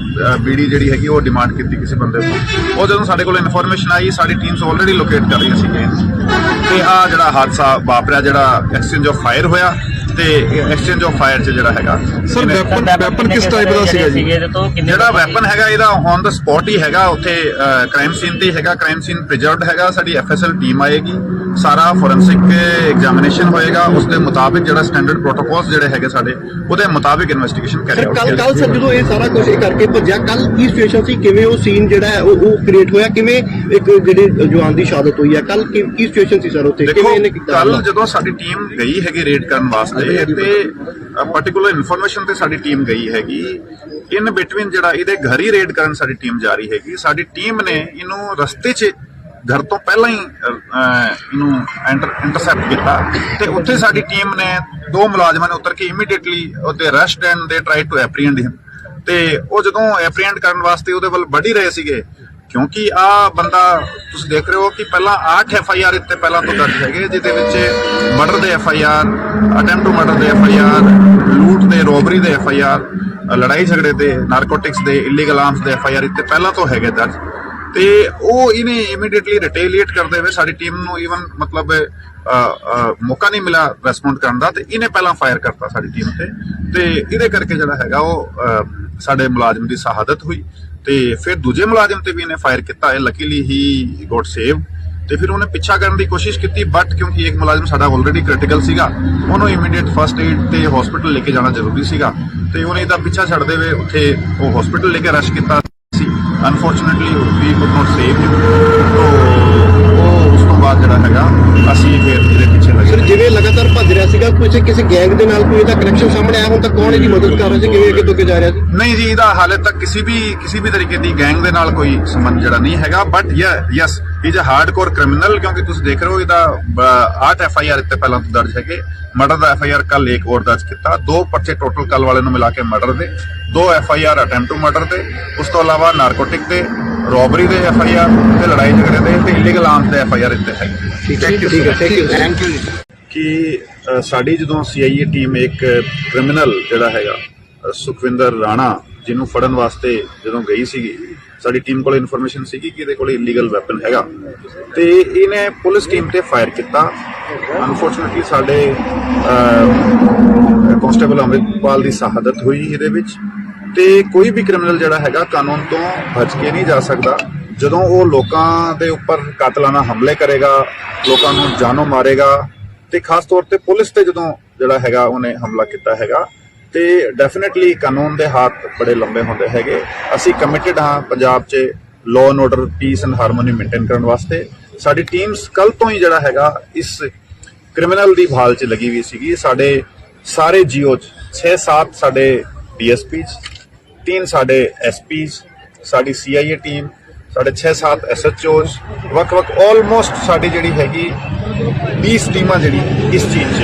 ਬੀੜੀ ਜਿਹੜੀ ਹੈਗੀ ਉਹ ਡਿਮਾਂਡ ਕੀਤੀ ਕਿਸੇ ਬੰਦੇ ਤੋਂ। ਉਹ ਜਦੋਂ ਸਾਡੇ ਕੋਲ ਇਨਫੋਰਮੇਸ਼ਨ ਆਈ, ਸਾਡੀ ਟੀਮਸ ਆਲਰੇਡੀ ਲੋਕੇਟ ਕਰ ਰਹੀਆਂ ਸੀਗੀਆਂ ਤੇ ਆਹ ਜਿਹੜਾ ਹਾਦਸਾ ਵਾਪਰਿਆ, ਜਿਹੜਾ ਐਕਸਚੇਂਜ ਆਫ ਫਾਇਰ ਹੋਇਆ ਤੇ ਐਕਸਚੇਂਜ ਆਫ ਫਾਇਰ 'ਚ ਜਿਹੜਾ ਹੈਗਾ ਸਰ ਵੈਪਨ ਕਿਸ ਟਾਈਪ ਦਾ ਸੀਗਾ ਜੀ? ਜਿਹੜਾ ਵੈਪਨ ਹੈਗਾ ਇਹਦਾ ਔਨ ਦਾ ਸਪੌਟ ਹੀ ਹੈਗਾ, ਉੱਥੇ ਕ੍ਰਾਈਮ ਸੀਨ ਤੇ ਹੈਗਾ, ਕ੍ਰਾਈਮ ਸੀਨ ਪ੍ਰੀਜ਼ਰਵਡ ਹੈਗਾ। ਸਾਡੀ ਐਫਐਸਐਲ ਟੀਮ ਆਏਗੀ, ਸਾਰਾ ਫੋਰੈਂਸਿਕ ਐਗਜ਼ਾਮੀਨੇਸ਼ਨ ਹੋਏਗਾ, ਉਸ ਦੇ ਮੁਤਾਬਿਕ ਜਿਹੜਾ ਸਟੈਂਡਰਡ ਪ੍ਰੋਟੋਕੋਲਸ ਜਿਹੜੇ ਹੈਗੇ ਸਾਡੇ ਉਹਦੇ ਮੁਤਾਬਿਕ ਇਨਵੈਸਟੀਗੇਸ਼ਨ ਕਰੀ ਜਾਊਗੀ। ਕੱਲ ਸਰ ਜਦੋਂ ਇਹ ਸਾਰਾ ਕੁਝ ਕਰਕੇ ਭੱਜਿਆ, ਕੱਲ ਕੀ ਸਿਚੁਏਸ਼ਨ ਸੀ, ਕਿਵੇਂ ਉਹ ਸੀਨ ਜਿਹੜਾ ਹੈ ਉਹ ਕ੍ਰੀਏਟ ਹੋਇਆ, ਕਿਵੇਂ ਇੱਕ ਜਿਹੜੇ ਜਵਾਨ ਦੀ ਸ਼ਹਾਦਤ ਹੋਈ ਹੈ, ਕੱਲ ਕੀ ਸਿਚੁਏਸ਼ਨ ਸੀ ਸਰ ਉੱਥੇ, ਕਿਵੇਂ ਇਹਨੇ ਕੀਤਾ? ਕੱਲ ਜਦੋਂ ਸਾਡੀ ਟੀਮ ਗਈ ਹੈਗੀ ਰੇਡ ਕਰਨ ਵਾਸਤੇ ਤੇ ਪਾਰਟਿਕੂਲਰ ਇਨਫੋਰਮੇਸ਼ਨ ਤੇ ਸਾਡੀ ਟੀਮ ਗਈ ਹੈਗੀ, ਇਨ ਬਿਟਵੀਨ ਜਿਹੜਾ ਇਹਦੇ ਘਰ ਹੀ ਰੇਡ ਕਰਨ ਸਾਡੀ ਟੀਮ ਜਾ ਰਹੀ ਹੈਗੀ। ਸਾਡੀ ਟੀਮ ਨੇ ਇਹਨੂੰ ਰਸਤੇ 'ਚ ਘਰ ਤੋਂ ਪਹਿਲਾਂ ਹੀ ਇਹਨੂੰ ਇੰਟਰਸੈਪਟ ਕੀਤਾ ਤੇ ਉੱਥੇ ਸਾਡੀ ਟੀਮ ਨੇ ਦੋ ਮੁਲਾਜ਼ਮਾਂ ਨੇ ਉਤਰ ਕੇ ਇਮੀਡੀਏਟਲੀ ਉਹਦੇ ਅਰੈਸਟ ਐਂਡ ਦੇ ਟਰਾਈ ਟੂ ਐਪਰੀਹੈਂਡ ਹਿਮ। ਤੇ ਉਹ ਜਦੋਂ ਐਪਰੀਹੈਂਡ ਕਰਨ ਵਾਸਤੇ ਉਹਦੇ ਵੱਲ ਵੱਢ ਹੀ ਰਹੇ ਸੀਗੇ, ਕਿਉਂਕਿ ਆ ਬੰਦਾ ਤੁਸੀਂ ਦੇਖ ਰਹੇ ਹੋ ਕਿ ਪਹਿਲਾਂ 8 FIR ਇੱਥੇ ਪਹਿਲਾਂ ਤੋਂ ਦਰਜ ਹੈਗੇ, ਜਿਹਦੇ ਵਿੱਚ ਮਰਡਰ ਦੇ FIR, ਅਟੈਂਪਟ ਟੂ ਮਰਡਰ ਦੇ FIR, ਲੂਟ ਦੇ, ਰੋਬਰੀ ਦੇ FIR, ਲੜਾਈ ਝਗੜੇ ਦੇ, ਨਾਰਕੋਟਿਕਸ ਦੇ, ਇਲੀਗਲ ਆਰਮਸ ਦੇ FIR ਇੱਥੇ ਪਹਿਲਾਂ ਤੋਂ ਹੈਗੇ ਦਰਜ। ਤੇ ਉਹ ਇਹਨੇ ਇਮੀਡੀਏਟਲੀ ਰਿਟੇਲੀਏਟ ਕਰਦੇ ਹੋਏ ਸਾਡੀ ਟੀਮ ਨੂੰ ਈਵਨ ਮਤਲਬ ਮੌਕਾ ਨਹੀਂ ਮਿਲਿਆ ਰੈਸਪੌਂਡ ਕਰਨ ਦਾ, ਤੇ ਇਹਨੇ ਪਹਿਲਾਂ ਫਾਇਰ ਕਰਤਾ ਸਾਡੀ ਟੀਮ ਤੇ ਇਹਦੇ ਕਰਕੇ ਜਿਹੜਾ ਹੈਗਾ ਉਹ ਸਾਡੇ ਮੁਲਾਜ਼ਮ ਦੀ ਸ਼ਹਾਦਤ ਹੋਈ। ਤੇ ਫਿਰ ਦੂਜੇ ਮੁਲਾਜ਼ਮ ਤੇ ਵੀ ਇਹਨੇ ਫਾਇਰ ਕੀਤਾ, ਲੱਕੀਲੀ ਹੀ ਗੋਟ ਸੇਵ। ਤੇ ਫਿਰ ਉਹਨੇ ਪਿੱਛਾ ਕਰਨ ਦੀ ਕੋਸ਼ਿਸ਼ ਕੀਤੀ, ਬਟ ਕਿਉਂਕਿ ਇੱਕ ਮੁਲਾਜ਼ਮ ਸਾਡਾ ਆਲਰੇਡੀ ਕ੍ਰਿਟੀਕਲ ਸੀਗਾ, ਉਹਨੂੰ ਇਮੀਡੀਏਟ ਫਸਟ ਏਡ ਤੇ ਹਸਪੀਟਲ ਲੈ ਕੇ ਜਾਣਾ ਜ਼ਰੂਰੀ ਸੀਗਾ, ਤੇ ਉਹਨੇ ਇਹਦਾ ਪਿੱਛਾ ਛੱਡਦੇ ਹੋਏ ਉੱਥੇ ਉਹ ਹਸਪੀਟਲ ਲੈ ਕੇ ਰਸ਼ ਕੀਤਾ ਸੀ। Unfortunately we could not save him. ਉਹ ਉਸ ਤੋਂ ਬਾਅਦ ਜਿਹੜਾ ਹੈਗਾ ਅਸੀਂ ਫਿਰ ਇਹਦੇ ਪਿੱਛੇ ਲੱਗੇ। ਸਰ ਜਿਵੇਂ ਲਗਾਤਾਰ ਭੱਜ ਰਿਹਾ ਸੀਗਾ, ਕਿਸੇ ਗੈਂਗ ਦੇ ਨਾਲ ਕੋਈ ਇਹਦਾ ਕਨੈਕਸ਼ਨ ਸਾਹਮਣੇ ਆਇਆ ਹੁਣ ਤੱਕ, ਕੌਣ ਇਹਦੀ ਮਦਦ ਕਰ ਰਿਹਾ ਸੀ, ਕਿਵੇਂ ਅੱਗੇ ਤੋਂ ਅੱਗੇ ਜਾ ਰਿਹਾ ਸੀ? ਨਹੀਂ ਜੀ, ਇਹਦਾ ਹਾਲੇ ਤੱਕ ਕਿਸੇ ਵੀ ਤਰੀਕੇ ਦੀ ਗੈਂਗ ਦੇ ਨਾਲ ਕੋਈ ਸੰਬੰਧ ਜਿਹੜਾ ਨਹੀਂ ਹੈਗਾ, but yes is a hardcore criminal, ਕਿਉਂਕਿ ਤੁਸੀਂ ਦੇਖ ਰਹੇ ਹੋ ਇਹਦਾ 8 FIR ਇੱਥੇ ਪਹਿਲਾਂ ਤੋਂ ਦਰਜ ਹੈਗੇ। ਮਰਡਰ ਦਾ FIR ਕੱਲ ਇੱਕ ਹੋਰ ਦਰਜ ਕੀਤਾ, 2 ਪਰਚੇ ਟੋਟਲ ਕੱਲ ਵਾਲੇ ਨੂੰ ਮਿਲਾ ਕੇ ਮਰਡਰ ਦੇ, 2 FIR ਅਟੈਂਪਟ ਟੂ ਮਰਡਰ ਦੇ, ਉਸ ਤੋਂ ਇਲਾਵਾ ਨਾਰਕੋਟਿਕ ਦੇ, ਰੋਬਰੀ ਦੇ FIR ਤੇ ਲੜਾਈ ਝਗੜੇ ਦੇ ਤੇ ਇਲੀਗਲ ਆਰਮਸ ਦੇ FIR ਇੱਥੇ ਹੈਗੇ। ਠੀਕ ਹੈ, ਥੈਂਕ ਯੂ। ਕਿ ਸਾਡੀ ਜਦੋਂ CIA ਟੀਮ ਇੱਕ ਕ੍ਰਿਮੀਨਲ ਜਿਹੜਾ ਹੈਗਾ ਸੁਖਵਿੰਦਰ ਰਾਣਾ, ਜਿਹਨੂੰ ਫੜਨ ਵਾਸਤੇ ਜਦੋਂ ਗਈ ਸੀਗੀ, ਸਾਡੀ ਟੀਮ ਕੋਲ ਇਨਫੋਰਮੇਸ਼ਨ ਸੀਗੀ ਕਿ ਇਹਦੇ ਕੋਲ ਇਲੀਗਲ ਵੈਪਨ ਹੈਗਾ, ਤੇ ਇਹਨੇ ਪੁਲਿਸ ਟੀਮ ਤੇ ਫਾਇਰ ਕੀਤਾ। ਅਨਫੋਰਚੂਨੇਟਲੀ ਸਾਡੇ ਕਾਂਸਟੇਬਲ ਅੰਮ੍ਰਿਤਪਾਲ ਦੀ ਸ਼ਹਾਦਤ ਹੋਈ ਇਹਦੇ ਵਿੱਚ। ਤੇ ਕੋਈ ਵੀ ਕ੍ਰਿਮੀਨਲ ਜਿਹੜਾ ਹੈਗਾ ਕਾਨੂੰਨ ਤੋਂ ਬਚ ਕੇ ਨਹੀਂ ਜਾ ਸਕਦਾ। ਜਦੋਂ ਉਹ ਲੋਕਾਂ ਦੇ ਉੱਪਰ ਕਾਤਲਾਨਾ ਹਮਲੇ ਕਰੇਗਾ, ਲੋਕਾਂ ਨੂੰ ਜਾਨੋਂ ਮਾਰੇਗਾ, ਤੇ ਖਾਸ ਤੌਰ ਤੇ ਪੁਲਿਸ ਤੇ ਜਦੋਂ ਜਿਹੜਾ ਹੈਗਾ ਉਹਨੇ ਹਮਲਾ ਕੀਤਾ ਹੈਗਾ, ਤੇ ਡੈਫੀਨਿਟਲੀ ਕਾਨੂੰਨ ਦੇ ਹੱਥ ਬੜੇ ਲੰਬੇ ਹੁੰਦੇ ਹੈਗੇ। ਅਸੀਂ ਕਮਿਟਡ ਹਾਂ ਪੰਜਾਬ 'ਚ law and order, piece and harmony maintain ਕਰਨ ਵਾਸਤੇ। ਸਾਡੀ ਟੀਮਸ ਕੱਲ ਤੋਂ ਹੀ ਜਿਹੜਾ ਹੈਗਾ ਇਸ ਕ੍ਰਿਮੀਨਲ ਦੀ ਭਾਲ 'ਚ ਲੱਗੀ ਹੋਈ ਸੀਗੀ। ਸਾਡੇ ਸਾਰੇ GO 'ਚ 6-7 ਸਾਡੇ DSPs, 3 ਸਾਡੇ SPs, ਸਾਡੀ CIA ਟੀਮ, ਸਾਡੇ 6-7 SHOs, ਵੱਖ-ਵੱਖ ਆਲਮੋਸਟ ਸਾਡੀ ਜਿਹੜੀ ਹੈਗੀ 20 ਟੀਮਾਂ ਜਿਹੜੀ ਇਸ ਚੀਜ਼ 'ਚ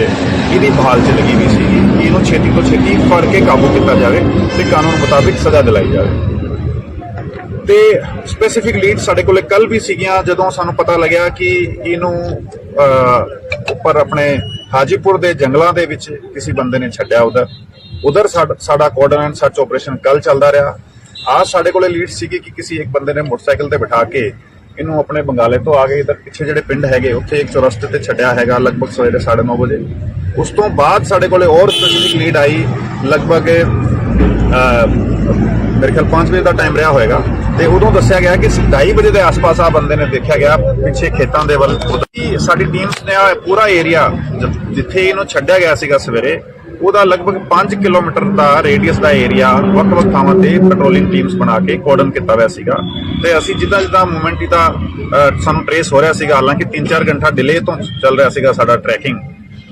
ਇਹਦੀ ਬਹਾਲ 'ਚ ਲੱਗੀ ਹੋਈ ਸੀਗੀ ਕਿ ਇਹਨੂੰ ਛੇਤੀ ਤੋਂ ਛੇਤੀ ਫੜ ਕੇ ਕਾਬੂ ਕੀਤਾ ਜਾਵੇ ਤੇ ਕਾਨੂੰਨ ਮੁਤਾਬਿਕ ਸਜ਼ਾ ਦਿਲਾਈ ਜਾਵੇ। ਤੇ ਸਪੈਸੀਫਿਕ ਲੀਡ ਸਾਡੇ ਕੋਲੇ ਕੱਲ ਵੀ ਸੀਗੀਆਂ, ਜਦੋਂ ਸਾਨੂੰ ਪਤਾ ਲੱਗਿਆ ਕਿ ਇਹਨੂੰ ਉੱਪਰ ਆਪਣੇ ਹਾਜੀਪੁਰ ਦੇ ਜੰਗਲਾਂ ਦੇ ਵਿੱਚ ਕਿਸੇ ਬੰਦੇ ਨੇ ਛੱਡਿਆ। ਉਧਰ ਸਾਡਾ ਕੋਆਰਡੀਨੇਟ ਸਰਚ ਆਪਰੇਸ਼ਨ ਕੱਲ ਚੱਲਦਾ ਰਿਹਾ। आज साढ़े को लीड सी कि किसी एक बंदे ने मोटरसाइकिल ते बिठा के इनू अपने बंगाले तो आ गए इधर पिछे जेडे पिंड हैगे उत्थे एक चौरस्ते ते छड्या हैगा लगभग सवेरे 9:30 बजे। उस तो बाद साढ़े कोले और स्पेसिफिक लीड आई लगभग मेरे ख्याल 5 बजे का टाइम रहा होएगा ते उदों दस्सिया गया कि 2:30 बजे के आस पास आ बंदे ने देखा गया पिछे खेतों के वल। साडी टीम्स ने पूरा एरिया जिथे इनू छड्या गया सीगा सवेरे ਉਹਦਾ ਲਗਭਗ 5 ਕਿਲੋਮੀਟਰ ਦਾ ਰੇਡੀਅਸ ਦਾ ਏਰੀਆ ਵੱਖ-ਵੱਖ ਥਾਵਾਂ ਤੇ ਪੈਟਰੋਲਿੰਗ ਟੀਮਸ ਬਣਾ ਕੇ ਕੋਰਡਨ ਕੀਤਾ ਹੋਇਆ ਸੀਗਾ ਤੇ ਅਸੀਂ ਜਿੱਦਾਂ ਮੂਵਮੈਂਟ ਦਾ ਸਾਨੂੰ ਟ੍ਰੇਸ ਹੋ ਰਿਹਾ ਸੀਗਾ, ਹਾਲਾਂਕਿ 3-4 ਘੰਟਾ ਡਿਲੇ ਤੋਂ ਚੱਲ ਰਿਹਾ ਸੀਗਾ ਸਾਡਾ ਟਰੈਕਿੰਗ,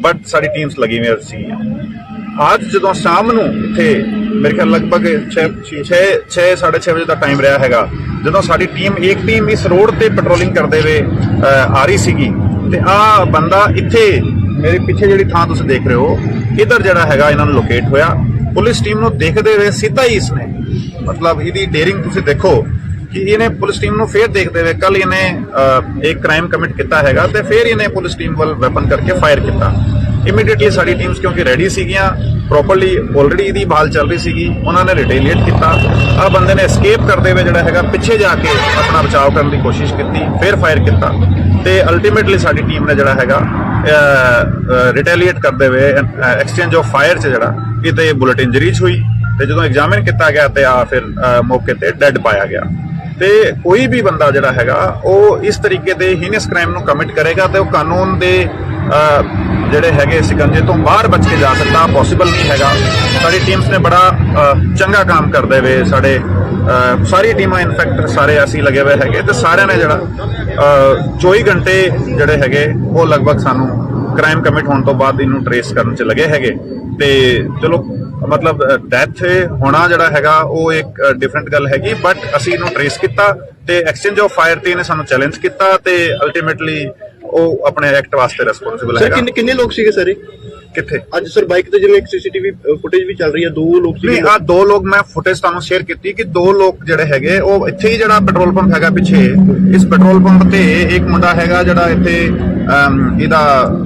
ਬਟ ਸਾਡੀ ਟੀਮਸ ਲੱਗੀ ਹੋਈ ਸੀਗੀਆਂ। ਅੱਜ ਜਦੋਂ ਸ਼ਾਮ ਨੂੰ ਇੱਥੇ ਮੇਰੇ ਖਿਆਲ ਲਗਭਗ 6:30 ਵਜੇ ਦਾ ਟਾਈਮ ਰਿਹਾ ਹੈਗਾ, ਜਦੋਂ ਸਾਡੀ ਇੱਕ ਟੀਮ ਇਸ ਰੋਡ ਤੇ ਪੈਟਰੋਲਿੰਗ ਕਰਦੇ ਹੋਏ ਆ ਰਹੀ ਸੀਗੀ ਤੇ ਆਹ ਬੰਦਾ ਇੱਥੇ मेरे पिछे जी थां तुम देख रहे हो इधर जरा है इन्होंने लोकेट होया। पुलिस टीम को देखते हुए सीधा ही इसने मतलब यदी डेयरिंग तुम देखो ਕਿ ਇਹਨੇ ਪੁਲਿਸ ਟੀਮ ਨੂੰ ਫੇਰ ਦੇਖਦੇ ਹੋਏ ਕੱਲ ਇਹਨੇ ਇੱਕ ਕ੍ਰਾਈਮ ਕਮਿਟ ਕੀਤਾ ਹੈਗਾ ਤੇ ਫਿਰ ਇਹਨੇ ਪੁਲਿਸ ਟੀਮ ਵੱਲ ਵੈਪਨ ਕਰਕੇ ਫਾਇਰ ਕੀਤਾ। ਇਮੀਡੀਏਟਲੀ ਸਾਡੀ ਟੀਮਸ ਕਿਉਂਕਿ ਰੈਡੀ ਸੀਗੀਆਂ, ਪ੍ਰੋਪਰਲੀ ਆਲਰੇਡੀ ਇਹਦੀ ਭਾਲ ਚੱਲ ਰਹੀ ਸੀਗੀ, ਉਹਨਾਂ ਨੇ ਰਿਟੇਲੀਏਟ ਕੀਤਾ। ਆਹ ਬੰਦੇ ਨੇ ਐਸਕੇਪ ਕਰਦੇ ਹੋਏ ਜਿਹੜਾ ਹੈਗਾ ਪਿੱਛੇ ਜਾ ਕੇ ਆਪਣਾ ਬਚਾਅ ਕਰਨ ਦੀ ਕੋਸ਼ਿਸ਼ ਕੀਤੀ, ਫਿਰ ਫਾਇਰ ਕੀਤਾ ਤੇ ਅਲਟੀਮੇਟਲੀ ਸਾਡੀ ਟੀਮ ਨੇ ਜਿਹੜਾ ਹੈਗਾ ਰਿਟੇਲੀਏਟ ਕਰਦੇ ਹੋਏ ਐਕਸਚੇਂਜ ਆਫ ਫਾਇਰ 'ਚ ਜਿਹੜਾ ਕਿਤੇ ਬੁਲਟ ਇੰਜਰੀਜ਼ ਹੋਈ ਤੇ ਜਦੋਂ ਐਗਜ਼ਾਮਿਨ ਕੀਤਾ ਗਿਆ ਤੇ ਆ ਫਿਰ ਮੌਕੇ ਤੇ ਡੈੱਡ ਪਾਇਆ ਗਿਆ। ਤੇ ਕੋਈ ਵੀ ਬੰਦਾ ਜਿਹੜਾ ਹੈਗਾ ਉਹ ਇਸ ਤਰੀਕੇ ਦੇ ਹੀਨਸ ਕ੍ਰਾਈਮ ਨੂੰ ਕਮਿਟ ਕਰੇਗਾ ਤੇ ਉਹ ਕਾਨੂੰਨ ਦੇ ਜਿਹੜੇ ਹੈਗੇ ਸਿਕੰਜੇ ਤੋਂ ਬਾਹਰ ਬਚ ਕੇ ਜਾ ਸਕਦਾ, ਪੋਸੀਬਲ ਨਹੀਂ ਹੈਗਾ। ਸਾਡੀ ਟੀਮਸ ਨੇ ਬੜਾ ਚੰਗਾ ਕੰਮ ਕਰਦੇ ਹੋਏ ਸਾਡੇ ਸਾਰੀ ਟੀਮਾਂ ਇਨਫੈਕਟ ਸਾਰੇ ਅਸੀਂ ਲੱਗੇ ਹੋਏ ਹੈਗੇ ਤੇ ਸਾਰਿਆਂ ਨੇ ਜਿਹੜਾ 24 ਘੰਟੇ ਜਿਹੜੇ ਹੈਗੇ ਉਹ ਲਗਭਗ ਸਾਨੂੰ ਕ੍ਰਾਈਮ ਕਮਿਟ ਹੋਣ ਤੋਂ ਬਾਅਦ ਇਹਨੂੰ ਟਰੇਸ ਕਰਨ 'ਚ ਲੱਗੇ ਹੈਗੇ। ਤੇ ਚਲੋ ਮਤਲਬ ਡੈਥ ਹੋਣਾ ਜਿਹੜਾ ਹੈਗਾ ਉਹ ਇੱਕ ਡਿਫਰੈਂਟ ਗੱਲ ਹੈਗੀ, ਬਟ ਅਸੀਂ ਇਹਨੂੰ ਟਰੇਸ ਕੀਤਾ ਤੇ ਐਕਸਚੇਂਜ ਆਫ ਫਾਇਰ ਤੇ ਇਹਨੇ ਸਾਨੂੰ ਚੈਲੰਜ ਕੀਤਾ ਤੇ ਅਲਟੀਮੇਟਲੀ ਉਹ ਆਪਣੇ ਐਕਟ ਵਾਸਤੇ ਰਿਸਪੌਂਸਿਬਲ ਹੈਗਾ। ਸਰ ਕਿੰਨੇ ਲੋਕ ਸੀਗੇ ਸਰ ਕਿੱਥੇ ਅੱਜ ਸਰ ਬਾਈਕ ਤੇ ਜਿਵੇਂ ਇੱਕ ਸੀਸੀਟੀਵੀ ਫੁਟੇਜ ਵੀ ਚੱਲ ਰਹੀ ਹੈ, 2 ਲੋਕ ਸੀਗੇ। ਨਹੀਂ, ਆ 2 ਲੋਕ ਮੈਂ ਫੁਟੇਜ ਤੁਹਾਨੂੰ ਸ਼ੇਅਰ ਕੀਤੀ ਕਿ 2 ਲੋਕ ਜਿਹੜੇ ਹੈਗੇ ਉਹ ਇੱਥੇ ਹੀ ਜਿਹੜਾ ਪੈਟਰੋਲ ਪੰਪ ਹੈਗਾ ਪਿੱਛੇ, ਇਸ ਪੈਟਰੋਲ ਪੰਪ ਤੇ ਇੱਕ ਮੁੰਡਾ ਹੈਗਾ ਜਿਹੜਾ ਇੱਥੇ ਇਹਦਾ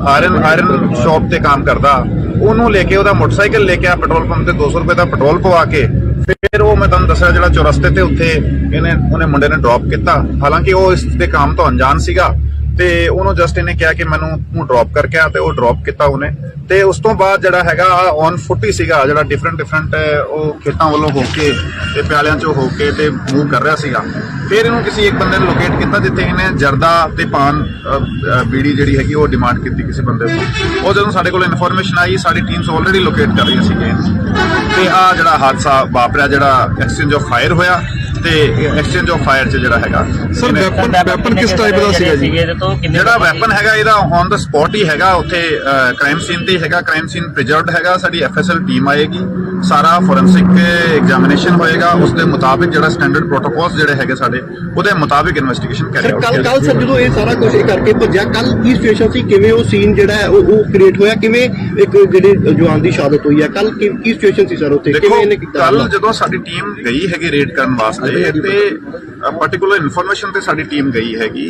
ਆਇਰਨ ਸ਼ਾਪ ਤੇ ਕੰਮ ਕਰਦਾ, ਉਹਨੂੰ ਲੈ ਕੇ ਉਹਦਾ ਮੋਟਰਸਾਈਕਲ ਲੈ ਕੇ ਆ ਪੈਟਰੋਲ ਪੰਪ ਤੇ 200 ਰੁਪਏ ਦਾ ਪੈਟਰੋਲ ਪਵਾ ਕੇ ਫਿਰ ਉਹ ਮੈਂ ਤੁਹਾਨੂੰ ਦੱਸਿਆ ਜਿਹੜਾ ਚੌਰਸਤੇ ਤੇ ਉੱਥੇ ਉਹਨੇ ਮੁੰਡੇ ਨੇ ਡ੍ਰੌਪ ਕੀਤਾ। ਹਾਲਾਂਕਿ ਉਹ ਇਸ ਦੇ ਕੰਮ ਤੋਂ ਅਣਜਾਣ ਸੀਗਾ ਤੇ ਉਹਨੂੰ ਜਸਟ ਇਹਨੇ ਕਿਹਾ ਕਿ ਮੈਨੂੰ ਤੂੰ ਡ੍ਰੌਪ ਕਰਕੇ ਆ ਤੇ ਉਹ ਡ੍ਰੌਪ ਕੀਤਾ ਉਹਨੇ। ਤੇ ਉਸ ਤੋਂ ਬਾਅਦ ਜਿਹੜਾ ਹੈਗਾ ਔਨ ਫੁੱਟ ਹੀ ਸੀਗਾ, ਜਿਹੜਾ ਡਿਫਰੈਂਟ ਉਹ ਖੇਤਾਂ ਵੱਲੋਂ ਹੋ ਕੇ ਤੇ ਪਿਆਲਿਆਂ ਚੋਂ ਹੋ ਕੇ ਤੇ ਮੂਵ ਕਰ ਰਿਹਾ ਸੀਗਾ। ਫਿਰ ਇਹਨੂੰ ਕਿਸੇ ਇੱਕ ਬੰਦੇ ਨੇ ਲੋਕੇਟ ਕੀਤਾ ਜਿੱਥੇ ਇਹਨੇ ਜਰਦਾ ਤੇ ਪਾਨ ਬੀੜੀ ਜਿਹੜੀ ਹੈਗੀ ਉਹ ਡਿਮਾਂਡ ਕੀਤੀ ਕਿਸੇ ਬੰਦੇ ਤੋਂ। ਉਹ ਜਦੋਂ ਸਾਡੇ ਕੋਲ ਇਨਫੋਰਮੇਸ਼ਨ ਆਈ ਸਾਡੀ ਟੀਮਸ ਆਲਰੇਡੀ ਲੋਕੇਟ ਕਰ ਰਹੀਆਂ ਸੀਗੀਆਂ ਤੇ ਆ ਜਿਹੜਾ ਹਾਦਸਾ ਵਾਪਰਿਆ, ਜਿਹੜਾ ਐਕਸਚੇਂਜ ਆਫ ਫਾਇਰ ਹੋਇਆ ਤੇ ਐਕਸਚੇਂਜ ਆਫ ਫਾਇਰ 'ਚ ਜਿਹੜਾ ਹੈਗਾ ਸਰ ਵੈਪਨ ਕਿਸ ਟਾਈਪ ਦਾ ਸੀਗਾ ਜੀ? ਜਿਹੜਾ ਵੈਪਨ ਹੈਗਾ ਇਹਦਾ ਔਨ ਦਾ ਸਪੌਟ ਹੀ ਹੈਗਾ, ਉੱਥੇ ਕ੍ਰਾਈਮ ਸੀਨ ਤੇ ਹੈਗਾ, ਕ੍ਰਾਈਮ ਸੀਨ ਪ੍ਰੀਜ਼ਰਵਡ ਹੈਗਾ। ਸਾਡੀ ਐਫਐਸਐਲ ਟੀਮ ਆਏਗੀ, ਸਾਰਾ ਫੋਰੈਂਸਿਕ ਐਗਜ਼ਾਮੀਨੇਸ਼ਨ ਹੋਏਗਾ, ਉਸ ਦੇ ਮੁਤਾਬਿਕ ਜਿਹੜਾ ਸਟੈਂਡਰਡ ਪ੍ਰੋਟੋਕੋਲਸ ਜਿਹੜੇ ਹੈਗੇ ਸਾਡੇ ਉਹਦੇ ਮੁਤਾਬਿਕ ਇਨਵੈਸਟੀਗੇਸ਼ਨ ਕਰੀ ਜਾਊਗੀ। ਕੱਲ ਸਰ ਜਦੋਂ ਇਹ ਸਾਰਾ ਕੁਝ ਕਰਕੇ ਭੱਜਿਆ, ਕੱਲ ਕੀ ਸਿਚੁਏਸ਼ਨ ਸੀ, ਕਿਵੇਂ ਉਹ ਸੀਨ ਜਿਹੜਾ ਹੈ ਉਹ ਕ੍ਰੀਏਟ ਹੋਇਆ, ਕਿਵੇਂ ਇੱਕ ਜਿਹੜੇ ਜਵਾਨ ਦੀ ਸ਼ਹਾਦਤ ਹੋਈ ਹੈ, ਕੱਲ ਕੀ ਸਿਚੁਏਸ਼ਨ ਸੀ ਸਰ ਉੱਥੇ, ਕਿਵੇਂ ਇਹਨੇ ਕੀਤਾ? ਕੱਲ ਜਦੋਂ ਸਾਡੀ ਟੀਮ ਗਈ ਹੈਗੀ ਰੇਡ ਕਰਨ ਵਾਸਤੇ ਤੇ ਪਾਰਟਿਕੂਲਰ ਇਨਫੋਰਮੇਸ਼ਨ ਤੇ ਸਾਡੀ ਟੀਮ ਗਈ ਹੈਗੀ,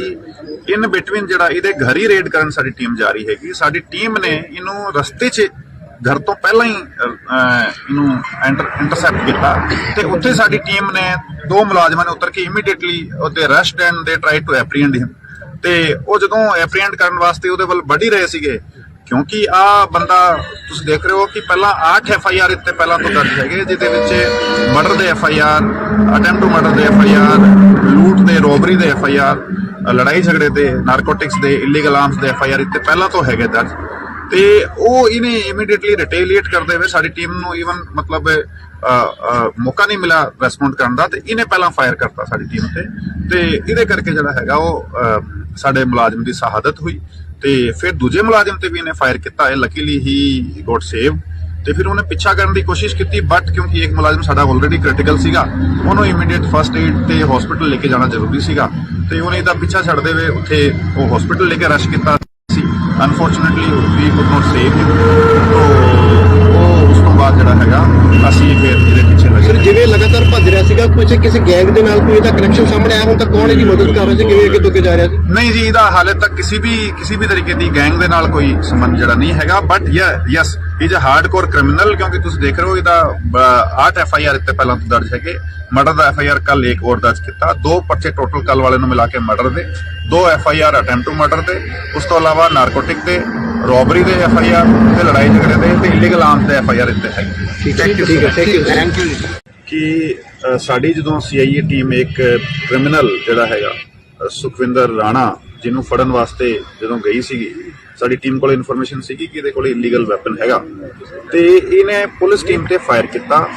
ਇਨ ਬਿਟਵੀਨ ਜਿਹੜਾ ਇਹਦੇ ਘਰ ਹੀ ਰੇਡ ਕਰਨ ਸਾਡੀ ਟੀਮ ਜਾ ਰਹੀ ਹੈਗੀ। ਸਾਡੀ ਟੀਮ ਨੇ ਇਹਨੂੰ ਰਸਤੇ 'ਚ ਘਰ ਤੋਂ ਪਹਿਲਾਂ ਹੀ ਇਹਨੂੰ ਇੰਟਰਸੈਪਟ ਕੀਤਾ ਤੇ ਉੱਥੇ ਸਾਡੀ ਟੀਮ ਨੇ 2 ਮੁਲਾਜ਼ਮਾਂ ਨੇ ਉਤਰ ਕੇ ਇਮੀਡੀਏਟਲੀ ਉਹਦੇ ਅਰੈਸਟ ਐਂਡ ਦੇ ਟਰਾਈ ਟੂ ਐਪਰੀਹੈਂਡ ਹਿਮ। ਤੇ ਉਹ ਜਦੋਂ ਐਪਰੀਹੈਂਡ ਕਰਨ ਵਾਸਤੇ ਉਹਦੇ ਵੱਲ ਵੱਢ ਹੀ ਰਹੇ ਸੀਗੇ, ਕਿਉਂਕਿ ਆ ਬੰਦਾ ਤੁਸੀਂ ਦੇਖ ਰਹੇ ਹੋ ਕਿ ਪਹਿਲਾਂ 8 FIR ਇੱਥੇ ਪਹਿਲਾਂ ਤੋਂ ਦਰਜ ਹੈਗੇ, ਜਿਹਦੇ ਵਿੱਚ ਮਰਡਰ ਦੇ FIR, ਅਟੈਂਪਟ ਟੂ ਮਰਡਰ ਦੇ FIR, ਲੂਟ ਦੇ, ਰੋਬਰੀ ਦੇ FIR, ਲੜਾਈ ਝਗੜੇ ਦੇ, ਨਾਰਕੋਟਿਕਸ ਦੇ, ਇਲੀਗਲ ਆਰਮਸ ਦੇ FIR ਇੱਥੇ ਪਹਿਲਾਂ ਤੋਂ ਹੈਗੇ ਦਰਜ। ਤੇ ਉਹ ਇਹਨੇ ਇਮੀਡੀਏਟਲੀ ਰਿਟੇਲੀਏਟ ਕਰਦੇ ਹੋਏ ਸਾਡੀ ਟੀਮ ਨੂੰ ਈਵਨ ਮਤਲਬ ਮੌਕਾ ਨਹੀਂ ਮਿਲਿਆ ਰਿਸਪੌਂਡ ਕਰਨ ਦਾ ਤੇ ਇਹਨੇ ਪਹਿਲਾਂ ਫਾਇਰ ਕਰਤਾ ਸਾਡੀ ਟੀਮ ਤੇ ਇਹਦੇ ਕਰਕੇ ਜਿਹੜਾ ਹੈਗਾ ਉਹ ਸਾਡੇ ਮੁਲਾਜ਼ਮ ਦੀ ਸ਼ਹਾਦਤ ਹੋਈ। ਤੇ ਫਿਰ ਦੂਜੇ ਮੁਲਾਜ਼ਮ ਤੇ ਵੀ ਇਹਨੇ ਫਾਇਰ ਕੀਤਾ, ਇਹ ਲੱਕੀਲੀ ਹੀ ਗੋਟ ਸੇਵ। ਤੇ ਫਿਰ ਉਹਨੇ ਪਿੱਛਾ ਕਰਨ ਦੀ ਕੋਸ਼ਿਸ਼ ਕੀਤੀ, ਬਟ ਕਿਉਂਕਿ ਇੱਕ ਮੁਲਾਜ਼ਮ ਸਾਡਾ ਆਲਰੇਡੀ ਕ੍ਰਿਟੀਕਲ ਸੀਗਾ, ਉਹਨੂੰ ਇਮੀਡੀਏਟ ਫਸਟ ਏਡ ਤੇ ਹਸਪੀਟਲ ਲੈ ਕੇ ਜਾਣਾ ਜ਼ਰੂਰੀ ਸੀਗਾ ਤੇ ਉਹਨੇ ਇਹਦਾ ਪਿੱਛਾ ਛੱਡਦੇ ਹੋਏ ਉੱਥੇ ਉਹ ਹਸਪੀਟਲ ਲੈ ਕੇ ਰਸ਼ ਕੀਤਾ ਸੀ। Unfortunately we could not save him. ਉਹ ਉਸ ਤੋਂ ਬਾਅਦ ਜਿਹੜਾ ਹੈਗਾ ਅਸੀਂ ਫਿਰ ਇਹਦੇ ਪਿੱਛੇ ਲੱਗੇ। ਸਰ ਜਿਵੇਂ ਲਗਾਤਾਰ ਭੱਜ ਰਿਹਾ ਸੀਗਾ, ਕਿਸੇ ਗੈਂਗ ਦੇ ਨਾਲ ਕੋਈ ਇਹਦਾ ਕਨੈਕਸ਼ਨ ਸਾਹਮਣੇ ਆਇਆ, ਹੁਣ ਤੱਕ ਕੌਣ ਇਹਦੀ ਮਦਦ ਕਰ ਰਿਹਾ ਸੀ, ਕਿਵੇਂ ਅੱਗੇ ਤੋਂ ਅੱਗੇ ਜਾ ਰਿਹਾ ਸੀ? ਨਹੀਂ ਜੀ, ਇਹਦਾ ਹਾਲੇ ਤੱਕ ਕਿਸੇ ਵੀ ਤਰੀਕੇ ਦੀ ਗੈਂਗ ਦੇ ਨਾਲ ਕੋਈ ਸੰਬੰਧ ਜਿਹੜਾ ਨਹੀਂ ਹੈਗਾ, but yes is a hardcore criminal. ਕਿਉਂਕਿ ਤੁਸੀਂ ਦੇਖ ਰਹੇ ਹੋ ਇਹਦਾ 8 FIR ਇੱਥੇ ਪਹਿਲਾਂ ਤੋਂ ਦਰਜ ਹੈਗੇ। ਮਰਡਰ ਦਾ FIR ਕੱਲ ਇੱਕ ਹੋਰ ਦਰਜ ਕੀਤਾ, 2 ਪਰਚੇ ਟੋਟਲ ਕੱਲ ਵਾਲੇ ਨੂੰ ਮਿਲਾ ਕੇ ਮਰਡਰ ਦੇ, 2 FIR ਅਟੈਂਪਟ ਟੂ ਮਰਡਰ ਦੇ, ਉਸ ਤੋਂ ਇਲਾਵਾ ਨਾਰਕੋਟਿਕ ਦੇ, ਰੋਬਰੀ ਦੇ FIR ਤੇ ਲੜਾਈ ਝਗੜੇ ਦੇ ਤੇ ਇਲੀਗਲ ਆਰਮਸ ਦੇ FIR ਇੱਥੇ ਹੈਗੇ। ਥੈਂਕ ਯੂ ਕਿ ਸਾਡੀ ਜਦੋਂ CIA ਟੀਮ ਇੱਕ ਕ੍ਰਿਮੀਨਲ ਜਿਹੜਾ ਹੈਗਾ ਸੁਖਵਿੰਦਰ ਰਾਣਾ, ਜਿਹਨੂੰ ਫੜਨ ਵਾਸਤੇ ਜਦੋਂ ਗਈ ਸੀਗੀ, ਸਾਡੀ ਟੀਮ ਕੋਲ ਇਨਫੋਰਮੇਸ਼ਨ ਸੀਗੀ ਕਿ ਇਹਦੇ ਕੋਲ ਇਲੀਗਲ ਵੈਪਨ ਹੈਗਾ ਤੇ ਇਹਨੇ ਪੁਲਿਸ ਟੀਮ ਤੇ ਫਾਇਰ ਕੀਤਾ।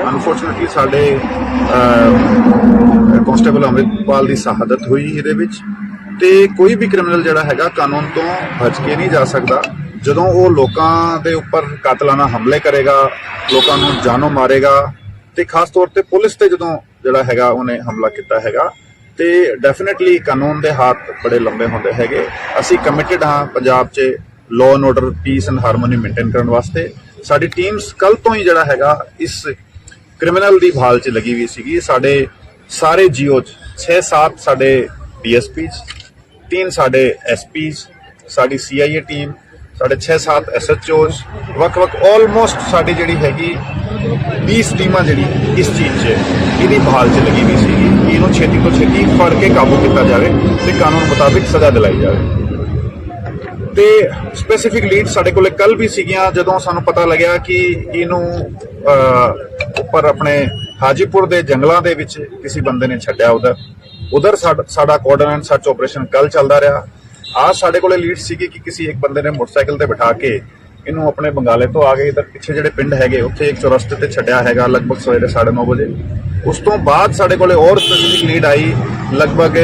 ਅਨਫੋਰਚੂਨੇਟਲੀ ਸਾਡੇ ਕਾਂਸਟੇਬਲ ਅੰਮ੍ਰਿਤਪਾਲ ਦੀ ਸ਼ਹਾਦਤ ਹੋਈ ਇਹਦੇ ਵਿੱਚ। ਤੇ ਕੋਈ ਵੀ ਕ੍ਰਿਮੀਨਲ ਜਿਹੜਾ ਹੈਗਾ ਕਾਨੂੰਨ ਤੋਂ ਬਚ ਕੇ ਨਹੀਂ ਜਾ ਸਕਦਾ। ਜਦੋਂ ਉਹ ਲੋਕਾਂ ਦੇ ਉੱਪਰ ਕਾਤਲਾਨਾ ਹਮਲੇ ਕਰੇਗਾ, ਲੋਕਾਂ ਨੂੰ ਜਾਨੋਂ ਮਾਰੇਗਾ ਤੇ ਖਾਸ ਤੌਰ ਤੇ ਪੁਲਿਸ ਤੇ ਜਦੋਂ ਜਿਹੜਾ ਹੈਗਾ ਉਹਨੇ ਹਮਲਾ ਕੀਤਾ ਹੈਗਾ ਤੇ ਡੈਫੀਨਿਟਲੀ ਕਾਨੂੰਨ ਦੇ ਹੱਥ ਬੜੇ ਲੰਬੇ ਹੁੰਦੇ ਹੈਗੇ। ਅਸੀਂ ਕਮਿਟਡ ਹਾਂ ਪੰਜਾਬ 'ਚ law and order, piece and harmony maintain ਕਰਨ ਵਾਸਤੇ। ਸਾਡੀ ਟੀਮਸ ਕੱਲ ਤੋਂ ਹੀ ਜਿਹੜਾ ਹੈਗਾ ਇਸ ਕ੍ਰਿਮੀਨਲ ਦੀ ਭਾਲ 'ਚ ਲੱਗੀ ਹੋਈ ਸੀਗੀ। ਸਾਡੇ ਸਾਰੇ ਜੀਓ 6-7 ਸਾਡੇ ਡੀਐਸਪੀ, 3 ਸਾਡੇ ਐਸਪੀ, ਸਾਡੀ ਸੀਆਈਏ ਟੀਮ, ਸਾਡੇ 6-7 ਐਸਐਚਓਜ਼, ਵੱਖ-ਵੱਖ ਆਲਮੋਸਟ ਸਾਡੀ ਜਿਹੜੀ ਹੈਗੀ 20 ਟੀਮਾਂ ਜਿਹੜੀ ਇਸ ਚੀਜ਼ 'ਚ ਇਹਦੀ ਬਹਾਲ 'ਚ ਲੱਗੀ ਹੋਈ ਸੀਗੀ ਕਿ ਇਹਨੂੰ ਛੇਤੀ ਤੋਂ ਛੇਤੀ ਫੜ ਕੇ ਕਾਬੂ ਕੀਤਾ ਜਾਵੇ ਤੇ ਕਾਨੂੰਨ ਮੁਤਾਬਿਕ ਸਜ਼ਾ ਦਿਲਾਈ ਜਾਵੇ। ਤੇ ਸਪੈਸੀਫਿਕ ਲੀਡ ਸਾਡੇ ਕੋਲੇ ਕੱਲ ਵੀ ਸੀਗੀਆਂ ਜਦੋਂ ਸਾਨੂੰ ਪਤਾ ਲੱਗਿਆ ਕਿ ਇਹਨੂੰ ਉੱਪਰ ਆਪਣੇ ਹਾਜੀਪੁਰ ਦੇ ਜੰਗਲਾਂ ਦੇ ਵਿੱਚ ਕਿਸੇ ਬੰਦੇ ਨੇ ਛੱਡਿਆ ਉਧਰ ਸਾਡਾ ਕੋਆਰਡੀਨੇਟ ਐਂਡ ਸਰਚ ਆਪਰੇਸ਼ਨ ਕੱਲ ਚੱਲਦਾ ਰਿਹਾ। आज ਸਾਡੇ ਕੋਲੇ ਲੀਡ ਸੀਗੀ ਕਿ ਕਿਸੇ ਇੱਕ ਬੰਦੇ ਨੇ ਮੋਟਰਸਾਈਕਲ ਤੇ ਬਿਠਾ ਕੇ ਇਹਨੂੰ ਆਪਣੇ ਬੰਗਾਲੇ ਤੋਂ ਆ ਕੇ ਇਧਰ ਪਿੱਛੇ ਜਿਹੜੇ ਪਿੰਡ ਹੈਗੇ ਉੱਥੇ ਇੱਕ ਚੌਰਸਤੇ ਤੇ ਛੱਡਿਆ ਹੈਗਾ ਲਗਭਗ ਸਵੇਰੇ 9:30 ਵਜੇ। ਉਸ ਤੋਂ ਬਾਅਦ ਸਾਡੇ ਕੋਲੇ ਹੋਰ ਸਪੈਸੀਫਿਕ ਲੀਡ ਆਈ ਲਗਭਗ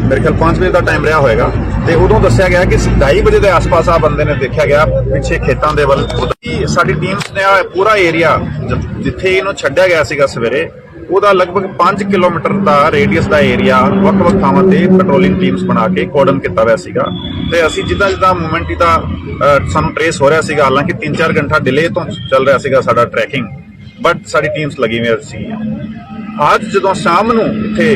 ਮੇਰੇ ਖਿਆਲ 5 ਵਜੇ ਦਾ ਟਾਈਮ ਰਿਹਾ ਹੋਏਗਾ ਤੇ ਉਦੋਂ ਦੱਸਿਆ ਗਿਆ ਕਿ 2:30 ਵਜੇ ਦੇ ਆਸ-ਪਾਸ ਆ ਬੰਦੇ ਨੇ ਦੇਖਿਆ ਗਿਆ ਪਿੱਛੇ ਖੇਤਾਂ ਦੇ ਵੱਲ। ਸਾਡੀ ਟੀਮਸ ਨੇ ਪੂਰਾ ਏਰੀਆ ਜਿੱਥੇ ਇਹਨੂੰ ਛੱਡਿਆ ਗਿਆ ਸੀਗਾ ਸਵੇਰੇ ਉਹਦਾ ਲਗਭਗ 5 ਕਿਲੋਮੀਟਰ ਦਾ ਰੇਡੀਅਸ ਦਾ ਏਰੀਆ ਵੱਖ-ਵੱਖ ਥਾਵਾਂ ਤੇ ਪੈਟਰੋਲਿੰਗ ਟੀਮਸ ਬਣਾ ਕੇ ਕੋਰਡਨ ਕੀਤਾ ਹੋਇਆ ਸੀਗਾ ਤੇ ਅਸੀਂ ਜਿੱਦਾਂ ਮੂਵਮੈਂਟ ਦਾ ਸਾਨੂੰ ਟ੍ਰੇਸ ਹੋ ਰਿਹਾ ਸੀਗਾ, ਹਾਲਾਂਕਿ 3-4 ਘੰਟਾ ਡਿਲੇ ਤੋਂ ਚੱਲ ਰਿਹਾ ਸੀਗਾ ਸਾਡਾ ਟਰੈਕਿੰਗ, ਬਟ ਸਾਡੀ ਟੀਮਸ ਲੱਗੀ ਹੋਈ ਸੀਗੀਆਂ। ਅੱਜ ਜਦੋਂ ਸ਼ਾਮ ਨੂੰ ਇੱਥੇ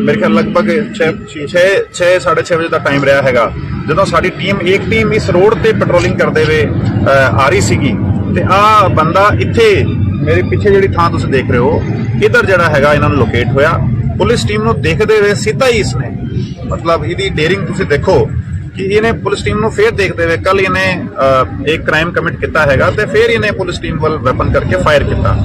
ਮੇਰੇ ਖਿਆਲ ਲਗਭਗ 6:30 ਵਜੇ ਦਾ ਟਾਈਮ ਰਿਹਾ ਹੈਗਾ ਜਦੋਂ ਸਾਡੀ ਇੱਕ ਟੀਮ ਇਸ ਰੋਡ ਤੇ ਪੈਟਰੋਲਿੰਗ ਕਰਦੇ ਹੋਏ ਆ ਰਹੀ ਸੀਗੀ ਤੇ ਆ ਬੰਦਾ ਇੱਥੇ ਮੇਰੇ ਪਿੱਛੇ ਜਿਹੜੀ ਥਾਂ ਤੁਸੀਂ ਦੇਖ ਰਹੇ ਹੋ ਇਧਰ ਜਿਹੜਾ ਹੈਗਾ ਇਹਨਾਂ ਨੂੰ ਲੋਕੇਟ ਹੋਇਆ। ਪੁਲਿਸ ਟੀਮ ਨੂੰ ਦੇਖਦੇ ਹੋਏ ਸਿੱਧਾ ਹੀ ਇਸਨੇ ਮਤਲਬ ਇਹਦੀ ਡੇਰਿੰਗ ਤੁਸੀਂ ਦੇਖੋ ਕਿ ਇਹਨੇ ਪੁਲਿਸ ਟੀਮ ਨੂੰ ਫੇਰ ਦੇਖਦੇ ਹੋਏ ਕੱਲ ਇਹਨੇ ਇੱਕ ਕ੍ਰਾਈਮ ਕਮਿਟ ਕੀਤਾ ਹੈਗਾ ਤੇ ਫੇਰ ਇਹਨੇ ਪੁਲਿਸ ਟੀਮ ਵੱਲ ਵੈਪਨ ਕਰਕੇ ਫਾਇਰ ਕੀਤਾ।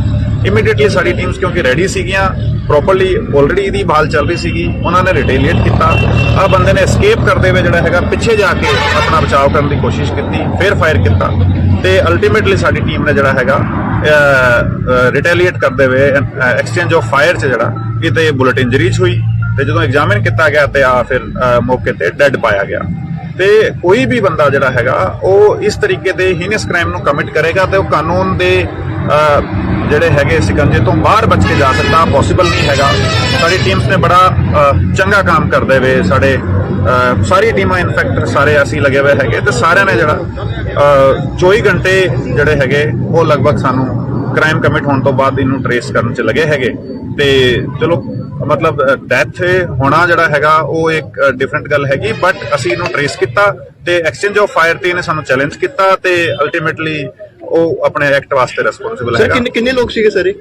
ਇਮੀਡੀਏਟਲੀ ਸਾਡੀ ਟੀਮਸ ਕਿਉਂਕਿ ਰੈਡੀ ਸੀਗੀਆਂ ਪ੍ਰੋਪਰਲੀ ਆਲਰੇਡੀ ਇਹਦੀ ਬਹਾਲ ਚੱਲ ਰਹੀ ਸੀਗੀ, ਉਹਨਾਂ ਨੇ ਰਿਟੇਲੀਏਟ ਕੀਤਾ। ਆ ਬੰਦੇ ਨੇ ਐਸਕੇਪ ਕਰਦੇ ਹੋਏ ਜਿਹੜਾ ਹੈਗਾ ਪਿੱਛੇ ਜਾ ਕੇ ਆਪਣਾ ਬਚਾਅ ਕਰਨ ਦੀ ਕੋਸ਼ਿਸ਼ ਕੀਤੀ, ਫੇਰ ਫਾਇਰ ਕੀਤਾ ਤੇ ਅਲਟੀਮੇਟਲੀ ਸਾਡੀ ਟੀਮ ਨੇ ਜਿਹੜਾ ਹੈਗਾ ਰਿਟੇਲੀਏਟ ਕਰਦੇ ਹੋਏ ਐਕਸਚੇਂਜ ਆਫ ਫਾਇਰ 'ਚ ਜਿਹੜਾ ਕਿਤੇ ਬੁਲਟ ਇੰਜਰੀਜ਼ ਹੋਈ ਤੇ ਜਦੋਂ ਐਗਜ਼ਾਮਿਨ ਕੀਤਾ ਗਿਆ ਤੇ ਆ ਫਿਰ ਮੌਕੇ ਤੇ ਡੈੱਡ ਪਾਇਆ ਗਿਆ। ਤੇ ਕੋਈ ਵੀ ਬੰਦਾ ਜਿਹੜਾ ਹੈਗਾ ਉਹ ਇਸ ਤਰੀਕੇ ਦੇ ਹੀਨਸ ਕ੍ਰਾਈਮ ਨੂੰ ਕਮਿਟ ਕਰੇਗਾ ਤੇ ਉਹ ਕਾਨੂੰਨ ਦੇ ਜਿਹੜੇ ਹੈਗੇ ਸਿਕੰਜੇ ਤੋਂ ਬਾਹਰ ਬਚ ਕੇ ਜਾ ਸਕਦਾ, ਪੋਸੀਬਲ ਨਹੀਂ ਹੈਗਾ। ਸਾਡੀ ਟੀਮਸ ਨੇ ਬੜਾ ਚੰਗਾ ਕੰਮ ਕਰਦੇ ਹੋਏ ਸਾਡੇ ਸਾਰੀ ਟੀਮਾਂ ਇਨਫੈਕਟ ਸਾਰੇ ਅਸੀਂ ਲੱਗੇ ਹੋਏ ਹੈਗੇ ਤੇ ਸਾਰਿਆਂ ਨੇ ਜਿਹੜਾ 24 ਘੰਟੇ ਜਿਹੜੇ ਹੈਗੇ ਉਹ ਲਗਭਗ ਸਾਨੂੰ ਕ੍ਰਾਈਮ ਕਮਿਟ ਹੋਣ ਤੋਂ ਬਾਅਦ ਇਹਨੂੰ ਟਰੇਸ ਕਰਨ 'ਚ ਲੱਗੇ ਹੈਗੇ ਤੇ ਚਲੋ ਮਤਲਬ ਡੈਥ ਹੋਣਾ ਜਿਹੜਾ ਹੈਗਾ ਉਹ ਇੱਕ ਡਿਫਰੈਂਟ ਗੱਲ ਹੈਗੀ, ਬਟ ਅਸੀਂ ਇਹਨੂੰ ਟਰੇਸ ਕੀਤਾ ਤੇ ਐਕਸਚੇਂਜ ਆਫ ਫਾਇਰ ਤੇ ਇਹਨੇ ਸਾਨੂੰ ਚੈਲੰਜ ਕੀਤਾ ਤੇ ਅਲਟੀਮੇਟਲੀ ਉਹ ਆਪਣੇ ਐਕਟ ਵਾਸਤੇ ਰਿਸਪੌਂਸਿਬਲ ਹੈਗਾ। ਸਰ ਕਿੰਨੇ ਲੋਕ ਸੀਗੇ ਸਰ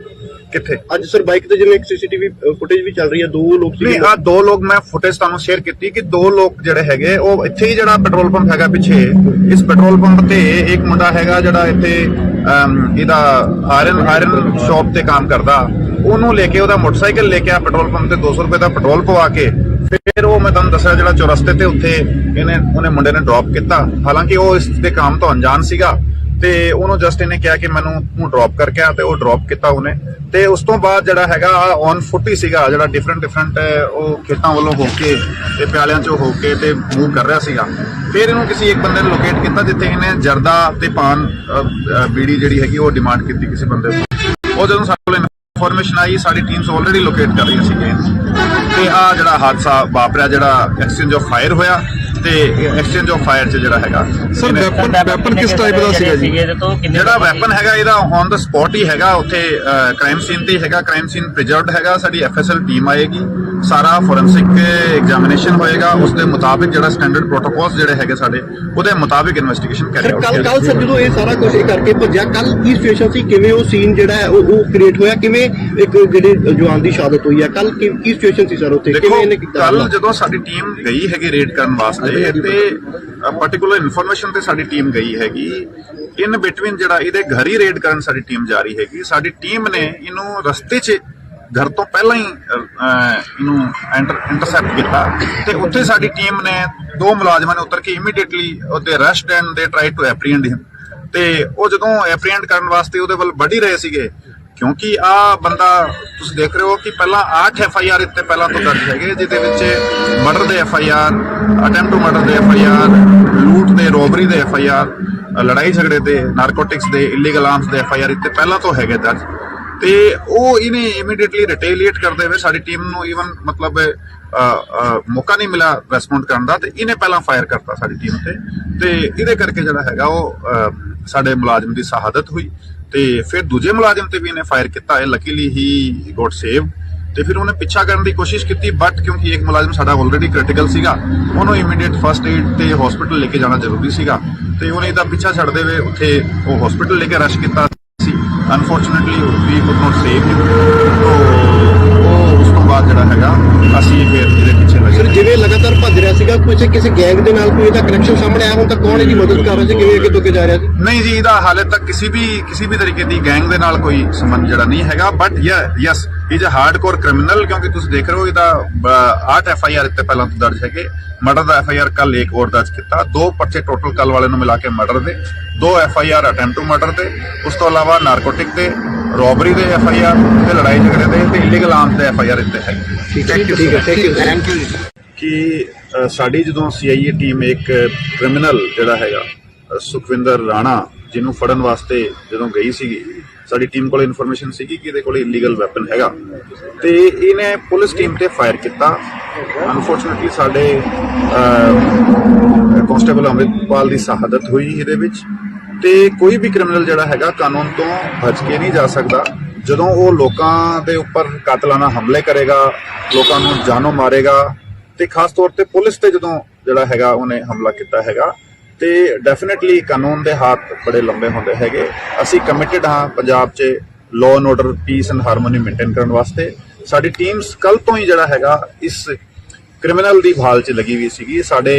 ਕਿੱਥੇ ਅੱਜ ਸਰ ਬਾਈਕ ਤੇ ਜਿਵੇਂ ਇੱਕ ਸੀਸੀਟੀਵੀ ਫੁਟੇਜ ਵੀ ਚੱਲ ਰਹੀ ਹੈ 2 ਲੋਕ ਸੀਗੇ। ਨਹੀਂ ਆ 2 ਲੋਕ ਮੈਂ ਫੁਟੇਜ ਤੁਹਾਨੂੰ ਸ਼ੇਅਰ ਕੀਤੀ ਕਿ 2 ਲੋਕ ਜਿਹੜੇ ਹੈਗੇ ਉਹ ਇੱਥੇ ਹੀ ਜਿਹੜਾ ਪੈਟਰੋਲ ਪੰਪ ਹੈਗਾ ਪਿੱਛੇ ਇਸ ਪੈਟਰੋਲ ਪੰਪ ਤੇ ਇੱਕ ਮੁੰਡਾ ਹੈਗਾ ਜਿਹੜਾ ਇੱਥੇ ਇਹਦਾ ਆਇਰਨ ਸ਼ਾਪ ਤੇ ਕੰਮ ਕਰਦਾ, ਉਹਨੂੰ ਲੈ ਕੇ ਉਹਦਾ ਮੋਟਰਸਾਈਕਲ ਲੈ ਕੇ ਆ ਪੈਟਰੋਲ ਪੰਪ ਤੇ 200 ਰੁਪਏ ਦਾ ਪੈਟਰੋਲ ਪਵਾ ਕੇ ਫਿਰ ਉਹ ਮੈਂ ਤੁਹਾਨੂੰ ਦੱਸਿਆ ਜਿਹੜਾ ਚੌਰਸਤੇ ਤੇ ਉੱਥੇ ਉਹਨੇ ਮੁੰਡੇ ਨੇ ਡ੍ਰੌਪ ਕੀਤਾ। ਹਾਲਾਂਕਿ ਉਹ ਇਸ ਦੇ ਕੰਮ ਤੋਂ ਅਣਜਾਣ ਸੀਗਾ ਤੇ ਉਹਨੂੰ ਜਸਟ ਇਹਨੇ ਕਿਹਾ ਕਿ ਮੈਨੂੰ ਤੂੰ ਡ੍ਰੌਪ ਕਰਕੇ ਆ ਤੇ ਉਹ ਡ੍ਰੌਪ ਕੀਤਾ ਉਹਨੇ ਤੇ ਉਸ ਤੋਂ ਬਾਅਦ ਜਿਹੜਾ ਹੈਗਾ ਔਨ ਫੁੱਟ ਹੀ ਸੀਗਾ ਜਿਹੜਾ ਡਿਫਰੈਂਟ ਉਹ ਖੇਤਾਂ ਵੱਲੋਂ ਹੋ ਕੇ ਤੇ ਪਿਆਲਿਆਂ ਚੋਂ ਹੋ ਕੇ ਤੇ ਮੂਵ ਕਰ ਰਿਹਾ ਸੀਗਾ। ਫਿਰ ਇਹਨੂੰ ਕਿਸੇ ਇੱਕ ਬੰਦੇ ਨੇ ਲੋਕੇਟ ਕੀਤਾ ਜਿੱਥੇ ਇਹਨੇ ਜਰਦਾ ਤੇ ਪਾਨ ਬੀੜੀ ਜਿਹੜੀ ਹੈਗੀ ਉਹ ਡਿਮਾਂਡ ਕੀਤੀ ਕਿਸੇ ਬੰਦੇ ਤੋਂ। ਉਹ ਜਦੋਂ ਸਾਡੇ ਕੋਲ ਇਨਫੋਰਮੇਸ਼ਨ ਆਈ ਸਾਡੀ ਟੀਮਸ ਆਲਰੇਡੀ ਲੋਕੇਟ ਕਰ ਰਹੀਆਂ ਸੀਗੀਆਂ ਤੇ ਆ ਜਿਹੜਾ ਹਾਦਸਾ ਵਾਪਰਿਆ ਜਿਹੜਾ ਐਕਸਚੇਂਜ ਆਫ ਫਾਇਰ ਹੋਇਆ ਤੇ ਐਕਸਚੇਂਜ ਆਫ ਫਾਇਰ 'ਚ ਜਿਹੜਾ ਹੈਗਾ ਸਰ ਵੈਪਨ ਕਿਸ ਟਾਈਪ ਦਾ ਸੀਗਾ ਜੀ? ਜਿਹੜਾ ਵੈਪਨ ਹੈਗਾ ਇਹਦਾ ਔਨ ਦਾ ਸਪੌਟ ਹੀ ਹੈਗਾ ਉੱਥੇ ਕ੍ਰਾਈਮ ਸੀਨ ਤੇ ਹੈਗਾ, ਕ੍ਰਾਈਮ ਸੀਨ ਪ੍ਰੀਜ਼ਰਵਡ ਹੈਗਾ। ਸਾਡੀ ਐਫਐਸਐਲ ਟੀਮ ਆਏਗੀ, ਸਾਰਾ ਫੋਰੈਂਸਿਕ ਐਗਜ਼ਾਮੀਨੇਸ਼ਨ ਹੋਏਗਾ, ਉਸ ਦੇ ਮੁਤਾਬਿਕ ਜਿਹੜਾ ਸਟੈਂਡਰਡ ਪ੍ਰੋਟੋਕੋਲਸ ਜਿਹੜੇ ਹੈਗੇ ਸਾਡੇ ਉਹਦੇ ਮੁਤਾਬਿਕ ਇਨਵੈਸਟੀਗੇਸ਼ਨ ਕਰਿਆ। ਕੱਲ ਸਰ ਜਦੋਂ ਇਹ ਸਾਰਾ ਕੁਝ ਕਰਕੇ ਭੱਜਿਆ ਕੱਲ ਕੀ ਸਿਚੁਏਸ਼ਨ ਸੀ, ਕਿਵੇਂ ਉਹ ਸੀਨ ਜਿਹੜਾ ਹੈ ਉਹ ਕ੍ਰੀਏਟ ਹੋਇਆ, ਕਿਵੇਂ ਇੱਕ ਜਿਹੜੇ ਜਵਾਨ ਦੀ ਸ਼ਹਾਦਤ ਹੋਈ ਹੈ ਕੱਲ ਕੀ ਸਿਚੁਏਸ਼ਨ ਸੀ ਸਰ ਉੱਥੇ, ਕਿਵੇਂ ਇਹਨੇ ਕੀਤਾ? ਕੱਲ ਜਦੋਂ ਸਾਡੀ ਟੀਮ ਗਈ ਹੈਗੀ ਰੇਡ ਕਰਨ ਵਾਸਤੇ ਤੇ ਪਾਰਟਿਕੂਲਰ ਇਨਫੋਰਮੇਸ਼ਨ ਤੇ ਸਾਡੀ ਟੀਮ ਗਈ ਹੈਗੀ ਇਨ ਬਿਟਵੀਨ ਜਿਹੜਾ ਇਹਦੇ ਘਰ ਹੀ ਰੇਡ ਕਰਨ ਸਾਡੀ ਟੀਮ ਜਾ ਰਹੀ ਹੈਗੀ। ਸਾਡੀ ਟੀਮ ਨੇ ਇਹਨੂੰ ਰਸਤੇ 'ਚ ਘਰ ਤੋਂ ਪਹਿਲਾਂ ਹੀ ਇਹਨੂੰ ਇੰਟਰਸੈਪਟ ਕੀਤਾ ਤੇ ਉੱਥੇ ਸਾਡੀ ਟੀਮ ਨੇ 2 ਮੁਲਾਜ਼ਮਾਂ ਨੇ ਉਤਰ ਕੇ ਇਮੀਡੀਏਟਲੀ ਉਹਦੇ ਅਰੈਸਟ ਐਂਡ ਦੇ ਟਰਾਈ ਟੂ ਐਪਰੀਹੈਂਡ ਹਿਮ ਤੇ ਉਹ ਜਦੋਂ ਐਪਰੀਹੈਂਡ ਕਰਨ ਵਾਸਤੇ ਉਹਦੇ ਵੱਲ ਵੱਢ ਹੀ ਰਹੇ ਸੀਗੇ ਕਿਉਂਕਿ ਆ ਬੰਦਾ ਤੁਸੀਂ ਦੇਖ ਰਹੇ ਹੋ ਕਿ ਪਹਿਲਾਂ 8 FIR ਇੱਥੇ ਪਹਿਲਾਂ ਤੋਂ ਦਰਜ ਹੈਗੇ ਜਿਹਦੇ ਵਿੱਚ ਮਰਡਰ ਦੇ FIR, ਅਟੈਂਪਟ ਟੂ ਮਰਡਰ ਦੇ FIR, ਲੂਟ ਦੇ, ਰੋਬਰੀ ਦੇ FIR, ਲੜਾਈ ਝਗੜੇ ਦੇ, ਨਾਰਕੋਟਿਕਸ ਦੇ, ਇਲੀਗਲ ਆਰਮਸ ਦੇ FIR ਇੱਥੇ ਪਹਿਲਾਂ ਤੋਂ ਹੈਗੇ ਦਰਜ ਤੇ ਉਹ ਇਹਨੇ ਇਮੀਡੀਏਟਲੀ ਰਿਟੇਲੀਏਟ ਕਰਦੇ ਹੋਏ ਸਾਡੀ ਟੀਮ ਨੂੰ ਈਵਨ ਮਤਲਬ ਮੌਕਾ ਨਹੀਂ ਮਿਲਿਆ ਰੈਸਪੌਂਡ ਕਰਨ ਦਾ ਤੇ ਇਹਨੇ ਪਹਿਲਾਂ ਫਾਇਰ ਕਰਤਾ ਸਾਡੀ ਟੀਮ ਤੇ ਇਹਦੇ ਕਰਕੇ ਜਿਹੜਾ ਹੈਗਾ ਉਹ ਸਾਡੇ ਮੁਲਾਜ਼ਮ ਦੀ ਸ਼ਹਾਦਤ ਹੋਈ ਤੇ ਫਿਰ ਦੂਜੇ ਮੁਲਾਜ਼ਮ ਤੇ ਵੀ ਇਹਨੇ ਫਾਇਰ ਕੀਤਾ ਹੈ। ਲੱਕੀਲੀ ਹੀ ਗੋਟ ਸੇਵ ਤੇ ਫਿਰ ਉਹਨੇ ਪਿੱਛਾ ਕਰਨ ਦੀ ਕੋਸ਼ਿਸ਼ ਕੀਤੀ, ਬਟ ਕਿਉਂਕਿ ਇੱਕ ਮੁਲਾਜ਼ਮ ਸਾਡਾ ਆਲਰੇਡੀ ਕ੍ਰਿਟੀਕਲ ਸੀਗਾ, ਉਹਨੂੰ ਇਮੀਡੀਏਟ ਫਸਟ ਏਡ ਤੇ ਹਸਪੀਟਲ ਲੈ ਕੇ ਜਾਣਾ ਜ਼ਰੂਰੀ ਸੀਗਾ ਤੇ ਉਹਨੇ ਇਹਦਾ ਪਿੱਛਾ ਛੱਡਦੇ ਹੋਏ ਉੱਥੇ ਉਹ ਹਸਪੀਟਲ ਲੈ ਕੇ ਰਸ਼ ਕੀਤਾ ਸੀ। Unfortunately we could not save him. ਉਹ ਉਸ ਤੋਂ ਬਾਅਦ ਜਿਹੜਾ ਹੈਗਾ ਅਸੀਂ ਫਿਰ ਇਹਦੇ ਪਿੱਛੇ ਸਰ ਲੱਗੇ। ਜਿਵੇਂ ਲਗਾਤਾਰ ਭੱਜ ਰਿਹਾ ਸੀਗਾ, ਕਿਸੇ ਗੈਂਗ ਦੇ ਨਾਲ ਕੋਈ ਇਹਦਾ ਕਨੈਕਸ਼ਨ ਸਾਹਮਣੇ ਆਇਆ ਹੁਣ ਤੱਕ? ਕੌਣ ਇਹਦੀ ਮਦਦ ਕਰ ਰਿਹਾ ਸੀ, ਕਿਵੇਂ ਅੱਗੇ ਤੋਂ ਅੱਗੇ ਜਾ ਰਿਹਾ ਸੀ? ਨਹੀਂ ਜੀ, ਇਹਦਾ ਹਾਲੇ ਤੱਕ ਕਿਸੇ ਵੀ ਤਰੀਕੇ ਦੀ ਗੈਂਗ ਦੇ ਨਾਲ ਕੋਈ ਸੰਬੰਧ ਜਿਹੜਾ ਨਹੀਂ ਹੈਗਾ, but yes is a hardcore criminal, ਕਿਉਂਕਿ ਤੁਸੀਂ ਦੇਖ ਰਹੇ ਹੋ ਇਹਦਾ 8 FIR ਇੱਥੇ ਪਹਿਲਾਂ ਤੋਂ ਦਰਜ ਹੈਗੇ। ਮਰਡਰ ਦਾ FIR ਕੱਲ ਇੱਕ ਹੋਰ ਦਰਜ ਕੀਤਾ, 2 ਪਰਚੇ ਟੋਟਲ ਕੱਲ ਵਾਲੇ ਨੂੰ ਮਿਲਾ ਕੇ ਮਰਡਰ ਦੇ, 2 FIR ਅਟੈਂਪਟ ਟੂ ਮਰਡਰ ਦੇ, ਉਸ ਤੋਂ ਇਲਾਵਾ ਨਾਰਕੋਟਿਕ ਦੇ, ਰੋਬਰੀ ਦੇ FIR ਤੇ ਲੜਾਈ ਝਗੜੇ ਦੇ ਤੇ ਇਲੀਗਲ ਆਰਮਸ ਦੇ FIR ਇੱਥੇ ਹੈਗੇ। ਠੀਕ ਹੈ ਥੈਂਕ ਯੂ ਕਿ ਸਾਡੀ ਜਦੋਂ CIA ਟੀਮ ਇੱਕ ਕ੍ਰਿਮੀਨਲ ਜਿਹੜਾ ਹੈਗਾ ਸੁਖਵਿੰਦਰ ਰਾਣਾ ਜਿਹਨੂੰ ਫੜਨ ਵਾਸਤੇ ਜਦੋਂ ਗਈ ਸੀਗੀ, ਸਾਡੀ ਟੀਮ ਕੋਲ ਇਨਫੋਰਮੇਸ਼ਨ ਸੀਗੀ ਕਿ ਇਹਦੇ ਕੋਲ ਇਲੀਗਲ ਵੈਪਨ ਹੈਗਾ ਤੇ ਇਹਨੇ ਪੁਲਿਸ ਟੀਮ ਤੇ ਫਾਇਰ ਕੀਤਾ। ਅਨਫੋਰਚੂਨੇਟਲੀ ਸਾਡੇ ਕਾਂਸਟੇਬਲ ਅੰਮ੍ਰਿਤਪਾਲ ਦੀ ਸ਼ਹਾਦਤ ਹੋਈ ਇਹਦੇ ਵਿੱਚ। ਤੇ ਕੋਈ ਵੀ ਕ੍ਰਿਮੀਨਲ ਜਿਹੜਾ ਹੈਗਾ ਕਾਨੂੰਨ ਤੋਂ ਬਚ ਕੇ ਨਹੀਂ ਜਾ ਸਕਦਾ। ਜਦੋਂ ਉਹ ਲੋਕਾਂ ਦੇ ਉੱਪਰ ਕਾਤਲਾਨਾ ਹਮਲੇ ਕਰੇਗਾ, ਲੋਕਾਂ ਨੂੰ ਜਾਨੋਂ ਮਾਰੇਗਾ ਤੇ ਖਾਸ ਤੌਰ ਤੇ ਪੁਲਿਸ ਤੇ ਜਦੋਂ ਜਿਹੜਾ ਹੈਗਾ ਉਹਨੇ ਹਮਲਾ ਕੀਤਾ ਹੈਗਾ ਤੇ ਡੈਫੀਨਿਟਲੀ ਕਾਨੂੰਨ ਦੇ ਹੱਥ ਬੜੇ ਲੰਬੇ ਹੁੰਦੇ ਹੈਗੇ। ਅਸੀਂ ਕਮਿਟਡ ਹਾਂ ਪੰਜਾਬ 'ਚ law and order, piece and harmony maintain ਕਰਨ ਵਾਸਤੇ। ਸਾਡੀ ਟੀਮਸ ਕੱਲ ਤੋਂ ਹੀ ਜਿਹੜਾ ਹੈਗਾ ਇਸ ਕ੍ਰਿਮੀਨਲ ਦੀ ਭਾਲ 'ਚ ਲੱਗੀ ਹੋਈ ਸੀਗੀ। ਸਾਡੇ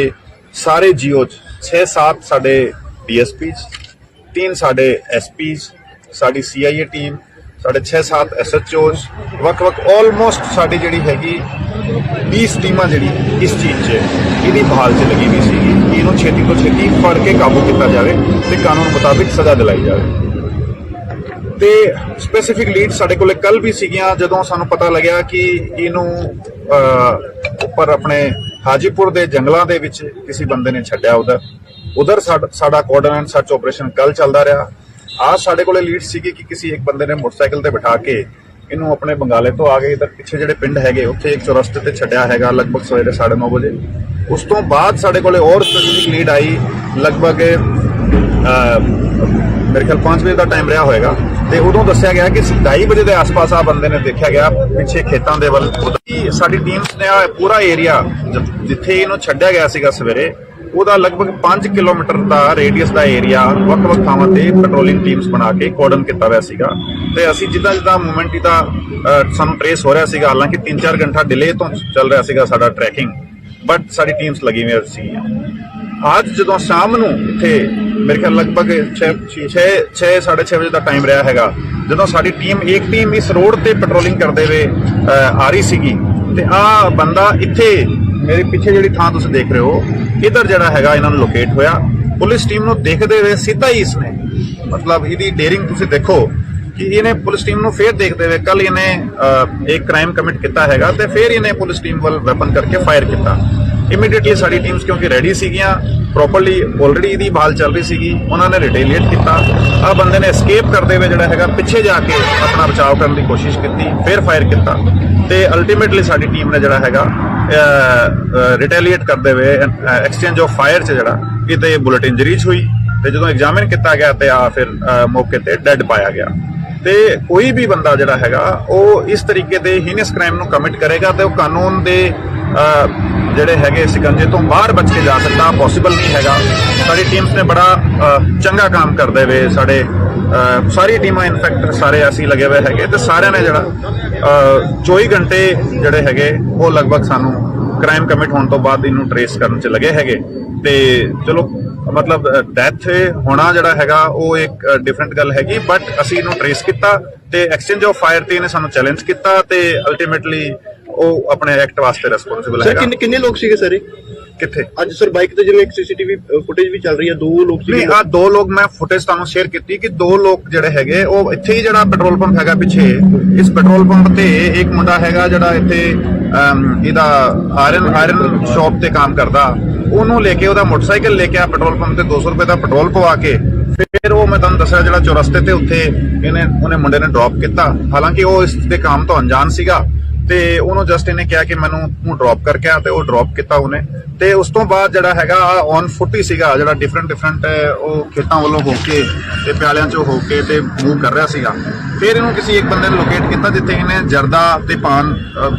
ਸਾਰੇ ਜੀਓ 'ਚ 6-7 ਸਾਡੇ DSPs, 3 ਸਾਡੇ SPs, ਸਾਡੀ CIA ਟੀਮ, ਸਾਡੇ 6-7 SHOs, ਵੱਖ-ਵੱਖ ਆਲਮੋਸਟ ਸਾਡੀ ਜਿਹੜੀ ਹੈਗੀ 20 ਟੀਮਾਂ ਜਿਹੜੀ ਇਸ ਚੀਜ਼ 'ਚ ਇਹਦੀ ਬਹਾਲ 'ਚ ਲੱਗੀ ਹੋਈ ਸੀਗੀ ਕਿ ਇਹਨੂੰ ਛੇਤੀ ਤੋਂ ਛੇਤੀ ਫੜ ਕੇ ਕਾਬੂ ਕੀਤਾ ਜਾਵੇ ਤੇ ਕਾਨੂੰਨ ਮੁਤਾਬਿਕ ਸਜ਼ਾ ਦਿਲਾਈ ਜਾਵੇ। ਤੇ ਸਪੈਸੀਫਿਕ ਲੀਡ ਸਾਡੇ ਕੋਲੇ ਕੱਲ ਵੀ ਸੀਗੀਆਂ ਜਦੋਂ ਸਾਨੂੰ ਪਤਾ ਲੱਗਿਆ ਕਿ ਇਹਨੂੰ ਉੱਪਰ ਆਪਣੇ ਹਾਜੀਪੁਰ ਦੇ ਜੰਗਲਾਂ ਦੇ ਵਿੱਚ ਕਿਸੇ ਬੰਦੇ ਨੇ ਛੱਡਿਆ। ਉਧਰ ਸਾਡਾ ਕੋਆਰਡੀਨੇਟ ਸਰਚ ਆਪਰੇਸ਼ਨ ਕੱਲ ਚੱਲਦਾ ਰਿਹਾ। आज ਸਾਡੇ ਕੋਲੇ ਲੀਡ ਸੀਗੀ ਕਿ ਕਿਸੇ ਇੱਕ ਬੰਦੇ ਨੇ ਮੋਟਰਸਾਈਕਲ ਤੇ ਬਿਠਾ ਕੇ ਇਹਨੂੰ ਆਪਣੇ ਬੰਗਾਲੇ ਤੋਂ ਆ ਕੇ ਇਧਰ ਪਿੱਛੇ ਜਿਹੜੇ ਪਿੰਡ ਹੈਗੇ ਉੱਥੇ ਇੱਕ ਚੌਰਸਤੇ ਤੇ ਛੱਡਿਆ ਹੈਗਾ ਲਗਭਗ ਸਵੇਰੇ 9:30 ਵਜੇ। ਉਸ ਤੋਂ ਬਾਅਦ ਸਾਡੇ ਕੋਲੇ ਹੋਰ ਸਪੈਸੀਫਿਕ ਲੀਡ ਆਈ, ਲਗਭਗ ਮੇਰੇ ਖਿਆਲ 5 ਵਜੇ ਦਾ ਟਾਈਮ ਰਿਹਾ ਹੋਏਗਾ ਤੇ ਉਦੋਂ ਦੱਸਿਆ ਗਿਆ ਕਿ 2:30 ਵਜੇ ਦੇ ਆਸ-ਪਾਸ ਆ ਬੰਦੇ ਨੇ ਦੇਖਿਆ ਗਿਆ ਪਿੱਛੇ ਖੇਤਾਂ ਦੇ ਵੱਲ। ਸਾਡੀ ਟੀਮਸ ਨੇ ਪੂਰਾ ਏਰੀਆ ਜਿੱਥੇ ਇਹਨੂੰ ਛੱਡਿਆ ਗਿਆ ਸੀਗਾ ਸਵੇਰੇ ਉਹਦਾ ਲਗਭਗ 5 ਕਿਲੋਮੀਟਰ ਦਾ ਰੇਡੀਅਸ ਦਾ ਏਰੀਆ ਵੱਖ-ਵੱਖ ਥਾਵਾਂ ਤੇ ਪੈਟਰੋਲਿੰਗ ਟੀਮਸ ਬਣਾ ਕੇ ਕੋਰਡਨ ਕੀਤਾ ਹੋਇਆ ਸੀਗਾ ਤੇ ਅਸੀਂ ਜਿੱਦਾਂ ਮੂਵਮੈਂਟ ਦਾ ਸਾਨੂੰ ਟ੍ਰੇਸ ਹੋ ਰਿਹਾ ਸੀਗਾ, ਹਾਲਾਂਕਿ 3-4 ਘੰਟਾ ਡਿਲੇ ਤੋਂ ਚੱਲ ਰਿਹਾ ਸੀਗਾ ਸਾਡਾ ਟਰੈਕਿੰਗ, ਬਟ ਸਾਡੀ ਟੀਮਸ ਲੱਗੀ ਹੋਈ ਸੀਗੀਆਂ। ਅੱਜ ਜਦੋਂ ਸ਼ਾਮ ਨੂੰ ਇੱਥੇ ਮੇਰੇ ਖਿਆਲ ਲਗਭਗ 6:30 ਵਜੇ ਦਾ ਟਾਈਮ ਰਿਹਾ ਹੈਗਾ ਜਦੋਂ ਸਾਡੀ ਇੱਕ ਟੀਮ ਇਸ ਰੋਡ ਤੇ ਪੈਟਰੋਲਿੰਗ ਕਰਦੇ ਹੋਏ ਆ ਰਹੀ ਸੀਗੀ ਤੇ ਆ ਬੰਦਾ ਇੱਥੇ ਮੇਰੇ ਪਿੱਛੇ ਜਿਹੜੀ ਥਾਂ ਤੁਸੀਂ ਦੇਖ ਰਹੇ ਹੋ ਇਧਰ ਜਿਹੜਾ ਹੈਗਾ ਇਹਨਾਂ ਨੂੰ ਲੋਕੇਟ ਹੋਇਆ। ਪੁਲਿਸ ਟੀਮ ਨੂੰ ਦੇਖਦੇ ਹੋਏ ਸਿੱਧਾ ਹੀ ਇਸਨੇ ਮਤਲਬ ਇਹਦੀ ਡੇਰਿੰਗ ਤੁਸੀਂ ਦੇਖੋ ਕਿ ਇਹਨੇ ਪੁਲਿਸ ਟੀਮ ਨੂੰ ਫੇਰ ਦੇਖਦੇ ਹੋਏ ਕੱਲ ਇਹਨੇ ਇੱਕ ਕ੍ਰਾਈਮ ਕਮਿਟ ਕੀਤਾ ਹੈਗਾ ਤੇ ਫੇਰ ਇਹਨੇ ਪੁਲਿਸ ਟੀਮ ਵੱਲ ਵੈਪਨ ਕਰਕੇ ਫਾਇਰ ਕੀਤਾ। ਇਮੀਡੀਏਟਲੀ ਸਾਡੀ ਟੀਮਸ ਕਿਉਂਕਿ ਰੈਡੀ ਸੀਗੀਆਂ, ਪ੍ਰੋਪਰਲੀ ਆਲਰੇਡੀ ਇਹਦੀ ਭਾਲ ਚੱਲ ਰਹੀ ਸੀਗੀ, ਉਹਨਾਂ ਨੇ ਰਿਟੇਲੀਏਟ ਕੀਤਾ। ਆ ਬੰਦੇ ਨੇ ਐਸਕੇਪ ਕਰਦੇ ਹੋਏ ਜਿਹੜਾ ਹੈਗਾ ਪਿੱਛੇ ਜਾ ਕੇ ਆਪਣਾ ਬਚਾਅ ਕਰਨ ਦੀ ਕੋਸ਼ਿਸ਼ ਕੀਤੀ, ਫੇਰ ਫਾਇਰ ਕੀਤਾ ਤੇ ਅਲਟੀਮੇਟਲੀ ਸਾਡੀ ਟੀਮ ਨੇ ਜਿਹੜਾ ਹੈਗਾ ਰਿਟੇਲੀਏਟ ਕਰਦੇ ਹੋਏ ਐਕਸਚੇਂਜ ਆਫ ਫਾਇਰ 'ਚ ਜਿਹੜਾ ਕਿਤੇ ਬੁਲਟ ਇੰਜਰੀਜ਼ ਹੋਈ ਤੇ ਜਦੋਂ ਐਗਜ਼ਾਮਿਨ ਕੀਤਾ ਗਿਆ ਤੇ ਆ ਫਿਰ ਮੌਕੇ ਤੇ ਡੈਡ ਪਾਇਆ ਗਿਆ। ਤੇ ਕੋਈ ਵੀ ਬੰਦਾ ਜਿਹੜਾ ਹੈਗਾ ਉਹ ਇਸ ਤਰੀਕੇ ਦੇ ਹੀਨਸ ਕ੍ਰਾਈਮ ਨੂੰ ਕਮਿਟ ਕਰੇਗਾ ਤੇ ਉਹ ਕਾਨੂੰਨ ਦੇ ਜਿਹੜੇ ਹੈਗੇ ਸਿਕੰਜੇ ਤੋਂ ਬਾਹਰ ਬਚ ਕੇ ਜਾ ਸਕਦਾ, ਪੋਸੀਬਲ ਨਹੀਂ ਹੈਗਾ। ਸਾਡੀ ਟੀਮਸ ਨੇ ਬੜਾ ਚੰਗਾ ਕੰਮ ਕਰਦੇ ਹੋਏ ਸਾਡੇ ਸਾਰੀ ਟੀਮਾਂ ਇਨਫੈਕਟ ਸਾਰੇ ਅਸੀਂ ਲੱਗੇ ਹੋਏ ਹੈਗੇ ਤੇ ਸਾਰਿਆਂ ਨੇ ਜਿਹੜਾ 24 ਘੰਟੇ ਜਿਹੜੇ ਹੈਗੇ ਉਹ ਲਗਭਗ ਸਾਨੂੰ ਕ੍ਰਾਈਮ ਕਮਿਟ ਹੋਣ ਤੋਂ ਬਾਅਦ ਇਹਨੂੰ ਟ੍ਰੇਸ ਕਰਨ 'ਚ ਲੱਗੇ ਹੈਗੇ ਤੇ ਚਲੋ ਮਤਲਬ ਡੈਥ ਹੋਣਾ ਜਿਹੜਾ ਹੈਗਾ ਉਹ ਇੱਕ ਡਿਫਰੈਂਟ ਗੱਲ ਹੈਗੀ, ਬਟ ਅਸੀਂ ਇਹਨੂੰ ਟ੍ਰੇਸ ਕੀਤਾ ਤੇ ਐਕਸਚੇਂਜ ਆਫ ਫਾਇਰ ਤੇ ਇਹਨੇ ਸਾਨੂੰ ਚੈਲੰਜ ਕੀਤਾ ਤੇ ਅਲਟੀਮੇਟਲੀ ਉਹ ਆਪਣੇ ਐਕਟ ਵਾਸਤੇ ਰਿਸਪੌਂਸਿਬਲ ਹੈਗਾ। ਸਰ ਕਿੰਨੇ ਲੋਕ ਸੀਗੇ ਸਰ ਕਿੱਥੇ ਅੱਜ ਸਰ ਬਾਈਕ ਤੇ ਜਿਵੇਂ ਇੱਕ CCTV ਫੁਟੇਜ ਵੀ ਚੱਲ ਰਹੀ ਹੈ, 2 ਲੋਕ ਸੀਗੇ। ਨਹੀਂ, ਆ 2 ਲੋਕ ਮੈਂ ਫੁਟੇਜ ਤੁਹਾਨੂੰ ਸ਼ੇਅਰ ਕੀਤੀ ਕਿ 2 ਲੋਕ ਜਿਹੜੇ ਹੈਗੇ ਉਹ ਇੱਥੇ ਹੀ ਜਿਹੜਾ ਪੈਟਰੋਲ ਪੰਪ ਹੈਗਾ ਪਿੱਛੇ ਇਸ ਪੈਟਰੋਲ ਪੰਪ ਤੇ ਇੱਕ ਮੁੰਡਾ ਹੈਗਾ ਜਿਹੜਾ ਇੱਥੇ ਇਹਦਾ ਆਇਰਨ ਸ਼ਾਪ ਤੇ ਕੰਮ ਕਰਦਾ, ਉਹਨੂੰ ਲੈ ਕੇ ਉਹਦਾ ਮੋਟਰਸਾਈਕਲ ਲੈ ਕੇ ਆ ਪੈਟਰੋਲ ਪੰਪ ਤੇ 200 ਰੁਪਏ ਦਾ ਪੈਟਰੋਲ ਪਵਾ ਕੇ ਫਿਰ ਉਹ ਮੈਂ ਤੁਹਾਨੂੰ ਦੱਸਿਆ ਜਿਹੜਾ ਚੌਰਸਤੇ ਤੇ ਉੱਥੇ ਉਹਨੇ ਮੁੰਡੇ ਨੇ ਡ੍ਰੌਪ ਕੀਤਾ। ਹਾਲਾਂਕਿ ਉਹ ਇਸ ਦੇ ਕੰਮ ਤੋਂ ਅਣਜਾਣ ਸੀਗਾ ਤੇ ਉਹਨੂੰ ਜਸਟ ਇਹਨੇ ਕਿਹਾ ਕਿ ਮੈਨੂੰ ਤੂੰ ਡ੍ਰੌਪ ਕਰਕੇ ਆ, ਤੇ ਉਹ ਡ੍ਰੌਪ ਕੀਤਾ ਉਹਨੇ। ਤੇ ਉਸ ਤੋਂ ਬਾਅਦ ਜਿਹੜਾ ਹੈਗਾ ਔਨ ਫੁੱਟ ਹੀ ਸੀਗਾ, ਜਿਹੜਾ ਡਿਫਰੈਂਟ ਉਹ ਖੇਤਾਂ ਵੱਲੋਂ ਹੋ ਕੇ ਤੇ ਪਿਆਲਿਆਂ ਚੋਂ ਹੋ ਕੇ ਤੇ ਮੂਵ ਕਰ ਰਿਹਾ ਸੀਗਾ। ਫਿਰ ਇਹਨੂੰ ਕਿਸੇ ਇੱਕ ਬੰਦੇ ਨੇ ਲੋਕੇਟ ਕੀਤਾ, ਜਿੱਥੇ ਇਹਨੇ ਜਰਦਾ ਤੇ ਪਾਨ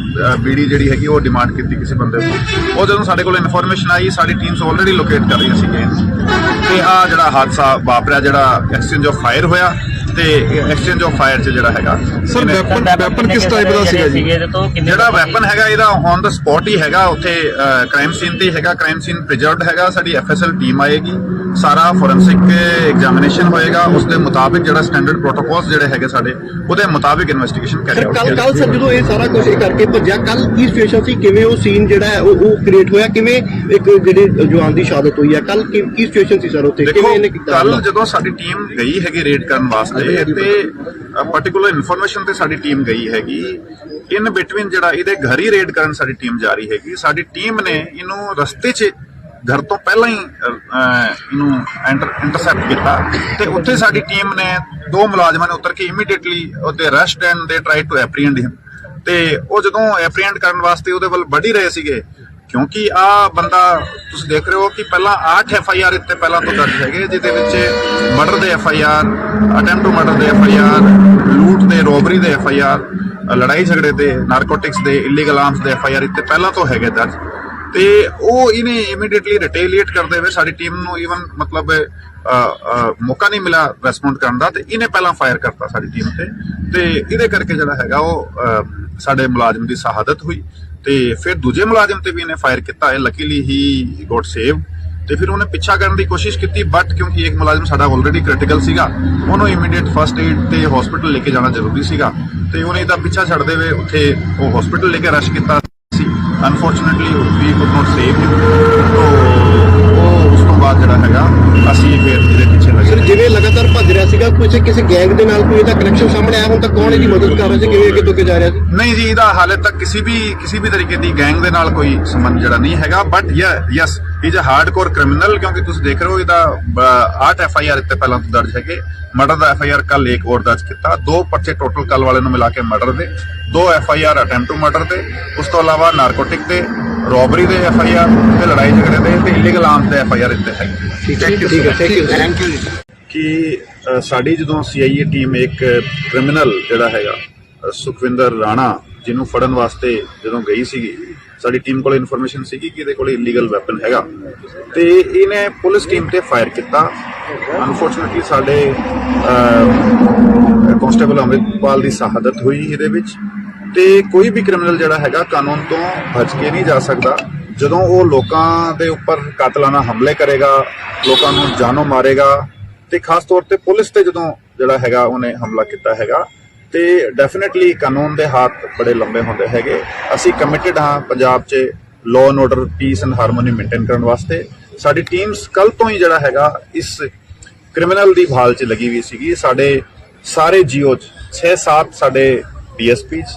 ਬੀੜੀ ਜਿਹੜੀ ਹੈਗੀ ਉਹ ਡਿਮਾਂਡ ਕੀਤੀ ਕਿਸੇ ਬੰਦੇ ਤੋਂ। ਉਹ ਜਦੋਂ ਸਾਡੇ ਕੋਲ ਇਨਫੋਰਮੇਸ਼ਨ ਆਈ, ਸਾਡੀ ਟੀਮਸ ਆਲਰੇਡੀ ਲੋਕੇਟ ਕਰ ਰਹੀਆਂ ਸੀਗੇ ਤੇ ਆ ਜਿਹੜਾ ਹਾਦਸਾ ਵਾਪਰਿਆ, ਜਿਹੜਾ ਐਕਸਚੇਂਜ ਆਫ ਫਾਇਰ ਹੋਇਆ। ਤੇ ਐਕਸਚੇਂਜ ਆਫ ਫਾਇਰ 'ਚ ਜਿਹੜਾ ਹੈਗਾ ਸਰ ਵੈਪਨ ਕਿਸ ਟਾਈਪ ਦਾ ਸੀਗਾ ਜੀ? ਜਿਹੜਾ ਵੈਪਨ ਹੈਗਾ ਇਹਦਾ ਔਨ ਦਾ ਸਪੌਟ ਹੀ ਹੈਗਾ, ਉੱਥੇ ਕ੍ਰਾਈਮ ਸੀਨ ਤੇ ਹੈਗਾ, ਕ੍ਰਾਈਮ ਸੀਨ ਪ੍ਰੀਜ਼ਰਵਡ ਹੈਗਾ। ਸਾਡੀ ਐਫਐਸਐਲ ਟੀਮ ਆਏਗੀ, ਸਾਰਾ ਫੋਰੈਂਸਿਕ ਐਗਜ਼ਾਮੀਨੇਸ਼ਨ ਹੋਏਗਾ, ਉਸ ਦੇ ਮੁਤਾਬਿਕ ਜਿਹੜਾ ਸਟੈਂਡਰਡ ਪ੍ਰੋਟੋਕੋਲਸ ਜਿਹੜੇ ਹੈਗੇ ਸਾਡੇ ਉਹਦੇ ਮੁਤਾਬਿਕ ਇਨਵੈਸਟੀਗੇਸ਼ਨ ਕਰੀ ਜਾਊਗੀ। ਕੱਲ ਸਰ ਜਦੋਂ ਇਹ ਸਾਰਾ ਕੁਝ ਕਰਕੇ ਭੱਜਿਆ, ਕੱਲ ਕੀ ਸਿਚੁਏਸ਼ਨ ਸੀ, ਕਿਵੇਂ ਉਹ ਸੀਨ ਜਿਹੜਾ ਹੈ ਉਹ ਕ੍ਰੀਏਟ ਹੋਇਆ, ਕਿਵੇਂ ਇੱਕ ਜਿਹੜੇ ਜਵਾਨ ਦੀ ਸ਼ਹਾਦਤ ਹੋਈ ਹੈ, ਕੱਲ ਕੀ ਸਿਚੁਏਸ਼ਨ ਸੀ ਸਰ ਉੱਥੇ, ਕਿਵੇਂ ਇਹਨੇ ਕੀਤਾ? ਕੱਲ ਜਦੋਂ ਸਾਡੀ ਟੀਮ ਗਈ ਹੈਗੀ ਰੇਡ ਕਰਨ ਵਾਸਤੇ ਤੇ ਪਾਰਟਿਕੂਲਰ ਇਨਫੋਰਮੇਸ਼ਨ ਤੇ ਸਾਡੀ ਟੀਮ ਗਈ ਹੈਗੀ, ਇਨ ਬਿਟਵੀਨ ਜਿਹੜਾ ਇਹਦੇ ਘਰ ਹੀ ਰੇਡ ਕਰਨ ਸਾਡੀ ਟੀਮ ਜਾ ਰਹੀ ਹੈਗੀ। ਸਾਡੀ ਟੀਮ ਨੇ ਇਹਨੂੰ ਰਸਤੇ 'ਚ ਘਰ ਤੋਂ ਪਹਿਲਾਂ ਹੀ ਇਹਨੂੰ ਇੰਟਰਸੈਪਟ ਕੀਤਾ ਤੇ ਉੱਥੇ ਸਾਡੀ ਟੀਮ ਨੇ ਦੋ ਮੁਲਾਜ਼ਮਾਂ ਨੇ ਉਤਰ ਕੇ ਇਮੀਡੀਏਟਲੀ ਉਹਦੇ ਅਰੈਸਟ ਐਂਡ ਦੇ ਟਰਾਈ ਟੂ ਐਪਰੀਹੈਂਡ ਹਿਮ। ਤੇ ਉਹ ਜਦੋਂ ਐਪਰੀਹੈਂਡ ਕਰਨ ਵਾਸਤੇ ਉਹਦੇ ਵੱਲ ਵੱਢ ਹੀ ਰਹੇ ਸੀਗੇ, ਕਿਉਂਕਿ ਆ ਬੰਦਾ ਤੁਸੀਂ ਦੇਖ ਰਹੇ ਹੋ ਕਿ ਪਹਿਲਾਂ 8 FIR ਇੱਥੇ ਪਹਿਲਾਂ ਤੋਂ ਦਰਜ ਹੈਗੇ, ਜਿਹਦੇ ਵਿੱਚ ਮਰਡਰ ਦੇ FIR, ਅਟੈਂਪਟ ਟੂ ਮਰਡਰ ਦੇ FIR, ਲੂਟ ਦੇ, ਰੋਬਰੀ ਦੇ FIR, ਲੜਾਈ ਝਗੜੇ ਦੇ, ਨਾਰਕੋਟਿਕਸ ਦੇ, ਇਲੀਗਲ ਆਰਮਸ ਦੇ FIR ਇੱਥੇ ਪਹਿਲਾਂ ਤੋਂ ਹੈਗੇ ਦਰਜ। ਤੇ ਉਹ ਇਹਨੇ ਇਮੀਡੀਏਟਲੀ ਰਿਟੇਲੀਏਟ ਕਰਦੇ ਹੋਏ ਸਾਡੀ ਟੀਮ ਨੂੰ ਈਵਨ ਮਤਲਬ ਮੌਕਾ ਨਹੀਂ ਮਿਲਿਆ ਰੈਸਪੌਂਡ ਕਰਨ ਦਾ, ਤੇ ਇਹਨੇ ਪਹਿਲਾਂ ਫਾਇਰ ਕਰਤਾ ਸਾਡੀ ਟੀਮ ਤੇ ਇਹਦੇ ਕਰਕੇ ਜਿਹੜਾ ਹੈਗਾ ਉਹ ਸਾਡੇ ਮੁਲਾਜ਼ਮ ਦੀ ਸ਼ਹਾਦਤ ਹੋਈ। ਤੇ ਫਿਰ ਦੂਜੇ ਮੁਲਾਜ਼ਮ ਤੇ ਵੀ ਇਹਨੇ ਫਾਇਰ ਕੀਤਾ, ਇਹ ਲੱਕੀਲੀ ਹੀ ਗੋਟ ਸੇਵ। ਤੇ ਫਿਰ ਉਹਨੇ ਪਿੱਛਾ ਕਰਨ ਦੀ ਕੋਸ਼ਿਸ਼ ਕੀਤੀ, ਬਟ ਕਿਉਂਕਿ ਇੱਕ ਮੁਲਾਜ਼ਮ ਸਾਡਾ ਆਲਰੇਡੀ ਕ੍ਰਿਟੀਕਲ ਸੀਗਾ, ਉਹਨੂੰ ਇਮੀਡੀਏਟ ਫਸਟ ਏਡ ਤੇ ਹਸਪੀਟਲ ਲੈ ਕੇ ਜਾਣਾ ਜ਼ਰੂਰੀ ਸੀਗਾ, ਤੇ ਉਹਨੇ ਇਹਦਾ ਪਿੱਛਾ ਛੱਡਦੇ ਹੋਏ ਉੱਥੇ ਉਹ ਹਸਪੀਟਲ ਲੈ ਕੇ ਰਸ਼ ਕੀਤਾ ਸੀ। Unfortunately we could not save him. ਉਹ ਉਸ ਤੋਂ ਬਾਅਦ ਜਿਹੜਾ ਹੈਗਾ ਅਸੀਂ ਫਿਰ ਇਹਦੇ ਪਿੱਛੇ ਲੱਗੇ। ਸਰ ਜਿਵੇਂ ਲਗਾਤਾਰ ਭੱਜ ਰਿਹਾ ਸੀਗਾ, ਕਿਸੇ ਗੈਂਗ ਦੇ ਨਾਲ ਕੋਈ ਇਹਦਾ ਕਨੈਕਸ਼ਨ ਸਾਹਮਣੇ ਆਇਆ ਹੁਣ ਤੱਕ, ਕੌਣ ਇਹਦੀ ਮਦਦ ਕਰ ਰਿਹਾ ਸੀ, ਕਿਵੇਂ ਅੱਗੇ ਤੋਂ ਅੱਗੇ ਜਾ ਰਿਹਾ ਸੀ? ਨਹੀਂ ਜੀ, ਇਹਦਾ ਹਾਲੇ ਤੱਕ ਕਿਸੇ ਵੀ ਤਰੀਕੇ ਦੀ ਗੈਂਗ ਦੇ ਨਾਲ ਕੋਈ ਸੰਬੰਧ ਜਿਹੜਾ ਨਹੀਂ ਹੈਗਾ, but yes is a hardcore criminal, ਕਿਉਂਕਿ ਤੁਸੀਂ ਦੇਖ ਰਹੇ ਹੋ ਇਹਦਾ 8 FIR ਇੱਥੇ ਪਹਿਲਾਂ ਤੋਂ ਦਰਜ ਹੈਗੇ। ਮਰਡਰ ਦਾ FIR ਕੱਲ ਇੱਕ ਹੋਰ ਦਰਜ ਕੀਤਾ, 2 ਪਰਚੇ ਟੋਟਲ ਕੱਲ ਵਾਲੇ ਨੂੰ ਮਿਲਾ ਕੇ ਮਰਡਰ ਦੇ, 2 FIR ਅਟੈਂਪਟ ਟੂ ਮਰਡਰ ਦੇ, ਉਸ ਤੋਂ ਇਲਾਵਾ ਨਾਰਕੋਟਿਕ ਦੇ, ਰੋਬਰੀ ਦੇ FIR ਤੇ ਲੜਾਈ ਝਗੜੇ ਦੇ ਤੇ ਇਲੀਗਲ ਆਰਮਸ ਦੇ FIR ਇੱਥੇ ਹੈਗੇ। ਠੀਕ ਹੈ ਥੈਂਕ ਯੂ। ਕਿ ਸਾਡੀ ਜਦੋਂ CIA ਟੀਮ ਇੱਕ ਕ੍ਰਿਮੀਨਲ ਜਿਹੜਾ ਹੈਗਾ ਸੁਖਵਿੰਦਰ ਰਾਣਾ, ਜਿਹਨੂੰ ਫੜਨ ਵਾਸਤੇ ਜਦੋਂ ਗਈ ਸੀਗੀ, ਸਾਡੀ ਟੀਮ ਕੋਲ ਇਨਫੋਰਮੇਸ਼ਨ ਸੀਗੀ ਕਿ ਇਹਦੇ ਕੋਲ ਇਲੀਗਲ ਵੈਪਨ ਹੈਗਾ, ਤੇ ਇਹਨੇ ਪੁਲਿਸ ਟੀਮ ਤੇ ਫਾਇਰ ਕੀਤਾ। ਅਨਫੋਰਚੂਨੇਟਲੀ ਸਾਡੇ ਕਾਂਸਟੇਬਲ ਅੰਮ੍ਰਿਤਪਾਲ ਦੀ ਸ਼ਹਾਦਤ ਹੋਈ ਇਹਦੇ ਵਿੱਚ। ਤੇ ਕੋਈ ਵੀ ਕ੍ਰਿਮੀਨਲ ਜਿਹੜਾ ਹੈਗਾ ਕਾਨੂੰਨ ਤੋਂ ਬਚ ਕੇ ਨਹੀਂ ਜਾ ਸਕਦਾ। ਜਦੋਂ ਉਹ ਲੋਕਾਂ ਦੇ ਉੱਪਰ ਕਾਤਲਾਨਾ ਹਮਲੇ ਕਰੇਗਾ, ਲੋਕਾਂ ਨੂੰ ਜਾਨੋਂ ਮਾਰੇਗਾ, ਤੇ ਖਾਸ ਤੌਰ ਤੇ ਪੁਲਿਸ ਤੇ ਜਦੋਂ ਜਿਹੜਾ ਹੈਗਾ ਉਹਨੇ ਹਮਲਾ ਕੀਤਾ ਹੈਗਾ, ਤੇ ਡੈਫੀਨਿਟਲੀ ਕਾਨੂੰਨ ਦੇ ਹੱਥ ਬੜੇ ਲੰਬੇ ਹੁੰਦੇ ਹੈਗੇ। ਅਸੀਂ ਕਮਿਟਡ ਹਾਂ ਪੰਜਾਬ 'ਚ law and order, piece and harmony maintain ਕਰਨ ਵਾਸਤੇ। ਸਾਡੀ ਟੀਮਸ ਕੱਲ ਤੋਂ ਹੀ ਜਿਹੜਾ ਹੈਗਾ ਇਸ ਕ੍ਰਿਮੀਨਲ ਦੀ ਭਾਲ 'ਚ ਲੱਗੀ ਹੋਈ ਸੀਗੀ। ਸਾਡੇ ਸਾਰੇ GO 'ਚ 6-7 ਸਾਡੇ DSPs,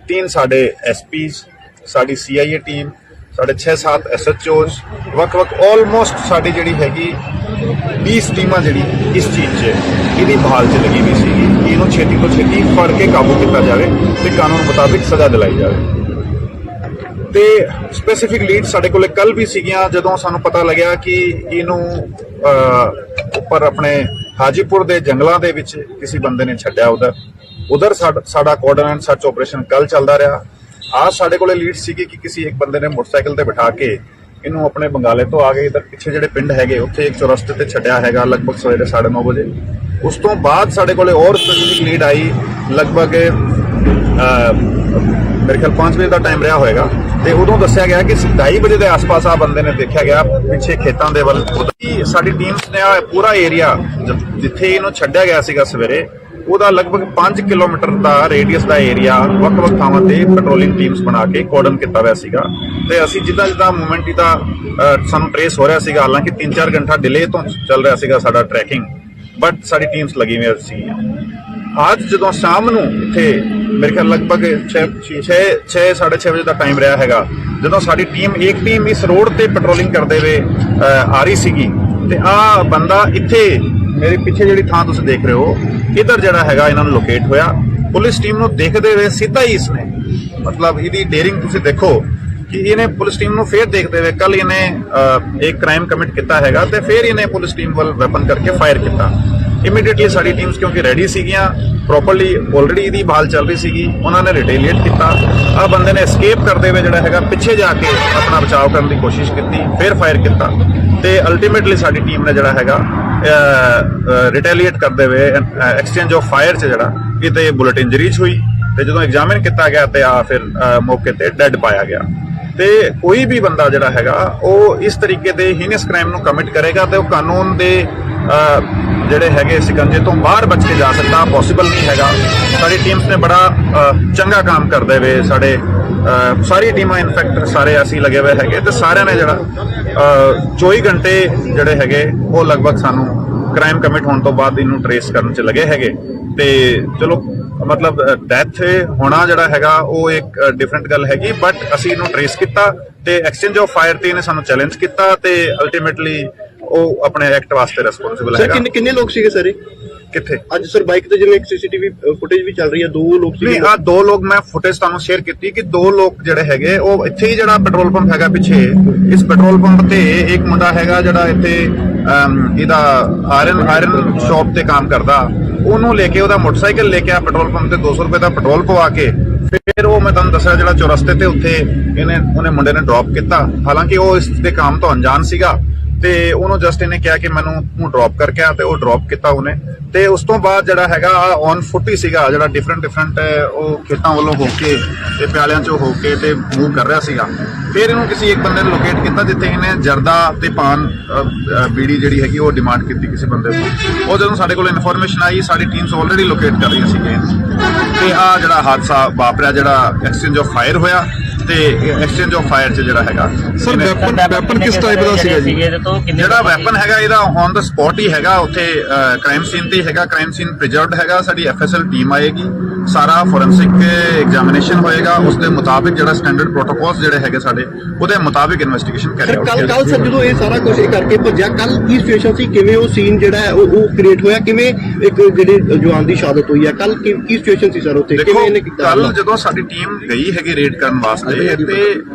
3 ਸਾਡੇ SPs, ਸਾਡੀ CIA ਟੀਮ, ਸਾਡੇ 6-7 SHOs, ਵੱਖ-ਵੱਖ ਆਲਮੋਸਟ ਸਾਡੀ ਜਿਹੜੀ ਹੈਗੀ 20 ਟੀਮਾਂ ਜਿਹੜੀ ਇਸ ਚੀਜ਼ 'ਚ ਇਹਦੀ ਬਹਾਲ 'ਚ ਲੱਗੀ ਹੋਈ ਸੀਗੀ ਕਿ ਇਹਨੂੰ ਛੇਤੀ ਤੋਂ ਛੇਤੀ ਫੜ ਕੇ ਕਾਬੂ ਕੀਤਾ ਜਾਵੇ ਤੇ ਕਾਨੂੰਨ ਮੁਤਾਬਿਕ ਸਜ਼ਾ ਦਿਲਾਈ ਜਾਵੇ। ਤੇ ਸਪੈਸੀਫਿਕ ਲੀਡ ਸਾਡੇ ਕੋਲੇ ਕੱਲ ਵੀ ਸੀਗੀਆਂ, ਜਦੋਂ ਸਾਨੂੰ ਪਤਾ ਲੱਗਿਆ ਕਿ ਇਹਨੂੰ ਉੱਪਰ ਆਪਣੇ ਹਾਜੀਪੁਰ ਦੇ ਜੰਗਲਾਂ ਦੇ ਵਿੱਚ ਕਿਸੇ ਬੰਦੇ ਨੇ ਛੱਡਿਆ। ਉਧਰ ਸਾਡਾ ਕੋਆਰਡੀਨੇਟ ਸਰਚ ਆਪਰੇਸ਼ਨ ਕੱਲ ਚੱਲਦਾ ਰਿਹਾ। आज साढ़े को लीड सी कि किसी एक बंदे ने मोटरसाइकिल ते बिठा के इनू अपने बंगाले तो आ गए इधर पिछे जेडे पिंड है उत्थे एक चौरस्ते ते छड्या हैगा लगभग सवेरे 9:30 बजे। उस तो बाद साढ़े को और स्पेसिफिक लीड आई लगभग मेरे ख्याल 5 बजे का टाइम रहा होएगा ते उदों दस्सिया गया कि 2:30 बजे के आस पास आ बंदे ने देखा गया पिछे खेतों के वल। साडी टीम्स ने पूरा एरिया जिथे इनू छड्या गया सीगा सवेरे ਉਹਦਾ ਲਗਭਗ 5 ਕਿਲੋਮੀਟਰ ਦਾ ਰੇਡੀਅਸ ਦਾ ਏਰੀਆ ਵੱਖ-ਵੱਖ ਥਾਵਾਂ ਤੇ ਪੈਟਰੋਲਿੰਗ ਟੀਮਸ ਬਣਾ ਕੇ ਕੋਰਡਨ ਕੀਤਾ ਹੋਇਆ ਸੀਗਾ ਤੇ ਅਸੀਂ ਜਿੱਦਾਂ ਮੂਵਮੈਂਟ ਦਾ ਸਾਨੂੰ ਟ੍ਰੇਸ ਹੋ ਰਿਹਾ ਸੀਗਾ, ਹਾਲਾਂਕਿ 3-4 ਘੰਟਾ ਡਿਲੇ ਤੋਂ ਚੱਲ ਰਿਹਾ ਸੀਗਾ ਸਾਡਾ ਟਰੈਕਿੰਗ, ਬਟ ਸਾਡੀ ਟੀਮਸ ਲੱਗੀ ਹੋਈ ਸੀ। ਅੱਜ ਜਦੋਂ ਸ਼ਾਮ ਨੂੰ ਇੱਥੇ ਮੇਰੇ ਖਿਆਲ ਲਗਭਗ 6:30 ਵਜੇ ਦਾ ਟਾਈਮ ਰਿਹਾ ਹੈਗਾ, ਜਦੋਂ ਸਾਡੀ ਇੱਕ ਟੀਮ ਇਸ ਰੋਡ ਤੇ ਪੈਟਰੋਲਿੰਗ ਕਰਦੇ ਹੋਏ ਆ ਰਹੀ ਸੀਗੀ ਤੇ ਆ ਬੰਦਾ ਇੱਥੇ मेरे पिछे जी थां तुम देख रहे हो इधर जरा है इन्होंने लोकेट होया। पुलिस टीम को देखते हुए सीधा ही इसने ਮਤਲਬ ਇਹਦੀ ਡੇਰਿੰਗ ਤੁਸੀਂ ਦੇਖੋ ਕਿ ਇਹਨੇ ਪੁਲਿਸ ਟੀਮ ਨੂੰ ਫੇਰ ਦੇਖਦੇ ਹੋਏ ਕੱਲ ਇਹਨੇ ਇੱਕ ਕ੍ਰਾਈਮ ਕਮਿਟ ਕੀਤਾ ਹੈਗਾ ਤੇ ਫੇਰ ਇਹਨੇ ਪੁਲਿਸ ਟੀਮ ਵੱਲ ਵੈਪਨ ਕਰਕੇ ਫਾਇਰ ਕੀਤਾ। ਇਮੀਡੀਏਟਲੀ ਸਾਡੀ ਟੀਮਸ ਕਿਉਂਕਿ ਰੈਡੀ ਸੀਗੀਆਂ, ਪ੍ਰੋਪਰਲੀ ਆਲਰੇਡੀ ਇਹਦੀ ਬਾਲ ਚੱਲ ਰਹੀ ਸੀਗੀ, ਉਹਨਾਂ ਨੇ ਰਿਟੇਲੀਏਟ ਕੀਤਾ। ਆ ਬੰਦੇ ਨੇ ਐਸਕੇਪ ਕਰਦੇ ਹੋਏ ਜਿਹੜਾ ਹੈਗਾ ਪਿੱਛੇ ਜਾ ਕੇ ਆਪਣਾ ਬਚਾਅ ਕਰਨ ਦੀ ਕੋਸ਼ਿਸ਼ ਕੀਤੀ, ਫੇਰ ਫਾਇਰ ਕੀਤਾ ਤੇ ਅਲਟੀਮੇਟਲੀ ਸਾਡੀ ਟੀਮ ਨੇ ਜਿਹੜਾ ਹੈਗਾ ਰਿਟੇਲੀਏਟ ਕਰਦੇ ਹੋਏ ਐਕਸਚੇਂਜ ਆਫ ਫਾਇਰ 'ਚ ਜਿਹੜਾ ਕਿਤੇ ਬੁਲਟ ਇੰਜਰੀਜ਼ ਹੋਈ ਤੇ ਜਦੋਂ ਐਗਜ਼ਾਮਿਨ ਕੀਤਾ ਗਿਆ ਤੇ ਆ ਫਿਰ ਮੌਕੇ ਤੇ ਡੈੱਡ ਪਾਇਆ ਗਿਆ। ਤੇ ਕੋਈ ਵੀ ਬੰਦਾ ਜਿਹੜਾ ਹੈਗਾ ਉਹ ਇਸ ਤਰੀਕੇ ਦੇ ਹੀਨਸ ਕ੍ਰਾਈਮ ਨੂੰ ਕਮਿਟ ਕਰੇਗਾ ਤੇ ਉਹ ਕਾਨੂੰਨ ਦੇ ਜਿਹੜੇ ਹੈਗੇ ਸਿਕੰਜੇ ਤੋਂ ਬਾਹਰ ਬਚ ਕੇ ਜਾ ਸਕਦਾ, ਪੋਸੀਬਲ ਨਹੀਂ ਹੈਗਾ। ਸਾਡੀ ਟੀਮਸ ਨੇ ਬੜਾ ਚੰਗਾ ਕੰਮ ਕਰਦੇ ਹੋਏ ਸਾਡੇ ਸਾਰੀ ਟੀਮਾਂ ਇਨਫੈਕਟ ਸਾਰੇ ਅਸੀਂ ਲੱਗੇ ਹੋਏ ਹੈਗੇ ਤੇ ਸਾਰਿਆਂ ਨੇ ਜਿਹੜਾ 24 ਘੰਟੇ ਜਿਹੜੇ ਹੈਗੇ ਉਹ ਲਗਭਗ ਸਾਨੂੰ ਕ੍ਰਾਈਮ ਕਮਿਟ ਹੋਣ ਤੋਂ ਬਾਅਦ ਇਹਨੂੰ ਟਰੇਸ ਕਰਨ 'ਚ ਲੱਗੇ ਹੈਗੇ। ਤੇ ਚਲੋ ਮਤਲਬ ਡੈਥ ਹੋਣਾ ਜਿਹੜਾ ਹੈਗਾ ਉਹ ਇੱਕ ਡਿਫਰੈਂਟ ਗੱਲ ਹੈਗੀ, ਬਟ ਅਸੀਂ ਇਹਨੂੰ ਟਰੇਸ ਕੀਤਾ ਤੇ ਐਕਸਚੇਂਜ ਆਫ ਫਾਇਰ ਤੇ ਇਹਨੇ ਸਾਨੂੰ ਚੈਲੰਜ ਕੀਤਾ ਤੇ ਅਲਟੀਮੇਟਲੀ ਉਹ ਆਪਣੇ ਐਕਟ ਵਾਸਤੇ ਰਿਸਪੌਂਸਿਬਲ ਹੈਗਾ। ਸਰ ਕਿੰਨੇ ਲੋਕ ਸੀਗੇ ਸਰ ਕਿੱਥੇ ਅੱਜ ਸਰ ਬਾਈਕ ਤੇ ਜਿਵੇਂ ਇੱਕ ਸੀਸੀਟੀਵੀ ਫੁਟੇਜ ਵੀ ਚੱਲ ਰਹੀ ਹੈ, 2 ਲੋਕ ਸੀਗੇ। ਨਹੀਂ, ਆ 2 ਲੋਕ ਮੈਂ ਫੁਟੇਜ ਤੁਹਾਨੂੰ ਸ਼ੇਅਰ ਕੀਤੀ ਕਿ 2 ਲੋਕ ਜਿਹੜੇ ਹੈਗੇ ਉਹ ਇੱਥੇ ਹੀ ਜਿਹੜਾ ਪੈਟਰੋਲ ਪੰਪ ਹੈਗਾ ਪਿੱਛੇ, ਇਸ ਪੈਟਰੋਲ ਪੰਪ ਤੇ ਇੱਕ ਮੁੰਡਾ ਹੈਗਾ ਜਿਹੜਾ ਇੱਥੇ ਇਹਦਾ ਆਇਰਨ ਸ਼ਾਪ ਤੇ ਕੰਮ ਕਰਦਾ, ਉਹਨੂੰ ਲੈ ਕੇ ਉਹਦਾ ਮੋਟਰਸਾਈਕਲ ਲੈ ਕੇ ਆ ਪੈਟਰੋਲ ਪੰਪ ਤੇ 200 ਰੁਪਏ ਦਾ ਪੈਟਰੋਲ ਪਵਾ ਕੇ ਫਿਰ ਉਹ ਮੈਂ ਤੁਹਾਨੂੰ ਦੱਸਿਆ ਜਿਹੜਾ ਚੌਰਸਤੇ ਤੇ ਉੱਥੇ ਉਹਨੇ ਮੁੰਡੇ ਨੇ ਡ੍ਰੌਪ ਕੀਤਾ। ਹਾਲਾਂਕਿ ਉਹ ਇਸ ਦੇ ਕੰਮ ਤੋਂ ਅਣਜਾਣ ਸੀਗਾ ਤੇ ਉਹਨੂੰ ਜਸਟ ਇਹਨੇ ਕਿਹਾ ਕਿ ਮੈਨੂੰ ਤੂੰ ਡ੍ਰੌਪ ਕਰਕੇ ਆ ਤੇ ਉਹ ਡ੍ਰੌਪ ਕੀਤਾ ਉਹਨੇ। ਤੇ ਉਸ ਤੋਂ ਬਾਅਦ ਜਿਹੜਾ ਹੈਗਾ ਔਨ ਫੁੱਟ ਹੀ ਸੀਗਾ, ਜਿਹੜਾ ਡਿਫਰੈਂਟ ਉਹ ਖੇਤਾਂ ਵੱਲੋਂ ਹੋ ਕੇ ਤੇ ਪਿਆਲਿਆਂ ਚੋਂ ਹੋ ਕੇ ਤੇ ਮੂਵ ਕਰ ਰਿਹਾ ਸੀਗਾ। ਫਿਰ ਇਹਨੂੰ ਕਿਸੇ ਇੱਕ ਬੰਦੇ ਨੇ ਲੋਕੇਟ ਕੀਤਾ ਜਿੱਥੇ ਇਹਨੇ ਜਰਦਾ ਤੇ ਪਾਨ ਬੀੜੀ ਜਿਹੜੀ ਹੈਗੀ ਉਹ ਡਿਮਾਂਡ ਕੀਤੀ ਕਿਸੇ ਬੰਦੇ ਤੋਂ। ਉਹ ਜਦੋਂ ਸਾਡੇ ਕੋਲ ਇਨਫੋਰਮੇਸ਼ਨ ਆਈ ਸਾਡੀ ਟੀਮਸ ਆਲਰੇਡੀ ਲੋਕੇਟ ਕਰ ਰਹੀਆਂ ਸੀਗੀਆਂ ਤੇ ਆ ਜਿਹੜਾ ਹਾਦਸਾ ਵਾਪਰਿਆ, ਜਿਹੜਾ ਐਕਸਚੇਂਜ ਆਫ ਫਾਇਰ ਹੋਇਆ ਤੇ ਐਕਸਚੇਂਜ ਆਫ ਫਾਇਰ 'ਚ ਜਿਹੜਾ ਹੈਗਾ ਸਰ ਵੈਪਨ ਕਿਸ ਟਾਈਪ ਦਾ ਸੀਗਾ ਜੀ? ਜਿਹੜਾ ਵੈਪਨ ਹੈਗਾ ਇਹਦਾ ਔਨ ਦਾ ਸਪੌਟ ਹੀ ਹੈਗਾ, ਉੱਥੇ ਕ੍ਰਾਈਮ ਸੀਨ ਤੇ ਹੈਗਾ, ਕ੍ਰਾਈਮ ਸੀਨ ਪ੍ਰੀਜ਼ਰਵਡ ਹੈਗਾ। ਸਾਡੀ ਐਫਐਸਐਲ ਟੀਮ ਆਏਗੀ, ਸਾਰਾ ਫੋਰੈਂਸਿਕ ਐਗਜ਼ਾਮੀਨੇਸ਼ਨ ਹੋਏਗਾ, ਉਸ ਦੇ ਮੁਤਾਬਿਕ ਜਿਹੜਾ ਸਟੈਂਡਰਡ ਪ੍ਰੋਟੋਕੋਲਸ ਜਿਹੜੇ ਹੈਗੇ ਸਾਡੇ ਉਹਦੇ ਮੁਤਾਬਿਕ ਇਨਵੈਸਟੀਗੇਸ਼ਨ ਕਰਿਆ ਕੱਲ ਸਰ ਜਦੋਂ ਇਹ ਸਾਰਾ ਕੁਝ ਕਰਕੇ ਭੱਜਿਆ, ਕੱਲ ਕੀ ਸਿਚੁਏਸ਼ਨ ਸੀ, ਕਿਵੇਂ ਉਹ ਸੀਨ ਜਿਹੜਾ ਹੈ ਉਹ ਕ੍ਰੀਏਟ ਹੋਇਆ, ਕਿਵੇਂ ਇੱਕ ਜਿਹੜੀ ਜਵਾਨ ਦੀ ਸ਼ਹਾਦਤ ਹੋਈ ਹੈ, ਕੱਲ ਕੀ ਸਿਚੁਏਸ਼ਨ ਸੀ ਸਰ ਉੱਥੇ, ਕਿਵੇਂ ਇਹਨੇ ਕੀਤਾ? ਕੱਲ ਜਦੋਂ ਸਾਡੀ ਟੀਮ ਗਈ ਹੈਗੀ ਰੇਡ ਕਰਨ ਵਾਸਤੇ ਤੇ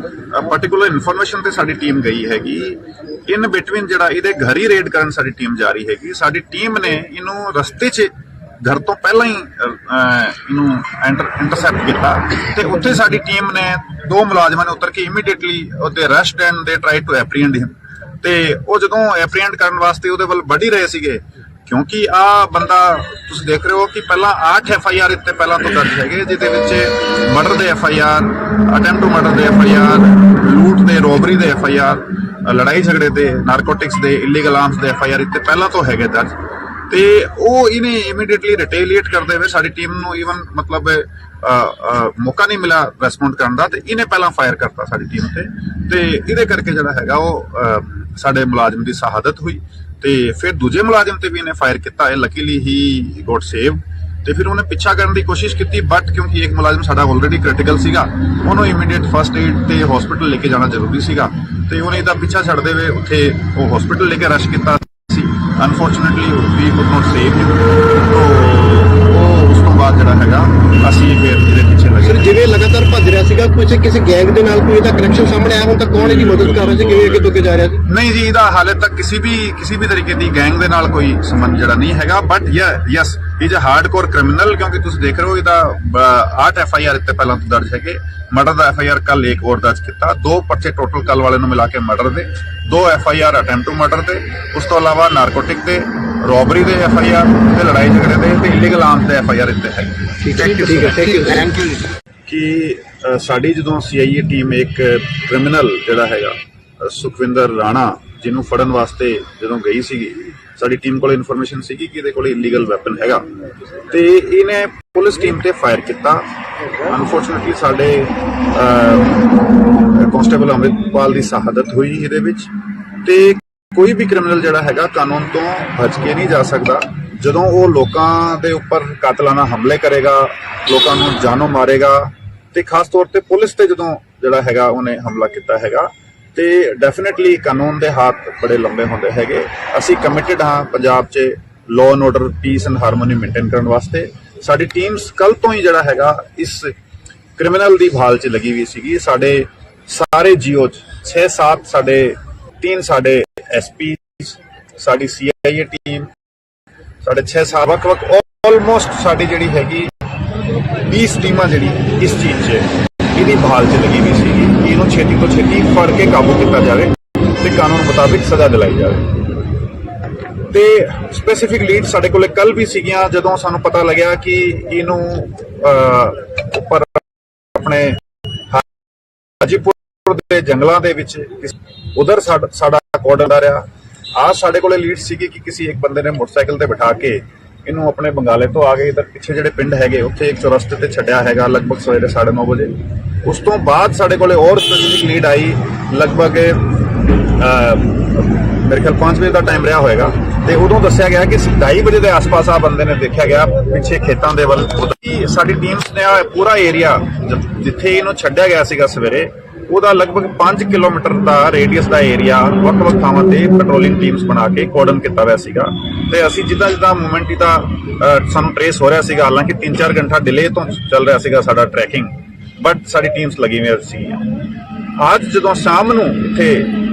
ਪਾਰਟਿਕੂਲਰ ਇਨਫੋਰਮੇਸ਼ਨ ਤੇ ਸਾਡੀ ਟੀਮ ਗਈ ਹੈਗੀ, ਇਨ ਬਿਟਵੀਨ ਜਿਹੜਾ ਇਹਦੇ ਘਰ ਹੀ ਰੇਡ ਕਰਨ ਸਾਡੀ ਟੀਮ ਜਾ ਰਹੀ ਹੈਗੀ। ਸਾਡੀ ਟੀਮ ਨੇ ਇਹਨੂੰ ਰਸਤੇ 'ਚ ਘਰ ਤੋਂ ਪਹਿਲਾਂ ਹੀ ਇਹਨੂੰ ਇੰਟਰਸੈਪਟ ਕੀਤਾ ਤੇ ਉੱਥੇ ਸਾਡੀ ਟੀਮ ਨੇ 2 ਮੁਲਾਜ਼ਮਾਂ ਨੇ ਉਤਰ ਕੇ ਇਮੀਡੀਏਟਲੀ ਉਹਦੇ ਅਰੈਸਟ ਐਂਡ ਦੇ ਟਰਾਈ ਟੂ ਐਪਰੀਹੈਂਡ ਹਿਮ। ਤੇ ਉਹ ਜਦੋਂ ਐਪਰੀਹੈਂਡ ਕਰਨ ਵਾਸਤੇ ਉਹਦੇ ਵੱਲ ਵੱਢ ਹੀ ਰਹੇ ਸੀਗੇ, ਕਿਉਂਕਿ ਆ ਬੰਦਾ ਤੁਸੀਂ ਦੇਖ ਰਹੇ ਹੋ ਕਿ ਪਹਿਲਾਂ 8 FIR ਇੱਥੇ ਪਹਿਲਾਂ ਤੋਂ ਦਰਜ ਹੈਗੇ, ਜਿਹਦੇ ਵਿੱਚ ਮਰਡਰ ਦੇ FIR, ਅਟੈਂਪਟ ਟੂ ਮਰਡਰ ਦੇ FIR, ਲੂਟ ਦੇ, ਰੋਬਰੀ ਦੇ FIR, ਲੜਾਈ ਝਗੜੇ ਦੇ, ਨਾਰਕੋਟਿਕਸ ਦੇ, ਇਲੀਗਲ ਆਰਮਸ ਦੇ FIR ਇੱਥੇ ਪਹਿਲਾਂ ਤੋਂ ਹੈਗੇ ਦਰਜ। ਤੇ ਉਹ ਇਹਨੇ ਇਮੀਡੀਏਟਲੀ ਰਿਟੇਲੀਏਟ ਕਰਦੇ ਹੋਏ ਸਾਡੀ ਟੀਮ ਨੂੰ ਈਵਨ ਮਤਲਬ ਮੌਕਾ ਨਹੀਂ ਮਿਲਿਆ ਰੈਸਪੌਂਡ ਕਰਨ ਦਾ ਤੇ ਇਹਨੇ ਪਹਿਲਾਂ ਫਾਇਰ ਕਰਤਾ ਸਾਡੀ ਟੀਮ ਤੇ ਇਹਦੇ ਕਰਕੇ ਜਿਹੜਾ ਹੈਗਾ ਉਹ ਸਾਡੇ ਮੁਲਾਜ਼ਮ ਦੀ ਸ਼ਹਾਦਤ ਹੋਈ। ਤੇ ਫਿਰ ਦੂਜੇ ਮੁਲਾਜ਼ਮ ਤੇ ਵੀ ਇਹਨੇ ਫਾਇਰ ਕੀਤਾ, ਲੱਕੀਲੀ ਹੀ ਗੋਟ ਸੇਵ। ਤੇ ਫਿਰ ਉਹਨੇ ਪਿੱਛਾ ਕਰਨ ਦੀ ਕੋਸ਼ਿਸ਼ ਕੀਤੀ, ਬਟ ਕਿਉਂਕਿ ਇੱਕ ਮੁਲਾਜ਼ਮ ਸਾਡਾ ਆਲਰੇਡੀ ਕ੍ਰਿਟੀਕਲ ਸੀਗਾ, ਉਹਨੂੰ ਇਮੀਡੀਏਟ ਫਸਟ ਏਡ ਤੇ ਹਸਪੀਟਲ ਲੈ ਕੇ ਜਾਣਾ ਜ਼ਰੂਰੀ ਸੀਗਾ ਤੇ ਉਹਨੇ ਇਹਦਾ ਪਿੱਛਾ ਛੱਡਦੇ ਹੋਏ ਉੱਥੇ ਉਹ ਹਸਪੀਟਲ ਲੈ ਕੇ ਰਸ਼ ਕੀਤਾ ਸੀ। Unfortunately we could not save him. ਉਸ ਤੋਂ ਬਾਅਦ ਜਿਹੜਾ ਹੈਗਾ ਅਸੀਂ ਫਿਰ ਇਹਦੇ ਪਿੱਛੇ ਲੱਗੇ। ਸਰ ਜਿਵੇਂ ਲਗਾਤਾਰ ਭੱਜ ਰਿਹਾ ਸੀਗਾ, ਕਿਸੇ ਗੈਂਗ ਦੇ ਨਾਲ ਕੋਈ ਇਹਦਾ ਕਨੈਕਸ਼ਨ ਸਾਹਮਣੇ ਆਇਆ ਹੁਣ ਤੱਕ, ਕੌਣ ਇਹਦੀ ਮਦਦ ਕਰ ਰਿਹਾ ਸੀ, ਕਿਵੇਂ ਅੱਗੇ ਤੋਂ ਅੱਗੇ ਜਾ ਰਿਹਾ ਸੀ? ਨਹੀਂ ਜੀ, ਇਹਦਾ ਹਾਲੇ ਤੱਕ ਕਿਸੇ ਵੀ ਤਰੀਕੇ ਦੀ ਗੈਂਗ ਦੇ ਨਾਲ ਕੋਈ ਸੰਬੰਧ ਜਿਹੜਾ ਨਹੀਂ ਹੈਗਾ, but yes is a hardcore criminal, ਕਿਉਂਕਿ ਤੁਸੀਂ ਦੇਖ ਰਹੇ ਹੋ ਇਹਦਾ 8 FIR ਇੱਥੇ ਪਹਿਲਾਂ ਤੋਂ ਦਰਜ ਹੈਗੇ। ਮਰਡਰ ਦਾ FIR ਕੱਲ ਇੱਕ ਹੋਰ ਦਰਜ ਕੀਤਾ, 2 ਪਰਚੇ ਟੋਟਲ ਕੱਲ ਵਾਲੇ ਨੂੰ ਮਿਲਾ ਕੇ ਮਰਡਰ ਦੇ, 2 FIR ਅਟੈਂਪਟ ਟੂ ਮਰਡਰ ਦੇ, ਉਸ ਤੋਂ ਇਲਾਵਾ ਨਾਰਕੋਟਿਕ ਦੇ, ਰੋਬਰੀ ਦੇ FIR ਤੇ ਲੜਾਈ ਝਗੜੇ ਦੇ ਤੇ ਇਲੀਗਲ ਆਰਮਸ ਦੇ FIR ਇੱਥੇ ਹੈਗੇ। ਠੀਕ ਹੈ, ਥੈਂਕ ਯੂ। ਕਿ ਸਾਡੀ ਜਦੋਂ CIA ਟੀਮ ਇੱਕ ਕ੍ਰਿਮੀਨਲ ਜਿਹੜਾ ਹੈਗਾ ਸੁਖਵਿੰਦਰ ਰਾਣਾ, ਜਿਹਨੂੰ ਫੜਨ ਵਾਸਤੇ ਜਦੋਂ ਗਈ ਸੀਗੀ, ਸਾਡੀ ਟੀਮ ਕੋਲ ਇਨਫੋਰਮੇਸ਼ਨ ਸੀਗੀ ਕਿ ਇਹਦੇ ਕੋਲ ਇਲੀਗਲ ਵੈਪਨ ਹੈਗਾ ਤੇ ਇਹਨੇ ਪੁਲਿਸ ਟੀਮ ਤੇ ਫਾਇਰ ਕੀਤਾ। ਅਨਫੋਰਚੂਨੇਟਲੀ ਸਾਡੇ ਕਾਂਸਟੇਬਲ ਅੰਮ੍ਰਿਤਪਾਲ ਦੀ ਸ਼ਹਾਦਤ ਹੋਈ ਇਹਦੇ ਵਿੱਚ। ਤੇ ਕੋਈ ਵੀ ਕ੍ਰਿਮੀਨਲ ਜਿਹੜਾ ਹੈਗਾ ਕਾਨੂੰਨ ਤੋਂ ਬਚ ਕੇ ਨਹੀਂ ਜਾ ਸਕਦਾ। ਜਦੋਂ ਉਹ ਲੋਕਾਂ ਦੇ ਉੱਪਰ ਕਾਤਲਾਨਾ ਹਮਲੇ ਕਰੇਗਾ, ਲੋਕਾਂ ਨੂੰ ਜਾਨੋਂ ਮਾਰੇਗਾ ਤੇ ਖਾਸ ਤੌਰ ਤੇ ਪੁਲਿਸ ਤੇ ਜਦੋਂ ਜਿਹੜਾ ਹੈਗਾ ਉਹਨੇ ਹਮਲਾ ਕੀਤਾ ਹੈਗਾ ਤੇ ਡੈਫੀਨੇਟਲੀ ਕਾਨੂੰਨ ਦੇ ਹੱਥ ਬੜੇ ਲੰਬੇ ਹੁੰਦੇ ਹੈਗੇ। ਅਸੀਂ ਕਮਿਟਡ ਹਾਂ ਪੰਜਾਬ 'ਚ law and order, piece and harmony maintain ਕਰਨ ਵਾਸਤੇ। ਸਾਡੀ ਟੀਮਸ ਕੱਲ ਤੋਂ ਹੀ ਜਿਹੜਾ ਹੈਗਾ ਇਸ ਕ੍ਰਿਮੀਨਲ ਦੀ ਭਾਲ 'ਚ ਲੱਗੀ ਹੋਈ ਸੀਗੀ। ਸਾਡੇ ਸਾਰੇ ਜੀਓ 'ਚ 6-7 ਸਾਡੇ 3 ਸਾਡੇ ਐਸਪੀ, ਸਾਡੀ CIA ਟੀਮ, ਸਾਡੇ 6-7 ਵੱਖ-ਵੱਖ ਆਲਮੋਸਟ ਸਾਡੀ ਜਿਹੜੀ ਹੈਗੀ 20 ਟੀਮਾਂ ਜਿਹੜੀ ਇਸ ਚੀਜ਼ 'ਚ ਇਹਦੀ ਭਾਲ 'ਚ ਲੱਗੀ ਹੋਈ ਸੀਗੀ ਕਿ ਇਹਨੂੰ ਛੇਤੀ ਤੋਂ ਛੇਤੀ ਫੜ ਕੇ ਕਾਬੂ ਕੀਤਾ ਜਾਵੇ ਤੇ ਕਾਨੂੰਨ ਮੁਤਾਬਿਕ ਸਜ਼ਾ ਦਿਲਾਈ ਜਾਵੇ। ਤੇ ਸਪੈਸੀਫਿਕ ਲੀਡ ਸਾਡੇ ਕੋਲੇ ਕੱਲ ਵੀ ਸੀਗੀਆਂ ਜਦੋਂ ਸਾਨੂੰ ਪਤਾ ਲੱਗਿਆ ਕਿ ਇਹਨੂੰ ਉੱਪਰ ਆਪਣੇ ਹਾਜੀਪੁਰ ਦੇ ਜੰਗਲਾਂ ਦੇ ਵਿੱਚ ਉਧਰ ਸਾਡਾ ਕੋਆਰਡਰ ਆ ਰਿਹਾ। ਆ ਸਾਡੇ ਕੋਲੇ ਲੀਡ ਸੀਗੀ ਕਿ ਕਿਸੇ ਇੱਕ ਬੰਦੇ ਨੇ ਮੋਟਰਸਾਈਕਲ ਤੇ ਬਿਠਾ ਕੇ ਇਹਨੂੰ ਆਪਣੇ ਬੰਗਾਲੇ ਤੋਂ ਆ ਕੇ ਇਧਰ ਪਿੱਛੇ ਜਿਹੜੇ ਪਿੰਡ ਹੈਗੇ ਉੱਥੇ ਇੱਕ ਚੌਰਸਤੇ ਤੇ ਛੱਡਿਆ ਹੈਗਾ ਲਗਭਗ ਸਵੇਰੇ 9:30 ਵਜੇ। ਉਸ ਤੋਂ ਬਾਅਦ ਸਾਡੇ ਕੋਲੇ ਹੋਰ ਸਪੈਸੀਫਿਕ ਲੀਡ ਆਈ, ਲਗਭਗ ਮੇਰੇ ਖਿਆਲ 5 ਵਜੇ ਦਾ ਟਾਈਮ ਰਿਹਾ ਹੋਏਗਾ ਤੇ ਉਦੋਂ ਦੱਸਿਆ ਗਿਆ ਕਿ 2:30 ਵਜੇ ਦੇ ਆਸ-ਪਾਸ ਆ ਬੰਦੇ ਨੇ ਦੇਖਿਆ ਗਿਆ ਪਿੱਛੇ ਖੇਤਾਂ ਦੇ ਵੱਲ। ਸਾਡੀ ਟੀਮਸ ਨੇ ਪੂਰਾ ਏਰੀਆ ਜਿੱਥੇ ਇਹਨੂੰ ਛੱਡਿਆ ਗਿਆ ਸੀਗਾ ਸਵੇਰੇ ਉਹਦਾ ਲਗਭਗ 5 ਕਿਲੋਮੀਟਰ ਦਾ ਰੇਡੀਅਸ ਦਾ ਏਰੀਆ ਵੱਖ-ਵੱਖ ਥਾਵਾਂ ਤੇ ਪੈਟਰੋਲਿੰਗ ਟੀਮਸ ਬਣਾ ਕੇ ਕੋਰਡਨ ਕੀਤਾ ਹੋਇਆ ਸੀਗਾ। ਤੇ ਅਸੀਂ ਜਿੱਦਾਂ ਮੂਵਮੈਂਟ ਦਾ ਸਾਨੂੰ ਟ੍ਰੇਸ ਹੋ ਰਿਹਾ ਸੀਗਾ, ਹਾਲਾਂਕਿ 3-4 ਘੰਟਾ ਡਿਲੇ ਤੋਂ ਚੱਲ ਰਿਹਾ ਸੀਗਾ ਸਾਡਾ ਟਰੈਕਿੰਗ, ਬਟ ਸਾਡੀ ਟੀਮਸ ਲੱਗੀ ਹੋਈਆਂ ਸੀਗੀਆਂ। ਅੱਜ ਜਦੋਂ ਸ਼ਾਮ ਨੂੰ ਇੱਥੇ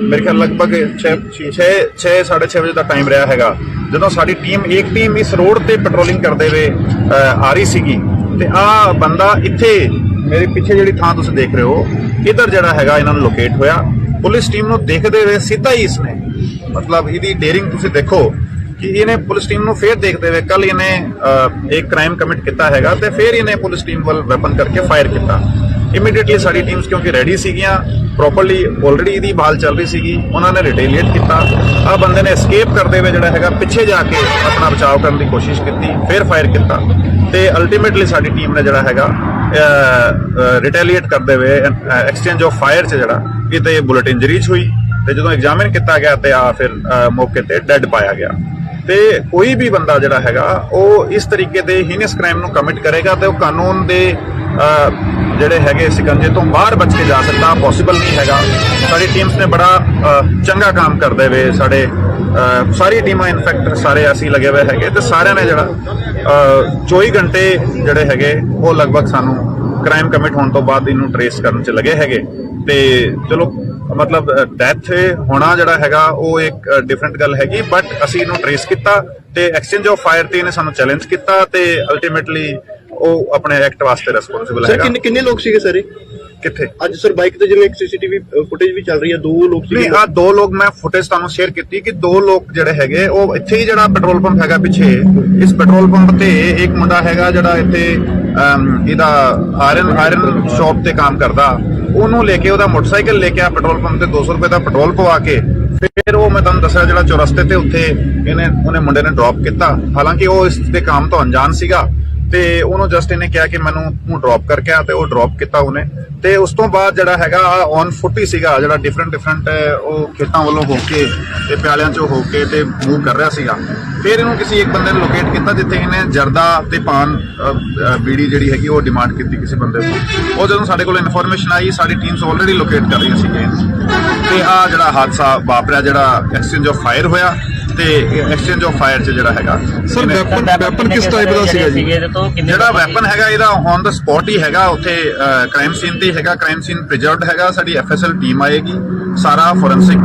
ਮੇਰੇ ਖਿਆਲ ਲਗਭਗ 6-6:30 ਵਜੇ ਦਾ ਟਾਈਮ ਰਿਹਾ ਹੈਗਾ ਜਦੋਂ ਸਾਡੀ ਟੀਮ ਇਸ ਰੋਡ ਤੇ ਪੈਟਰੋਲਿੰਗ ਕਰਦੇ ਹੋਏ ਆ ਰਹੀ ਸੀਗੀ ਤੇ ਆ ਬੰਦਾ ਇੱਥੇ ਮੇਰੇ ਪਿੱਛੇ ਜਿਹੜੀ ਥਾਂ ਤੁਸੀਂ ਦੇਖ ਰਹੇ ਹੋ ਇਧਰ ਜਿਹੜਾ ਹੈਗਾ ਇਹਨਾਂ ਨੂੰ ਲੋਕੇਟ ਹੋਇਆ। ਪੁਲਿਸ ਟੀਮ ਨੂੰ ਦੇਖਦੇ ਹੋਏ ਸਿੱਧਾ ਹੀ ਇਸਨੇ ਮਤਲਬ ਇਹਦੀ ਡੇਰਿੰਗ ਤੁਸੀਂ ਦੇਖੋ ਕਿ ਇਹਨੇ ਪੁਲਿਸ ਟੀਮ ਨੂੰ ਫੇਰ ਦੇਖਦੇ ਹੋਏ ਕੱਲ ਇਹਨੇ ਇੱਕ ਕ੍ਰਾਈਮ ਕਮਿਟ ਕੀਤਾ ਹੈਗਾ ਤੇ ਫੇਰ ਇਹਨੇ ਪੁਲਿਸ ਟੀਮ ਵੱਲ ਵੈਪਨ ਕਰਕੇ ਫਾਇਰ ਕੀਤਾ। ਇਮੀਡੀਏਟਲੀ ਸਾਡੀ ਟੀਮਸ ਕਿਉਂਕਿ ਰੈਡੀ ਸੀਗੀਆਂ ਪ੍ਰੋਪਰਲੀ ਆਲਰੇਡੀ ਇਹਦੀ ਭਾਲ ਚੱਲ ਰਹੀ ਸੀਗੀ, ਉਹਨਾਂ ਨੇ ਰਿਟੇਲੀਏਟ ਕੀਤਾ। ਆ ਬੰਦੇ ਨੇ ਐਸਕੇਪ ਕਰਦੇ ਹੋਏ ਜਿਹੜਾ ਹੈਗਾ ਪਿੱਛੇ ਜਾ ਕੇ ਆਪਣਾ ਬਚਾਅ ਕਰਨ ਦੀ ਕੋਸ਼ਿਸ਼ ਕੀਤੀ, ਫਿਰ ਫਾਇਰ ਕੀਤਾ ਤੇ ਅਲਟੀਮੇਟਲੀ ਸਾਡੀ ਟੀਮ ਨੇ ਜਿਹੜਾ ਹੈਗਾ ਰਿਟੇਲੀਏਟ ਕਰਦੇ ਹੋਏ ਐਕਸਚੇਂਜ ਆਫ ਫਾਇਰ 'ਚ ਜਿਹੜਾ ਕਿਤੇ ਬੁਲਟ ਇੰਜਰੀਜ਼ ਹੋਈ ਤੇ ਜਦੋਂ ਐਗਜ਼ਾਮਿਨ ਕੀਤਾ ਗਿਆ ਤੇ ਆ ਫਿਰ ਮੌਕੇ ਤੇ ਡੈੱਡ ਪਾਇਆ ਗਿਆ। ਤੇ ਕੋਈ ਵੀ ਬੰਦਾ ਜਿਹੜਾ ਹੈਗਾ ਉਹ ਇਸ ਤਰੀਕੇ ਦੇ ਹੀਨਸ ਕ੍ਰਾਈਮ ਨੂੰ ਕਮਿਟ ਕਰੇਗਾ ਤੇ ਉਹ ਕਾਨੂੰਨ ਦੇ ਜਿਹੜੇ ਹੈਗੇ ਸਿਕੰਜੇ ਤੋਂ ਬਾਹਰ ਬਚ ਕੇ ਜਾ ਸਕਦਾ, ਪੋਸੀਬਲ ਨਹੀਂ ਹੈਗਾ। ਸਾਡੀ ਟੀਮਸ ਨੇ ਬੜਾ ਚੰਗਾ ਕੰਮ ਕਰਦੇ ਹੋਏ ਸਾਡੇ ਸਾਰੀ ਟੀਮਾਂ ਇਨਫੈਕਟ ਸਾਰੇ ਅਸੀਂ ਲੱਗੇ ਹੋਏ ਹੈਗੇ ਤੇ ਸਾਰਿਆਂ ਨੇ ਜਿਹੜਾ 24 ਘੰਟੇ ਜਿਹੜੇ ਹੈਗੇ ਉਹ ਲਗਭਗ ਸਾਨੂੰ ਕ੍ਰਾਈਮ ਕਮਿਟ ਹੋਣ ਤੋਂ ਬਾਅਦ ਇਹਨੂੰ ਟਰੇਸ ਕਰਨ 'ਚ ਲੱਗੇ ਹੈਗੇ। ਤੇ ਚਲੋ ਮਤਲਬ ਡੈਥ ਹੋਣਾ ਜਿਹੜਾ ਹੈਗਾ ਉਹ ਇੱਕ ਡਿਫਰੈਂਟ ਗੱਲ ਹੈਗੀ, ਬਟ ਅਸੀਂ ਇਹਨੂੰ ਟਰੇਸ ਕੀਤਾ ਤੇ ਐਕਸਚੇਂਜ ਆਫ ਫਾਇਰ ਤੇ ਇਹਨੇ ਸਾਨੂੰ ਚੈਲੰਜ ਕੀਤਾ ਤੇ ਅਲਟੀਮੇਟਲੀ ਉਹ ਆਪਣੇ ਐਕਟ ਵਾਸਤੇ ਰਿਸਪੌਂਸਿਬਲ ਹੈਗਾ। ਸਰ ਕਿੰਨੇ ਲੋਕ ਸੀਗੇ ਸਰ ਕਿੱਥੇ ਅੱਜ ਸਰ ਬਾਈਕ ਤੇ ਜਿਵੇਂ ਇੱਕ ਸੀਸੀਟੀਵੀ ਫੁਟੇਜ ਵੀ ਚੱਲ ਰਹੀ ਹੈ 2 ਲੋਕ ਸੀਗੇ। ਨਹੀਂ ਆ 2 ਲੋਕ ਮੈਂ ਫੁਟੇਜ ਤੁਹਾਨੂੰ ਸ਼ੇਅਰ ਕੀਤੀ ਕਿ 2 ਲੋਕ ਜਿਹੜੇ ਹੈਗੇ ਉਹ ਇੱਥੇ ਹੀ ਜਿਹੜਾ ਪੈਟਰੋਲ ਪੰਪ ਹੈਗਾ ਪਿੱਛੇ ਇਸ ਪੈਟਰੋਲ ਪੰਪ ਤੇ ਇੱਕ ਮੁੰਡਾ ਹੈਗਾ ਜਿਹੜਾ ਇੱਥੇ ਇਹਦਾ ਆਇਰਨ ਸ਼ਾਪ ਤੇ ਕੰਮ ਕਰਦਾ, ਉਹਨੂੰ ਲੈ ਕੇ ਉਹਦਾ ਮੋਟਰਸਾਈਕਲ ਲੈ ਕੇ ਆ ਪੈਟਰੋਲ ਪੰਪ ਤੇ 200 ਰੁਪਏ ਦਾ ਪੈਟਰੋਲ ਪਵਾ ਕੇ ਫਿਰ ਉਹ ਮੈਂ ਤੁਹਾਨੂੰ ਦੱਸਿਆ ਜਿਹੜਾ ਚੌਰਸਤੇ ਤੇ ਉੱਥੇ ਉਹਨੇ ਮੁੰਡੇ ਨੇ ਡ੍ਰੌਪ ਕੀਤਾ। ਹਾਲਾਂਕਿ ਉਹ ਇਸ ਦੇ ਕੰਮ ਤੋਂ ਅਣਜਾਣ ਸੀਗਾ ਤੇ ਉਹਨੂੰ ਜਸਟ ਇਹਨੇ ਕਿਹਾ ਕਿ ਮੈਨੂੰ ਤੂੰ ਡ੍ਰੌਪ ਕਰਕੇ ਆ ਤੇ ਉਹ ਡ੍ਰੌਪ ਕੀਤਾ ਉਹਨੇ। ਤੇ ਉਸ ਤੋਂ ਬਾਅਦ ਜਿਹੜਾ ਹੈਗਾ ਔਨ ਫੁੱਟ ਹੀ ਸੀਗਾ ਜਿਹੜਾ ਡਿਫਰੈਂਟ ਉਹ ਖੇਤਾਂ ਵੱਲੋਂ ਹੋ ਕੇ ਤੇ ਪਿਆਲਿਆਂ ਚੋਂ ਹੋ ਕੇ ਤੇ ਮੂਵ ਕਰ ਰਿਹਾ ਸੀਗਾ। ਫਿਰ ਇਹਨੂੰ ਕਿਸੇ ਇੱਕ ਬੰਦੇ ਨੇ ਲੋਕੇਟ ਕੀਤਾ ਜਿੱਥੇ ਇਹਨੇ ਜਰਦਾ ਤੇ ਪਾਨ ਬੀੜੀ ਜਿਹੜੀ ਹੈਗੀ ਉਹ ਡਿਮਾਂਡ ਕੀਤੀ ਕਿਸੇ ਬੰਦੇ ਤੋਂ। ਉਹ ਜਦੋਂ ਸਾਡੇ ਕੋਲ ਇਨਫੋਰਮੇਸ਼ਨ ਆਈ ਸਾਡੀ ਟੀਮਸ ਆਲਰੇਡੀ ਲੋਕੇਟ ਕਰ ਰਹੀਆਂ ਸੀਗੀਆਂ ਤੇ ਆ ਜਿਹੜਾ ਹਾਦਸਾ ਵਾਪਰਿਆ ਜਿਹੜਾ ਐਕਸਚੇਂਜ ਆਫ ਫਾਇਰ ਹੋਇਆ ਤੇ ਐਕਸਚੇਂਜ ਆਫ ਫਾਇਰ 'ਚ ਜਿਹੜਾ ਹੈਗਾ ਸਰ ਵੈਪਨ ਕਿਸ ਟਾਈਪ ਦਾ ਸੀਗਾ ਜੀ? ਜਿਹੜਾ ਵੈਪਨ ਹੈਗਾ ਇਹਦਾ ਔਨ ਦਾ ਸਪੌਟ ਹੀ ਹੈਗਾ ਉੱਥੇ ਕ੍ਰਾਈਮ ਸੀਨ ਤੇ ਹੈਗਾ, ਕ੍ਰਾਈਮ ਸੀਨ ਪ੍ਰੀਜ਼ਰਵਡ ਹੈਗਾ। ਸਾਡੀ FSL ਟੀਮ ਆਏਗੀ, ਸਾਰਾ ਫੋਰੈਂਸਿਕ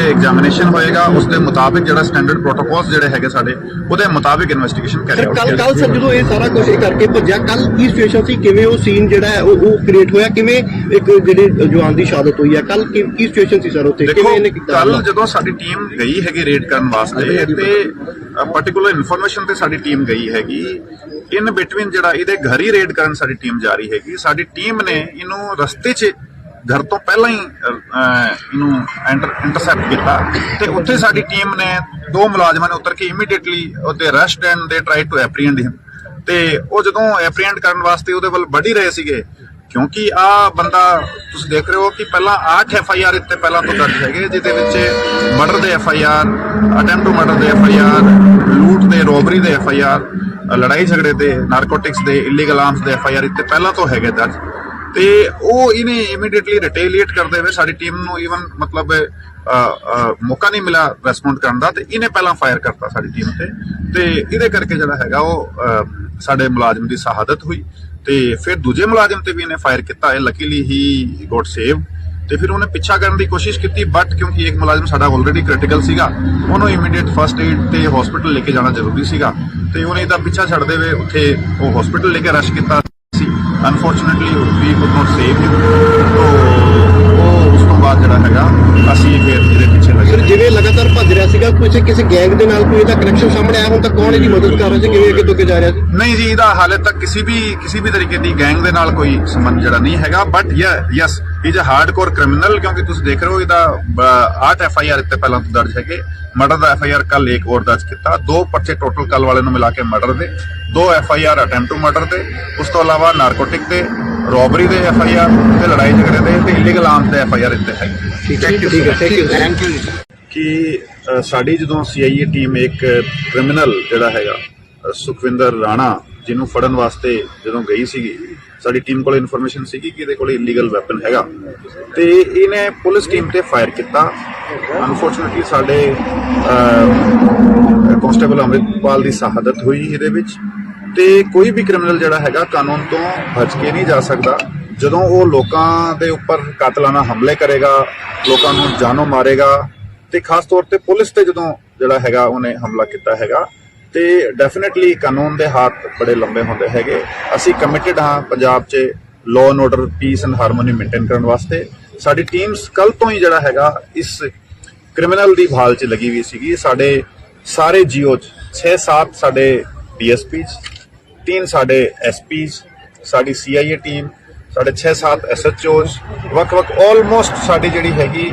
ਐਗਜ਼ਾਮੀਨੇਸ਼ਨ ਹੋਏਗਾ, ਉਸ ਦੇ ਮੁਤਾਬਿਕ ਜਿਹੜਾ ਸਟੈਂਡਰਡ ਪ੍ਰੋਟੋਕੋਲਸ ਜਿਹੜੇ ਹੈਗੇ ਸਾਡੇ ਉਹਦੇ ਮੁਤਾਬਿਕ ਇਨਵੈਸਟੀਗੇਸ਼ਨ ਕਰਿਆ। ਕੱਲ ਸਰ ਜਦੋਂ ਇਹ ਸਾਰਾ ਕੁਝ ਕਰਕੇ ਭੱਜਿਆ ਕੱਲ ਕੀ ਸਿਚੁਏਸ਼ਨ ਸੀ, ਕਿਵੇਂ ਉਹ ਸੀਨ ਜਿਹੜਾ ਉਹ ਕ੍ਰੀਏਟ ਹੋਇਆ, ਕਿਵੇਂ ਇੱਕ ਜਿਹੜੇ ਜਵਾਨ ਦੀ ਸ਼ਹਾਦਤ ਹੋਈ ਹੈ ਕੱਲ ਕੀ ਸਿਚੁਏਸ਼ਨ ਸੀ ਸਰ ਉੱਥੇ, ਕਿਵੇਂ ਇਹਨੇ ਕੀਤਾ? ਕੱਲ ਜਦੋਂ ਸਾਡੀ ਟੀਮ ਗਈ ਹੈਗੀ ਰੇਡ ਕਰਨ ਵਾਸਤੇ ਤੇ ਪਾਰਟਿਕੂਲਰ ਇਨਫੋਰਮੇਸ਼ਨ ਤੇ ਸਾਡੀ ਟੀਮ ਗਈ ਹੈਗੀ, ਇਨ ਬਿਟਵੀਨ ਜਿਹੜਾ ਇਹਦੇ ਘਰ ਹੀ ਰੇਡ ਕਰਨ ਸਾਡੀ ਟੀਮ ਜਾ ਰਹੀ ਹੈਗੀ। ਸਾਡੀ ਟੀਮ ਨੇ ਇਹਨੂੰ ਰਸਤੇ 'ਚ ਘਰ ਤੋਂ ਪਹਿਲਾਂ ਹੀ ਇਹਨੂੰ ਇੰਟਰਸੈਪਟ ਕੀਤਾ ਤੇ ਉੱਥੇ ਸਾਡੀ ਟੀਮ ਨੇ 2 ਮੁਲਾਜ਼ਮਾਂ ਨੇ ਉਤਰ ਕੇ ਇਮੀਡੀਏਟਲੀ ਉਹਦੇ ਅਰੈਸਟ ਐਂਡ ਦੇ ਟਰਾਈ ਟੂ ਐਪਰੀਹੈਂਡ ਹਿਮ। ਤੇ ਉਹ ਜਦੋਂ ਐਪਰੀਹੈਂਡ ਕਰਨ ਵਾਸਤੇ ਉਹਦੇ ਵੱਲ ਵੱਢ ਹੀ ਰਹੇ ਸੀਗੇ ਕਿਉਂਕਿ ਆ ਬੰਦਾ ਤੁਸੀਂ ਦੇਖ ਰਹੇ ਹੋ ਕਿ ਪਹਿਲਾਂ 8 FIR ਇੱਥੇ ਪਹਿਲਾਂ ਤੋਂ ਦਰਜ ਹੈਗੇ ਜਿਹਦੇ ਵਿੱਚ ਮਰਡਰ ਦੇ FIR, ਅਟੈਂਪਟ ਟੂ ਮਰਡਰ ਦੇ FIR, ਲੂਟ ਦੇ, ਰੋਬਰੀ ਦੇ FIR, ਲੜਾਈ ਝਗੜੇ ਦੇ, ਨਾਰਕੋਟਿਕਸ ਦੇ, ਇਲੀਗਲ ਆਰਮਸ ਦੇ FIR ਇੱਥੇ ਪਹਿਲਾਂ ਤੋਂ ਹੈਗੇ ਦਰਜ। ਤੇ ਉਹ ਇਹਨੇ ਇਮੀਡੀਏਟਲੀ ਰਿਟੇਲੀਏਟ ਕਰਦੇ ਹੋਏ ਸਾਡੀ ਟੀਮ ਨੂੰ ਈਵਨ ਮਤਲਬ ਮੌਕਾ ਨਹੀਂ ਮਿਲਿਆ ਰਿਸਪੌਂਡ ਕਰਨ ਦਾ ਤੇ ਇਹਨੇ ਪਹਿਲਾਂ ਫਾਇਰ ਕਰਤਾ ਸਾਡੀ ਟੀਮ ਤੇ ਇਹਦੇ ਕਰਕੇ ਜਿਹੜਾ ਹੈਗਾ ਉਹ ਸਾਡੇ ਮੁਲਾਜ਼ਮ ਦੀ ਸ਼ਹਾਦਤ ਹੋਈ ਤੇ ਫਿਰ ਦੂਜੇ ਮੁਲਾਜ਼ਮ ਤੇ ਵੀ ਇਹਨੇ ਫਾਇਰ ਕੀਤਾ ਹੈ। ਲੱਕੀਲੀ ਹੀ ਗੋਟ ਸੇਵ ਤੇ ਫਿਰ ਉਹਨੇ ਪਿੱਛਾ ਕਰਨ ਦੀ ਕੋਸ਼ਿਸ਼ ਕੀਤੀ, ਬਟ ਕਿਉਂਕਿ ਇੱਕ ਮੁਲਾਜ਼ਮ ਸਾਡਾ ਆਲਰੇਡੀ ਕ੍ਰਿਟੀਕਲ ਸੀਗਾ, ਉਹਨੂੰ ਇਮੀਡੀਏਟ ਫਸਟ ਏਡ ਤੇ ਹਸਪੀਟਲ ਲੈ ਕੇ ਜਾਣਾ ਜ਼ਰੂਰੀ ਸੀਗਾ ਤੇ ਉਹਨੇ ਇਹਦਾ ਪਿੱਛਾ ਛੱਡਦੇ ਹੋਏ ਉੱਥੇ ਉਹ ਹਸਪੀਟਲ ਲੈ ਕੇ ਰਸ਼ ਕੀਤਾ ਸੀ। Unfortunately we could not save him. ਤੋ ਉਹ ਉਸ ਤੋਂ ਬਾਅਦ ਜਿਹੜਾ ਹੈਗਾ ਅਸੀਂ ਫਿਰ ਇਹਦੇ ਪਿੱਛੇ ਸਰ ਲੱਗੇ। ਜਿਵੇਂ ਲਗਾਤਾਰ ਭੱਜ ਰਿਹਾ ਸੀਗਾ, ਕਿਸੇ ਗੈਂਗ ਦੇ ਨਾਲ ਕੋਈ ਇਹਦਾ ਕਨੈਕਸ਼ਨ ਸਾਹਮਣੇ ਆਇਆ ਹੁਣ ਤੱਕ? ਕੌਣ ਇਹਦੀ ਮਦਦ ਕਰ ਰਿਹਾ ਸੀ, ਕਿਵੇਂ ਅੱਗੇ ਤੋਂ ਅੱਗੇ ਜਾ ਰਿਹਾ ਸੀ? ਨਹੀਂ ਜੀ, ਇਹਦਾ ਹਾਲੇ ਤੱਕ ਕਿਸੇ ਵੀ ਤਰੀਕੇ ਦੀ ਗੈਂਗ ਦੇ ਨਾਲ ਕੋਈ ਸੰਬੰਧ ਜਿਹੜਾ ਨਹੀਂ ਹੈਗਾ, but yes is a hardcore criminal, ਕਿਉਂਕਿ ਤੁਸੀਂ ਦੇਖ ਰਹੇ ਹੋ ਇਹਦਾ 8 FIR ਇੱਥੇ ਪਹਿਲਾਂ ਤੋਂ ਦਰਜ ਹੈਗੇ। ਮਰਡਰ ਦਾ FIR ਕੱਲ ਇੱਕ ਹੋਰ ਦਰਜ ਕੀਤਾ, 2 ਪਰਚੇ ਟੋਟਲ ਕੱਲ ਵਾਲੇ ਨੂੰ ਮਿਲਾ ਕੇ ਮਰਡਰ ਦੇ, 2 FIR ਅਟੈਂਪਟ ਟੂ ਮਰਡਰ ਦੇ, ਉਸ ਤੋਂ ਇਲਾਵਾ ਨਾਰਕੋਟਿਕ ਦੇ, ਰੋਬਰੀ ਦੇ FIR ਤੇ ਲੜਾਈ ਝਗੜੇ ਦੇ ਤੇ ਇਲੀਗਲ ਆਰਮਸ ਦੇ FIR ਇੱਥੇ ਹੈ। ਠੀਕ ਹੈ, ਥੈਂਕ ਯੂ। ਕਿ ਸਾਡੀ ਜਦੋਂ CIA ਟੀਮ ਇੱਕ ਕ੍ਰਿਮੀਨਲ ਜਿਹੜਾ ਹੈਗਾ ਸੁਖਵਿੰਦਰ ਰਾਣਾ ਜਿਹਨੂੰ ਫੜਨ ਵਾਸਤੇ ਜਦੋਂ ਗਈ ਸੀਗੀ, ਸਾਡੀ ਟੀਮ ਕੋਲ ਇਨਫੋਰਮੇਸ਼ਨ ਸੀਗੀ ਕਿ ਇਹਦੇ ਕੋਲ ਇਲੀਗਲ ਵੈਪਨ ਹੈਗਾ ਤੇ ਇਹਨੇ ਪੁਲਿਸ ਟੀਮ ਤੇ ਫਾਇਰ ਕੀਤਾ। ਅਨਫੋਰਚੂਨੇਟਲੀ ਸਾਡੇ ਕਾਂਸਟੇਬਲ ਅੰਮ੍ਰਿਤਪਾਲ ਦੀ ਸ਼ਹਾਦਤ ਹੋਈ ਇਹਦੇ ਵਿੱਚ। ਤੇ ਕੋਈ ਵੀ ਕ੍ਰਿਮੀਨਲ ਜਿਹੜਾ ਹੈਗਾ ਕਾਨੂੰਨ ਤੋਂ ਬਚ ਕੇ ਨਹੀਂ ਜਾ ਸਕਦਾ। ਜਦੋਂ ਉਹ ਲੋਕਾਂ ਦੇ ਉੱਪਰ ਕਾਤਲਾਨਾ ਹਮਲੇ ਕਰੇਗਾ, ਲੋਕਾਂ ਨੂੰ ਜਾਨੋਂ ਮਾਰੇਗਾ ਤੇ ਖਾਸ ਤੌਰ ਤੇ ਪੁਲਿਸ ਤੇ ਜਦੋਂ ਜਿਹੜਾ ਹੈਗਾ ਉਹਨੇ ਹਮਲਾ ਕੀਤਾ ਹੈਗਾ ਤੇ ਡੈਫੀਨਿਟਲੀ ਕਾਨੂੰਨ ਦੇ ਹੱਥ ਬੜੇ ਲੰਬੇ ਹੁੰਦੇ ਹੈਗੇ। ਅਸੀਂ ਕਮਿਟਡ ਹਾਂ ਪੰਜਾਬ 'ਚ law and order, piece and harmony maintain ਕਰਨ ਵਾਸਤੇ। ਸਾਡੀ ਟੀਮਸ ਕੱਲ ਤੋਂ ਹੀ ਜਿਹੜਾ ਹੈਗਾ ਇਸ ਕ੍ਰਿਮੀਨਲ ਦੀ ਭਾਲ 'ਚ ਲੱਗੀ ਹੋਈ ਸੀਗੀ। ਸਾਡੇ ਸਾਰੇ ਜੀਓ 'ਚ 6-7 ਸਾਡੇ DSPs, 3 ਸਾਡੇ SPs, ਸਾਡੀ CIA ਟੀਮ, ਸਾਡੇ 6-7 SHOs, ਵੱਖ-ਵੱਖ ਆਲਮੋਸਟ ਸਾਡੀ ਜਿਹੜੀ ਹੈਗੀ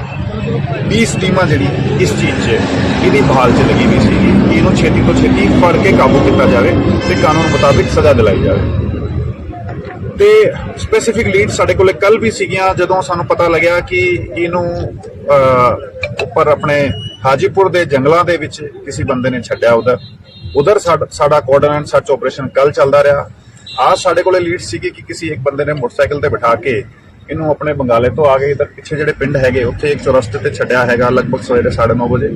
20 ਟੀਮਾਂ ਜਿਹੜੀ ਇਸ ਚੀਜ਼ 'ਚ ਇਹਦੀ ਭਾਲ 'ਚ ਲੱਗੀ ਹੋਈ ਸੀਗੀ ਕਿ ਇਹਨੂੰ ਛੇਤੀ ਤੋਂ ਛੇਤੀ ਫੜ ਕੇ ਕਾਬੂ ਕੀਤਾ ਜਾਵੇ ਤੇ ਕਾਨੂੰਨ ਮੁਤਾਬਿਕ ਸਜ਼ਾ ਦਿਲਾਈ ਜਾਵੇ। ਤੇ ਸਪੈਸੀਫਿਕ ਲੀਡ ਸਾਡੇ ਕੋਲੇ ਕੱਲ ਵੀ ਸੀਗੀਆਂ ਜਦੋਂ ਸਾਨੂੰ ਪਤਾ ਲੱਗਿਆ ਕਿ ਇਹਨੂੰ ਉੱਪਰ ਆਪਣੇ ਹਾਜੀਪੁਰ ਦੇ ਜੰਗਲਾਂ ਦੇ ਵਿੱਚ ਕਿਸੇ ਬੰਦੇ ਨੇ ਛੱਡਿਆ। ਉਧਰ ਸਾਡਾ ਕੋਆਰਡੀਨੇਟ ਸਰਚ ਆਪਰੇਸ਼ਨ ਕੱਲ ਚੱਲਦਾ ਰਿਹਾ। आज ਸਾਡੇ ਕੋਲੇ ਲੀਡ ਸੀਗੀ ਕਿ ਕਿਸੇ ਇੱਕ ਬੰਦੇ ਨੇ ਮੋਟਰਸਾਈਕਲ ਤੇ ਬਿਠਾ ਕੇ ਇਹਨੂੰ ਆਪਣੇ ਬੰਗਾਲੇ ਤੋਂ ਆ ਕੇ ਇਧਰ ਪਿੱਛੇ ਜਿਹੜੇ ਪਿੰਡ ਹੈਗੇ ਉੱਥੇ ਇੱਕ ਚੌਰਸਤੇ ਤੇ ਛੱਡਿਆ ਹੈਗਾ ਲਗਭਗ ਸਵੇਰੇ 9:30 ਵਜੇ।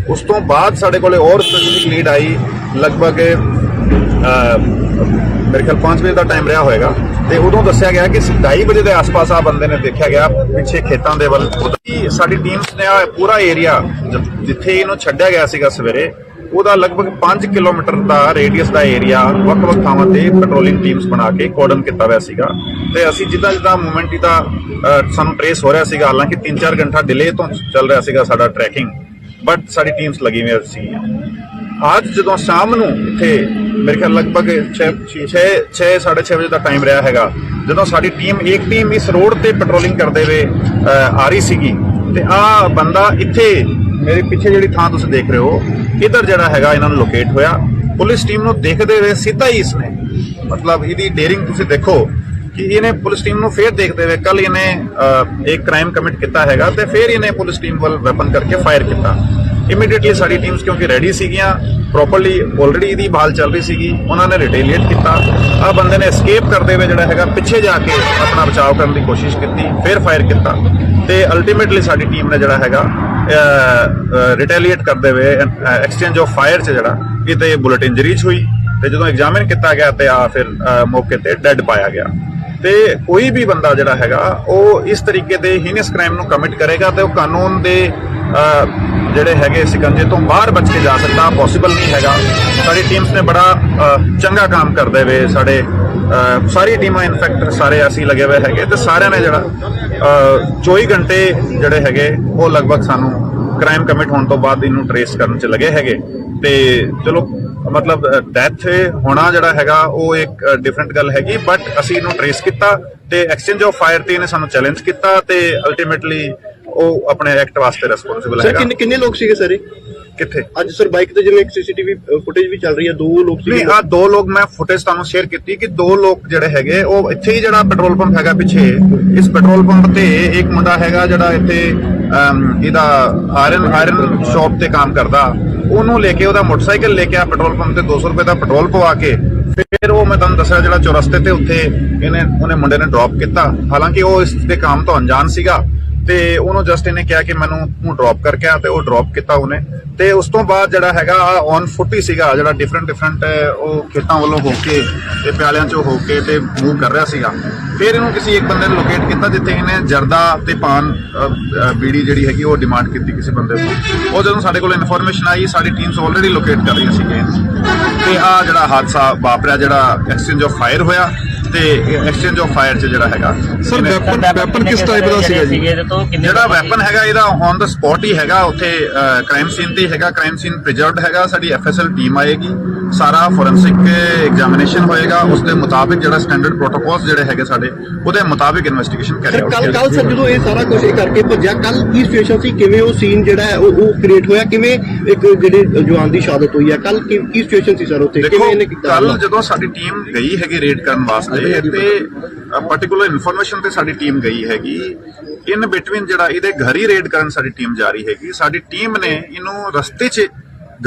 ਉਸ ਤੋਂ ਬਾਅਦ ਸਾਡੇ ਕੋਲੇ ਹੋਰ ਸਪੈਸੀਫਿਕ ਲੀਡ ਆਈ, ਲਗਭਗ ਮੇਰੇ ਖਿਆਲ 5 ਵਜੇ ਦਾ ਟਾਈਮ ਰਿਹਾ ਹੋਏਗਾ ਤੇ ਉਦੋਂ ਦੱਸਿਆ ਗਿਆ ਕਿ 2:30 ਵਜੇ ਦੇ ਆਸ-ਪਾਸ ਆ ਬੰਦੇ ਨੇ ਦੇਖਿਆ ਗਿਆ ਪਿੱਛੇ ਖੇਤਾਂ ਦੇ ਵੱਲ। ਸਾਡੀ ਟੀਮਸ ਨੇ ਪੂਰਾ ਏਰੀਆ ਜਿੱਥੇ ਇਹਨੂੰ ਛੱਡਿਆ ਗਿਆ ਸੀਗਾ ਸਵੇਰੇ ਉਹਦਾ ਲਗਭਗ 5 ਕਿਲੋਮੀਟਰ ਦਾ ਰੇਡੀਅਸ ਦਾ ਏਰੀਆ ਵੱਖ-ਵੱਖ ਥਾਵਾਂ ਤੇ ਪੈਟਰੋਲਿੰਗ ਟੀਮਸ ਬਣਾ ਕੇ ਕੋਰਡਨ ਕੀਤਾ ਹੋਇਆ ਸੀਗਾ ਤੇ ਅਸੀਂ ਜਿੱਦਾਂ ਮੂਵਮੈਂਟ ਦਾ ਸਾਨੂੰ ਟ੍ਰੇਸ ਹੋ ਰਿਹਾ ਸੀਗਾ, ਹਾਲਾਂਕਿ 3-4 ਘੰਟਾ ਡਿਲੇ ਤੋਂ ਚੱਲ ਰਿਹਾ ਸੀਗਾ ਸਾਡਾ ਟਰੈਕਿੰਗ, ਬਟ ਸਾਡੀ ਟੀਮਸ ਲੱਗੀ ਹੋਈ ਸੀ। ਅੱਜ ਜਦੋਂ ਸ਼ਾਮ ਨੂੰ ਇੱਥੇ ਮੇਰੇ ਖਿਆਲ ਲਗਭਗ 6:30 ਵਜੇ ਦਾ ਟਾਈਮ ਰਿਹਾ ਹੈਗਾ ਜਦੋਂ ਸਾਡੀ ਇੱਕ ਟੀਮ ਇਸ ਰੋਡ ਤੇ ਪੈਟਰੋਲਿੰਗ ਕਰਦੇ ਹੋਏ ਆ ਰਹੀ ਸੀਗੀ ਤੇ ਆ ਬੰਦਾ ਇੱਥੇ ਮੇਰੇ ਪਿੱਛੇ ਜਿਹੜੀ ਥਾਂ ਤੁਸੀਂ ਦੇਖ ਰਹੇ ਹੋ ਇਧਰ ਜਿਹੜਾ ਹੈਗਾ ਇਹਨਾਂ ਨੂੰ ਲੋਕੇਟ ਹੋਇਆ। ਪੁਲਿਸ ਟੀਮ ਨੂੰ ਦੇਖਦੇ ਹੋਏ ਸਿੱਧਾ ਹੀ ਇਸਨੇ ਮਤਲਬ ਇਹਦੀ ਡੇਰਿੰਗ ਤੁਸੀਂ ਦੇਖੋ ਕਿ ਇਹਨੇ ਪੁਲਿਸ ਟੀਮ ਨੂੰ ਫੇਰ ਦੇਖਦੇ ਹੋਏ ਕੱਲ ਇਹਨੇ ਇੱਕ ਕ੍ਰਾਈਮ ਕਮਿਟ ਕੀਤਾ ਹੈਗਾ ਤੇ ਫੇਰ ਇਹਨੇ ਪੁਲਿਸ ਟੀਮ ਵੱਲ ਵੈਪਨ ਕਰਕੇ ਫਾਇਰ ਕੀਤਾ। ਇਮੀਡੀਏਟਲੀ ਸਾਡੀ ਟੀਮਸ ਕਿਉਂਕਿ ਰੈਡੀ ਸੀਗੀਆਂ, ਪ੍ਰੋਪਰਲੀ ਆਲਰੇਡੀ ਇਹਦੀ ਭਾਲ ਚੱਲ ਰਹੀ ਸੀਗੀ, ਉਹਨਾਂ ਨੇ ਰਿਟੇਲੀਏਟ ਕੀਤਾ। ਆ ਬੰਦੇ ਨੇ ਐਸਕੇਪ ਕਰਦੇ ਹੋਏ ਜਿਹੜਾ ਹੈਗਾ ਪਿੱਛੇ ਜਾ ਕੇ ਆਪਣਾ ਬਚਾਅ ਕਰਨ ਦੀ ਕੋਸ਼ਿਸ਼ ਕੀਤੀ, ਫੇਰ ਫਾਇਰ ਕੀਤਾ ਤੇ ਅਲਟੀਮੇਟਲੀ ਸਾਡੀ ਟੀਮ ਨੇ ਜਿਹੜਾ ਹੈਗਾ ਰਿਟੇਲੀਏਟ ਕਰਦੇ ਹੋਏ ਐਕਸਚੇਂਜ ਆਫ ਫਾਇਰ 'ਚ ਜਿਹੜਾ ਕਿਤੇ ਬੁਲਟ ਇੰਜਰੀਜ਼ ਹੋਈ ਤੇ ਜਦੋਂ ਐਗਜ਼ਾਮਿਨ ਕੀਤਾ ਗਿਆ ਤੇ ਆ ਫਿਰ ਮੌਕੇ ਤੇ ਡੈੱਡ ਪਾਇਆ ਗਿਆ। ਤੇ ਕੋਈ ਵੀ ਬੰਦਾ ਜਿਹੜਾ ਹੈਗਾ ਉਹ ਇਸ ਤਰੀਕੇ ਦੇ ਹੀਨਸ ਕ੍ਰਾਈਮ ਨੂੰ ਕਮਿਟ ਕਰੇਗਾ ਤੇ ਉਹ ਕਾਨੂੰਨ ਦੇ ਜਿਹੜੇ ਹੈਗੇ ਸਿਕੰਜੇ ਤੋਂ ਬਾਹਰ ਬਚ ਕੇ ਜਾ ਸਕਦਾ, ਪੋਸੀਬਲ ਨਹੀਂ ਹੈਗਾ। ਸਾਡੀ ਟੀਮਸ ਨੇ ਬੜਾ ਚੰਗਾ ਕੰਮ ਕਰਦੇ ਹੋਏ ਸਾਡੇ ਸਾਰੀ ਟੀਮਾਂ ਇਨਫੈਕਟ ਸਾਰੇ ਅਸੀਂ ਲੱਗੇ ਹੋਏ ਹੈਗੇ ਤੇ ਸਾਰਿਆਂ ਨੇ ਜਿਹੜਾ 24 ਘੰਟੇ ਜਿਹੜੇ ਹੈਗੇ ਉਹ ਲਗਭਗ ਸਾਨੂੰ ਕ੍ਰਾਈਮ ਕਮਿਟ ਹੋਣ ਤੋਂ ਬਾਅਦ ਇਹਨੂੰ ਟ੍ਰੇਸ ਕਰਨ 'ਚ ਲੱਗੇ ਹੈਗੇ ਤੇ ਚਲੋ ਮਤਲਬ ਡੈਥ ਹੋਣਾ ਜਿਹੜਾ ਹੈਗਾ ਉਹ ਇੱਕ ਡਿਫਰੈਂਟ ਗੱਲ ਹੈਗੀ, ਬਟ ਅਸੀਂ ਇਹਨੂੰ ਟ੍ਰੇਸ ਕੀਤਾ ਤੇ ਐਕਸਚੇਂਜ ਆਫ ਫਾਇਰ ਤੇ ਇਹਨੇ ਸਾਨੂੰ ਚੈਲੰਜ ਕੀਤਾ ਤੇ ਅਲਟੀਮੇਟਲੀ ਉਹ ਆਪਣੇ ਐਕਟ ਵਾਸਤੇ ਰਿਸਪੌਂਸਿਬਲ ਹੈਗਾ। ਸਰ ਕਿੰਨੇ ਲੋਕ ਸੀਗੇ ਸਾਰੇ ਕਿੱਥੇ? ਅੱਜ ਸਰ ਬਾਈਕ ਤੇ ਜਿਵੇਂ ਇੱਕ CCTV ਫੁਟੇਜ ਵੀ ਚੱਲ ਰਹੀ ਹੈ, 2 ਲੋਕ ਸੀਗੇ। ਨਹੀਂ, ਆ 2 ਲੋਕ ਮੈਂ ਫੁਟੇਜ ਤੁਹਾਨੂੰ ਸ਼ੇਅਰ ਕੀਤੀ ਕਿ 2 ਲੋਕ ਜਿਹੜੇ ਹੈਗੇ ਉਹ ਇੱਥੇ ਹੀ ਜਿਹੜਾ ਪੈਟਰੋਲ ਪੰਪ ਹੈਗਾ ਪਿੱਛੇ ਇਸ ਪੈਟਰੋਲ ਪੰਪ ਤੇ ਇੱਕ ਮੁੰਡਾ ਹੈਗਾ ਜਿਹੜਾ ਇੱਥੇ ਇਹਦਾ ਆਇਰਨ ਸ਼ਾਪ ਤੇ ਕੰਮ ਕਰਦਾ, ਉਹਨੂੰ ਲੈ ਕੇ ਉਹਦਾ ਮੋਟਰਸਾਈਕਲ ਲੈ ਕੇ ਆ ਪੈਟਰੋਲ ਪੰਪ ਤੇ 200 ਰੁਪਏ ਦਾ ਪੈਟਰੋਲ ਪਵਾ ਕੇ ਫਿਰ ਉਹ ਮੈਂ ਤੁਹਾਨੂੰ ਦੱਸਿਆ ਜਿਹੜਾ ਚੌਰਸਤੇ ਤੇ ਉੱਥੇ ਉਹਨੇ ਮੁੰਡੇ ਨੇ ਡ੍ਰੌਪ ਕੀਤਾ। ਹਾਲਾਂਕਿ ਉਹ ਇਸ ਦੇ ਕੰਮ ਤੋਂ ਅਣਜਾਣ ਸੀਗਾ ਤੇ ਉਹਨੂੰ ਜਸਟ ਇਹਨੇ ਕਿਹਾ ਕਿ ਮੈਨੂੰ ਤੂੰ ਡ੍ਰੌਪ ਕਰਕੇ ਆ, ਤੇ ਉਹ ਡ੍ਰੌਪ ਕੀਤਾ ਉਹਨੇ। ਤੇ ਉਸ ਤੋਂ ਬਾਅਦ ਜਿਹੜਾ ਹੈਗਾ ਔਨ ਫੁੱਟ ਹੀ ਸੀਗਾ, ਜਿਹੜਾ ਡਿਫਰੈਂਟ ਉਹ ਖੇਤਾਂ ਵੱਲੋਂ ਹੋ ਕੇ ਤੇ ਪਿਆਲਿਆਂ ਚੋਂ ਹੋ ਕੇ ਤੇ ਮੂਵ ਕਰ ਰਿਹਾ ਸੀਗਾ। ਫਿਰ ਇਹਨੂੰ ਕਿਸੇ ਇੱਕ ਬੰਦੇ ਨੇ ਲੋਕੇਟ ਕੀਤਾ, ਜਿੱਥੇ ਇਹਨੇ ਜਰਦਾ ਤੇ ਪਾਨ ਬੀੜੀ ਜਿਹੜੀ ਹੈਗੀ ਉਹ ਡਿਮਾਂਡ ਕੀਤੀ ਕਿਸੇ ਬੰਦੇ ਤੋਂ। ਉਹ ਜਦੋਂ ਸਾਡੇ ਕੋਲ ਇਨਫੋਰਮੇਸ਼ਨ ਆਈ, ਸਾਡੀ ਟੀਮਸ ਆਲਰੇਡੀ ਲੋਕੇਟ ਕਰ ਰਹੀਆਂ ਸੀਗੀਆਂ, ਤੇ ਆ ਜਿਹੜਾ ਹਾਦਸਾ ਵਾਪਰਿਆ, ਜਿਹੜਾ ਐਕਸਚੇਂਜ ਆਫ ਫਾਇਰ ਹੋਇਆ, ਤੇ ਐਕਸਚੇਂਜ ਆਫ ਫਾਇਰ 'ਚ ਜਿਹੜਾ ਹੈਗਾ ਸਰ ਵੈਪਨ ਕਿਸ ਟਾਈਪ ਦਾ ਸੀਗਾ ਜੀ? ਜਿਹੜਾ ਵੈਪਨ ਹੈਗਾ ਇਹਦਾ ਔਨ ਦਾ ਸਪੌਟ ਹੀ ਹੈਗਾ, ਉੱਥੇ ਕ੍ਰਾਈਮ ਸੀਨ ਤੇ ਹੈਗਾ, ਕ੍ਰਾਈਮ ਸੀਨ ਪ੍ਰੀਜ਼ਰਵਡ ਹੈਗਾ। ਸਾਡੀ ਐਫਐਸਐਲ ਟੀਮ ਆਏਗੀ, ਸਾਰਾ ਫੋਰੈਂਸਿਕ ਐਗਜ਼ਾਮੀਨੇਸ਼ਨ ਹੋਏਗਾ, ਉਸ ਦੇ ਮੁਤਾਬਿਕ ਜਿਹੜਾ ਸਟੈਂਡਰਡ ਪ੍ਰੋਟੋਕੋਲਸ ਜਿਹੜੇ ਹੈਗੇ ਸਾਡੇ, ਉਹਦੇ ਮੁਤਾਬਿਕ ਇਨਵੈਸਟੀਗੇਸ਼ਨ ਕਰਿਆ। ਕੱਲ ਸਰ ਜਦੋਂ ਇਹ ਸਾਰਾ ਕੁਝ ਕਰਕੇ ਭੱਜਿਆ, ਕੱਲ ਕੀ ਸਿਚੁਏਸ਼ਨ ਸੀ, ਕਿਵੇਂ ਉਹ ਸੀਨ ਜਿਹੜਾ ਹੈ ਉਹ ਕ੍ਰੀਏਟ ਹੋਇਆ, ਕਿਵੇਂ ਇੱਕ ਜਿਹੜੇ ਜਵਾਨ ਦੀ ਸ਼ਹਾਦਤ ਹੋਈ ਹੈ, ਕੱਲ ਕੀ ਸਿਚੁਏਸ਼ਨ ਸੀ ਸਰ ਉੱਥੇ, ਕਿਵੇਂ ਇਹਨੇ ਕੀਤਾ? ਕੱਲ ਜਦੋਂ ਸਾਡੀ ਟੀਮ ਗਈ ਹੈਗੀ ਰੇਡ ਕਰਨ ਵਾਸਤੇ, ਤੇ ਪਾਰਟਿਕੂਲਰ ਇਨਫੋਰਮੇਸ਼ਨ ਤੇ ਸਾਡੀ ਟੀਮ ਗਈ ਹੈਗੀ, ਇਨ ਬਿਟਵੀਨ ਜਿਹੜਾ ਇਹਦੇ ਘਰ ਹੀ ਰੇਡ ਕਰਨ ਸਾਡੀ ਟੀਮ ਜਾ ਰਹੀ ਹੈਗੀ। ਸਾਡੀ ਟੀਮ ਨੇ ਇਹਨੂੰ ਰਸਤੇ 'ਚ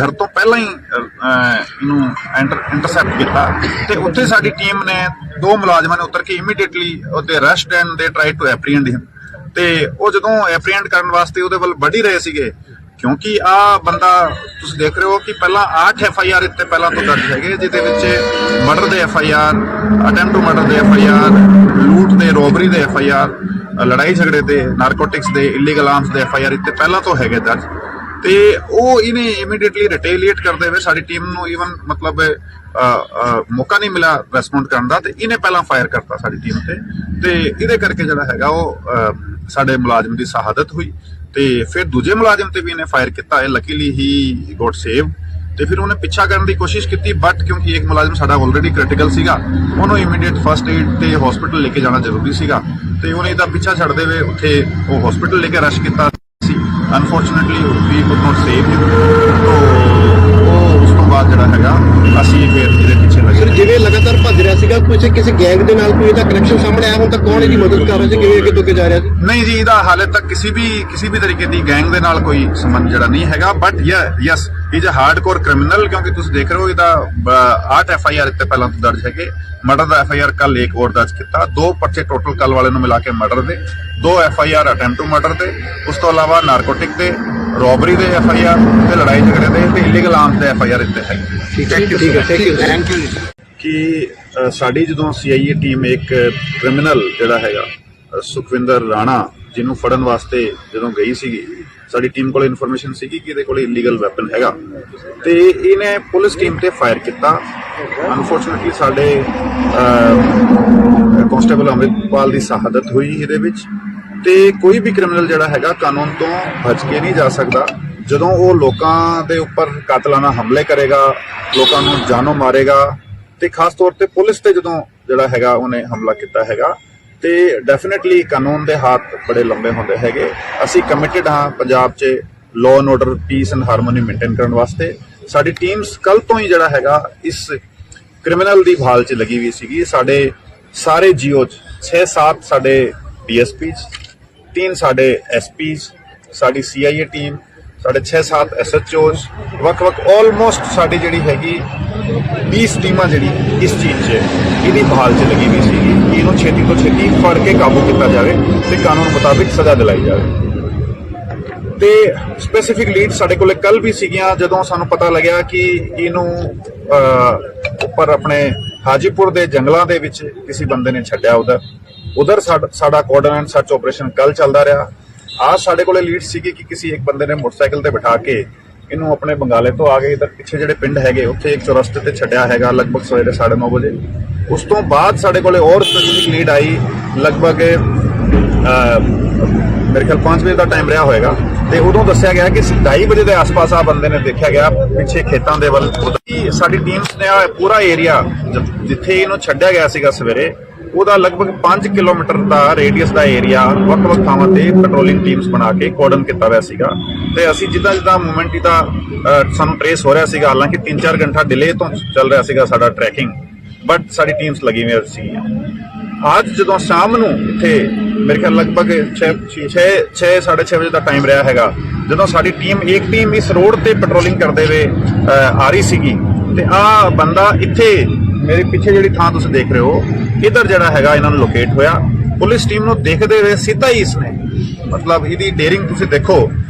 ਘਰ ਤੋਂ ਪਹਿਲਾਂ ਹੀ ਇਹਨੂੰ ਇੰਟਰਸੈਪਟ ਕੀਤਾ, ਤੇ ਉੱਥੇ ਸਾਡੀ ਟੀਮ ਨੇ 2 ਮੁਲਾਜ਼ਮਾਂ ਨੇ ਉਤਰ ਕੇ ਇਮੀਡੀਏਟਲੀ ਉਹਦੇ ਅਰੈਸਟ ਐਂਡ ਦੇ ਟਰਾਈ ਟੂ ਐਪਰੀਹੈਂਡ ਹਿਮ। ਤੇ ਉਹ ਜਦੋਂ ਐਪਰੀਹੈਂਡ ਕਰਨ ਵਾਸਤੇ ਉਹਦੇ ਵੱਲ ਵੱਢ ਹੀ ਰਹੇ ਸੀਗੇ, ਕਿਉਂਕਿ ਆ ਬੰਦਾ ਤੁਸੀਂ ਦੇਖ ਰਹੇ ਹੋ ਕਿ ਪਹਿਲਾਂ 8 FIR ਇੱਥੇ ਪਹਿਲਾਂ ਤੋਂ ਦਰਜ ਹੈਗੇ, ਜਿਹਦੇ ਵਿੱਚ ਮਰਡਰ ਦੇ FIR, ਅਟੈਂਪਟ ਟੂ ਮਰਡਰ ਦੇ FIR, ਲੂਟ ਦੇ, ਰੋਬਰੀ ਦੇ FIR, ਲੜਾਈ ਝਗੜੇ ਦੇ, ਨਾਰਕੋਟਿਕਸ ਦੇ, ਇਲੀਗਲ ਆਰਮਸ ਦੇ FIR ਇੱਥੇ ਪਹਿਲਾਂ ਤੋਂ ਹੈਗੇ ਦਰਜ। ਤੇ ਉਹ ਇਹਨੇ ਇਮੀਡੀਏਟਲੀ ਰਿਟੇਲੀਏਟ ਕਰਦੇ ਹੋਏ ਸਾਡੀ ਟੀਮ ਨੂੰ ਈਵਨ ਮਤਲਬ ਮੌਕਾ ਨਹੀਂ ਮਿਲਿਆ ਰਿਸਪੌਂਡ ਕਰਨ ਦਾ, ਤੇ ਇਹਨੇ ਪਹਿਲਾਂ ਫਾਇਰ ਕਰਤਾ ਸਾਡੀ ਟੀਮ ਤੇ ਇਹਦੇ ਕਰਕੇ ਜਿਹੜਾ ਹੈਗਾ ਉਹ ਸਾਡੇ ਮੁਲਾਜ਼ਮ ਦੀ ਸ਼ਹਾਦਤ ਹੋਈ। ਤੇ ਫਿਰ ਦੂਜੇ ਮੁਲਾਜ਼ਮ ਤੇ ਵੀ ਇਹਨੇ ਫਾਇਰ ਕੀਤਾ ਹੈ, ਲੱਕੀਲੀ ਹੀ ਗੋਟ ਸੇਵ। ਤੇ ਫਿਰ ਉਹਨੇ ਪਿੱਛਾ ਕਰਨ ਦੀ ਕੋਸ਼ਿਸ਼ ਕੀਤੀ, ਬਟ ਕਿਉਂਕਿ ਇੱਕ ਮੁਲਾਜ਼ਮ ਸਾਡਾ ਆਲਰੇਡੀ ਕ੍ਰਿਟੀਕਲ ਸੀਗਾ, ਉਹਨੂੰ ਇਮੀਡੀਏਟ ਫਸਟ ਏਡ ਤੇ ਹਸਪੀਟਲ ਲੈ ਕੇ ਜਾਣਾ ਜ਼ਰੂਰੀ ਸੀਗਾ, ਤੇ ਉਹਨੇ ਇਹਦਾ ਪਿੱਛਾ ਛੱਡਦੇ ਹੋਏ ਉੱਥੇ ਉਹ ਹਸਪੀਟਲ ਲੈ ਕੇ ਰਸ਼ ਕੀਤਾ ਸੀ। Unfortunately we could not save him. ਉਹ ਉਸ ਤੋਂ ਬਾਅਦ ਜਿਹੜਾ ਹੈਗਾ ਅਸੀਂ ਫਿਰ ਇਹਦੇ ਪਿੱਛੇ ਲੱਗੇ। ਸਰ ਜਿਵੇਂ ਲਗਾਤਾਰ ਭੱਜ ਰਿਹਾ ਸੀਗਾ, ਕਿਸੇ ਗੈਂਗ ਦੇ ਨਾਲ ਕੋਈ ਇਹਦਾ ਕਨੈਕਸ਼ਨ ਸਾਹਮਣੇ ਆਇਆ ਹੁਣ ਤੱਕ, ਕੌਣ ਇਹਦੀ ਮਦਦ ਕਰ ਰਿਹਾ ਸੀ, ਕਿਵੇਂ ਅੱਗੇ ਤੋਂ ਅੱਗੇ ਜਾ ਰਿਹਾ ਸੀ? ਨਹੀਂ ਜੀ, ਇਹਦਾ ਹਾਲੇ ਤੱਕ ਕਿਸੇ ਵੀ ਤਰੀਕੇ ਦੀ ਗੈਂਗ ਦੇ ਨਾਲ ਕੋਈ ਸੰਬੰਧ ਜਿਹੜਾ ਨਹੀਂ ਹੈਗਾ, but yes is a hardcore criminal, ਕਿਉਂਕਿ ਤੁਸੀਂ ਦੇਖ ਰਹੇ ਹੋ ਇਹਦਾ 8 FIR ਇੱਥੇ ਪਹਿਲਾਂ ਤੋਂ ਦਰਜ ਹੈਗੇ। ਮਰਡਰ ਦਾ FIR ਕੱਲ ਇੱਕ ਹੋਰ ਦਰਜ ਕੀਤਾ, 2 ਪਰਚੇ ਟੋਟਲ ਕੱਲ ਵਾਲੇ ਨੂੰ ਮਿਲਾ ਕੇ ਮਰਡਰ ਦੇ, 2 FIR ਅਟੈਂਪਟ ਟੂ ਮਰਡਰ ਦੇ, ਉਸ ਤੋਂ ਇਲਾਵਾ ਨਾਰਕੋਟਿਕ ਦੇ, ਰੋਬਰੀ ਦੇ FIR ਤੇ ਲੜਾਈ ਝਗੜੇ ਦੇ ਤੇ ਇਲੀਗਲ ਆਰਮਸ ਦੇ FIR ਇੱਥੇ ਹੈਗੇ। ਠੀਕ ਹੈ, ਥੈਂਕ ਯੂ। ਕਿ ਸਾਡੀ ਜਦੋਂ CIA ਟੀਮ ਇੱਕ ਕ੍ਰਿਮੀਨਲ ਜਿਹੜਾ ਹੈਗਾ ਸੁਖਵਿੰਦਰ ਰਾਣਾ, ਜਿਹਨੂੰ ਫੜਨ ਵਾਸਤੇ ਜਦੋਂ ਗਈ ਸੀਗੀ, ਸਾਡੀ ਟੀਮ ਕੋਲ ਇਨਫੋਰਮੇਸ਼ਨ ਸੀਗੀ ਕਿ ਇਹਦੇ ਕੋਲ ਇਲੀਗਲ ਵੈਪਨ ਹੈਗਾ, ਤੇ ਇਹਨੇ ਪੁਲਿਸ ਟੀਮ ਤੇ ਫਾਇਰ ਕੀਤਾ। ਅਨਫੋਰਚੂਨੇਟਲੀ ਸਾਡੇ ਕਾਂਸਟੇਬਲ ਅੰਮ੍ਰਿਤਪਾਲ ਦੀ ਸ਼ਹਾਦਤ ਹੋਈ ਇਹਦੇ ਵਿੱਚ। ਤੇ ਕੋਈ ਵੀ ਕ੍ਰਿਮੀਨਲ ਜਿਹੜਾ ਹੈਗਾ ਕਾਨੂੰਨ ਤੋਂ ਬਚ ਕੇ ਨਹੀਂ ਜਾ ਸਕਦਾ। ਜਦੋਂ ਉਹ ਲੋਕਾਂ ਦੇ ਉੱਪਰ ਕਾਤਲਾਨਾ ਹਮਲੇ ਕਰੇਗਾ, ਲੋਕਾਂ ਨੂੰ ਜਾਨੋਂ ਮਾਰੇਗਾ, ਤੇ ਖਾਸ ਤੌਰ ਤੇ ਪੁਲਿਸ ਤੇ ਜਦੋਂ ਜਿਹੜਾ ਹੈਗਾ ਉਹਨੇ ਹਮਲਾ ਕੀਤਾ ਹੈਗਾ, ਤੇ ਡੈਫੀਨਿਟਲੀ ਕਾਨੂੰਨ ਦੇ ਹੱਥ ਬੜੇ ਲੰਬੇ ਹੁੰਦੇ ਹੈਗੇ। ਅਸੀਂ ਕਮਿਟਡ ਹਾਂ ਪੰਜਾਬ 'ਚ law and order, piece and harmony maintain ਕਰਨ ਵਾਸਤੇ। ਸਾਡੀ ਟੀਮਸ ਕੱਲ ਤੋਂ ਹੀ ਜਿਹੜਾ ਹੈਗਾ ਇਸ ਕ੍ਰਿਮੀਨਲ ਦੀ ਭਾਲ 'ਚ ਲੱਗੀ ਹੋਈ ਸੀਗੀ। ਸਾਡੇ ਸਾਰੇ GO 'ਚ 6-7 ਸਾਡੇ DSPs, 3 ਸਾਡੇ SPs, ਸਾਡੀ CIA ਟੀਮ, ਸਾਡੇ 6-7 SHOs, ਵੱਖ-ਵੱਖ ਆਲਮੋਸਟ ਸਾਡੀ ਜਿਹੜੀ ਹੈਗੀ 20 ਟੀਮਾਂ ਜਿਹੜੀ ਇਸ ਚੀਜ਼ 'ਚ ਇਹਦੀ ਭਾਲ 'ਚ ਲੱਗੀ ਹੋਈ ਸੀਗੀ ਕਿ ਇਹਨੂੰ ਛੇਤੀ ਤੋਂ ਛੇਤੀ ਫੜ ਕੇ ਕਾਬੂ ਕੀਤਾ ਜਾਵੇ ਤੇ ਕਾਨੂੰਨ ਮੁਤਾਬਿਕ ਸਜ਼ਾ ਦਿਲਾਈ ਜਾਵੇ। ਤੇ ਸਪੈਸੀਫਿਕ ਲੀਡ ਸਾਡੇ ਕੋਲੇ ਕੱਲ ਵੀ ਸੀਗੀਆਂ, ਜਦੋਂ ਸਾਨੂੰ ਪਤਾ ਲੱਗਿਆ ਕਿ ਇਹਨੂੰ ਉੱਪਰ ਆਪਣੇ ਹਾਜੀਪੁਰ ਦੇ ਜੰਗਲਾਂ ਦੇ ਵਿੱਚ ਕਿਸੇ ਬੰਦੇ ਨੇ ਛੱਡਿਆ। ਉਧਰ ਸਾਡਾ ਕੋਆਰਡੀਨੇਟ ਸਰਚ ਆਪਰੇਸ਼ਨ ਕੱਲ ਚੱਲਦਾ ਰਿਹਾ। आज साढ़े को लीड सी कि किसी एक बंदे ने मोटरसाइकिल ते बिठा के इनू अपने बंगाले तो आ गए इधर पिछे जेडे पिंड है उत्थे एक चौरस्ते ते छड्या हैगा लगभग सवेरे 9:30 बजे। उस तो बाद साढ़े को और स्पेसिफिक लीड आई लगभग मेरे ख्याल 5 बजे का टाइम रहा होएगा ते उदों दस्सिया गया कि 2:30 बजे के आस पास आ बंदे ने देखा गया पिछे खेतों के वल। साडी टीम्स ने पूरा एरिया जिथे इनू छड्या गया सीगा सवेरे ਉਹਦਾ ਲਗਭਗ 5 ਕਿਲੋਮੀਟਰ ਦਾ ਰੇਡੀਅਸ ਦਾ ਏਰੀਆ ਵੱਖ-ਵੱਖ ਥਾਵਾਂ ਤੇ ਪੈਟਰੋਲਿੰਗ ਟੀਮਸ ਬਣਾ ਕੇ ਕੋਰਡਨ ਕੀਤਾ ਹੋਇਆ ਸੀਗਾ ਤੇ ਅਸੀਂ ਜਿੱਦਾਂ ਮੂਵਮੈਂਟ ਦਾ ਸਾਨੂੰ ਟ੍ਰੇਸ ਹੋ ਰਿਹਾ ਸੀਗਾ, ਹਾਲਾਂਕਿ 3-4 ਘੰਟਾ ਡਿਲੇ ਤੋਂ ਚੱਲ ਰਿਹਾ ਸੀਗਾ ਸਾਡਾ ਟਰੈਕਿੰਗ, ਬਟ ਸਾਡੀ ਟੀਮਸ ਲੱਗੀ ਹੋਈ ਸੀ। ਅੱਜ ਜਦੋਂ ਸ਼ਾਮ ਨੂੰ ਇੱਥੇ ਮੇਰੇ ਖਿਆਲ ਲਗਭਗ 6:30 ਵਜੇ ਦਾ ਟਾਈਮ ਰਿਹਾ ਹੈਗਾ, ਜਦੋਂ ਸਾਡੀ ਇੱਕ ਟੀਮ ਇਸ ਰੋਡ ਤੇ ਪੈਟਰੋਲਿੰਗ ਕਰਦੇ ਹੋਏ ਆ ਰਹੀ ਸੀਗੀ ਤੇ ਆ ਬੰਦਾ ਇੱਥੇ ਮੇਰੇ ਪਿੱਛੇ ਜਿਹੜੀ ਥਾਂ ਤੁਸੀਂ ਦੇਖ ਰਹੇ ਹੋ इधर जड़ा हैगा इन्होंने लोकेट होया। पुलिस टीम नूं देखदे हुए सीधा ही इसने ਮਤਲਬ ਇਹਦੀ ਡੇਰਿੰਗ ਤੁਸੀਂ ਦੇਖੋ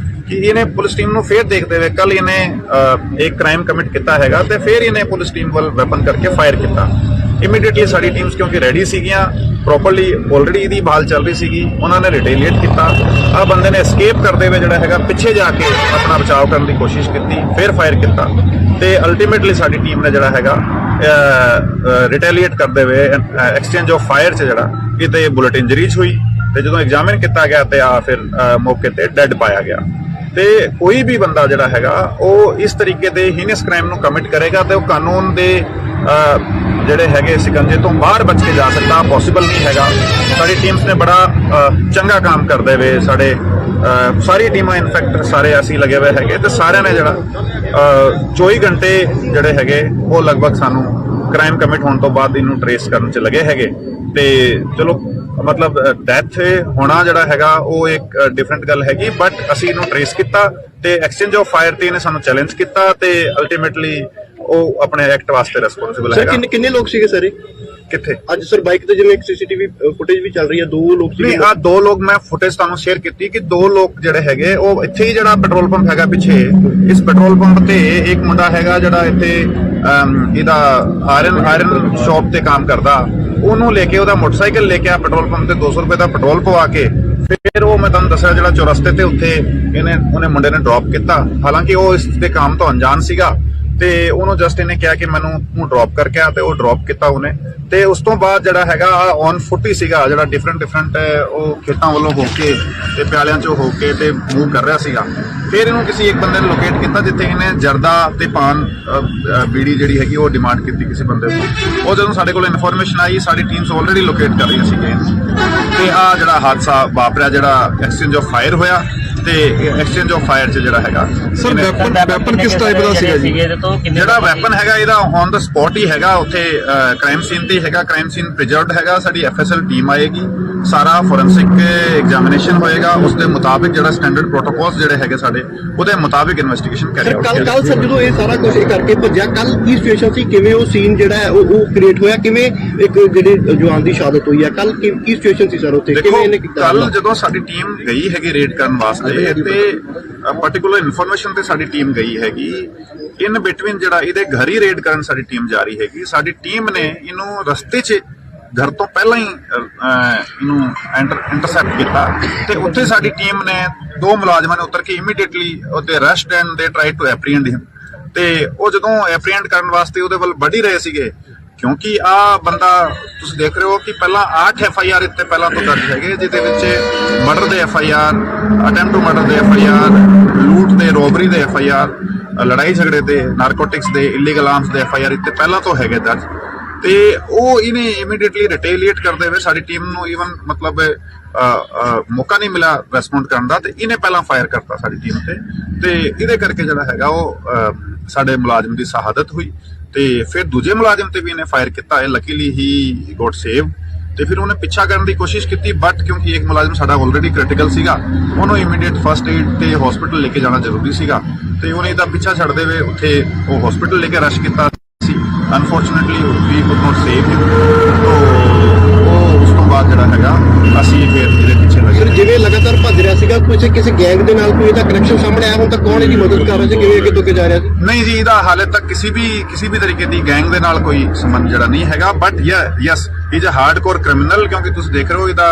ਕਿ ਇਹਨੇ ਪੁਲਿਸ ਟੀਮ ਨੂੰ ਫੇਰ ਦੇਖਦੇ ਹੋਏ ਕੱਲ ਇਹਨੇ ਇੱਕ ਕ੍ਰਾਈਮ ਕਮਿਟ ਕੀਤਾ ਹੈਗਾ ਤੇ ਫਿਰ ਇਹਨੇ ਪੁਲਿਸ ਟੀਮ ਵੱਲ ਵੈਪਨ ਕਰਕੇ ਫਾਇਰ ਕੀਤਾ। ਇਮੀਡੀਏਟਲੀ ਸਾਡੀ ਟੀਮਸ ਕਿਉਂਕਿ ਰੈਡੀ ਸੀਗੀਆਂ ਪ੍ਰੋਪਰਲੀ, ਆਲਰੇਡੀ ਇਹਦੀ ਬਾਲ ਚੱਲ ਰਹੀ ਸੀਗੀ, ਉਹਨਾਂ ਨੇ ਰਿਟੇਲੀਏਟ ਕੀਤਾ। ਆ ਬੰਦੇ ਨੇ ਐਸਕੇਪ ਕਰਦੇ ਹੋਏ ਜਿਹੜਾ ਹੈਗਾ ਪਿੱਛੇ ਜਾ ਕੇ ਆਪਣਾ ਬਚਾਅ ਕਰਨ ਦੀ ਕੋਸ਼ਿਸ਼ ਕੀਤੀ, ਫਿਰ ਫਾਇਰ ਕੀਤਾ ਤੇ ਅਲਟੀਮੇਟਲੀ ਸਾਡੀ ਟੀਮ ਨੇ ਜਿਹੜਾ ਹੈਗਾ ਰਿਟੇਲੀਏਟ ਕਰਦੇ ਹੋਏ ਐਕਸਚੇਂਜ ਆਫ ਫਾਇਰ 'ਚ ਜਿਹੜਾ ਕਿਤੇ ਬੁਲਟ ਇੰਜਰੀਜ਼ ਹੋਈ ਤੇ ਜਦੋਂ ਐਗਜ਼ਾਮਿਨ ਕੀਤਾ ਗਿਆ ਤੇ ਆ ਫਿਰ ਮੌਕੇ ਤੇ ਡੈੱਡ ਪਾਇਆ ਗਿਆ। ਤੇ ਕੋਈ ਵੀ ਬੰਦਾ ਜਿਹੜਾ ਹੈਗਾ ਉਹ ਇਸ ਤਰੀਕੇ ਦੇ ਹੀਨਸ ਕ੍ਰਾਈਮ ਨੂੰ ਕਮਿਟ ਕਰੇਗਾ ਤੇ ਉਹ ਕਾਨੂੰਨ ਦੇ ਜਿਹੜੇ ਹੈਗੇ ਸਿਕੰਜੇ ਤੋਂ ਬਾਹਰ ਬਚ ਕੇ ਜਾ ਸਕਦਾ, ਪੋਸੀਬਲ ਨਹੀਂ ਹੈਗਾ। ਸਾਡੀ ਟੀਮਸ ਨੇ ਬੜਾ ਚੰਗਾ ਕੰਮ ਕਰਦੇ ਹੋਏ ਸਾਡੇ ਸਾਰੀ ਟੀਮਾਂ ਇਨਫੈਕਟ ਸਾਰੇ ਅਸੀਂ ਲੱਗੇ ਹੋਏ ਹੈਗੇ ਤੇ ਸਾਰਿਆਂ ਨੇ ਜਿਹੜਾ 24 ਘੰਟੇ ਜਿਹੜੇ ਹੈਗੇ ਉਹ ਲਗਭਗ ਸਾਨੂੰ ਕ੍ਰਾਈਮ ਕਮਿਟ ਹੋਣ ਤੋਂ ਬਾਅਦ ਇਹਨੂੰ ਟਰੇਸ ਕਰਨ 'ਚ ਲੱਗੇ ਹੈਗੇ। ਤੇ ਚਲੋ ਮਤਲਬ ਡੈਥ ਹੋਣਾ ਜਿਹੜਾ ਹੈਗਾ ਉਹ ਇੱਕ ਡਿਫਰੈਂਟ ਗੱਲ ਹੈਗੀ, ਬਟ ਅਸੀਂ ਇਹਨੂੰ ਟਰੇਸ ਕੀਤਾ ਤੇ ਐਕਸਚੇਂਜ ਆਫ ਫਾਇਰ ਤੇ ਇਹਨੇ ਸਾਨੂੰ ਚੈਲੰਜ ਕੀਤਾ ਤੇ ਅਲਟੀਮੇਟਲੀ ਉਹ ਆਪਣੇ ਐਕਟ ਵਾਸਤੇ ਰਿਸਪੌਂਸਿਬਲ ਹੈਗਾ। ਸਰ ਕਿੰਨੇ ਲੋਕ ਸੀਗੇ ਸਰ ਕਿੱਥੇ ਅੱਜ ਸਰ ਬਾਈਕ ਤੇ ਜਿਵੇਂ ਇੱਕ ਸੀਸੀਟੀਵੀ ਫੁਟੇਜ ਵੀ ਚੱਲ ਰਹੀ ਹੈ, 2 ਲੋਕ ਸੀਗੇ। ਨਹੀਂ, ਆ 2 ਲੋਕ ਮੈਂ ਫੁਟੇਜ ਤੁਹਾਨੂੰ ਸ਼ੇਅਰ ਕੀਤੀ ਕਿ 2 ਲੋਕ ਜਿਹੜੇ ਹੈਗੇ ਉਹ ਇੱਥੇ ਹੀ ਜਿਹੜਾ ਪੈਟਰੋਲ ਪੰਪ ਹੈਗਾ ਪਿੱਛੇ, ਇਸ ਪੈਟਰੋਲ ਪੰਪ ਤੇ ਇੱਕ ਮੁੰਡਾ ਹੈਗਾ ਜਿਹੜਾ ਇੱਥੇ ਇਹਦਾ ਆਇਰਨ ਸ਼ਾਪ ਤੇ ਕੰਮ ਕਰਦਾ, ਉਹਨੂੰ ਲੈ ਕੇ ਉਹਦਾ ਮੋਟਰਸਾਈਕਲ ਲੈ ਕੇ ਆ ਪੈਟਰੋਲ ਪੰਪ ਤੇ 200 ਰੁਪਏ ਦਾ ਪੈਟਰੋਲ ਪਵਾ ਕੇ ਫਿਰ ਉਹ ਮੈਂ ਤੁਹਾਨੂੰ ਦੱਸਿਆ ਜਿਹੜਾ ਚੌਰਸਤੇ ਤੇ ਉੱਥੇ ਉਹਨੇ ਮੁੰਡੇ ਨੇ ਡ੍ਰੌਪ ਕੀਤਾ। ਹਾਲਾਂਕਿ ਉਹ ਇਸ ਦੇ ਕੰਮ ਤੋਂ ਅਣਜਾਣ ਸੀਗਾ ਤੇ ਉਹਨੂੰ ਜਸਟ ਇਹਨੇ ਕਿਹਾ ਕਿ ਮੈਨੂੰ ਤੂੰ ਡ੍ਰੌਪ ਕਰਕੇ ਆ ਤੇ ਉਹ ਡ੍ਰੌਪ ਕੀਤਾ ਉਹਨੇ। ਤੇ ਉਸ ਤੋਂ ਬਾਅਦ ਜਿਹੜਾ ਹੈਗਾ ਔਨ ਫੁੱਟ ਹੀ ਸੀਗਾ, ਜਿਹੜਾ ਡਿਫਰੈਂਟ ਉਹ ਖੇਤਾਂ ਵੱਲੋਂ ਹੋ ਕੇ ਤੇ ਪਿਆਲਿਆਂ ਚੋਂ ਹੋ ਕੇ ਤੇ ਮੂਵ ਕਰ ਰਿਹਾ ਸੀਗਾ। ਫਿਰ ਇਹਨੂੰ ਕਿਸੇ ਇੱਕ ਬੰਦੇ ਨੇ ਲੋਕੇਟ ਕੀਤਾ ਜਿੱਥੇ ਇਹਨੇ ਜਰਦਾ ਤੇ ਪਾਨ ਬੀੜੀ ਜਿਹੜੀ ਹੈਗੀ ਉਹ ਡਿਮਾਂਡ ਕੀਤੀ ਕਿਸੇ ਬੰਦੇ ਤੋਂ। ਉਹ ਜਦੋਂ ਸਾਡੇ ਕੋਲ ਇਨਫੋਰਮੇਸ਼ਨ ਆਈ ਸਾਡੀ ਟੀਮਸ ਆਲਰੇਡੀ ਲੋਕੇਟ ਕਰ ਰਹੀਆਂ ਸੀਗੀਆਂ ਤੇ ਆ ਜਿਹੜਾ ਹਾਦਸਾ ਵਾਪਰਿਆ, ਜਿਹੜਾ ਐਕਸਚੇਂਜ ਆਫ ਫਾਇਰ ਹੋਇਆ ਤੇ ਐਕਸਚੇਂਜ ਆਫ ਫਾਇਰ 'ਚ ਜਿਹੜਾ ਹੈਗਾ ਸਰ ਵੈਪਨ ਕਿਸ ਟਾਈਪ ਦਾ ਸੀਗਾ ਜੀ? ਜਿਹੜਾ ਵੈਪਨ ਹੈਗਾ ਇਹਦਾ ਔਨ ਦਾ ਸਪੌਟ ਹੀ ਹੈਗਾ, ਉੱਥੇ ਕ੍ਰਾਈਮ ਸੀਨ ਤੇ ਹੈਗਾ, ਕ੍ਰਾਈਮ ਸੀਨ ਪ੍ਰੀਜ਼ਰਵਡ ਹੈਗਾ। ਸਾਡੀ ਐਫਐਸਐਲ ਟੀਮ ਆਏਗੀ, ਸਾਰਾ ਫੋਰੈਂਸਿਕ ਐਗਜ਼ਾਮੀਨੇਸ਼ਨ ਹੋਏਗਾ, ਉਸ ਦੇ ਮੁਤਾਬਿਕ ਜਿਹੜਾ ਸਟੈਂਡਰਡ ਪ੍ਰੋਟੋਕੋਲਸ ਜਿਹੜੇ ਹੈਗੇ ਸਾਡੇ ਉਹਦੇ ਮੁਤਾਬਿਕ ਇਨਵੈਸਟੀਗੇਸ਼ਨ ਕਰਿਆ। ਕੱਲ ਸਰ ਜਦੋਂ ਇਹ ਸਾਰਾ ਕੁਝ ਕਰਕੇ ਭੱਜਿਆ, ਕੱਲ ਕੀ ਸਿਚੁਏਸ਼ਨ ਸੀ, ਕਿਵੇਂ ਉਹ ਸੀਨ ਜਿਹੜਾ ਹੈ ਉਹ ਕ੍ਰੀਏਟ ਹੋਇਆ, ਕਿਵੇਂ ਇੱਕ ਜਿਹੜੇ ਜਵਾਨ ਦੀ ਸ਼ਹਾਦਤ ਹੋਈ ਹੈ, ਕੱਲ ਕੀ ਸਿਚੁਏਸ਼ਨ ਸੀ ਸਰ ਉੱਥੇ, ਕਿਵੇਂ ਇਹਨੇ ਕੀਤਾ? ਕੱਲ ਜਦੋਂ ਸਾਡੀ ਟੀਮ ਗਈ ਹੈਗੀ ਰੇਡ ਕਰਨ ਵਾਸਤੇ ਤੇ ਪਾਰਟਿਕੂਲਰ ਇਨਫੋਰਮੇਸ਼ਨ ਤੇ ਸਾਡੀ ਟੀਮ ਗਈ ਹੈਗੀ, ਇਨ ਬਿਟਵੀਨ ਜਿਹੜਾ ਇਹਦੇ ਘਰ ਹੀ ਰੇਡ ਕਰਨ ਸਾਡੀ ਟੀਮ ਜਾ ਰਹੀ ਹੈਗੀ। ਸਾਡੀ ਟੀਮ ਨੇ ਇਹਨੂੰ ਰਸਤੇ 'ਚ ਘਰ ਤੋਂ ਪਹਿਲਾਂ ਹੀ ਇਹਨੂੰ ਇੰਟਰਸੈਪਟ ਕੀਤਾ ਤੇ ਉੱਥੇ ਸਾਡੀ ਟੀਮ ਨੇ 2 ਮੁਲਾਜ਼ਮਾਂ ਨੇ ਉਤਰ ਕੇ ਇਮੀਡੀਏਟਲੀ ਉਹਦੇ ਅਰੈਸਟ ਐਂਡ ਦੇ ਟਰਾਈ ਟੂ ਐਪਰੀਹੈਂਡ ਹਿਮ। ਤੇ ਉਹ ਜਦੋਂ ਐਪਰੀਹੈਂਡ ਕਰਨ ਵਾਸਤੇ ਉਹਦੇ ਵੱਲ ਵੱਢ ਹੀ ਰਹੇ ਸੀਗੇ, ਕਿਉਂਕਿ ਆ ਬੰਦਾ ਤੁਸੀਂ ਦੇਖ ਰਹੇ ਹੋ ਕਿ ਪਹਿਲਾਂ 8 FIR ਇੱਥੇ ਪਹਿਲਾਂ ਤੋਂ ਦਰਜ ਹੈਗੇ, ਜਿਹਦੇ ਵਿੱਚ ਮਰਡਰ ਦੇ FIR, ਅਟੈਂਪਟ ਟੂ ਮਰਡਰ ਦੇ FIR, ਲੂਟ ਦੇ, ਰੋਬਰੀ ਦੇ FIR, ਲੜਾਈ ਝਗੜੇ ਦੇ, ਨਾਰਕੋਟਿਕਸ ਦੇ, ਇਲੀਗਲ ਆਰਮਸ ਦੇ FIR ਇੱਥੇ ਪਹਿਲਾਂ ਤੋਂ ਹੈਗੇ ਦਰਜ। ਤੇ ਉਹ ਇਹਨੇ ਇਮੀਡੀਏਟਲੀ ਰਿਟੇਲੀਏਟ ਕਰਦੇ ਹੋਏ ਸਾਡੀ ਟੀਮ ਨੂੰ ਈਵਨ ਮਤਲਬ ਮੌਕਾ ਨਹੀਂ ਮਿਲਿਆ ਰਿਸਪੌਂਡ ਕਰਨ ਦਾ ਤੇ ਇਹਨੇ ਪਹਿਲਾਂ ਫਾਇਰ ਕਰਤਾ ਸਾਡੀ ਟੀਮ ਤੇ ਇਹਦੇ ਕਰਕੇ ਜਿਹੜਾ ਹੈਗਾ ਉਹ ਸਾਡੇ ਮੁਲਾਜ਼ਮ ਦੀ ਸ਼ਹਾਦਤ ਹੋਈ। ਤੇ ਫਿਰ ਦੂਜੇ ਮੁਲਾਜ਼ਮ ਤੇ ਵੀ ਇਹਨੇ ਫਾਇਰ ਕੀਤਾ, ਇਹ ਲੱਕੀਲੀ ਹੀ ਗੋਟ ਸੇਵ। ਤੇ ਫਿਰ ਉਹਨੇ ਪਿੱਛਾ ਕਰਨ ਦੀ ਕੋਸ਼ਿਸ਼ ਕੀਤੀ, ਬਟ ਕਿਉਂਕਿ ਇੱਕ ਮੁਲਾਜ਼ਮ ਸਾਡਾ ਆਲਰੇਡੀ ਕ੍ਰਿਟੀਕਲ ਸੀਗਾ, ਉਹਨੂੰ ਇਮੀਡੀਏਟ ਫਸਟ ਏਡ ਤੇ ਹਸਪੀਟਲ ਲੈ ਕੇ ਜਾਣਾ ਜ਼ਰੂਰੀ ਸੀਗਾ ਤੇ ਉਹਨੇ ਇਹਦਾ ਪਿੱਛਾ ਛੱਡਦੇ ਹੋਏ ਉੱਥੇ ਉਹ ਹਸਪੀਟਲ ਲੈ ਕੇ ਰਸ਼ ਕੀਤਾ ਸੀ। Unfortunately we could not save him. ਉਹ ਉਸ ਤੋਂ ਬਾਅਦ ਜਿਹੜਾ ਹੈਗਾ ਅਸੀਂ ਫਿਰ ਇਹਦੇ ਪਿੱਛੇ ਲੱਗੇ। ਸਰ ਜਿਵੇਂ ਲਗਾਤਾਰ ਭੱਜ ਰਿਹਾ ਸੀਗਾ, ਕਿਸੇ ਗੈਂਗ ਦੇ ਨਾਲ ਕੋਈ ਇਹਦਾ ਕਨੈਕਸ਼ਨ ਸਾਹਮਣੇ ਆਇਆ ਹੁਣ ਤੱਕ, ਕੌਣ ਇਹਦੀ ਮਦਦ ਕਰ ਰਿਹਾ ਸੀ, ਕਿਵੇਂ ਅੱਗੇ ਤੋਂ ਅੱਗੇ ਜਾ ਰਿਹਾ ਸੀ? ਨਹੀਂ ਜੀ, ਇਹਦਾ ਹਾਲੇ ਤੱਕ ਕਿਸੇ ਵੀ ਤਰੀਕੇ ਦੀ ਗੈਂਗ ਦੇ ਨਾਲ ਕੋਈ ਸੰਬੰਧ ਜਿਹੜਾ ਨਹੀਂ ਹੈਗਾ, but yes is a hardcore criminal, ਕਿਉਂਕਿ ਤੁਸੀਂ ਦੇਖ ਰਹੇ ਹੋ ਇਹਦਾ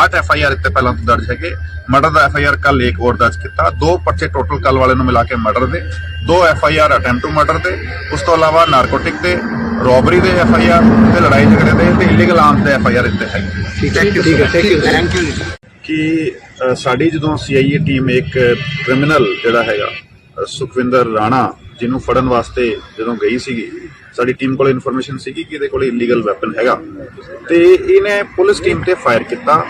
8 FIR ਇੱਥੇ ਪਹਿਲਾਂ ਤੋਂ ਦਰਜ ਹੈਗੇ। ਮਰਡਰ ਦਾ FIR ਕੱਲ ਇੱਕ ਹੋਰ ਦਰਜ ਕੀਤਾ, 2 ਪਰਚੇ ਟੋਟਲ ਕੱਲ ਵਾਲੇ ਨੂੰ ਮਿਲਾ ਕੇ ਮਰਡਰ ਦੇ, 2 FIR ਅਟੈਂਪਟ ਟੂ ਮਰਡਰ ਦੇ, ਉਸ ਤੋਂ ਇਲਾਵਾ ਨਾਰਕੋਟਿਕ ਦੇ, ਰੋਬਰੀ ਦੇ FIR ਤੇ ਲੜਾਈ ਝਗੜੇ ਦੇ ਤੇ ਇਲੀਗਲ ਆਰਮਸ ਦੇ FIR ਇੱਥੇ ਹੈਗੇ। ਠੀਕ ਹੈ, ਥੈਂਕ ਯੂ। ਕਿ ਸਾਡੀ ਜਦੋਂ CIA ਟੀਮ ਇੱਕ ਕ੍ਰਿਮੀਨਲ ਜਿਹੜਾ ਹੈਗਾ ਸੁਖਵਿੰਦਰ ਰਾਣਾ, ਜਿਹਨੂੰ ਫੜਨ ਵਾਸਤੇ ਜਦੋਂ ਗਈ ਸੀਗੀ, ਸਾਡੀ ਟੀਮ ਕੋਲ ਇਨਫੋਰਮੇਸ਼ਨ ਸੀਗੀ ਕਿ ਇਹਦੇ ਕੋਲ ਇਲੀਗਲ ਵੈਪਨ ਹੈਗਾ ਤੇ ਇਹਨੇ ਪੁਲਿਸ ਟੀਮ ਤੇ ਫਾਇਰ ਕੀਤਾ।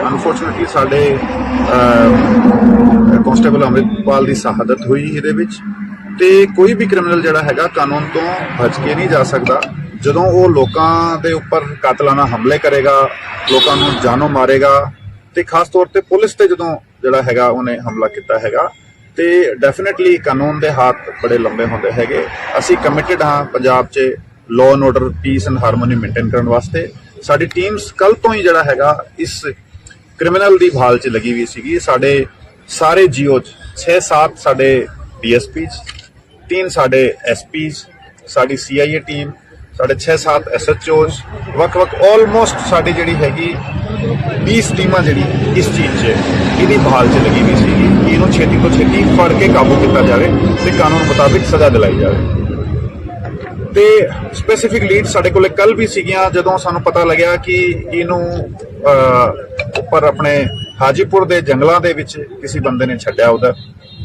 ਅਨਫੋਰਚੂਨੇਟਲੀ ਸਾਡੇ ਕਾਂਸਟੇਬਲ ਅੰਮ੍ਰਿਤਪਾਲ ਦੀ ਸ਼ਹਾਦਤ ਹੋਈ ਇਹਦੇ ਵਿੱਚ। ਤੇ ਕੋਈ ਵੀ ਕ੍ਰਿਮੀਨਲ ਜਿਹੜਾ ਹੈਗਾ ਕਾਨੂੰਨ ਤੋਂ ਬਚ ਕੇ ਨਹੀਂ ਜਾ ਸਕਦਾ। ਜਦੋਂ ਉਹ ਲੋਕਾਂ ਦੇ ਉੱਪਰ ਕਾਤਲਾਨਾ ਹਮਲੇ ਕਰੇਗਾ, ਲੋਕਾਂ ਨੂੰ ਜਾਨੋਂ ਮਾਰੇਗਾ ਤੇ ਖਾਸ ਤੌਰ ਤੇ ਪੁਲਿਸ ਤੇ ਜਦੋਂ ਜਿਹੜਾ ਹੈਗਾ ਉਹਨੇ ਹਮਲਾ ਕੀਤਾ ਹੈਗਾ, ਤੇ ਡੈਫੀਨਿਟਲੀ ਕਾਨੂੰਨ ਦੇ ਹੱਥ ਬੜੇ ਲੰਬੇ ਹੁੰਦੇ ਹੈਗੇ। ਅਸੀਂ ਕਮਿਟਡ ਹਾਂ ਪੰਜਾਬ 'ਚ law and order, piece and harmony maintain ਕਰਨ ਵਾਸਤੇ। ਸਾਡੀ ਟੀਮਸ ਕੱਲ ਤੋਂ ਹੀ ਜਿਹੜਾ ਹੈਗਾ ਇਸ ਕ੍ਰਿਮੀਨਲ ਦੀ ਭਾਲ 'ਚ ਲੱਗੀ ਹੋਈ ਸੀਗੀ। ਸਾਡੇ ਸਾਰੇ ਜੀਓ 'ਚ 6-7 ਸਾਡੇ ਡੀਐਸਪੀਜ਼, 3 ਸਾਡੇ ਐਸਪੀਜ਼, ਸਾਡੀ ਸੀਆਈਏ ਟੀਮ, ਸਾਡੇ 6-7 ਐਸਐਚਓਜ਼, ਵੱਖ-ਵੱਖ ਆਲਮੋਸਟ ਸਾਡੀ ਜਿਹੜੀ ਹੈਗੀ 20 ਟੀਮਾਂ ਜਿਹੜੀ ਇਸ ਚੀਜ਼ 'ਚ ਇਹਦੀ ਭਾਲ 'ਚ ਲੱਗੀ ਹੋਈ ਸੀਗੀ ਕਿ ਇਹਨੂੰ ਛੇਤੀ ਤੋਂ ਛੇਤੀ ਫੜ ਕੇ ਕਾਬੂ ਕੀਤਾ ਜਾਵੇ ਤੇ ਕਾਨੂੰਨ ਮੁਤਾਬਿਕ ਸਜ਼ਾ ਦਿਲਾਈ ਜਾਵੇ। ਤੇ ਸਪੈਸੀਫਿਕ ਲੀਡ ਸਾਡੇ ਕੋਲੇ ਕੱਲ ਵੀ ਸੀਗੀਆਂ ਜਦੋਂ ਸਾਨੂੰ ਪਤਾ ਲੱਗਿਆ ਕਿ ਇਹਨੂੰ ਉੱਪਰ ਆਪਣੇ ਹਾਜੀਪੁਰ ਦੇ ਜੰਗਲਾਂ ਦੇ ਵਿੱਚ ਕਿਸੇ ਬੰਦੇ ਨੇ ਛੱਡਿਆ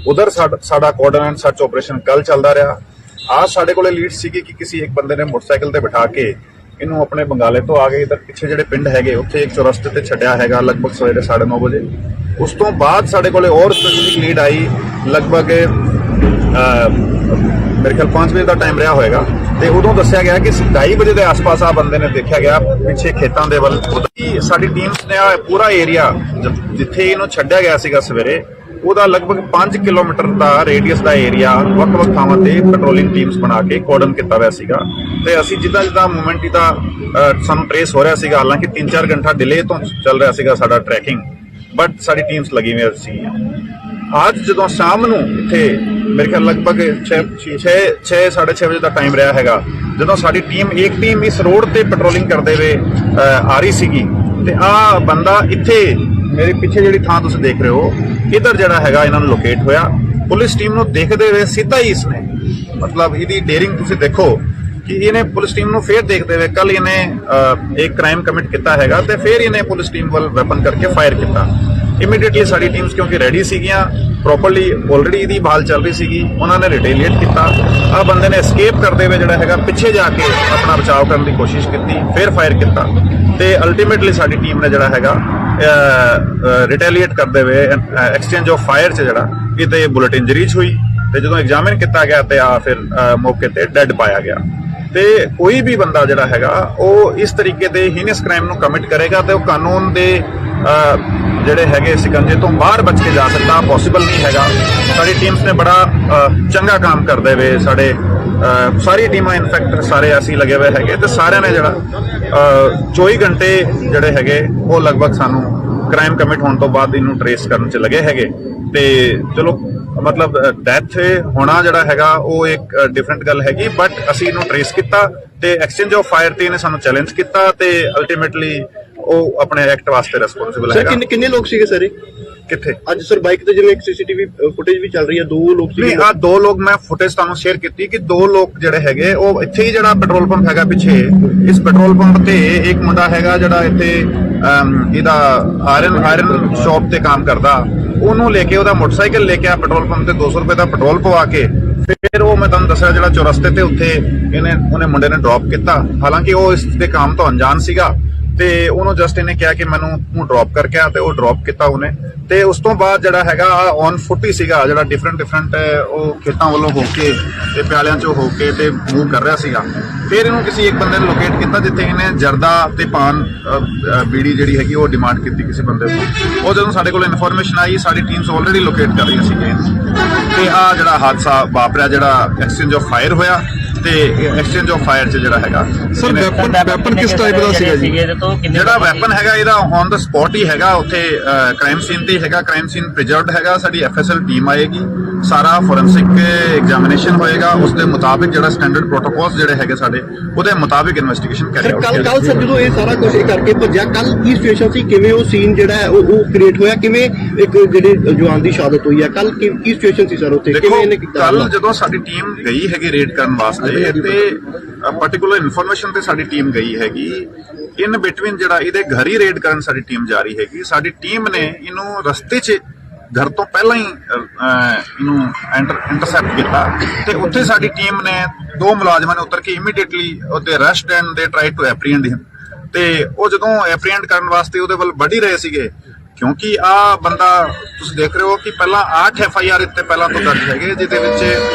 ਉਧਰ ਸਾਡਾ ਕੋਆਰਡੀਨੇਟ ਸਰਚ ਆਪਰੇਸ਼ਨ ਕੱਲ ਚੱਲਦਾ ਰਿਹਾ। आज ਸਾਡੇ ਕੋਲੇ ਲੀਡ ਸੀਗੀ ਕਿ ਕਿਸੇ ਇੱਕ ਬੰਦੇ ਨੇ ਮੋਟਰਸਾਈਕਲ ਤੇ ਬਿਠਾ ਕੇ ਇਹਨੂੰ ਆਪਣੇ ਬੰਗਾਲੇ ਤੋਂ ਆ ਕੇ ਇਧਰ ਪਿੱਛੇ ਜਿਹੜੇ ਪਿੰਡ ਹੈਗੇ ਉੱਥੇ ਇੱਕ ਚੌਰਸਤੇ ਤੇ ਛੱਡਿਆ ਹੈਗਾ ਲਗਭਗ ਸਵੇਰੇ 9:30 ਵਜੇ। ਉਸ ਤੋਂ ਬਾਅਦ ਸਾਡੇ ਕੋਲੇ ਹੋਰ ਸਪੈਸੀਫਿਕ ਲੀਡ ਆਈ ਲਗਭਗ ਮੇਰੇ ਖਿਆਲ 5 ਵਜੇ ਦਾ ਟਾਈਮ ਰਿਹਾ ਹੋਏਗਾ ਤੇ ਉਦੋਂ ਦੱਸਿਆ ਗਿਆ ਕਿ 2:30 ਵਜੇ ਦੇ ਆਸ-ਪਾਸ ਆ ਬੰਦੇ ਨੇ ਦੇਖਿਆ ਗਿਆ ਪਿੱਛੇ ਖੇਤਾਂ ਦੇ ਵੱਲ। ਸਾਡੀ ਟੀਮਸ ਨੇ ਆ ਪੂਰਾ ਏਰੀਆ ਜਿੱਥੇ ਇਹਨੂੰ ਛੱਡਿਆ ਗਿਆ ਸੀਗਾ ਸਵੇਰੇ ਉਹਦਾ ਲਗਭਗ 5 ਕਿਲੋਮੀਟਰ ਦਾ ਰੇਡੀਅਸ ਦਾ ਏਰੀਆ ਵੱਖ-ਵੱਖ ਥਾਵਾਂ ਤੇ ਪੈਟਰੋਲਿੰਗ ਟੀਮਸ ਬਣਾ ਕੇ ਕੋਰਡਨ ਕੀਤਾ ਹੋਇਆ ਸੀਗਾ ਤੇ ਅਸੀਂ ਜਿੱਦਾਂ ਮੂਵਮੈਂਟ ਦਾ ਸਾਨੂੰ ਟ੍ਰੇਸ ਹੋ ਰਿਹਾ ਸੀਗਾ, ਹਾਲਾਂਕਿ 3-4 ਘੰਟਾ ਡਿਲੇ ਤੋਂ ਚੱਲ ਰਿਹਾ ਸੀਗਾ ਸਾਡਾ ਟਰੈਕਿੰਗ, ਬਟ ਸਾਡੀ ਟੀਮਸ ਲੱਗੀ ਹੋਈ ਸੀ। ਅੱਜ ਜਦੋਂ ਸ਼ਾਮ ਨੂੰ ਇੱਥੇ ਮੇਰੇ ਖਿਆਲ ਲਗਭਗ 6:30 ਵਜੇ ਦਾ ਟਾਈਮ ਰਿਹਾ ਹੈਗਾ ਜਦੋਂ ਸਾਡੀ ਇੱਕ ਟੀਮ ਇਸ ਰੋਡ ਤੇ ਪੈਟਰੋਲਿੰਗ ਕਰਦੇ ਹੋਏ ਆ ਰਹੀ ਸੀਗੀ ਤੇ ਆ ਬੰਦਾ ਇੱਥੇ ਮੇਰੇ ਪਿੱਛੇ ਜਿਹੜੀ ਥਾਂ ਤੁਸੀਂ ਦੇਖ ਰਹੇ ਹੋ ਇਧਰ ਜਿਹੜਾ ਹੈਗਾ ਇਹਨਾਂ ਨੂੰ ਲੋਕੇਟ ਹੋਇਆ। ਪੁਲਿਸ ਟੀਮ ਨੂੰ ਦੇਖਦੇ ਹੋਏ ਸਿੱਧਾ ਹੀ ਇਸਨੇ ਮਤਲਬ ਇਹਦੀ ਡੇਰਿੰਗ ਤੁਸੀਂ ਦੇਖੋ ਕਿ ਇਹਨੇ ਪੁਲਿਸ ਟੀਮ ਨੂੰ ਫੇਰ ਦੇਖਦੇ ਹੋਏ ਕੱਲ ਇਹਨੇ ਇੱਕ ਕ੍ਰਾਈਮ ਕਮਿਟ ਕੀਤਾ ਹੈਗਾ ਤੇ ਫੇਰ ਇਹਨੇ ਪੁਲਿਸ ਟੀਮ ਵੱਲ ਵੈਪਨ ਕਰਕੇ ਫਾਇਰ ਕੀਤਾ। ਇਮੀਡੀਏਟਲੀ ਸਾਡੀ ਟੀਮਸ ਕਿਉਂਕਿ ਰੈਡੀ ਸੀਗੀਆਂ ਪ੍ਰੋਪਰਲੀ ਆਲਰੇਡੀ ਇਹਦੀ ਭਾਲ ਚੱਲ ਰਹੀ ਸੀਗੀ, ਉਹਨਾਂ ਨੇ ਰਿਟੇਲੀਏਟ ਕੀਤਾ। ਆ ਬੰਦੇ ਨੇ ਐਸਕੇਪ ਕਰਦੇ ਹੋਏ ਜਿਹੜਾ ਹੈਗਾ ਪਿੱਛੇ ਜਾ ਕੇ ਆਪਣਾ ਬਚਾਅ ਕਰਨ ਦੀ ਕੋਸ਼ਿਸ਼ ਕੀਤੀ, ਫੇਰ ਫਾਇਰ ਕੀਤਾ ਤੇ ਅਲਟੀਮੇਟਲੀ ਸਾਡੀ ਟੀਮ ਨੇ ਜਿਹੜਾ ਹੈਗਾ ਰਿਟੇਲੀਏਟ ਕਰਦੇ ਹੋਏ ਐਕਸਚੇਂਜ ਆਫ ਫਾਇਰ 'ਚ ਜਿਹੜਾ ਇਹਦੇ ਬੁਲਟ ਇੰਜਰੀਜ਼ ਹੋਈ ਤੇ ਜਦੋਂ ਐਗਜ਼ਾਮਿਨ ਕੀਤਾ ਗਿਆ ਤੇ ਆ ਫਿਰ ਮੌਕੇ ਤੇ ਡੈੱਡ ਪਾਇਆ ਗਿਆ। ਤੇ ਕੋਈ ਵੀ ਬੰਦਾ ਜਿਹੜਾ ਹੈਗਾ ਉਹ ਇਸ ਤਰੀਕੇ ਦੇ ਹੀਨਸ ਕ੍ਰਾਈਮ ਨੂੰ ਕਮਿਟ ਕਰੇਗਾ ਤੇ ਉਹ ਕਾਨੂੰਨ ਦੇ ਜਿਹੜੇ ਹੈਗੇ ਸਿਕੰਜੇ ਤੋਂ ਬਾਹਰ ਬਚ ਕੇ ਜਾ ਸਕਦਾ ਪੋਸੀਬਲ ਨਹੀਂ ਹੈਗਾ। ਸਾਡੀ ਟੀਮਸ ਨੇ ਬੜਾ ਚੰਗਾ ਕੰਮ ਕਰਦੇ ਹੋਏ ਸਾਡੇ ਸਾਰੀ ਟੀਮਾਂ ਇਨਫੈਕਟ ਸਾਰੇ ਅਸੀਂ ਲੱਗੇ ਹੋਏ ਹੈਗੇ ਤੇ ਸਾਰਿਆਂ ਨੇ ਜਿਹੜਾ 24 ਘੰਟੇ ਜਿਹੜੇ ਹੈਗੇ ਉਹ ਲਗਭਗ ਸਾਨੂੰ ਕ੍ਰਾਈਮ ਕਮਿਟ ਹੋਣ ਤੋਂ ਬਾਅਦ ਇਹਨੂੰ ਟ੍ਰੇਸ ਕਰਨ 'ਚ ਲੱਗੇ ਹੈਗੇ ਤੇ ਚਲੋ ਮਤਲਬ ਡੈਥ ਹੋਣਾ ਜਿਹੜਾ ਹੈਗਾ ਉਹ ਇੱਕ ਡਿਫਰੈਂਟ ਗੱਲ ਹੈਗੀ, ਬਟ ਅਸੀਂ ਇਹਨੂੰ ਟ੍ਰੇਸ ਕੀਤਾ ਤੇ ਐਕਸਚੇਂਜ ਆਫ ਫਾਇਰ ਤੇ ਇਹਨੇ ਸਾਨੂੰ ਚੈਲੰਜ ਕੀਤਾ ਤੇ ਅਲਟੀਮੇਟਲੀ ਉਹ ਆਪਣੇ ਐਕਟ ਵਾਸਤੇ ਰਿਸਪੌਂਸਿਬਲ ਹੈਗਾ। ਸਰ ਕਿੰਨੇ ਲੋਕ ਸੀਗੇ ਸਰ ਕਿੱਥੇ ਅੱਜ ਸਰ ਬਾਈਕ ਤੇ ਜਿਵੇਂ ਇੱਕ ਸੀਸੀਟੀਵੀ ਫੁਟੇਜ ਵੀ ਚੱਲ ਰਹੀ ਹੈ 2 ਲੋਕ ਸੀਗੇ। ਨਹੀਂ, ਆ 2 ਲੋਕ ਮੈਂ ਫੁਟੇਜ ਤੁਹਾਨੂੰ ਸ਼ੇਅਰ ਕੀਤੀ ਕਿ 2 ਲੋਕ ਜਿਹੜੇ ਹੈਗੇ ਉਹ ਇੱਥੇ ਹੀ ਜਿਹੜਾ ਪੈਟਰੋਲ ਪੰਪ ਹੈਗਾ ਪਿੱਛੇ ਇਸ ਪੈਟਰੋਲ ਪੰਪ ਤੇ ਇੱਕ ਮੁੰਡਾ ਹੈਗਾ ਜਿਹੜਾ ਇੱਥੇ ਇਹਦਾ ਆਇਰਨ ਸ਼ਾਪ ਤੇ ਕੰਮ ਕਰਦਾ, ਉਹਨੂੰ ਲੈ ਕੇ ਉਹਦਾ ਮੋਟਰਸਾਈਕਲ ਲੈ ਕੇ ਆ ਪੈਟਰੋਲ ਪੰਪ ਤੇ 200 ਰੁਪਏ ਦਾ ਪੈਟਰੋਲ ਪਵਾ ਕੇ ਫਿਰ ਉਹ ਮੈਂ ਤੁਹਾਨੂੰ ਦੱਸਿਆ ਜਿਹੜਾ ਚੌਰਸਤੇ ਤੇ ਉੱਥੇ ਉਹਨੇ ਮੁੰਡੇ ਨੇ ਡ੍ਰੌਪ ਕੀਤਾ। ਹਾਲਾਂਕਿ ਉਹ ਇਸ ਦੇ ਕੰਮ ਤੋਂ ਅਣਜਾਣ ਸੀਗਾ ਤੇ ਉਹਨੂੰ ਜਸਟ ਇਹਨੇ ਕਿਹਾ ਕਿ ਮੈਨੂੰ ਤੂੰ ਡ੍ਰੌਪ ਕਰਕੇ ਆ ਤੇ ਉਹ ਡ੍ਰੌਪ ਕੀਤਾ ਉਹਨੇ ਤੇ ਉਸ ਤੋਂ ਬਾਅਦ ਜਿਹੜਾ ਹੈਗਾ ਔਨ ਫੁੱਟ ਹੀ ਸੀਗਾ ਜਿਹੜਾ ਡਿਫਰੈਂਟ ਉਹ ਖੇਤਾਂ ਵੱਲੋਂ ਹੋ ਕੇ ਤੇ ਪਿਆਲਿਆਂ ਚੋਂ ਹੋ ਕੇ ਤੇ ਮੂਵ ਕਰ ਰਿਹਾ ਸੀਗਾ। ਫਿਰ ਇਹਨੂੰ ਕਿਸੇ ਇੱਕ ਬੰਦੇ ਨੇ ਲੋਕੇਟ ਕੀਤਾ ਜਿੱਥੇ ਇਹਨੇ ਜਰਦਾ ਤੇ ਪਾਨ ਬੀੜੀ ਜਿਹੜੀ ਹੈਗੀ ਉਹ ਡਿਮਾਂਡ ਕੀਤੀ ਕਿਸੇ ਬੰਦੇ ਤੋਂ। ਉਹ ਜਦੋਂ ਸਾਡੇ ਕੋਲ ਇਨਫੋਰਮੇਸ਼ਨ ਆਈ ਸਾਡੀ ਟੀਮਸ ਆਲਰੇਡੀ ਲੋਕੇਟ ਕਰ ਰਹੀਆਂ ਸੀਗੀਆਂ ਤੇ ਆ ਜਿਹੜਾ ਹਾਦਸਾ ਵਾਪਰਿਆ ਜਿਹੜਾ ਐਕਸਚੇਂਜ ਆਫ ਫਾਇਰ ਹੋਇਆ ਤੇ ਐਕਸਚੇਂਜ ਆਫ ਫਾਇਰ 'ਚ ਜਿਹੜਾ ਹੈਗਾ ਸਰ ਵੈਪਨ ਕਿਸ ਟਾਈਪ ਦਾ ਸੀਗਾ ਜੀ? ਜਿਹੜਾ ਵੈਪਨ ਹੈਗਾ ਇਹਦਾ ਔਨ ਦਾ ਸਪੌਟ ਹੀ ਹੈਗਾ ਉੱਥੇ ਕ੍ਰਾਈਮ ਸੀਨ ਤੇ ਹੈਗਾ, ਕ੍ਰਾਈਮ ਸੀਨ ਪ੍ਰੀਜ਼ਰਵਡ ਹੈਗਾ। ਸਾਡੀ ਐਫਐਸਐਲ ਟੀਮ ਆਏਗੀ, ਸਾਰਾ ਫੋਰੈਂਸਿਕ ਐਗਜ਼ਾਮੀਨੇਸ਼ਨ ਹੋਏਗਾ, ਉਸ ਦੇ ਮੁਤਾਬਿਕ ਜਿਹੜਾ ਸਟੈਂਡਰਡ ਪ੍ਰੋਟੋਕੋਲਸ ਜਿਹੜੇ ਹੈਗੇ ਸਾਡੇ ਉਹਦੇ ਮੁਤਾਬਿਕ ਇਨਵੈਸਟੀਗੇਸ਼ਨ ਕਰੀ ਜਾਊਗੀ। ਕੱਲ ਸਰ ਜਦੋਂ ਇਹ ਸਾਰਾ ਕੁਝ ਕਰਕੇ ਭੱਜਿਆ ਕੱਲ ਕੀ ਸਿਚੁਏਸ਼ਨ ਸੀ, ਕਿਵੇਂ ਉਹ ਸੀਨ ਜਿਹੜਾ ਹੈ ਉਹ ਕ੍ਰੀਏਟ ਹੋਇਆ, ਕਿਵੇਂ ਇੱਕ ਜਿਹੜੇ ਜਵਾਨ ਦੀ ਸ਼ਹਾਦਤ ਹੋਈ ਹੈ ਕੱਲ ਕੀ ਸਿਚੁਏਸ਼ਨ ਸੀ ਸਰ ਉੱਥੇ, ਕਿਵੇਂ ਇਹਨੇ ਕੀਤਾ? ਕੱਲ ਜਦੋਂ ਸਾਡੀ ਟੀਮ ਗਈ ਹੈਗੀ ਰੇਡ ਕਰਨ ਵਾਸਤੇ ਤੇ ਪਾਰਟਿਕੂਲਰ ਇਨਫੋਰਮੇਸ਼ਨ ਤੇ ਸਾਡੀ ਟੀਮ ਗਈ ਹੈਗੀ ਇਨ ਬਿਟਵੀਨ ਜਿਹੜਾ ਇਹਦੇ ਘਰ ਹੀ ਰੇਡ ਕਰਨ ਸਾਡੀ ਟੀਮ ਜਾ ਰਹੀ ਹੈਗੀ। ਸਾਡੀ ਟੀਮ ਨੇ ਇਹਨੂੰ ਰਸਤੇ 'ਚ ਘਰ ਤੋਂ ਪਹਿਲਾਂ ਹੀ ਇਹਨੂੰ ਇੰਟਰਸੈਪਟ ਕੀਤਾ ਤੇ ਉੱਥੇ ਸਾਡੀ ਟੀਮ ਨੇ 2 ਮੁਲਾਜ਼ਮਾਂ ਨੇ ਉਤਰ ਕੇ ਇਮੀਡੀਏਟਲੀ ਉਹਦੇ ਅਰੈਸਟ ਐਂਡ ਦੇ ਟਰਾਈ ਟੂ ਐਪਰੀਹੈਂਡ ਹਿਮ ਤੇ ਉਹ ਜਦੋਂ ਐਪਰੀਹੈਂਡ ਕਰਨ ਵਾਸਤੇ ਉਹਦੇ ਵੱਲ ਵੱਢ ਹੀ ਰਹੇ ਸੀਗੇ ਕਿਉਂਕਿ ਆ ਬੰਦਾ ਤੁਸੀਂ ਦੇਖ ਰਹੇ ਹੋ ਕਿ ਪਹਿਲਾਂ 8 FIR ਇੱਥੇ ਪਹਿਲਾਂ ਤੋਂ ਦਰਜ ਹੈਗੇ ਜਿਹਦੇ ਵਿੱਚ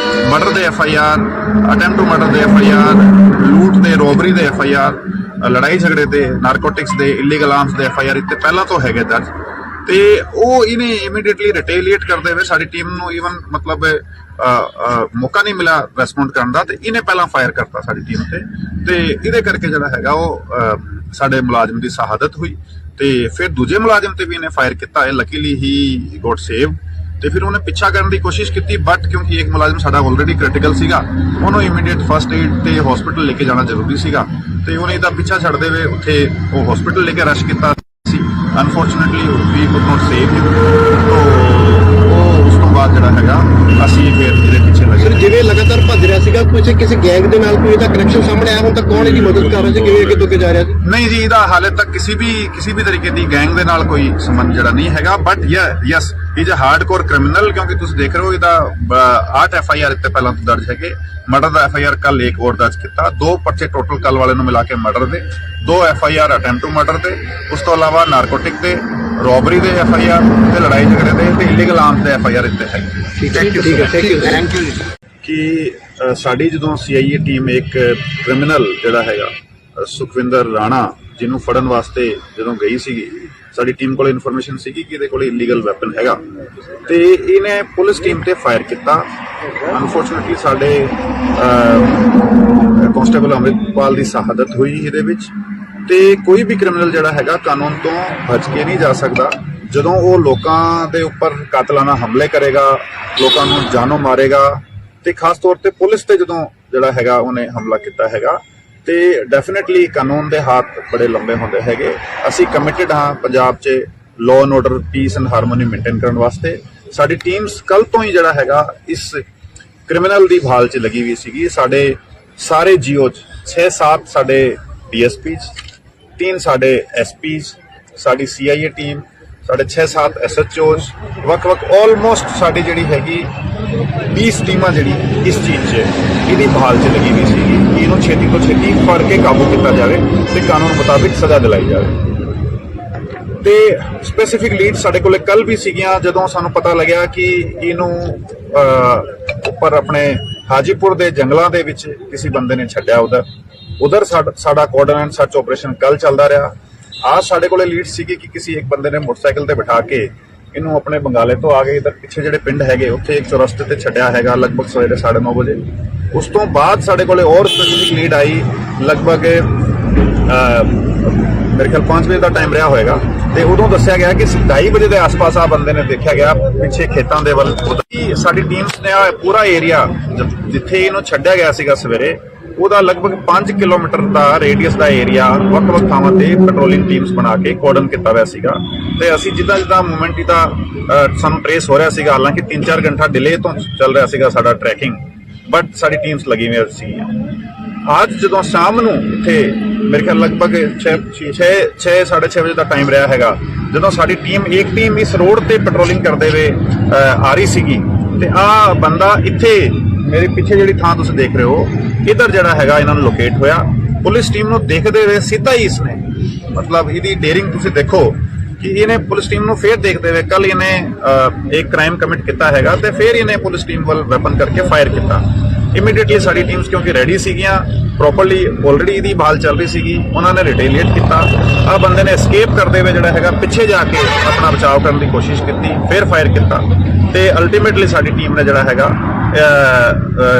ਮਰਡਰ ਦੇ FIR, ਅਟੈਂਪਟ ਟੂ ਮਰਡਰ ਦੇ FIR, ਲੂਟ ਦੇ, ਰੋਬਰੀ ਦੇ FIR, ਲੜਾਈ ਝਗੜੇ ਦੇ, ਨਾਰਕੋਟਿਕਸ ਦੇ, ਇਲੀਗਲ ਆਰਮਸ ਦੇ FIR ਇੱਥੇ ਪਹਿਲਾਂ ਤੋਂ ਹੈਗੇ ਦਰਜ ਤੇ ਉਹ ਇਹਨੇ ਇਮੀਡੀਏਟਲੀ ਰਿਟੇਲੀਏਟ ਕਰਦੇ ਹੋਏ ਸਾਡੀ ਟੀਮ ਨੂੰ ਈਵਨ ਮਤਲਬ ਮੌਕਾ ਨਹੀਂ ਮਿਲਿਆ ਰੈਸਪੌਂਡ ਕਰਨ ਦਾ ਤੇ ਇਹਨੇ ਪਹਿਲਾਂ ਫਾਇਰ ਕਰਤਾ ਸਾਡੀ ਟੀਮ ਤੇ ਇਹਦੇ ਕਰਕੇ ਜਿਹੜਾ ਹੈਗਾ ਉਹ ਸਾਡੇ ਮੁਲਾਜ਼ਮ ਦੀ ਸ਼ਹਾਦਤ ਹੋਈ ਤੇ ਫਿਰ ਦੂਜੇ ਮੁਲਾਜ਼ਮ ਤੇ ਵੀ ਇਹਨੇ ਫਾਇਰ ਕੀਤਾ ਹੈ। ਲੱਕੀਲੀ ਹੀ ਗੋਟ ਸੇਵ ਤੇ ਫਿਰ ਉਹਨੇ ਪਿੱਛਾ ਕਰਨ ਦੀ ਕੋਸ਼ਿਸ਼ ਕੀਤੀ, ਬਟ ਕਿਉਂਕਿ ਇੱਕ ਮੁਲਾਜ਼ਮ ਸਾਡਾ ਆਲਰੇਡੀ ਕ੍ਰਿਟੀਕਲ ਸੀਗਾ, ਉਹਨੂੰ ਇਮੀਡੀਏਟ ਫਸਟ ਏਡ ਤੇ ਹਸਪੀਟਲ ਲੈ ਕੇ ਜਾਣਾ ਜ਼ਰੂਰੀ ਸੀਗਾ ਤੇ ਉਹਨੇ ਇਹਦਾ ਪਿੱਛਾ ਛੱਡਦੇ ਹੋਏ ਉੱਥੇ ਉਹ ਹਸਪੀਟਲ ਲੈ ਕੇ ਰਸ਼ ਕੀਤਾ ਸੀ। Unfortunately we could not save him. ਉਹ ਉਸ ਤੋਂ ਬਾਅਦ ਜਿਹੜਾ ਹੈਗਾ ਅਸੀਂ ਫਿਰ ਇਹਦੇ ਪਿੱਛੇ ਲੱਗੇ। ਸਰ ਜਿਵੇਂ ਲਗਾਤਾਰ ਭੱਜ ਰਿਹਾ ਸੀਗਾ, ਕਿਸੇ ਗੈਂਗ ਦੇ ਨਾਲ ਕੋਈ ਇਹਦਾ ਕਨੈਕਸ਼ਨ ਸਾਹਮਣੇ ਆਇਆ ਹੁਣ ਤੱਕ? ਕੌਣ ਇਹਦੀ ਮਦਦ ਕਰ ਰਿਹਾ ਸੀ, ਕਿਵੇਂ ਅੱਗੇ ਤੋਂ ਅੱਗੇ ਜਾ ਰਿਹਾ ਸੀ? ਨਹੀਂ ਜੀ, ਇਹਦਾ ਹਾਲੇ ਤੱਕ ਕਿਸੇ ਵੀ ਤਰੀਕੇ ਦੀ ਗੈਂਗ ਦੇ ਨਾਲ ਕੋਈ ਸੰਬੰਧ ਜਿਹੜਾ ਨਹੀਂ ਹੈਗਾ, but yes is a hardcore criminal, ਕਿਉਂਕਿ ਤੁਸੀਂ ਦੇਖ ਰਹੇ ਹੋ ਇਹਦਾ 8 FIR ਇੱਥੇ ਪਹਿਲਾਂ ਤੋਂ ਦਰਜ ਹੈਗੇ। ਮਰਡਰ ਦਾ FIR ਕੱਲ ਇੱਕ ਹੋਰ ਦਰਜ ਕੀਤਾ, 2 ਪਰਚੇ ਟੋਟਲ ਕੱਲ ਵਾਲੇ ਨੂੰ ਮਿਲਾ ਕੇ ਮਰਡਰ ਦੇ, 2 FIR ਅਟੈਂਪਟ ਟੂ ਮਰਡਰ ਦੇ, ਉਸ ਤੋਂ ਇਲਾਵਾ ਨਾਰਕੋਟਿਕ ਦੇ, ਰੋਬਰੀ ਦੇ FIR ਤੇ ਲੜਾਈ ਝਗੜੇ ਦੇ ਤੇ ਇਲੀਗਲ ਆਰਮਸ ਦੇ FIR ਇੱਥੇ ਹੈ। ਠੀਕ ਹੈ, ਥੈਂਕ ਯੂ। ਕਿ ਸਾਡੀ ਜਦੋਂ CIA ਟੀਮ ਇੱਕ ਕ੍ਰਿਮੀਨਲ ਜਿਹੜਾ ਹੈਗਾ ਸੁਖਵਿੰਦਰ ਰਾਣਾ, ਜਿਹਨੂੰ ਫੜਨ ਵਾਸਤੇ ਜਦੋਂ ਗਈ ਸੀਗੀ, ਸਾਡੀ ਟੀਮ ਕੋਲ ਇਨਫੋਰਮੇਸ਼ਨ ਸੀਗੀ ਕਿ ਇਹਦੇ ਕੋਲ ਇਲੀਗਲ ਵੈਪਨ ਹੈਗਾ ਤੇ ਇਹਨੇ ਪੁਲਿਸ ਟੀਮ ਤੇ ਫਾਇਰ ਕੀਤਾ। ਅਨਫੋਰਚੂਨੇਟਲੀ ਸਾਡੇ ਕਾਂਸਟੇਬਲ ਅੰਮ੍ਰਿਤਪਾਲ ਦੀ ਸ਼ਹਾਦਤ ਹੋਈ ਇਹਦੇ ਵਿੱਚ। ਤੇ ਕੋਈ ਵੀ ਕ੍ਰਿਮੀਨਲ ਜਿਹੜਾ ਹੈਗਾ ਕਾਨੂੰਨ ਤੋਂ ਬਚ ਕੇ ਨਹੀਂ ਜਾ ਸਕਦਾ। ਜਦੋਂ ਉਹ ਲੋਕਾਂ ਦੇ ਉੱਪਰ ਕਾਤਲਾਨਾ ਹਮਲੇ ਕਰੇਗਾ, ਲੋਕਾਂ ਨੂੰ ਜਾਨੋਂ ਮਾਰੇਗਾ ਤੇ ਖਾਸ ਤੌਰ ਤੇ ਪੁਲਿਸ ਤੇ ਜਦੋਂ ਜਿਹੜਾ ਹੈਗਾ ਉਹਨੇ ਹਮਲਾ ਕੀਤਾ ਹੈਗਾ ਤੇ ਡੈਫੀਨਿਟਲੀ ਕਾਨੂੰਨ ਦੇ ਹੱਥ ਬੜੇ ਲੰਬੇ ਹੁੰਦੇ ਹੈਗੇ। ਅਸੀਂ ਕਮਿਟਡ ਹਾਂ ਪੰਜਾਬ 'ਚ law and order, piece and harmony maintain ਕਰਨ ਵਾਸਤੇ। ਸਾਡੀ ਟੀਮਸ ਕੱਲ ਤੋਂ ਹੀ ਜਿਹੜਾ ਹੈਗਾ ਇਸ ਕ੍ਰਿਮੀਨਲ ਦੀ ਭਾਲ 'ਚ ਲੱਗੀ ਹੋਈ ਸੀਗੀ। ਸਾਡੇ ਸਾਰੇ ਜੀਓ 'ਚ 6-7 ਸਾਡੇ DSPs, 3 ਸਾਡੇ SPs, ਸਾਡੀ CIA ਟੀਮ, ਸਾਡੇ 6-7 SHOs, ਵੱਖ-ਵੱਖ ਆਲਮੋਸਟ ਸਾਡੀ ਜਿਹੜੀ ਹੈਗੀ 20 ਟੀਮਾਂ ਜਿਹੜੀ ਇਸ ਚੀਜ਼ 'ਚ ਇਹਦੀ ਬਹਾਲ 'ਚ ਲੱਗੀ ਹੋਈ ਸੀਗੀ ਕਿ ਇਹਨੂੰ ਛੇਤੀ ਤੋਂ ਛੇਤੀ ਫੜ ਕੇ ਕਾਬੂ ਕੀਤਾ ਜਾਵੇ ਤੇ ਕਾਨੂੰਨ ਮੁਤਾਬਿਕ ਸਜ਼ਾ ਦਿਲਾਈ ਜਾਵੇ। ਤੇ ਸਪੈਸੀਫਿਕ ਲੀਡ ਸਾਡੇ ਕੋਲੇ ਕੱਲ ਵੀ ਸੀਗੀਆਂ ਜਦੋਂ ਸਾਨੂੰ ਪਤਾ ਲੱਗਿਆ ਕਿ ਇਹਨੂੰ ਉੱਪਰ ਆਪਣੇ ਹਾਜੀਪੁਰ ਦੇ ਜੰਗਲਾਂ ਦੇ ਵਿੱਚ ਕਿਸੇ ਬੰਦੇ ਨੇ ਛੱਡਿਆ। ਉਧਰ ਸਾਡਾ ਕੋਆਰਡੀਨੇਟ ਸਰਚ ਆਪਰੇਸ਼ਨ ਕੱਲ ਚੱਲਦਾ ਰਿਹਾ। आज ਸਾਡੇ ਕੋਲੇ ਲੀਡ ਸੀਗੀ ਕਿ ਕਿਸੇ ਇੱਕ ਬੰਦੇ ਨੇ ਮੋਟਰਸਾਈਕਲ ਤੇ ਬਿਠਾ ਕੇ ਇਹਨੂੰ ਆਪਣੇ ਬੰਗਾਲੇ ਤੋਂ ਆ ਗਏ ਇਧਰ ਪਿੱਛੇ ਜਿਹੜੇ ਪਿੰਡ ਹੈਗੇ ਉੱਥੇ ਇੱਕ ਚੌਰਸਤੇ ਤੇ ਛੱਡਿਆ ਹੈਗਾ ਲਗਭਗ ਸਵੇਰੇ 9:30 ਵਜੇ। ਉਸ ਤੋਂ ਬਾਅਦ ਸਾਡੇ ਕੋਲੇ ਹੋਰ ਸਪੈਸੀਫਿਕ ਲੀਡ ਆਈ, ਲਗਭਗ ਮੇਰੇ ਖਿਆਲ 5 ਵਜੇ ਦਾ ਟਾਈਮ ਰਿਹਾ ਹੋਏਗਾ ਤੇ ਉਦੋਂ ਦੱਸਿਆ ਗਿਆ ਕਿ 2:30 ਵਜੇ ਦੇ ਆਸ-ਪਾਸ ਆ ਬੰਦੇ ਨੇ ਦੇਖਿਆ ਗਿਆ ਪਿੱਛੇ ਖੇਤਾਂ ਦੇ ਵੱਲ। ਸਾਡੀ ਟੀਮਸ ਨੇ ਪੂਰਾ ਏਰੀਆ ਜਿੱਥੇ ਇਹਨੂੰ ਛੱਡਿਆ ਗਿਆ ਸੀਗਾ ਸਵੇਰੇ, ਉਹਦਾ ਲਗਭਗ 5 ਕਿਲੋਮੀਟਰ ਦਾ ਰੇਡੀਅਸ ਦਾ ਏਰੀਆ ਵੱਖ-ਵੱਖ ਥਾਵਾਂ ਤੇ ਪੈਟਰੋਲਿੰਗ ਟੀਮਸ ਬਣਾ ਕੇ ਕੋਰਡਨ ਕੀਤਾ ਹੋਇਆ ਸੀਗਾ ਤੇ ਅਸੀਂ ਜਿੱਦਾਂ ਮੂਵਮੈਂਟ ਦਾ ਸਾਨੂੰ ਟ੍ਰੇਸ ਹੋ ਰਿਹਾ ਸੀਗਾ, ਹਾਲਾਂਕਿ 3-4 ਘੰਟਾ ਡਿਲੇ ਤੋਂ ਚੱਲ ਰਿਹਾ ਸੀਗਾ ਸਾਡਾ ਟਰੈਕਿੰਗ, ਬਟ ਸਾਡੀ ਟੀਮਸ ਲੱਗੀ ਹੋਈ ਸੀ। ਅੱਜ ਜਦੋਂ ਸ਼ਾਮ ਨੂੰ ਇੱਥੇ ਮੇਰੇ ਖਿਆਲ ਲਗਭਗ 6:30 ਵਜੇ ਦਾ ਟਾਈਮ ਰਿਹਾ ਹੈਗਾ, ਜਦੋਂ ਸਾਡੀ ਇੱਕ ਟੀਮ ਇਸ ਰੋਡ ਤੇ ਪੈਟਰੋਲਿੰਗ ਕਰਦੇ ਹੋਏ ਆ ਰਹੀ ਸੀਗੀ ਤੇ ਆਹ ਬੰਦਾ ਇੱਥੇ ਮੇਰੇ ਪਿੱਛੇ ਜਿਹੜੀ ਥਾਂ ਤੁਸੀਂ ਦੇਖ ਰਹੇ ਹੋ ਇਧਰ ਜਿਹੜਾ ਹੈਗਾ ਇਹਨਾਂ ਨੂੰ ਲੋਕੇਟ ਹੋਇਆ। ਪੁਲਿਸ ਟੀਮ ਨੂੰ ਦੇਖਦੇ ਹੋਏ ਸਿੱਧਾ ਹੀ ਇਸਨੇ ਮਤਲਬ ਇਹਦੀ ਡੇਰਿੰਗ ਤੁਸੀਂ ਦੇਖੋ ਕਿ ਇਹਨੇ ਪੁਲਿਸ ਟੀਮ ਨੂੰ ਫੇਰ ਦੇਖਦੇ ਹੋਏ ਕੱਲ ਇਹਨੇ ਇੱਕ ਕ੍ਰਾਈਮ ਕਮਿਟ ਕੀਤਾ ਹੈਗਾ ਤੇ ਫੇਰ ਇਹਨੇ ਪੁਲਿਸ ਟੀਮ ਵੱਲ ਵੈਪਨ ਕਰਕੇ ਫਾਇਰ ਕੀਤਾ। ਇਮੀਡੀਏਟਲੀ ਸਾਡੀ ਟੀਮਸ ਕਿਉਂਕਿ ਰੈਡੀ ਸੀਗੀਆਂ, ਪ੍ਰੋਪਰਲੀ ਆਲਰੇਡੀ ਇਹਦੀ ਭਾਲ ਚੱਲ ਰਹੀ ਸੀਗੀ, ਉਹਨਾਂ ਨੇ ਰਿਟੇਲੀਏਟ ਕੀਤਾ। ਆਹ ਬੰਦੇ ਨੇ ਐਸਕੇਪ ਕਰਦੇ ਹੋਏ ਜਿਹੜਾ ਹੈਗਾ ਪਿੱਛੇ ਜਾ ਕੇ ਆਪਣਾ ਬਚਾਅ ਕਰਨ ਦੀ ਕੋਸ਼ਿਸ਼ ਕੀਤੀ, ਫੇਰ ਫਾਇਰ ਕੀਤਾ ਤੇ ਅਲਟੀਮੇਟਲੀ ਸਾਡੀ ਟੀਮ ਨੇ ਜਿਹੜਾ ਹੈਗਾ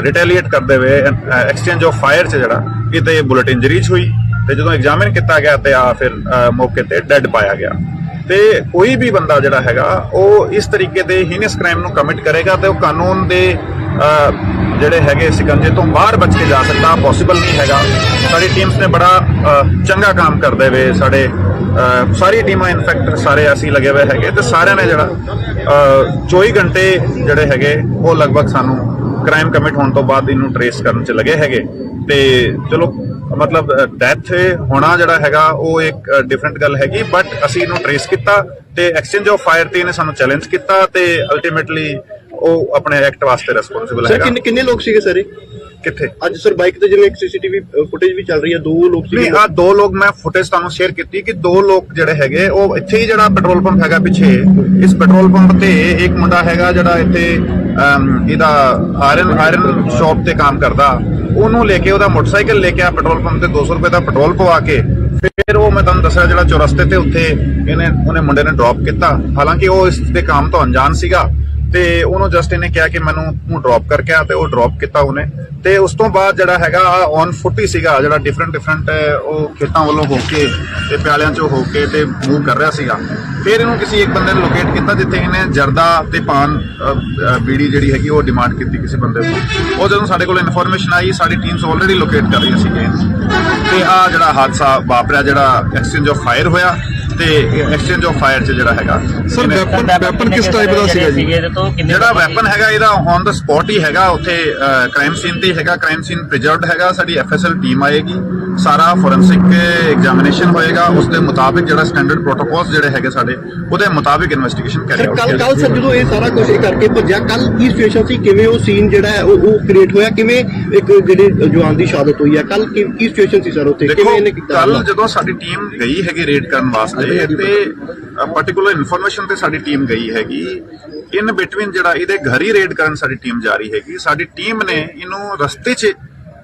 ਰਿਟੇਲੀਏਟ ਕਰਦੇ ਹੋਏ ਐਕਸਚੇਂਜ ਆਫ ਫਾਇਰ 'ਚ ਜਿਹੜਾ ਕਿਤੇ ਬੁਲਟ ਇੰਜਰੀਜ਼ ਹੋਈ ਤੇ ਜਦੋਂ ਐਗਜ਼ਾਮਿਨ ਕੀਤਾ ਗਿਆ ਤੇ ਆ ਫਿਰ ਮੌਕੇ ਤੇ ਡੈੱਡ ਪਾਇਆ ਗਿਆ। ਤੇ ਕੋਈ ਵੀ ਬੰਦਾ ਜਿਹੜਾ ਹੈਗਾ ਉਹ ਇਸ ਤਰੀਕੇ ਦੇ ਹੀਨਸ ਕ੍ਰਾਈਮ ਨੂੰ ਕਮਿਟ ਕਰੇਗਾ ਤੇ ਉਹ ਕਾਨੂੰਨ ਦੇ ਜਿਹੜੇ ਹੈਗੇ ਸਿਕੰਜੇ ਤੋਂ ਬਾਹਰ ਬਚ ਕੇ ਜਾ ਸਕਦਾ, ਪੋਸੀਬਲ ਨਹੀਂ ਹੈਗਾ। ਸਾਡੀ ਟੀਮਸ ਨੇ ਬੜਾ ਚੰਗਾ ਕੰਮ ਕਰਦੇ ਹੋਏ ਸਾਡੇ ਸਾਰੀ ਟੀਮਾਂ ਇਨਫੈਕਟ ਸਾਰੇ ਅਸੀਂ ਲੱਗੇ ਹੋਏ ਹੈਗੇ ਤੇ ਸਾਰਿਆਂ ਨੇ ਜਿਹੜਾ 24 ਘੰਟੇ ਜਿਹੜੇ ਹੈਗੇ ਉਹ ਲਗਭਗ ਸਾਨੂੰ ਕ੍ਰਾਈਮ ਕਮਿਟ ਹੋਣ ਤੋਂ ਬਾਅਦ ਇਹਨੂੰ ਟਰੇਸ ਕਰਨ 'ਚ ਲੱਗੇ ਹੈਗੇ। ਤੇ ਚਲੋ ਮਤਲਬ ਡੈਥ ਹੋਣਾ ਜਿਹੜਾ ਹੈਗਾ ਉਹ ਇੱਕ ਡਿਫਰੈਂਟ ਗੱਲ ਹੈਗੀ, ਬਟ ਅਸੀਂ ਇਹਨੂੰ ਟਰੇਸ ਕੀਤਾ ਤੇ ਐਕਸਚੇਂਜ ਆਫ ਫਾਇਰ ਤੇ ਇਹਨੇ ਸਾਨੂੰ ਚੈਲੰਜ ਕੀਤਾ ਤੇ ਅਲਟੀਮੇਟਲੀ ਉਹ ਆਪਣੇ ਐਕਟ ਵਾਸਤੇ ਰਿਸਪੌਂਸਿਬਲ ਹੈਗਾ। ਸਰ ਕਿੰਨੇ ਲੋਕ ਸੀਗੇ ਸਰ ਕਿੱਥੇ ਅੱਜ ਸਰ ਬਾਈਕ ਤੇ ਜਿਵੇਂ ਇੱਕ CCTV ਫੁਟੇਜ ਵੀ ਚੱਲ ਰਹੀ ਹੈ, 2 ਲੋਕ ਸੀਗੇ। ਨਹੀਂ, 2 ਲੋਕ ਮੈਂ ਫੁਟੇਜ ਤੁਹਾਨੂੰ ਸ਼ੇਅਰ ਕੀਤੀ ਕਿ 2 ਲੋਕ ਜਿਹੜੇ ਹੈਗੇ ਉਹ ਇੱਥੇ ਹੀ ਜਿਹੜਾ ਪੈਟਰੋਲ ਪੰਪ ਹੈਗਾ ਪਿੱਛੇ, ਇਸ ਪੈਟਰੋਲ ਪੰਪ ਤੇ ਇੱਕ ਮੁੰਡਾ ਹੈਗਾ ਜਿਹੜਾ ਇੱਥੇ ਇਹਦਾ ਆਇਰਨ ਸ਼ਾਪ ਤੇ ਕੰਮ ਕਰਦਾ, ਉਹਨੂੰ ਲੈ ਕੇ ਉਹਦਾ ਮੋਟਰਸਾਈਕਲ ਲੈ ਕੇ ਆ ਪੈਟਰੋਲ ਪੰਪ ਤੇ 200 ਰੁਪਏ ਦਾ ਪੈਟਰੋਲ ਪਵਾ ਕੇ ਫਿਰ ਉਹ ਮੈਂ ਤੁਹਾਨੂੰ ਦੱਸਿਆ ਜਿਹੜਾ ਚੌਰਸਤੇ ਤੇ ਉੱਥੇ ਉਹਨੇ ਮੁੰਡੇ ਨੇ ਡ੍ਰੌਪ ਕੀਤਾ। ਹਾਲਾਂਕਿ ਉਹ ਇਸ ਦੇ ਕੰਮ ਤੋਂ ਅਣਜਾਣ ਸੀਗਾ ਤੇ ਉਹਨੂੰ ਜਸਟ ਇਹਨੇ ਕਿਹਾ ਕਿ ਮੈਨੂੰ ਤੂੰ ਡ੍ਰੌਪ ਕਰਕੇ ਆ, ਤੇ ਉਹ ਡ੍ਰੌਪ ਕੀਤਾ ਉਹਨੇ। ਤੇ ਉਸ ਤੋਂ ਬਾਅਦ ਜਿਹੜਾ ਹੈਗਾ ਔਨ ਫੁੱਟ ਹੀ ਸੀਗਾ, ਜਿਹੜਾ ਡਿਫਰੈਂਟ ਉਹ ਖੇਤਾਂ ਵੱਲੋਂ ਹੋ ਕੇ ਤੇ ਪਿਆਲਿਆਂ ਚੋਂ ਹੋ ਕੇ ਤੇ ਮੂਵ ਕਰ ਰਿਹਾ ਸੀਗਾ। ਫਿਰ ਇਹਨੂੰ ਕਿਸੇ ਇੱਕ ਬੰਦੇ ਨੇ ਲੋਕੇਟ ਕੀਤਾ ਜਿੱਥੇ ਇਹਨੇ ਜਰਦਾ ਤੇ ਪਾਨ ਬੀੜੀ ਜਿਹੜੀ ਹੈਗੀ ਉਹ ਡਿਮਾਂਡ ਕੀਤੀ ਕਿਸੇ ਬੰਦੇ ਤੋਂ। ਉਹ ਜਦੋਂ ਸਾਡੇ ਕੋਲ ਇਨਫੋਰਮੇਸ਼ਨ ਆਈ, ਸਾਡੀ ਟੀਮਸ ਆਲਰੇਡੀ ਲੋਕੇਟ ਕਰ ਰਹੀਆਂ ਸੀਗੀਆਂ ਤੇ ਆ ਜਿਹੜਾ ਹਾਦਸਾ ਵਾਪਰਿਆ, ਜਿਹੜਾ ਐਕਸਚੇਂਜ ਆਫ ਫਾਇਰ ਹੋਇਆ ਤੇ ਐਕਸਚੇਂਜ ਆਫ ਫਾਇਰ 'ਚ ਜਿਹੜਾ ਹੈਗਾ ਸਰ ਵੈਪਨ ਕਿਸ ਟਾਈਪ ਦਾ ਸੀਗਾ ਜੀ? ਜਿਹੜਾ ਵੈਪਨ ਹੈਗਾ ਇਹਦਾ ਔਨ ਦਾ ਸਪੌਟ ਹੀ ਹੈਗਾ, ਉੱਥੇ ਕ੍ਰਾਈਮ ਸੀਨ ਤੇ ਹੈਗਾ, ਕ੍ਰਾਈਮ ਸੀਨ ਪ੍ਰੀਜ਼ਰਵਡ ਹੈਗਾ। ਸਾਡੀ ਐਫਐਸਐਲ ਟੀਮ ਆਏਗੀ, ਸਾਰਾ ਫੋਰੈਂਸਿਕ ਐਗਜ਼ਾਮੀਨੇਸ਼ਨ ਹੋਏਗਾ, ਉਸ ਦੇ ਮੁਤਾਬਿਕ ਜਿਹੜਾ ਸਟੈਂਡਰਡ ਪ੍ਰੋਟੋਕੋਲਸ ਜਿਹੜੇ ਹੈਗੇ ਸਾਡੇ ਉਹਦੇ ਮੁਤਾਬਿਕ ਇਨਵੈਸਟੀਗੇਸ਼ਨ ਕਰੀ ਜਾਊਗੀ। ਕੱਲ ਸਰ ਜਦੋਂ ਇਹ ਸਾਰਾ ਕੁਝ ਕਰਕੇ ਭੱਜਿਆ, ਕੱਲ ਕੀ ਸਿਚੁਏਸ਼ਨ ਸੀ, ਕਿਵੇਂ ਉਹ ਸੀਨ ਜਿਹੜਾ ਹੈ ਉਹ ਕ੍ਰੀਏਟ ਹੋਇਆ, ਕਿਵੇਂ ਇੱਕ ਜਿਹੜੇ ਜਵਾਨ ਦੀ ਸ਼ਹਾਦਤ ਹੋਈ ਹੈ, ਕੱਲ ਕੀ ਸਿਚੁਏਸ਼ਨ ਸੀ ਸਰ ਉੱਥੇ, ਕਿਵੇਂ ਇਹਨੇ ਕੀਤਾ? ਕੱਲ ਜਦੋਂ ਸਾਡੀ ਟੀਮ ਗਈ ਹੈਗੀ ਰੇਡ ਕਰਨ ਵਾਸਤੇ ਤੇ ਪਾਰਟਿਕੂਲਰ ਇਨਫੋਰਮੇਸ਼ਨ ਤੇ ਸਾਡੀ ਟੀਮ ਗਈ ਹੈਗੀ, ਇਨ ਬਿਟਵੀਨ ਜਿਹੜਾ ਇਹਦੇ ਘਰ ਹੀ ਰੇਡ ਕਰਨ ਸਾਡੀ ਟੀਮ ਜਾ ਰਹੀ ਹੈਗੀ। ਸਾਡੀ ਟੀਮ ਨੇ ਇਹਨੂੰ ਰਸਤੇ 'ਚ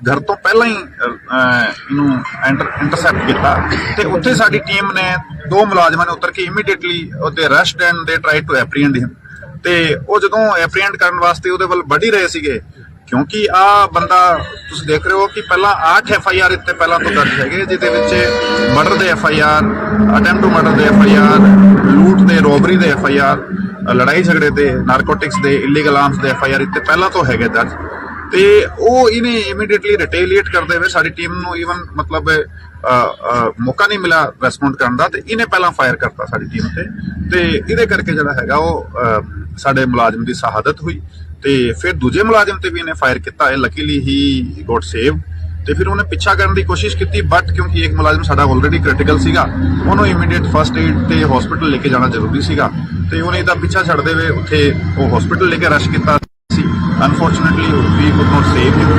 ਘਰ ਤੋਂ ਪਹਿਲਾਂ ਹੀ ਇਹਨੂੰ ਇੰਟਰਸੈਪਟ ਕੀਤਾ ਤੇ ਉੱਥੇ ਸਾਡੀ ਟੀਮ ਨੇ 2 ਮੁਲਾਜ਼ਮਾਂ ਨੇ ਉਤਰ ਕੇ ਇਮੀਡੀਏਟਲੀ ਉਹਦੇ ਅਰੈਸਟ ਐਂਡ ਦੇ ਟਰਾਈ ਟੂ ਐਪਰੀਹੈਂਡ ਹਿਮ। ਤੇ ਉਹ ਜਦੋਂ ਐਪਰੀਹੈਂਡ ਕਰਨ ਵਾਸਤੇ ਉਹਦੇ ਵੱਲ ਵੱਢ ਹੀ ਰਹੇ ਸੀਗੇ, ਕਿਉਂਕਿ ਆ ਬੰਦਾ ਤੁਸੀਂ ਦੇਖ ਰਹੇ ਹੋ ਕਿ ਪਹਿਲਾਂ 8 FIR ਇੱਥੇ ਪਹਿਲਾਂ ਤੋਂ ਦਰਜ ਹੈਗੇ, ਜਿਹਦੇ ਵਿੱਚ ਮਰਡਰ ਦੇ FIR, ਅਟੈਂਪਟ ਟੂ ਮਰਡਰ ਦੇ FIR, ਲੂਟ ਦੇ, ਰੋਬਰੀ ਦੇ FIR, ਲੜਾਈ ਝਗੜੇ ਦੇ, ਨਾਰਕੋਟਿਕਸ ਦੇ, ਇਲੀਗਲ ਆਰਮਸ ਦੇ FIR ਇੱਥੇ ਪਹਿਲਾਂ ਤੋਂ ਹੈਗੇ ਦਰਜ। ਤੇ ਉਹ ਇਹਨੇ ਇਮੀਡੀਏਟਲੀ ਰਿਟੇਲੀਏਟ ਕਰਦੇ ਹੋਏ ਸਾਡੀ ਟੀਮ ਨੂੰ ਈਵਨ ਮਤਲਬ ਮੌਕਾ ਨਹੀਂ ਮਿਲਿਆ ਰੈਸਪੌਂਡ ਕਰਨ ਦਾ, ਤੇ ਇਹਨੇ ਪਹਿਲਾਂ ਫਾਇਰ ਕਰਤਾ ਸਾਡੀ ਟੀਮ ਤੇ ਇਹਦੇ ਕਰਕੇ ਜਿਹੜਾ ਹੈਗਾ ਉਹ ਸਾਡੇ ਮੁਲਾਜ਼ਮ ਦੀ ਸ਼ਹਾਦਤ ਹੋਈ। ਤੇ ਫਿਰ ਦੂਜੇ ਮੁਲਾਜ਼ਮ ਤੇ ਵੀ ਇਹਨੇ ਫਾਇਰ ਕੀਤਾ, ਇਹ ਲੱਕੀਲੀ ਹੀ ਗੋਟ ਸੇਵ। ਤੇ ਫਿਰ ਉਹਨੇ ਪਿੱਛਾ ਕਰਨ ਦੀ ਕੋਸ਼ਿਸ਼ ਕੀਤੀ, ਬਟ ਕਿਉਂਕਿ ਇੱਕ ਮੁਲਾਜ਼ਮ ਸਾਡਾ ਆਲਰੇਡੀ ਕ੍ਰਿਟੀਕਲ ਸੀਗਾ, ਉਹਨੂੰ ਇਮੀਡੀਏਟ ਫਸਟ ਏਡ ਤੇ ਹਸਪੀਟਲ ਲੈ ਕੇ ਜਾਣਾ ਜ਼ਰੂਰੀ ਸੀਗਾ, ਤੇ ਉਹਨੇ ਇਹਦਾ ਪਿੱਛਾ ਛੱਡਦੇ ਹੋਏ ਉੱਥੇ ਉਹ ਹਸਪੀਟਲ ਲੈ ਕੇ ਰਸ਼ ਕੀਤਾ ਸੀ। Unfortunately we could not save him.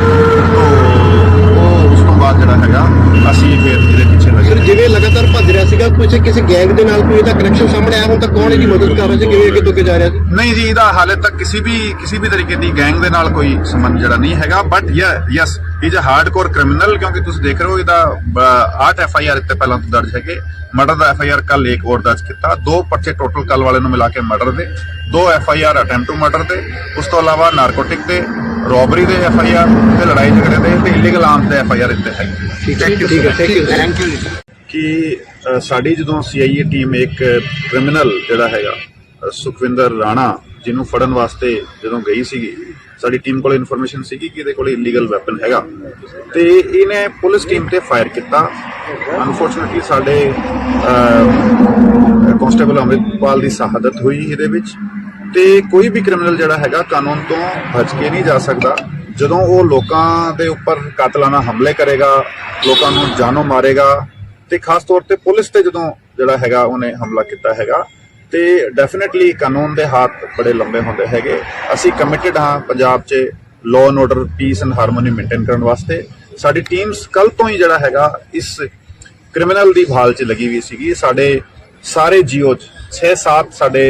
ਉਹ ਉਸ ਤੋਂ ਬਾਅਦ ਜਿਹੜਾ ਹੈਗਾ ਅਸੀਂ ਫਿਰ ਇਹਦੇ ਪਿੱਛੇ ਲੱਗੇ। ਸਰ ਜਿਵੇਂ ਲਗਾਤਾਰ ਭੱਜ ਰਿਹਾ ਸੀਗਾ, ਕਿਸੇ ਗੈਂਗ ਦੇ ਨਾਲ ਕੋਈ ਇਹਦਾ ਕਨੈਕਸ਼ਨ ਸਾਹਮਣੇ ਆਇਆ ਹੁਣ ਤੱਕ? ਕੌਣ ਇਹਦੀ ਮਦਦ ਕਰ ਰਿਹਾ ਸੀ, ਕਿਵੇਂ ਅੱਗੇ ਤੋਂ ਅੱਗੇ ਜਾ ਰਿਹਾ ਸੀ? ਨਹੀਂ ਜੀ, ਇਹਦਾ ਹਾਲੇ ਤੱਕ ਕਿਸੇ ਵੀ ਤਰੀਕੇ ਦੀ ਗੈਂਗ ਦੇ ਨਾਲ ਕੋਈ ਸੰਬੰਧ ਜਿਹੜਾ ਨਹੀਂ ਹੈਗਾ, but yes is a hardcore criminal, ਕਿਉਂਕਿ ਤੁਸੀਂ ਦੇਖ ਰਹੇ ਹੋ ਇਹਦਾ 8 FIR ਇੱਥੇ ਪਹਿਲਾਂ ਤੋਂ ਦਰਜ ਹੈਗੇ। ਮਰਡਰ ਦਾ FIR ਕੱਲ ਇੱਕ ਹੋਰ ਦਰਜ ਕੀਤਾ, 2 ਪਰਚੇ ਟੋਟਲ ਕੱਲ ਵਾਲੇ ਨੂੰ ਮਿਲਾ ਕੇ ਮਰਡਰ ਦੇ, 2 FIR ਅਟੈਂਪਟ ਟੂ ਮਰਡਰ ਦੇ, ਉਸ ਤੋਂ ਇਲਾਵਾ ਨਾਰਕੋਟਿਕ ਦੇ, ਰੋਬਰੀ ਦੇ FIR ਤੇ ਲੜਾਈ ਝਗੜੇ ਦੇ ਤੇ ਇਲੀਗਲ ਆਰਮਸ ਦੇ FIR ਇੱਥੇ ਹੈਗੇ। ਠੀਕ ਹੈ, ਥੈਂਕ ਯੂ। ਕਿ ਸਾਡੀ ਜਦੋਂ CIA ਟੀਮ ਇੱਕ ਕ੍ਰਿਮੀਨਲ ਜਿਹੜਾ ਹੈਗਾ ਸੁਖਵਿੰਦਰ ਰਾਣਾ, ਜਿਹਨੂੰ ਫੜਨ ਵਾਸਤੇ ਜਦੋਂ ਗਈ ਸੀਗੀ, ਸਾਡੀ ਟੀਮ ਕੋਲ ਇਨਫੋਰਮੇਸ਼ਨ ਸੀਗੀ ਕਿ ਇਹਦੇ ਕੋਲ ਇਲੀਗਲ ਵੈਪਨ ਹੈਗਾ, ਤੇ ਇਹਨੇ ਪੁਲਿਸ ਟੀਮ ਤੇ ਫਾਇਰ ਕੀਤਾ। ਅਨਫੋਰਚੂਨੇਟਲੀ ਸਾਡੇ ਕਾਂਸਟੇਬਲ ਅੰਮ੍ਰਿਤਪਾਲ ਦੀ ਸ਼ਹਾਦਤ ਹੋਈ ਇਹਦੇ ਵਿੱਚ। ਤੇ ਕੋਈ ਵੀ ਕ੍ਰਿਮੀਨਲ ਜਿਹੜਾ ਹੈਗਾ ਕਾਨੂੰਨ ਤੋਂ ਬਚ ਕੇ ਨਹੀਂ ਜਾ ਸਕਦਾ। ਜਦੋਂ ਉਹ ਲੋਕਾਂ ਦੇ ਉੱਪਰ ਕਾਤਲਾਨਾ ਹਮਲੇ ਕਰੇਗਾ, ਲੋਕਾਂ ਨੂੰ ਜਾਨੋਂ ਮਾਰੇਗਾ, ਤੇ ਖਾਸ ਤੌਰ ਤੇ ਪੁਲਿਸ ਤੇ ਜਦੋਂ ਜਿਹੜਾ ਹੈਗਾ ਉਹਨੇ ਹਮਲਾ ਕੀਤਾ ਹੈਗਾ, ਤੇ ਡੈਫੀਨਿਟਲੀ ਕਾਨੂੰਨ ਦੇ ਹੱਥ ਬੜੇ ਲੰਬੇ ਹੁੰਦੇ ਹੈਗੇ। ਅਸੀਂ ਕਮਿਟਡ ਹਾਂ ਪੰਜਾਬ 'ਚ law and order, piece and harmony maintain ਕਰਨ ਵਾਸਤੇ। ਸਾਡੀ ਟੀਮਸ ਕੱਲ ਤੋਂ ਹੀ ਜਿਹੜਾ ਹੈਗਾ ਇਸ ਕ੍ਰਿਮੀਨਲ ਦੀ ਭਾਲ 'ਚ ਲੱਗੀ ਹੋਈ ਸੀਗੀ। ਸਾਡੇ ਸਾਰੇ GO 'ਚ 6-7 ਸਾਡੇ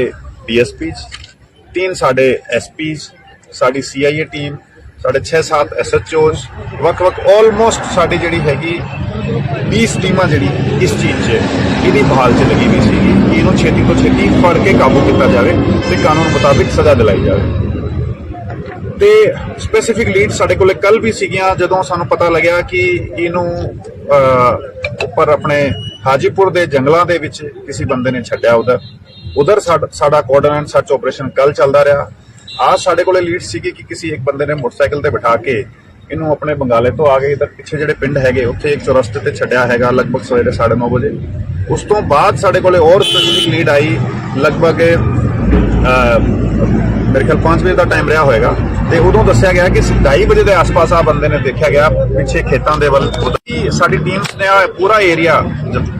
DSPs, 3 ਸਾਡੇ SPs, ਸਾਡੀ CIA ਟੀਮ, ਸਾਡੇ 6-7 SHOs, ਵੱਖ-ਵੱਖ ਆਲਮੋਸਟ ਸਾਡੀ ਜਿਹੜੀ ਹੈਗੀ 20 ਟੀਮਾਂ ਜਿਹੜੀ ਇਸ ਚੀਜ਼ 'ਚ ਇਹਦੀ ਬਹਾਲ 'ਚ ਲੱਗੀ ਹੋਈ ਸੀਗੀ ਕਿ ਇਹਨੂੰ ਛੇਤੀ ਤੋਂ ਛੇਤੀ ਫੜ ਕੇ ਕਾਬੂ ਕੀਤਾ ਜਾਵੇ ਤੇ ਕਾਨੂੰਨ ਮੁਤਾਬਿਕ ਸਜ਼ਾ ਦਿਲਾਈ ਜਾਵੇ। ਤੇ ਸਪੈਸੀਫਿਕ ਲੀਡ ਸਾਡੇ ਕੋਲੇ ਕੱਲ ਵੀ ਸੀਗੀਆਂ, ਜਦੋਂ ਸਾਨੂੰ ਪਤਾ ਲੱਗਿਆ ਕਿ ਇਹਨੂੰ ਉੱਪਰ ਆਪਣੇ ਹਾਜੀਪੁਰ ਦੇ ਜੰਗਲਾਂ ਦੇ ਵਿੱਚ ਕਿਸੇ ਬੰਦੇ ਨੇ ਛੱਡਿਆ। ਉਧਰ ਸਾਡਾ ਕੋਆਰਡੀਨੇਟ ਸਰਚ ਆਪਰੇਸ਼ਨ ਕੱਲ ਚੱਲਦਾ ਰਿਹਾ। आज साढ़े को लीड सी कि किसी एक बंदे ने मोटरसाइकिल ते बिठा के इनू अपने बंगाले तो आ गए इधर पिछे जिहड़े पिंड हैगे उत्थे एक चौरस्ते ते छड्डिया हैगा लगभग सवेरे 9:30 बजे। उस तो बाद साढ़े कोले और स्पेसिफिक लीड आई लगभग मेरे ख्याल 5 बजे का टाइम रहा होएगा ते उदों दस्सिया गया कि 2:30 बजे के आस पास आ बंदे ने देखा गया पिछे खेतों के वल। साडी टीम्स ने पूरा एरिया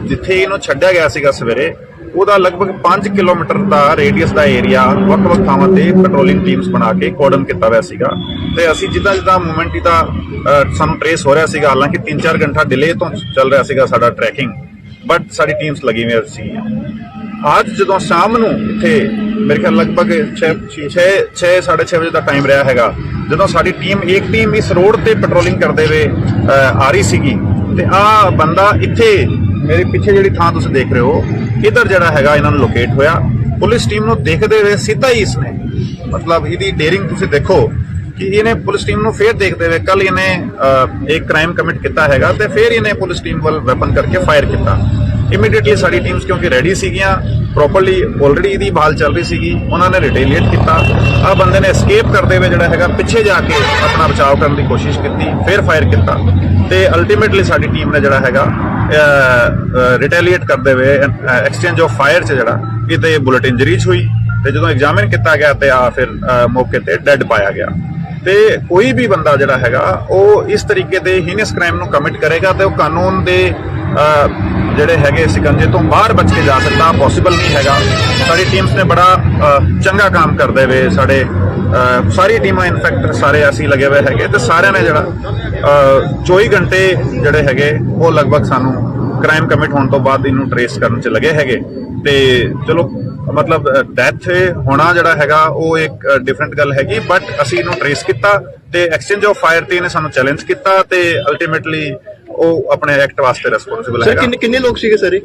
जिथे इनू छड्डिया गया सीगा सवेरे ਉਹਦਾ ਲਗਭਗ 5 ਕਿਲੋਮੀਟਰ ਦਾ ਰੇਡੀਅਸ ਦਾ ਏਰੀਆ ਵੱਖ-ਵੱਖ ਥਾਵਾਂ ਤੇ ਪੈਟਰੋਲਿੰਗ ਟੀਮਸ ਬਣਾ ਕੇ ਕੋਰਡਨ ਕੀਤਾ ਹੋਇਆ ਸੀਗਾ ਤੇ ਅਸੀਂ ਜਿੱਦਾਂ ਮੂਵਮੈਂਟ ਦਾ ਸਾਨੂੰ ਟ੍ਰੇਸ ਹੋ ਰਿਹਾ ਸੀਗਾ। ਹਾਲਾਂਕਿ 3-4 ਘੰਟਾ ਡਿਲੇ ਤੋਂ ਚੱਲ ਰਿਹਾ ਸੀਗਾ ਸਾਡਾ ਟਰੈਕਿੰਗ, ਬਟ ਸਾਡੀ ਟੀਮਸ ਲੱਗੀ ਹੋਈ ਸੀ। ਅੱਜ ਜਦੋਂ ਸ਼ਾਮ ਨੂੰ ਇੱਥੇ ਮੇਰੇ ਖਿਆਲ ਲਗਭਗ 6:30 ਵਜੇ ਦਾ ਟਾਈਮ ਰਿਹਾ ਹੈਗਾ ਜਦੋਂ ਸਾਡੀ ਇੱਕ ਟੀਮ ਇਸ ਰੋਡ ਤੇ ਪੈਟਰੋਲਿੰਗ ਕਰਦੇ ਹੋਏ ਆ ਰਹੀ ਸੀਗੀ ਤੇ ਆ ਬੰਦਾ ਇੱਥੇ मेरे पिछे जी थां तुसीं देख रहे हो इधर जड़ा हैगा इन्हां नूं लोकेट होया। पुलिस टीम नूं देखदे होए सीधा ही इसने ਮਤਲਬ ਇਹਦੀ ਡੇਰਿੰਗ ਤੁਸੀਂ ਦੇਖੋ ਕਿ ਇਹਨੇ ਪੁਲਿਸ ਟੀਮ ਨੂੰ ਫੇਰ ਦੇਖਦੇ ਹੋਏ ਕੱਲ ਇਹਨੇ ਇੱਕ ਕ੍ਰਾਈਮ ਕਮਿਟ ਕੀਤਾ ਹੈਗਾ ਤੇ ਫੇਰ ਇਹਨੇ ਪੁਲਿਸ ਟੀਮ ਵੱਲ ਵੈਪਨ ਕਰਕੇ ਫਾਇਰ ਕੀਤਾ। ਇਮੀਡੀਏਟਲੀ ਸਾਡੀ ਟੀਮਸ ਕਿਉਂਕਿ ਰੈਡੀ ਸੀਗੀਆਂ, ਪ੍ਰੋਪਰਲੀ ਆਲਰੇਡੀ ਇਹਦੀ ਬਾਲ ਚੱਲ ਰਹੀ ਸੀਗੀ, ਉਹਨਾਂ ਨੇ ਰਿਟੇਲੀਏਟ ਕੀਤਾ। ਆ ਬੰਦੇ ਨੇ ਐਸਕੇਪ ਕਰਦੇ ਹੋਏ ਜਿਹੜਾ ਹੈਗਾ ਪਿੱਛੇ ਜਾ ਕੇ ਆਪਣਾ ਬਚਾਅ ਕਰਨ ਦੀ ਕੋਸ਼ਿਸ਼ ਕੀਤੀ, ਫੇਰ ਫਾਇਰ ਕੀਤਾ ਤੇ ਅਲਟੀਮੇਟਲੀ ਸਾਡੀ ਟੀਮ ਨੇ ਜਿਹੜਾ ਹੈਗਾ ਰਿਟੇਲੀਏਟ ਕਰਦੇ ਹੋਏ ਐਕਸਚੇਂਜ ਆਫ ਫਾਇਰ 'ਚ ਜਿਹੜਾ ਇਹਤੇ ਬੁਲਟ ਇੰਜਰੀਜ਼ ਹੋਈ ਤੇ ਜਦੋਂ ਐਗਜ਼ਾਮਿਨ ਕੀਤਾ ਗਿਆ ਤੇ ਆ ਫਿਰ ਮੌਕੇ ਤੇ ਡੈੱਡ ਪਾਇਆ ਗਿਆ। ਤੇ ਕੋਈ ਵੀ ਬੰਦਾ ਜਿਹੜਾ ਹੈਗਾ ਉਹ ਇਸ ਤਰੀਕੇ ਦੇ ਹੀਨਸ ਕ੍ਰਾਈਮ ਨੂੰ ਕਮਿਟ ਕਰੇਗਾ ਤੇ ਉਹ ਕਾਨੂੰਨ ਦੇ ਜਿਹੜੇ ਹੈਗੇ ਸਿਕੰਜੇ ਤੋਂ ਬਾਹਰ ਬਚ ਕੇ ਜਾ ਸਕਦਾ, ਪੋਸੀਬਲ ਨਹੀਂ ਹੈਗਾ। ਸਾਡੀ ਟੀਮਸ ਨੇ ਬੜਾ ਚੰਗਾ ਕੰਮ ਕਰਦੇ ਹੋਏ ਸਾਡੇ ਸਾਰੀ ਟੀਮਾਂ ਇਨਫੈਕਟ ਸਾਰੇ ਅਸੀਂ ਲੱਗੇ ਹੋਏ ਹੈਗੇ ਤੇ ਸਾਰਿਆਂ ਨੇ ਜਿਹੜਾ 24 ਘੰਟੇ ਜਿਹੜੇ ਹੈਗੇ ਉਹ ਲਗਭਗ ਸਾਨੂੰ ਕ੍ਰਾਈਮ ਕਮਿਟ ਹੋਣ ਤੋਂ ਬਾਅਦ ਇਹਨੂੰ ਟਰੇਸ ਕਰਨ 'ਚ ਲੱਗੇ ਹੈਗੇ। ਤੇ ਚਲੋ ਮਤਲਬ ਡੈਥ ਹੋਣਾ ਜਿਹੜਾ ਹੈਗਾ ਉਹ ਇੱਕ ਡਿਫਰੈਂਟ ਗੱਲ ਹੈਗੀ, ਬਟ ਅਸੀਂ ਇਹਨੂੰ ਟਰੇਸ ਕੀਤਾ ਤੇ ਐਕਸਚੇਂਜ ਆਫ ਫਾਇਰ ਤੇ ਇਹਨੇ ਸਾਨੂੰ ਚੈਲੰਜ ਕੀਤਾ ਤੇ ਅਲਟੀਮੇਟਲੀ ਉਹ ਆਪਣੇ ਐਕਟ ਵਾਸਤੇ ਰਿਸਪੌਂਸਿਬਲ ਹੈਗਾ। ਸਰ ਕਿੰਨੇ ਲੋਕ ਸੀਗੇ ਸਰ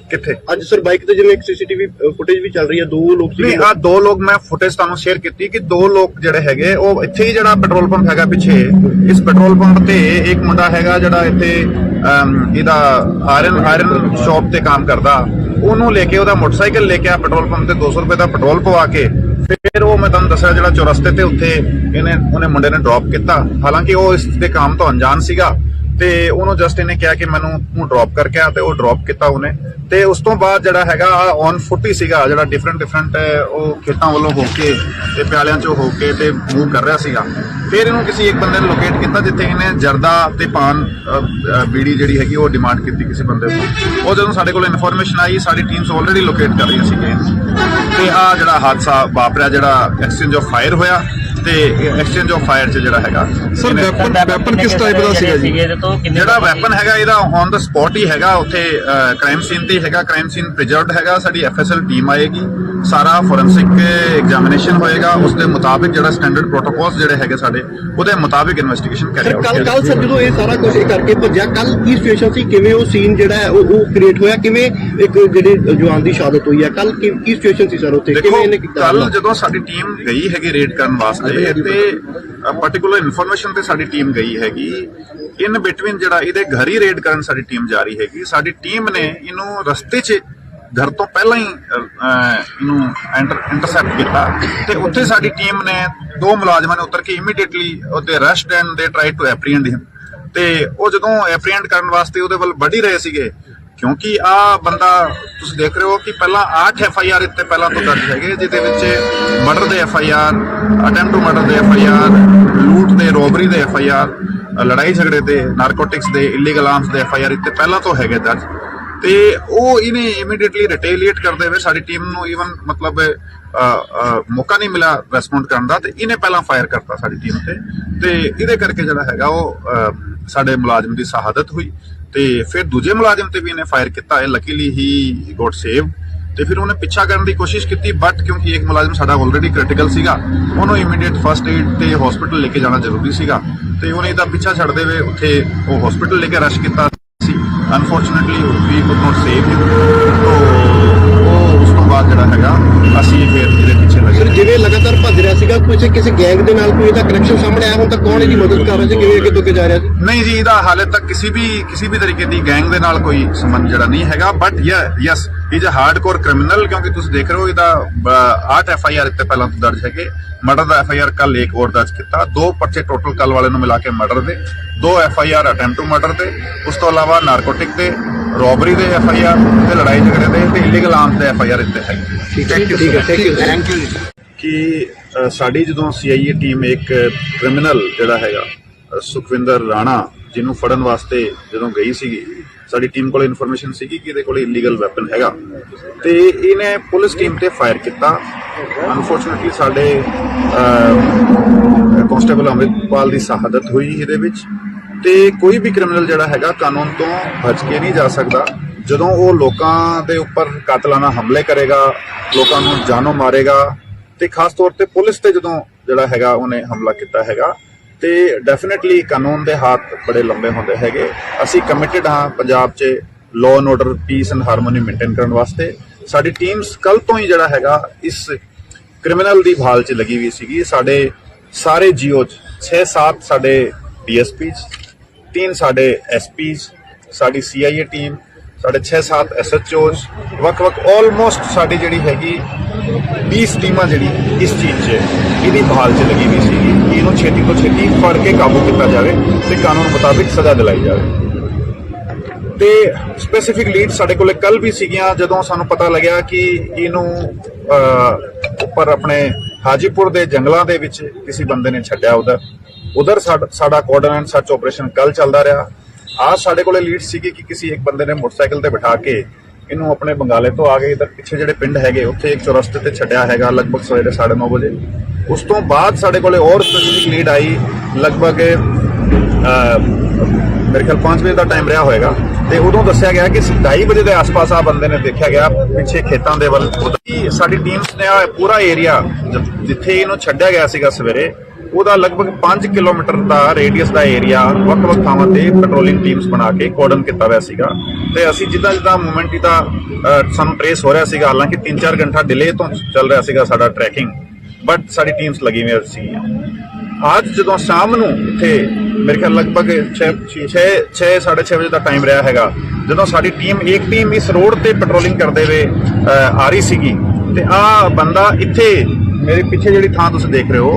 ਕਿੱਥੇ ਅੱਜ ਸਰ ਬਾਈਕ ਤੇ ਜਿਵੇਂ ਇੱਕ ਸੀਸੀਟੀਵੀ ਫੁਟੇਜ ਵੀ ਚੱਲ ਰਹੀ ਹੈ, 2 ਲੋਕ ਸੀਗੇ। ਨਹੀਂ, ਆ 2 ਲੋਕ ਮੈਂ ਫੁਟੇਜ ਤੁਹਾਨੂੰ ਸ਼ੇਅਰ ਕੀਤੀ ਕਿ 2 ਲੋਕ ਜਿਹੜੇ ਹੈਗੇ ਉਹ ਇੱਥੇ ਹੀ ਜਿਹੜਾ ਪੈਟਰੋਲ ਪੰਪ ਹੈਗਾ ਪਿੱਛੇ, ਇਸ ਪੈਟਰੋਲ ਪੰਪ ਤੇ ਇੱਕ ਮੁੰਡਾ ਹੈਗਾ ਜਿਹੜਾ ਇੱਥੇ ਇਹਦਾ ਆਇਰਨ ਸ਼ਾਪ ਤੇ ਕੰਮ ਕਰਦਾ, ਉਹਨੂੰ ਲੈ ਕੇ ਉਹਦਾ ਮੋਟਰਸਾਈਕਲ ਲੈ ਕੇ ਆ ਪੈਟਰੋਲ ਪੰਪ ਤੇ 200 ਰੁਪਏ ਦਾ ਪੈਟਰੋਲ ਪਵਾ ਕੇ ਫਿਰ ਉਹ ਮੈਂ ਤੁਹਾਨੂੰ ਦੱਸਿਆ ਜਿਹੜਾ ਚੌਰਸਤੇ ਤੇ ਉੱਥੇ ਉਹਨੇ ਮੁੰਡੇ ਨੇ ਡ੍ਰੌਪ ਕੀਤਾ। ਹਾਲਾਂਕਿ ਉਹ ਇਸ ਦੇ ਕੰਮ ਤੋਂ ਅਣਜਾਣ ਸੀਗਾ ਤੇ ਉਹਨੂੰ ਜਸਟ ਇਹਨੇ ਕਿਹਾ ਕਿ ਮੈਨੂੰ ਤੂੰ ਡ੍ਰੌਪ ਕਰਕੇ ਆ ਤੇ ਉਹ ਡ੍ਰੌਪ ਕੀਤਾ ਉਹਨੇ। ਤੇ ਉਸ ਤੋਂ ਬਾਅਦ ਜਿਹੜਾ ਹੈਗਾ ਔਨ ਫੁੱਟ ਹੀ ਸੀਗਾ, ਜਿਹੜਾ ਡਿਫਰੈਂਟ ਉਹ ਖੇਤਾਂ ਵੱਲੋਂ ਹੋ ਕੇ ਤੇ ਪਿਆਲਿਆਂ ਚੋਂ ਹੋ ਕੇ ਤੇ ਮੂਵ ਕਰ ਰਿਹਾ ਸੀਗਾ। ਫਿਰ ਇਹਨੂੰ ਕਿਸੇ ਇੱਕ ਬੰਦੇ ਨੇ ਲੋਕੇਟ ਕੀਤਾ ਜਿੱਥੇ ਇਹਨੇ ਜਰਦਾ ਤੇ ਪਾਨ ਬੀੜੀ ਜਿਹੜੀ ਹੈਗੀ ਉਹ ਡਿਮਾਂਡ ਕੀਤੀ ਕਿਸੇ ਬੰਦੇ ਤੋਂ। ਉਹ ਜਦੋਂ ਸਾਡੇ ਕੋਲ ਇਨਫੋਰਮੇਸ਼ਨ ਆਈ ਸਾਡੀ ਟੀਮਸ ਆਲਰੇਡੀ ਲੋਕੇਟ ਕਰ ਰਹੀਆਂ ਸੀਗੀਆਂ ਤੇ ਆ ਜਿਹੜਾ ਹਾਦਸਾ ਵਾਪਰਿਆ, ਜਿਹੜਾ ਐਕਸਚੇਂਜ ਆਫ ਫਾਇਰ ਹੋਇਆ ਤੇ ਐਕਸਚੇਂਜ ਆਫ ਫਾਇਰ 'ਚ ਜਿਹੜਾ ਹੈਗਾ ਸਰ ਵੈਪਨ ਕਿਸ ਟਾਈਪ ਦਾ ਸੀਗਾ ਜੀ? ਜਿਹੜਾ ਵੈਪਨ ਹੈਗਾ ਇਹਦਾ ਔਨ ਦਾ ਸਪੌਟ ਹੀ ਹੈਗਾ, ਉੱਥੇ ਕ੍ਰਾਈਮ ਸੀਨ ਤੇ ਹੈਗਾ, ਕ੍ਰਾਈਮ ਸੀਨ ਪ੍ਰੀਜ਼ਰਵਡ ਹੈਗਾ। ਸਾਡੀ ਐਫਐਸਐਲ ਟੀਮ ਆਏਗੀ, ਸਾਰਾ ਫੋਰੈਂਸਿਕ ਐਗਜ਼ਾਮੀਨੇਸ਼ਨ ਹੋਏਗਾ, ਉਸ ਦੇ ਮੁਤਾਬਿਕ ਜਿਹੜਾ ਸਟੈਂਡਰਡ ਪ੍ਰੋਟੋਕੋਲਸ ਜਿਹੜੇ ਹੈਗੇ ਸਾਡੇ ਉਹਦੇ ਮੁਤਾਬਿਕ ਇਨਵੈਸਟੀਗੇਸ਼ਨ ਕਰਿਆ। ਕੱਲ ਸਰ ਜਦੋਂ ਇਹ ਸਾਰਾ ਕੁਝ ਕਰਕੇ ਭੱਜਿਆ, ਕੱਲ ਕੀ ਸਿਚੁਏਸ਼ਨ ਸੀ, ਕਿਵੇਂ ਉਹ ਸੀਨ ਜਿਹੜਾ ਹੈ ਉਹ ਕ੍ਰੀਏਟ ਹੋਇਆ, ਕਿਵੇਂ ਇੱਕ ਜਿਹੜੇ ਜਵਾਨ ਦੀ ਸ਼ਹਾਦਤ ਹੋਈ ਹੈ, ਕੱਲ ਕੀ ਸਿਚੁਏਸ਼ਨ ਸੀ ਸਰ ਉੱਥੇ, ਕਿਵੇਂ ਇਹਨੇ ਕੀਤਾ? ਕੱਲ ਜਦੋਂ ਸਾਡੀ ਟੀਮ ਗਈ ਹੈਗੀ ਰੇਡ ਕਰਨ ਵਾਸਤੇ ਤੇ ਪਾਰਟਿਕੂਲਰ ਇਨਫੋਰਮੇਸ਼ਨ ਤੇ ਸਾਡੀ ਟੀਮ ਗਈ ਹੈਗੀ, ਇਨ ਬਿਟਵੀਨ ਜਿਹੜਾ ਇਹਦੇ ਘਰ ਹੀ ਰੇਡ ਕਰਨ ਸਾਡੀ ਟੀਮ ਜਾ ਰਹੀ ਹੈਗੀ। ਸਾਡੀ ਟੀਮ ਨੇ ਇਹਨੂੰ ਰਸਤੇ 'ਚ ਘਰ ਤੋਂ ਪਹਿਲਾਂ ਹੀ ਇਹਨੂੰ ਇੰਟਰਸੈਪਟ ਕੀਤਾ ਤੇ ਉੱਥੇ ਸਾਡੀ ਟੀਮ ਨੇ 2 ਮੁਲਾਜ਼ਮਾਂ ਨੇ ਉਤਰ ਕੇ ਇਮੀਡੀਏਟਲੀ ਉਹਦੇ ਅਰੈਸਟ ਐਂਡ ਦੇ ਟਰਾਈ ਟੂ ਐਪਰੀਹੈਂਡ ਹਿਮ। ਤੇ ਉਹ ਜਦੋਂ ਐਪਰੀਹੈਂਡ ਕਰਨ ਵਾਸਤੇ ਉਹਦੇ ਵੱਲ ਵੱਢ ਹੀ ਰਹੇ ਸੀਗੇ, ਕਿਉਂਕਿ ਆ ਬੰਦਾ ਤੁਸੀਂ ਦੇਖ ਰਹੇ ਹੋ ਕਿ ਪਹਿਲਾਂ 8 FIR ਇੱਥੇ ਪਹਿਲਾਂ ਤੋਂ ਦਰਜ ਹੈਗੇ, ਜਿਹਦੇ ਵਿੱਚ ਮਰਡਰ ਦੇ FIR, ਅਟੈਂਪਟ ਟੂ ਮਰਡਰ ਦੇ FIR, ਲੂਟ ਦੇ, ਰੋਬਰੀ ਦੇ FIR, ਲੜਾਈ ਝਗੜੇ ਦੇ, ਨਾਰਕੋਟਿਕਸ ਦੇ, ਇਲੀਗਲ ਆਰਮਸ ਦੇ FIR ਇੱਥੇ ਪਹਿਲਾਂ ਤੋਂ ਹੈਗੇ ਦਰਜ। ਤੇ ਉਹ ਇਹਨੇ ਇਮੀਡੀਏਟਲੀ ਰਿਟੇਲੀਏਟ ਕਰਦੇ ਹੋਏ ਸਾਡੀ ਟੀਮ ਨੂੰ ਈਵਨ ਮਤਲਬ ਮੌਕਾ ਨਹੀਂ ਮਿਲਿਆ ਰੈਸਪੌਂਡ ਕਰਨ ਦਾ ਤੇ ਇਹਨੇ ਪਹਿਲਾਂ ਫਾਇਰ ਕਰਤਾ ਸਾਡੀ ਟੀਮ ਤੇ ਇਹਦੇ ਕਰਕੇ ਜਿਹੜਾ ਹੈਗਾ ਉਹ ਸਾਡੇ ਮੁਲਾਜ਼ਮ ਦੀ ਸ਼ਹਾਦਤ ਹੋਈ। ਤੇ ਫਿਰ ਦੂਜੇ ਮੁਲਾਜ਼ਮ ਤੇ ਵੀ ਇਹਨੇ ਫਾਇਰ ਕੀਤਾ, ਲੱਕੀਲੀ ਹੀ ਗੋਟ ਸੇਵ। ਤੇ ਫਿਰ ਉਹਨੇ ਪਿੱਛਾ ਕਰਨ ਦੀ ਕੋਸ਼ਿਸ਼ ਕੀਤੀ, ਬਟ ਕਿਉਂਕਿ ਇੱਕ ਮੁਲਾਜ਼ਮ ਸਾਡਾ ਆਲਰੇਡੀ ਕ੍ਰਿਟੀਕਲ ਸੀਗਾ, ਉਹਨੂੰ ਇਮੀਡੀਏਟ ਫਸਟ ਏਡ ਤੇ ਹਸਪੀਟਲ ਲੈ ਕੇ ਜਾਣਾ ਜ਼ਰੂਰੀ ਸੀਗਾ ਤੇ ਉਹਨੇ ਇਹਦਾ ਪਿੱਛਾ ਛੱਡਦੇ ਹੋਏ ਉੱਥੇ ਉਹ ਹਸਪੀਟਲ ਲੈ ਕੇ ਰਸ਼ ਕੀਤਾ ਸੀ। Unfortunately we could not save him. ਉਹ ਉਸ ਤੋਂ ਬਾਅਦ ਜਿਹੜਾ ਹੈਗਾ ਅਸੀਂ ਫਿਰ ਇਹਦੇ ਪਿੱਛੇ ਲੱਗੇ। ਸਰ ਜਿਵੇਂ ਲਗਾਤਾਰ ਭੱਜ ਰਿਹਾ ਸੀਗਾ, ਕਿਸੇ ਗੈਂਗ ਦੇ ਨਾਲ ਕੋਈ ਇਹਦਾ ਕਨੈਕਸ਼ਨ ਸਾਹਮਣੇ ਆਇਆ ਹੁਣ ਤੱਕ, ਕੌਣ ਇਹਦੀ ਮਦਦ ਕਰ ਰਿਹਾ ਸੀ, ਕਿਵੇਂ ਅੱਗੇ ਤੋਂ ਅੱਗੇ ਜਾ ਰਿਹਾ ਸੀ? ਨਹੀਂ ਜੀ, ਇਹਦਾ ਹਾਲੇ ਤੱਕ ਕਿਸੇ ਵੀ ਤਰੀਕੇ ਦੀ ਗੈਂਗ ਦੇ ਨਾਲ ਕੋਈ ਸੰਬੰਧ ਜਿਹੜਾ ਨਹੀਂ ਹੈਗਾ, but yes is a hardcore criminal. ਕਿਉਂਕਿ ਤੁਸੀਂ ਦੇਖ ਰਹੇ ਹੋ ਇਹਦਾ 8 FIR ਇੱਥੇ ਪਹਿਲਾਂ ਤੋਂ ਦਰਜ ਹੈਗੇ। ਮਰਡਰ ਦਾ FIR ਕੱਲ ਇੱਕ ਹੋਰ ਦਰਜ ਕੀਤਾ, 2 ਪਰਚੇ ਟੋਟਲ ਕੱਲ ਵਾਲੇ ਨੂੰ ਮਿਲਾ ਕੇ ਮਰਡਰ ਦੇ, 2 FIR ਅਟੈਂਪਟ ਟੂ ਮਰਡਰ ਦੇ, ਉਸ ਤੋਂ ਇਲਾਵਾ ਨਾਰਕੋਟਿਕ ਦੇ, ਰੋਬਰੀ ਦੇ FIR ਤੇ ਲੜਾਈ ਝਗੜੇ ਦੇ ਤੇ ਇਲੀਗਲ ਆਰਮਸ ਦੇ FIR ਇੱਥੇ ਹੈਗੇ। ਠੀਕ ਹੈ, ਥੈਂਕ ਯੂ। ਕਿ ਸਾਡੀ ਜਦੋਂ CIA ਟੀਮ ਇੱਕ ਕ੍ਰਿਮੀਨਲ ਜਿਹੜਾ ਹੈਗਾ ਸੁਖਵਿੰਦਰ ਰਾਣਾ, ਜਿਹਨੂੰ ਫੜਨ ਵਾਸਤੇ ਜਦੋਂ ਗਈ ਸੀਗੀ, ਸਾਡੀ ਟੀਮ ਕੋਲ ਇਨਫੋਰਮੇਸ਼ਨ ਸੀਗੀ ਕਿ ਇਹਦੇ ਕੋਲ ਇਲੀਗਲ ਵੈਪਨ ਹੈਗਾ ਤੇ ਇਹਨੇ ਪੁਲਿਸ ਟੀਮ ਤੇ ਫਾਇਰ ਕੀਤਾ। ਅਨਫੋਰਚੂਨੇਟਲੀ ਸਾਡੇ ਕਾਂਸਟੇਬਲ ਅਮਰਿਤਪਾਲ ਦੀ ਸ਼ਹਾਦਤ ਹੋਈ ਇਹਦੇ ਵਿੱਚ। ਤੇ ਕੋਈ ਵੀ ਕ੍ਰਿਮੀਨਲ ਜਿਹੜਾ ਹੈਗਾ ਕਾਨੂੰਨ ਤੋਂ ਬਚ ਕੇ ਨਹੀਂ ਜਾ ਸਕਦਾ। ਜਦੋਂ ਉਹ ਲੋਕਾਂ ਦੇ ਉੱਪਰ ਕਾਤਲਾਨਾ ਹਮਲੇ ਕਰੇਗਾ, ਲੋਕਾਂ ਨੂੰ ਜਾਨੋਂ ਮਾਰੇਗਾ ਤੇ ਖਾਸ ਤੌਰ ਤੇ ਪੁਲਿਸ ਤੇ ਜਦੋਂ ਜਿਹੜਾ ਹੈਗਾ ਉਹਨੇ ਹਮਲਾ ਕੀਤਾ ਹੈਗਾ ਤੇ ਡੈਫੀਨਿਟਲੀ ਕਾਨੂੰਨ ਦੇ ਹੱਥ ਬੜੇ ਲੰਬੇ ਹੁੰਦੇ ਹੈਗੇ। ਅਸੀਂ ਕਮਿਟਡ ਹਾਂ ਪੰਜਾਬ 'ਚ law and order, piece and harmony maintain ਕਰਨ ਵਾਸਤੇ। ਸਾਡੀ ਟੀਮਸ ਕੱਲ ਤੋਂ ਹੀ ਜਿਹੜਾ ਹੈਗਾ ਇਸ ਕ੍ਰਿਮੀਨਲ ਦੀ ਭਾਲ 'ਚ ਲੱਗੀ ਹੋਈ ਸੀਗੀ। ਸਾਡੇ ਸਾਰੇ ਜੀਓ 'ਚ 6-7 ਸਾਡੇ ਡੀਐਸਪੀਜ਼, 3 ਸਾਡੇ ਐਸਪੀਜ਼, ਸਾਡੀ ਸੀਆਈਏ ਟੀਮ, ਸਾਡੇ 6-7 ਐਸਐਚਓਜ਼, ਵੱਖ-ਵੱਖ ਆਲਮੋਸਟ ਸਾਡੀ ਜਿਹੜੀ ਹੈਗੀ 20 ਟੀਮਾਂ ਜਿਹੜੀ ਇਸ ਚੀਜ਼ 'ਚ ਇਹਦੀ ਭਾਲ 'ਚ ਲੱਗੀ ਹੋਈ ਸੀਗੀ ਕਿ ਇਹਨੂੰ ਛੇਤੀ ਤੋਂ ਛੇਤੀ ਫੜ ਕੇ ਕਾਬੂ ਕੀਤਾ ਜਾਵੇ ਤੇ ਕਾਨੂੰਨ ਮੁਤਾਬਿਕ ਸਜ਼ਾ ਦਿਲਾਈ ਜਾਵੇ। ਤੇ ਸਪੈਸੀਫਿਕ ਲੀਡ ਸਾਡੇ ਕੋਲੇ ਕੱਲ ਵੀ ਸੀਗੀਆਂ ਜਦੋਂ ਸਾਨੂੰ ਪਤਾ ਲੱਗਿਆ ਕਿ ਇਹਨੂੰ ਉੱਪਰ ਆਪਣੇ ਹਾਜੀਪੁਰ ਦੇ ਜੰਗਲਾਂ ਦੇ ਵਿੱਚ ਕਿਸੇ ਬੰਦੇ ਨੇ ਛੱਡਿਆ। ਉਧਰ ਸਾਡਾ ਕੋਆਰਡੀਨੇਟ ਸਰਚ ਆਪਰੇਸ਼ਨ ਕੱਲ ਚੱਲਦਾ ਰਿਹਾ। आज ਸਾਡੇ ਕੋਲੇ ਲੀਡ ਸੀਗੀ ਕਿ ਕਿਸੇ ਇੱਕ ਬੰਦੇ ਨੇ ਮੋਟਰਸਾਈਕਲ ਤੇ ਬਿਠਾ ਕੇ ਇਹਨੂੰ ਆਪਣੇ ਬੰਗਾਲੇ ਤੋਂ ਆ ਕੇ ਇਧਰ ਪਿੱਛੇ ਜਿਹੜੇ ਪਿੰਡ ਹੈਗੇ ਉੱਥੇ ਇੱਕ ਚੌਰਸਤੇ ਤੇ ਛੱਡਿਆ ਹੈਗਾ ਲਗਭਗ ਸਵੇਰੇ 9:30 ਵਜੇ। ਉਸ ਤੋਂ ਬਾਅਦ ਸਾਡੇ ਕੋਲੇ ਹੋਰ ਸਪੈਸੀਫਿਕ ਲੀਡ ਆਈ ਲਗਭਗ ਮੇਰੇ ਖਿਆਲ 5 ਵਜੇ ਦਾ ਟਾਈਮ ਰਿਹਾ ਹੋਏਗਾ ਤੇ ਉਦੋਂ ਦੱਸਿਆ ਗਿਆ ਕਿ 2:30 ਵਜੇ ਦੇ ਆਸ-ਪਾਸ ਆ ਬੰਦੇ ਨੇ ਦੇਖਿਆ ਗਿਆ ਪਿੱਛੇ ਖੇਤਾਂ ਦੇ ਵੱਲ। ਸਾਡੀ ਟੀਮਸ ਨੇ ਪੂਰਾ ਏਰੀਆ ਜਿੱਥੇ ਇਹਨੂੰ ਛੱਡਿਆ ਗਿਆ ਸੀਗਾ ਸਵੇਰੇ ਉਹਦਾ ਲਗਭਗ 5 ਕਿਲੋਮੀਟਰ ਦਾ ਰੇਡੀਅਸ ਦਾ ਏਰੀਆ ਵੱਖ-ਵੱਖ ਥਾਵਾਂ ਤੇ ਪੈਟਰੋਲਿੰਗ ਟੀਮਸ ਬਣਾ ਕੇ ਕੋਰਡਨ ਕੀਤਾ ਹੋਇਆ ਸੀਗਾ ਤੇ ਅਸੀਂ ਜਿੱਦਾਂ ਮੂਵਮੈਂਟ ਦਾ ਸਾਨੂੰ ਟ੍ਰੇਸ ਹੋ ਰਿਹਾ ਸੀਗਾ। ਹਾਲਾਂਕਿ 3-4 ਘੰਟਾ ਡਿਲੇ ਤੋਂ ਚੱਲ ਰਿਹਾ ਸੀਗਾ ਸਾਡਾ ਟਰੈਕਿੰਗ, ਬਟ ਸਾਡੀ ਟੀਮਸ ਲੱਗੀ ਹੋਈ ਸੀਗੀਆਂ। ਅੱਜ ਜਦੋਂ ਸ਼ਾਮ ਨੂੰ ਇੱਥੇ ਮੇਰੇ ਖਿਆਲ ਲਗਭਗ 6-6:30 ਵਜੇ ਦਾ ਟਾਈਮ ਰਿਹਾ ਹੈਗਾ ਜਦੋਂ ਸਾਡੀ ਇੱਕ ਟੀਮ ਇਸ ਰੋਡ ਤੇ ਪੈਟਰੋਲਿੰਗ ਕਰਦੇ ਹੋਏ ਆ ਰਹੀ ਸੀਗੀ ਤੇ ਆ ਬੰਦਾ ਇੱਥੇ ਮੇਰੇ ਪਿੱਛੇ ਜਿਹੜੀ ਥਾਂ ਤੁਸੀਂ ਦੇਖ ਰਹੇ ਹੋ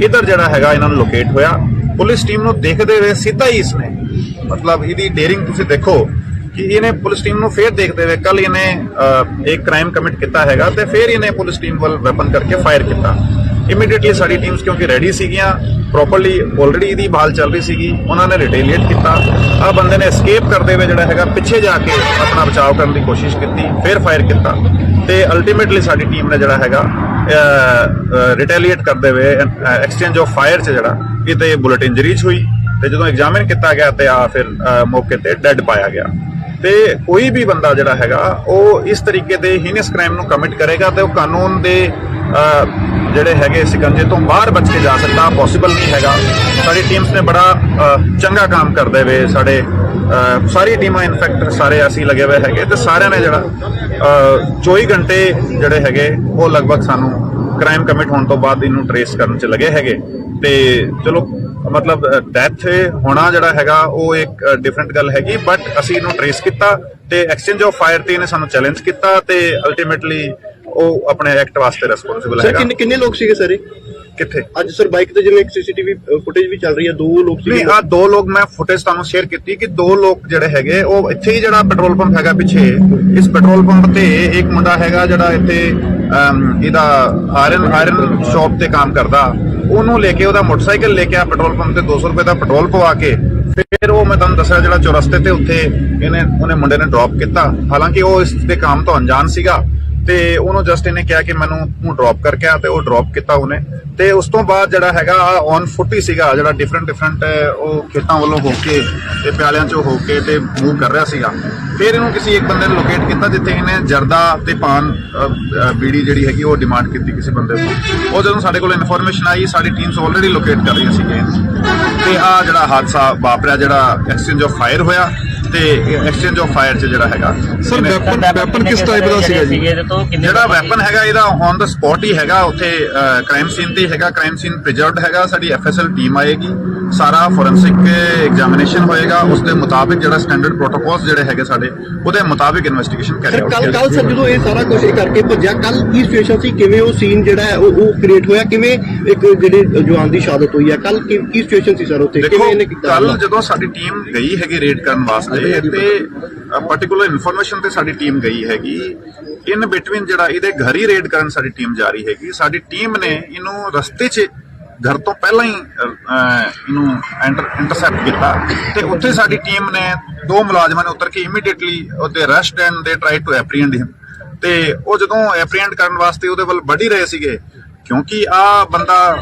ਇਧਰ ਜਿਹੜਾ ਹੈਗਾ ਇਹਨਾਂ ਨੂੰ ਲੋਕੇਟ ਹੋਇਆ। ਪੁਲਿਸ ਟੀਮ ਨੂੰ ਦੇਖਦੇ ਹੋਏ ਸਿੱਧਾ ਹੀ ਇਸਨੇ ਮਤਲਬ ਇਹਦੀ ਡੇਰਿੰਗ ਤੁਸੀਂ ਦੇਖੋ ਕਿ ਇਹਨੇ ਪੁਲਿਸ ਟੀਮ ਨੂੰ ਫੇਰ ਦੇਖਦੇ ਹੋਏ ਕੱਲ ਇਹਨੇ ਇੱਕ ਕ੍ਰਾਈਮ ਕਮਿਟ ਕੀਤਾ ਹੈਗਾ ਤੇ ਫੇਰ ਇਹਨੇ ਪੁਲਿਸ ਟੀਮ ਵੱਲ ਵੈਪਨ ਕਰਕੇ ਫਾਇਰ ਕੀਤਾ। ਇਮੀਡੀਏਟਲੀ ਸਾਡੀ ਟੀਮਸ ਕਿਉਂਕਿ ਰੈਡੀ ਸੀਗੀਆਂ ਪ੍ਰੋਪਰਲੀ ਆਲਰੇਡੀ ਇਹਦੀ ਭਾਲ ਚੱਲ ਰਹੀ ਸੀਗੀ, ਉਹਨਾਂ ਨੇ ਰਿਟੇਲੀਏਟ ਕੀਤਾ। ਆ ਬੰਦੇ ਨੇ ਐਸਕੇਪ ਕਰਦੇ ਹੋਏ ਜਿਹੜਾ ਹੈਗਾ ਪਿੱਛੇ ਜਾ ਕੇ ਆਪਣਾ ਬਚਾਅ ਕਰਨ ਦੀ ਕੋਸ਼ਿਸ਼ ਕੀਤੀ, ਫਿਰ ਫਾਇਰ ਕੀਤਾ ਤੇ ਅਲਟੀਮੇਟਲੀ ਸਾਡੀ ਟੀਮ ਨੇ ਜਿਹੜਾ ਹੈਗਾ ਰਿਟੇਲੀਏਟ ਕਰਦੇ ਹੋਏ ਐਕਸਚੇਂਜ ਆਫ ਫਾਇਰ 'ਚ ਜਿਹੜਾ ਕਿਤੇ ਬੁਲਟ ਇੰਜਰੀਜ਼ ਹੋਈ ਤੇ ਜਦੋਂ ਐਗਜ਼ਾਮਿਨ ਕੀਤਾ ਗਿਆ ਤੇ ਆ ਫਿਰ ਮੌਕੇ ਤੇ ਡੈੱਡ ਪਾਇਆ ਗਿਆ। ਤੇ ਕੋਈ ਵੀ ਬੰਦਾ ਜਿਹੜਾ ਹੈਗਾ ਉਹ ਇਸ ਤਰੀਕੇ ਦੇ ਹੀਨਸ ਕ੍ਰਾਈਮ ਨੂੰ ਕਮਿਟ ਕਰੇਗਾ ਤੇ ਉਹ ਕਾਨੂੰਨ ਦੇ ਜਿਹੜੇ ਹੈਗੇ ਸਿਕੰਜੇ ਤੋਂ ਬਾਹਰ ਬਚ ਕੇ ਜਾ ਸਕਦਾ ਪੋਸੀਬਲ ਨਹੀਂ ਹੈਗਾ। ਸਾਡੀ ਟੀਮਸ ਨੇ ਬੜਾ ਚੰਗਾ ਕੰਮ ਕਰਦੇ ਹੋਏ ਸਾਡੇ ਸਾਰੀ ਟੀਮਾਂ ਇਨਫੈਕਟ ਸਾਰੇ ਅਸੀਂ ਲੱਗੇ ਹੋਏ ਹੈਗੇ ਤੇ ਸਾਰਿਆਂ ਨੇ ਜਿਹੜਾ 24 ਘੰਟੇ ਜਿਹੜੇ ਹੈਗੇ ਉਹ ਲਗਭਗ ਸਾਨੂੰ ਕ੍ਰਾਈਮ ਕਮਿਟ ਹੋਣ ਤੋਂ ਬਾਅਦ ਇਹਨੂੰ ਟਰੇਸ ਕਰਨ 'ਚ ਲੱਗੇ ਹੈਗੇ ਤੇ ਚਲੋ ਮਤਲਬ ਡੈਥ ਹੋਣਾ ਜਿਹੜਾ ਹੈਗਾ ਉਹ ਇੱਕ ਡਿਫਰੈਂਟ ਗੱਲ ਹੈਗੀ, ਬਟ ਅਸੀਂ ਇਹਨੂੰ ਟਰੇਸ ਕੀਤਾ ਤੇ ਐਕਸਚੇਂਜ ਆਫ ਫਾਇਰ ਤੇ ਇਹਨੇ ਸਾਨੂੰ ਚੈਲੰਜ ਕੀਤਾ ਤੇ ਅਲਟੀਮੇਟਲੀ ਉਹ ਆਪਣੇ ਐਕਟ ਵਾਸਤੇ ਰਿਸਪੌਂਸਿਬਲ ਹੈਗਾ। ਸਰ ਕਿੰਨੇ ਲੋਕ ਸੀਗੇ ਸਰ ਕਿੱਥੇ ਅੱਜ ਸਰ ਬਾਈਕ ਤੇ ਜਿਵੇਂ ਇੱਕ ਸੀਸੀਟੀਵੀ ਫੁਟੇਜ ਵੀ ਚੱਲ ਰਹੀ ਹੈ 2 ਲੋਕ ਸੀਗੇ। ਆ 2 ਲੋਕ ਮੈਂ ਫੁਟੇਜ ਤੁਹਾਨੂੰ ਸ਼ੇਅਰ ਕੀਤੀ ਕਿ 2 ਲੋਕ ਜਿਹੜੇ ਹੈਗੇ ਉਹ ਇੱਥੇ ਹੀ ਜਿਹੜਾ ਪੈਟਰੋਲ ਪੰਪ ਹੈਗਾ ਪਿੱਛੇ ਇਸ ਪੈਟਰੋਲ ਪੰਪ ਤੇ ਇੱਕ ਮੁੰਡਾ ਹੈਗਾ ਜਿਹੜਾ ਇੱਥੇ ਇਹਦਾ ਆਇਰਨ ਸ਼ਾਪ ਤੇ ਕੰਮ ਕਰਦਾ, ਉਹਨੂੰ ਲੈ ਕੇ ਉਹਦਾ ਮੋਟਰਸਾਈਕਲ ਲੈ ਕੇ ਆ ਪੈਟਰੋਲ ਪੰਪ ਤੇ 200 ਰੁਪਏ ਦਾ ਪੈਟਰੋਲ ਪਵਾ ਕੇ ਫਿਰ ਉਹ ਮੈਂ ਤੁਹਾਨੂੰ ਦੱਸਿਆ ਜਿਹੜਾ ਚੌਰਸਤੇ ਤੇ ਉੱਥੇ ਉਹਨੇ ਮੁੰਡੇ ਨੇ ਡ੍ਰੌਪ ਕੀਤਾ। ਹਾਲਾਂਕਿ ਉਹ ਇਸ ਦੇ ਕੰਮ ਤੋਂ ਅਣਜਾਣ ਸੀਗਾ ਤੇ ਉਹਨੂੰ ਜਸਟ ਇਹਨੇ ਕਿਹਾ ਕਿ ਮੈਨੂੰ ਡ੍ਰੌਪ ਕਰਕੇ ਆ ਤੇ ਉਹ ਡ੍ਰੌਪ ਕੀਤਾ ਉਹਨੇ ਤੇ ਉਸ ਤੋਂ ਬਾਅਦ ਜਿਹੜਾ ਹੈਗਾ ਔਨ ਫੁੱਟ ਹੀ ਸੀਗਾ ਜਿਹੜਾ ਡਿਫਰੈਂਟ ਉਹ ਖੇਤਾਂ ਵੱਲੋਂ ਹੋ ਕੇ ਤੇ ਪਿਆਲਿਆਂ ਚੋਂ ਹੋ ਕੇ ਤੇ ਮੂਵ ਕਰ ਰਿਹਾ ਸੀਗਾ। ਫਿਰ ਇਹਨੂੰ ਕਿਸੇ ਇੱਕ ਬੰਦੇ ਨੇ ਲੋਕੇਟ ਕੀਤਾ ਜਿੱਥੇ ਇਹਨੇ ਜਰਦਾ ਤੇ ਪਾਨ ਬੀੜੀ ਜਿਹੜੀ ਹੈਗੀ ਉਹ ਡਿਮਾਂਡ ਕੀਤੀ ਕਿਸੇ ਬੰਦੇ ਤੋਂ। ਉਹ ਜਦੋਂ ਸਾਡੇ ਕੋਲ ਇਨਫੋਰਮੇਸ਼ਨ ਆਈ ਸਾਡੀ ਟੀਮਸ ਆਲਰੇਡੀ ਲੋਕੇਟ ਕਰ ਰਹੀਆਂ ਸੀਗੀਆਂ ਤੇ ਆ ਜਿਹੜਾ ਹਾਦਸਾ ਵਾਪਰਿਆ ਜਿਹੜਾ ਐਕਸਚੇਂਜ ਆਫ ਫਾਇਰ ਹੋਇਆ ਤੇ ਐਕਸਚੇਂਜ ਆਫ ਫਾਇਰ 'ਚ ਜਿਹੜਾ ਹੈਗਾ ਸਰ ਵੈਪਨ ਕਿਸ ਟਾਈਪ ਦਾ ਸੀਗਾ ਜੀ? ਜਿਹੜਾ ਵੈਪਨ ਹੈਗਾ ਇਹਦਾ ਔਨ ਦਾ ਸਪੌਟ ਹੀ ਹੈਗਾ ਉੱਥੇ ਕ੍ਰਾਈਮ ਸੀਨ ਤੇ ਹੈਗਾ, ਕ੍ਰਾਈਮ ਸੀਨ ਪ੍ਰੀਜ਼ਰਵਡ ਹੈਗਾ। ਸਾਡੀ ਐਫਐਸਐਲ ਟੀਮ ਆਏਗੀ, ਸਾਰਾ ਫੋਰੈਂਸਿਕ ਐਗਜ਼ਾਮੀਨੇਸ਼ਨ ਹੋਏਗਾ, ਉਸ ਦੇ ਮੁਤਾਬਿਕ ਜਿਹੜਾ ਸਟੈਂਡਰਡ ਪ੍ਰੋਟੋਕੋਲਸ ਜਿਹੜੇ ਹੈਗੇ ਸਾਡੇ ਉਹਦੇ ਮੁਤਾਬਿਕ ਇਨਵੈਸਟੀਗੇਸ਼ਨ ਕਰੀ ਜਾਊਗੀ। ਕੱਲ ਸਰ ਜਦੋਂ ਇਹ ਸਾਰਾ ਕੁਝ ਕਰਕੇ ਭੱਜਿਆ ਕੱਲ ਕੀ ਸਿਚੁਏਸ਼ਨ ਸੀ, ਕਿਵੇਂ ਉਹ ਸੀਨ ਜਿਹੜਾ ਹੈ ਉਹ ਕ੍ਰੀਏਟ ਹੋਇਆ, ਕਿਵੇਂ ਇੱਕ ਜਿਹੜੇ ਜਵਾਨ ਦੀ ਸ਼ਹਾਦਤ ਹੋਈ ਹੈ ਕੱਲ ਕੀ ਸਿਚੁਏਸ਼ਨ ਸੀ ਸਰ ਉੱਥੇ, ਕਿਵੇਂ ਇਹਨੇ ਕੀਤਾ? ਕੱਲ ਜਦੋਂ ਸਾਡੀ ਟੀਮ ਗਈ ਹੈਗੀ ਰੇਡ ਕਰਨ ਵਾਸਤੇ ਤੇ ਪਾਰਟਿਕੂਲਰ ਇਨਫੋਰਮੇਸ਼ਨ ਤੇ ਸਾਡੀ ਟੀਮ ਗਈ ਹੈਗੀ ਇਨ ਬਿਟਵੀਨ ਜਿਹੜਾ ਇਹਦੇ ਘਰ ਹੀ ਰੇਡ ਕਰਨ ਸਾਡੀ ਟੀਮ ਜਾ ਰਹੀ ਹੈਗੀ। ਸਾਡੀ ਟੀਮ ਨੇ ਇਹਨੂੰ ਰਸਤੇ 'ਚ ਘਰ ਤੋਂ ਪਹਿਲਾਂ ਹੀ ਇਹਨੂੰ ਇੰਟਰਸੈਪਟ ਕੀਤਾ ਤੇ ਉੱਥੇ ਸਾਡੀ ਟੀਮ ਨੇ 2 ਮੁਲਾਜ਼ਮਾਂ ਨੇ ਉਤਰ ਕੇ ਇਮੀਡੀਏਟਲੀ ਉਹਦੇ ਅਰੈਸਟ ਐਂਡ ਦੇ ਟਰਾਈ ਟੂ ਐਪਰੀਹੈਂਡ ਹਿਮ ਤੇ ਉਹ ਜਦੋਂ ਐਪਰੀਹੈਂਡ ਕਰਨ ਵਾਸਤੇ ਉਹਦੇ ਵੱਲ ਵੱਢ ਹੀ ਰਹੇ ਸੀਗੇ ਕਿਉਂਕਿ ਆ ਬੰਦਾ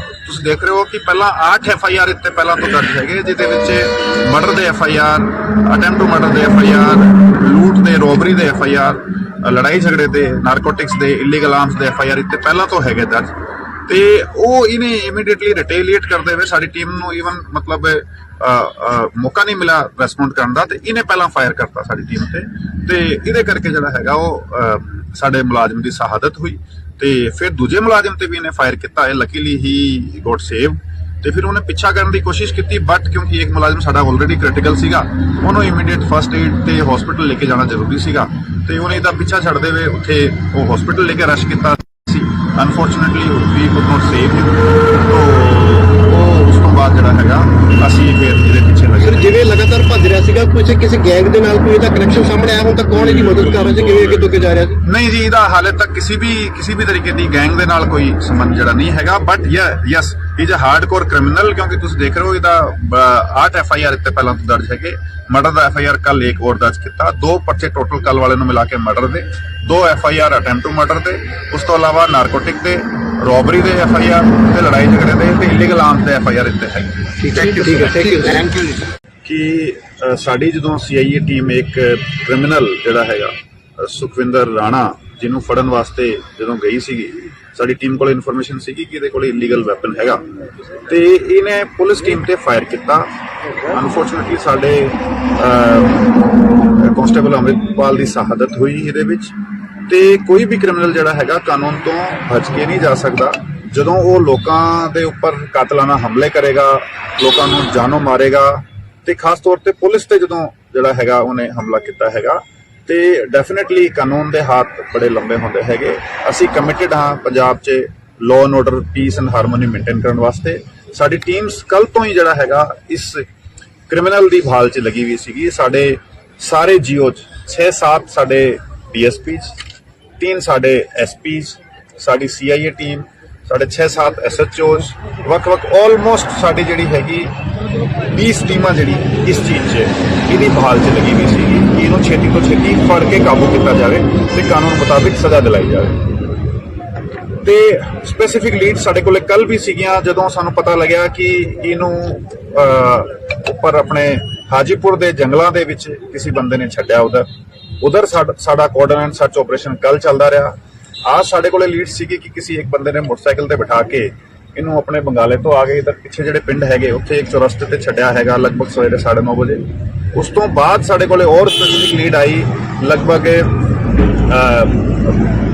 ਤੁਸੀਂ ਦੇਖ ਰਹੇ ਹੋ ਕਿ ਪਹਿਲਾਂ 8 FIR ਇੱਥੇ ਪਹਿਲਾਂ ਤੋਂ ਦਰਜ ਹੈਗੇ ਜਿਹਦੇ ਵਿੱਚ ਮਰਡਰ ਦੇ FIR, ਅਟੈਂਪਟ ਟੂ ਮਰਡਰ ਦੇ FIR, ਲੂਟ ਦੇ ਰੋਬਰੀ ਦੇ FIR, ਲੜਾਈ ਝਗੜੇ ਦੇ, ਨਾਰਕੋਟਿਕਸ ਦੇ, ਇਲੀਗਲ ਆਰਮਸ ਦੇ FIR ਇੱਥੇ ਪਹਿਲਾਂ ਤੋਂ ਹੈਗੇ ਦਰਜ ਤੇ ਉਹ ਇਹਨੇ ਇਮੀਡੀਏਟਲੀ ਰਿਟੇਲੀਏਟ ਕਰਦੇ ਹੋਏ ਸਾਡੀ ਟੀਮ ਨੂੰ ਈਵਨ ਮਤਲਬ ਮੌਕਾ ਨਹੀਂ ਮਿਲਿਆ ਰੈਸਪੌਂਡ ਕਰਨ ਦਾ ਤੇ ਇਹਨੇ ਪਹਿਲਾਂ ਫਾਇਰ ਕਰਤਾ ਸਾਡੀ ਟੀਮ ਤੇ ਇਹਦੇ ਕਰਕੇ ਜਿਹੜਾ ਹੈਗਾ ਉਹ ਸਾਡੇ ਮੁਲਾਜ਼ਮ ਦੀ ਸ਼ਹਾਦਤ ਹੋਈ ਤੇ ਫਿਰ ਦੂਜੇ ਮੁਲਾਜ਼ਮ ਤੇ ਵੀ ਇਹਨੇ ਫਾਇਰ ਕੀਤਾ ਹੈ। ਲੱਕੀਲੀ ਹੀ ਗੋਟ ਸੇਵ। ਤੇ ਫਿਰ ਉਹਨੇ ਪਿੱਛਾ ਕਰਨ ਦੀ ਕੋਸ਼ਿਸ਼ ਕੀਤੀ, ਬਟ ਕਿਉਂਕਿ ਇੱਕ ਮੁਲਾਜ਼ਮ ਸਾਡਾ ਆਲਰੇਡੀ ਕ੍ਰਿਟੀਕਲ ਸੀਗਾ, ਉਹਨੂੰ ਇਮੀਡੀਏਟ ਫਸਟ ਏਡ ਤੇ ਹਸਪੀਟਲ ਲੈ ਕੇ ਜਾਣਾ ਜ਼ਰੂਰੀ ਸੀਗਾ, ਤੇ ਉਹਨੇ ਇਹਦਾ ਪਿੱਛਾ ਛੱਡਦੇ ਹੋਏ ਉੱਥੇ ਉਹ ਹਸਪੀਟਲ ਲੈ ਕੇ ਰਸ਼ ਕੀਤਾ ਸੀ। Unfortunately we could not save him. ਤੋ ਉਹ ਉਸ ਤੋਂ ਬਾਅਦ ਜਿਹੜਾ ਹੈਗਾ ਅਸੀਂ ਫਿਰ ਇਹਦੇ ਪਿੱਛੇ ਸਰ ਲੱਗੇ। ਜਿਵੇਂ ਲਗਾਤਾਰ ਭੱਜ ਰਿਹਾ ਸੀਗਾ, ਕਿਸੇ ਗੈਂਗ ਦੇ ਨਾਲ ਕੋਈ ਇਹਦਾ ਕਨੈਕਸ਼ਨ ਸਾਹਮਣੇ ਆਇਆ ਹੁਣ ਤੱਕ? ਕੌਣ ਇਹਦੀ ਮਦਦ ਕਰ ਰਿਹਾ ਸੀ, ਕਿਵੇਂ ਅੱਗੇ ਤੋਂ ਅੱਗੇ ਜਾ ਰਿਹਾ ਸੀ? ਨਹੀਂ ਜੀ, ਇਹਦਾ ਹਾਲੇ ਤੱਕ ਕਿਸੇ ਵੀ ਤਰੀਕੇ ਦੀ ਗੈਂਗ ਦੇ ਨਾਲ ਕੋਈ ਸੰਬੰਧ ਜਿਹੜਾ ਨਹੀਂ ਹੈਗਾ, but yes is a hardcore criminal. ਕਿਉਂਕਿ ਤੁਸੀਂ ਦੇਖ ਰਹੇ ਹੋ ਇਹਦਾ 8 FIR ਇੱਥੇ ਪਹਿਲਾਂ ਤੋਂ ਦਰਜ ਹੈਗੇ। ਮਰਡਰ ਦਾ FIR ਕੱਲ ਇੱਕ ਹੋਰ ਦਰਜ ਕੀਤਾ, 2 ਪਰਚੇ ਟੋਟਲ ਕੱਲ ਵਾਲੇ ਨੂੰ ਮਿਲਾ ਕੇ ਮਰਡਰ ਦੇ, 2 FIR ਅਟੈਂਪਟ ਟੂ ਮਰਡਰ ਦੇ, ਉਸ ਤੋਂ ਇਲਾਵਾ ਨਾਰਕੋਟਿਕ ਦੇ, ਰੋਬਰੀ ਦੇ FIR ਤੇ ਲੜਾਈ ਝਗੜੇ ਦੇ ਤੇ ਇਲੀਗਲ ਆਰਮਸ ਦੇ FIR ਇੱਥੇ ਹੈ। ਠੀਕ ਹੈ, ਥੈਂਕ ਯੂ। ਕਿ ਸਾਡੀ ਜਦੋਂ CIA ਟੀਮ ਇੱਕ ਕ੍ਰਿਮੀਨਲ ਜਿਹੜਾ ਹੈਗਾ ਸੁਖਵਿੰਦਰ ਰਾਣਾ, ਜਿਹਨੂੰ ਫੜਨ ਵਾਸਤੇ ਜਦੋਂ ਗਈ ਸੀਗੀ, ਸਾਡੀ ਟੀਮ ਕੋਲ ਇਨਫੋਰਮੇਸ਼ਨ ਸੀਗੀ ਕਿ ਇਹਦੇ ਕੋਲ ਇਲੀਗਲ ਵੈਪਨ ਹੈਗਾ, ਤੇ ਇਹਨੇ ਪੁਲਿਸ ਟੀਮ ਤੇ ਫਾਇਰ ਕੀਤਾ। ਅਨਫੋਰਚੂਨੇਟਲੀ ਸਾਡੇ ਕਾਂਸਟੇਬਲ ਅੰਮ੍ਰਿਤਪਾਲ ਦੀ ਸ਼ਹਾਦਤ ਹੋਈ ਇਹਦੇ ਵਿੱਚ। ਤੇ ਕੋਈ ਵੀ ਕ੍ਰਿਮੀਨਲ ਜਿਹੜਾ ਹੈਗਾ ਕਾਨੂੰਨ ਤੋਂ ਬਚ ਕੇ ਨਹੀਂ ਜਾ ਸਕਦਾ। ਜਦੋਂ ਉਹ ਲੋਕਾਂ ਦੇ ਉੱਪਰ ਕਾਤਲਾਨਾ ਹਮਲੇ ਕਰੇਗਾ, ਲੋਕਾਂ ਨੂੰ ਜਾਨੋਂ ਮਾਰੇਗਾ, ਤੇ ਖਾਸ ਤੌਰ ਤੇ ਪੁਲਿਸ ਤੇ ਜਦੋਂ ਜਿਹੜਾ ਹੈਗਾ ਉਹਨੇ ਹਮਲਾ ਕੀਤਾ ਹੈਗਾ, ਤੇ ਡੈਫੀਨੇਟਲੀ ਕਾਨੂੰਨ ਦੇ ਹੱਥ ਬੜੇ ਲੰਬੇ ਹੁੰਦੇ ਹੈਗੇ। ਅਸੀਂ ਕਮਿਟਡ ਹਾਂ ਪੰਜਾਬ 'ਚ law and order, piece and harmony maintain ਕਰਨ ਵਾਸਤੇ। ਸਾਡੀ ਟੀਮਸ ਕੱਲ ਤੋਂ ਹੀ ਜਿਹੜਾ ਹੈਗਾ ਇਸ ਕ੍ਰਿਮੀਨਲ ਦੀ ਭਾਲ 'ਚ ਲੱਗੀ ਹੋਈ ਸੀਗੀ। ਸਾਡੇ ਸਾਰੇ ਜੀਓ 'ਚ 6-7 ਸਾਡੇ DSPs, 3 ਸਾਡੇ SPs, ਸਾਡੀ CIA ਟੀਮ, ਸਾਡੇ 6-7 SHOs, ਵੱਖ-ਵੱਖ ਆਲਮੋਸਟ ਸਾਡੀ ਜਿਹੜੀ ਹੈਗੀ 20 ਟੀਮਾਂ ਜਿਹੜੀ ਇਸ ਚੀਜ਼ 'ਚ ਇਹਦੀ ਬਹਾਲ 'ਚ ਲੱਗੀ ਹੋਈ ਸੀਗੀ ਕਿ ਇਹਨੂੰ ਛੇਤੀ ਤੋਂ ਛੇਤੀ ਫੜ ਕੇ ਕਾਬੂ ਕੀਤਾ ਜਾਵੇ ਤੇ ਕਾਨੂੰਨ ਮੁਤਾਬਿਕ ਸਜ਼ਾ ਦਿਲਾਈ ਜਾਵੇ। ਤੇ ਸਪੈਸੀਫਿਕ ਲੀਡ ਸਾਡੇ ਕੋਲੇ ਕੱਲ ਵੀ ਸੀਗੀਆਂ, ਜਦੋਂ ਸਾਨੂੰ ਪਤਾ ਲੱਗਿਆ ਕਿ ਇਹਨੂੰ ਉੱਪਰ ਆਪਣੇ ਹਾਜੀਪੁਰ ਦੇ ਜੰਗਲਾਂ ਦੇ ਵਿੱਚ ਕਿਸੇ ਬੰਦੇ ਨੇ ਛੱਡਿਆ। ਉਧਰ ਸਾਡਾ ਕੋਆਰਡੀਨੇਟ ਐਂਡ ਸਰਚ ਆਪਰੇਸ਼ਨ ਕੱਲ ਚੱਲਦਾ ਰਿਹਾ। आज ਸਾਡੇ ਕੋਲੇ ਲੀਡ ਸੀਗੀ ਕਿ ਕਿਸੇ ਇੱਕ ਬੰਦੇ ਨੇ ਮੋਟਰਸਾਈਕਲ ਤੇ ਬਿਠਾ ਕੇ ਇਹਨੂੰ ਆਪਣੇ ਬੰਗਾਲੇ ਤੋਂ ਆ ਕੇ ਇਧਰ ਪਿੱਛੇ ਜਿਹੜੇ ਪਿੰਡ ਹੈਗੇ ਉੱਥੇ ਇੱਕ ਚੌਰਸਤੇ ਤੇ ਛੱਡਿਆ ਹੈਗਾ ਲਗਭਗ ਸਵੇਰੇ 9:30 ਵਜੇ। ਉਸ ਤੋਂ ਬਾਅਦ ਸਾਡੇ ਕੋਲੇ ਹੋਰ ਸਪੈਸੀਫਿਕ ਲੀਡ ਆਈ, ਲਗਭਗ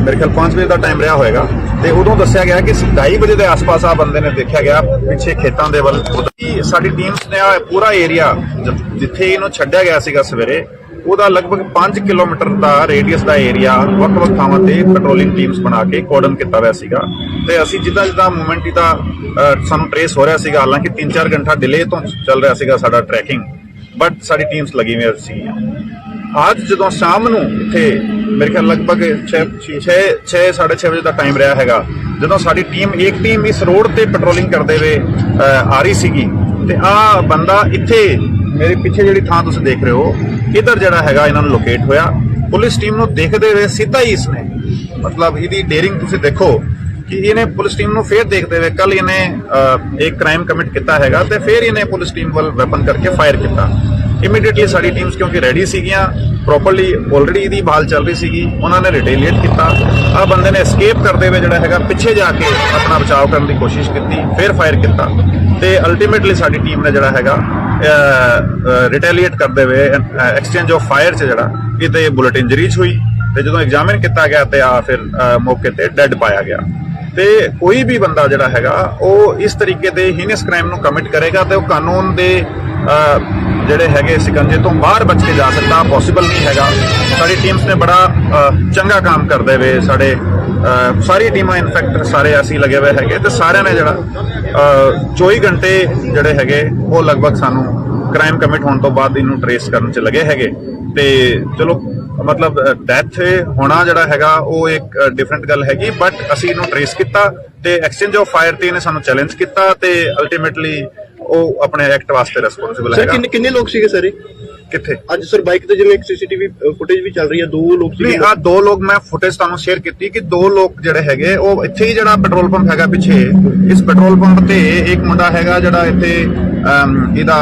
ਮੇਰੇ ਖਿਆਲ 5 ਵਜੇ ਦਾ ਟਾਈਮ ਰਿਹਾ ਹੋਏਗਾ, ਤੇ ਉਦੋਂ ਦੱਸਿਆ ਗਿਆ ਕਿ 2:30 ਵਜੇ ਦੇ ਆਸ-ਪਾਸ ਆ ਬੰਦੇ ਨੇ ਦੇਖਿਆ ਗਿਆ ਪਿੱਛੇ ਖੇਤਾਂ ਦੇ ਵੱਲ। ਸਾਡੀ ਟੀਮਸ ਨੇ ਪੂਰਾ ਏਰੀਆ ਜਿੱਥੇ ਇਹਨੂੰ ਛੱਡਿਆ ਗਿਆ ਸੀਗਾ ਸਵੇਰੇ, ਉਹਦਾ ਲਗਭਗ 5 ਕਿਲੋਮੀਟਰ ਦਾ ਰੇਡੀਅਸ ਦਾ ਏਰੀਆ ਵੱਖ-ਵੱਖ ਥਾਵਾਂ ਤੇ ਪੈਟਰੋਲਿੰਗ ਟੀਮਸ ਬਣਾ ਕੇ ਕੋਰਡਨ ਕੀਤਾ ਹੋਇਆ ਸੀਗਾ। ਤੇ ਅਸੀਂ ਜਿੱਦਾਂ ਮੂਵਮੈਂਟ ਦਾ ਸਾਨੂੰ ਟ੍ਰੇਸ ਹੋ ਰਿਹਾ ਸੀਗਾ, ਹਾਲਾਂਕਿ 3-4 ਘੰਟਾ ਡਿਲੇ ਤੋਂ ਚੱਲ ਰਿਹਾ ਸੀਗਾ ਸਾਡਾ ਟਰੈਕਿੰਗ, ਬਟ ਸਾਡੀ ਟੀਮਸ ਲੱਗੀ ਹੋਈਆਂ ਸੀਗੀਆਂ। ਅੱਜ ਜਦੋਂ ਸ਼ਾਮ ਨੂੰ ਇੱਥੇ ਮੇਰੇ ਖਿਆਲ ਲਗਭਗ 6-6:30 ਵਜੇ ਦਾ ਟਾਈਮ ਰਿਹਾ ਹੈਗਾ, ਜਦੋਂ ਸਾਡੀ ਇੱਕ ਟੀਮ ਇਸ ਰੋਡ ਤੇ ਪੈਟਰੋਲਿੰਗ ਕਰਦੇ ਹੋਏ ਆ ਰਹੀ ਸੀਗੀ, ਤੇ ਆ ਬੰਦਾ ਇੱਥੇ ਮੇਰੇ ਪਿੱਛੇ ਜਿਹੜੀ ਥਾਂ ਤੁਸੀਂ ਦੇਖ ਰਹੇ ਹੋ, ਇਧਰ ਜਿਹੜਾ ਹੈਗਾ ਇਹਨਾਂ ਨੂੰ ਲੋਕੇਟ ਹੋਇਆ। ਪੁਲਿਸ ਟੀਮ ਨੂੰ ਦੇਖਦੇ ਹੋਏ ਸਿੱਧਾ ਹੀ ਇਸਨੇ, ਮਤਲਬ ਇਹਦੀ ਡੇਰਿੰਗ ਤੁਸੀਂ ਦੇਖੋ ਕਿ ਇਹਨੇ ਪੁਲਿਸ ਟੀਮ ਨੂੰ ਫੇਰ ਦੇਖਦੇ ਹੋਏ ਕੱਲ ਇਹਨੇ ਇੱਕ ਕ੍ਰਾਈਮ ਕਮਿਟ ਕੀਤਾ ਹੈਗਾ, ਤੇ ਫੇਰ ਇਹਨੇ ਪੁਲਿਸ ਟੀਮ ਵੱਲ ਵੈਪਨ ਕਰਕੇ ਫਾਇਰ ਕੀਤਾ। ਇਮੀਡੀਏਟਲੀ ਸਾਡੀ ਟੀਮਸ ਕਿਉਂਕਿ ਰੈਡੀ ਸੀਗੀਆਂ, ਪ੍ਰੋਪਰਲੀ ਆਲਰੇਡੀ ਇਹਦੀ ਭਾਲ ਚੱਲ ਰਹੀ ਸੀਗੀ, ਉਹਨਾਂ ਨੇ ਰਿਟੇਲੀਏਟ ਕੀਤਾ। ਆ ਬੰਦੇ ਨੇ ਐਸਕੇਪ ਕਰਦੇ ਹੋਏ ਜਿਹੜਾ ਹੈਗਾ ਪਿੱਛੇ ਜਾ ਕੇ ਆਪਣਾ ਬਚਾਅ ਕਰਨ ਦੀ ਕੋਸ਼ਿਸ਼ ਕੀਤੀ, ਫੇਰ ਫਾਇਰ ਕੀਤਾ, ਤੇ ਅਲਟੀਮੇਟਲੀ ਸਾਡੀ ਟੀਮ ਨੇ ਜਿਹੜਾ ਹੈਗਾ ਰਿਟੇਲੀਏਟ ਕਰਦੇ ਹੋਏ ਐਕਸਚੇਂਜ ਆਫ ਫਾਇਰ 'ਚ ਜਿਹੜਾ ਕਿਤੇ ਬੁਲਟ ਇੰਜਰੀਜ਼ ਹੋਈ, ਤੇ ਜਦੋਂ ਐਗਜ਼ਾਮਿਨ ਕੀਤਾ ਗਿਆ ਤੇ ਆ ਫਿਰ ਮੌਕੇ ਤੇ ਡੈਡ ਪਾਇਆ ਗਿਆ। ਤੇ ਕੋਈ ਵੀ ਬੰਦਾ ਜਿਹੜਾ ਹੈਗਾ ਉਹ ਇਸ ਤਰੀਕੇ ਦੇ ਹੀਨਸ ਕ੍ਰਾਈਮ ਨੂੰ ਕਮਿਟ ਕਰੇਗਾ ਤੇ ਉਹ ਕਾਨੂੰਨ ਦੇ ਜਿਹੜੇ ਹੈਗੇ ਸਿਕੰਜੇ ਤੋਂ ਬਾਹਰ ਬਚ ਕੇ ਜਾ ਸਕਦਾ, ਪੋਸੀਬਲ ਨਹੀਂ ਹੈਗਾ। ਸਾਡੀ ਟੀਮਸ ਨੇ ਬੜਾ ਚੰਗਾ ਕੰਮ ਕਰਦੇ ਹੋਏ, ਸਾਡੇ ਸਾਰੀ ਟੀਮਾਂ ਇਨਫੈਕਟ ਸਾਰੇ ਅਸੀਂ ਲੱਗੇ ਹੋਏ ਹੈਗੇ, ਤੇ ਸਾਰਿਆਂ ਨੇ ਜਿਹੜਾ 24 ਘੰਟੇ ਜਿਹੜੇ ਹੈਗੇ ਉਹ ਲਗਭਗ ਸਾਨੂੰ ਕ੍ਰਾਈਮ ਕਮਿਟ ਹੋਣ ਤੋਂ ਬਾਅਦ ਇਹਨੂੰ ਟ੍ਰੇਸ ਕਰਨ 'ਚ ਲੱਗੇ ਹੈਗੇ। ਤੇ ਚਲੋ ਮਤਲਬ ਡੈਥ ਹੋਣਾ ਜਿਹੜਾ ਹੈਗਾ ਉਹ ਇੱਕ ਡਿਫਰੈਂਟ ਗੱਲ ਹੈਗੀ, ਬਟ ਅਸੀਂ ਇਹਨੂੰ ਟ੍ਰੇਸ ਕੀਤਾ ਤੇ ਐਕਸਚੇਂਜ ਆਫ ਫਾਇਰ ਤੇ ਇਹਨੇ ਸਾਨੂੰ ਚੈਲੰਜ ਕੀਤਾ, ਤੇ ਅਲਟੀਮੇਟਲੀ ਉਹ ਆਪਣੇ ਐਕਟ ਵਾਸਤੇ ਰਿਸਪੌਂਸਿਬਲ ਹੈਗਾ। ਸਰ ਕਿੰਨੇ ਲੋਕ ਸੀਗੇ ਸਰ ਕਿੱਥੇ ਅੱਜ? ਸਰ ਬਾਈਕ ਤੇ ਜਿਵੇਂ ਇੱਕ CCTV ਫੁਟੇਜ ਵੀ ਚੱਲ ਰਹੀ ਹੈ, 2 ਲੋਕ ਸੀਗੇ। ਨਹੀਂ, ਆ 2 ਲੋਕ ਮੈਂ ਫੁਟੇਜ ਤੁਹਾਨੂੰ ਸ਼ੇਅਰ ਕੀਤੀ ਕਿ 2 ਲੋਕ ਜਿਹੜੇ ਹੈਗੇ ਉਹ ਇੱਥੇ ਹੀ ਜਿਹੜਾ ਪੈਟਰੋਲ ਪੰਪ ਹੈਗਾ ਪਿੱਛੇ, ਇਸ ਪੈਟਰੋਲ ਪੰਪ ਤੇ ਇੱਕ ਮੁੰਡਾ ਹੈਗਾ ਜਿਹੜਾ ਇੱਥੇ ਇਹਦਾ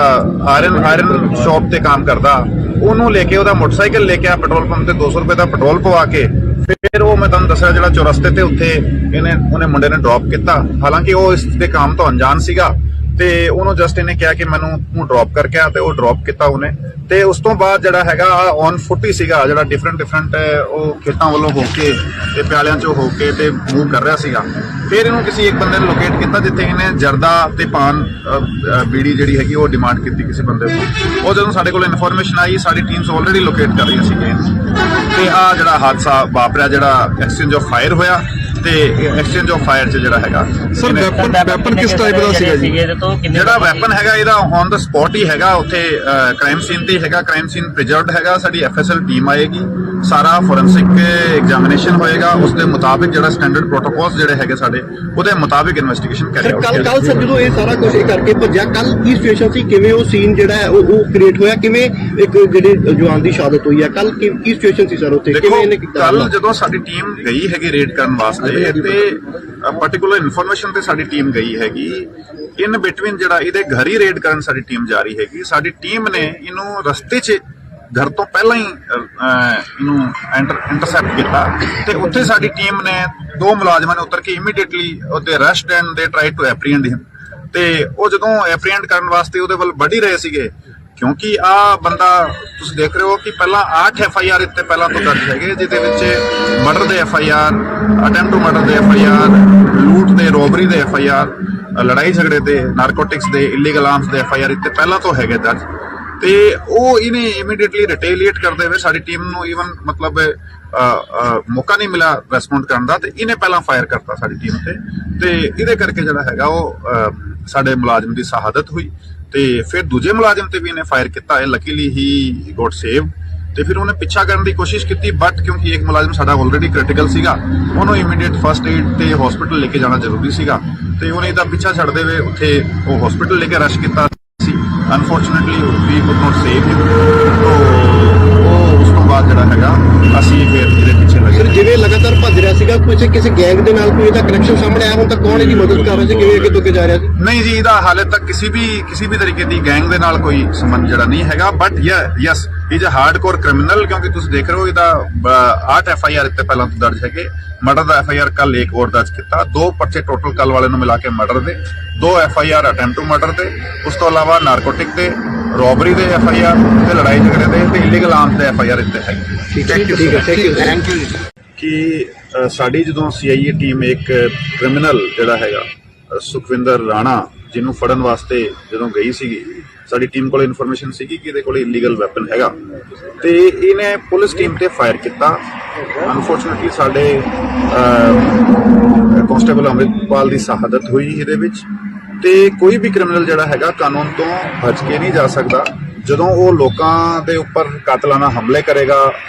ਆਇਰਨ ਸ਼ਾਪ ਤੇ ਕੰਮ ਕਰਦਾ, ਉਹਨੂੰ ਲੈ ਕੇ ਉਹਦਾ ਮੋਟਰਸਾਈਕਲ ਲੈ ਕੇ ਆ ਪੈਟਰੋਲ ਪੰਪ ਤੇ 200 ਰੁਪਏ ਦਾ ਪੈਟਰੋਲ ਪਵਾ ਕੇ ਫਿਰ ਉਹ ਮੈਂ ਤੁਹਾਨੂੰ ਦੱਸਿਆ ਜਿਹੜਾ ਚੌਰਸਤੇ ਤੇ ਉੱਥੇ ਉਹਨੇ ਮੁੰਡੇ ਨੇ ਡ੍ਰੌਪ ਕੀਤਾ। ਹਾਲਾਂਕਿ ਉਹ ਇਸ ਦੇ ਕੰਮ ਤੋਂ ਅਣਜਾਣ ਸੀਗਾ, ਤੇ ਉਹਨੂੰ ਜਸਟ ਇਹਨੇ ਕਿਹਾ ਕਿ ਮੈਨੂੰ ਤੂੰ ਡ੍ਰੌਪ ਕਰਕੇ ਆ, ਤੇ ਉਹ ਡ੍ਰੌਪ ਕੀਤਾ ਉਹਨੇ। ਤੇ ਉਸ ਤੋਂ ਬਾਅਦ ਜਿਹੜਾ ਹੈਗਾ ਔਨ ਫੁੱਟ ਹੀ ਸੀਗਾ, ਜਿਹੜਾ ਡਿਫਰੈਂਟ ਉਹ ਖੇਤਾਂ ਵੱਲੋਂ ਹੋ ਕੇ ਤੇ ਪਿਆਲਿਆਂ ਚੋਂ ਹੋ ਕੇ ਤੇ ਮੂਵ ਕਰ ਰਿਹਾ ਸੀਗਾ। ਫਿਰ ਇਹਨੂੰ ਕਿਸੇ ਇੱਕ ਬੰਦੇ ਨੇ ਲੋਕੇਟ ਕੀਤਾ ਜਿੱਥੇ ਇਹਨੇ ਜਰਦਾ ਤੇ ਪਾਨ ਬੀੜੀ ਜਿਹੜੀ ਹੈਗੀ ਉਹ ਡਿਮਾਂਡ ਕੀਤੀ ਕਿਸੇ ਬੰਦੇ ਤੋਂ। ਉਹ ਜਦੋਂ ਸਾਡੇ ਕੋਲ ਇਨਫੋਰਮੇਸ਼ਨ ਆਈ, ਸਾਡੀ ਟੀਮਸ ਆਲਰੇਡੀ ਲੋਕੇਟ ਕਰ ਰਹੀਆਂ ਸੀਗੀਆਂ ਤੇ ਆ ਜਿਹੜਾ ਹਾਦਸਾ ਵਾਪਰਿਆ, ਜਿਹੜਾ ਐਕਸਚੇਂਜ ਆਫ ਫਾਇਰ ਹੋਇਆ ਤੇ ਐਕਸਚੇਂਜ ਆਫ ਫਾਇਰ 'ਚ ਜਿਹੜਾ ਹੈਗਾ ਸਰ ਵੈਪਨ ਕਿਸ ਟਾਈਪ ਦਾ ਸੀਗਾ ਜੀ? ਜਿਹੜਾ ਵੈਪਨ ਹੈਗਾ ਇਹਦਾ ਔਨ ਦਾ ਸਪੌਟ ਹੀ ਹੈਗਾ, ਉੱਥੇ ਕ੍ਰਾਈਮ ਸੀਨ ਤੇ ਹੈਗਾ, ਕ੍ਰਾਈਮ ਸੀਨ ਪ੍ਰੀਜ਼ਰਵਡ ਹੈਗਾ। ਸਾਡੀ ਐਫਐਸਐਲ ਟੀਮ ਆਏਗੀ, ਸਾਰਾ ਫੋਰੈਂਸਿਕ ਐਗਜ਼ਾਮੀਨੇਸ਼ਨ ਹੋਏਗਾ, ਉਸ ਦੇ ਮੁਤਾਬਿਕ ਜਿਹੜਾ ਸਟੈਂਡਰਡ ਪ੍ਰੋਟੋਕੋਲਸ ਜਿਹੜੇ ਹੈਗੇ ਸਾਡੇ ਉਹਦੇ ਮੁਤਾਬਿਕ ਇਨਵੈਸਟੀਗੇਸ਼ਨ ਕਰਿਆ। ਕੱਲ ਸਰ ਜਦੋਂ ਇਹ ਸਾਰਾ ਕੁਝ ਕਰਕੇ ਭੱਜਿਆ, ਕੱਲ ਕੀ ਸਿਚੁਏਸ਼ਨ ਸੀ, ਕਿਵੇਂ ਉਹ ਸੀਨ ਜਿਹੜਾ ਹੈ ਉਹ ਕ੍ਰੀਏਟ ਹੋਇਆ, ਕਿਵੇਂ ਇੱਕ ਜਿਹੜੇ ਜਵਾਨ ਦੀ ਸ਼ਹਾਦਤ ਹੋਈ ਹੈ, ਕੱਲ ਕੀ ਸਿਚੁਏਸ਼ਨ ਸੀ ਸਰ ਉੱਥੇ, ਕਿਵੇਂ ਇਹਨੇ ਕੀਤਾ? ਕੱਲ ਜਦੋਂ ਸਾਡੀ ਟੀਮ ਗਈ ਹੈਗੀ ਰੇਡ ਕਰਨ ਵਾਸਤੇ ਤੇ ਪਾਰਟਿਕੂਲਰ ਇਨਫੋਰਮੇਸ਼ਨ ਤੇ ਸਾਡੀ ਟੀਮ ਗਈ ਹੈਗੀ, ਇਨ ਬਿਟਵੀਨ ਜਿਹੜਾ ਇਹਦੇ ਘਰ ਹੀ ਰੇਡ ਕਰਨ ਸਾਡੀ ਟੀਮ ਜਾ ਰਹੀ ਹੈਗੀ। ਸਾਡੀ ਟੀਮ ਨੇ ਇਹਨੂੰ ਰਸਤੇ 'ਚ ਘਰ ਤੋਂ ਪਹਿਲਾਂ ਹੀ ਇਹਨੂੰ ਇੰਟਰਸੈਪਟ ਕੀਤਾ ਤੇ ਉੱਥੇ ਸਾਡੀ ਟੀਮ ਨੇ ਦੋ ਮੁਲਾਜ਼ਮਾਂ ਨੇ ਉਤਰ ਕੇ ਇਮੀਡੀਏਟਲੀ ਉਹਦੇ ਅਰੈਸਟ ਐਂਡ ਦੇ ਟਰਾਈ ਟੂ ਐਪਰੀਹੈਂਡ ਹਿਮ। ਤੇ ਉਹ ਜਦੋਂ ਐਪਰੀਹੈਂਡ ਕਰਨ ਵਾਸਤੇ ਉਹਦੇ ਵੱਲ ਵੱਢ ਹੀ ਰਹੇ ਸੀਗੇ, ਕਿਉਂਕਿ ਆ ਬੰਦਾ ਤੁਸੀਂ ਦੇਖ ਰਹੇ ਹੋ ਕਿ ਪਹਿਲਾਂ 8 FIR ਇੱਥੇ ਪਹਿਲਾਂ ਤੋਂ ਦਰਜ ਹੈਗੇ, ਜਿਹਦੇ ਵਿੱਚ ਮਰਡਰ ਦੇ FIR, ਅਟੈਂਪਟ ਟੂ ਮਰਡਰ ਦੇ FIR, ਲੂਟ ਦੇ, ਰੋਬਰੀ ਦੇ FIR, ਲੜਾਈ ਝਗੜੇ ਦੇ, ਨਾਰਕੋਟਿਕਸ ਦੇ, ਇਲੀਗਲ ਆਰਮਸ ਦੇ FIR ਇੱਥੇ ਪਹਿਲਾਂ ਤੋਂ ਹੈਗੇ ਦਰਜ। ਤੇ ਉਹ ਇਹਨੇ ਇਮੀਡੀਏਟਲੀ ਰਿਟੇਲੀਏਟ ਕਰਦੇ ਹੋਏ ਸਾਡੀ ਟੀਮ ਨੂੰ ਈਵਨ ਮਤਲਬ ਮੌਕਾ ਨਹੀਂ ਮਿਲਿਆ ਰੈਸਪੌਂਡ ਕਰਨ ਦਾ, ਤੇ ਇਹਨੇ ਪਹਿਲਾਂ ਫਾਇਰ ਕਰਤਾ ਸਾਡੀ ਟੀਮ ਤੇ ਇਹਦੇ ਕਰਕੇ ਜਿਹੜਾ ਹੈਗਾ ਉਹ ਸਾਡੇ ਮੁਲਾਜ਼ਮ ਦੀ ਸ਼ਹਾਦਤ ਹੋਈ। ਤੇ ਫਿਰ ਦੂਜੇ ਮੁਲਾਜ਼ਮ ਤੇ ਵੀ ਇਹਨੇ ਫਾਇਰ ਕੀਤਾ ਹੈ, ਲੱਕੀਲੀ ਹੀ ਗੋਟ ਸੇਵ। ਤੇ ਫਿਰ ਉਹਨੇ ਪਿੱਛਾ ਕਰਨ ਦੀ ਕੋਸ਼ਿਸ਼ ਕੀਤੀ, ਬਟ ਕਿਉਂਕਿ ਇੱਕ ਮੁਲਾਜ਼ਮ ਸਾਡਾ ਆਲਰੇਡੀ ਕ੍ਰਿਟੀਕਲ ਸੀਗਾ, ਉਹਨੂੰ ਇਮੀਡੀਏਟ ਫਸਟ ਏਡ ਤੇ ਹਸਪੀਟਲ ਲੈ ਕੇ ਜਾਣਾ ਜ਼ਰੂਰੀ ਸੀਗਾ, ਤੇ ਉਹਨੇ ਇਹਦਾ ਪਿੱਛਾ ਛੱਡਦੇ ਹੋਏ ਉੱਥੇ ਉਹ ਹਸਪੀਟਲ ਲੈ ਕੇ ਰਸ਼ ਕੀਤਾ ਸੀ। Unfortunately we could not save him. ਉਸ ਤੋਂ ਬਾਅਦ ਜਿਹੜਾ ਹੈਗਾ ਅਸੀਂ ਫਿਰ ਇਹਦੇ ਪਿੱਛੇ ਲੱਗੇ। ਸਰ ਜਿਵੇਂ ਲਗਾਤਾਰ ਭੱਜ ਰਿਹਾ ਸੀਗਾ, ਕਿਸੇ ਗੈਂਗ ਦੇ ਨਾਲ ਕੋਈ ਇਹਦਾ ਕਨੈਕਸ਼ਨ ਸਾਹਮਣੇ ਆਇਆ ਹੁਣ ਤੱਕ, ਕੌਣ ਇਹਦੀ ਮਦਦ ਕਰ ਰਿਹਾ ਸੀ, ਕਿਵੇਂ ਅੱਗੇ ਤੋਂ ਅੱਗੇ ਜਾ ਰਿਹਾ ਸੀ? ਨਹੀਂ ਜੀ, ਇਹਦਾ ਹਾਲੇ ਤੱਕ ਕਿਸੇ ਵੀ ਤਰੀਕੇ ਦੀ ਗੈਂਗ ਦੇ ਨਾਲ ਕੋਈ ਸੰਬੰਧ ਜਿਹੜਾ ਨਹੀਂ ਹੈਗਾ, but yes is a hardcore criminal, ਕਿਉਂਕਿ ਤੁਸੀਂ ਦੇਖ ਰਹੇ ਹੋ ਇਹਦਾ 8 FIR ਇੱਥੇ ਪਹਿਲਾਂ ਤੋਂ ਦਰਜ ਹੈਗੇ। ਮਰਡਰ ਦਾ FIR ਕੱਲ ਇੱਕ ਹੋਰ ਦਰਜ ਕੀਤਾ, 2 ਪਰਚੇ ਟੋਟਲ ਕੱਲ ਵਾਲੇ ਨੂੰ ਮਿਲਾ ਕੇ ਮਰਡਰ ਦੇ, 2 FIR ਅਟੈਂਪਟ ਟੂ ਮਰਡਰ ਦੇ, ਉਸ ਤੋਂ ਇਲਾਵਾ ਨਾਰਕੋਟਿਕ ਦੇ, ਰੋਬਰੀ ਦੇ FIR ਤੇ ਲੜਾਈ ਝਗੜੇ ਦੇ ਤੇ ਇਲੀਗਲ ਆਰਮਸ ਦੇ FIR ਇੱਥੇ ਹੈਗੇ। ਠੀਕ ਹੈ, ਥੈਂਕ ਯੂ। ਕਿ ਸਾਡੀ ਜਦੋਂ CIA ਟੀਮ ਇੱਕ ਕ੍ਰਿਮੀਨਲ ਜਿਹੜਾ ਹੈਗਾ ਸੁਖਵਿੰਦਰ ਰਾਣਾ, ਜਿਹਨੂੰ ਫੜਨ ਵਾਸਤੇ ਜਦੋਂ ਗਈ ਸੀਗੀ, ਸਾਡੀ ਟੀਮ ਕੋਲ ਇਨਫੋਰਮੇਸ਼ਨ ਸੀਗੀ ਕਿ ਇਹਦੇ ਕੋਲ ਇਲੀਗਲ ਵੈਪਨ ਹੈਗਾ, ਤੇ ਇਹਨੇ ਪੁਲਿਸ ਟੀਮ ਤੇ ਫਾਇਰ ਕੀਤਾ। ਅਨਫੋਰਚੂਨੇਟਲੀ ਸਾਡੇ ਕਾਂਸਟੇਬਲ ਅੰਮ੍ਰਿਤਪਾਲ ਦੀ ਸ਼ਹਾਦਤ ਹੋਈ ਇਹਦੇ ਵਿੱਚ। ਤੇ ਕੋਈ ਵੀ ਕ੍ਰਿਮੀਨਲ ਜਿਹੜਾ ਹੈਗਾ ਕਾਨੂੰਨ ਤੋਂ ਬਚ ਕੇ ਨਹੀਂ ਜਾ ਸਕਦਾ। ਜਦੋਂ ਉਹ ਲੋਕਾਂ ਦੇ ਉੱਪਰ ਕਾਤਲਾਨਾ ਹਮਲੇ ਕਰੇਗਾ,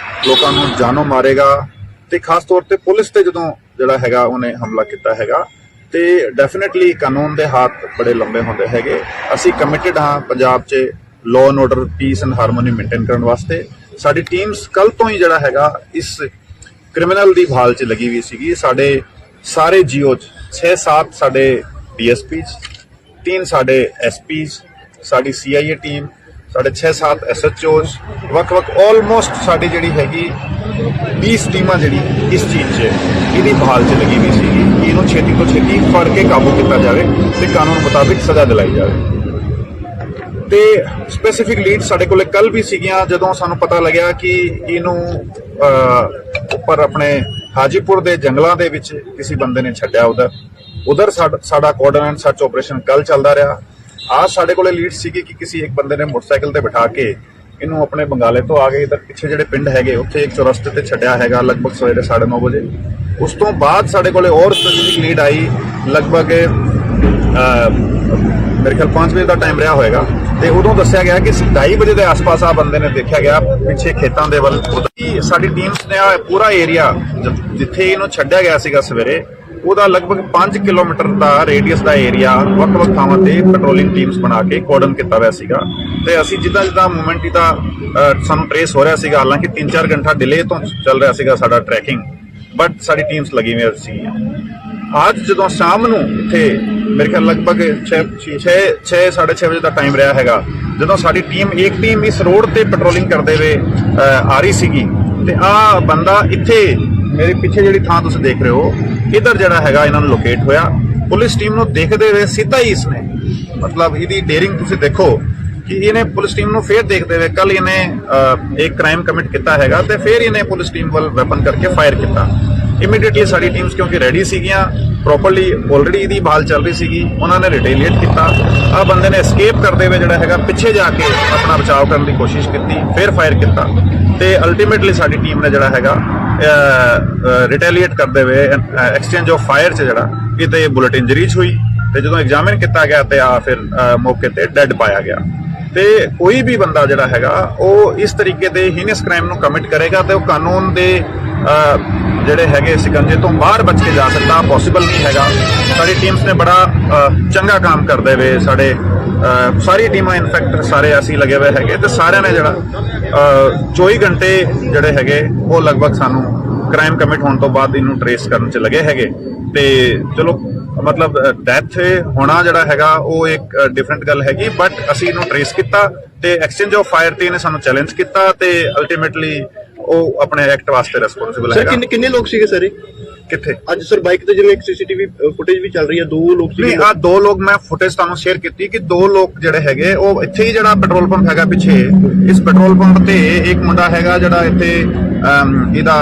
ਲੋਕਾਂ ਨੂੰ ਜਾਨੋਂ ਮਾਰੇਗਾ, ਤੇ ਖਾਸ ਤੌਰ ਤੇ ਪੁਲਿਸ ਤੇ ਜਦੋਂ ਜਿਹੜਾ ਹੈਗਾ ਉਹਨੇ ਹਮਲਾ ਕੀਤਾ ਹੈਗਾ, ਤੇ ਡੈਫੀਨਿਟਲੀ ਕਾਨੂੰਨ ਦੇ ਹੱਥ ਬੜੇ ਲੰਬੇ ਹੁੰਦੇ ਹੈਗੇ। ਅਸੀਂ ਕਮਿਟਡ ਹਾਂ ਪੰਜਾਬ 'ਚ law and order, piece and harmony maintain ਕਰਨ ਵਾਸਤੇ। ਸਾਡੀ ਟੀਮਸ ਕੱਲ ਤੋਂ ਹੀ ਜਿਹੜਾ ਹੈਗਾ ਇਸ ਕ੍ਰਿਮੀਨਲ ਦੀ ਭਾਲ 'ਚ ਲੱਗੀ ਹੋਈ ਸੀਗੀ। ਸਾਡੇ ਸਾਰੇ GO 'ਚ 6-7 ਸਾਡੇ DSPs, 3 ਸਾਡੇ SPs, ਸਾਡੀ CIA ਟੀਮ, ਸਾਡੇ 6-7 SHOs, ਵੱਖ-ਵੱਖ ਆਲਮੋਸਟ ਸਾਡੀ ਜਿਹੜੀ ਹੈਗੀ 20 ਟੀਮਾਂ ਜਿਹੜੀ ਇਸ ਚੀਜ਼ 'ਚ ਇਹਦੀ ਭਾਲ 'ਚ ਲੱਗੀ ਹੋਈ ਸੀਗੀ ਕਿ ਇਹਨੂੰ ਛੇਤੀ ਤੋਂ ਛੇਤੀ ਫੜ ਕੇ ਕਾਬੂ ਕੀਤਾ ਜਾਵੇ ਤੇ ਕਾਨੂੰਨ ਮੁਤਾਬਿਕ ਸਜ਼ਾ ਦਿਲਾਈ ਜਾਵੇ। ਤੇ ਸਪੈਸੀਫਿਕ ਲੀਡ ਸਾਡੇ ਕੋਲੇ ਕੱਲ ਵੀ ਸੀਗੀਆਂ, ਜਦੋਂ ਸਾਨੂੰ ਪਤਾ ਲੱਗਿਆ ਕਿ ਇਹਨੂੰ ਉੱਪਰ ਆਪਣੇ ਹਾਜੀਪੁਰ ਦੇ ਜੰਗਲਾਂ ਦੇ ਵਿੱਚ ਕਿਸੇ ਬੰਦੇ ਨੇ ਛੱਡਿਆ। ਉਧਰ ਸਾਡਾ ਕੋਆਰਡੀਨੇਟ ਸਰਚ ਆਪਰੇਸ਼ਨ ਕੱਲ ਚੱਲਦਾ ਰਿਹਾ। आज साढ़े को लीड सी कि किसी एक बंदे ने मोटरसाइकिल ते बिठा के इनू अपने बंगाले तो आ गए इधर पिछे जिहड़े पिंड हैगे उत्थे एक चौरस्ते ते छड्डिया हैगा लगभग सवेरे 9:30 बजे। उस तो बाद साढ़े कोले और स्पेसिफिक लीड आई लगभग मेरे ख्याल 5 बजे का टाइम रहा होएगा ते उदों दस्सिया गया कि 2:30 बजे के आस पास आ बंदे ने देखा गया पिछे खेतों के वल। साडी टीम्स ने पूरा एरिया जिथे इनू छड्डिया गया सीगा सवेरे ਉਹਦਾ ਲਗਭਗ 5 ਕਿਲੋਮੀਟਰ ਦਾ ਰੇਡੀਅਸ ਦਾ ਏਰੀਆ ਵੱਖ-ਵੱਖ ਥਾਵਾਂ ਤੇ ਪੈਟਰੋਲਿੰਗ ਟੀਮਸ ਬਣਾ ਕੇ ਕੋਰਡਨ ਕੀਤਾ ਹੋਇਆ ਸੀਗਾ ਤੇ ਅਸੀਂ ਜਿੱਦਾਂ ਮੂਵਮੈਂਟ ਦਾ ਸਾਨੂੰ ਟ੍ਰੇਸ ਹੋ ਰਿਹਾ ਸੀਗਾ, ਹਾਲਾਂਕਿ 3-4 ਘੰਟਾ ਡਿਲੇ ਤੋਂ ਚੱਲ ਰਿਹਾ ਸੀਗਾ ਸਾਡਾ ਟਰੈਕਿੰਗ, ਬਟ ਸਾਡੀ ਟੀਮਸ ਲੱਗੀ ਹੋਈ ਸੀ। ਅੱਜ ਜਦੋਂ ਸ਼ਾਮ ਨੂੰ ਇੱਥੇ ਮੇਰੇ ਖਿਆਲ ਲਗਭਗ 6:30 ਵਜੇ ਦਾ ਟਾਈਮ ਰਿਹਾ ਹੈਗਾ, ਜਦੋਂ ਸਾਡੀ ਇੱਕ ਟੀਮ ਇਸ ਰੋਡ ਤੇ ਪੈਟਰੋਲਿੰਗ ਕਰਦੇ ਹੋਏ ਆ ਰਹੀ ਸੀਗੀ ਤੇ ਆ ਬੰਦਾ ਇੱਥੇ मेरे पिछे जी थां तुसीं देख रहे हो इधर जड़ा हैगा इन्हां नूं लोकेट होया। पुलिस टीम नूं देखदे हुए सीधा ही इसने ਮਤਲਬ ਇਹਦੀ ਡੇਰਿੰਗ ਤੁਸੀਂ ਦੇਖੋ ਕਿ ਇਹਨੇ ਪੁਲਿਸ ਟੀਮ ਨੂੰ ਫੇਰ ਦੇਖਦੇ ਹੋਏ ਕੱਲ ਇਹਨੇ ਇੱਕ ਕ੍ਰਾਈਮ ਕਮਿਟ ਕੀਤਾ ਹੈਗਾ ਤੇ ਫਿਰ ਇਹਨੇ ਪੁਲਿਸ ਟੀਮ ਵੱਲ ਵੈਪਨ ਕਰਕੇ ਫਾਇਰ ਕੀਤਾ। ਇਮੀਡੀਏਟਲੀ ਸਾਡੀ ਟੀਮਸ ਕਿਉਂਕਿ ਰੈਡੀ ਸੀਗੀਆਂ ਪ੍ਰੋਪਰਲੀ, ਆਲਰੇਡੀ ਇਹਦੀ ਬਾਲ ਚੱਲ ਰਹੀ ਸੀਗੀ, ਉਹਨਾਂ ਨੇ ਰਿਟੇਲੀਏਟ ਕੀਤਾ। ਆ ਬੰਦੇ ਨੇ ਐਸਕੇਪ ਕਰਦੇ ਹੋਏ ਜਿਹੜਾ ਹੈਗਾ ਪਿੱਛੇ ਜਾ ਕੇ ਆਪਣਾ ਬਚਾਅ ਕਰਨ ਦੀ ਕੋਸ਼ਿਸ਼ ਕੀਤੀ, ਫਿਰ ਫਾਇਰ ਕੀਤਾ ਤੇ ਅਲਟੀਮੇਟਲੀ ਸਾਡੀ ਟੀਮ ਨੇ ਜਿਹੜਾ ਹੈਗਾ ਰਿਟੇਲੀਏਟ ਕਰਦੇ ਹੋਏ ਐਕਸਚੇਂਜ ਆਫ ਫਾਇਰ 'ਚ ਜਿਹੜਾ ਕਿਤੇ ਬੁਲਟ ਇੰਜਰੀਜ਼ ਹੋਈ ਤੇ ਜਦੋਂ ਐਗਜ਼ਾਮਿਨ ਕੀਤਾ ਗਿਆ ਤੇ ਆ ਫਿਰ ਮੌਕੇ ਤੇ ਡੈੱਡ ਪਾਇਆ ਗਿਆ। ਤੇ ਕੋਈ ਵੀ ਬੰਦਾ ਜਿਹੜਾ ਹੈਗਾ ਉਹ ਇਸ ਤਰੀਕੇ ਦੇ ਹੀਨਸ ਕ੍ਰਾਈਮ ਨੂੰ ਕਮਿਟ ਕਰੇਗਾ ਤੇ ਉਹ ਕਾਨੂੰਨ ਦੇ ਜਿਹੜੇ ਹੈਗੇ ਸਿਕੰਜੇ ਤੋਂ ਬਾਹਰ ਬਚ ਕੇ ਜਾ ਸਕਦਾ, ਪੋਸੀਬਲ ਨਹੀਂ ਹੈਗਾ। ਸਾਡੀ ਟੀਮਸ ਨੇ ਬੜਾ ਚੰਗਾ ਕੰਮ ਕਰਦੇ ਹੋਏ ਸਾਡੇ ਸਾਰੀ ਟੀਮਾਂ ਇਨਫੈਕਟ ਸਾਰੇ ਅਸੀਂ ਲੱਗੇ ਹੋਏ ਹੈਗੇ ਤੇ ਸਾਰਿਆਂ ਨੇ ਜਿਹੜਾ 24 ਘੰਟੇ ਜਿਹੜੇ ਹੈਗੇ ਉਹ ਲਗਭਗ ਸਾਨੂੰ ਕ੍ਰਾਈਮ ਕਮਿਟ ਹੋਣ ਤੋਂ ਬਾਅਦ ਇਹਨੂੰ ਟਰੇਸ ਕਰਨ 'ਚ ਲੱਗੇ ਹੈਗੇ। ਤੇ ਚਲੋ ਮਤਲਬ ਡੈਥ ਹੋਣਾ ਜਿਹੜਾ ਹੈਗਾ ਉਹ ਇੱਕ ਡਿਫਰੈਂਟ ਗੱਲ ਹੈਗੀ, ਬਟ ਅਸੀਂ ਇਹਨੂੰ ਟਰੇਸ ਕੀਤਾ ਤੇ ਐਕਸਚੇਂਜ ਆਫ ਫਾਇਰ ਤੇ ਇਹਨੇ ਸਾਨੂੰ ਚੈਲੰਜ ਕੀਤਾ ਤੇ ਅਲਟੀਮੇਟਲੀ ਉਹ ਆਪਣੇ ਐਕਟ ਵਾਸਤੇ ਰਿਸਪੌਂਸਿਬਲ ਹੈਗਾ। ਸਰ ਕਿੰਨੇ ਲੋਕ ਸੀਗੇ ਸਰ ਕਿੱਥੇ ਅੱਜ ਸਰ ਬਾਈਕ ਤੇ ਜਿਵੇਂ ਇੱਕ ਸੀਸੀਟੀਵੀ ਫੁਟੇਜ ਵੀ ਚੱਲ ਰਹੀ ਹੈ, 2 ਲੋਕ ਸੀਗੇ। ਨਹੀਂ, ਆ 2 ਲੋਕ ਮੈਂ ਫੁਟੇਜ ਤੁਹਾਨੂੰ ਸ਼ੇਅਰ ਕੀਤੀ ਕਿ 2 ਲੋਕ ਜਿਹੜੇ ਹੈਗੇ ਉਹ ਇੱਥੇ ਹੀ ਜਿਹੜਾ ਪੈਟਰੋਲ ਪੰਪ ਹੈਗਾ ਪਿੱਛੇ, ਇਸ ਪੈਟਰੋਲ ਪੰਪ ਤੇ ਇੱਕ ਮੁੰਡਾ ਹੈਗਾ ਜਿਹੜਾ ਇੱਥੇ ਇਹਦਾ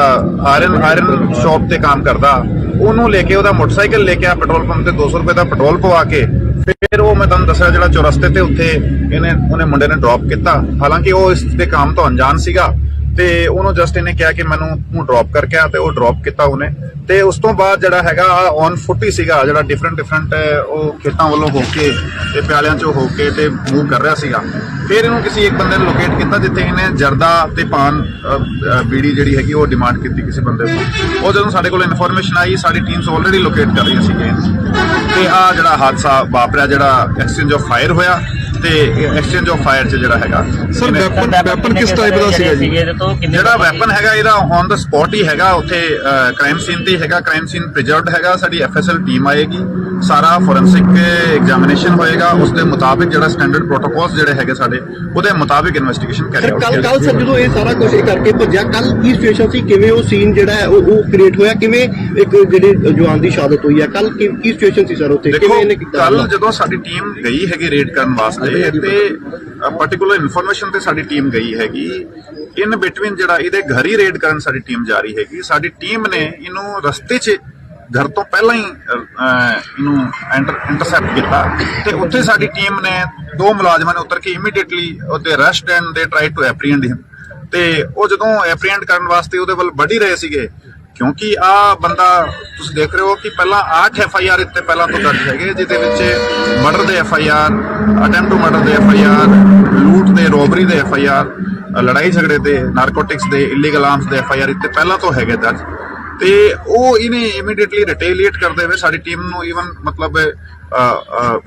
ਆਇਰਨ ਸ਼ਾਪ ਤੇ ਕੰਮ ਕਰਦਾ, ਉਹਨੂੰ ਲੈ ਕੇ ਉਹਦਾ ਮੋਟਰਸਾਈਕਲ ਲੈ ਕੇ ਆ ਪੈਟਰੋਲ ਪੰਪ ਤੇ 200 ਰੁਪਏ ਦਾ ਪੈਟਰੋਲ ਪਵਾ ਕੇ ਫਿਰ ਉਹ ਮੈਂ ਤੁਹਾਨੂੰ ਦੱਸਿਆ ਜਿਹੜਾ ਚੌਰਸਤੇ ਤੇ ਉੱਥੇ ਉਹਨੇ ਮੁੰਡੇ ਨੇ ਡ੍ਰੌਪ ਕੀਤਾ। ਹਾਲਾਂਕਿ ਉਹ ਇਸ ਦੇ ਕੰਮ ਤੋਂ ਅਣਜਾਣ ਸੀਗਾ ਤੇ ਉਹਨੂੰ ਜਸਟ ਇਹਨੇ ਕਿਹਾ ਕਿ ਮੈਨੂੰ ਤੂੰ ਡ੍ਰੌਪ ਕਰਕੇ ਆ ਤੇ ਉਹ ਡ੍ਰੌਪ ਕੀਤਾ ਉਹਨੇ। ਤੇ ਉਸ ਤੋਂ ਬਾਅਦ ਜਿਹੜਾ ਹੈਗਾ ਔਨ ਫੁੱਟ ਹੀ ਸੀਗਾ, ਜਿਹੜਾ ਡਿਫਰੈਂਟ ਉਹ ਖੇਤਾਂ ਵੱਲੋਂ ਹੋ ਕੇ ਤੇ ਪਿਆਲਿਆਂ ਚੋਂ ਹੋ ਕੇ ਤੇ ਮੂਵ ਕਰ ਰਿਹਾ ਸੀਗਾ। ਫਿਰ ਇਹਨੂੰ ਕਿਸੇ ਇੱਕ ਬੰਦੇ ਨੇ ਲੋਕੇਟ ਕੀਤਾ ਜਿੱਥੇ ਇਹਨੇ ਜਰਦਾ ਤੇ ਪਾਨ ਬੀੜੀ ਜਿਹੜੀ ਹੈਗੀ ਉਹ ਡਿਮਾਂਡ ਕੀਤੀ ਕਿਸੇ ਬੰਦੇ ਤੋਂ। ਉਹ ਜਦੋਂ ਸਾਡੇ ਕੋਲ ਇਨਫੋਰਮੇਸ਼ਨ ਆਈ ਸਾਡੀ ਟੀਮਸ ਆਲਰੇਡੀ ਲੋਕੇਟ ਕਰ ਰਹੀਆਂ ਸੀਗੀਆਂ ਤੇ ਆ ਜਿਹੜਾ ਹਾਦਸਾ ਵਾਪਰਿਆ, ਜਿਹੜਾ ਐਕਸਚੇਂਜ ਆਫ ਫਾਇਰ ਹੋਇਆ ਤੇ ਐਕਸਚੇਂਜ ਆਫ ਫਾਇਰ 'ਚ ਜਿਹੜਾ ਹੈਗਾ ਸਰ ਵੈਪਨ ਕਿਸ ਟਾਈਪ ਦਾ ਸੀਗਾ ਜੀ? ਜਿਹੜਾ ਵੈਪਨ ਹੈਗਾ ਇਹਦਾ ਔਨ ਦਾ ਸਪੌਟ ਹੀ ਹੈਗਾ, ਉੱਥੇ ਕ੍ਰਾਈਮ ਸੀਨ ਤੇ ਹੈਗਾ, ਕ੍ਰਾਈਮ ਸੀਨ ਪ੍ਰੀਜ਼ਰਵਡ ਹੈਗਾ। ਸਾਡੀ ਐਫਐਸਐਲ ਟੀਮ ਆਏਗੀ, ਸਾਰਾ ਫੋਰੈਂਸਿਕ ਐਗਜ਼ਾਮੀਨੇਸ਼ਨ ਹੋਏਗਾ, ਉਸ ਦੇ ਮੁਤਾਬਿਕ ਜਿਹੜਾ ਸਟੈਂਡਰਡ ਪ੍ਰੋਟੋਕੋਲਸ ਜਿਹੜੇ ਹੈਗੇ ਸਾਡੇ ਉਹਦੇ ਮੁਤਾਬਿਕ ਇਨਵੈਸਟੀਗੇਸ਼ਨ ਕਰੀ ਜਾਊਗੀ। ਕੱਲ ਸਰ ਜਦੋਂ ਇਹ ਸਾਰਾ ਕੁਝ ਕਰਕੇ ਭੱਜਿਆ, ਕੱਲ ਕੀ ਸਿਚੁਏਸ਼ਨ ਸੀ, ਕਿਵੇਂ ਉਹ ਸੀਨ ਜਿਹੜਾ ਹੈ ਉਹ ਕ੍ਰੀਏਟ ਹੋਇਆ, ਕਿਵੇਂ ਇੱਕ ਜਿਹੜੇ ਜਵਾਨ ਦੀ ਸ਼ਹਾਦਤ ਹੋਈ ਹੈ, ਕੱਲ ਕੀ ਸਿਚੁਏਸ਼ਨ ਸੀ ਸਰ ਉੱਥੇ, ਕਿਵੇਂ ਇਹਨੇ ਕੀਤਾ? ਕੱਲ ਜਦੋਂ ਸਾਡੀ ਟੀਮ ਗਈ ਹੈਗੀ ਰੇਡ ਕਰਨ ਵਾਸਤੇ ਤੇ ਪਾਰਟਿਕੂਲਰ ਇਨਫੋਰਮੇਸ਼ਨ ਤੇ ਸਾਡੀ ਟੀਮ ਗਈ ਹੈਗੀ, ਇਨ ਬਿਟਵੀਨ ਜਿਹੜਾ ਇਹਦੇ ਘਰ ਹੀ ਰੇਡ ਕਰਨ ਸਾਡੀ ਟੀਮ ਜਾ ਰਹੀ ਹੈਗੀ। ਸਾਡੀ ਟੀਮ ਨੇ ਇਹਨੂੰ ਰਸਤੇ 'ਚ ਘਰ ਤੋਂ ਪਹਿਲਾਂ ਹੀ ਇਹਨੂੰ ਇੰਟਰਸੈਪਟ ਕੀਤਾ ਤੇ ਉੱਥੇ ਸਾਡੀ ਟੀਮ ਨੇ 2 ਮੁਲਾਜ਼ਮਾਂ ਨੇ ਉਤਰ ਕੇ ਇਮੀਡੀਏਟਲੀ ਉਹਦੇ ਅਰੈਸਟ ਐਂਡ ਦੇ ਟਰਾਈ ਟੂ ਐਪਰੀਹੈਂਡ ਹਿਮ। ਤੇ ਉਹ ਜਦੋਂ ਐਪਰੀਹੈਂਡ ਕਰਨ ਵਾਸਤੇ ਉਹਦੇ ਵੱਲ ਵੱਢ ਹੀ ਰਹੇ ਸੀਗੇ, ਕਿਉਂਕਿ ਆ ਬੰਦਾ ਤੁਸੀਂ ਦੇਖ ਰਹੇ ਹੋ ਕਿ ਪਹਿਲਾਂ 8 FIR ਇੱਥੇ ਪਹਿਲਾਂ ਤੋਂ ਦਰਜ ਹੈਗੇ, ਜਿਹਦੇ ਵਿੱਚ ਮਰਡਰ ਦੇ FIR, ਅਟੈਂਪਟ ਟੂ ਮਰਡਰ ਦੇ FIR, ਲੂਟ ਦੇ, ਰੋਬਰੀ ਦੇ FIR, ਲੜਾਈ ਝਗੜੇ ਦੇ, ਨਾਰਕੋਟਿਕਸ ਦੇ, ਇਲੀਗਲ ਆਰਮਸ ਦੇ FIR ਇੱਥੇ ਪਹਿਲਾਂ ਤੋਂ ਹੈਗੇ ਦਰਜ। ਤੇ ਉਹ ਇਹਨੇ ਇਮੀਡੀਏਟਲੀ ਰਿਟੇਲੀਏਟ ਕਰਦੇ ਹੋਏ ਸਾਡੀ ਟੀਮ ਨੂੰ ਈਵਨ ਮਤਲਬ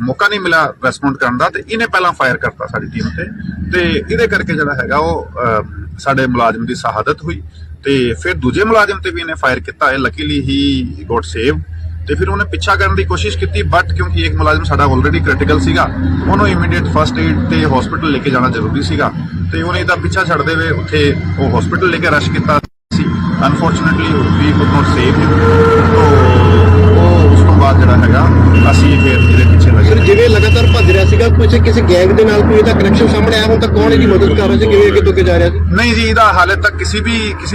ਮੌਕਾ ਨਹੀਂ ਮਿਲਿਆ ਰੈਸਪੌਂਡ ਕਰਨ ਦਾ ਤੇ ਇਹਨੇ ਪਹਿਲਾਂ ਫਾਇਰ ਕਰਤਾ ਸਾਡੀ ਟੀਮ ਤੇ ਇਹਦੇ ਕਰਕੇ ਜਿਹੜਾ ਹੈਗਾ ਉਹ ਸਾਡੇ ਮੁਲਾਜ਼ਮ ਦੀ ਸ਼ਹਾਦਤ ਹੋਈ। ਤੇ ਫਿਰ ਦੂਜੇ ਮੁਲਾਜ਼ਮ ਤੇ ਵੀ ਇਹਨੇ ਫਾਇਰ ਕੀਤਾ ਹੈ, ਲੱਕੀਲੀ ਹੀ ਗੋਟ ਸੇਵ। ਤੇ ਫਿਰ ਉਹਨੇ ਪਿੱਛਾ ਕਰਨ ਦੀ ਕੋਸ਼ਿਸ਼ ਕੀਤੀ, ਬਟ ਕਿਉਂਕਿ ਇੱਕ ਮੁਲਾਜ਼ਮ ਸਾਡਾ ਆਲਰੇਡੀ ਕ੍ਰਿਟੀਕਲ ਸੀਗਾ, ਉਹਨੂੰ ਇਮੀਡੀਏਟ ਫਸਟ ਏਡ ਤੇ ਹਸਪੀਟਲ ਲੈ ਕੇ ਜਾਣਾ ਜ਼ਰੂਰੀ ਸੀਗਾ ਤੇ ਉਹਨੇ ਇਹਦਾ ਪਿੱਛਾ ਛੱਡਦੇ ਹੋਏ ਉੱਥੇ ਉਹ ਹਸਪੀਟਲ ਲੈ ਕੇ ਰਸ਼ ਕੀਤਾ ਸੀ। Unfortunately we could not save him. ਉਹ ਉਸ ਤੋਂ ਬਾਅਦ ਜਿਹੜਾ ਹੈਗਾ ਅਸੀਂ ਫਿਰ ਇਹਦੇ ਪਿੱਛੇ ਲੱਗੇ। ਸਰ ਜਿਵੇਂ ਲਗਾਤਾਰ ਭੱਜ ਰਿਹਾ ਸੀਗਾ, ਕਿਸੇ ਗੈਂਗ ਦੇ ਨਾਲ ਕੋਈ ਇਹਦਾ ਕਨੈਕਸ਼ਨ ਸਾਹਮਣੇ ਆਇਆ ਹੁਣ ਤੱਕ, ਕੌਣ ਇਹਦੀ ਮਦਦ ਕਰ ਰਿਹਾ ਸੀ, ਕਿਵੇਂ ਅੱਗੇ ਤੋਂ ਜਾ ਰਿਹਾ ਸੀ? ਨਹੀਂ ਜੀ, ਇਹਦਾ ਹਾਲੇ ਤੱਕ ਕਿਸੇ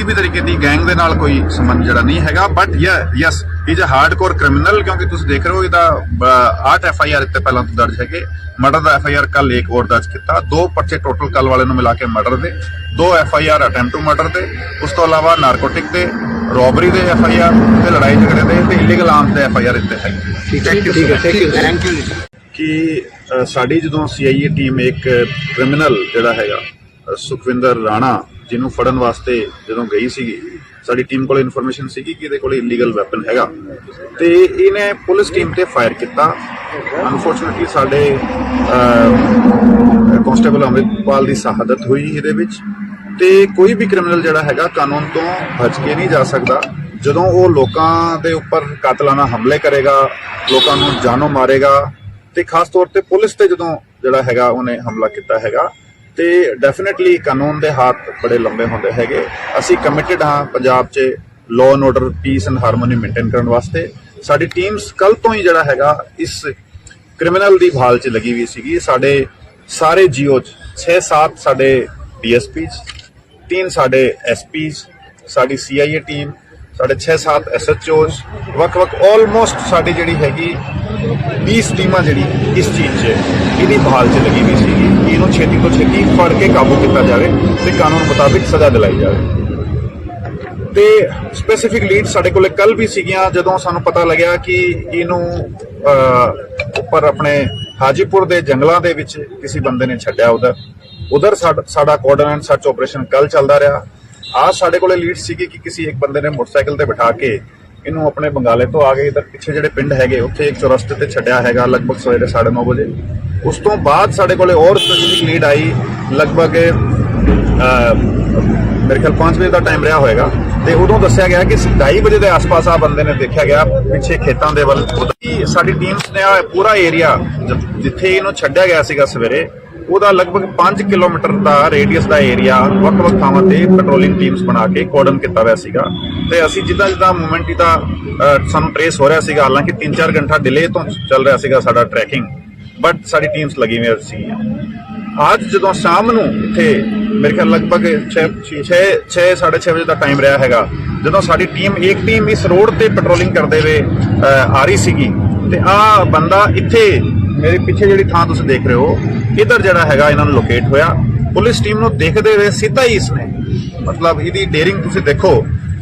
ਵੀ ਤਰੀਕੇ ਦੀ ਗੈਂਗ ਦੇ ਨਾਲ ਕੋਈ ਸੰਬੰਧ ਜਿਹੜਾ ਨਹੀਂ ਹੈਗਾ, but yes is a hardcore criminal, ਕਿਉਂਕਿ ਤੁਸੀਂ ਦੇਖ ਰਹੇ ਹੋ ਇਹਦਾ 8 FIR ਇੱਥੇ ਪਹਿਲਾਂ ਤੋਂ ਦਰਜ ਹੈਗੇ। ਮਰਡਰ ਦਾ FIR ਕੱਲ ਇੱਕ ਹੋਰ ਦਰਜ ਕੀਤਾ, 2 ਪਰਚੇ ਟੋਟਲ ਕੱਲ ਵਾਲੇ ਨੂੰ ਮਿਲਾ ਕੇ ਮਰਡਰ ਦੇ, 2 FIR ਅਟੈਂਪਟ ਟੂ ਮਰਡਰ ਦੇ, ਉਸ ਤੋਂ ਇਲਾਵਾ ਨਾਰਕੋਟਿਕ ਦੇ, ਰੋਬਰੀ ਦੇ FIR ਤੇ ਲੜਾਈ ਝਗੜੇ ਦੇ ਤੇ ਇਲੀਗਲ ਆਰਮਸ ਦੇ FIR ਇੱਥੇ ਹੈਗੇ। ਠੀਕ ਹੈ ਥੈਂਕ ਯੂ। ਕਿ ਸਾਡੀ ਜਦੋਂ CIA ਟੀਮ ਇੱਕ ਕ੍ਰਿਮੀਨਲ ਜਿਹੜਾ ਹੈਗਾ ਸੁਖਵਿੰਦਰ ਰਾਣਾ, ਜਿਹਨੂੰ ਫੜਨ ਵਾਸਤੇ ਜਦੋਂ ਗਈ ਸੀਗੀ, ਸਾਡੀ ਟੀਮ ਕੋਲ ਇਨਫੋਰਮੇਸ਼ਨ ਸੀਗੀ ਕਿ ਇਹਦੇ ਕੋਲ ਇਲੀਗਲ ਵੈਪਨ ਹੈਗਾ ਤੇ ਇਹਨੇ ਪੁਲਿਸ ਟੀਮ ਤੇ ਫਾਇਰ ਕੀਤਾ। ਅਨਫੋਰਚੂਨੇਟਲੀ ਸਾਡੇ ਕਾਂਸਟੇਬਲ ਅੰਮ੍ਰਿਤਪਾਲ ਦੀ ਸ਼ਹਾਦਤ ਹੋਈ ਇਹਦੇ ਵਿੱਚ। ਤੇ ਕੋਈ ਵੀ ਕ੍ਰਿਮੀਨਲ ਜਿਹੜਾ ਹੈਗਾ ਕਾਨੂੰਨ ਤੋਂ ਬਚ ਕੇ ਨਹੀਂ ਜਾ ਸਕਦਾ। ਜਦੋਂ ਉਹ ਲੋਕਾਂ ਦੇ ਉੱਪਰ ਕਾਤਲਾਨਾ ਹਮਲੇ ਕਰੇਗਾ, ਲੋਕਾਂ ਨੂੰ ਜਾਨੋਂ ਮਾਰੇਗਾ ਤੇ ਖਾਸ ਤੌਰ ਤੇ ਪੁਲਿਸ ਤੇ ਜਦੋਂ ਜਿਹੜਾ ਹੈਗਾ ਉਹਨੇ ਹਮਲਾ ਕੀਤਾ ਹੈਗਾ, ਤੇ ਡੈਫੀਨਿਟਲੀ ਕਾਨੂੰਨ ਦੇ ਹੱਥ ਬੜੇ ਲੰਬੇ ਹੁੰਦੇ ਹੈਗੇ। ਅਸੀਂ ਕਮਿਟਡ ਹਾਂ ਪੰਜਾਬ 'ਚ law and order, piece and harmony maintain ਕਰਨ ਵਾਸਤੇ। ਸਾਡੀ ਟੀਮਸ ਕੱਲ ਤੋਂ ਹੀ ਜਿਹੜਾ ਹੈਗਾ ਇਸ ਕ੍ਰਿਮੀਨਲ ਦੀ ਭਾਲ 'ਚ ਲੱਗੀ ਹੋਈ ਸੀਗੀ। ਸਾਡੇ ਸਾਰੇ ਜੀਓ 'ਚ 6-7 ਸਾਡੇ ਡੀਐਸਪੀਜ਼, 3 ਸਾਡੇ ਐਸਪੀਜ਼, ਸਾਡੀ ਸੀਆਈਏ ਟੀਮ, ਸਾਡੇ 6-7 ਐਸਐਚਓਜ਼, ਵੱਖ-ਵੱਖ ਆਲਮੋਸਟ ਸਾਡੀ ਜਿਹੜੀ ਹੈਗੀ 20 ਟੀਮਾਂ ਜਿਹੜੀ ਇਸ ਚੀਜ਼ 'ਚ ਇਹਦੀ ਭਾਲ 'ਚ ਲੱਗੀ ਹੋਈ ਸੀਗੀ ਕਿ ਇਹਨੂੰ ਛੇਤੀ ਤੋਂ ਛੇਤੀ ਫੜ ਕੇ ਕਾਬੂ ਕੀਤਾ ਜਾਵੇ ਤੇ ਕਾਨੂੰਨ ਮੁਤਾਬਿਕ ਸਜ਼ਾ ਦਿਲਾਈ ਜਾਵੇ। ਤੇ ਸਪੈਸੀਫਿਕ ਲੀਡ ਸਾਡੇ ਕੋਲੇ ਕੱਲ ਵੀ ਸੀਗੀਆਂ ਜਦੋਂ ਸਾਨੂੰ ਪਤਾ ਲੱਗਿਆ ਕਿ ਇਹਨੂੰ ਉੱਪਰ ਆਪਣੇ ਹਾਜੀਪੁਰ ਦੇ ਜੰਗਲਾਂ ਦੇ ਵਿੱਚ ਕਿਸੇ ਬੰਦੇ ਨੇ ਛੱਡਿਆ ਉਧਰ ਸਾਡਾ ਕੋਆਰਡੀਨੇਟ ਸਰਚ ਆਪਰੇਸ਼ਨ ਕੱਲ ਚੱਲਦਾ ਰਿਹਾ। आज ਸਾਡੇ ਕੋਲੇ ਲੀਡ ਸੀਗੀ ਕਿ ਕਿਸੇ ਇੱਕ ਬੰਦੇ ਨੇ ਮੋਟਰਸਾਈਕਲ ਤੇ ਬਿਠਾ ਕੇ ਇਹਨੂੰ ਆਪਣੇ ਬੰਗਾਲੇ ਤੋਂ ਆ ਕੇ ਇਧਰ ਪਿੱਛੇ ਜਿਹੜੇ ਪਿੰਡ ਹੈਗੇ ਉੱਥੇ ਇੱਕ ਚੌਰਸਤੇ ਤੇ ਛੱਡਿਆ ਹੈਗਾ ਲਗਭਗ ਸਵੇਰੇ 9:30 ਵਜੇ। ਉਸ ਤੋਂ ਬਾਅਦ ਸਾਡੇ ਕੋਲੇ ਹੋਰ ਸਪੈਸੀਫਿਕ ਲੀਡ ਆਈ ਲਗਭਗ ਮੇਰੇ ਖਿਆਲ 5 ਵਜੇ ਦਾ ਟਾਈਮ ਰਿਹਾ ਹੋਏਗਾ ਤੇ ਉਦੋਂ ਦੱਸਿਆ ਗਿਆ ਕਿ 2:30 ਵਜੇ ਦੇ ਆਸ-ਪਾਸ ਆ ਬੰਦੇ ਨੇ ਦੇਖਿਆ ਗਿਆ ਪਿੱਛੇ ਖੇਤਾਂ ਦੇ ਵੱਲ। ਸਾਡੀ ਟੀਮਸ ਨੇ ਆ ਪੂਰਾ ਏਰੀਆ ਜਿੱਥੇ ਇਹਨੂੰ ਛੱਡਿਆ ਗਿਆ ਸੀਗਾ ਸਵੇਰੇ ਉਹਦਾ ਲਗਭਗ 5 ਕਿਲੋਮੀਟਰ ਦਾ ਰੇਡੀਅਸ ਦਾ ਏਰੀਆ ਵੱਖ-ਵੱਖ ਥਾਵਾਂ ਤੇ ਪੈਟਰੋਲਿੰਗ ਟੀਮਸ ਬਣਾ ਕੇ ਕੋਰਡਨ ਕੀਤਾ ਹੋਇਆ ਸੀਗਾ ਤੇ ਅਸੀਂ ਜਿੱਦਾਂ ਮੂਵਮੈਂਟ ਦਾ ਸਾਨੂੰ ਟ੍ਰੇਸ ਹੋ ਰਿਹਾ ਸੀਗਾ, ਹਾਲਾਂਕਿ 3-4 ਘੰਟਾ ਡਿਲੇ ਤੋਂ ਚੱਲ ਰਿਹਾ ਸੀਗਾ ਸਾਡਾ ਟਰੈਕਿੰਗ, ਬਟ ਸਾਡੀ ਟੀਮਸ ਲੱਗੀ ਹੋਈ ਸੀ। ਅੱਜ ਜਦੋਂ ਸ਼ਾਮ ਨੂੰ ਇੱਥੇ ਮੇਰੇ ਖਿਆਲ ਲਗਭਗ 6:30 ਵਜੇ ਦਾ ਟਾਈਮ ਰਿਹਾ ਹੈਗਾ ਜਦੋਂ ਸਾਡੀ ਇੱਕ ਟੀਮ ਇਸ ਰੋਡ ਤੇ ਪੈਟਰੋਲਿੰਗ ਕਰਦੇ ਹੋਏ ਆ ਰਹੀ ਸੀਗੀ ਤੇ ਆ ਬੰਦਾ ਇੱਥੇ ਮੇਰੇ ਪਿੱਛੇ ਜਿਹੜੀ ਥਾਂ ਤੁਸੀਂ ਦੇਖ ਰਹੇ ਹੋ ਇਧਰ ਜਿਹੜਾ ਹੈਗਾ ਇਹਨਾਂ ਨੂੰ ਲੋਕੇਟ ਹੋਇਆ। ਪੁਲਿਸ ਟੀਮ ਨੂੰ ਦੇਖਦੇ ਹੋਏ ਸਿੱਧਾ ਹੀ ਇਸਨੇ ਮਤਲਬ ਇਹਦੀ ਡੇਰਿੰਗ ਤੁਸੀਂ ਦੇਖੋ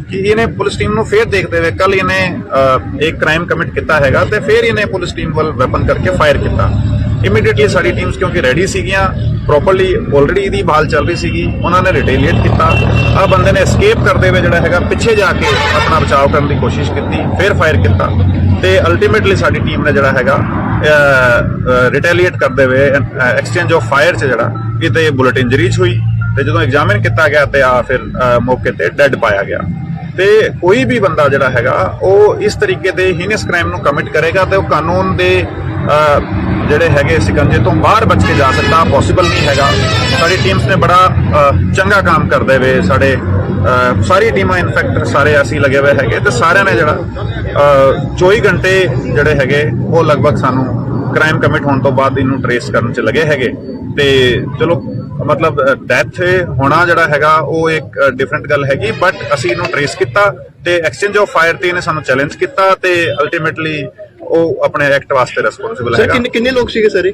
ਕਿ ਇਹਨੇ ਪੁਲਿਸ ਟੀਮ ਨੂੰ ਫੇਰ ਦੇਖਦੇ ਹੋਏ ਕੱਲ ਇਹਨੇ ਇੱਕ ਕ੍ਰਾਈਮ ਕਮਿਟ ਕੀਤਾ ਹੈਗਾ ਤੇ ਫੇਰ ਇਹਨੇ ਪੁਲਿਸ ਟੀਮ ਵੱਲ ਵੈਪਨ ਕਰਕੇ ਫਾਇਰ ਕੀਤਾ। ਇਮੀਡੀਏਟਲੀ ਸਾਡੀ ਟੀਮਸ ਕਿਉਂਕਿ ਰੈਡੀ ਸੀਗੀਆਂ ਪ੍ਰੋਪਰਲੀ ਆਲਰੇਡੀ ਇਹਦੀ ਭਾਲ ਚੱਲ ਰਹੀ ਸੀਗੀ, ਉਹਨਾਂ ਨੇ ਰਿਟੇਲੀਏਟ ਕੀਤਾ। ਆ ਬੰਦੇ ਨੇ ਐਸਕੇਪ ਕਰਦੇ ਹੋਏ ਜਿਹੜਾ ਹੈਗਾ ਪਿੱਛੇ ਜਾ ਕੇ ਆਪਣਾ ਬਚਾਅ ਕਰਨ ਦੀ ਕੋਸ਼ਿਸ਼ ਕੀਤੀ, ਫੇਰ ਫਾਇਰ ਕੀਤਾ ਤੇ ਅਲਟੀਮੇਟਲੀ ਸਾਡੀ ਟੀਮ ਨੇ ਜਿਹੜਾ ਹੈਗਾ ਰਿਟੇਲੀਏਟ ਕਰਦੇ ਹੋਏ ਐਕਸਚੇਂਜ ਆਫ ਫਾਇਰ 'ਚ ਜਿਹੜਾ ਕਿਤੇ ਬੁਲਟ ਇੰਜਰੀਜ਼ ਹੋਈ ਤੇ ਜਦੋਂ ਐਗਜ਼ਾਮਿਨ ਕੀਤਾ ਗਿਆ ਤੇ ਆ ਫਿਰ ਮੌਕੇ ਤੇ ਡੈੱਡ ਪਾਇਆ ਗਿਆ। ਤੇ ਕੋਈ ਵੀ ਬੰਦਾ ਜਿਹੜਾ ਹੈਗਾ ਉਹ ਇਸ ਤਰੀਕੇ ਦੇ ਹੀਨਸ ਕ੍ਰਾਈਮ ਨੂੰ ਕਮਿਟ ਕਰੇਗਾ ਤੇ ਉਹ ਕਾਨੂੰਨ ਦੇ ਜਿਹੜੇ ਹੈਗੇ ਸਿਕੰਜੇ ਤੋਂ ਬਾਹਰ ਬਚ ਕੇ ਜਾ ਸਕਦਾ ਪੋਸੀਬਲ ਨਹੀਂ ਹੈਗਾ। ਸਾਡੀ ਟੀਮਸ ਨੇ ਬੜਾ ਚੰਗਾ ਕੰਮ ਕਰਦੇ ਹੋਏ ਸਾਡੇ ਸਾਰੀ ਟੀਮਾਂ ਇਨਫੈਕਟ ਸਾਰੇ ਅਸੀਂ ਲੱਗੇ ਹੋਏ ਹੈਗੇ ਤੇ ਸਾਰਿਆਂ ਨੇ ਜਿਹੜਾ 24 ਘੰਟੇ ਜਿਹੜੇ ਹੈਗੇ ਉਹ ਲਗਭਗ ਸਾਨੂੰ ਕ੍ਰਾਈਮ ਕਮਿਟ ਹੋਣ ਤੋਂ ਬਾਅਦ ਇਹਨੂੰ ਟ੍ਰੇਸ ਕਰਨ 'ਚ ਲੱਗੇ ਹੈਗੇ ਤੇ ਚਲੋ ਮਤਲਬ ਡੈਥ ਹੋਣਾ ਜਿਹੜਾ ਹੈਗਾ ਉਹ ਇੱਕ ਡਿਫਰੈਂਟ ਗੱਲ ਹੈਗੀ, ਬਟ ਅਸੀਂ ਇਹਨੂੰ ਟ੍ਰੇਸ ਕੀਤਾ ਤੇ ਐਕਸਚੇਂਜ ਆਫ ਫਾਇਰ ਤੇ ਇਹਨੇ ਸਾਨੂੰ ਚੈਲੰਜ ਕੀਤਾ ਤੇ ਅਲਟੀਮੇਟਲੀ ਉਹ ਆਪਣੇ ਐਕਟ ਵਾਸਤੇ ਰਿਸਪੌਂਸਿਬਲ ਹੈਗਾ। ਸਰ ਕਿੰਨੇ ਲੋਕ ਸੀਗੇ ਸਰ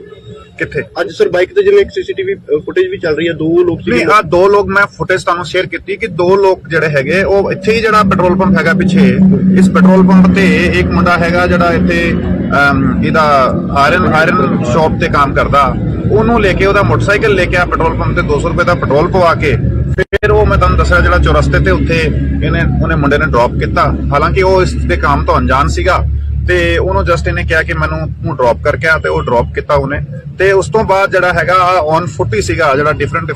ਕਿੱਥੇ ਅੱਜ ਸਰ ਬਾਈਕ ਤੇ ਜਿਵੇਂ ਇੱਕ ਸੀਸੀਟੀਵੀ ਫੁਟੇਜ ਵੀ ਚੱਲ ਰਹੀ ਹੈ 2 ਲੋਕ ਸੀਗੇ। ਨਹੀਂ, 2 ਲੋਕ ਮੈਂ ਫੁਟੇਜ ਤੁਹਾਨੂੰ ਸ਼ੇਅਰ ਕੀਤੀ ਕਿ 2 ਲੋਕ ਜਿਹੜੇ ਹੈਗੇ ਉਹ ਇੱਥੇ ਹੀ ਜਿਹੜਾ ਪੈਟਰੋਲ ਪੰਪ ਹੈਗਾ ਪਿੱਛੇ ਇਸ ਪੈਟਰੋਲ ਪੰਪ ਤੇ ਇੱਕ ਮੁੰਡਾ ਹੈਗਾ ਜਿਹੜਾ ਇੱਥੇ ਇਹਦਾ ਆਇਰਨ ਸ਼ਾਪ ਤੇ ਕੰਮ ਕਰਦਾ, ਉਹਨੂੰ ਲੈ ਕੇ ਉਹਦਾ ਮੋਟਰਸਾਈਕਲ ਲੈ ਕੇ ਆ ਪੈਟਰੋਲ ਪੰਪ ਤੇ 200 ਰੁਪਏ ਦਾ ਪੈਟਰੋਲ ਪਵਾ ਕੇ ਫਿਰ ਉਹ ਮੈਂ ਤੁਹਾਨੂੰ ਦੱਸਿਆ ਜਿਹੜਾ ਚੌਰਸਤੇ ਤੇ ਉੱਥੇ ਉਹਨੇ ਮੁੰਡੇ ਨੇ ਡ੍ਰੌਪ ਕੀਤਾ। ਹਾਲਾਂਕਿ ਉਹ ਇਸ ਦੇ ਕੰਮ ਤੋਂ ਅਣਜਾਣ ਸੀਗਾ ਤੇ ਉਹਨੂੰ ਜਸਟ ਇਹਨੇ ਕਿਹਾ ਕਿ ਮੈਨੂੰ ਤੂੰ ਡ੍ਰੌਪ ਕਰਕੇ ਆ ਤੇ ਉਹ ਡ੍ਰੌਪ ਕੀਤਾ ਉਹਨੇ ਤੇ ਉਸ ਤੋਂ ਬਾਅਦ ਜਿਹੜਾ ਹੈਗਾ ਔਨ ਫੁੱਟ ਹੀ ਸੀਗਾ ਜਿਹੜਾ ਡਿਫਰੈਂਟ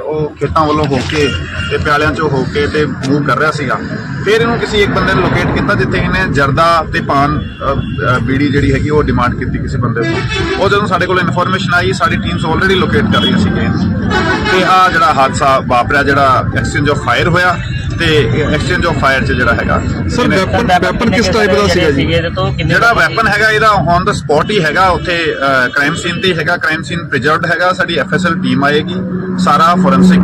ਉਹ ਖੇਤਾਂ ਵੱਲੋਂ ਹੋ ਕੇ ਤੇ ਪਿਆਲਿਆਂ ਚੋਂ ਹੋ ਕੇ ਤੇ ਮੂਵ ਕਰ ਰਿਹਾ ਸੀਗਾ। ਫਿਰ ਇਹਨੂੰ ਕਿਸੇ ਇੱਕ ਬੰਦੇ ਨੇ ਲੋਕੇਟ ਕੀਤਾ ਜਿੱਥੇ ਇਹਨੇ ਜਰਦਾ ਤੇ ਪਾਨ ਬੀੜੀ ਜਿਹੜੀ ਹੈਗੀ ਉਹ ਡਿਮਾਂਡ ਕੀਤੀ ਕਿਸੇ ਬੰਦੇ ਤੋਂ। ਉਹ ਜਦੋਂ ਸਾਡੇ ਕੋਲ ਇਨਫੋਰਮੇਸ਼ਨ ਆਈ ਸਾਡੀ ਟੀਮਸ ਆਲਰੇਡੀ ਲੋਕੇਟ ਕਰ ਰਹੀਆਂ ਸੀਗੀਆਂ ਤੇ ਆ ਜਿਹੜਾ ਹਾਦਸਾ ਵਾਪਰਿਆ ਜਿਹੜਾ ਐਕਸਚੇਂਜ ਆਫ ਫਾਇਰ ਹੋਇਆ ਤੇ ਐਕਸਚੇਂਜ ਆਫ ਫਾਇਰ 'ਚ ਜਿਹੜਾ ਹੈਗਾ ਸਰ ਵੈਪਨ ਕਿਸ ਟਾਈਪ ਦਾ ਸੀਗਾ ਜੀ? ਜਿਹੜਾ ਵੈਪਨ ਹੈਗਾ ਇਹਦਾ ਔਨ ਦਾ ਸਪੌਟ ਹੀ ਹੈਗਾ ਉੱਥੇ ਕ੍ਰਾਈਮ ਸੀਨ ਤੇ ਹੈਗਾ, ਕ੍ਰਾਈਮ ਸੀਨ ਪ੍ਰੀਜ਼ਰਵਡ ਹੈਗਾ। ਸਾਡੀ ਐਫਐਸਐਲ ਟੀਮ ਆਏਗੀ, ਸਾਰਾ ਫੋਰੈਂਸਿਕ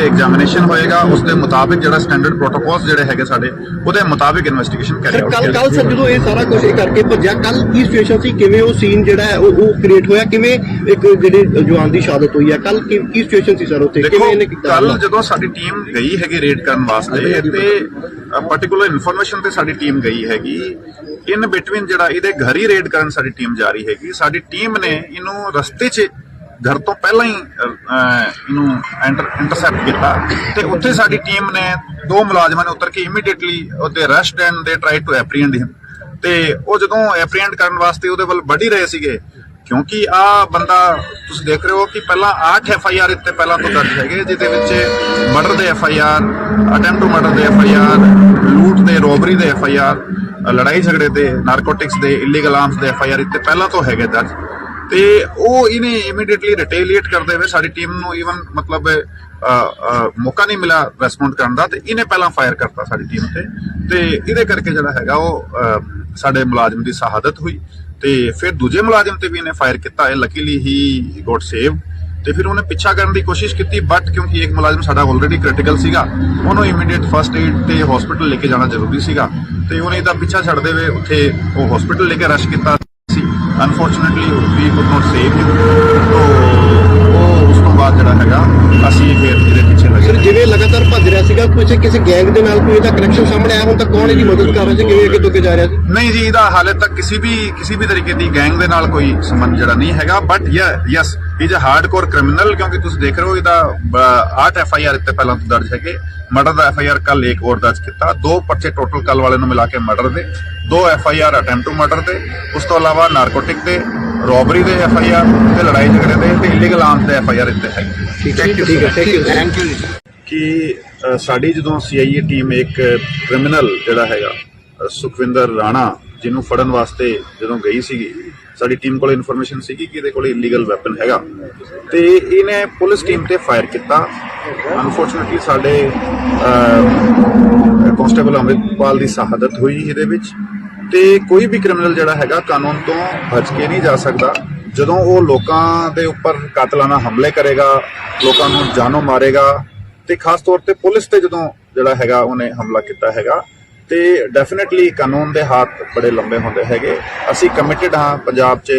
ਐਗਜ਼ਾਮੀਨੇਸ਼ਨ ਹੋਏਗਾ, ਉਸ ਦੇ ਮੁਤਾਬਿਕ ਜਿਹੜਾ ਸਟੈਂਡਰਡ ਪ੍ਰੋਟੋਕੋਲਸ ਜਿਹੜੇ ਹੈਗੇ ਸਾਡੇ ਉਹਦੇ ਮੁਤਾਬਿਕ ਇਨਵੈਸਟੀਗੇਸ਼ਨ ਕਰਿਆ। ਕੱਲ ਸਰ ਜਦੋਂ ਇਹ ਸਾਰਾ ਕੁਝ ਕਰਕੇ ਭੱਜਿਆ ਕੱਲ ਕੀ ਸਿਚੁਏਸ਼ਨ ਸੀ, ਕਿਵੇਂ ਉਹ ਸੀਨ ਜਿਹੜਾ ਹੈ ਉਹ ਕ੍ਰੀਏਟ ਹੋਇਆ, ਕਿਵੇਂ ਇੱਕ ਜਿਹੜੇ ਜਵਾਨ ਦੀ ਸ਼ਹਾਦਤ ਹੋਈ ਹੈ ਕੱਲ ਕੀ ਸਿਚੁਏਸ਼ਨ ਸੀ ਸਰ ਉੱਥੇ, ਕਿਵੇਂ ਇਹਨੇ ਕੀਤਾ? ਕੱਲ ਜਦੋਂ ਸਾਡੀ ਟੀਮ ਗਈ ਹੈਗੀ ਰੇਡ ਕਰਨ ਵਾਸਤੇ ਤੇ ਪਾਰਟਿਕੂਲਰ ਇਨਫੋਰਮੇਸ਼ਨ ਤੇ ਸਾਡੀ ਟੀਮ ਗਈ ਹੈਗੀ ਇਨ ਬਿਟਵੀਨ ਜਿਹੜਾ ਇਹਦੇ ਘਰ ਹੀ ਰੇਡ ਕਰਨ ਸਾਡੀ ਟੀਮ ਜਾ ਰਹੀ ਹੈਗੀ। ਸਾਡੀ ਟੀਮ ਨੇ ਇਹਨੂੰ ਰਸਤੇ 'ਚ ਘਰ ਤੋਂ ਪਹਿਲਾਂ ਹੀ ਇਹਨੂੰ ਇੰਟਰਸੈਪਟ ਕੀਤਾ ਤੇ ਉੱਥੇ ਸਾਡੀ ਟੀਮ ਨੇ 2 ਮੁਲਾਜ਼ਮਾਂ ਨੇ ਉਤਰ ਕੇ ਇਮੀਡੀਏਟਲੀ ਉਹਦੇ ਅਰੈਸਟ ਐਂਡ ਦੇ ਟਰਾਈ ਟੂ ਐਪਰੀਹੈਂਡ ਹਿਮ ਤੇ ਉਹ ਜਦੋਂ ਐਪਰੀਹੈਂਡ ਕਰਨ ਵਾਸਤੇ ਉਹਦੇ ਵੱਲ ਵੱਢ ਹੀ ਰਹੇ ਸੀਗੇ ਕਿਉਂਕਿ ਆ ਬੰਦਾ ਤੁਸੀਂ ਦੇਖ ਰਹੇ ਹੋ ਕਿ ਪਹਿਲਾਂ 8 FIR ਇੱਥੇ ਪਹਿਲਾਂ ਤੋਂ ਦਰਜ ਹੈਗੇ ਜਿਹਦੇ ਵਿੱਚ ਮਰਡਰ ਦੇ FIR, ਅਟੈਂਪਟ ਟੂ ਮਰਡਰ ਦੇ FIR, ਲੂਟ ਦੇ, ਰੋਬਰੀ ਦੇ FIR, ਲੜਾਈ ਝਗੜੇ ਦੇ, ਨਾਰਕੋਟਿਕਸ ਦੇ, ਇਲੀਗਲ ਆਰਮਸ ਦੇ FIR ਇੱਥੇ ਪਹਿਲਾਂ ਤੋਂ ਹੈਗੇ ਦਰਜ ਤੇ ਉਹ ਇਹਨੇ ਇਮੀਡੀਏਟਲੀ ਰਿਟੇਲੀਏਟ ਕਰਦੇ ਹੋਏ ਸਾਡੀ ਟੀਮ ਨੂੰ ਈਵਨ ਮਤਲਬ ਮੌਕਾ ਨਹੀਂ ਮਿਲਿਆ ਰਿਸਪੌਂਡ ਕਰਨ ਦਾ ਤੇ ਇਹਨੇ ਪਹਿਲਾਂ ਫਾਇਰ ਕਰਤਾ ਸਾਡੀ ਟੀਮ ਤੇ ਇਹਦੇ ਕਰਕੇ ਜਿਹੜਾ ਹੈਗਾ ਉਹ ਸਾਡੇ ਮੁਲਾਜ਼ਮ ਦੀ ਸ਼ਹਾਦਤ ਹੋਈ ਤੇ ਫਿਰ ਦੂਜੇ ਮੁਲਾਜ਼ਮ ਤੇ ਵੀ ਇਹਨੇ ਫਾਇਰ ਕੀਤਾ ਹੈ। ਲੱਕੀਲੀ ਹੀ ਗੋਟ ਸੇਵ ਤੇ ਫਿਰ ਉਹਨੇ ਪਿੱਛਾ ਕਰਨ ਦੀ ਕੋਸ਼ਿਸ਼ ਕੀਤੀ, ਬਟ ਕਿਉਂਕਿ ਇੱਕ ਮੁਲਾਜ਼ਮ ਸਾਡਾ ਆਲਰੇਡੀ ਕ੍ਰਿਟੀਕਲ ਸੀਗਾ, ਉਹਨੂੰ ਇਮੀਡੀਏਟ ਫਸਟ ਏਡ ਤੇ ਹਸਪੀਟਲ ਲੈ ਕੇ ਜਾਣਾ ਜ਼ਰੂਰੀ ਸੀਗਾ ਤੇ ਉਹਨੇ ਇਹਦਾ ਪਿੱਛਾ ਛੱਡਦੇ ਹੋਏ ਉੱਥੇ ਉਹ ਹਸਪੀਟਲ ਲੈ ਕੇ ਰਸ਼ ਕੀਤਾ ਸੀ। Unfortunately we could not save him. ਉਹ ਉਸ ਤੋਂ ਬਾਅਦ ਜਿਹੜਾ ਹੈਗਾ ਅਸੀਂ ਫਿਰ ਇਹਦੇ ਪਿੱਛੇ ਸਰ ਲੱਗੇ। ਜਿਵੇਂ ਲਗਾਤਾਰ ਭੱਜ ਰਿਹਾ ਸੀਗਾ, ਕਿਸੇ ਗੈਂਗ ਦੇ ਨਾਲ ਕੋਈ ਇਹਦਾ ਕਨੈਕਸ਼ਨ ਸਾਹਮਣੇ ਆਇਆ ਹੁਣ ਤੱਕ? ਕੌਣ ਇਹਦੀ ਮਦਦ ਕਰ ਰਿਹਾ ਸੀ, ਕਿਵੇਂ ਅੱਗੇ ਤੋਂ ਅੱਗੇ ਜਾ ਰਿਹਾ ਸੀ? ਨਹੀਂ ਜੀ, ਇਹਦਾ ਹਾਲੇ ਤੱਕ ਕਿਸੇ ਵੀ ਤਰੀਕੇ ਦੀ ਗੈਂਗ ਦੇ ਨਾਲ ਕੋਈ ਸੰਬੰਧ ਜਿਹੜਾ ਨਹੀਂ ਹੈਗਾ, but yes is a hardcore criminal, ਕਿਉਂਕਿ ਤੁਸੀਂ ਦੇਖ ਰਹੇ ਹੋ ਇਹਦਾ 8 FIR ਇੱਥੇ ਪਹਿਲਾਂ ਤੋਂ ਦਰਜ ਹੈਗੇ। ਮਰਡਰ ਦਾ FIR ਕੱਲ ਇੱਕ ਹੋਰ ਦਰਜ ਕੀਤਾ, 2 ਪਰਚੇ ਟੋਟਲ ਕੱਲ ਵਾਲੇ ਨੂੰ ਮਿਲਾ ਕੇ ਮਰਡਰ ਦੇ, 2 FIR ਅਟੈਂਪਟ ਟੂ ਮਰਡਰ ਤੇ, ਉਸ ਤੋਂ ਇਲਾਵਾ ਨਾਰਕੋਟਿਕ ਤੇ, ਰੋਬਰੀ ਦੇ FIR ਤੇ, ਲੜਾਈ ਝਗੜੇ ਦੇ ਤੇ ਇਲੀਗਲ ਆਰਮਸ ਦੇ FIR ਇੱਥੇ ਹੈਗੇ। ਠੀਕ ਹੈ ਥੈਂਕ ਯੂ। ਕਿ ਸਾਡੀ ਜਦੋਂ CIA ਟੀਮ ਇੱਕ ਕ੍ਰਿਮੀਨਲ ਜਿਹੜਾ ਹੈਗਾ ਸੁਖਵਿੰਦਰ ਰਾਣਾ, ਜਿਹਨੂੰ ਫੜਨ ਵਾਸਤੇ ਜਦੋਂ ਗਈ ਸੀਗੀ, ਸਾਡੀ ਟੀਮ ਕੋਲ ਇਨਫੋਰਮੇਸ਼ਨ ਸੀਗੀ ਕਿ ਇਹਦੇ ਕੋਲ ਇਲੀਗਲ ਵੈਪਨ ਹੈਗਾ ਤੇ ਇਹਨੇ ਪੁਲਿਸ ਟੀਮ ਤੇ ਫਾਇਰ ਕੀਤਾ। ਅਨਫੋਰਚੂਨੇਟਲੀ ਸਾਡੇ ਕਾਂਸਟੇਬਲ ਅੰਮ੍ਰਿਤਪਾਲ ਦੀ ਸ਼ਹਾਦਤ ਹੋਈ ਇਹਦੇ ਵਿੱਚ। ਤੇ ਕੋਈ ਵੀ ਕ੍ਰਿਮੀਨਲ ਜਿਹੜਾ ਹੈਗਾ ਕਾਨੂੰਨ ਤੋਂ ਬਚ ਕੇ ਨਹੀਂ ਜਾ ਸਕਦਾ। ਜਦੋਂ ਉਹ ਲੋਕਾਂ ਦੇ ਉੱਪਰ ਕਾਤਲਾਨਾ ਹਮਲੇ ਕਰੇਗਾ, ਲੋਕਾਂ ਨੂੰ ਜਾਨੋਂ ਮਾਰੇਗਾ ਤੇ ਖਾਸ ਤੌਰ ਤੇ ਪੁਲਿਸ ਤੇ ਜਦੋਂ ਜਿਹੜਾ ਹੈਗਾ ਉਹਨੇ ਹਮਲਾ ਕੀਤਾ ਹੈਗਾ, ਤੇ ਡੈਫੀਨਿਟਲੀ ਕਾਨੂੰਨ ਦੇ ਹੱਥ ਬੜੇ ਲੰਬੇ ਹੁੰਦੇ ਹੈਗੇ। ਅਸੀਂ ਕਮਿਟਡ ਹਾਂ ਪੰਜਾਬ 'ਚ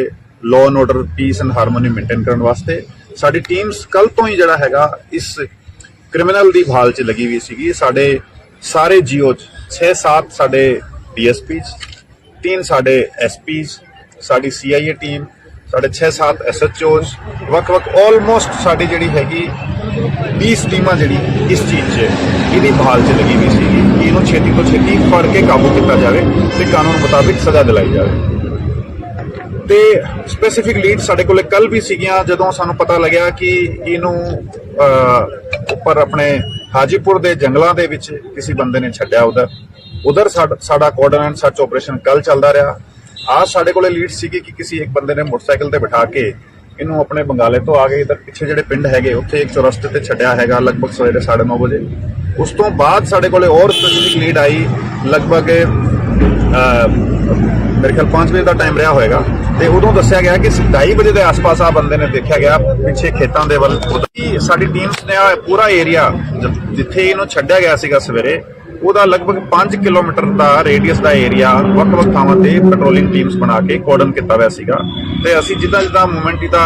law and order, piece and harmony maintain ਕਰਨ ਵਾਸਤੇ। ਸਾਡੀ ਟੀਮਸ ਕੱਲ ਤੋਂ ਹੀ ਜਿਹੜਾ ਹੈਗਾ ਇਸ ਕ੍ਰਿਮੀਨਲ ਦੀ ਭਾਲ 'ਚ ਲੱਗੀ ਹੋਈ ਸੀਗੀ। ਸਾਡੇ ਸਾਰੇ ਜੀਓ 'ਚ 6-7 ਸਾਡੇ DSPs, 3 ਸਾਡੇ SPs, ਸਾਡੀ CIA ਟੀਮ, ਸਾਡੇ 6-7 SHOs, ਵੱਖ-ਵੱਖ ਆਲਮੋਸਟ ਸਾਡੀ ਜਿਹੜੀ ਹੈਗੀ 20 ਟੀਮਾਂ ਜਿਹੜੀ ਇਸ ਚੀਜ਼ 'ਚ ਇਹਦੀ ਬਹਾਲ 'ਚ ਲੱਗੀ ਹੋਈ ਸੀਗੀ ਕਿ ਇਹਨੂੰ ਛੇਤੀ ਤੋਂ ਛੇਤੀ ਫੜ ਕੇ ਕਾਬੂ ਕੀਤਾ ਜਾਵੇ ਤੇ ਕਾਨੂੰਨ ਮੁਤਾਬਿਕ ਸਜ਼ਾ ਦਿਲਾਈ ਜਾਵੇ। ਤੇ ਸਪੈਸੀਫਿਕ ਲੀਡ ਸਾਡੇ ਕੋਲੇ ਕੱਲ ਵੀ ਸੀਗੀਆਂ, ਜਦੋਂ ਸਾਨੂੰ ਪਤਾ ਲੱਗਿਆ ਕਿ ਇਹਨੂੰ ਉੱਪਰ ਆਪਣੇ ਹਾਜੀਪੁਰ ਦੇ ਜੰਗਲਾਂ ਦੇ ਵਿੱਚ ਕਿਸੇ ਬੰਦੇ ਨੇ ਛੱਡਿਆ। ਉਧਰ ਸਾਡਾ ਕੋਆਰਡੀਨੇਟ ਸਰਚ ਆਪਰੇਸ਼ਨ ਕੱਲ ਚੱਲਦਾ ਰਿਹਾ। आज ਸਾਡੇ ਕੋਲੇ ਲੀਡ ਸੀਗੀ ਕਿ ਕਿਸੇ ਇੱਕ ਬੰਦੇ ਨੇ ਮੋਟਰਸਾਈਕਲ ਤੇ ਬਿਠਾ ਕੇ ਇਹਨੂੰ ਆਪਣੇ ਬੰਗਾਲੇ ਤੋਂ ਆ ਕੇ ਇਧਰ ਪਿੱਛੇ ਜਿਹੜੇ ਪਿੰਡ ਹੈਗੇ ਉੱਥੇ ਇੱਕ ਚੌਰਸਤੇ ਤੇ ਛੱਡਿਆ ਹੈਗਾ ਲਗਭਗ ਸਵੇਰੇ 9:30 ਵਜੇ। ਉਸ ਤੋਂ ਬਾਅਦ ਸਾਡੇ ਕੋਲੇ ਹੋਰ ਸਪੈਸੀਫਿਕ ਲੀਡ ਆਈ, ਲਗਭਗ ਮੇਰੇ ਖਿਆਲ 5 ਵਜੇ ਦਾ ਟਾਈਮ ਰਿਹਾ ਹੋਏਗਾ ਤੇ ਉਦੋਂ ਦੱਸਿਆ ਗਿਆ ਕਿ 2:30 ਵਜੇ ਦੇ ਆਸ-ਪਾਸ ਆ ਬੰਦੇ ਨੇ ਦੇਖਿਆ ਗਿਆ ਪਿੱਛੇ ਖੇਤਾਂ ਦੇ ਵੱਲ। ਸਾਡੀ ਟੀਮਸ ਨੇ ਪੂਰਾ ਏਰੀਆ ਜਿੱਥੇ ਇਹਨੂੰ ਛੱਡਿਆ ਗਿਆ ਸੀਗਾ ਸਵੇਰੇ, ਉਹਦਾ ਲਗਭਗ 5 ਕਿਲੋਮੀਟਰ ਦਾ ਰੇਡੀਅਸ ਦਾ ਏਰੀਆ ਵੱਖ-ਵੱਖ ਥਾਵਾਂ ਤੇ ਪੈਟਰੋਲਿੰਗ ਟੀਮਸ ਬਣਾ ਕੇ ਕੋਰਡਨ ਕੀਤਾ ਹੋਇਆ ਸੀਗਾ। ਤੇ ਅਸੀਂ ਜਿੱਦਾਂ ਮੂਵਮੈਂਟ ਦਾ